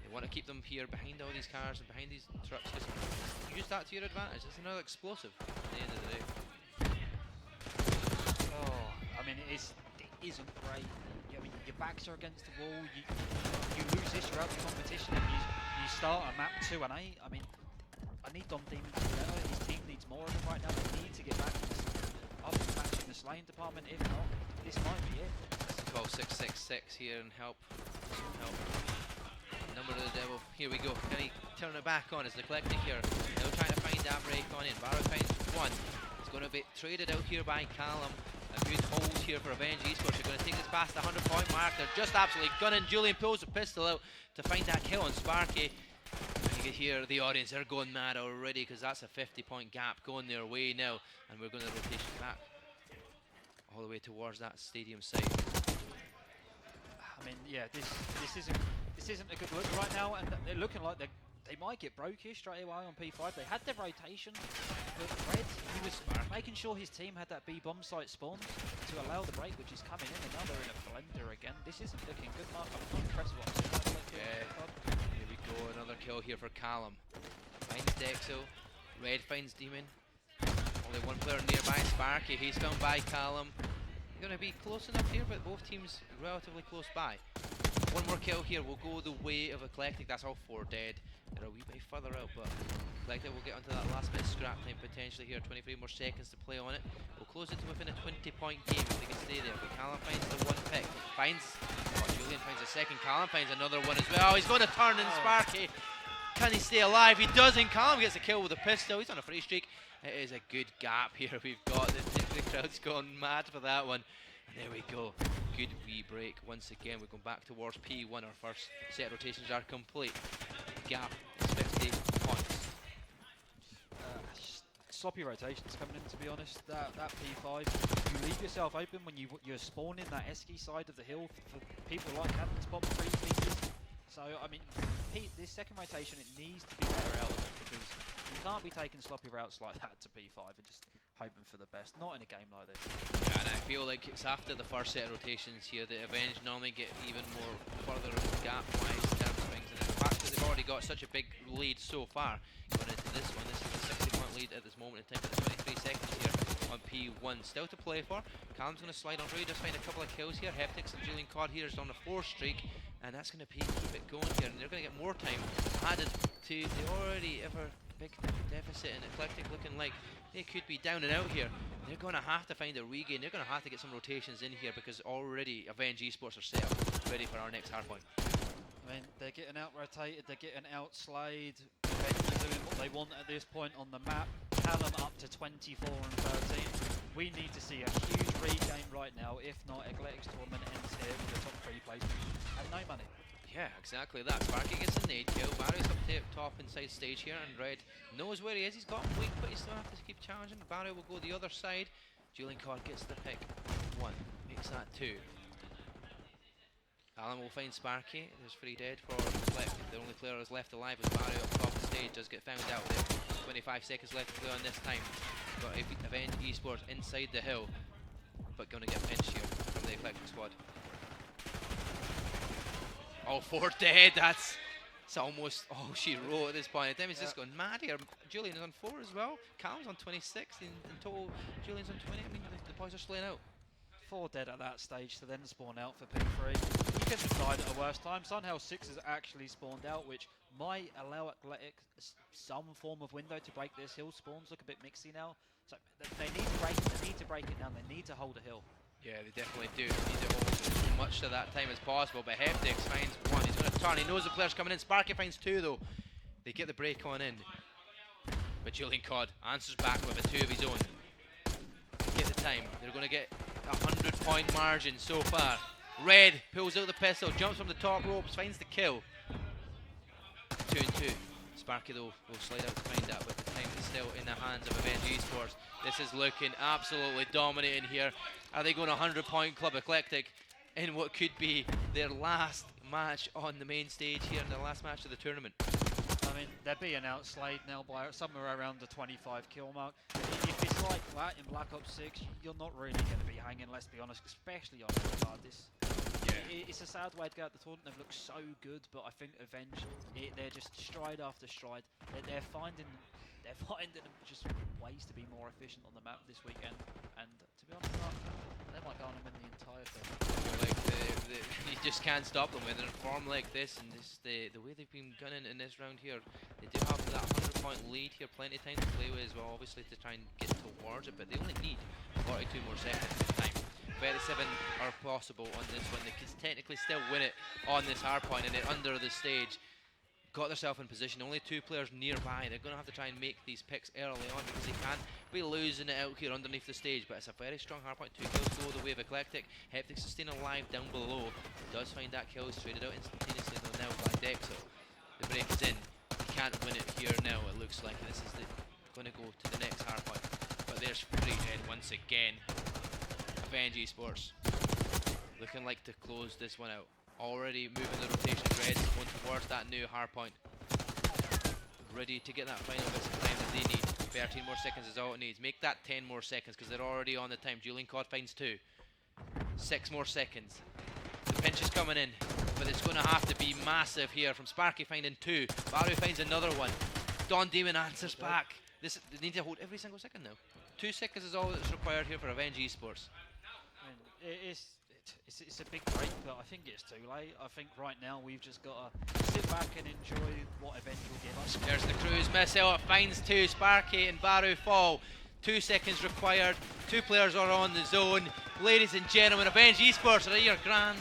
They want to keep them here behind all these cars and behind these trucks. Just use that to your advantage. It's another explosive at the end of the day. Oh, I mean, it isn't great. I mean, your backs are against the wall. You lose this throughout the competition, and you start on map 2 and 8. I mean, I need Dom Demon to be better. His team needs more of them right now. They need to get back up to matching the slaying department. If not, this might be it. Let's call 666 here and help. Number of the devil. Here we go. Can he turn it back on? Is Eclectic here? Now trying to find that break on in. Barrow finds one. It's going to be traded out here by Callum. A good hold here for Avenge Esports. They're going to take this past the 100-point mark. They're just absolutely gunning. Julian pulls the pistol out to find that kill on Sparky. And you can hear the audience, they're going mad already because that's a 50-point gap going their way now. And we're going to rotation back all the way towards that stadium site. I mean, yeah, this isn't a good look right now, and they're looking like they might get broke here straight away on P5. They had their rotation, but Red, he was making sure his team had that B bomb site spawned to allow the break, which is coming in. And now they're in a blender again. This isn't looking good, Mark. I'm not impressed with what I'm seeing. Yeah, here we go. Another kill here for Callum. Finds Dexo. Red finds Demon. Only one player nearby, Sparky. He's found by Callum. Going to be close enough here, but both teams relatively close by. One more kill here will go the way of Eclectic. That's all 4 dead. They're a wee bit further out, but Eclectic will get onto that last bit of scrap time potentially here. 23 more seconds to play on it. We'll close it to within a 20-point game if they can stay there. But Callum finds the one pick. Julian finds a second. Callum finds another one as well. He's going to turn in Sparky. Can he stay alive? He doesn't. Callum gets a kill with a pistol. He's on a free streak. It is a good gap here we've got. The crowd's gone mad for that one. And there we go. Good wee break once again. We're going back towards P1. Our first set rotations are complete. Gap is 50 points. Sloppy rotations coming in, to be honest. That P5, you leave yourself open when you're spawning that Esky side of the hill for people like Cannon to pop 3 meters. So, I mean, this second rotation, it needs to be better out because you can't be taking sloppy routes like that to P5 and just hoping for the best. Not in a game like this. Yeah, and I feel like it's after the first set of rotations here that Avenge normally get even more further gap-wise in terms of things. And in fact, they've already got such a big lead so far going into this one. This is a 60-point lead at this moment in time, but 23 seconds here on P1. Still to play for. Callum's going to slide on through, just find a couple of kills here. Heptix and Julian Cod here is on a 4 streak. And that's going to keep it going here, and they're going to get more time added to the already ever big deficit, and Eclectic looking like they could be down and out here. They're going to have to find a regain. They're going to have to get some rotations in here because already Avenge Esports are set up, ready for our next hardpoint. I mean, they're getting out rotated, they're getting out slayed. They're doing what they want at this point on the map. Callum up to 24 and 13. We need to see a huge regain right now. If not, Eclectic's tournament ends here with the top 3 placement and no money. Yeah, exactly that. Sparky gets a nade kill. Barry's up top inside stage here, and Red knows where he is. He's got him weak, but he still has to keep challenging. Barry will go the other side. Julian Cod gets the pick. 1 makes that 2. Alan will find Sparky. There's 3 dead for Eclectic. The only player that's left alive is Barry up top of the stage. Does get found out there. 25 seconds left to play on this time. Got Avenge Esports inside the hill, but going to get pinched here from the Eclectic squad. All 4 dead. That's almost all she wrote at this point. Demi's just gone mad here. Julian is on 4 as well. Calum's on 26 in total. Julian's on 20. I mean, the boys are slaying out. 4 dead at that stage to then spawn out for P3. You couldn't have died at a worse time. Sunhell 6 has actually spawned out, which might allow Athletic some form of window to break this hill. Spawns look a bit mixy now. So they need to break it. They need to break it down. They need to hold a hill. Yeah, they definitely do. Need to hold as much of that time as possible. But Heptix finds one. He's going to turn. He knows the player's coming in. Sparky finds 2 though. They get the break on in. But Julian Codd answers back with a 2 of his own. Get the time. They're going to get a 100-point margin so far. Red pulls out the pistol, jumps from the top ropes, finds the kill. 2 and 2. Sparky though will slide out to find that, but the time is still in the hands of Avenge Esports. This is looking absolutely dominating here. Are they going to 100-point Club Eclectic in what could be their last match on the main stage here, in the last match of the tournament? I mean, they're being outslayed now by somewhere around the 25 kill mark. If it's like that in Black Ops 6, you're not really going to be hanging, let's be honest, especially on This. It's a sad way to go out the tournament. They've looked so good, but I think Avenge, they're just stride after stride. They're finding just ways to be more efficient on the map this weekend. And to be honest, they might go on and win the entire thing. Like you just can't stop them when they're in form like this, and the way they've been gunning in this round here. They do have that 100-point lead here, plenty of time to play with as well, obviously, to try and get towards it, but they only need 42 more seconds of time. 37 are possible on this one. They can technically still win it on this hard point, and they're under the stage. Got themselves in position, only 2 players nearby. They're going to have to try and make these picks early on because they can't be losing it out here underneath the stage, but it's a very strong hardpoint. 2 kills go the way of Eclectic. Heptix is staying alive down below. Does find that kill, is traded out instantaneously though now by Dexo. The break is in. He can't win it here now, it looks like. This is going to go to the next hardpoint. But there's free head once again. Avenge Esports looking like to close this one out. Already moving the rotation. Reds going towards that new hardpoint. Ready to get that final bit of time that they need. 13 more seconds is all it needs. Make that 10 more seconds because they're already on the time. Julian Codd finds 2. 6 more seconds. The pinch is coming in, but it's going to have to be massive here from Sparky finding 2. Baru finds another one. Don Demon answers back. They need to hold every single second now. 2 seconds is all that's required here for Avenge Esports. I mean, it's a big break, but I think it's too late. I think right now we've just got to sit back and enjoy what Avenge will give us. There's the cruise missile. It finds 2. Sparky and Baru fall. 2 seconds required. 2 players are on the zone. Ladies and gentlemen, Avenge Esports are at your grand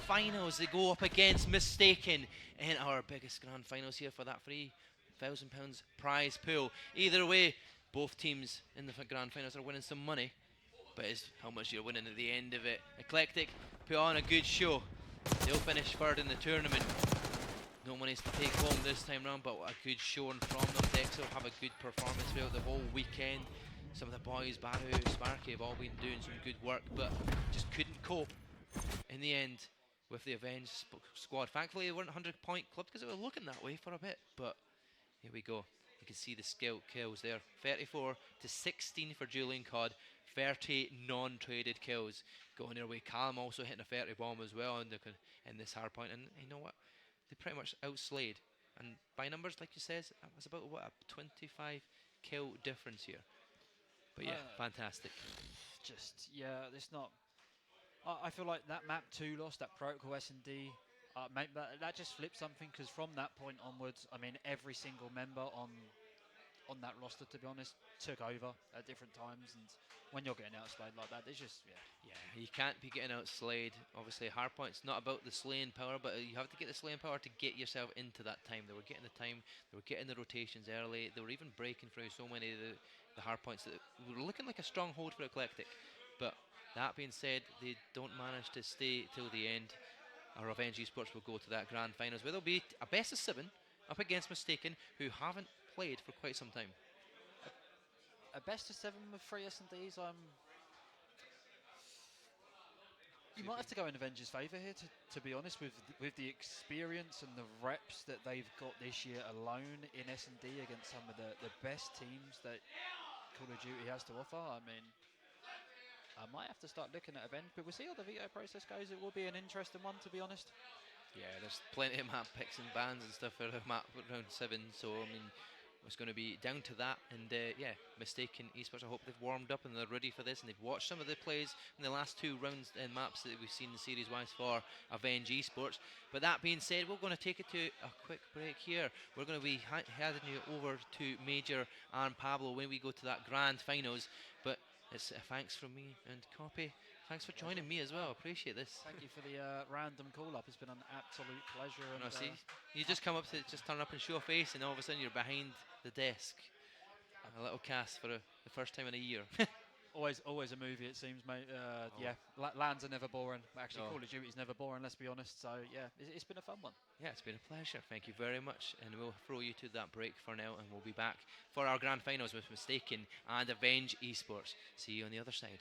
finals. They go up against Mistaken in our biggest grand finals here for that £3,000 prize pool. Either way, both teams in the grand finals are winning some money. But it's how much you're winning at the end of it. Eclectic put on a good show. They'll finish 3rd in the tournament. No monies to take home this time round, but a good showing from them. Dexo have a good performance throughout the whole weekend. Some of the boys, Baru, Sparky, have all been doing some good work, but just couldn't cope in the end with the Avenge squad. Thankfully, they weren't 100-point club because they were looking that way for a bit, but here we go. You can see the skill kills there. 34 to 16 for Julian Codd. 30 non-traded kills going their way. Callum also hitting a 30 bomb as well in this hard point, and you know what? They pretty much outslayed. And by numbers, like you says, it was about what, a 25 kill difference here. But yeah, fantastic. It's not. I feel like that map 2 loss, that Protocol S&D, that just flipped something because from that point onwards, I mean, every single member on that roster, to be honest, took over at different times, and when you're getting outslayed like that, it's just, Yeah, you can't be getting outslayed. Obviously, hardpoint's not about the slaying power, but you have to get the slaying power to get yourself into that time. They were getting the time, they were getting the rotations early, they were even breaking through so many of the hardpoints that were looking like a stronghold for Eclectic. But that being said, they don't manage to stay till the end. Our Avenge Esports will go to that grand finals where there'll be a best of 7 up against Mistaken, who haven't played for quite some time. a best of 7 with 3 S&Ds. You might have to go in Avengers' favour here, to be honest, with the experience and the reps that they've got this year alone in S&D against some of the best teams that Call of Duty has to offer. I mean, I might have to start looking at Avenge, but we'll see how the veto process goes. It will be an interesting one, to be honest. Yeah, there's plenty of map picks and bans and stuff for map round 7, so I mean, was going to be down to that. And yeah, Mistaken Esports, I hope they've warmed up and they're ready for this, and they've watched some of the plays in the last 2 rounds and maps that we've seen series-wise for Avenge Esports. But that being said, we're going to take it to a quick break here. We're going to be heading you over to Major and Pablo when we go to that grand finals. But it's thanks from me and Copy. Thanks for joining me as well. Appreciate this. Thank you for the random call-up. It's been an absolute pleasure. And, see, you just come up to just turn up and show a face, and all of a sudden you're behind the desk. A little cast for the first time in a year. always a movie, it seems, mate. Yeah, LANs are never boring. Actually, Call of Duty's never boring, let's be honest. So, yeah, it's been a fun one. Yeah, it's been a pleasure. Thank you very much. And we'll throw you to that break for now, and we'll be back for our grand finals with Mistaken and Avenge Esports. See you on the other side.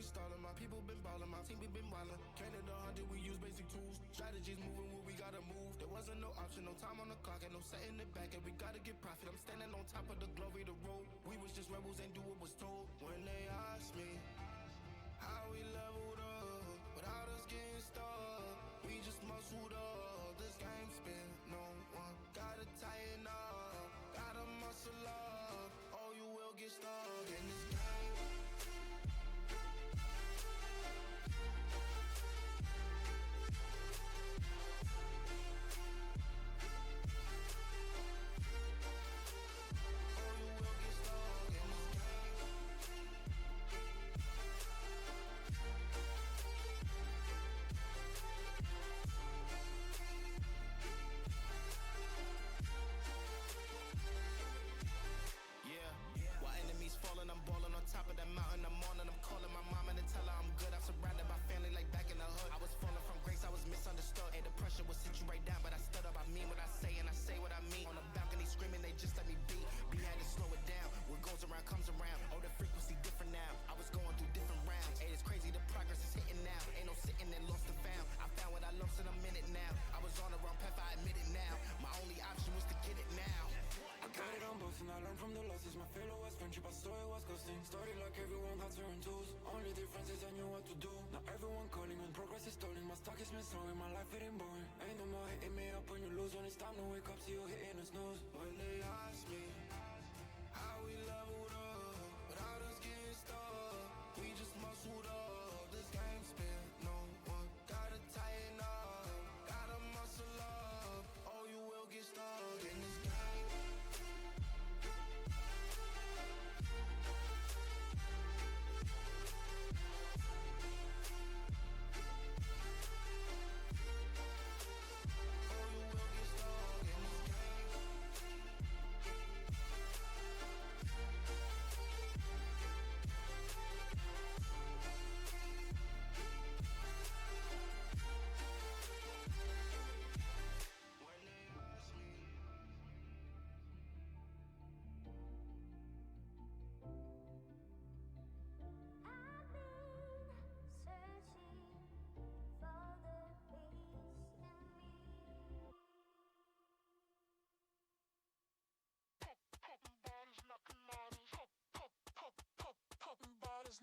we stalling. My people been ballin', my team we been wildin'. Canada hunted, we use basic tools. Strategies moving where we gotta move. There wasn't no option, no time on the clock, and no setting it back. And we gotta get profit. I'm standing on top of the glory, the road. We was just rebels and do what was told. When they asked me how we leveled up, without us getting stuck, we just muscled up. This game spin, no one gotta tighten up, gotta muscle up, or you will get stuck in this game. I'm balling on top of that mountain. I'm on and I'm calling my mom and tell her I'm good. I'm surrounded by family like back in the hood. I was falling from grace, I was misunderstood. Hey, the pressure will sit you right down, but I stood up. I mean what I say and I say what I mean. On the balcony screaming, they just let me be. We had to slow it down. What goes around comes around. Oh, the frequency different now. I was going through different rounds. Hey, it's crazy, the progress is hitting now. Ain't no sitting and lost and found. I found what I lost in a minute now. I was on the wrong path, I admit it now. My only option was to get it now. I got it on both and I learned from the losses. My failure was friendship, I saw it was ghosting. Started like everyone had certain tools. Only difference is I knew what to do. Now everyone calling when progress is stalling. My stock is missing, my life getting boring. Ain't no more hitting me up when you lose. When it's time to wake up, see you hitting a snooze. When they ask me how we leveled up, without us getting stuck, we just muscled up. This game spin, no one gotta tighten up, gotta muscle up, or you will get stuck in this game.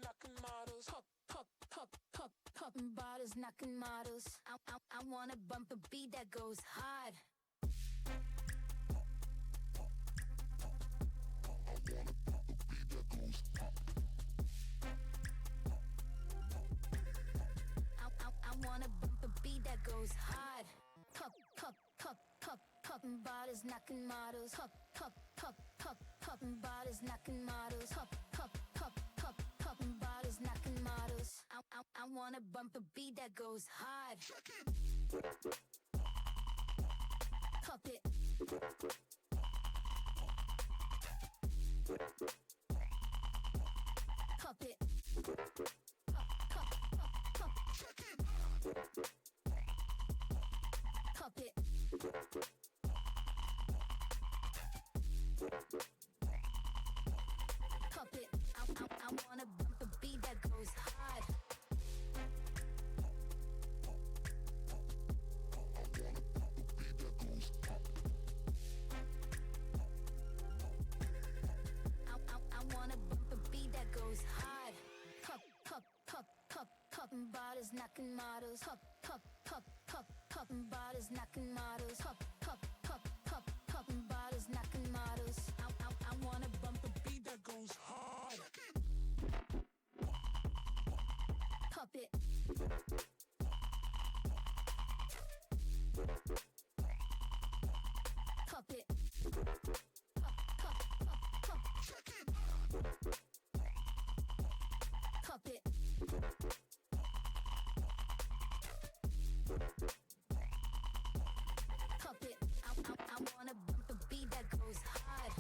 Knocking models, popping bottles, knocking models. I wanna bump a beat that goes hard. I wanna bump a beat that goes hard. Popping bottles, knocking models. Popping bottles, knocking models. Popping bottles, knocking models. I wanna bump a beat that goes hard. Pop it. Pop it. Pop it. Pop it. I wanna bump a beat that goes hard. I wanna bump a beat that goes hard. Popping bottles, knocking models. Popping bottles, knocking models. Popping bottles, knocking models. I wanna bump a beat that goes hard. Pop it. Pop it. Pop it. Pop it. I wanna bump a beat that goes hard.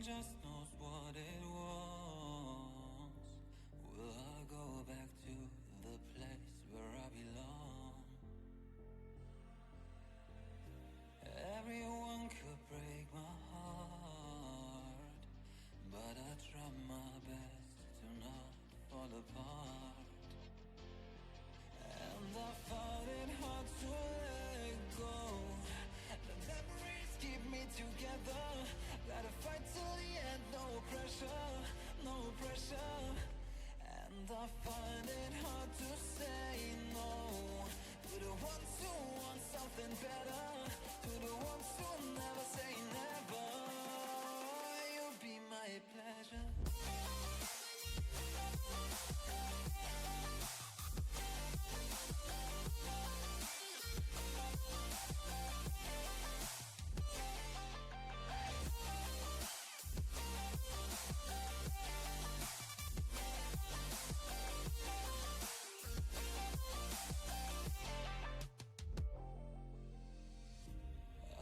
just knows what it wants. Will I go back to the place where I belong? Everyone could break my heart, but I try my best to not fall apart. And I found it hard to let go. The memories keep me together. Gotta fight till the end, no pressure, no pressure. And I find it hard to say no to the ones who want something better, to the ones who never say never. You'll be my pleasure.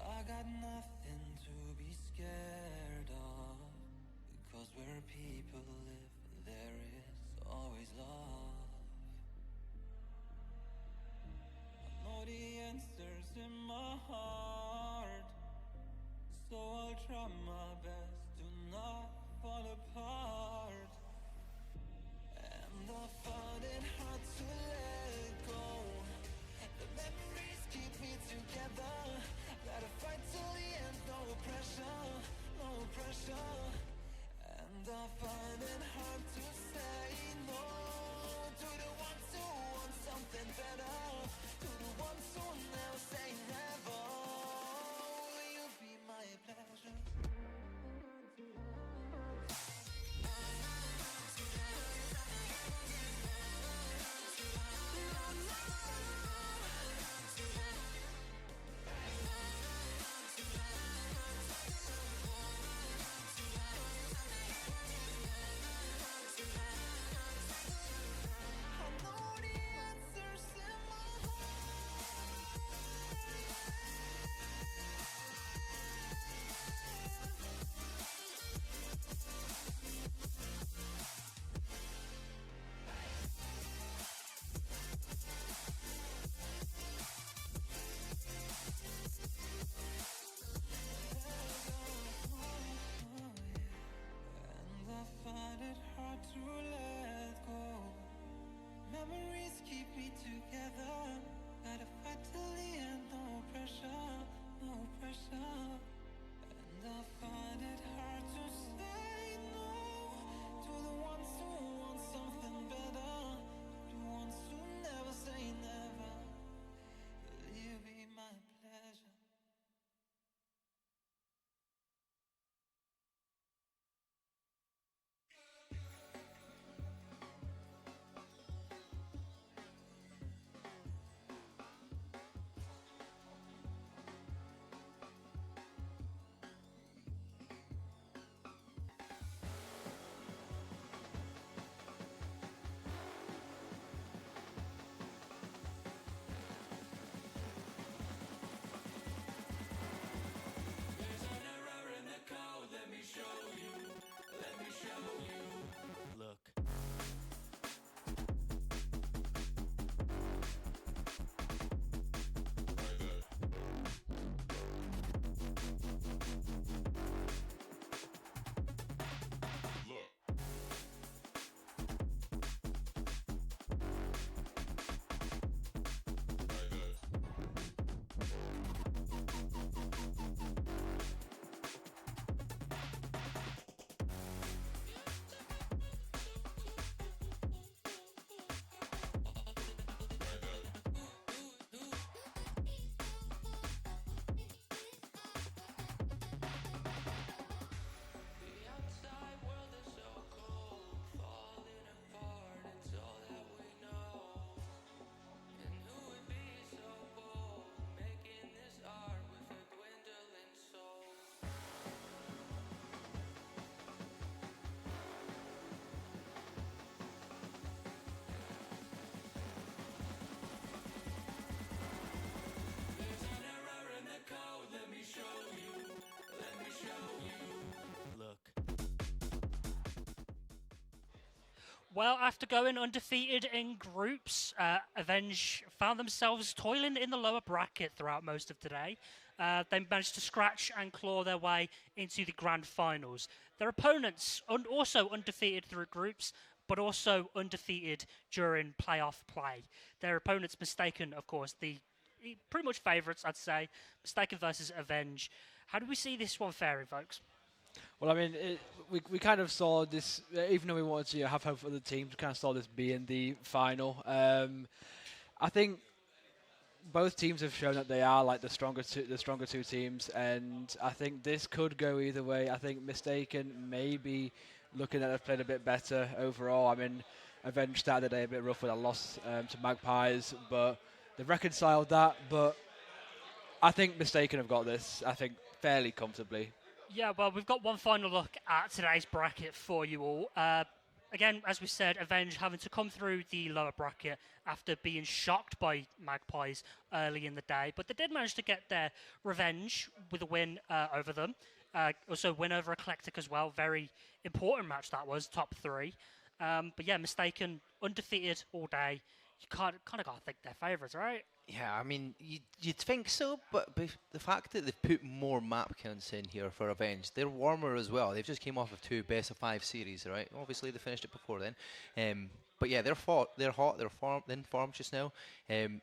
I got nothing to be scared of, because where people live, there is always love. I know the answers in my heart, so I'll try my best to not fall apart. And I found it hard to let go. The memories keep me together. Gotta fight till the end, no pressure, no pressure. And I find it hard to say no to the ones who want something better, to the ones who never say never. Will you be my pleasure? Well, after going undefeated in groups, Avenge found themselves toiling in the lower bracket throughout most of today. They managed to scratch and claw their way into the grand finals. Their opponents, also undefeated through groups, but also undefeated during playoff play. Their opponents, Mistaken, of course, pretty much favourites, I'd say. Mistaken versus Avenge. How do we see this one faring, folks? Well, I mean, we kind of saw this, even though we wanted to have hope for the teams, we kind of saw this being the final. I think both teams have shown that they are like the stronger two teams, and I think this could go either way. I think Mistaken maybe looking at have played a bit better overall. I mean, Avenge started the day a bit rough with a loss to Magpies, but they've reconciled that. But I think Mistaken have got this, I think, fairly comfortably. Yeah, well, we've got one final look at today's bracket for you all. Again, as we said, Avenge having to come through the lower bracket after being shocked by Magpies early in the day, but they did manage to get their revenge with a win over them. Also, win over Eclectic as well. Very important match that was, top 3. But yeah, Mistaken, undefeated all day. You kind of got to think they're favourites, right? Yeah, I mean, you'd think so, but the fact that they've put more map counts in here for Avenge, they're warmer as well. They've just came off of 2 best-of-5 series, right? Obviously, they finished it before then. But yeah, they're hot, they're in form just now.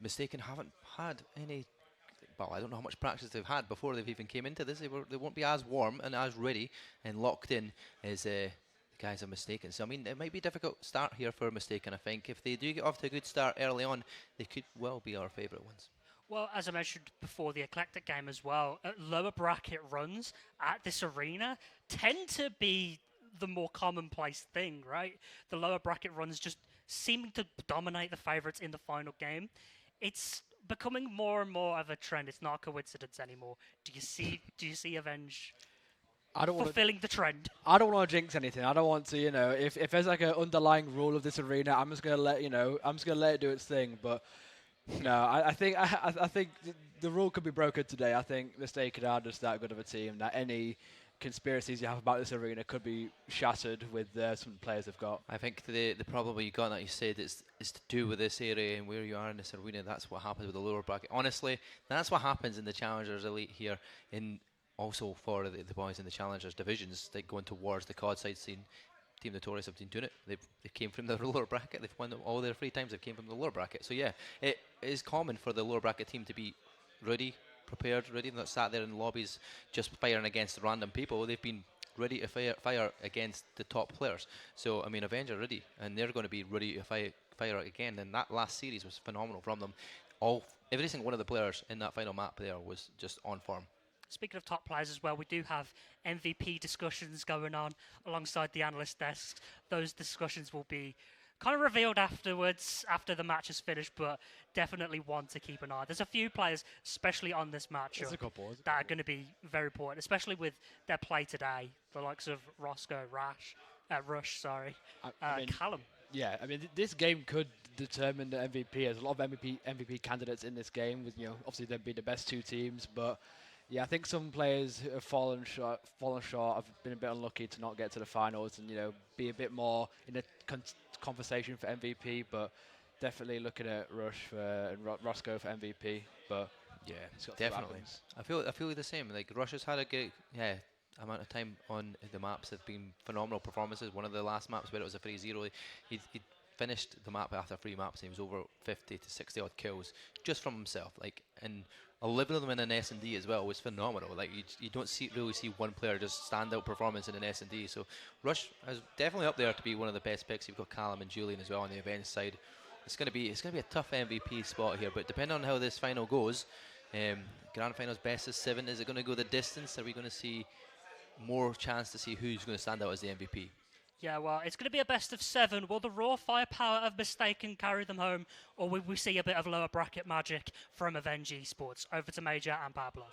Mistaken haven't had any... Well, I don't know how much practice they've had before they've even came into this. They won't be as warm and as ready and locked in as... the guys are Mistaken. So, I mean, it might be a difficult start here for Mistaken, I think. If they do get off to a good start early on, they could well be our favourite ones. Well, as I mentioned before, the Eclectic game as well, lower bracket runs at this arena tend to be the more commonplace thing, right? The lower bracket runs just seeming to dominate the favourites in the final game. It's becoming more and more of a trend. It's not a coincidence anymore. Do you see Avenge fulfilling the trend? I don't want to jinx anything. I don't want to, if there's like an underlying rule of this arena, I'm just gonna let it do its thing. But no, I think the rule could be broken today. I think Mistaken are just that good of a team that any conspiracies you have about this arena could be shattered with some players they've got. I think the problem you got that you said is to do with this area and where you are in this arena. That's what happens with the lower bracket. Honestly, that's what happens in the Challengers Elite here. Also for the boys in the Challengers divisions, like going towards the COD side scene. Team Notorious have been doing it. They came from the lower bracket. They've won all their free times. They came from the lower bracket. So yeah, it is common for the lower bracket team to be ready, prepared, ready. Not sat there in lobbies just firing against random people. They've been ready to fire against the top players. So I mean, Avenge are ready, and they're going to be ready to fire again. And that last series was phenomenal from them. Every single one of the players in that final map there was just on form. Speaking of top players as well, we do have MVP discussions going on alongside the analyst desks. Those discussions will be kind of revealed afterwards, after the match is finished, but definitely one to keep an eye on. There's a few players, especially on this matchup, that are going to be very important, especially with their play today. The likes of Rush, Callum. Yeah, I mean, this game could determine the MVP. There's a lot of MVP candidates in this game, with obviously they'd be the best 2 teams, but. Yeah, I think some players have fallen short, have been a bit unlucky to not get to the finals and, be a bit more in the conversation for MVP, but definitely looking at Rush and Roscoe for MVP. But yeah, definitely. I feel the same. Like, Rush has had a good amount of time on the maps. Have been phenomenal performances. One of the last maps where it was a 3-0, he finished the map after 3 maps and he was over 50 to 60 odd kills just from himself. Like, and 11 of them in an S&D as well was phenomenal. Like, you don't really see one player just stand out performance in an S&D. So Rush is definitely up there to be one of the best picks. You've got Callum and Julian as well on the event side. It's gonna be a tough MVP spot here, but depending on how this final goes, grand finals best of 7. Is it going to go the distance? Are we going to see more chance to see who's going to stand out as the MVP? Yeah, well, it's going to be a best of 7. Will the raw firepower of Mistaken carry them home, or will we see a bit of lower bracket magic from Avenge Esports? Over to Major and Pablo.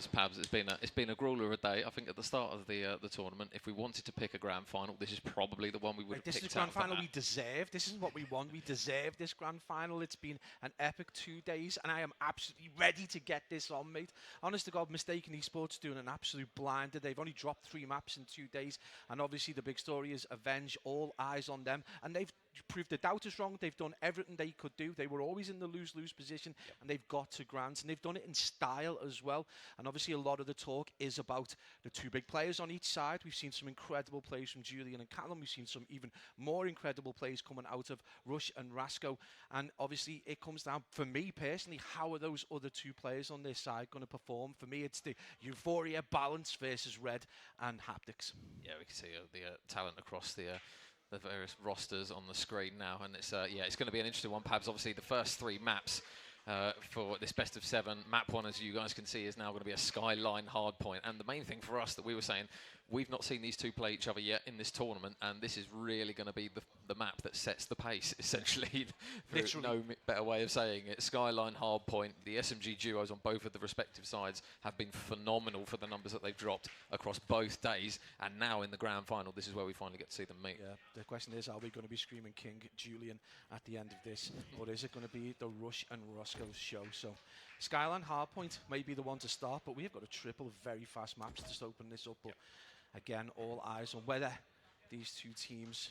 Pabs, it's been a grueler of a day. I think at the start of the tournament, if we wanted to pick a grand final, this is probably the one we would have picked. This is the grand final we deserve. This is what we want. We deserve this grand final. It's been an epic 2 days, and I am absolutely ready to get this on, mate. Honest to God, Mistaken Esports doing an absolute blinder. They've only dropped 3 maps in 2 days, and obviously the big story is Avenge. All eyes on them, and they've proved the doubters wrong. They've done everything they could do. They were always in the lose-lose position, and they've got to grands, and they've done it in style as well. And obviously a lot of the talk is about the 2 big players on each side. We've seen some incredible plays from Julian and Callum. We've seen some even more incredible plays coming out of Rush and Rasco. And obviously it comes down, for me personally, how are those other 2 players on their side going to perform? For me, it's the Euphoria balance versus Red and Haptics. Yeah, we can see the talent across the various rosters on the screen now, and it's it's going to be an interesting one. Pabs, obviously the first 3 maps for this best of 7. Map 1, as you guys can see, is now going to be a Skyline hardpoint, and the main thing for us that we were saying, we've not seen these 2 play each other yet in this tournament, and this is really going to be the map that sets the pace, essentially. There's no better way of saying it. Skyline hardpoint, the SMG duos on both of the respective sides have been phenomenal for the numbers that they've dropped across both days, and now in the grand final, this is where we finally get to see them meet. Yeah, the question is, are we going to be screaming King Julian at the end of this, or is it going to be the Rush and Roscoe's show? So Skyline hardpoint may be the one to start, but we have got a triple of very fast maps to open this up. But again, all eyes on whether these 2 teams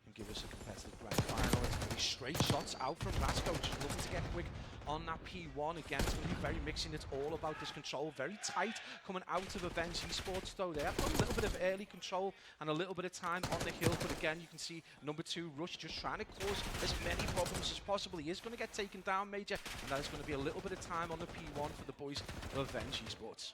can give us a competitive grand final. It's going to be straight shots out from Rasco, just looking to get quick on that P1. Again, it's going to be very mixing. It's all about this control. Very tight coming out of Avenge Esports, though. They have got a little bit of early control and a little bit of time on the hill. But again, you can see number 2, Rush, just trying to cause as many problems as possible. He is going to get taken down, Major, and that is going to be a little bit of time on the P1 for the boys of Avenge Esports.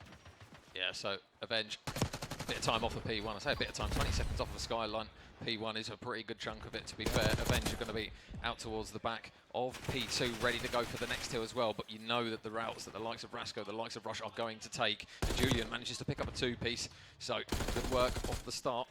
Yeah, so Avenge, a bit of time off the P1. I say a bit of time, 20 seconds off the Skyline. P1 is a pretty good chunk of it, to be fair. Avenge are going to be out towards the back of P2, ready to go for the next hill as well, but you know that the routes that the likes of Rasco, the likes of Rush are going to take. And Julian manages to pick up a 2-piece, so good work off the start.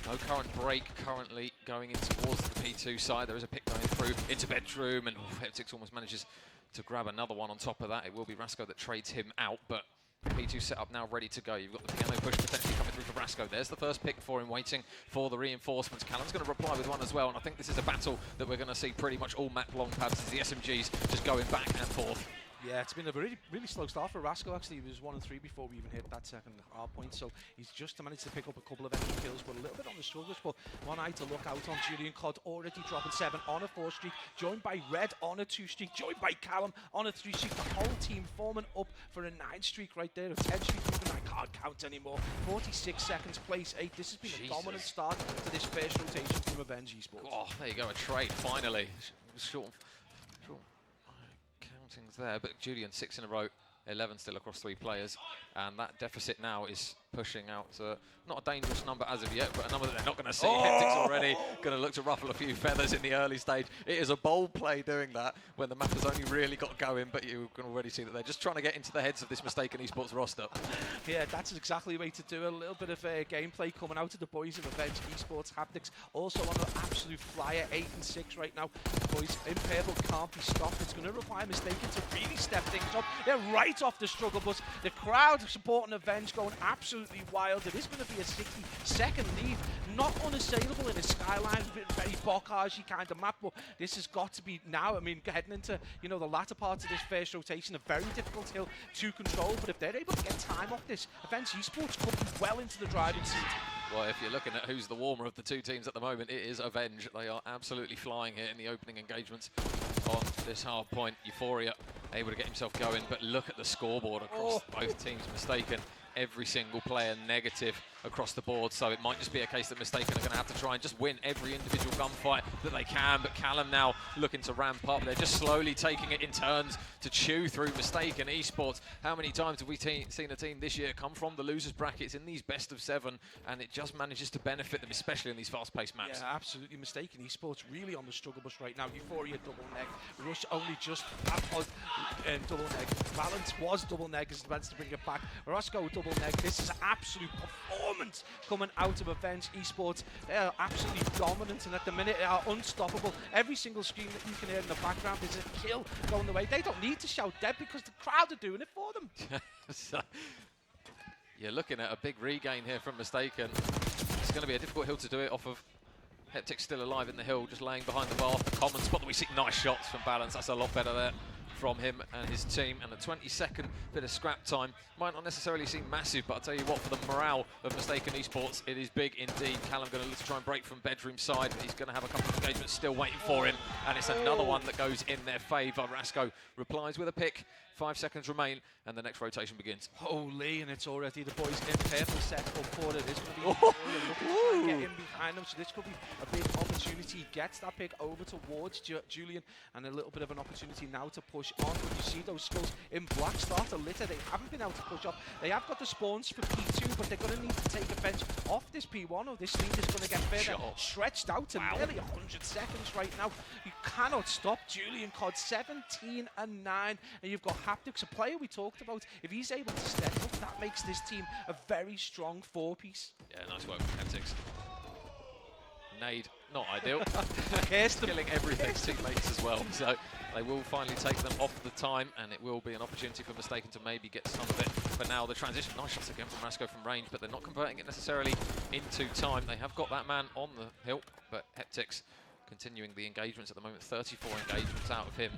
No current break currently going in towards the P2 side. There is a pick going through into bedroom, and Heptix almost manages to grab another one on top of that. It will be Rasco that trades him out, but P2 set up now, ready to go. You've got the piano push potentially coming through for Rasco. There's the first pick for him, waiting for the reinforcements. Callum's going to reply with one as well, and I think this is a battle that we're going to see pretty much all map long, Pabs, as the SMGs just going back and forth. Yeah, it's been a really slow start for Rasco. Actually, he was 1 and 3 before we even hit that second hard point. So he's just managed to pick up a couple of enemy kills, but a little bit on the struggles. But one eye to look out on. Julian Cod already dropping 7 on a 4 streak, joined by Red on a 2 streak, joined by Callum on a 3 streak. The whole team forming up for a 9 streak right there. A 10 streak even I can't count anymore. 46 seconds, place 8. This has been a dominant start to this first rotation from Avenge Esports. Oh, there you go, a trade finally. Short countings there, but Julian 6 in a row, 11 still across 3 players, and that deficit now is pushing out to not a dangerous number as of yet, but a number that they're not going to see. Heptix already going to look to ruffle a few feathers in the early stage. It is a bold play doing that when the map has only really got going, but you can already see that they're just trying to get into the heads of this Mistaken Esports roster. Yeah, that's exactly the way to do it. A little bit of gameplay coming out of the boys of Avenge Esports. Haptics also on an absolute flyer, 8 and 6 right now. The boys in purple can't be stopped. It's going to require Mistaken to really step things up. They're right off the struggle bus. The crowd supporting Avenge going absolutely wild. It is going to be a 60-second lead. Not unassailable in a Skyline, very bocage kind of map, but this has got to be now. I mean, heading into the latter part of this first rotation, a very difficult hill to control, but if they're able to get time off this, Avenge Esports could be well into the driving seat. Well, if you're looking at who's the warmer of the 2 teams at the moment, it is Avenge. They are absolutely flying here in the opening engagements on this hard point. Euphoria able to get himself going, but look at the scoreboard across both teams. Mistaken, every single player negative across the board, so it might just be a case that Mistaken are going to have to try and just win every individual gunfight that they can. But Callum now looking to ramp up. They're just slowly taking it in turns to chew through Mistaken Esports. How many times have we seen a team this year come from the losers brackets in these best of 7, and it just manages to benefit them, especially in these fast-paced maps? Yeah, absolutely. Mistaken Esports really on the struggle bus right now. Euphoria double neg. Rush only just double neg. Balance was double neg as managed to bring it back. Roscoe double neg. This is absolute performance coming out of Avenge Esports. They are absolutely dominant, and at the minute are unstoppable. Every single scream that you can hear in the background is a kill going the way. They don't need to shout dead because the crowd are doing it for them. So, you're looking at a big regain here from Mistaken. It's going to be a difficult hill to do it off of. Heptic's still alive in the hill, just laying behind the bar. The common spot that we see. Nice shots from Balance. That's a lot better there from him and his team. And a 20-second bit of scrap time might not necessarily seem massive, but I'll tell you what, for the morale of Mistaken Esports, it is big indeed. Callum going to look to try and break from bedroom side, but he's going to have a couple of engagements still waiting for him. And it's another one that goes in their favour. Rasco replies with a pick. 5 seconds remain, and the next rotation begins. Holy, and it's already the boys in purple set up for it. It's going to be looking to get in behind them, so this could be a big opportunity. He gets that pick over towards Julian, and a little bit of an opportunity now to push on. But you see those skulls in black start to litter. They haven't been able to push off. They have got the spawns for P2, but they're going to need to take a bench off this P1, or this lead is going to get further stretched out to nearly 100 seconds right now. You cannot stop Julian Cod, 17 and 9, and you've got Haptics, a player we talked about. If he's able to step up, that makes this team a very strong 4-piece. Yeah, nice work from Haptics. Nade, not ideal. Killing everything, teammates as well. So they will finally take them off the time, and it will be an opportunity for Mistaken to maybe get some of it. But now the transition, nice shots again from Rasco from range, but they're not converting it necessarily into time. They have got that man on the hill, but Heptics continuing the engagements at the moment. 34 engagements out of him.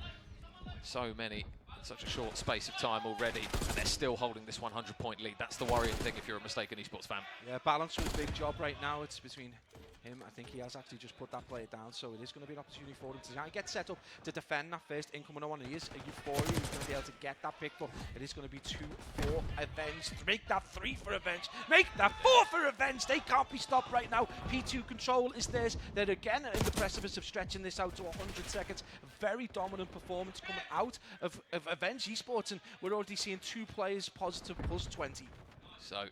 So many in such a short space of time already, and they're still holding this 100-point lead. That's the worrying thing if you're a Mistaken Esports fan. Yeah, Balance with a big job right now. It's between him. I think he has actually just put that player down, so it is going to be an opportunity for him to try and get set up to defend that first incoming one. He is a Euphoria. He's going to be able to get that pick, but it is going to be 2 for Avenge. Make that 3 for Avenge. Make that 4 for Avenge. They can't be stopped right now. P2 control is theirs. They're again in the precipice of stretching this out to 100 seconds. Very dominant performance coming out of Avenge Esports, and we're already seeing 2 players positive plus 20. So,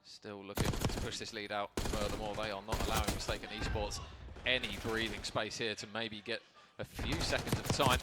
still looking to push this lead out furthermore. They are not allowing Mistaken Esports any breathing space here to maybe get a few seconds of time.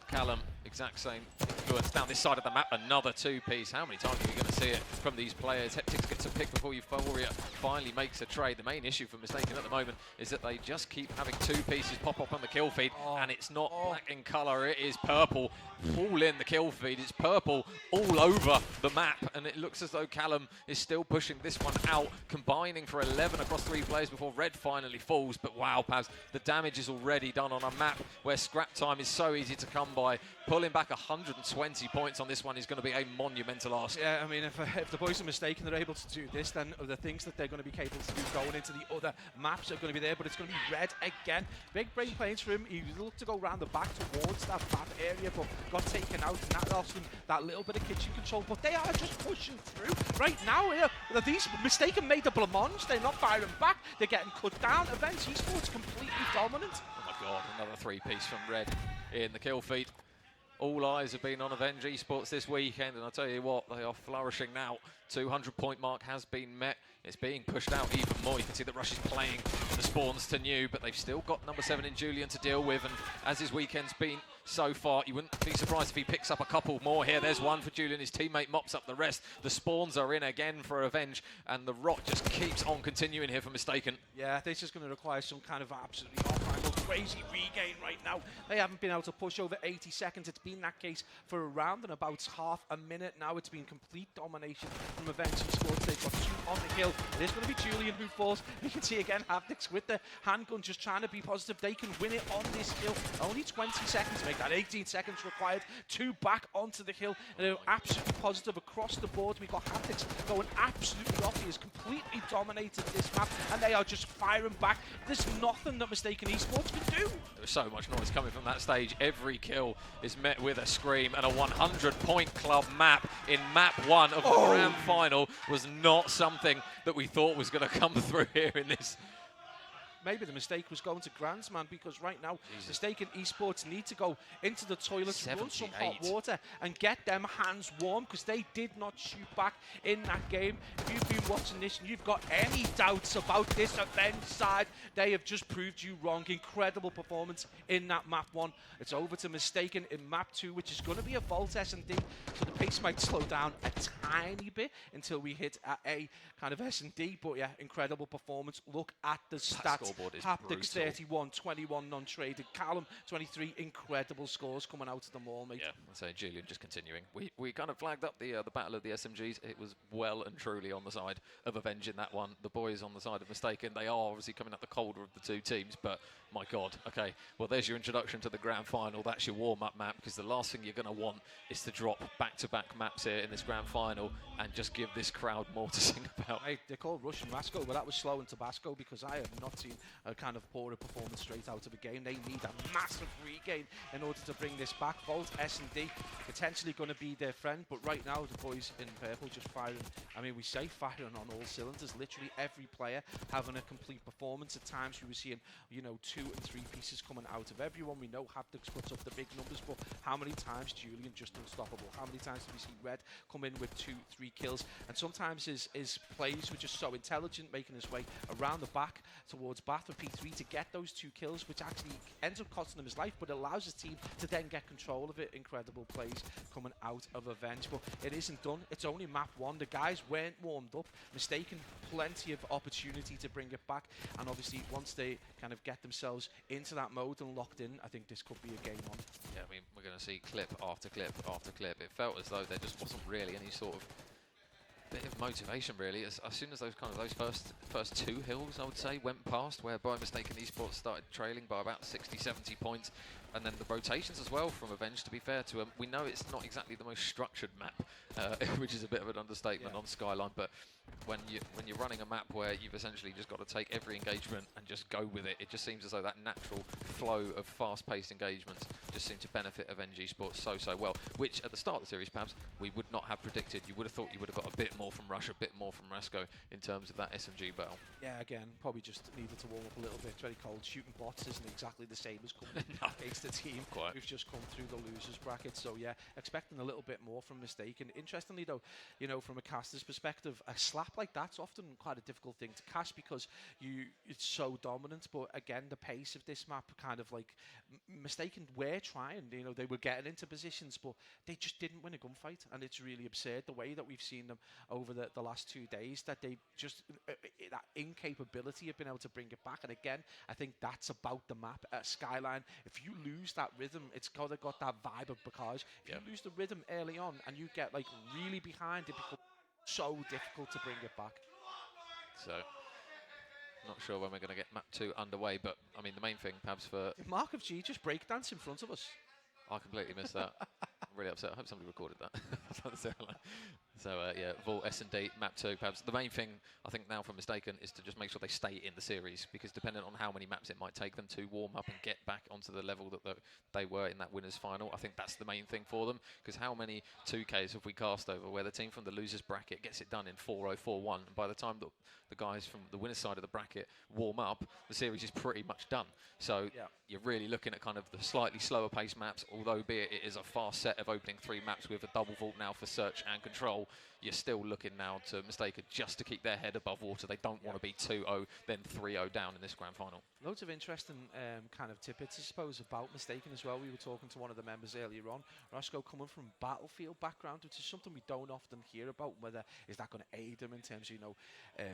Callum, exact same influence down this side of the map. Another 2-piece. How many times are we going to see it from these players? Heptics gets a pick before Euphoria finally makes a trade. The main issue for Mistaken at the moment is that they just keep having 2 pieces pop up on the kill feed, and it's not black in colour, it is purple. All in the kill feed, it's purple all over the map, and it looks as though Callum is still pushing this one out, combining for 11 across 3 players before Red finally falls. But wow, Paz, the damage is already done on a map where scrap time is so easy to come by. Pulling back 120 points on this one is going to be a monumental ask. Yeah, I mean, if the boys are mistaken, they're able to do this, then the things that they're going to be capable to do going into the other maps are going to be there, but it's going to be Red again. Big brain planes for him. He looked to go around the back towards that back area, but got taken out, and that lost him that little bit of kitchen control. But they are just pushing through right now. These Mistaken made the blancmange. They're not firing back. They're getting cut down. Avenge Esports completely dominant. Oh my God, another 3-piece from Red in the kill feed. All eyes have been on Avenge Esports this weekend, and I'll tell you what, they are flourishing now. 200-point mark has been met. It's being pushed out even more. You can see that Rush is playing the spawns to new, but they've still got number 7 in Julian to deal with, and as his weekend's been so far, you wouldn't be surprised if he picks up a couple more here. There's one for Julian. His teammate mops up the rest. The spawns are in again for Avenge, and the rot just keeps on continuing here for Mistaken. Yeah, this is going to require some kind of absolutely off-angle crazy regain right now. They haven't been able to push over 80 seconds. It's been that case for around and about half a minute now. It's been complete domination from Avenge Esports. They've got 2 on the hill. It is going to be Julian who falls. You can see again Haptics with the handgun just trying to be positive. They can win it on this hill. Only 20 seconds to make that. 18 seconds required. 2 back onto the hill. And they're absolutely positive across the board. We've got Haptics going absolutely off. He has completely dominated this map, and they are just firing back. There's nothing that Mistaken Esports can do. There's so much noise coming from that stage. Every kill is met with a scream, and a 100-point club map in map 1 of the grand final was not something that we thought was going to come through here in this. Maybe the mistake was going to Grands, man, because right now, Mistaken Esports need to go into the toilets, run some hot water, and get them hands warm, because they did not shoot back in that game. If you've been watching this and you've got any doubts about this Avenge side, they have just proved you wrong. Incredible performance in that map 1. It's over to Mistaken in map 2, which is going to be a Vault S&D, so the pace might slow down a tiny bit until we hit a kind of S&D, but yeah, incredible performance. Look at the stats. scoreboard is Haptics brutal. 31, 21 non-traded. Callum 23, incredible scores coming out of them all, mate. Yeah, I'd say Julian just continuing. We kind of flagged up the battle of the SMGs. It was well and truly on the side of Avenge in that one. The boys on the side of Mistaken. They are obviously coming up the colder of the two teams, but my God, okay. Well, there's your introduction to the grand final. That's your warm-up map, because the last thing you're going to want is to drop back-to-back maps here in this grand final and just give this crowd more to sing about. They're called Russian Rasco, but that was slow in Tabasco, because I have not seen a kind of poorer performance straight out of a game. They need a massive regain in order to bring this back. Volt, S&D, potentially going to be their friend, but right now the boys in purple just firing. I mean, we say firing on all cylinders. Literally every player having a complete performance. At times we were seeing, you know, 2 and 3 pieces coming out of everyone. We know Haptics puts up the big numbers, but how many times Julian just unstoppable? How many times did we see Red come in with 2, 3 kills? And sometimes his plays were just so intelligent, making his way around the back towards Bath with P3 to get those 2 kills, which actually ends up costing him his life, but allows his team to then get control of it. Incredible plays coming out of Avenge, but it isn't done. It's only map 1. The guys weren't warmed up. Mistaken, plenty of opportunity to bring it back, and obviously once they kind of get themselves into that mode and locked in, I think this could be a game on. Yeah, I mean, we're going to see clip after clip after clip. It felt as though there just wasn't really any sort of bit of motivation, really. As soon as those first 2 hills, I would say, went past, where by Mistaken Esports started trailing by about 60, 70 points, and then the rotations as well from Avenge, to be fair to them. We know it's not exactly the most structured map, which is a bit of an understatement on Skyline, but when you're running a map where you've essentially just got to take every engagement and just go with it, it just seems as though that natural flow of fast-paced engagements just seemed to benefit Avenge Esports so well, which at the start of the series, perhaps, we would not have predicted. You would have thought you would have got a bit more from Rush, a bit more from Rasco in terms of that SMG battle. Yeah, again, probably just needed to warm up a little bit. It's very cold. Shooting bots isn't exactly the same as coming against the team who've just come through the losers bracket. So yeah, expecting a little bit more from Mistaken. Interestingly though, you know, from a caster's perspective, a slap like that's often quite a difficult thing to cast, because it's so dominant. But again, the pace of this map kind of like Mistaken were trying, you know, they were getting into positions, but they just didn't win a gunfight, and it's really absurd the way that we've seen them over the last 2 days, that they just that incapability of being able to bring it back. And again, I think that's about the map at Skyline. If you lose that rhythm, it's got that vibe of Bacage. If you lose the rhythm early on and you get like really behind, it becomes so difficult to bring it back. So, not sure when we're going to get map 2 underway, but I mean, the main thing, perhaps, for Mark of G just breakdance in front of us. I completely missed that. I'm really upset. I hope somebody recorded that. So yeah, Vault, S&D, map 2, perhaps. The main thing, I think, now for Mistaken is to just make sure they stay in the series, because depending on how many maps it might take them to warm up and get back onto the level that they were in that winners final, I think that's the main thing for them, because how many 2Ks have we cast over where the team from the losers bracket gets it done in 4-0, 4-1, and by the time the guys from the winner's side of the bracket warm up, the series is pretty much done. So you're really looking at kind of the slightly slower paced maps, although be it is a fast set of opening 3 maps with a double vault now for search and control. You're still looking now to Mistaken just to keep their head above water. They don't want to be 2-0, then 3-0 down in this grand final. Loads of interesting kind of tidbits, I suppose, about Mistaken as well. We were talking to one of the members earlier on. Roscoe coming from Battlefield background, which is something we don't often hear about. Whether is that going to aid him in terms of, you know,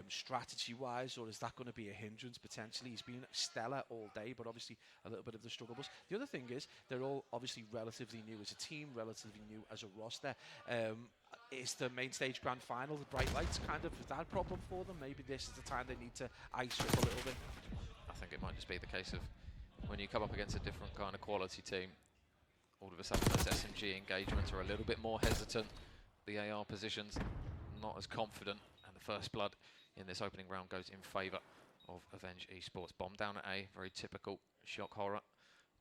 strategy-wise, or is that going to be a hindrance potentially? He's been stellar all day, but obviously a little bit of the struggle bus. The other thing is they're all obviously relatively new as a team, relatively new as a roster. Is the main stage grand final, the bright lights, kind of, is that a problem for them? Maybe this is the time they need to ice up a little bit. I think it might just be the case of when you come up against a different kind of quality team, all of a sudden those SMG engagements are a little bit more hesitant. The AR positions not as confident, and the first blood in this opening round goes in favour of Avenge Esports. Bomb down at A, very typical shock horror.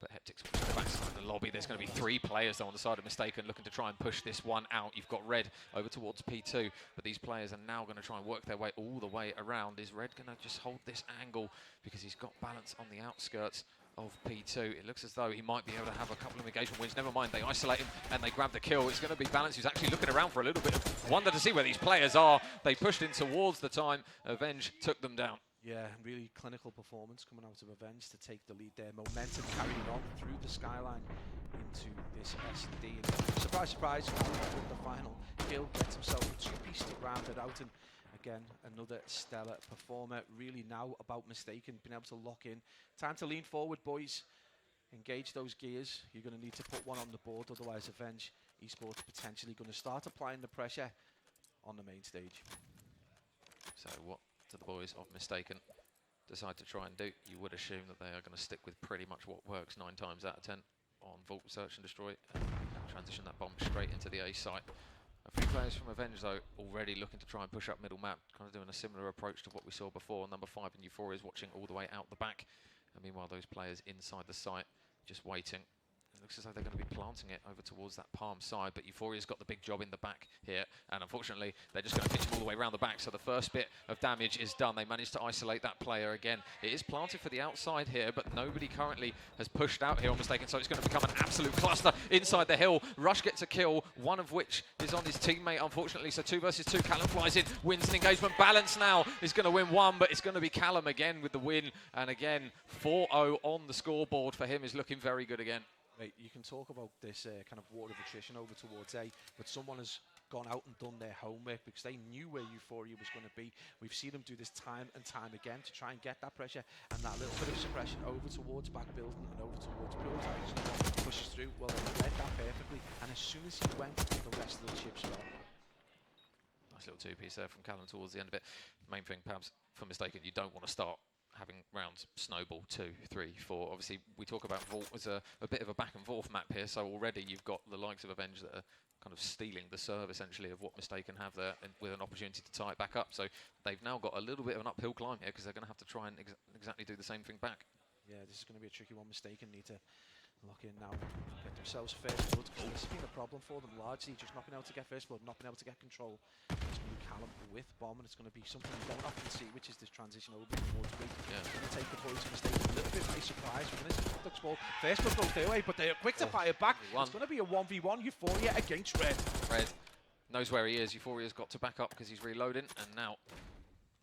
But Heptics will go back to the lobby. There's going to be 3 players though on the side of Mistaken looking to try and push this one out. You've got Red over towards P2, but these players are now going to try and work their way all the way around. Is Red going to just hold this angle because he's got balance on the outskirts of P2? It looks as though he might be able to have a couple of engagement wins. Never mind, they isolate him and they grab the kill. It's going to be Balance who's actually looking around for a little bit of wonder to see where these players are. They pushed in towards the time. Avenge took them down. Yeah, really clinical performance coming out of Avenge to take the lead there. Momentum carrying on through the Skyline into this S&D. And surprise, surprise, with the final kill, gets himself a 2-piece to round it out. And Again, another stellar performer. Really now about Mistaken, being able to lock in. Time to lean forward, boys. Engage those gears. You're going to need to put one on the board, otherwise Avenge Esports potentially going to start applying the pressure on the main stage. So what do the boys of Mistaken decide to try and do? You would assume that they are going to stick with pretty much what works 9 times out of 10 on Vault, Search and Destroy, and transition that bomb straight into the A site. A few players from Avenge, though, already looking to try and push up middle map, kind of doing a similar approach to what we saw before. Number 5 in Euphoria is watching all the way out the back, and meanwhile those players inside the site just waiting. It looks as though they're going to be planting it over towards that palm side, but Euphoria's got the big job in the back here, and unfortunately they're just going to pitch him all the way around the back, so the first bit of damage is done. They managed to isolate that player again. It is planted for the outside here, but nobody currently has pushed out here on Mistaken, so it's going to become an absolute cluster inside the hill. Rush gets a kill, one of which is on his teammate, unfortunately, so 2 versus 2. Callum flies in, wins an engagement. Balance now is going to win one, but it's going to be Callum again with the win, and again 4-0 on the scoreboard for him is looking very good again. Right, you can talk about this kind of war of attrition over towards A, but someone has gone out and done their homework because they knew where Euphoria was going to be. We've seen them do this time and time again to try and get that pressure and that little bit of suppression over towards back building and over towards pool tiles. Pushes through. Well, they read that perfectly, and as soon as he went, the rest of the chips fell. Nice little two-piece there from Callum towards the end of it. Main thing, perhaps, for Mistaken, you don't want to start having rounds snowball 2, 3, 4. Obviously, we talk about Vault as a bit of a back and forth map here, so already you've got the likes of Avenge that are kind of stealing the serve, essentially, of what Mistaken have there, and with an opportunity to tie it back up. So they've now got a little bit of an uphill climb here, because they're going to have to try and exactly do the same thing back. Yeah, this is going to be a tricky one. Mistaken need to lock in now, get themselves first blood, because this has been a problem for them largely, just not being able to get first blood, not being able to get control. It's going to be Callum with bomb, and it's going to be something we don't often see, which is this transition over towards B. Yeah. Going to take the boys' Mistaken a little bit by surprise from this Optics ball. First blood goes their way, but they are quick to fire back. It's going to be a 1v1 Euphoria against Red. Red knows where he is. Euphoria's got to back up because he's reloading, and now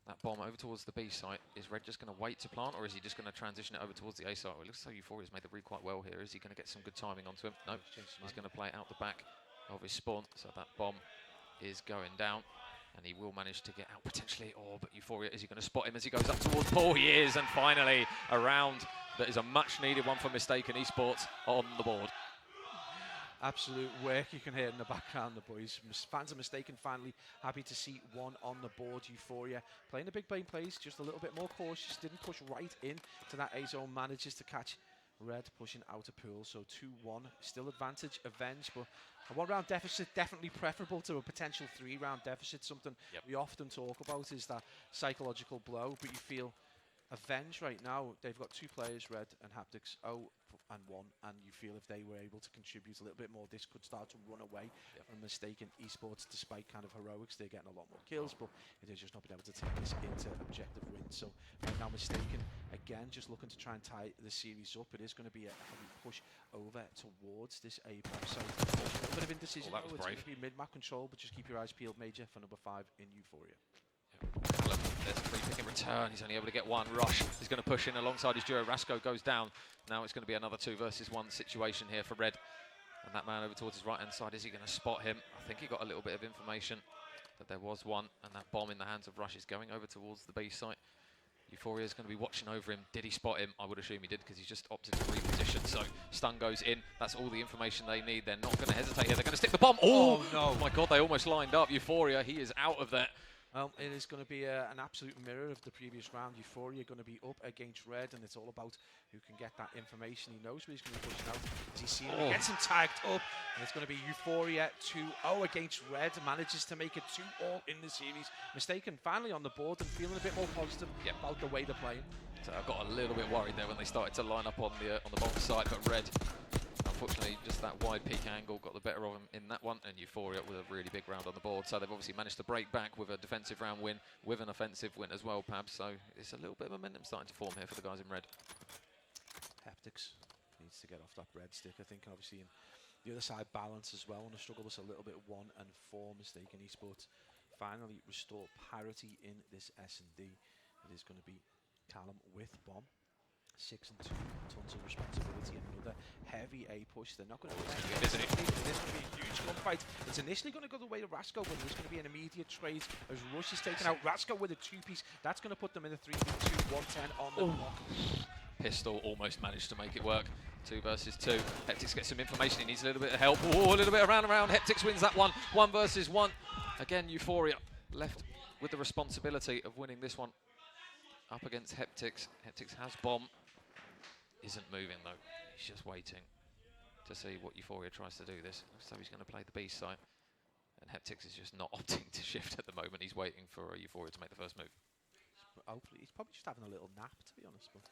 that bomb over towards the B site. Is Red just going to wait to plant, or is he just going to transition it over towards the A site? Well, it looks like Euphoria's made the read quite well here. Is he going to get some good timing onto him? No, he's going to play it out the back of his spawn. So that bomb is going down, and he will manage to get out potentially. Oh, but Euphoria, is he going to spot him as he goes up towards Paul? He is, and finally a round that is a much needed one for Mistaken Esports on the board. Absolute work you can hear in the background, the boys. Fans are Mistaken, finally happy to see one on the board. Euphoria playing the big brain plays, just a little bit more cautious, didn't push right in to that A zone, manages to catch Red pushing out of pool. So 2-1, still advantage Avenge, but a 1-round deficit definitely preferable to a potential 3-round deficit. Something we often talk about is that psychological blow, but you feel Avenge right now, they've got 2 players, Red and Haptics, 0 and 1, and you feel if they were able to contribute a little bit more, this could start to run away from Mistaken Esports. Despite kind of heroics, they're getting a lot more kills, but it is just not being able to take this into objective wins. So right now Mistaken, again, just looking to try and tie the series up. It is going to be a heavy push over towards this A bomb site. A little bit of indecision. That was It's brave. going to be mid-map control, but just keep your eyes peeled, Major, for number 5 in Euphoria. Callum, there's a free pick in return. He's only able to get one. Rush, he's going to push in alongside his duo. Rasco goes down. Now it's going to be another 2 versus 1 situation here for Red. And that man over towards his right-hand side, is he going to spot him? I think he got a little bit of information that there was one, and that bomb in the hands of Rush is going over towards the B site. Euphoria is going to be watching over him. Did he spot him? I would assume he did, because he's just opted to reposition. So stun goes in. That's all the information they need. They're not going to hesitate here. They're going to stick the bomb. Oh, no. Oh my God, they almost lined up. Euphoria, he is out of that. Well, it is going to be an absolute mirror of the previous round. Euphoria going to be up against Red, and it's all about who can get that information. He knows where he's going to be pushing out. As he sees him, he gets him tagged up, and it's going to be Euphoria 2-0 against Red. Manages to make it 2-all in the series. Mistaken finally on the board and feeling a bit more positive about the way they're playing. So I got a little bit worried there when they started to line up on the bottom side, but Red, unfortunately, just that wide peak angle got the better of him in that one, and Euphoria with a really big round on the board. So they've obviously managed to break back with a defensive round win, with an offensive win as well, Pabs. So it's a little bit of momentum starting to form here for the guys in Red. Haptics needs to get off that Red stick, I think, and obviously in the other side balance as well. And the struggle was a little bit 1 and 4. Mistaken Esports finally restore parity in this S&D. It is going to be Callum with bomb. 6 and 2, tons of responsibility, and another heavy A push. They're not going to be Is it? It is going to be a huge gunfight. It's initially going to go the way of Rasco, but there's going to be an immediate trade as Rush is taken out. Rasco with a 2-piece. That's going to put them in a 3v2, 110 on the block. Pistol almost managed to make it work. 2 versus 2. Heptix gets some information. He needs a little bit of help. Oh, a little bit around. Heptix wins that one. 1 versus 1. Again, Euphoria left with the responsibility of winning this one up against Heptix. Heptix has bomb. Isn't moving though. He's just waiting to see what Euphoria tries to do this. Looks like he's going to play the B site. And Heptix is just not opting to shift at the moment. He's waiting for Euphoria to make the first move. Hopefully, he's probably just having a little nap, to be honest. But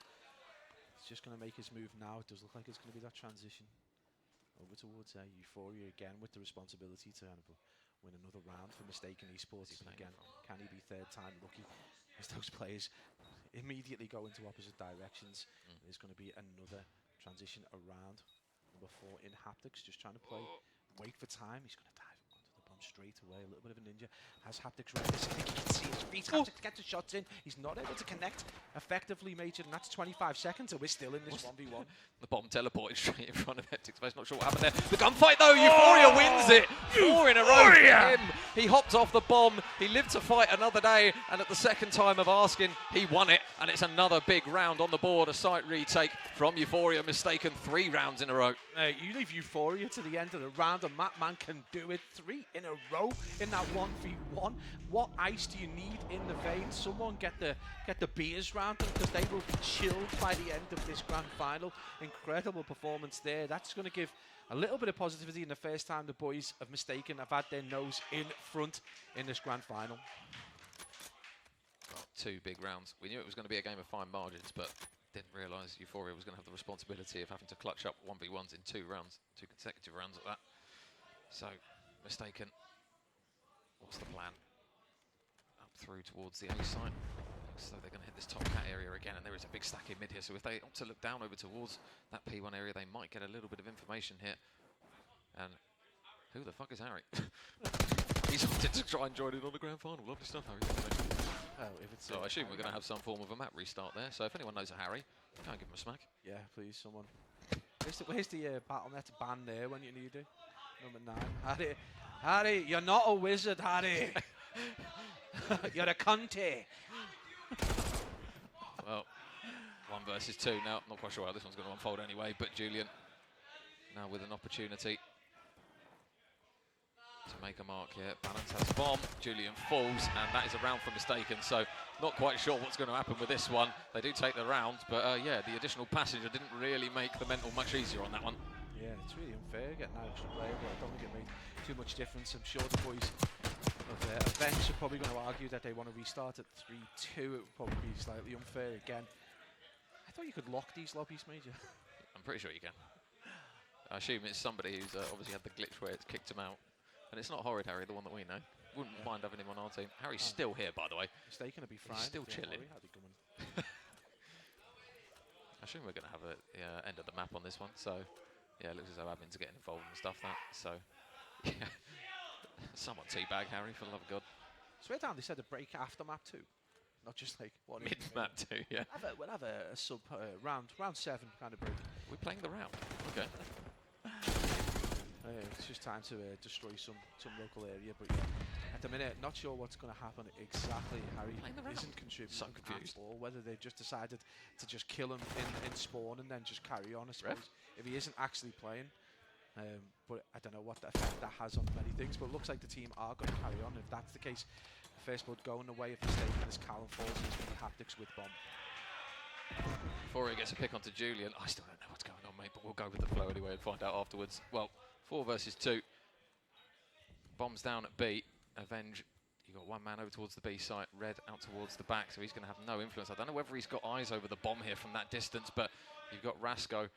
he's just going to make his move now. It does look like it's going to be that transition over towards Euphoria again, with the responsibility to win another round for Mistaken Esports. And again, can he be third time lucky? As those players immediately go into opposite directions. There's going to be another transition around. Number 4 in Haptics, just trying to play, wait for time. He's going to dive onto the bomb straight away. A little bit of a ninja. Has Haptics ready? I think he can see his feet. Haptics gets the shots in. He's not able to connect effectively, Major, and that's 25 seconds, so we're still in this 1v1. The bomb teleported straight in front of Heptix. I'm not sure what happened there. The gunfight though, Euphoria wins it. 4 in a row for him. He hopped off the bomb. He lived to fight another day, and at the second time of asking, he won it. And it's another big round on the board. A site retake from Euphoria. Mistaken 3 rounds in a row. You leave Euphoria to the end of the round, and Matman can do it 3 in a row in that 1v1. What ice do you need in the veins? Someone get the beers round them, because they will be chilled by the end of this grand final. Incredible performance there. That's going to give a little bit of positivity in the first time the boys of Mistaken have had their nose in front in this grand final. 2 big rounds. We knew it was going to be a game of fine margins, but didn't realise Euphoria was going to have the responsibility of having to clutch up 1v1s in 2 rounds, 2 consecutive rounds at that. So, Mistaken, what's the plan? Up through towards the A site. So they're going to hit this top cat area again, and there is a big stack in mid here. So if they want to look down over towards that P1 area, they might get a little bit of information here. And who the fuck is Harry? He's opted to try and join in on the grand final. Lovely stuff, Harry. So I assume we're going to have some form of a map restart there. So if anyone knows a Harry, go and give him a smack. Yeah, please, someone. Where's the Battle.net ban there when you need it? Number 9. Harry, you're not a wizard, Harry. You're a cunty. Well, 1 versus 2 now. Not quite sure how this one's going to unfold anyway, but Julian now with an opportunity to make a mark here. Balance has bomb. Julian falls, and that is a round for Mistaken. So not quite sure what's going to happen with this one. They do take the round, but yeah, the additional passenger didn't really make the mental much easier on that one. Yeah, it's really unfair getting an extra player, but I don't think it made too much difference. I'm sure the boys of Avenge are probably going to argue that they want to restart at 3-2. It would probably be slightly unfair again. I thought you could lock these lobbies, Major. I'm pretty sure you can. I assume it's somebody who's obviously had the glitch where it's kicked him out. And it's not Horrid Harry, the one that we know. Wouldn't mind having him on our team. Harry's still here, by the way. Mistaken to be fine. He's still chilling. I assume we're going to have a end of the map on this one. So, yeah, it looks as though admins are getting involved and stuff. So, yeah. Someone teabag Harry, for the love of God. Swear down, they said a break after map 2. Not just like one mid map 2, yeah. We'll have a sub round 7 kind of break. We're playing the round. Okay. It's just time to destroy some local area, but yeah, at the minute, not sure what's going to happen exactly. Harry isn't contributing so confused. at all. Whether they've just decided to just kill him in spawn and then just carry on, I suppose, if he isn't actually playing. But I don't know what the effect that has on many things, but it looks like the team are going to carry on. If that's the case, first blood going away if Mistaken as Callum falls, and it's going to be Haptics with bomb. Before he gets a pick onto Julian, I still don't know what's going on, mate, but we'll go with the flow anyway and find out afterwards. Well, 4 versus 2. Bombs down at B. Avenge, you got 1 man over towards the B site. Red out towards the back, so he's going to have no influence. I don't know whether he's got eyes over the bomb here from that distance, but you've got Rasco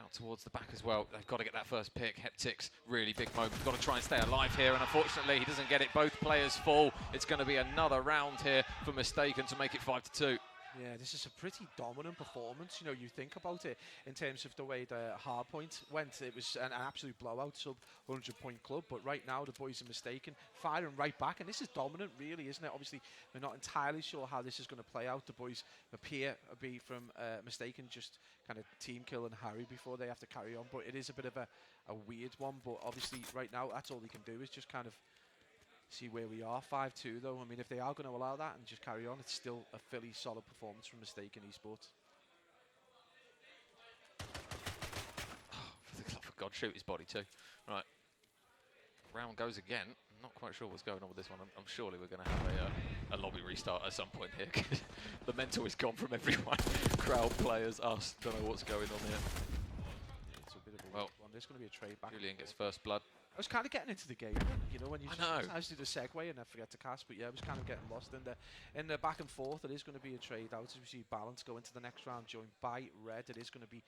out towards the back as well. They've got to get that first pick. Heptix, really big moment. Got to try and stay alive here, and unfortunately, he doesn't get it. Both players fall. It's going to be another round here for Mistaken to make it 5-2. Yeah, this is a pretty dominant performance. You know, you think about it in terms of the way the hard point went. It was an absolute blowout, sub 100-point club. But right now, the boys are mistaken, firing right back. And this is dominant, really, isn't it? Obviously, we're not entirely sure how this is going to play out. The boys appear to be from mistaken, just kind of team killing Harry before they have to carry on. But it is a bit of a weird one. But obviously, right now, that's all they can do is just kind of see where we are. 5-2 though. I mean, if they are going to allow that and just carry on, it's still a fairly solid performance from Mistaken Esports. For God, shoot his body too. Right. Round goes again. I'm not quite sure what's going on with this one. I'm surely we're going to have a lobby restart at some point here. The mental is gone from everyone. Crowd, players, us. Don't know what's going on here. It's a bit of a one. There's going to be a trade back. Julian gets first blood. I was kind of getting into the game, you know, when you sometimes do the segue and I forget to cast, but yeah, I was kind of getting lost in the back and forth. It is going to be a trade out as we see Balance go into the next round, joined by Red. It is going to be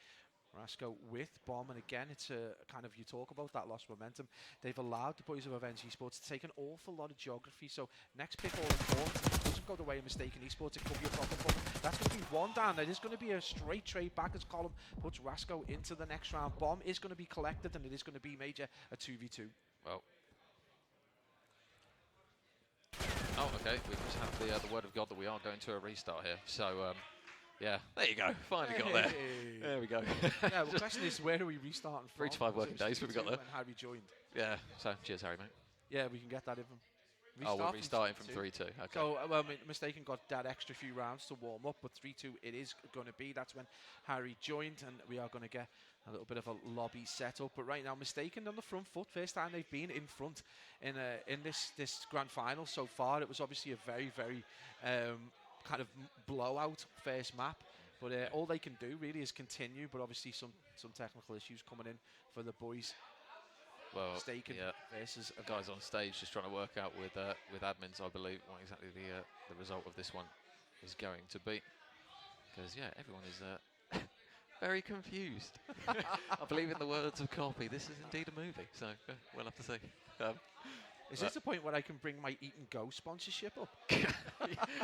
Rasco with Bomb, and again, it's a kind of, you talk about that lost momentum. They've allowed the boys of Avenge Esports to take an awful lot of geography, so next pick all important. If it doesn't go the way of Mistaken Esports, it could be a problem for them. That's going to be one down. It is going to be a straight trade back as Column puts Rasco into the next round. Bomb is going to be collected, and it is going to be Major a 2v2. Well. Oh, okay. We just have the word of God that we are going to a restart here. So, yeah, there you go. Finally got there. There we go. Yeah, the question is, where are we restarting from? 3 to 5 working days. We've got there. When Harry joined. Yeah. So, cheers, Harry, mate. Yeah, we can get that in from. We're restarting from 3-2. Okay. So, well, Mistaken got that extra few rounds to warm up, but 3-2 it is going to be. That's when Harry joined, and we are going to get a little bit of a lobby set up. But right now, Mistaken on the front foot. First time they've been in front in this grand final so far. It was obviously a very, very kind of blowout first map. But all they can do really is continue. But obviously some technical issues coming in for the boys. Well, Mistaken versus guys on stage just trying to work out with admins, I believe, what exactly the result of this one is going to be. Because yeah, everyone is very confused. I believe in the words of Copy. This is indeed a movie, so we'll have to see. Is this the point where I can bring my Eat and Go sponsorship up?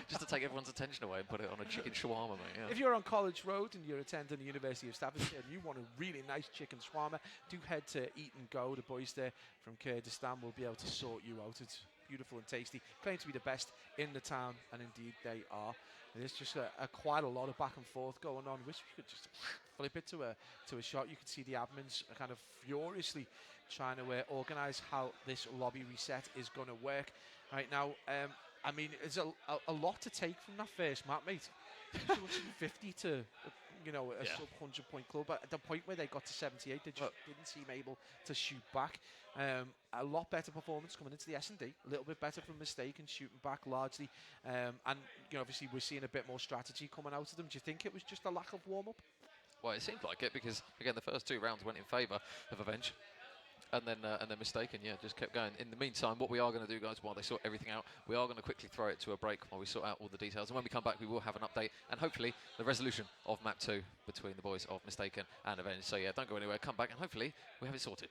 Just to take everyone's attention away and put it on a chicken shawarma, mate. Yeah. If you're on College Road and you're attending the University of Staffordshire and you want a really nice chicken shawarma, do head to Eat and Go. The boys there from Kurdistan will be able to sort you out. It's beautiful and tasty. Claim to be the best in the town, and indeed they are. There's just quite a lot of back and forth going on. Wish we could just flip it to a shot. You could see the admins kind of furiously trying to organise how this lobby reset is going to work. Right now, I mean, it's a lot to take from that first map, mate. 250 to, you know, a sub 100-point club. At the point where they got to 78, they just didn't seem able to shoot back. A lot better performance coming into the S&D. A little bit better from Mistaken, shooting back largely. And, you know, obviously we're seeing a bit more strategy coming out of them. Do you think it was just a lack of warm-up? Well, it seemed like it because, again, the first 2 rounds went in favour of Avenge. And then Mistaken, just kept going. In the meantime, what we are going to do, guys, while they sort everything out, we are going to quickly throw it to a break while we sort out all the details. And when we come back, we will have an update and hopefully the resolution of Map 2 between the boys of Mistaken and Avenge. So, yeah, don't go anywhere. Come back and hopefully we have it sorted.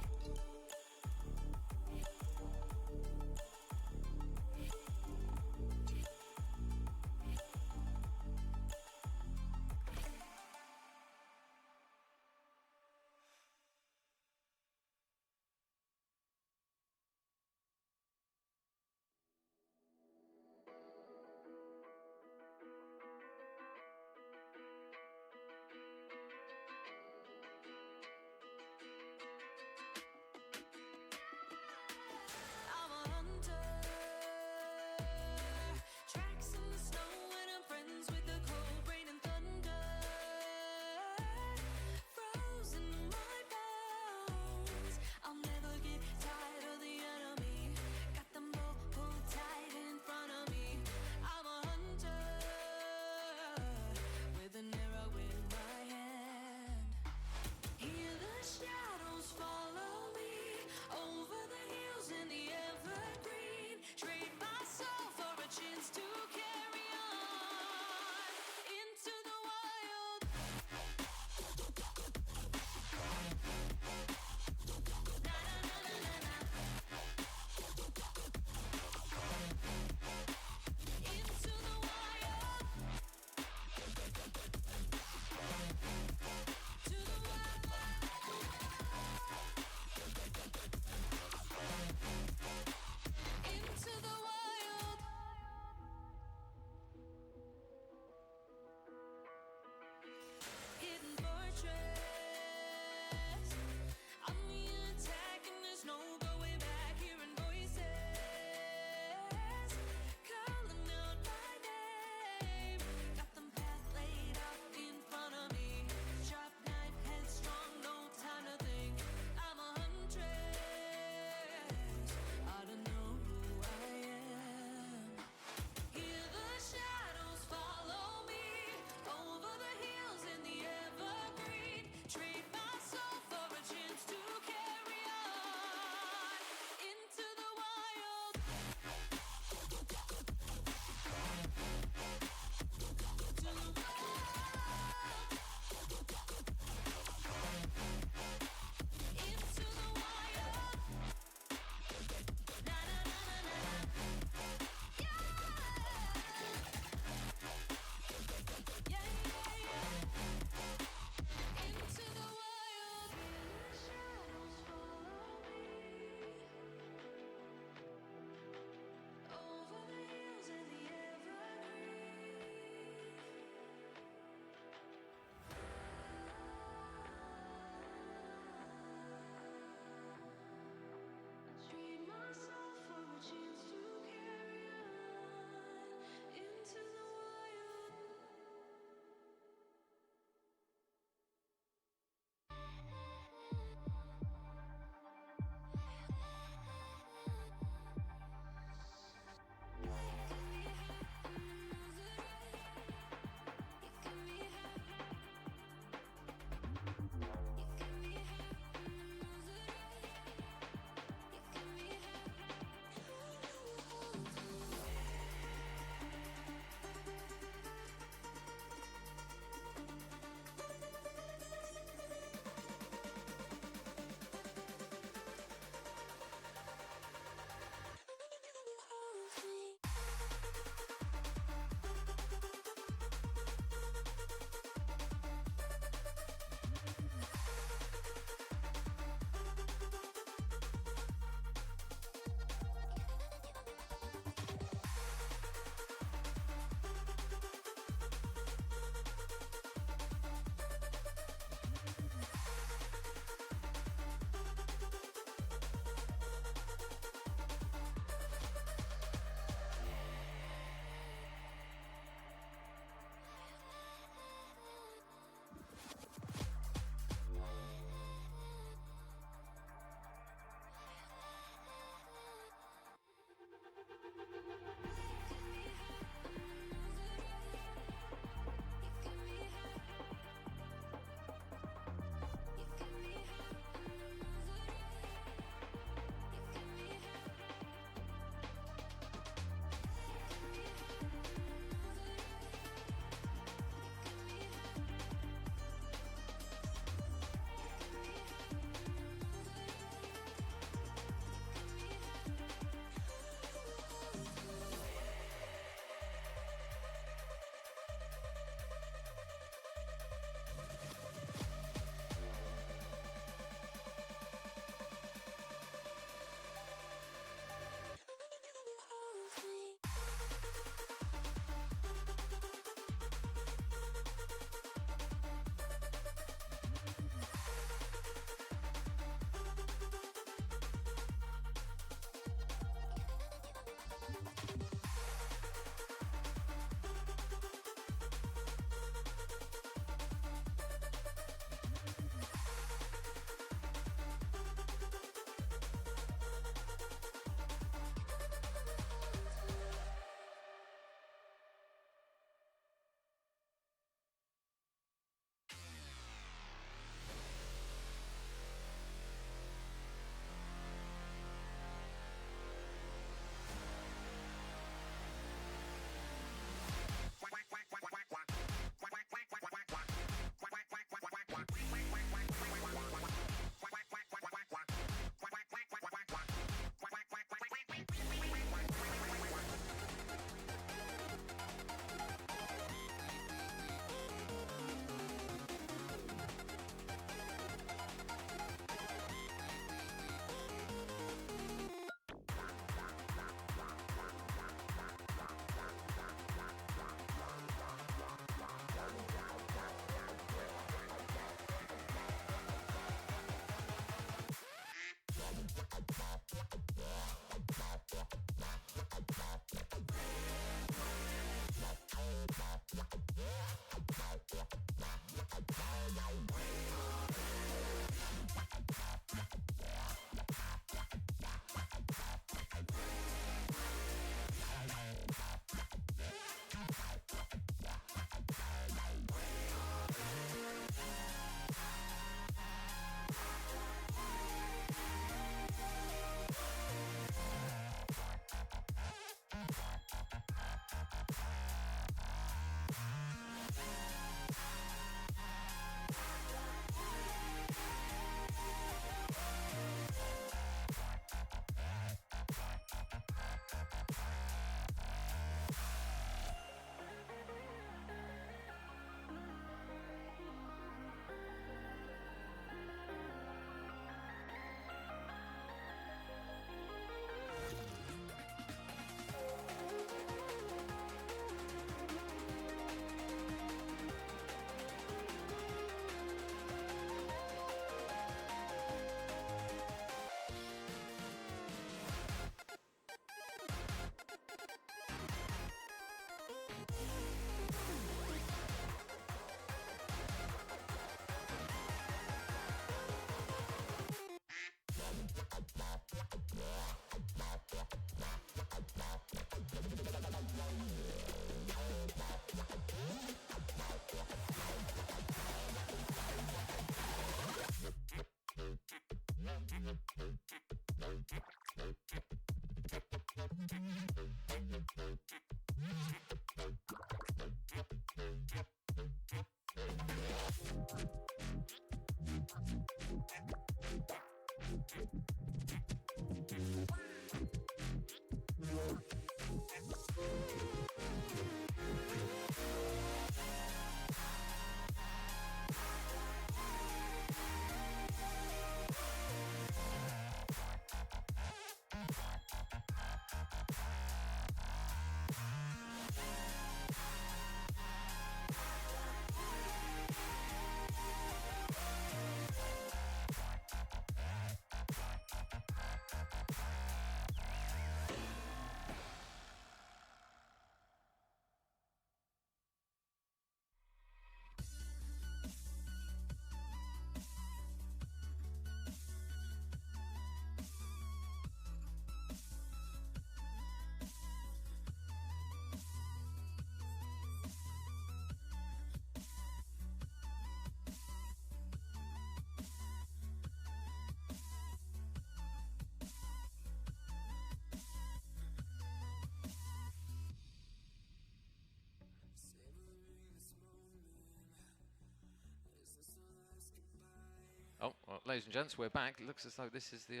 Oh, well, ladies and gents, we're back. It looks as though this is the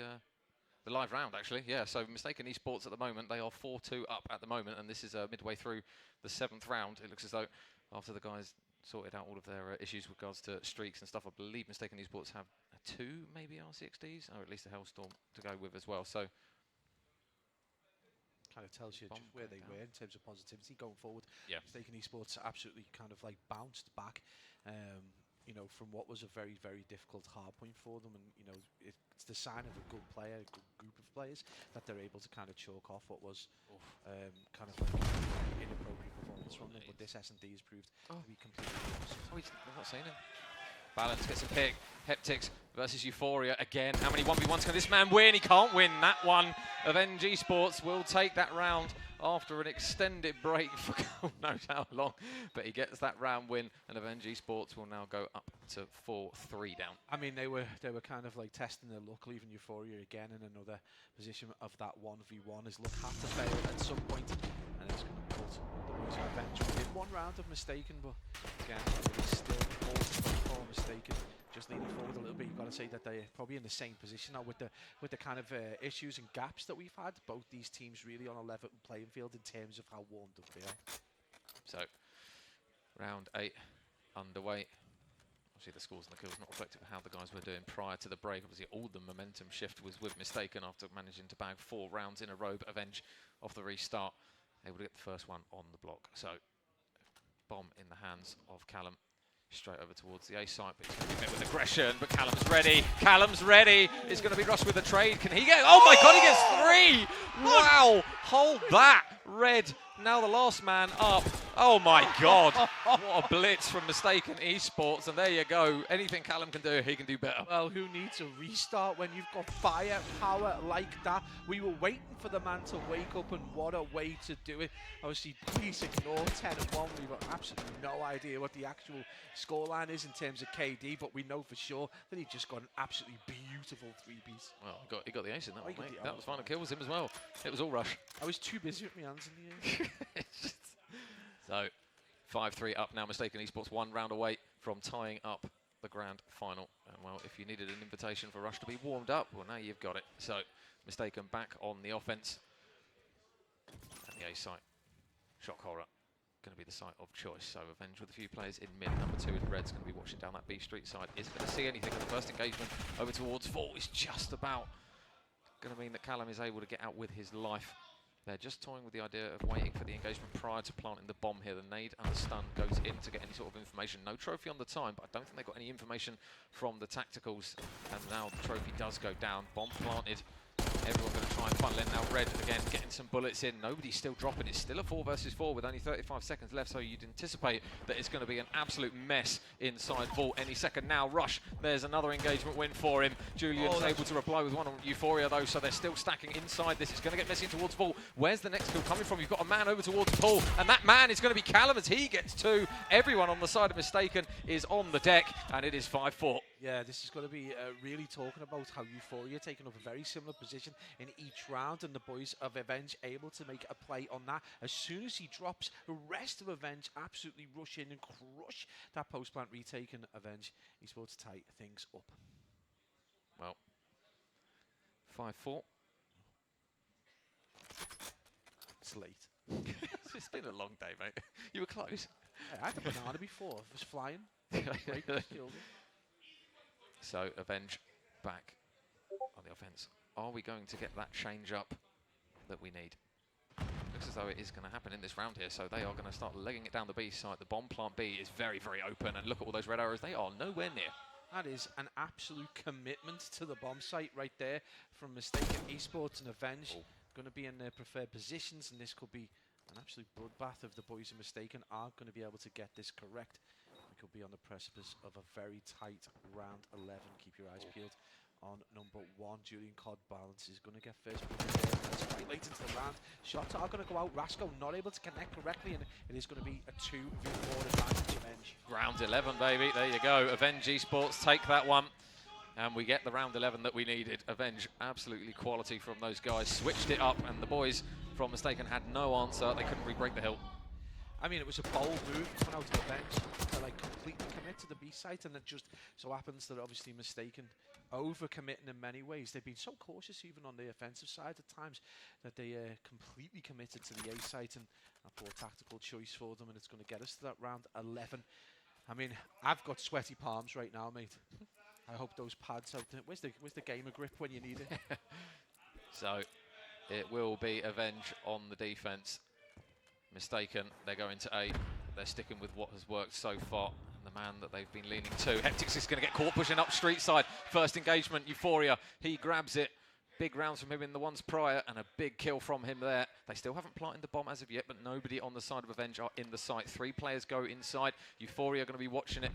live round, actually. Yeah, so Mistaken Esports at the moment, they are 4-2 up at the moment, and this is midway through the 7th round. It looks as though after the guys sorted out all of their issues with regards to streaks and stuff, I believe Mistaken Esports have 2, maybe RCXDs, or at least a Hellstorm to go with as well. So kind of tells you just where they were in terms of positivity going forward. Yeah. Mistaken Esports absolutely kind of like bounced back. You know, from what was a very, very difficult hard point for them, and you know, it's the sign of a good player, a good group of players, that they're able to kind of chalk off what was kind of like an inappropriate performance from them. But this S&D has proved to be completely opposite. Oh, I've not seen him. Balance gets a pick. Heptics versus Euphoria again. How many 1v1s can this man win? He can't win that one. Avenge Esports will take that round after an extended break for God knows how long. But he gets that round win, and Avenge Esports will now go up to 4-3 down. I mean, they were kind of like testing their luck, leaving Euphoria again in another position of that 1v1. His luck had to fail at some point, and it's going to put the boys of Avenge within one round of Mistaken, but again, it is still 4-24 Mistaken. Just leaning forward a little bit, you've got to say that they're probably in the same position now with the kind of issues and gaps that we've had. Both these teams really on a level playing field in terms of how warmed up they are. So, round 8 underway. Obviously, the scores and the kills not reflective of how the guys were doing prior to the break. Obviously, all the momentum shift was with Mistaken after managing to bag 4 rounds in a row. But Avenge, off the restart, able to get the first one on the block. So, bomb in the hands of Callum. Straight over towards the A site, but he's going to be met with aggression. But Callum's ready. Callum's ready. It's going to be rushed with the trade. Can he get? Oh my God! He gets 3. Wow! Hold that, Red. Now the last man up. Oh my God! What a blitz from Mistaken Esports, and there you go. Anything Callum can do, he can do better. Well, who needs a restart when you've got firepower like that? We were waiting for the man to wake up, and what a way to do it. Obviously, please ignore 10-1. We've got absolutely no idea what the actual scoreline is in terms of KD, but we know for sure that he just got an absolutely beautiful 3-piece. Well, he got the ace in that one, mate. That was final fine. kill was him as well. It was all rush. I was too busy with my hands in the air. So, 5-3 up now. Mistaken Esports 1 round away from tying up the grand final. And well, if you needed an invitation for Rush to be warmed up, well, now you've got it. So, Mistaken back on the offense. And the A site, Shock Horror, going to be the site of choice. So, Avenge with a few players in mid. Number 2 in Red's going to be watching down that B Street side. Isn't going to see anything at the first engagement. Over towards 4 is just about going to mean that Callum is able to get out with his life. They're just toying with the idea of waiting for the engagement prior to planting the bomb here. The nade and the stun goes in to get any sort of information. No trophy on the time, but I don't think they got any information from the tacticals. And now the trophy does go down. Bomb planted. Everyone going to try and funnel in. Now Red again getting some bullets in. Nobody's still dropping. It's still a 4 versus 4 with only 35 seconds left, so you'd anticipate that it's going to be an absolute mess inside Vault any second now. Rush, there's another engagement win for him. Julian's able to reply with one on Euphoria though, so they're still stacking inside this. It's going to get messy towards Vault. Where's the next kill coming from? You've got a man over towards Paul, and that man is going to be Callum as he gets 2. Everyone on the side of Mistaken is on the deck, and it is 5-4. Yeah, this is going to be really talking about how Euphoria taking up a very similar position in each round, and the boys of Avenge able to make a play on that. As soon as he drops, the rest of Avenge absolutely rush in and crush that post-plant retake, and Avenge Esports tie things up. Well, 5-4. It's late. It's been a long day, mate. You were close. I had a banana before. It was flying. Break, just killed it. So Avenge back on the offense. Are we going to get that change up that we need? Looks as though it is going to happen in this round here, so they are going to start legging it down the B side. The bomb plant B is very, very open, and look at all those red arrows. They are nowhere near. That is an absolute commitment to the bomb site right there from Mistaken Esports and Avenge. Going to be in their preferred positions, and this could be an absolute bloodbath if the boys of Mistaken aren't going to be able to get this correct. We could be on the precipice of a very tight round 11. Keep your eyes peeled on number 1. Julian Codd Balance is going to get first. That's quite late into the round. Shots are going to go out. Rasco not able to connect correctly, and it is going to be a 2v4 advantage. Avenge. Round 11, baby. There you go. Avenge Esports take that one. And we get the round 11 that we needed. Avenge, absolutely quality from those guys. Switched it up, and the boys from Mistaken had no answer. They couldn't re-break the hill. I mean, it was a bold move coming out of the bench to like completely commit to the B site, and it just so happens that obviously Mistaken over-committing in many ways. They've been so cautious even on the offensive side at times that they completely committed to the A site, and a poor tactical choice for them, and it's going to get us to that round 11. I mean, I've got sweaty palms right now, mate. I hope those pads out there. Where's the gamer grip when you need it? So it will be Avenge on the defense. Mistaken, they're going to A. They're sticking with what has worked so far. And the man that they've been leaning to. Heptix is going to get caught pushing up street side. First engagement, Euphoria. He grabs it. Big rounds from him in the ones prior, and a big kill from him there. They still haven't planted the bomb as of yet, but nobody on the side of Avenge are in the site. 3 players go inside. Euphoria are going to be watching it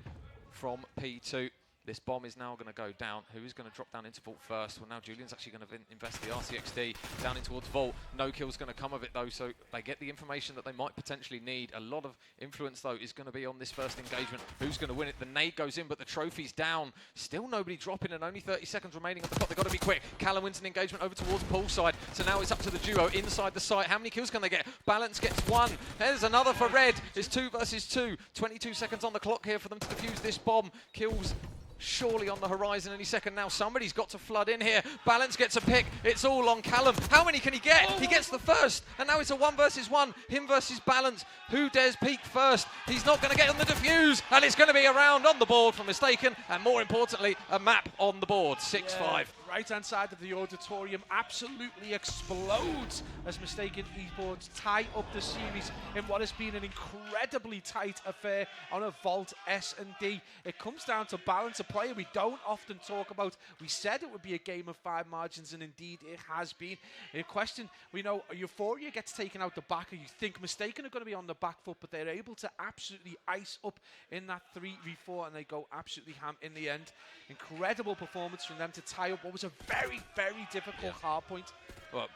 from P2. This bomb is now going to go down. Who is going to drop down into Vault first? Well, now Julian's actually going to invest the RCXD down in towards Vault. No kill's going to come of it, though, so they get the information that they might potentially need. A lot of influence, though, is going to be on this first engagement. Who's going to win it? The nade goes in, but the trophy's down. Still nobody dropping, and only 30 seconds remaining on the clock. They've got to be quick. Callum wins an engagement over towards Paul's side, so now it's up to the duo inside the site. How many kills can they get? Balance gets 1. There's another for Red. It's 2 versus 2. 22 seconds on the clock here for them to defuse this bomb. Kills surely on the horizon any second now. Somebody's got to flood in here. Balance gets a pick. It's all on Callum. How many can he get? He gets the first, and now it's a 1 versus 1. Him versus Balance. Who dares peek first? He's not going to get on the defuse, and it's going to be a round on the board for Mistaken, and more importantly, a map on the board. 6-5. Right-hand side of the auditorium absolutely explodes as Mistaken Esports tie up the series in what has been an incredibly tight affair on a Vault S&D. It comes down to balance, a player we don't often talk about. We said it would be a game of 5 margins, and indeed it has been. In question, we know Euphoria gets taken out the back, and you think Mistaken are going to be on the back foot, but they're able to absolutely ice up in that 3v4, and they go absolutely ham in the end. Incredible performance from them to tie up what was a very, very difficult hard point. Well,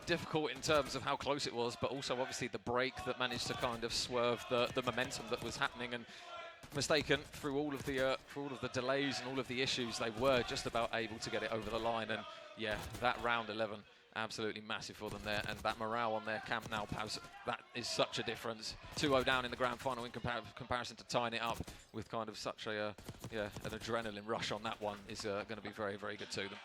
difficult in terms of how close it was, but also obviously the break that managed to kind of swerve the momentum that was happening. And Mistaken, through all of the delays and all of the issues, they were just about able to get it over the line. And yeah, that round 11, absolutely massive for them there. And that morale on their camp now, Paz, that is such a difference. 2-0 down in the grand final in comparison to tying it up with kind of such a an adrenaline rush on that one is going to be very, very good to them.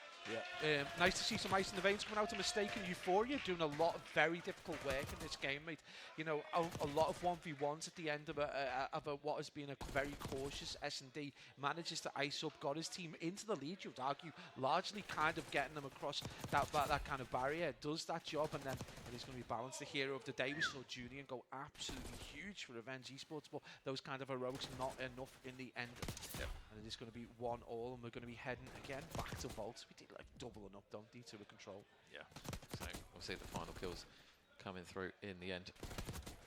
Yeah. Nice to see some ice in the veins coming out of Mistaken. Euphoria doing a lot of very difficult work in this game, mate. You know, a lot of 1v1s at the end of what has been a very cautious S&D. Manages to ice up, got his team into the lead, you would argue, largely kind of getting them across that kind of barrier. Does that job, and then it is going to be Balanced, the hero of the day. We saw Julian go absolutely huge for Avenge Esports, but those kind of heroics not enough in the end. And it is going to be 1-1, and we're going to be heading again back to Vault. We did like doubling up, don't they, to a control. Yeah. So we'll see the final kills coming through in the end.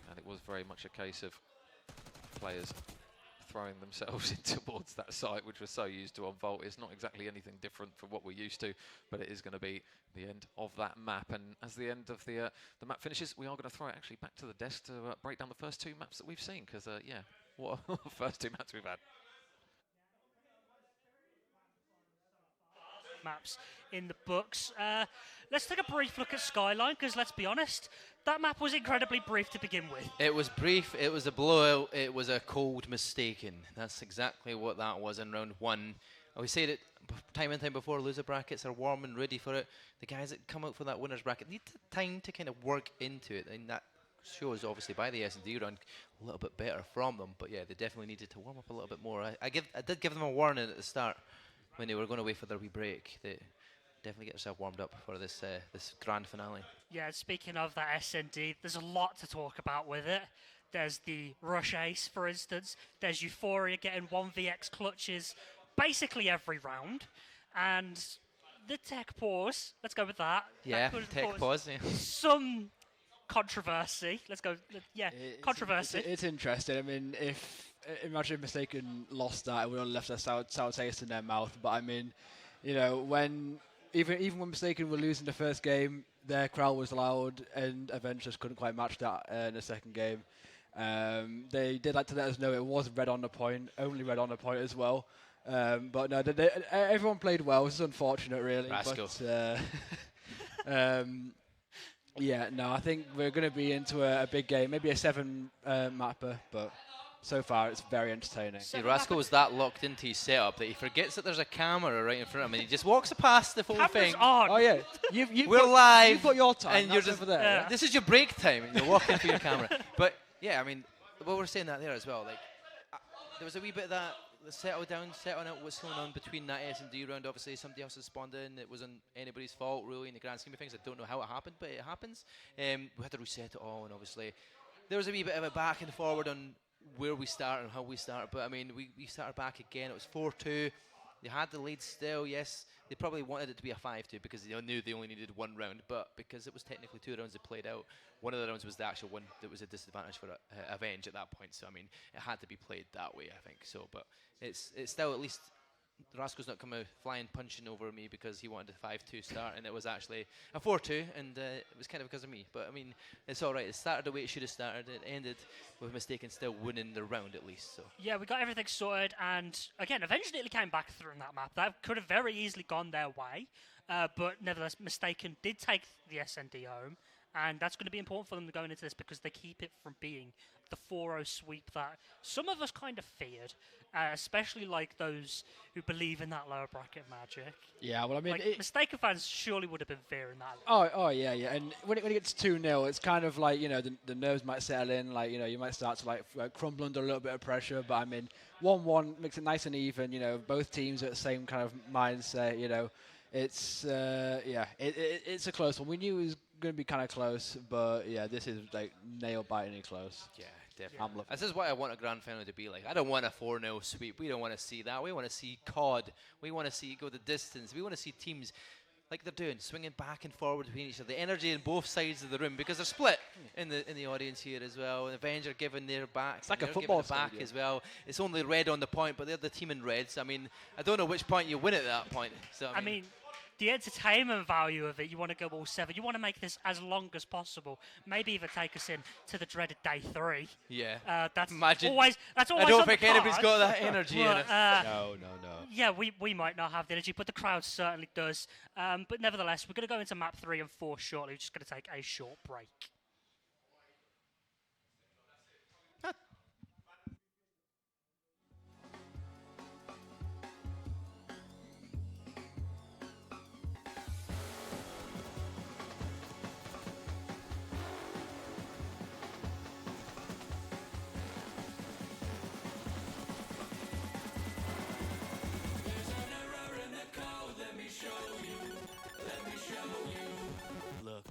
And it was very much a case of players throwing themselves in towards that site, which we're so used to on Vault. It's not exactly anything different from what we're used to, but it is going to be the end of that map. And as the end of the map finishes, we are going to throw it actually back to the desk to break down the first 2 maps that we've seen, because, yeah, what first 2 maps we've had. Maps in the books. Let's take a brief look at Skyline, because let's be honest, that map was incredibly brief to begin with. It was brief, it was a blowout, it was a cold mistaken. That's exactly what that was in round 1. We said it time and time before, loser brackets are warm and ready for it. The guys that come out for that winner's bracket need time to kind of work into it, and that shows obviously by the S&D run a little bit better from them. But yeah, they definitely needed to warm up a little bit more. I did give them a warning at the start when they were going away for their wee break. They definitely get yourself warmed up for this this grand finale. Yeah, speaking of that S&D, there's a lot to talk about with it. There's the Rush Ace, for instance. There's Euphoria getting 1vx clutches basically every round. And the tech pause, let's go with that. Yeah, that tech pause. Yeah. Some controversy. Let's go, yeah, controversy. It's interesting. I mean, imagine if Mistaken lost that, it would have left a sour taste in their mouth. But I mean, you know, when even when Mistaken were losing the first game, their crowd was loud, and Avengers just couldn't quite match that in the second game. They did like to let us know it was red on the point, only red on the point as well. But no, everyone played well. It's unfortunate, really. Rascal. But, yeah, no, I think we're going to be into a big game, maybe a 7 mapper, but so far it's very entertaining. See, Rascal was that locked into his setup that he forgets that there's a camera right in front of him, and he just walks past the whole thing. On. Oh yeah, we're live. You've got your time, and you're just over there. Yeah. This is your break time, and you're walking for your camera. But yeah, I mean, what we're saying that there as well. Like, there was a wee bit of that settling out what's going on between that S&D round. Obviously, somebody else has spawned in. It wasn't anybody's fault, really, in the grand scheme of things. I don't know how it happened, but it happens. We had to reset it all, and obviously, there was a wee bit of a back and forward on where we start and how we start. But I mean, we started back again. It was 4-2. They had the lead still. Yes, they probably wanted it to be a 5-2 because they knew they only needed 1 round. But because it was technically 2 rounds that played out, one of the rounds was the actual one that was a disadvantage for Avenge at that point. So I mean, it had to be played that way, I think. So, but it's still, at least Rascal's not come out flying punching over me because he wanted a 5-2 start, and it was actually a 4-2, and it was kind of because of me. But I mean, it's all right. It started the way it should have started. It ended with Mistaken still winning the round at least. So yeah, we got everything sorted, and again, Avengers nearly came back through in that map. That could have very easily gone their way, but nevertheless, Mistaken did take the SND home, and that's going to be important for them to go into this because they keep it from being the 4-0 sweep that some of us kind of feared, especially like those who believe in that lower bracket magic. Yeah, well, I mean, like, Mistaken fans surely would have been fearing that. Oh, yeah. And when it gets 2-0, it's kind of like, you know, the nerves might settle in. Like, you know, you might start to like crumble under a little bit of pressure. But I mean, 1-1 makes it nice and even. You know, both teams are at the same kind of mindset. You know, it's it's a close one. We knew it was going to be kind of close, but yeah, this is like nail bitingly close. Yeah. Definitely. This is what I want a grand final to be like. I don't want a 4-0 sweep. We don't want to see that. We want to see COD. We want to see go the distance. We want to see teams like they're doing, swinging back and forward between each other. The energy in both sides of the room, because they're split in the audience here as well. And Avenger giving their back. It's like a football back as well. It's only red on the point, but they're the team in red. So I mean, I don't know which point you win at that point. So I mean the entertainment value of it, you want to go all 7. You want to make this as long as possible. Maybe even take us in to the dreaded day 3. Yeah. That's Imagine. always I don't think anybody's got that energy in it. No. Yeah, we might not have the energy, but the crowd certainly does. But nevertheless, we're going to go into map 3 and 4 shortly. We're just going to take a short break. Look,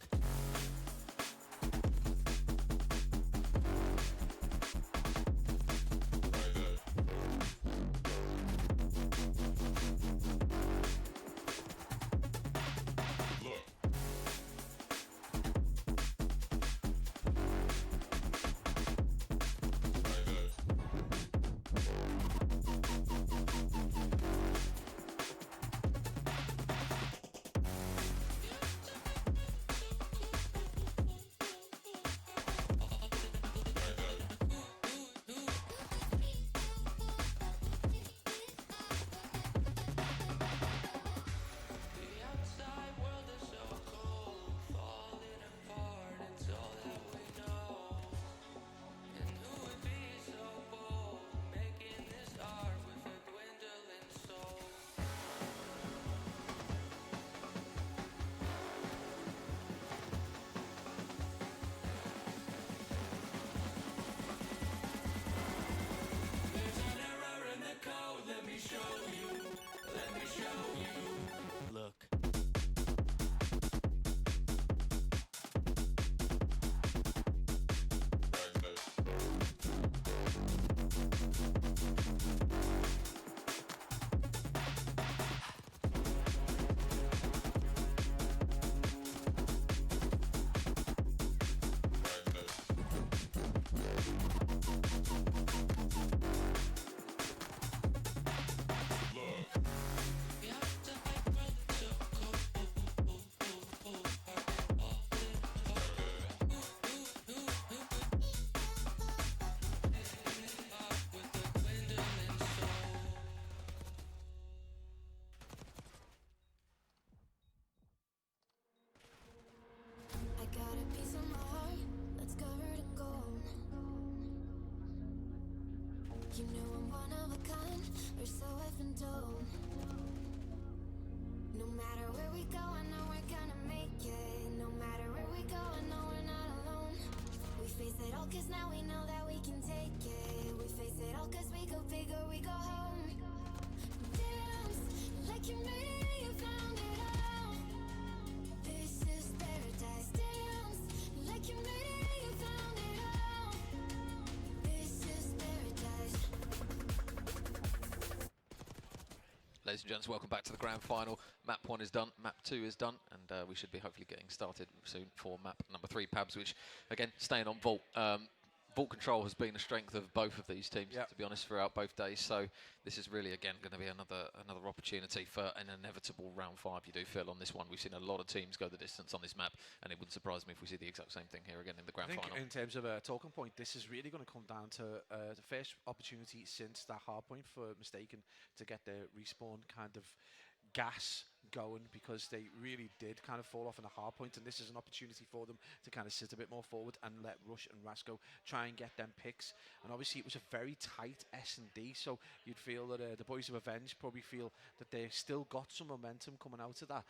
You know I'm one of a kind, we're so effing dope. No matter where we go, I know we're gonna make it. No matter where we go, I know we're not alone. We face it all cause now we know that we can take it. We face it all cause we go big or we go home. Dance like you made it, you found it all. This is paradise. Dance like you made it, you found it all. This is paradise. Ladies and gents, welcome back to the grand final. Map 1 is done, map 2 is done, and we should be hopefully getting started soon for map number 3, Pabs, which, again, staying on Vault. Vault control has been a strength of both of these teams, to be honest, throughout both days. So this is really, again, going to be another opportunity for an inevitable round 5, you do feel, on this one. We've seen a lot of teams go the distance on this map, and it wouldn't surprise me if we see the exact same thing here again in the grand final. In terms of a talking point, this is really going to come down to the first opportunity since that hard point for Mistaken to get the respawn kind of gas going, because they really did kind of fall off in a hard point, and this is an opportunity for them to kind of sit a bit more forward and let Rush and Rasco try and get them picks. And obviously it was a very tight S&D, so you'd feel that the boys of Avenge probably feel that they still got some momentum coming out of that.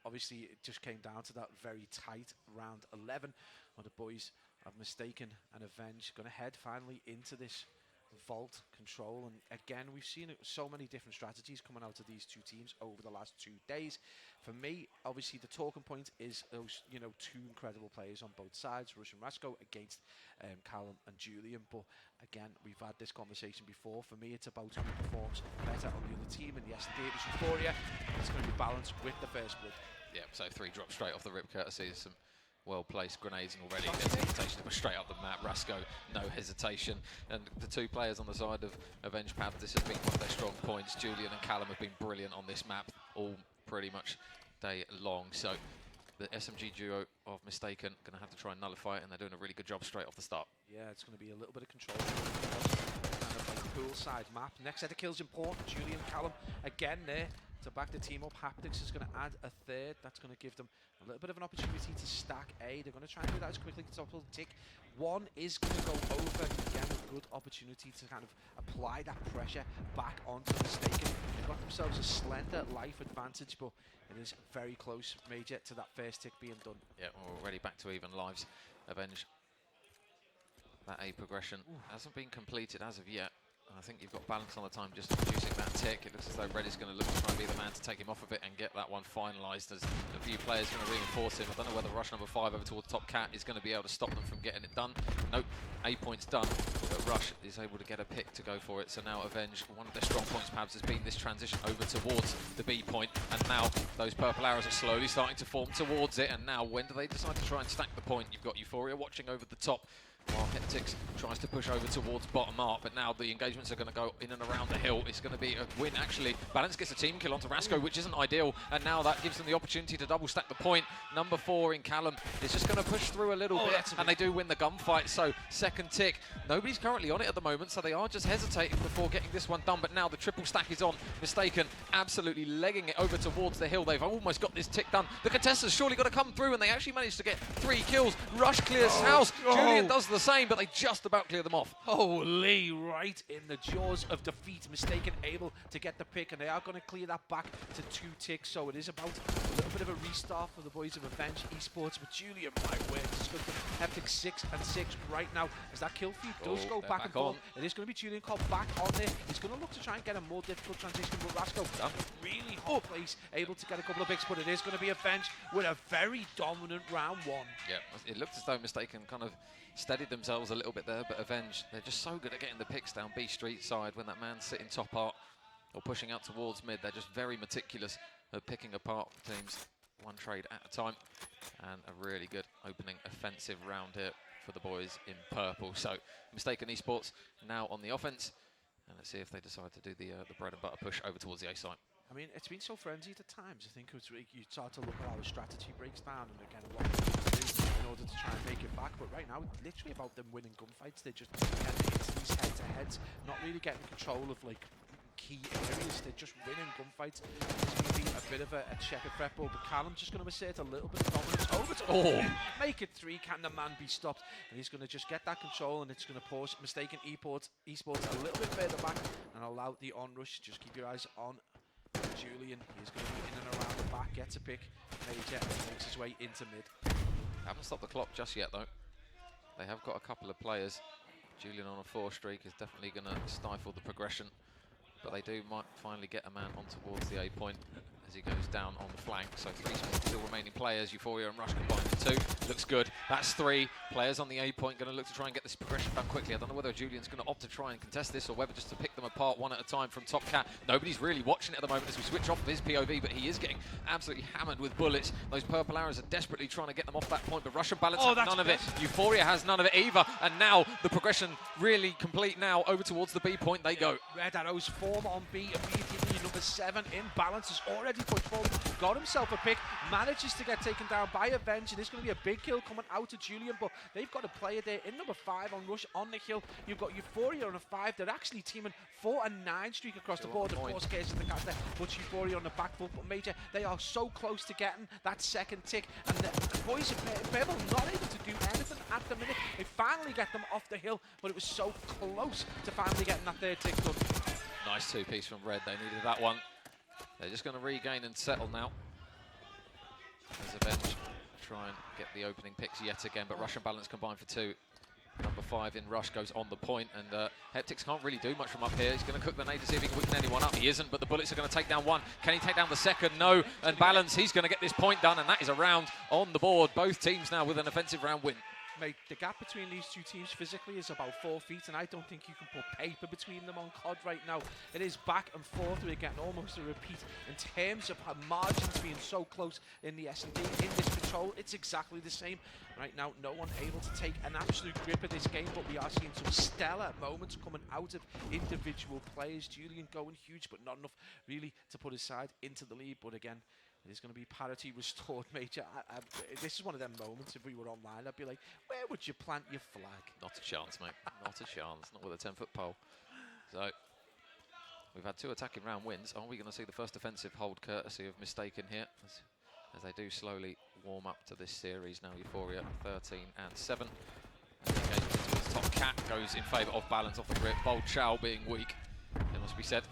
Obviously it just came down to that very tight round 11, where the boys of Mistaken and Avenge going to head finally into this Vault control. And again, we've seen so many different strategies coming out of these two teams over the last 2 days. For me, obviously the talking point is those, you know, two incredible players on both sides, Rush and Rasco against Callum and Julian. But again, we've had this conversation before. For me, it's about who performs better on the other team, and yesterday it was Euphoria. It's going to be balanced with the first blood. Yeah, so 3 drops straight off the rip, courtesy of some well-placed grenades, and already gets hesitation to push straight up the map. Rasco, no hesitation. And the 2 players on the side of Avenge Pab, this has been one of their strong points. Julian and Callum have been brilliant on this map all pretty much day long. So the SMG duo of Mistaken going to have to try and nullify it, and they're doing a really good job straight off the start. Yeah, it's going to be a little bit of control. Kind of like poolside map. Next set of kills important. Julian, Callum again there to back the team up. Haptics is going to add a 3rd. That's going to give them a little bit of an opportunity to stack A. They're going to try and do that as quickly as possible. Tick 1 is going to go over. Again, a good opportunity to kind of apply that pressure back onto Mistaken. They've got themselves a slender life advantage, but it is very close, Major, to that first tick being done. Yeah, we're already back to even lives. Avenge. That A progression hasn't been completed as of yet. I think you've got balance on the time, just reducing that tick. It looks as though Red is going to look to try and be the man to take him off of it and get that one finalised, as a few players going to reinforce him. I don't know whether rush number 5 over towards top cat is going to be able to stop them from getting it done. Nope, A point's done, but Rush is able to get a pick to go for it. So now Avenge, one of their strong points perhaps has been this transition over towards the B point, and now those purple arrows are slowly starting to form towards it. And now when do they decide to try and stack the point? You've got Euphoria watching over the top, while Heptix tries to push over towards bottom art, but now the engagements are going to go in and around the hill. It's going to be a win, actually. Balance gets a team kill onto Rasco, which isn't ideal, and now that gives them the opportunity to double stack the point. Number 4 in Callum is just going to push through a little bit, and they do win the gunfight. So second tick, nobody's currently on it at the moment, so they are just hesitating before getting this one done. But now the triple stack is on. Mistaken absolutely legging it over towards the hill. They've almost got this tick done. The contestants surely got to come through, and they actually managed to get 3 kills. Rush clears house. Julian does the same, but they just about clear them off. Holy, right in the jaws of defeat. Mistaken able to get the pick, and they are going to clear that back to 2 ticks. So it is about a little bit of a restart for the boys of Avenge Esports. But Julian, my word, it's going to Heptic 6 and 6 right now, as that kill feed does go back and forth. It is going to be Julian called back on there. He's going to look to try and get a more difficult transition with Rasco. Really hot place, able to get a couple of picks, but it is going to be Avenge with a very dominant round 1. Yeah, it looked as though Mistaken kind of steadied themselves a little bit there, but Avenge, they're just so good at getting the picks down B street side when that man's sitting top art or pushing out towards mid. They're just very meticulous at picking apart teams, one trade at a time, and a really good opening offensive round here for the boys in purple. So Mistaken Esports now on the offense, and let's see if they decide to do the bread and butter push over towards the A site. I mean, it's been so frenzied at times. I think it's, you start to look at how the strategy breaks down, and again, what they need to do in order to try and make it back. But right now, it's literally about them winning gunfights. They're just getting into these head-to-heads, not really getting control of like key areas. They're just winning gunfights. It's going to be a bit of a checkered fretboard, but Callum's just going to assert a little bit of dominance over to the mid. Make it 3. Can the man be stopped? And he's going to just get that control, and it's going to pause Mistaken Esports a little bit further back and allow the onrush. Just keep your eyes on Julian. He's going to be in and around the back, gets a pick. Major makes his way into mid. Haven't stopped the clock just yet, though. They have got a couple of players. Julian on a 4 streak is definitely going to stifle the progression, but they might finally get a man on towards the A point as he goes down on the flank. So 3 still remaining players. Euphoria and Rush combined for 2. Looks good. That's 3 players on the A point. Going to look to try and get this progression done quickly. I don't know whether Julian's going to opt to try and contest this or whether just to pick them apart one at a time from Top Cat. Nobody's really watching it at the moment as we switch off of his POV, but he is getting absolutely hammered with bullets. Those purple arrows are desperately trying to get them off that point, but Russian Balance have none of it. Euphoria has none of it either, and now the progression really complete now. Over towards the B point they go. Red arrows form on B immediately. Number 7 in Balance is already pushed forward. Got himself a pick, manages to get taken down by Avenge, and there's going to be a big kill coming out to Julian, but they've got a player there in number 5 on Rush on the hill. You've got Euphoria on a 5. They're actually teaming 4 and 9 streak across the board. Of course, cases the cat there, but Euphoria on the back foot. But Major, they are so close to getting that second tick, and the boys of Pebble not able to do anything at the minute. They finally get them off the hill, but it was so close to finally getting that third tick done. Nice 2-piece from Red. They needed that one. They're just going to regain and settle now. As Avenge try and get the opening picks yet again, but Russian Balance combined for 2. Number 5 in Rush goes on the point, and Heptics can't really do much from up here. He's going to cook the nade to see if he can weaken anyone up. He isn't, but the bullets are going to take down 1. Can he take down the second? No. And Balance, he's going to get this point done, and that is a round on the board. Both teams now with an offensive round win. Mate, the gap between these 2 teams physically is about 4 feet, and I don't think you can put paper between them on COD right now. It is back and forth. We're getting almost a repeat in terms of our margins being so close in the S&D. In this control, it's exactly the same. Right now, no one able to take an absolute grip of this game, but we are seeing some stellar moments coming out of individual players. Julian going huge, but not enough really to put his side into the lead. But again, it is going to be parity restored, Major. This is one of them moments, if we were online, I'd be like, where would you plant your flag? Not a chance, mate. Not a chance. Not with a 10-foot pole. So, we've had 2 attacking round wins. Are we going to see the first offensive hold courtesy of Mistaken here? As they do slowly warm up to this series now. Euphoria 13 and 7. And the engagement towards Top Cat goes in favour of Balance off the grip. Bold Chow being weak, it must be said.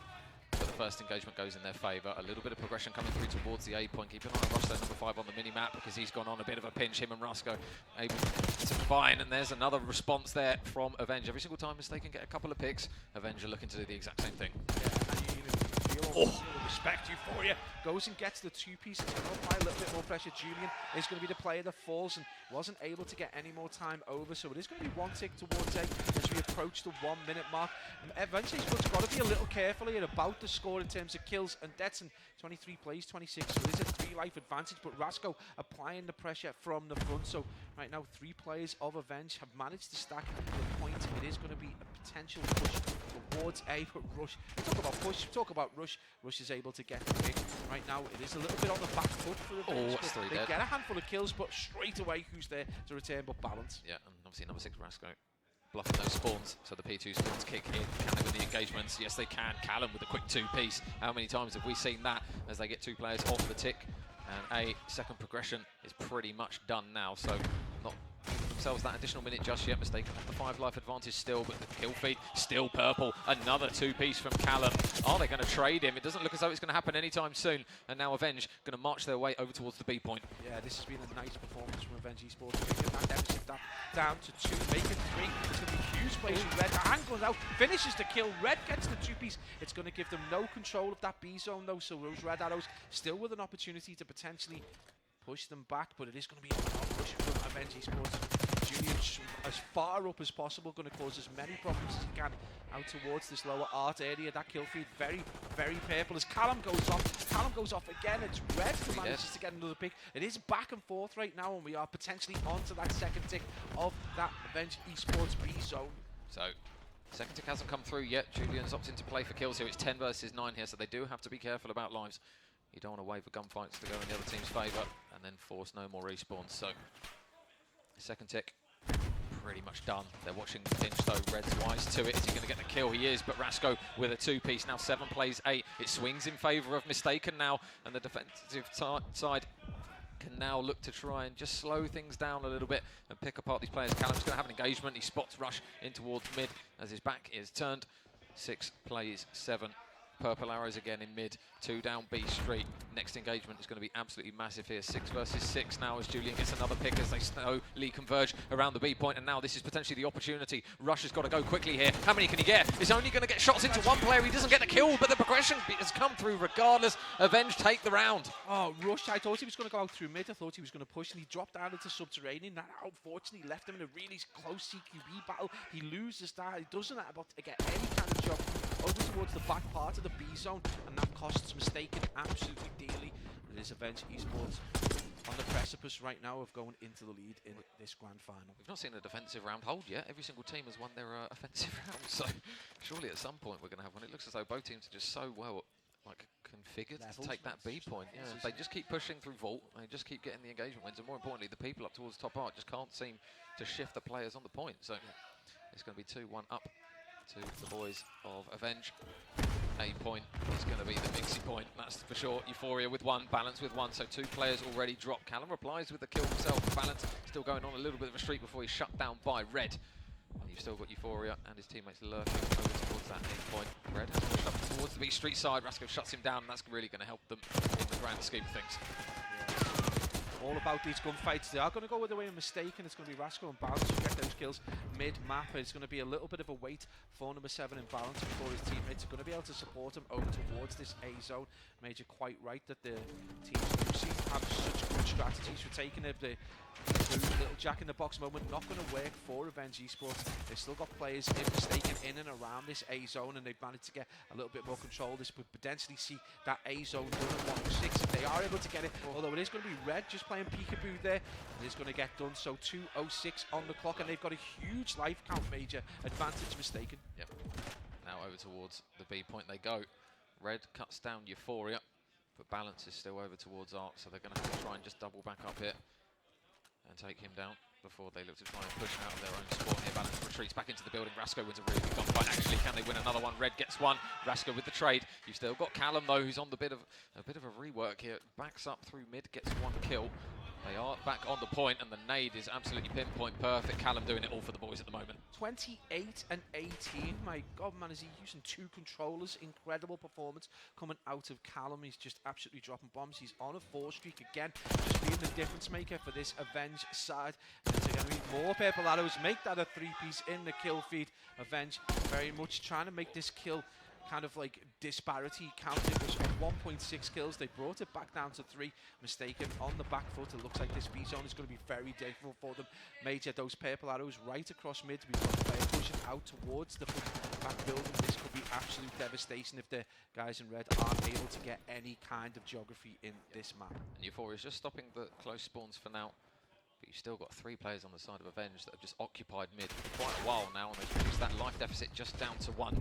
But the first engagement goes in their favour. A little bit of progression coming through towards the A point. Keep an eye on Russ, number 5 on the mini-map, because he's gone on a bit of a pinch. Him and Rusko able to combine, and there's another response there from Avenge. Every single time Mistaken get a couple of picks, Avenge are looking to do the exact same thing. Respect Euphoria goes and gets the 2-piece. It's going to apply a little bit more pressure. Julian is going to be the player that falls and wasn't able to get any more time over, so it is going to be 1 tick towards A as we approach the 1-minute mark. Eventually, he's got to be a little careful here about the score in terms of kills and deaths, and 23 plays, 26, so it is a 3-life advantage, but Rasko applying the pressure from the front. So right now, 3 players of Avenge have managed to stack the point. It is going to be a potential push towards A, but Rush, we talk about push, we talk about Rush. Rush is able to get the pick. Right now, it is a little bit on the back foot for Avenge. They get a handful of kills, but straight away, who's there to return but Balance? Yeah, and obviously number 6, Rasko, blocking those spawns, so the P2 spawns kick in. Can they win the engagements? Yes, they can. Callum with a quick 2-piece. How many times have we seen that as they get 2 players off the tick? And A, second progression is pretty much done now, so not giving themselves that additional minute just yet. Mistaken have the 5-life advantage still, but the kill feed still purple. Another 2-piece from Callum. Are they going to trade him? It doesn't look as though it's going to happen anytime soon. And now Avenge going to march their way over towards the B point. Yeah, this has been a nice performance from Avenge Esports. Taking that deficit down to 2, making 3. It's going to be huge plays from Red. The hand goes out, finishes the kill. Red gets the 2-piece. It's going to give them no control of that B zone though, so those Red arrows still with an opportunity to potentially push them back, but it is going to be a push from Avenge Esports. Julian as far up as possible, going to cause as many problems as he can out towards this lower art area. That kill feed very, very purple as Callum goes off. Callum goes off again. It's Red who manages to get another pick. It is back and forth right now, and we are potentially onto that second tick of that Avenge Esports B zone. So, second tick hasn't come through yet. Julian's opting to play for kills here. It's 10 versus 9 here, so they do have to be careful about lives. You don't want to wait for gunfights to go in the other team's favour and then force no more respawns. So, second tick pretty much done. They're watching Finch though. Red's wise to it. Is he going to get the kill? He is, but Rasko with a 2-piece. Now 7 plays 8. It swings in favour of Mistaken now, and the defensive side can now look to try and just slow things down a little bit and pick apart these players. Callum's going to have an engagement. He spots Rush in towards mid as his back is turned. 6 plays 7. Purple arrows again in mid. 2 down B Street. Next engagement is going to be absolutely massive here. 6 versus 6 now as Julian gets another pick as they slowly converge around the B point. And now this is potentially the opportunity. Rush has got to go quickly here. How many can he get? He's only going to get shots into one player. He doesn't get the kill, but the progression has come through regardless. Avenge take the round. Oh, Rush, I thought he was going to go out through mid. I thought he was going to push, and he dropped down into subterranean. That unfortunately left him in a really close CQB battle. He loses that. He doesn't about to get any kind of job over towards the back part of the B zone, and that costs Mistaken absolutely dearly. And it is Avenge Esports on the precipice right now of going into the lead in this grand final. We've not seen a defensive round hold yet. Every single team has won their offensive round, so surely at some point we're going to have one. It looks as though both teams are just so well configured to take that B point. Yeah, they just keep pushing through Vault. They just keep getting the engagement wins, and more importantly, the people up towards top art just can't seem to shift the players on the point. So it's going to be 2-1 up to the boys of Avenge. A point is going to be the Mixie point, that's for sure. Euphoria with 1, Balance with 1, so 2 players already dropped. Callum replies with the kill himself. Balance still going on a little bit of a streak before he's shut down by Red. And you've still got Euphoria and his teammates lurking over towards that A point. Red has pushed up towards the B Street side. Rasko shuts him down, and that's really going to help them in the grand scheme of things. All about these gunfights. They are going to go with the way of Mistaken. It's going to be Rasko and Balance who get those kills mid-map. It's going to be a little bit of a wait for number 7 in Balance before his teammates are going to be able to support him over towards this A zone. Major quite right that the teams have such good strategies for taking it. The little jack in the box moment not going to work for Avenge Esports. They've still got players Mistaken in and around this A zone, and they've managed to get a little bit more control. This would potentially see that A zone done at 1-6 if they are able to get it. Although it is going to be Red just playing peekaboo there. It is going to get done. So 2:06 on the clock, and they've got a huge life count major advantage. Mistaken. Yep. Now over towards the B point they go. Red cuts down Euphoria, but Balance is still over towards Art, so they're going to have to try and just double back up here and take him down before they look to try and push out of their own spot here. Balance retreats back into the building. Rasko wins a really good gunfight. Actually, can they win another one? Red gets 1. Rasko with the trade. You've still got Callum though, who's on a bit of a rework here. Backs up through mid, gets 1 kill. They are back on the point, and the nade is absolutely pinpoint perfect. Callum doing it all for the boys at the moment. 28 and 18. My God, man, is he using 2 controllers? Incredible performance coming out of Callum. He's just absolutely dropping bombs. He's on a 4 streak again, just being the difference maker for this Avenge side. And they're going to need more purple arrows. Make that a 3-piece in the kill feed. Avenge very much trying to make this kill kind of like disparity counting. It was 1.6 kills. They brought it back down to 3. Mistaken on the back foot. It looks like this B zone is going to be very difficult for them. Major those purple arrows right across mid. We've got the player pushing out towards the back building. This could be absolute devastation if the guys in red aren't able to get any kind of geography in this map. And Euphoria is just stopping the close spawns for now. But you've still got 3 players on the side of Avenge that have just occupied mid for quite a while now, and they've reduced that life deficit just down to 1.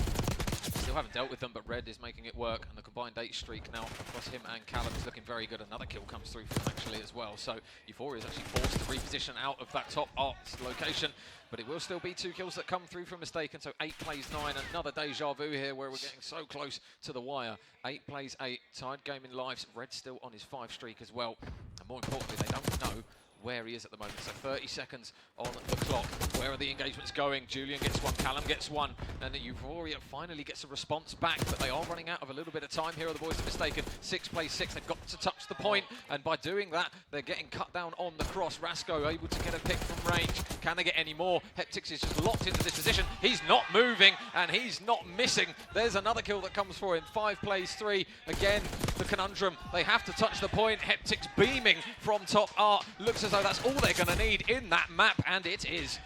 Still haven't dealt with them, but Red is making it work, and the combined 8 streak now across him and Callum is looking very good. Another kill comes through for him actually as well. So Euphoria is actually forced to reposition out of that top arts location, but it will still be 2 kills that come through from Mistaken. So 8 plays 9, another deja vu here where we're getting so close to the wire. 8 plays 8, tied game in lives. Red still on his 5 streak as well, and more importantly, they don't know where he is at the moment. So 30 seconds on the clock. Where are the engagements going? Julian gets 1, Callum gets 1, and Euphoria finally gets a response back, but they are running out of a little bit of time here. Are the boys are Mistaken. 6 plays 6, they've got to touch the point, and by doing that, they're getting cut down on the cross. Rasko able to get a pick from range. Can they get any more? Heptix is just locked into this position. He's not moving, and he's not missing. There's another kill that comes for him. 5 plays 3. Again, the conundrum. They have to touch the point. Heptix beaming from top art. Looks as though that's all they're going to need in that map, and it is.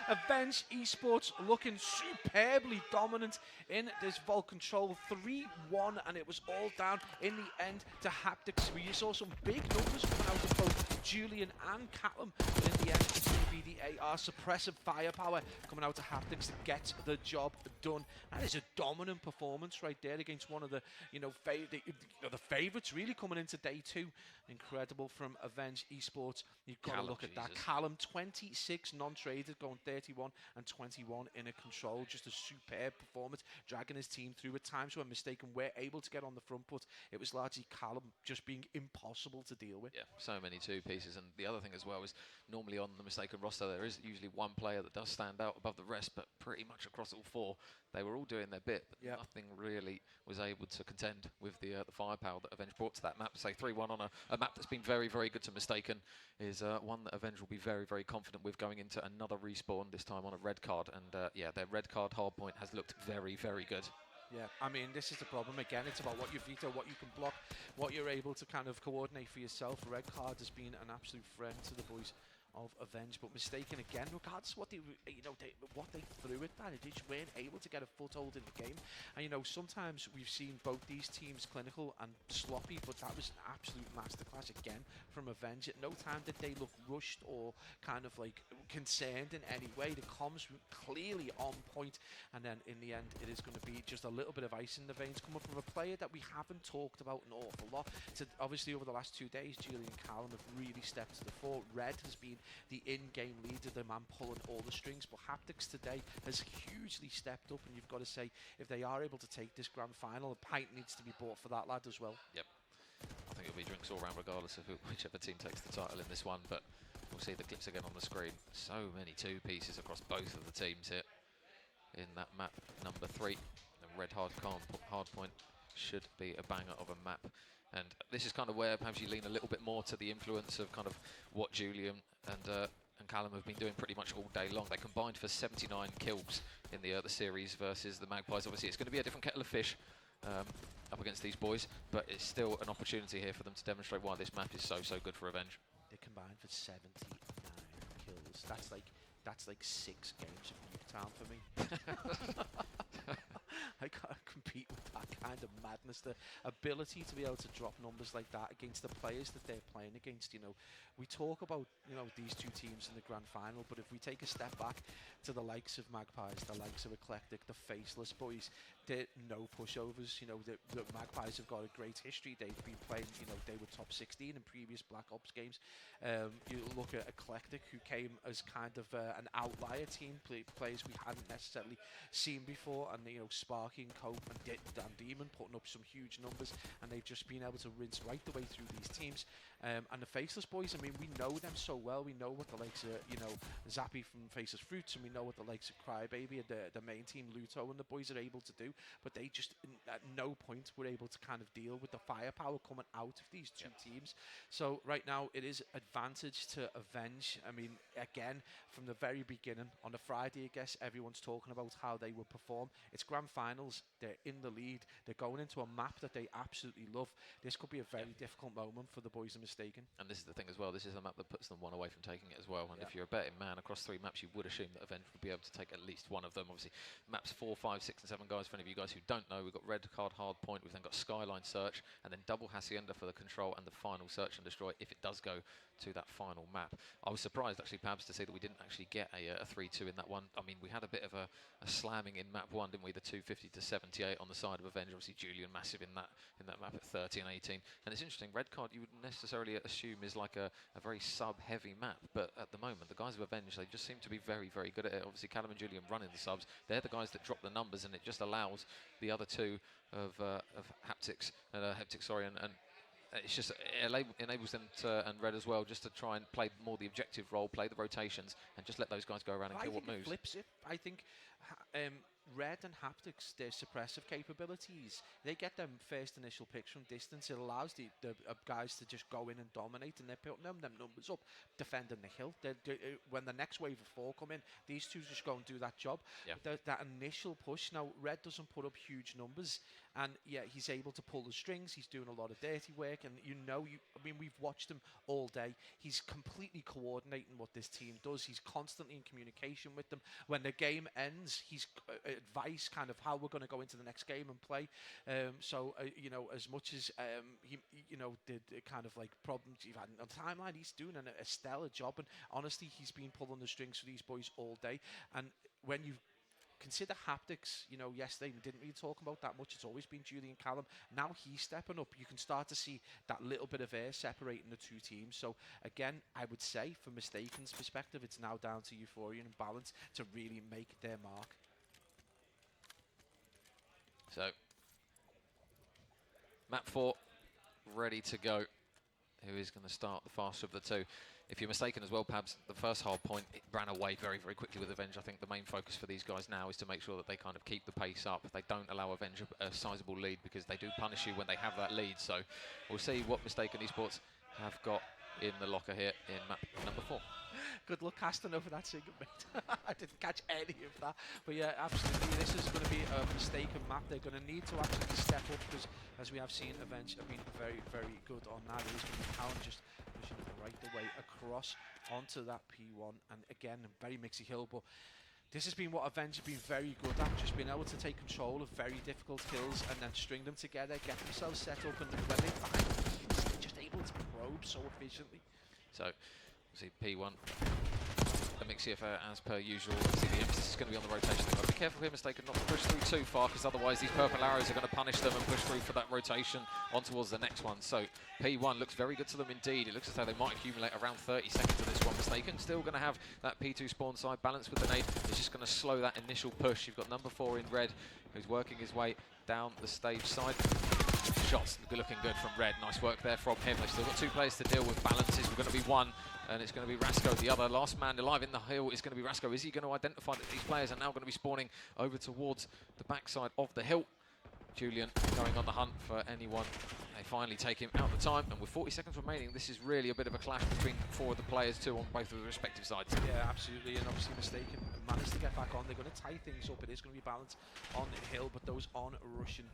Avenge Esports looking superbly dominant in this Vault control. 3-1, and it was all down in the end to Haptics. We saw some big numbers coming out of both Julian and Callum. In the again, it's going to be the AR suppressive firepower coming out to Haptics to get the job done. That is a dominant performance right there against one of the, the favourites really coming into day 2. Incredible from Avenge Esports. You've got to look at that. Callum, 26 non-traded, going 31 and 21 in a control. Just a superb performance, dragging his team through. At times when mistaken, we're able to get on the front foot. It was largely Callum just being impossible to deal with. Yeah, so many two pieces. And the other thing as well is normally on the mistaken roster there is usually one player that does stand out above the rest, but pretty much across all 4 they were all doing their bit, but nothing really was able to contend with the firepower that Avenge brought to that map. Say 3-1 on a map that's been very, very good to mistaken is one that Avenge will be very, very confident with going into another respawn, this time on a red card. And yeah, their red card hardpoint has looked very, very good. Yeah, I mean, this is the problem. Again, it's about what you veto, what you can block, what you're able to kind of coordinate for yourself. Red card has been an absolute friend to the boys of Avenge, but mistaken again, regardless of what they, what they threw at that, they just weren't able to get a foothold in the game. And sometimes we've seen both these teams clinical and sloppy, but that was an absolute masterclass again from Avenge. At no time did they look rushed or kind of like concerned in any way. The comms were clearly on point, and then in the end, it is going to be just a little bit of ice in the veins coming from a player that we haven't talked about an awful lot. So obviously, over the last 2 days, Julian and Callum have really stepped to the fore. Red has been the in-game leader, the man pulling all the strings, but Haptics today has hugely stepped up, and you've got to say, if they are able to take this grand final, a pint needs to be bought for that lad as well. Yep. I think it'll be drinks all round regardless of whichever team takes the title in this one, but we'll see the clips again on the screen. So many two pieces across both of the teams here in that map number 3. The red hard point should be a banger of a map. And this is kind of where perhaps you lean a little bit more to the influence of kind of what Julian and Callum have been doing pretty much all day long. They combined for 79 kills in the series versus the Magpies. Obviously, it's going to be a different kettle of fish up against these boys, but it's still an opportunity here for them to demonstrate why this map is so, so good for Avenge. They combined for 79 kills. That's like 6 games of Newtown for me. I can't compete with that kind of madness. The ability to be able to drop numbers like that against the players that they're playing against. We talk about these two teams in the grand final, but if we take a step back to the likes of Magpies, the likes of Eclectic, the Faceless boys, they're no pushovers. The Magpies have got a great history. They've been playing. They were top 16 in previous Black Ops games. You look at Eclectic, who came as kind of an outlier team, players we hadn't necessarily seen before, and Sparky and Cope and Demon putting up some huge numbers, and they've just been able to rinse right the way through these teams. And the Faceless boys, I mean, we know them so well. We know what the likes of, Zappy from Faceless Fruits, and we know what the likes of Crybaby and the main team, Luto, and the boys are able to do. But they just, at no point, were able to kind of deal with the firepower coming out of these two teams. So right now, it is advantage to Avenge. I mean, again, from the very beginning, on a Friday, I guess, everyone's talking about how they will perform. It's grand finals. They're in the lead. They're going into a map that they absolutely love. This could be a very difficult moment for the boys of Mistaken. And this is the thing as well. This is a map that puts them one away from taking it as well. And if you're a betting man across 3 maps, you would assume that Avenge would be able to take at least one of them. Obviously, maps 4, 5, 6, and 7, guys. For any of you guys who don't know, we've got red card hard point. We've then got Skyline Search, and then double Hacienda for the control, and the final Search and Destroy if it does go to that final map. I was surprised actually, perhaps, to see that we didn't actually get a 3-2 in that one. I mean, we had a bit of a slamming in map 1, didn't we? The 250 to 78 on the side of Avenge. Obviously, Julian massive in that map at 30 and 18. And it's interesting, red card you wouldn't necessarily assume is like a very sub-heavy map, but at the moment, the guys of Avenge, they just seem to be very, very good at it. Obviously, Callum and Julian running the subs. They're the guys that drop the numbers, and it just allows the other two of Haptics, and it's just it enables them to, and Red as well, just to try and play more the objective role, play the rotations, and just let those guys go around and kill what moves. It flips it. I think Red and Haptics, their suppressive capabilities, they get them first initial picks from distance. It allows the guys to just go in and dominate, and they're putting them numbers up, defending the hill. When the next wave of 4 come in, these two just go and do that job. Yeah. That initial push. Now, Red doesn't put up huge numbers, and yeah, he's able to pull the strings. He's doing a lot of dirty work, and I mean, we've watched him all day. He's completely coordinating what this team does. He's constantly in communication with them. When the game ends, he's advice, kind of how we're going to go into the next game and play. You know, as much as he, you know, did kind of like problems you've had on the timeline, he's doing a stellar job. And honestly, he's been pulling the strings for these boys all day. And when you consider haptics, you know, yesterday we didn't really talk about that much. It's always been Julian Callum. Now he's stepping up. You can start to see that little bit of air separating the two teams. So again, I would say from Mistaken's perspective, it's now down to Euphoria and Balance to really make their mark. So, map 4 ready to go. Who is going to start the faster of the two? If you're mistaken as well, Pabs, the first hard point, it ran away very, very quickly with Avenge. I think the main focus for these guys now is to make sure that they kind of keep the pace up. They don't allow Avenge a sizable lead, because they do punish you when they have that lead. So we'll see what Mistaken Esports have got in the locker here in map number 4. Good luck casting over that single, mate. I didn't catch any of that. But yeah, absolutely, this is going to be a mistaken map. They're going to need to actually step up, because as we have seen, Avenge have been very, very good on that. It is going to be Calum just pushing it right the way across onto that P1. And again, very mixy hill, but this has been what Avenge have been very good at, just being able to take control of very difficult hills and then string them together, get themselves set up, and when they find things, they're just able to probe so efficiently. So, see P1, a mixy affair as per usual. See the emphasis is going to be on the rotation. They've got to be careful here, Mistaken, not to push through too far, because otherwise these purple arrows are going to punish them and push through for that rotation on towards the next one. So P1 looks very good to them indeed. It looks as though they might accumulate around 30 seconds of this one. Mistaken still going to have that P2 spawn side balance with the nade. It's just going to slow that initial push. You've got number 4 in red, who's working his way down the stage side. Shots looking good from Red. Nice work there from him. They've still got 2 players to deal with. Balances are going to be 1, and it's going to be Rasco. The other last man alive in the hill is going to be Rasco. Is he going to identify that these players are now going to be spawning over towards the backside of the hill? Julian going on the hunt for anyone. They finally take him out the time, and with 40 seconds remaining, this is really a bit of a clash between 4 of the players too on both of the respective sides. Yeah, absolutely, and obviously Mistaken managed to get back on. They're going to tie things up. It is going to be balanced on the hill, but those on Russian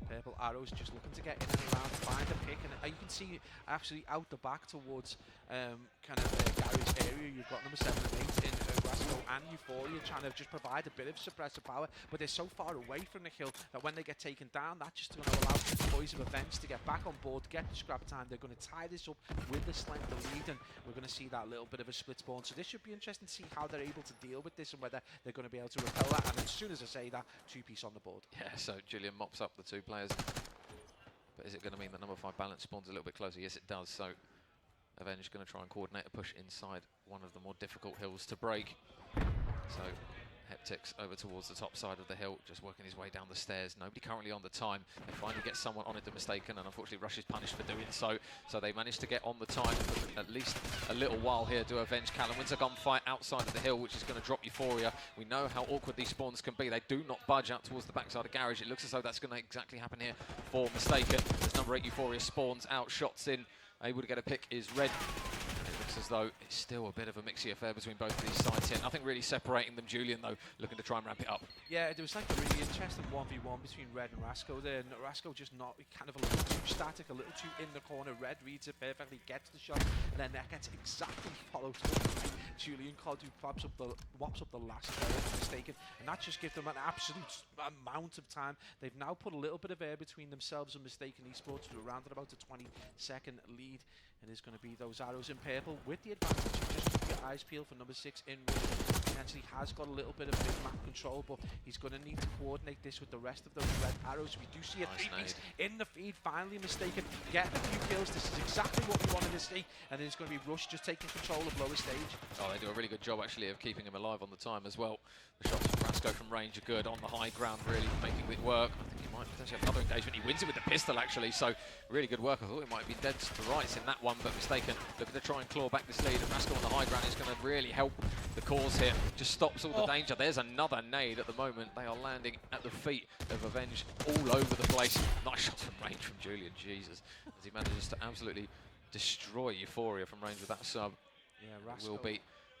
purple arrows just looking to get in and around, find a pick, and you can see actually out the back towards kind of garage area. You've got number 7 and 8 in Rasco and Euphoria trying to just provide a bit of suppressive power, but they're so far away from the hill that when they get taken down, that's just going to allow the boys of Avenge to get back on board, get the scrap time. They're going to tie this up with the slender lead, and we're going to see that little bit of a split spawn. So this should be interesting to see how they're able to deal with this and whether they're going to be able to repel that. And as soon as I say that, 2-piece on the board. Yeah, so Julian mops up the 2 players. But is it going to mean that number 5 balance spawns a little bit closer? Yes, it does. So Avenge is going to try and coordinate a push inside one of the more difficult hills to break. So Heptics over towards the top side of the hill, just working his way down the stairs. Nobody currently on the time. They finally get someone on it, the Mistaken, and unfortunately Rush is punished for doing so. So they managed to get on the time for at least a little while here to Avenge. Callum wins a gunfight outside of the hill, which is going to drop Euphoria. We know how awkward these spawns can be. They do not budge out towards the backside of Garage. It looks as though that's going to exactly happen here for Mistaken. As number 8 Euphoria spawns out, shots in. Able to get a pick is Red. As though it's still a bit of a mixy affair between both of these sides here. Nothing really separating them. Julian, though, looking to try and ramp it up. Yeah, there was like a really interesting 1v1 between Red and Rasco there. And Rasco just not kind of a little too static, a little too in the corner. Red reads it perfectly, gets the shot, and then that gets exactly followed up by Julian Cod, who wops up the last player, Mistaken, and that just gives them an absolute amount of time. They've now put a little bit of air between themselves and Mistaken Esports, to around at about a 20-second lead. It is going to be those arrows in purple with the advantage of just keep your eyes peeled for number 6 in red. Potentially has got a little bit of mid-map control, but he's going to need to coordinate this with the rest of those red arrows. We do see a 3-piece in the feed, finally Mistaken getting a few kills. This is exactly what we wanted to see, and then it's going to be Rush just taking control of lower stage. Oh, they do a really good job actually of keeping him alive on the time as well. The shots from Rasco from range are good, on the high ground really making it work. I think he might potentially have another engagement. He wins it with the pistol actually, so really good work. I thought he might be dead to rights in that one, but Mistaken looking to try and claw back this lead, and Rasco on the high ground is going to really help the cause here. Just stops all the danger. There's another nade at the moment. They are landing at the feet of Avenge all over the place. Nice shot from range from Julian, Jesus, as he manages to absolutely destroy Euphoria from range with that sub. Yeah, Rasco will be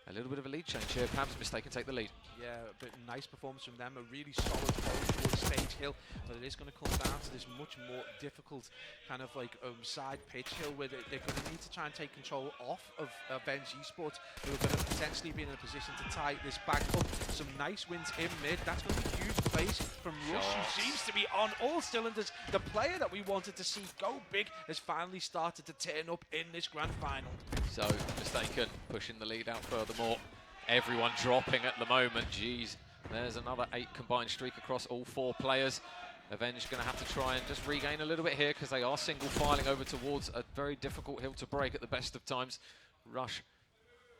a little bit of a lead change here. Perhaps Mistaken take the lead. Yeah, but nice performance from them. A really solid hold towards stage hill, but it is going to come down to this much more difficult kind of like side pitch hill where they're going to need to try and take control off of Avenge Esports, who are going to potentially be in a position to tie this back up. Some nice wins in mid. That's going to be huge plays from Rush, who seems to be on all cylinders. The player that we wanted to see go big has finally started to turn up in this grand final. So, Mistaken pushing the lead out furthermore. Everyone dropping at the moment. Jeez, there's another 8 combined streak across all 4 players. Avenge going to have to try and just regain a little bit here because they are single filing over towards a very difficult hill to break at the best of times. Rush,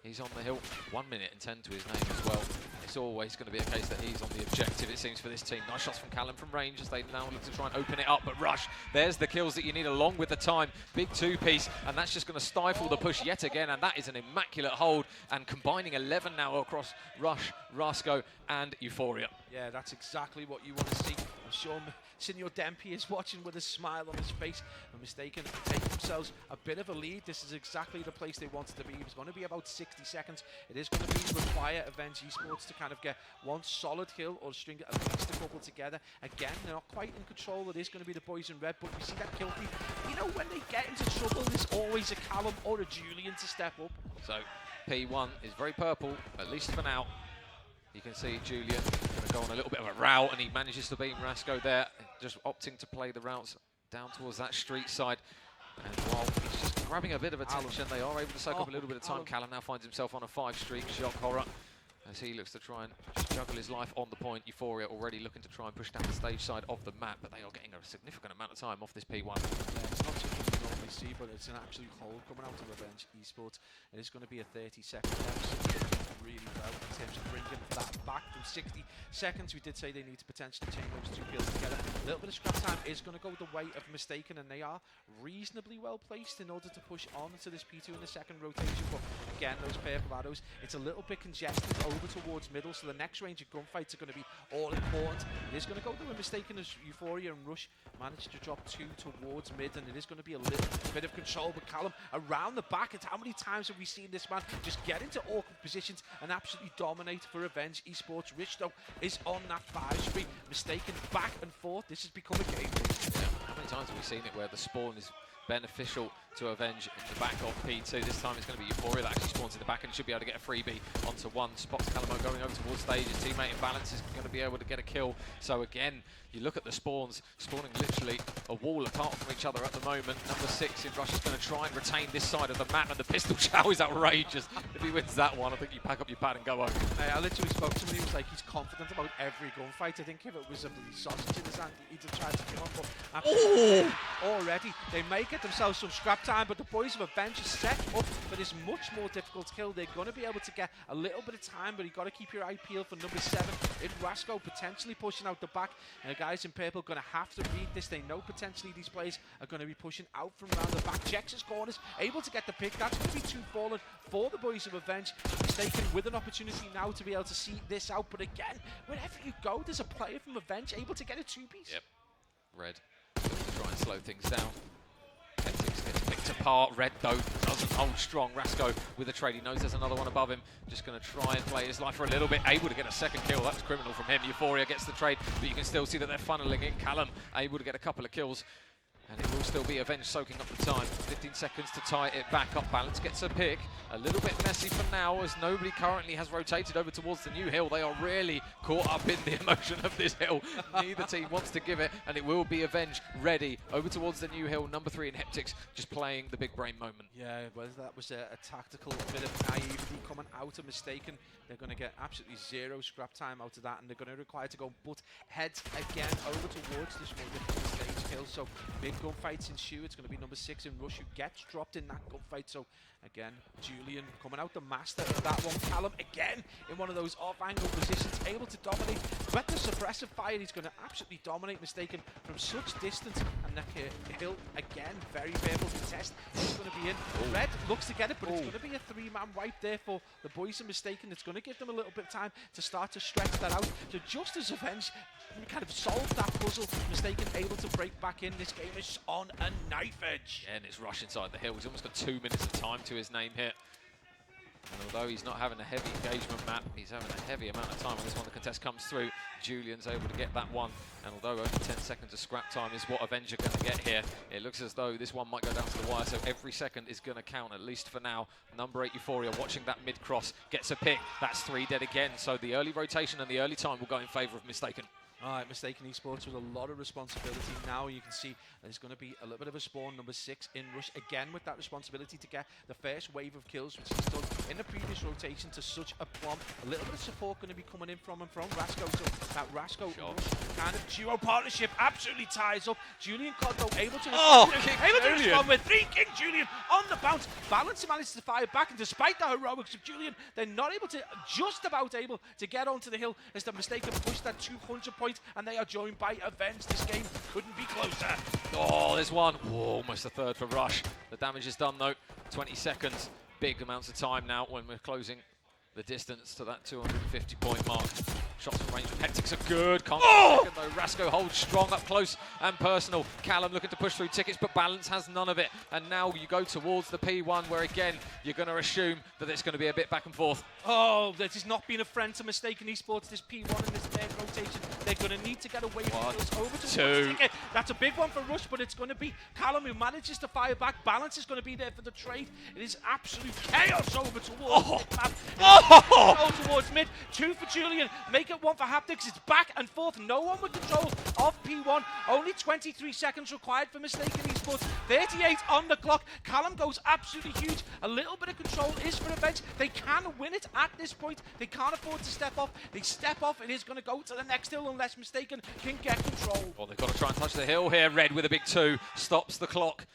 he's on the hill. 1 minute and 10 to his name as well. It's always going to be a case that he's on the objective, it seems, for this team. Nice shots from Callum from range as they now look to try and open it up. But Rush, there's the kills that you need along with the time. Big 2-piece, and that's just going to stifle the push yet again. And that is an immaculate hold. And combining 11 now across Rush, Rasco, and Euphoria. Yeah, that's exactly what you want to see. I'm sure Senor Dempy is watching with a smile on his face. And Mistaken take themselves a bit of a lead. This is exactly the place they wanted to be. It's going to be about 60 seconds. It is going to require Avenge Esports to kind of get one solid kill or string at least a couple together. Again, they're not quite in control. It is going to be the boys in red, but you see that kill feed. You know, when they get into trouble, there's always a Callum or a Julian to step up. So P1 is very purple, at least for now. You can see Julian going to go on a little bit of a route, and he manages to beat Rasco there, just opting to play the routes down towards that street side. And while he's just grabbing a bit of attention, they are able to soak up a little bit of time. Callum now finds himself on a 5-streak. Shock horror as he looks to try and just juggle his life on the point. Euphoria already looking to try and push down the stage side of the map, but they are getting a significant amount of time off this P1. Yeah, it's not something we normally see, but it's an absolute hold coming out of Revenge Esports. It is going to be a 30-second deficit. Really well in terms of bringing that back from 60 seconds. We did say they need to potentially chain those 2 kills together. A little bit of scrap time is going to go the way of Mistaken, and they are reasonably well placed in order to push on to this P2 in the second rotation. But again, those purple arrows, it's a little bit congested over towards middle, so the next range of gunfights are going to be all important. It is going to go the way Mistaken as Euphoria and Rush managed to drop 2 towards mid, and it is going to be a little bit of control. But Callum around the back, and how many times have we seen this man just get into awkward positions and absolutely dominate for Avenge Esports? Rich, though, is on that 5-streak. Mistaken back and forth. This has become a game. Yeah. How many times have we seen it where the spawn is beneficial to Avenge in the back of P2? This time it's going to be Euphoria that actually spawns in the back and should be able to get a freebie onto 1. Spots Calamo going over towards stage. His teammate in balance is going to be able to get a kill. So again, you look at the spawns, spawning literally a wall apart from each other at the moment. Number 6 in Rush is going to try and retain this side of the map, and the pistol chow is outrageous. If he wins that one, I think you pack up your pad and go home. I literally spoke to him, he was like, he's confident about every gunfight. I think if it was a sausage in his hand, he'd have tried to come on, but already they may get themselves some scrap time, but the boys of Avenge are set up for this much more difficult kill. They're going to be able to get a little bit of time, but you've got to keep your eye peeled for number 7 in Rasco, potentially pushing out the back. Guys in purple going to have to read this. They know potentially these players are going to be pushing out from around the back. Checks his corners, able to get the pick. That's going to be 2 fallen for the boys of Avenge. Mistaken with an opportunity now to be able to see this out, but again, wherever you go, there's a player from Avenge able to get a 2-piece. Yep. Red looking to try and slow things down. Hectics gets picked apart. Red, though, doesn't hold strong. Rasco with a trade. He knows there's another one above him. Just going to try and play his life for a little bit. Able to get a second kill. That's criminal from him. Euphoria gets the trade, but you can still see that they're funneling in. Callum able to get a couple of kills. And it will still be Avenge soaking up the time. 15 seconds to tie it back up. Balance gets a pick. A little bit messy for now as nobody currently has rotated over towards the new hill. They are really caught up in the emotion of this hill. Neither team wants to give it, and it will be Avenge ready over towards the new hill. Number 3 in Heptics just playing the big brain moment. Yeah, well, that was a tactical bit of naivety coming out of Mistaken. They're going to get absolutely 0 scrap time out of that, and they're going to require to go butt heads again over towards this more difficult stage kill. So big gunfights ensue. It's going to be number 6 in Rush who gets dropped in that gunfight. So again, Julian coming out the master of that one. Callum again in one of those off-angle positions, able to dominate. But the suppressive fire, he's going to absolutely dominate Mistaken from such distance. And that hill again, very purple contest. It's going to be in. Red looks to get it, but it's going to be a 3-man wipe there for the boys of Mistaken. It's going to give them a little bit of time to start to stretch that out. So just as Avenge kind of solved that puzzle, Mistaken able to break back in. This game is on a knife edge. Yeah, and it's Rush inside the hill. He's almost got 2 minutes of time to his name here. And although he's not having a heavy engagement map, he's having a heavy amount of time when this one. The contest comes through. Julian's able to get that one. And although only 10 seconds of scrap time is what Avenger going to get here, it looks as though this one might go down to the wire. So every second is going to count, at least for now. Number 8 Euphoria watching that mid-cross, gets a pick. That's 3 dead again. So the early rotation and the early time will go in favour of Mistaken. All right, Mistaken Esports with a lot of responsibility. Now you can see there's going to be a little bit of a spawn, number 6 in rush, again with that responsibility to get the first wave of kills, which he's done in the previous rotation to such a plumb. A little bit of support going to be coming in from Rasco, so that Rasco kind of duo partnership absolutely ties up. Julian Coddo able to respond with 3 King Julian on the bounce. Balance managed to fire back, and despite the heroics of Julian, they're not able to, just about able to get onto the hill as the Mistaken push that 200 point, and they are joined by Avenge. This game couldn't be closer. Oh, there's one. Whoa, almost a third for Rush. The damage is done though. 20 seconds. Big amounts of time now when we're closing the distance to that 250 point mark. Shots from range from Hectic's are good. Can't get a second though. Rasco holds strong up close and personal. Callum looking to push through tickets, but Balance has none of it. And now you go towards the P1, where again, you're going to assume that it's going to be a bit back and forth. Oh, that has not been a friend to Mistaken Esports, this P1 in this third rotation. They're going to need to get away from this over to ticket. That's a big one for Rush, but it's going to be Callum who manages to fire back. Balance is going to be there for the trade. It is absolute chaos over towards mid. Go towards mid. 2 for Julian. Make it 1 for Haptics. It's back and forth. No one with control of P1. Only 23 seconds required for Mistaken Esports. 38 on the clock. Callum goes absolutely huge. A little bit of control is for Avenge. They can win it at this point. They can't afford to step off. They step off. It is going to go to the next hill unless Mistaken can get control. Well, they've got to try and touch the hill here. Red with a big 2 stops the clock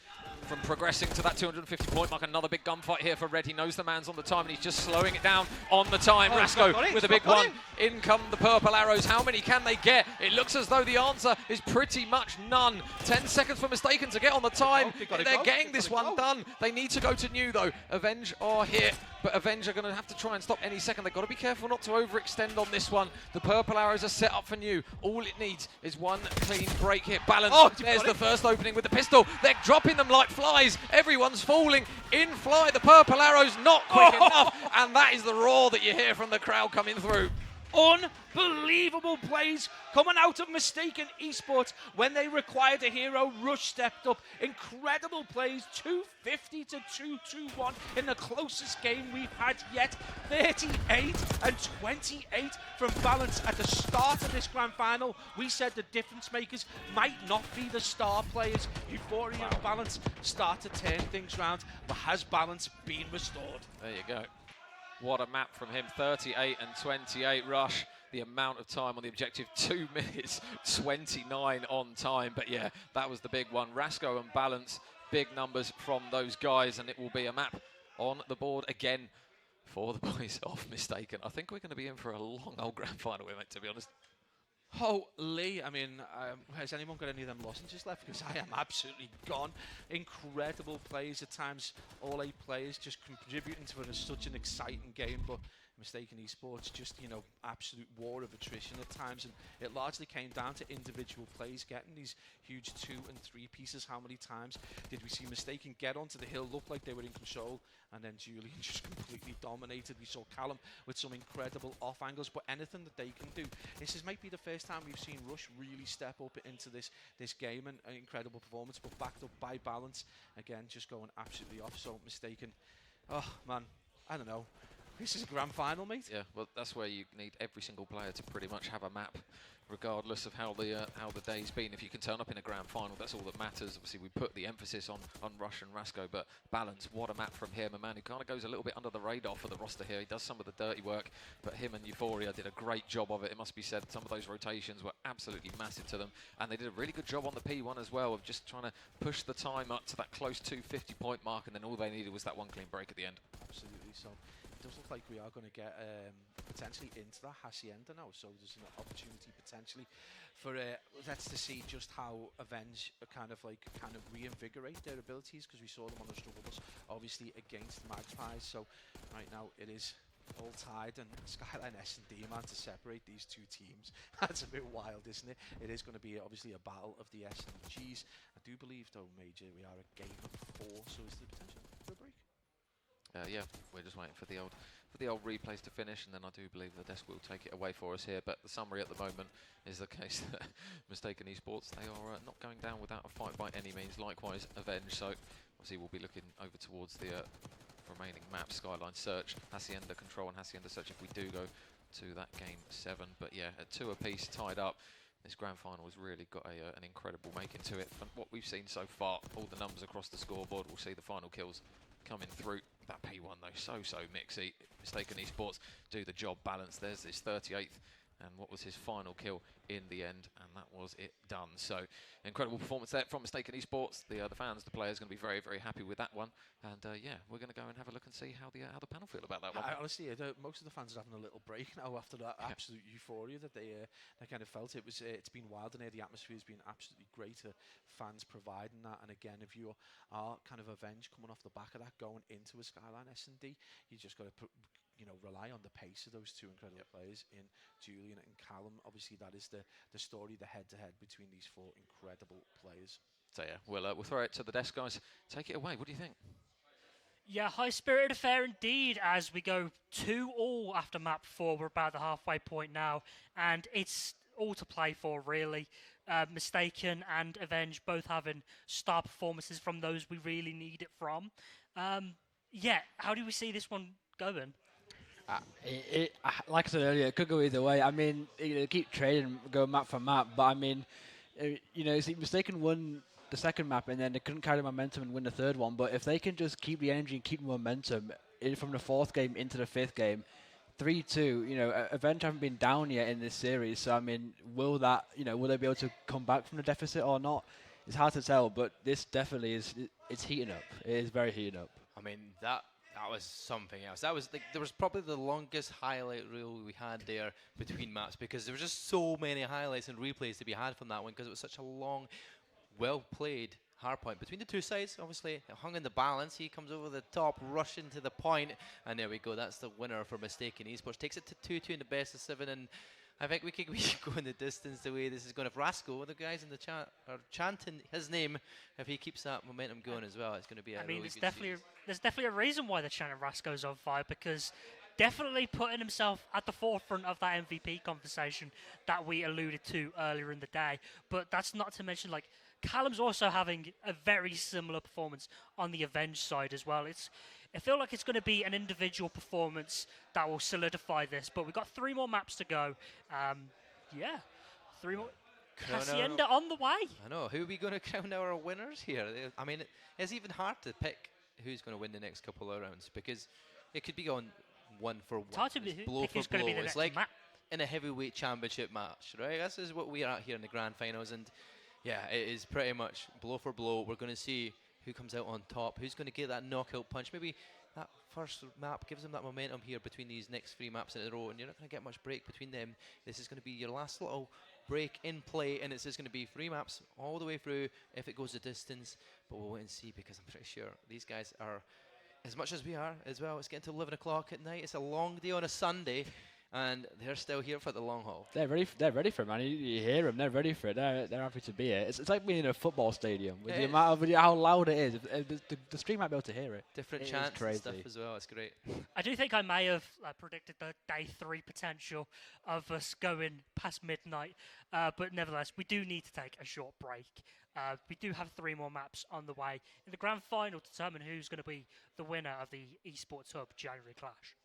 from progressing to that 250 point mark. Another big gunfight here for Red. He knows the man's on the time and he's just slowing it down on the time. Rasco with a big one. In come the purple arrows. How many can they get? It looks as though the answer is pretty much none. 10 seconds for Mistaken to get on the time. They're getting this one done. They need to go to new though. Avenge are here, but Avenge are going to have to try and stop any second. They've got to be careful not to overextend on this one. The purple arrows are set up for new. All it needs is one clean break here. Balance. There's the first opening with the pistol. They're dropping them like flies. Everyone's falling in flight. The purple arrows not quick enough, and that is the roar that you hear from the crowd coming through. Unbelievable plays coming out of Mistaken Esports when they required a hero. Rush stepped up. Incredible plays. 250 to 221 in the closest game we've had yet. 38 and 28 from Balance at the start of this grand final. We said the difference makers might not be the star players. Euphoria and Balance start to turn things round, but has Balance been restored? There you go. What a map from him. 38 and 28 Rush. The amount of time on the objective, 2 minutes 29 on time. But yeah, that was the big one. Rasco and Balance, big numbers from those guys, and it will be a map on the board again for the boys of Mistaken. I think we're going to be in for a long old grand final, mate, to be honest. Holy, I mean, has anyone got any of them lozenges left? Because I am absolutely gone. Incredible plays at times, all 8 players just contributing to such an exciting game, but Mistaken Esports, just, you know, absolute war of attrition at times, and it largely came down to individual plays, getting these huge 2 and 3 pieces. How many times did we see Mistaken get onto the hill, look like they were in control, and then Julian just completely dominated? We saw Callum with some incredible off angles, but anything that they can do. This might be the first time we've seen Rush really step up into this game, and an incredible performance, but backed up by Balance. Again, just going absolutely off. So Mistaken, oh man, I don't know. This is a grand final, mate. Yeah, well, that's where you need every single player to pretty much have a map, regardless of how the day's been. If you can turn up in a grand final, that's all that matters. Obviously, we put the emphasis on Rush and Rasco, but Balance, what a map from him. A man who kind of goes a little bit under the radar for the roster here. He does some of the dirty work, but him and Euphoria did a great job of it. It must be said, some of those rotations were absolutely massive to them, and they did a really good job on the P1 as well, of just trying to push the time up to that close 250 point mark, and then all they needed was that one clean break at the end. Absolutely. So it does look like we are going to get potentially into the Hacienda now, so there's an opportunity potentially for let's to see just how Avenge kind of reinvigorate their abilities, because we saw them on the struggle bus obviously against Magpies. So right now it is all tied, and Skyline S&D, man, to separate these two teams, that's a bit wild, isn't it? It is going to be obviously a battle of the S&Gs. I do believe though, Major, we are at game 4, so is there potential for a break? yeah, we're just waiting for the old replays to finish, and then I do believe the desk will take it away for us here. But the summary at the moment is the case that Mistaken Esports, they are not going down without a fight by any means. Likewise, Avenge. So obviously we'll be looking over towards the remaining map, Skyline Search, Hacienda Control, and Hacienda Search if we do go to that game 7. But yeah, at 2 apiece, tied up. This grand final has really got an incredible making to it. From what we've seen so far, all the numbers across the scoreboard, we'll see the final kills coming through. That P1 though, so mixy. Mistaken Esports do the job balance. There's his 38th, and what was his final kill in the end, and that was it done. So incredible performance there from Mistaken Esports. The fans, the players, going to be very, very happy with that one. And yeah, we're going to go and have a look and see how the panel feel about that one. Honestly, most of the fans are having a little break now after that absolute euphoria that they kind of felt. It's been wild in here. The atmosphere has been absolutely great. Fans providing that, and again, if you are kind of Avenged coming off the back of that, going into a Skyline S&D, you just got to rely on the pace of those two incredible players in Julian and Callum. Obviously, that is the story, the head-to-head between these 4 incredible players. So yeah, we'll throw it to the desk, guys. Take it away. What do you think? Yeah, high-spirited affair indeed as we go 2-all after map 4. We're about the halfway point now, and it's all to play for, really. Mistaken and Avenge both having star performances from those we really need it from. Yeah, how do we see this one going? Like I said earlier, it could go either way. I mean, keep trading, go map for map, but I mean, see, Mistaken won the second map and then they couldn't carry the momentum and win the third one. But if they can just keep the energy and keep the momentum from the 4th game into the 5th game, 3-2, Avenge haven't been down yet in this series. So I mean, will they be able to come back from the deficit or not? It's hard to tell, but this definitely it's heating up. It is very heating up. I mean, that was something else. That was there was probably the longest highlight reel we had there between maps, because there were just so many highlights and replays to be had from that one, because it was such a long, well played hardpoint between the two sides. Obviously, it hung in the balance. He comes over the top, rushing to the point, and there we go. That's the winner for Mistaken Esports. Takes it to 2-2 in the best of 7, and I think we could go in the distance the way this is going. If Rasco, the guys in the chat are chanting his name, if he keeps that momentum going as well, it's going to be a really good series. There's definitely a reason why they're chanting Rasco's on fire, because definitely putting himself at the forefront of that MVP conversation that we alluded to earlier in the day. But that's not to mention, like, Callum's also having a very similar performance on the Avenge side as well. I feel like it's going to be an individual performance that will solidify this, but we've got 3 more maps to go. Yeah, 3 more. Hacienda on the way. I know. Who are we going to crown our winners here? I mean, it's even hard to pick who's going to win the next couple of rounds, because it could be going 1 for 1. It's hard to blow pick for who's going to be the It's next like map. in a heavyweight championship match, right? This is what we are at here in the grand finals, and yeah, it is pretty much blow for blow. We're going to see who comes out on top, who's going to get that knockout punch. Maybe that first map gives them that momentum here between these next 3 maps in a row, and you're not going to get much break between them. This is going to be your last little break in play, and it's just going to be 3 maps all the way through if it goes the distance. But we'll wait and see, because I'm pretty sure these guys are, as much as we are as well, it's getting to 11 o'clock at night. It's a long day on a Sunday, and they're still here for the long haul. They're ready for it, man. You hear them, they're ready for it. They're happy to be here. It's like being in a football stadium with the amount of how loud it is. The stream might be able to hear it. Different chants and stuff as well. It's great. I do think I may have predicted the day 3 potential of us going past midnight, but nevertheless, we do need to take a short break. We do have 3 more maps on the way in the grand final to determine who's going to be the winner of the Esports Hub January Clash.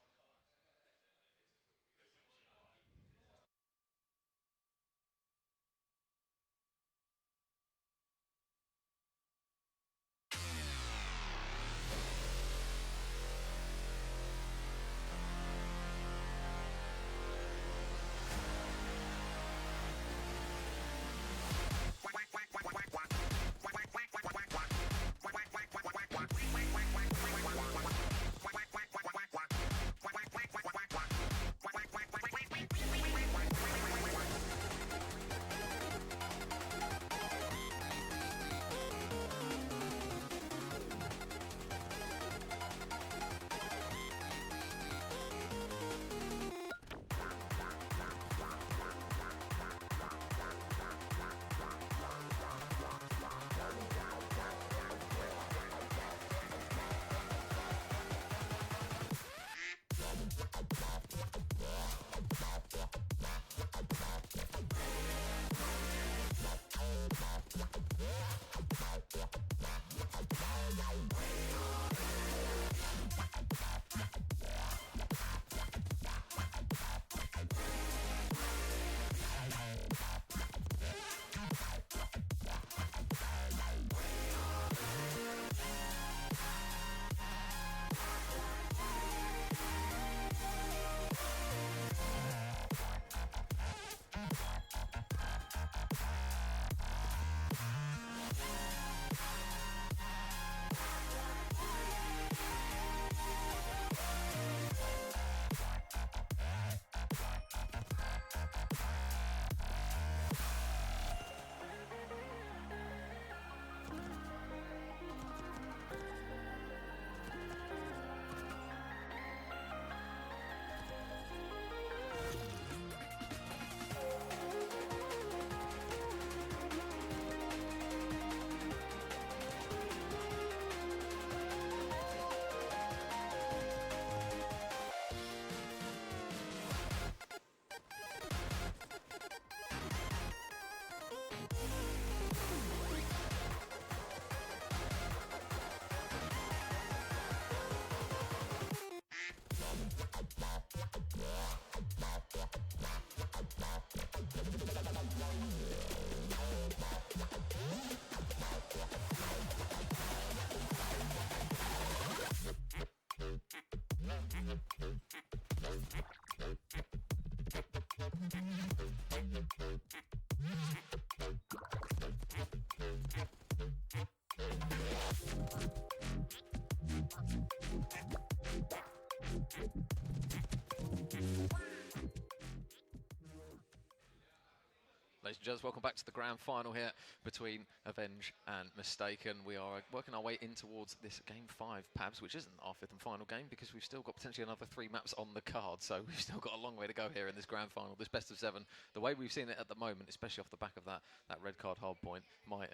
Ladies and gents, welcome back to the grand final here between Avenge and Mistaken. We are working our way in towards this game 5, Pabs, which isn't our 5th and final game because we've still got potentially another 3 maps on the card. So we've still got a long way to go here in this grand final, this best of 7. The way we've seen it at the moment, especially off the back of that red card hard point, might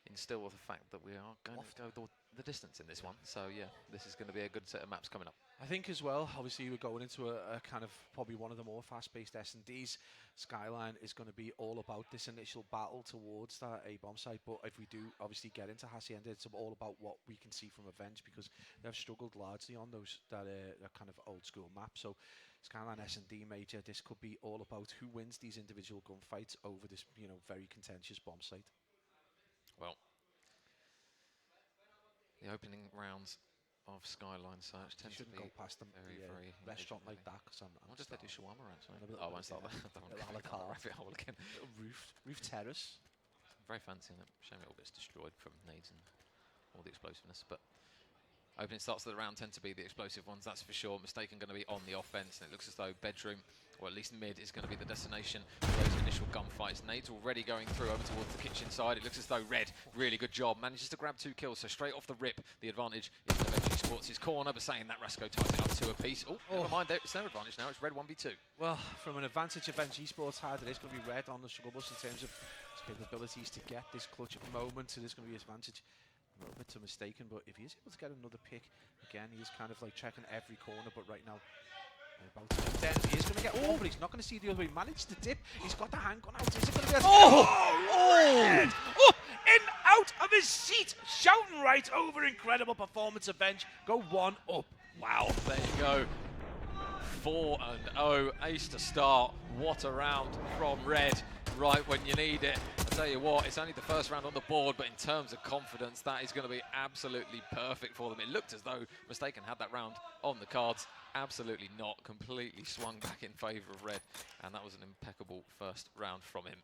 instill the fact that we are going to go the distance in this one. So yeah, this is going to be a good set of maps coming up. I think as well, obviously we're going into a kind of probably one of the more fast-paced S&Ds. Skyline is going to be all about this initial battle towards that A-bomb site, but if we do obviously get into Hacienda, it's all about what we can see from Avenge, because they've struggled largely on those that kind of old-school map. So Skyline S&D major, this could be all about who wins these individual gunfights over this, very contentious bomb site. Well, the opening rounds of Skyline search tend to be go past them very restaurant like that, because I'll just do shawarma actually. I won't start that. A la carte. Rabbit hole again. Roof terrace. Very fancy, and shame it all gets destroyed from nades and all the explosiveness. But opening starts of the round tend to be the explosive ones, that's for sure. Mistaken going to be on the offense, and it looks as though bedroom, or at least mid, is going to be the destination for those initial gunfights. Nades already going through over towards the kitchen side. It looks as though Red, really good job, manages to grab 2 kills, so straight off the rip, the advantage is in Avenge Esports' corner, but saying that, Rasco ties it up 2 apiece. Oh, never mind, it's their advantage now, it's Red 1v2. Well, from an advantage Avenge Esports side, it is going to be Red on the struggle bus in terms of his capabilities to get this clutch moment. It is going to be his advantage. A little bit to Mistaken, but if he is able to get another pick, again, he is kind of like checking every corner, but right now, then he is going to get one, but he's not going to see the other way. He managed to dip. He's got the handgun out. Is it going to be a Red up and out of his seat, shouting right over. Incredible performance, Avenge. Go 1 up. Wow, there you go. 4-0, ace to start. What a round from Red, right when you need it. I tell you what, it's only the first round on the board, but in terms of confidence, that is going to be absolutely perfect for them. It looked as though Mistaken had that round on the cards. Absolutely not. Completely swung back in favour of Red, and that was an impeccable first round from him.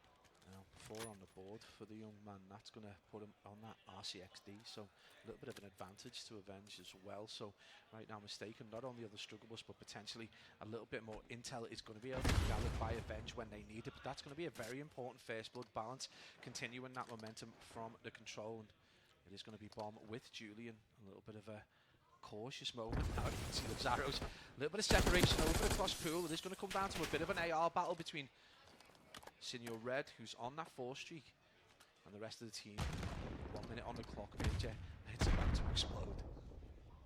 Now, 4 on the board for the young man. That's going to put him on that RCXD, so a little bit of an advantage to Avenge as well. So right now, Mistaken not only on the struggle bus, but potentially a little bit more intel is going to be able to be gathered by Avenge when they need it. But that's going to be a very important first blood balance, continuing that momentum from the control. And it is going to be bomb with Julian. A little bit of a cautious moment. Now you can see the Zaros. A little bit of separation over across pool. It is going to come down to a bit of an AR battle between Senior Red, who's on that 4 streak, and the rest of the team. 1 minute on the clock. Major, it's about to explode.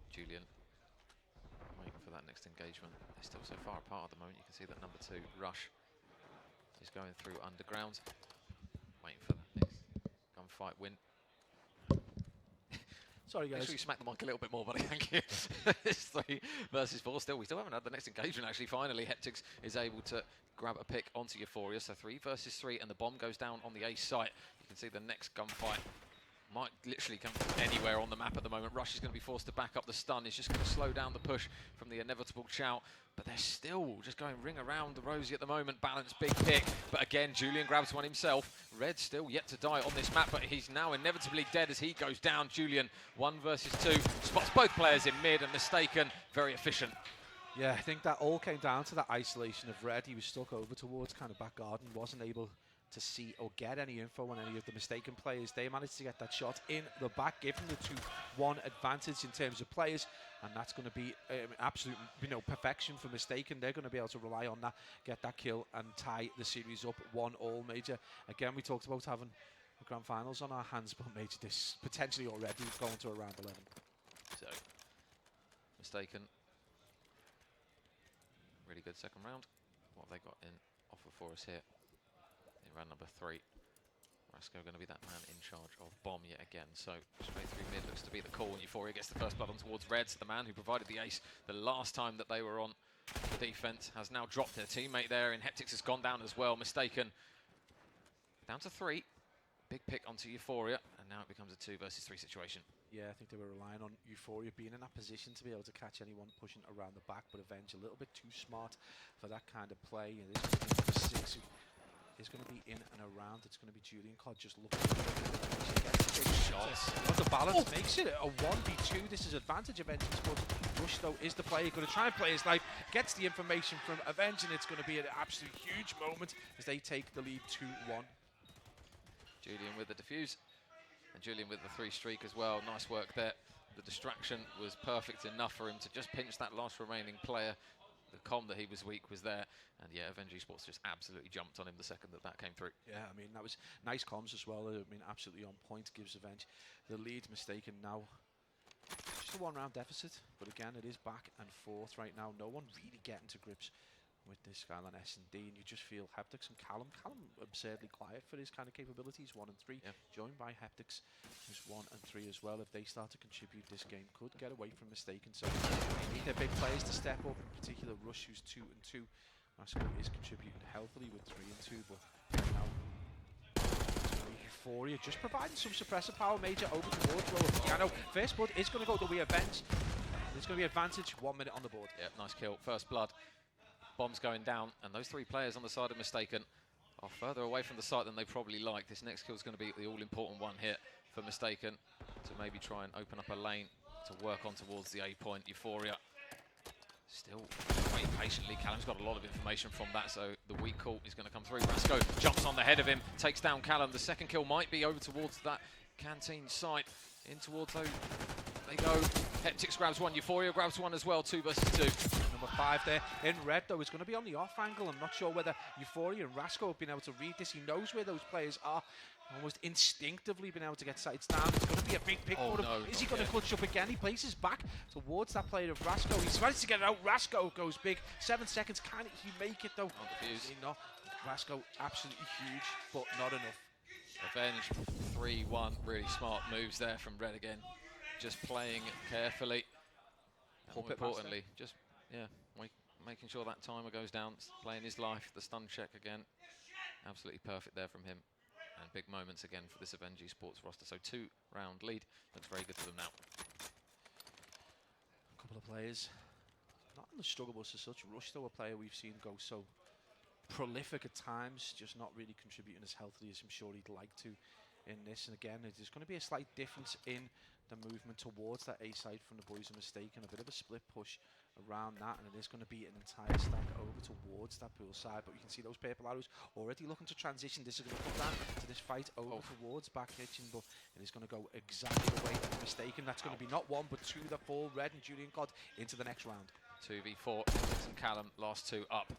Julian waiting for that next engagement. They're still so far apart at the moment. You can see that number 2, Rush, is going through underground. Waiting for that next gunfight win. Sorry, guys. Make sure you smack the mic a little bit more, buddy. Thank you. It's 3 versus 4 still. We still haven't had the next engagement, actually. Finally, Heptix is able to grab a pick onto Euphoria. So 3 versus 3, and the bomb goes down on the ace site. You can see the next gunfight might literally come from anywhere on the map at the moment. Rush is going to be forced to back up the stun. It's just going to slow down the push from the inevitable Chow. But they're still just going ring around the rosy at the moment. Balanced big pick. But again, Julian grabs one himself. Red still yet to die on this map, but he's now inevitably dead as he goes down. Julian, 1 versus 2. Spots both players in mid, and Mistaken, very efficient. Yeah, I think that all came down to that isolation of Red. He was stuck over towards kind of back garden, wasn't able to see or get any info on any of the Mistaken players. They managed to get that shot in the back, giving the 2-1 advantage in terms of players, and that's going to be absolute, perfection for Mistaken. They're going to be able to rely on that, get that kill, and tie the series up 1-1. Major, again, we talked about having the grand finals on our hands, but Major, this potentially already going to around 11. So, Mistaken, really good second round. What have they got in offer for us here? In round number 3, Rasco going to be that man in charge of bomb yet again. So straight through mid looks to be the call, and Euphoria gets the first blood on towards Reds. The man who provided the ace the last time that they were on the defense has now dropped their teammate there, and Heptix has gone down as well. Mistaken down to 3. Big pick onto Euphoria, and now it becomes a 2 versus 3 situation. Yeah, I think they were relying on Euphoria being in that position to be able to catch anyone pushing around the back, but Avenge a little bit too smart for that kind of play. And this is number 6 It's going to be Julian Cod just looking. Shots. But the balance makes it a 1v2. This is advantage of Avenge Esports. Rush, though, is the player going to try and play his life, gets the information from Avenge, and it's going to be an absolute huge moment as they take the lead 2-1. Julian with the defuse, and Julian with the 3 streak as well. Nice work there. The distraction was perfect enough for him to just pinch that last remaining player. The comm that he was weak was there, and yeah, Avenge Esports just absolutely jumped on him the second that came through. Yeah, I mean, that was nice comms as well. I mean, absolutely on point. Gives Avenge the lead. Mistaken now. Just a 1-round deficit, but again, it is back and forth right now. No one really getting to grips with this Skyline S&D, and you just feel Heptix and Callum absurdly quiet for his kind of capabilities. 1 and 3, joined by Heptix, who's 1 and 3 as well. If they start to contribute, this game could get away from Mistaken. So they need their big players to step up, in particular Rush, who's 2 and 2. Rascal is contributing healthily with 3 and 2, but now Euphoria just providing some suppressor power. Major over towards Roller Piano. First blood is going to go the way Avenge. There's going to be advantage. 1 minute on the board. Yeah, nice kill. First blood. Bombs going down, and those 3 players on the side of Mistaken are further away from the site than they probably like. This next kill is going to be the all-important one here for Mistaken to maybe try and open up a lane to work on towards the A point. Euphoria still waiting patiently. Callum's got a lot of information from that, so the weak call is going to come through. Rasco jumps on the head of him, takes down Callum. The second kill might be over towards that canteen site, in towards those. They go. Heptix grabs 1, Euphoria grabs 1 as well, 2 versus 2. Number 5 there in red, though, is going to be on the off angle. I'm not sure whether Euphoria and Rasco have been able to read this. He knows where those players are. Almost instinctively been able to get sights down. It's going to be a big pick for him. No, is he going to clutch up again? He places back towards that player of Rasco. He's managed to get it out. Rasco goes big. 7 seconds. Can he make it, though? Not. Rasco absolutely huge, but not enough. Avenge 3-1. Really smart moves there from red again. Just playing carefully. And more importantly, just making sure that timer goes down, playing his life. The stun check again, absolutely perfect there from him, and big moments again for this Avenge Esports roster. So 2-round lead looks very good for them now. A couple of players not in the struggle bus as such. Rush, though, a player we've seen go so prolific at times, just not really contributing as healthily as I'm sure he'd like to in this. And again, there's going to be a slight difference in the movement towards that A side from the boys of Mistaken. A bit of a split push around that, and it is going to be an entire stack over towards that pool side. But you can see those purple arrows already looking to transition. This is going to come down to this fight over towards back kitchen, but it is going to go exactly the way of Mistaken. That's going to be not 1 but 2 that fall red and Julian Cod into the next round. 2v4, and Callum, last 2 up.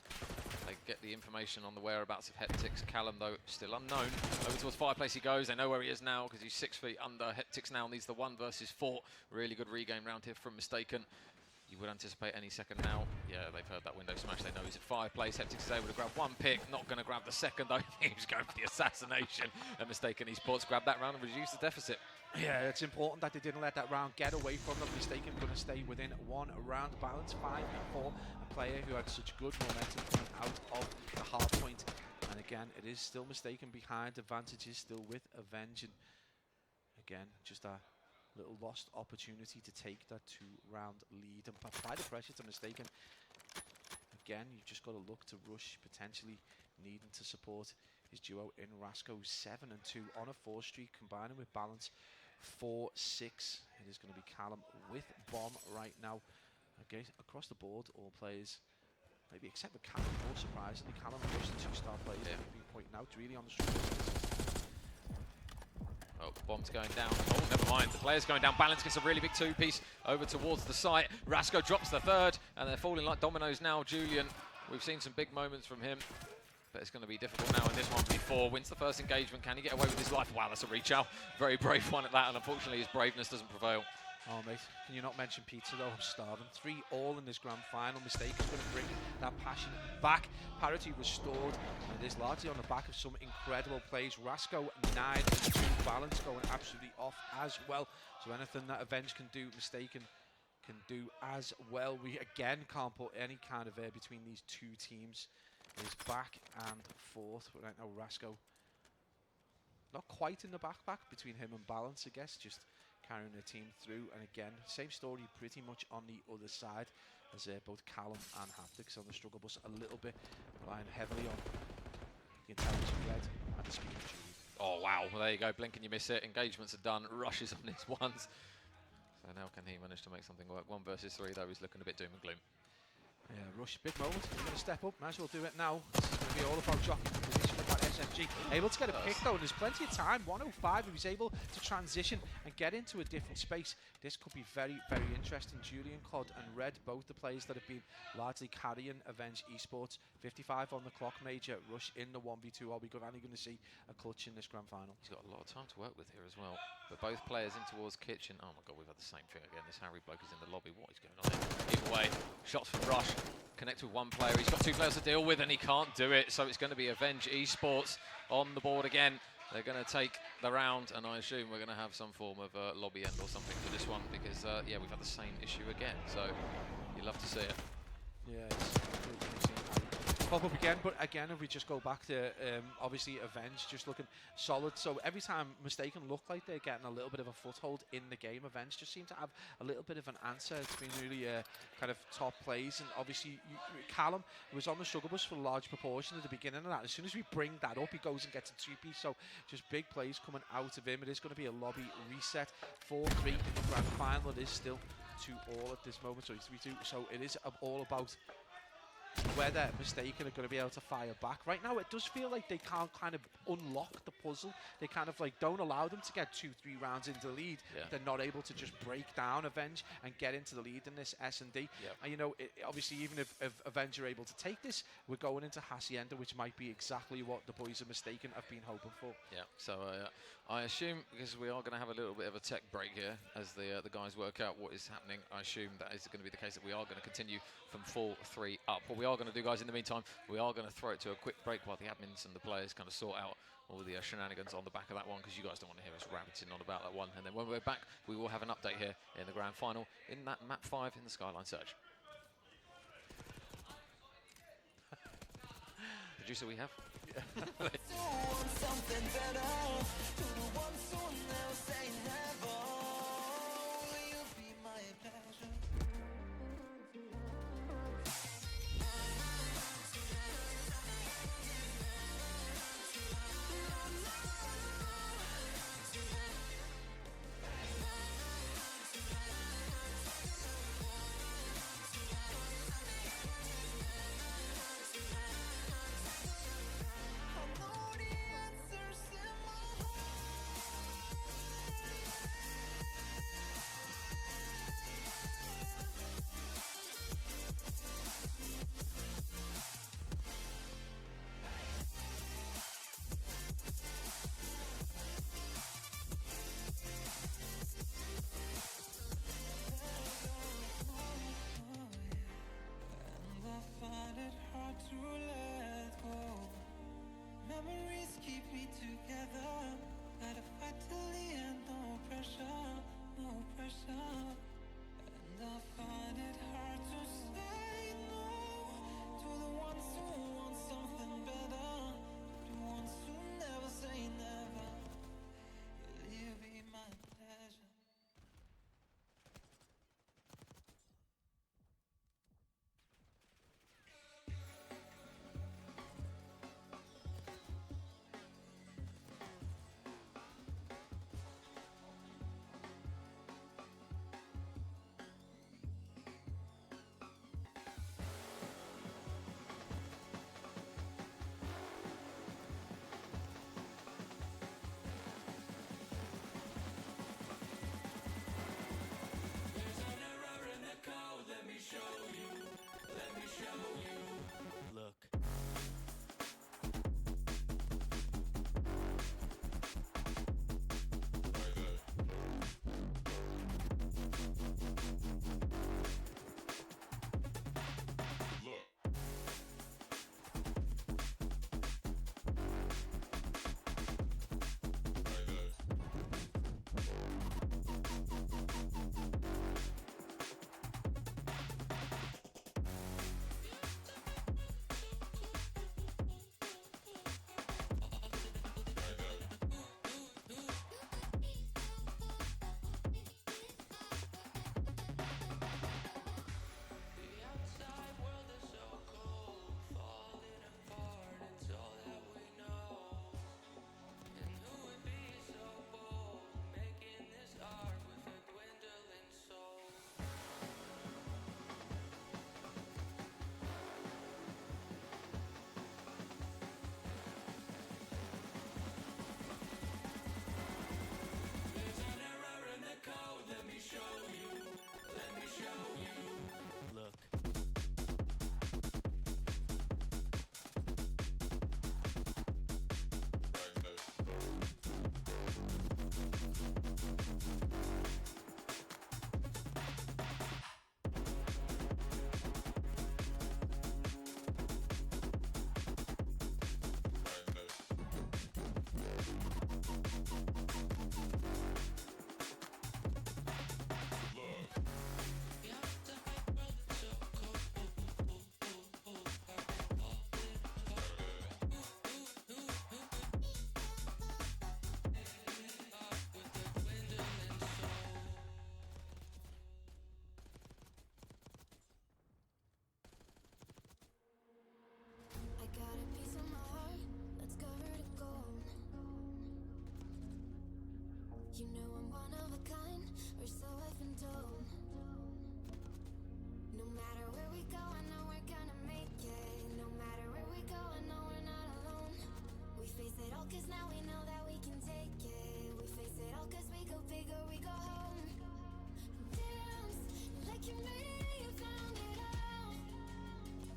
They get the information on the whereabouts of Heptix. Callum, though, still unknown. Over towards Fireplace he goes. They know where he is now because he's 6 feet under. Heptix now needs the 1 versus 4. Really good regain round here from Mistaken. You would anticipate any second now. Yeah, they've heard that window smash. They know he's at Fireplace. Heptix is able to grab 1 pick. Not going to grab the second, though. He's going for the assassination. And Mistaken Esports grab that round and reduce the deficit. Yeah, it's important that they didn't let that round get away from them. Mistaken going to stay within 1 round balance. 5 and 4. A player who had such good momentum coming out of the hard point. And again, it is still Mistaken behind. Advantage is still with Avenge. And again, just a little lost opportunity to take that 2-round lead and apply the pressure to Mistaken. Again, you've just got to look to Rush, potentially needing to support his duo in Rasco. 7 and 2 on a 4 streak, combining with balance 4-6. It is going to be Callum with bomb right now. Okay, across the board, all players, maybe except for Callum, more surprisingly, Callum Rush, the 2-star players that we've been pointing out really on the stream. Oh, bomb's going down. Oh, never mind. The player's going down. Balance gets a really big 2-piece over towards the site. Rasco drops the 3rd, and they're falling like dominoes now. Julian, we've seen some big moments from him, but it's going to be difficult now in this 1v4. Wins the first engagement. Can he get away with his life? Wow, that's a reach out. Very brave one at that, and unfortunately his braveness doesn't prevail. Oh, mate, can you not mention pizza, though? I'm starving. 3 all in this grand final. Mistaken is going to bring that passion back. Parity restored, and it is largely on the back of some incredible plays. Rasco 9 and 2, balance going absolutely off as well. So anything that Avenge can do, Mistaken can do as well. We again can't put any kind of air between these 2 teams. Is back and forth, but right now Rasco not quite in the backpack between him and balance, I guess, just carrying the team through. And again, same story pretty much on the other side as both Callum and Haptics on the struggle bus a little bit, relying heavily on the intelligent red and the speed of Julian. wow. Well, there you go. Blink and you miss it. Engagements are done. Rushes on his ones. So now can he manage to make something work? 1 versus 3, though. He's looking a bit doom and gloom. Yeah, Rush, big moment. He's going to step up. Might as well do it now. This is going to be all about jockeying for position with that SMG. Able to get a pick though, and there's plenty of time. 105 if he's able to transition and get into a different space. This could be very, very interesting. Julian, Cod and Red, both the players that have been largely carrying Avenge Esports. 55 on the clock, Major. Rush in the 1v2. Are we only going to see a clutch in this grand final? He's got a lot of time to work with here as well. But both players in towards Kitchen. Oh my god, we've had the same thing again. This Harry bloke is in the lobby. What is going on here? Either way, shots from Rush. Connect with one player. He's got 2 players to deal with and he can't do it. So it's going to be Avenge Esports on the board again. They're going to take the round, and I assume we're going to have some form of lobby end or something for this one because, yeah, we've had the same issue again. So you love to see it. Yeah, it's pop up again, but again, if we just go back to obviously Avenge just looking solid. So every time Mistaken look like they're getting a little bit of a foothold in the game, Avenge just seem to have a little bit of an answer. It's been really kind of top plays, and obviously Callum was on the struggle bus for a large proportion at the beginning of that. As soon as we bring that up, he goes and gets a 2-piece. So just big plays coming out of him. It is going to be a lobby reset. 4-3 in the grand final. It is still 2-all at this moment. So it's 3-2. So it is all about whether Mistaken are going to be able to fire back. Right now, it does feel like they can't kind of unlock the puzzle. They kind of like don't allow them to get 2-3 rounds into the lead. Yeah. They're not able to just break down Avenge and get into the lead in this S&D. Yep. And you know, obviously, even if Avenge are able to take this, we're going into Hacienda, which might be exactly what the boys of Mistaken have been hoping for. Yeah, so I assume, because we are going to have a little bit of a tech break here as the guys work out what is happening, I assume that is going to be the case, that we are going to continue from 4-3 up. What we are going to do, guys, in the meantime, we are going to throw it to a quick break while the admins and the players kind of sort out all the shenanigans on the back of that one, because you guys don't want to hear us rabbiting on about that one. And then when we're back, we will have an update here in the grand final in that map 5 in the Skyline Surge. Producer, we have. Something better. To the ones who never say never. Will you be my pleasure? You know I'm one of a kind, we're so effing dope. No matter where we go, I know we're gonna make it. No matter where we go, I know we're not alone. We face it all cause now we know that we can take it. We face it all cause we go big or we go home. Dance like you made it, you found it all.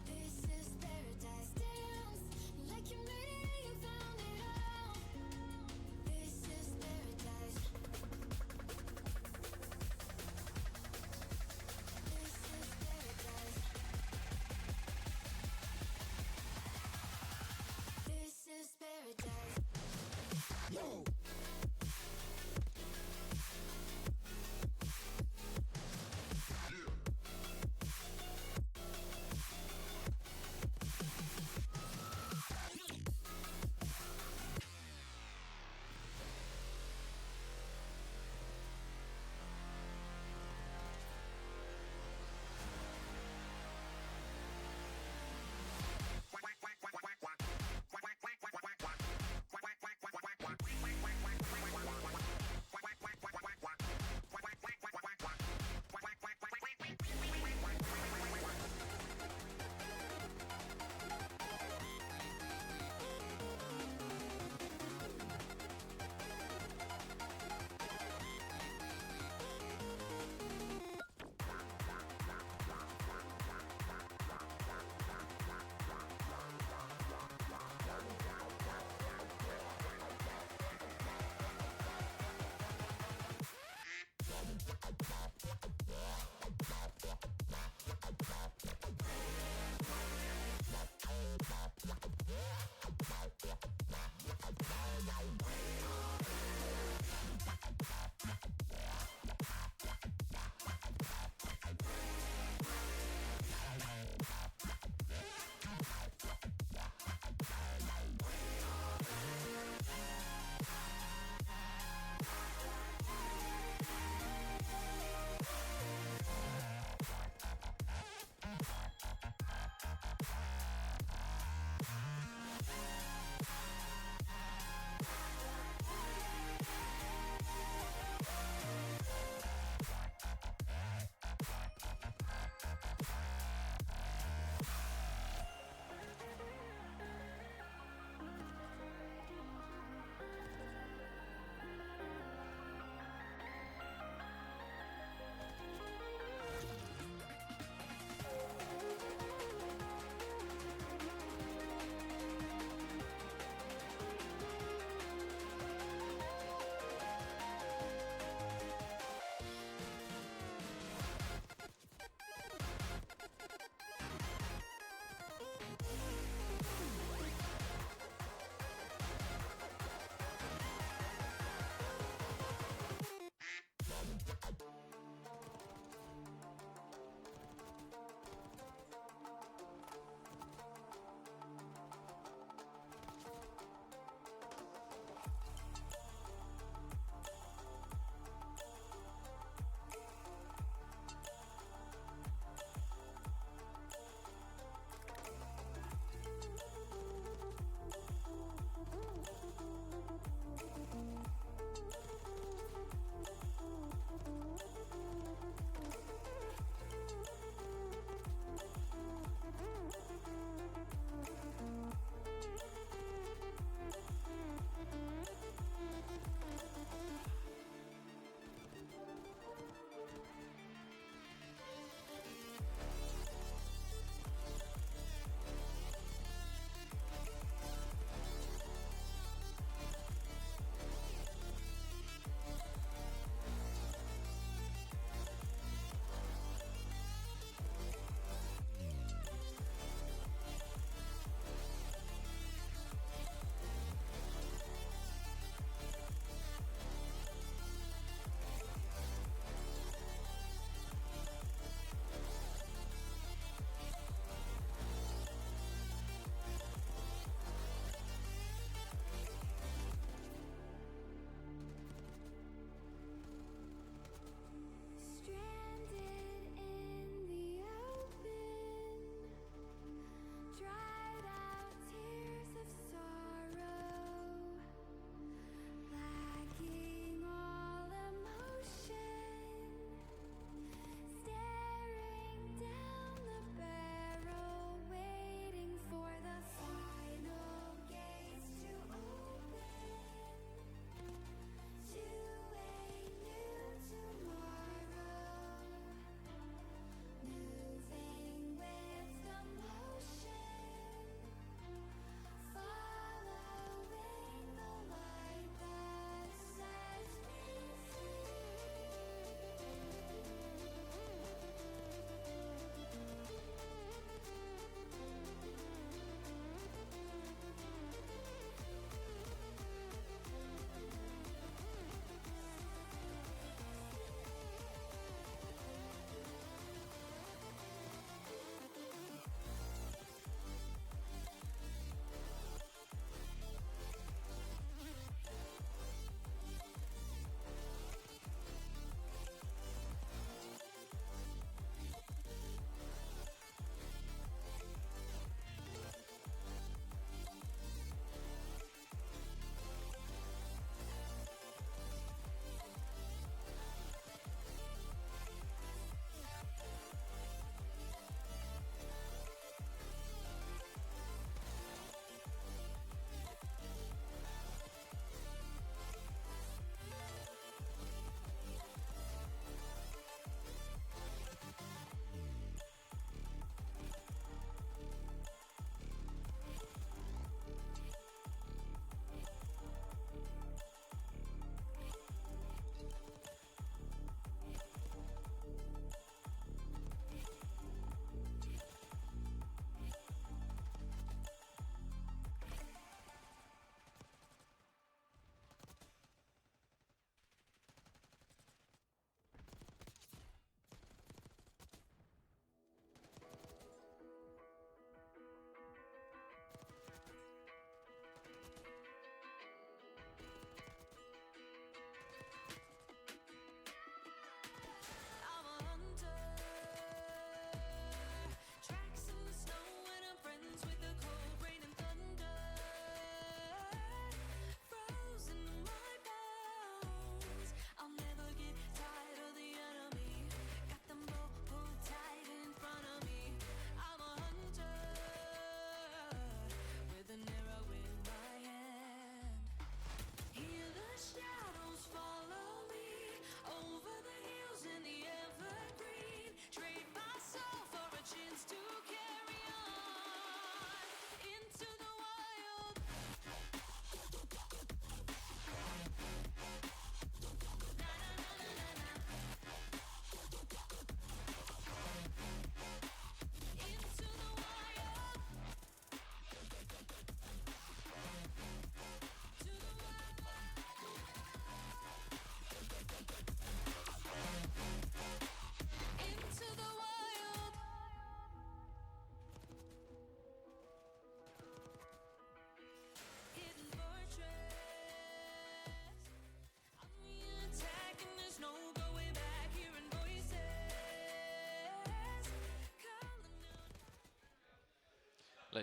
This is paradise. Dance like you made it, you found it all. This is paradise. This is paradise. This is paradise. Yo.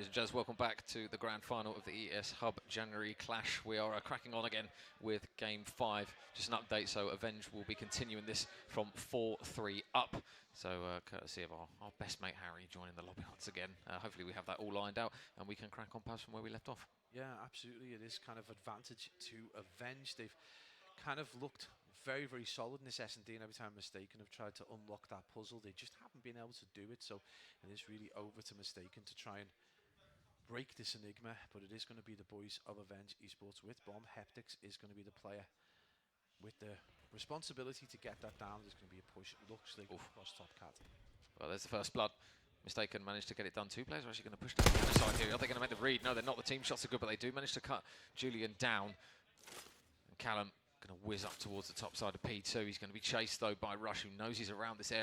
ladies and gents, welcome back to the grand final of the ES Hub January Clash. We are cracking on again with Game 5. Just an update, so Avenge will be continuing this from 4-3 up. So courtesy of our best mate Harry joining the lobby once again. Hopefully we have that all lined out and we can crack on past from where we left off. Yeah, absolutely. It is kind of advantage to Avenge. They've kind of looked very, very solid in this S&D, and every time Mistaken have tried to unlock that puzzle, they just haven't been able to do it. So it is really over to Mistaken to try and break this enigma, but it is going to be the boys of Avenge Esports with Bomb. Heptix is going to be the player with the responsibility to get that down. There's going to be a push. Looks like across top cat. Well, there's the first blood. Mistaken managed to get it done. Two players are actually going to push down the other side here. Are they going to make the read? No, they're not. The team shots are good, but they do manage to cut Julian down. And Callum going to whiz up towards the top side of P2. He's going to be chased, though, by Rush, who knows he's around this area.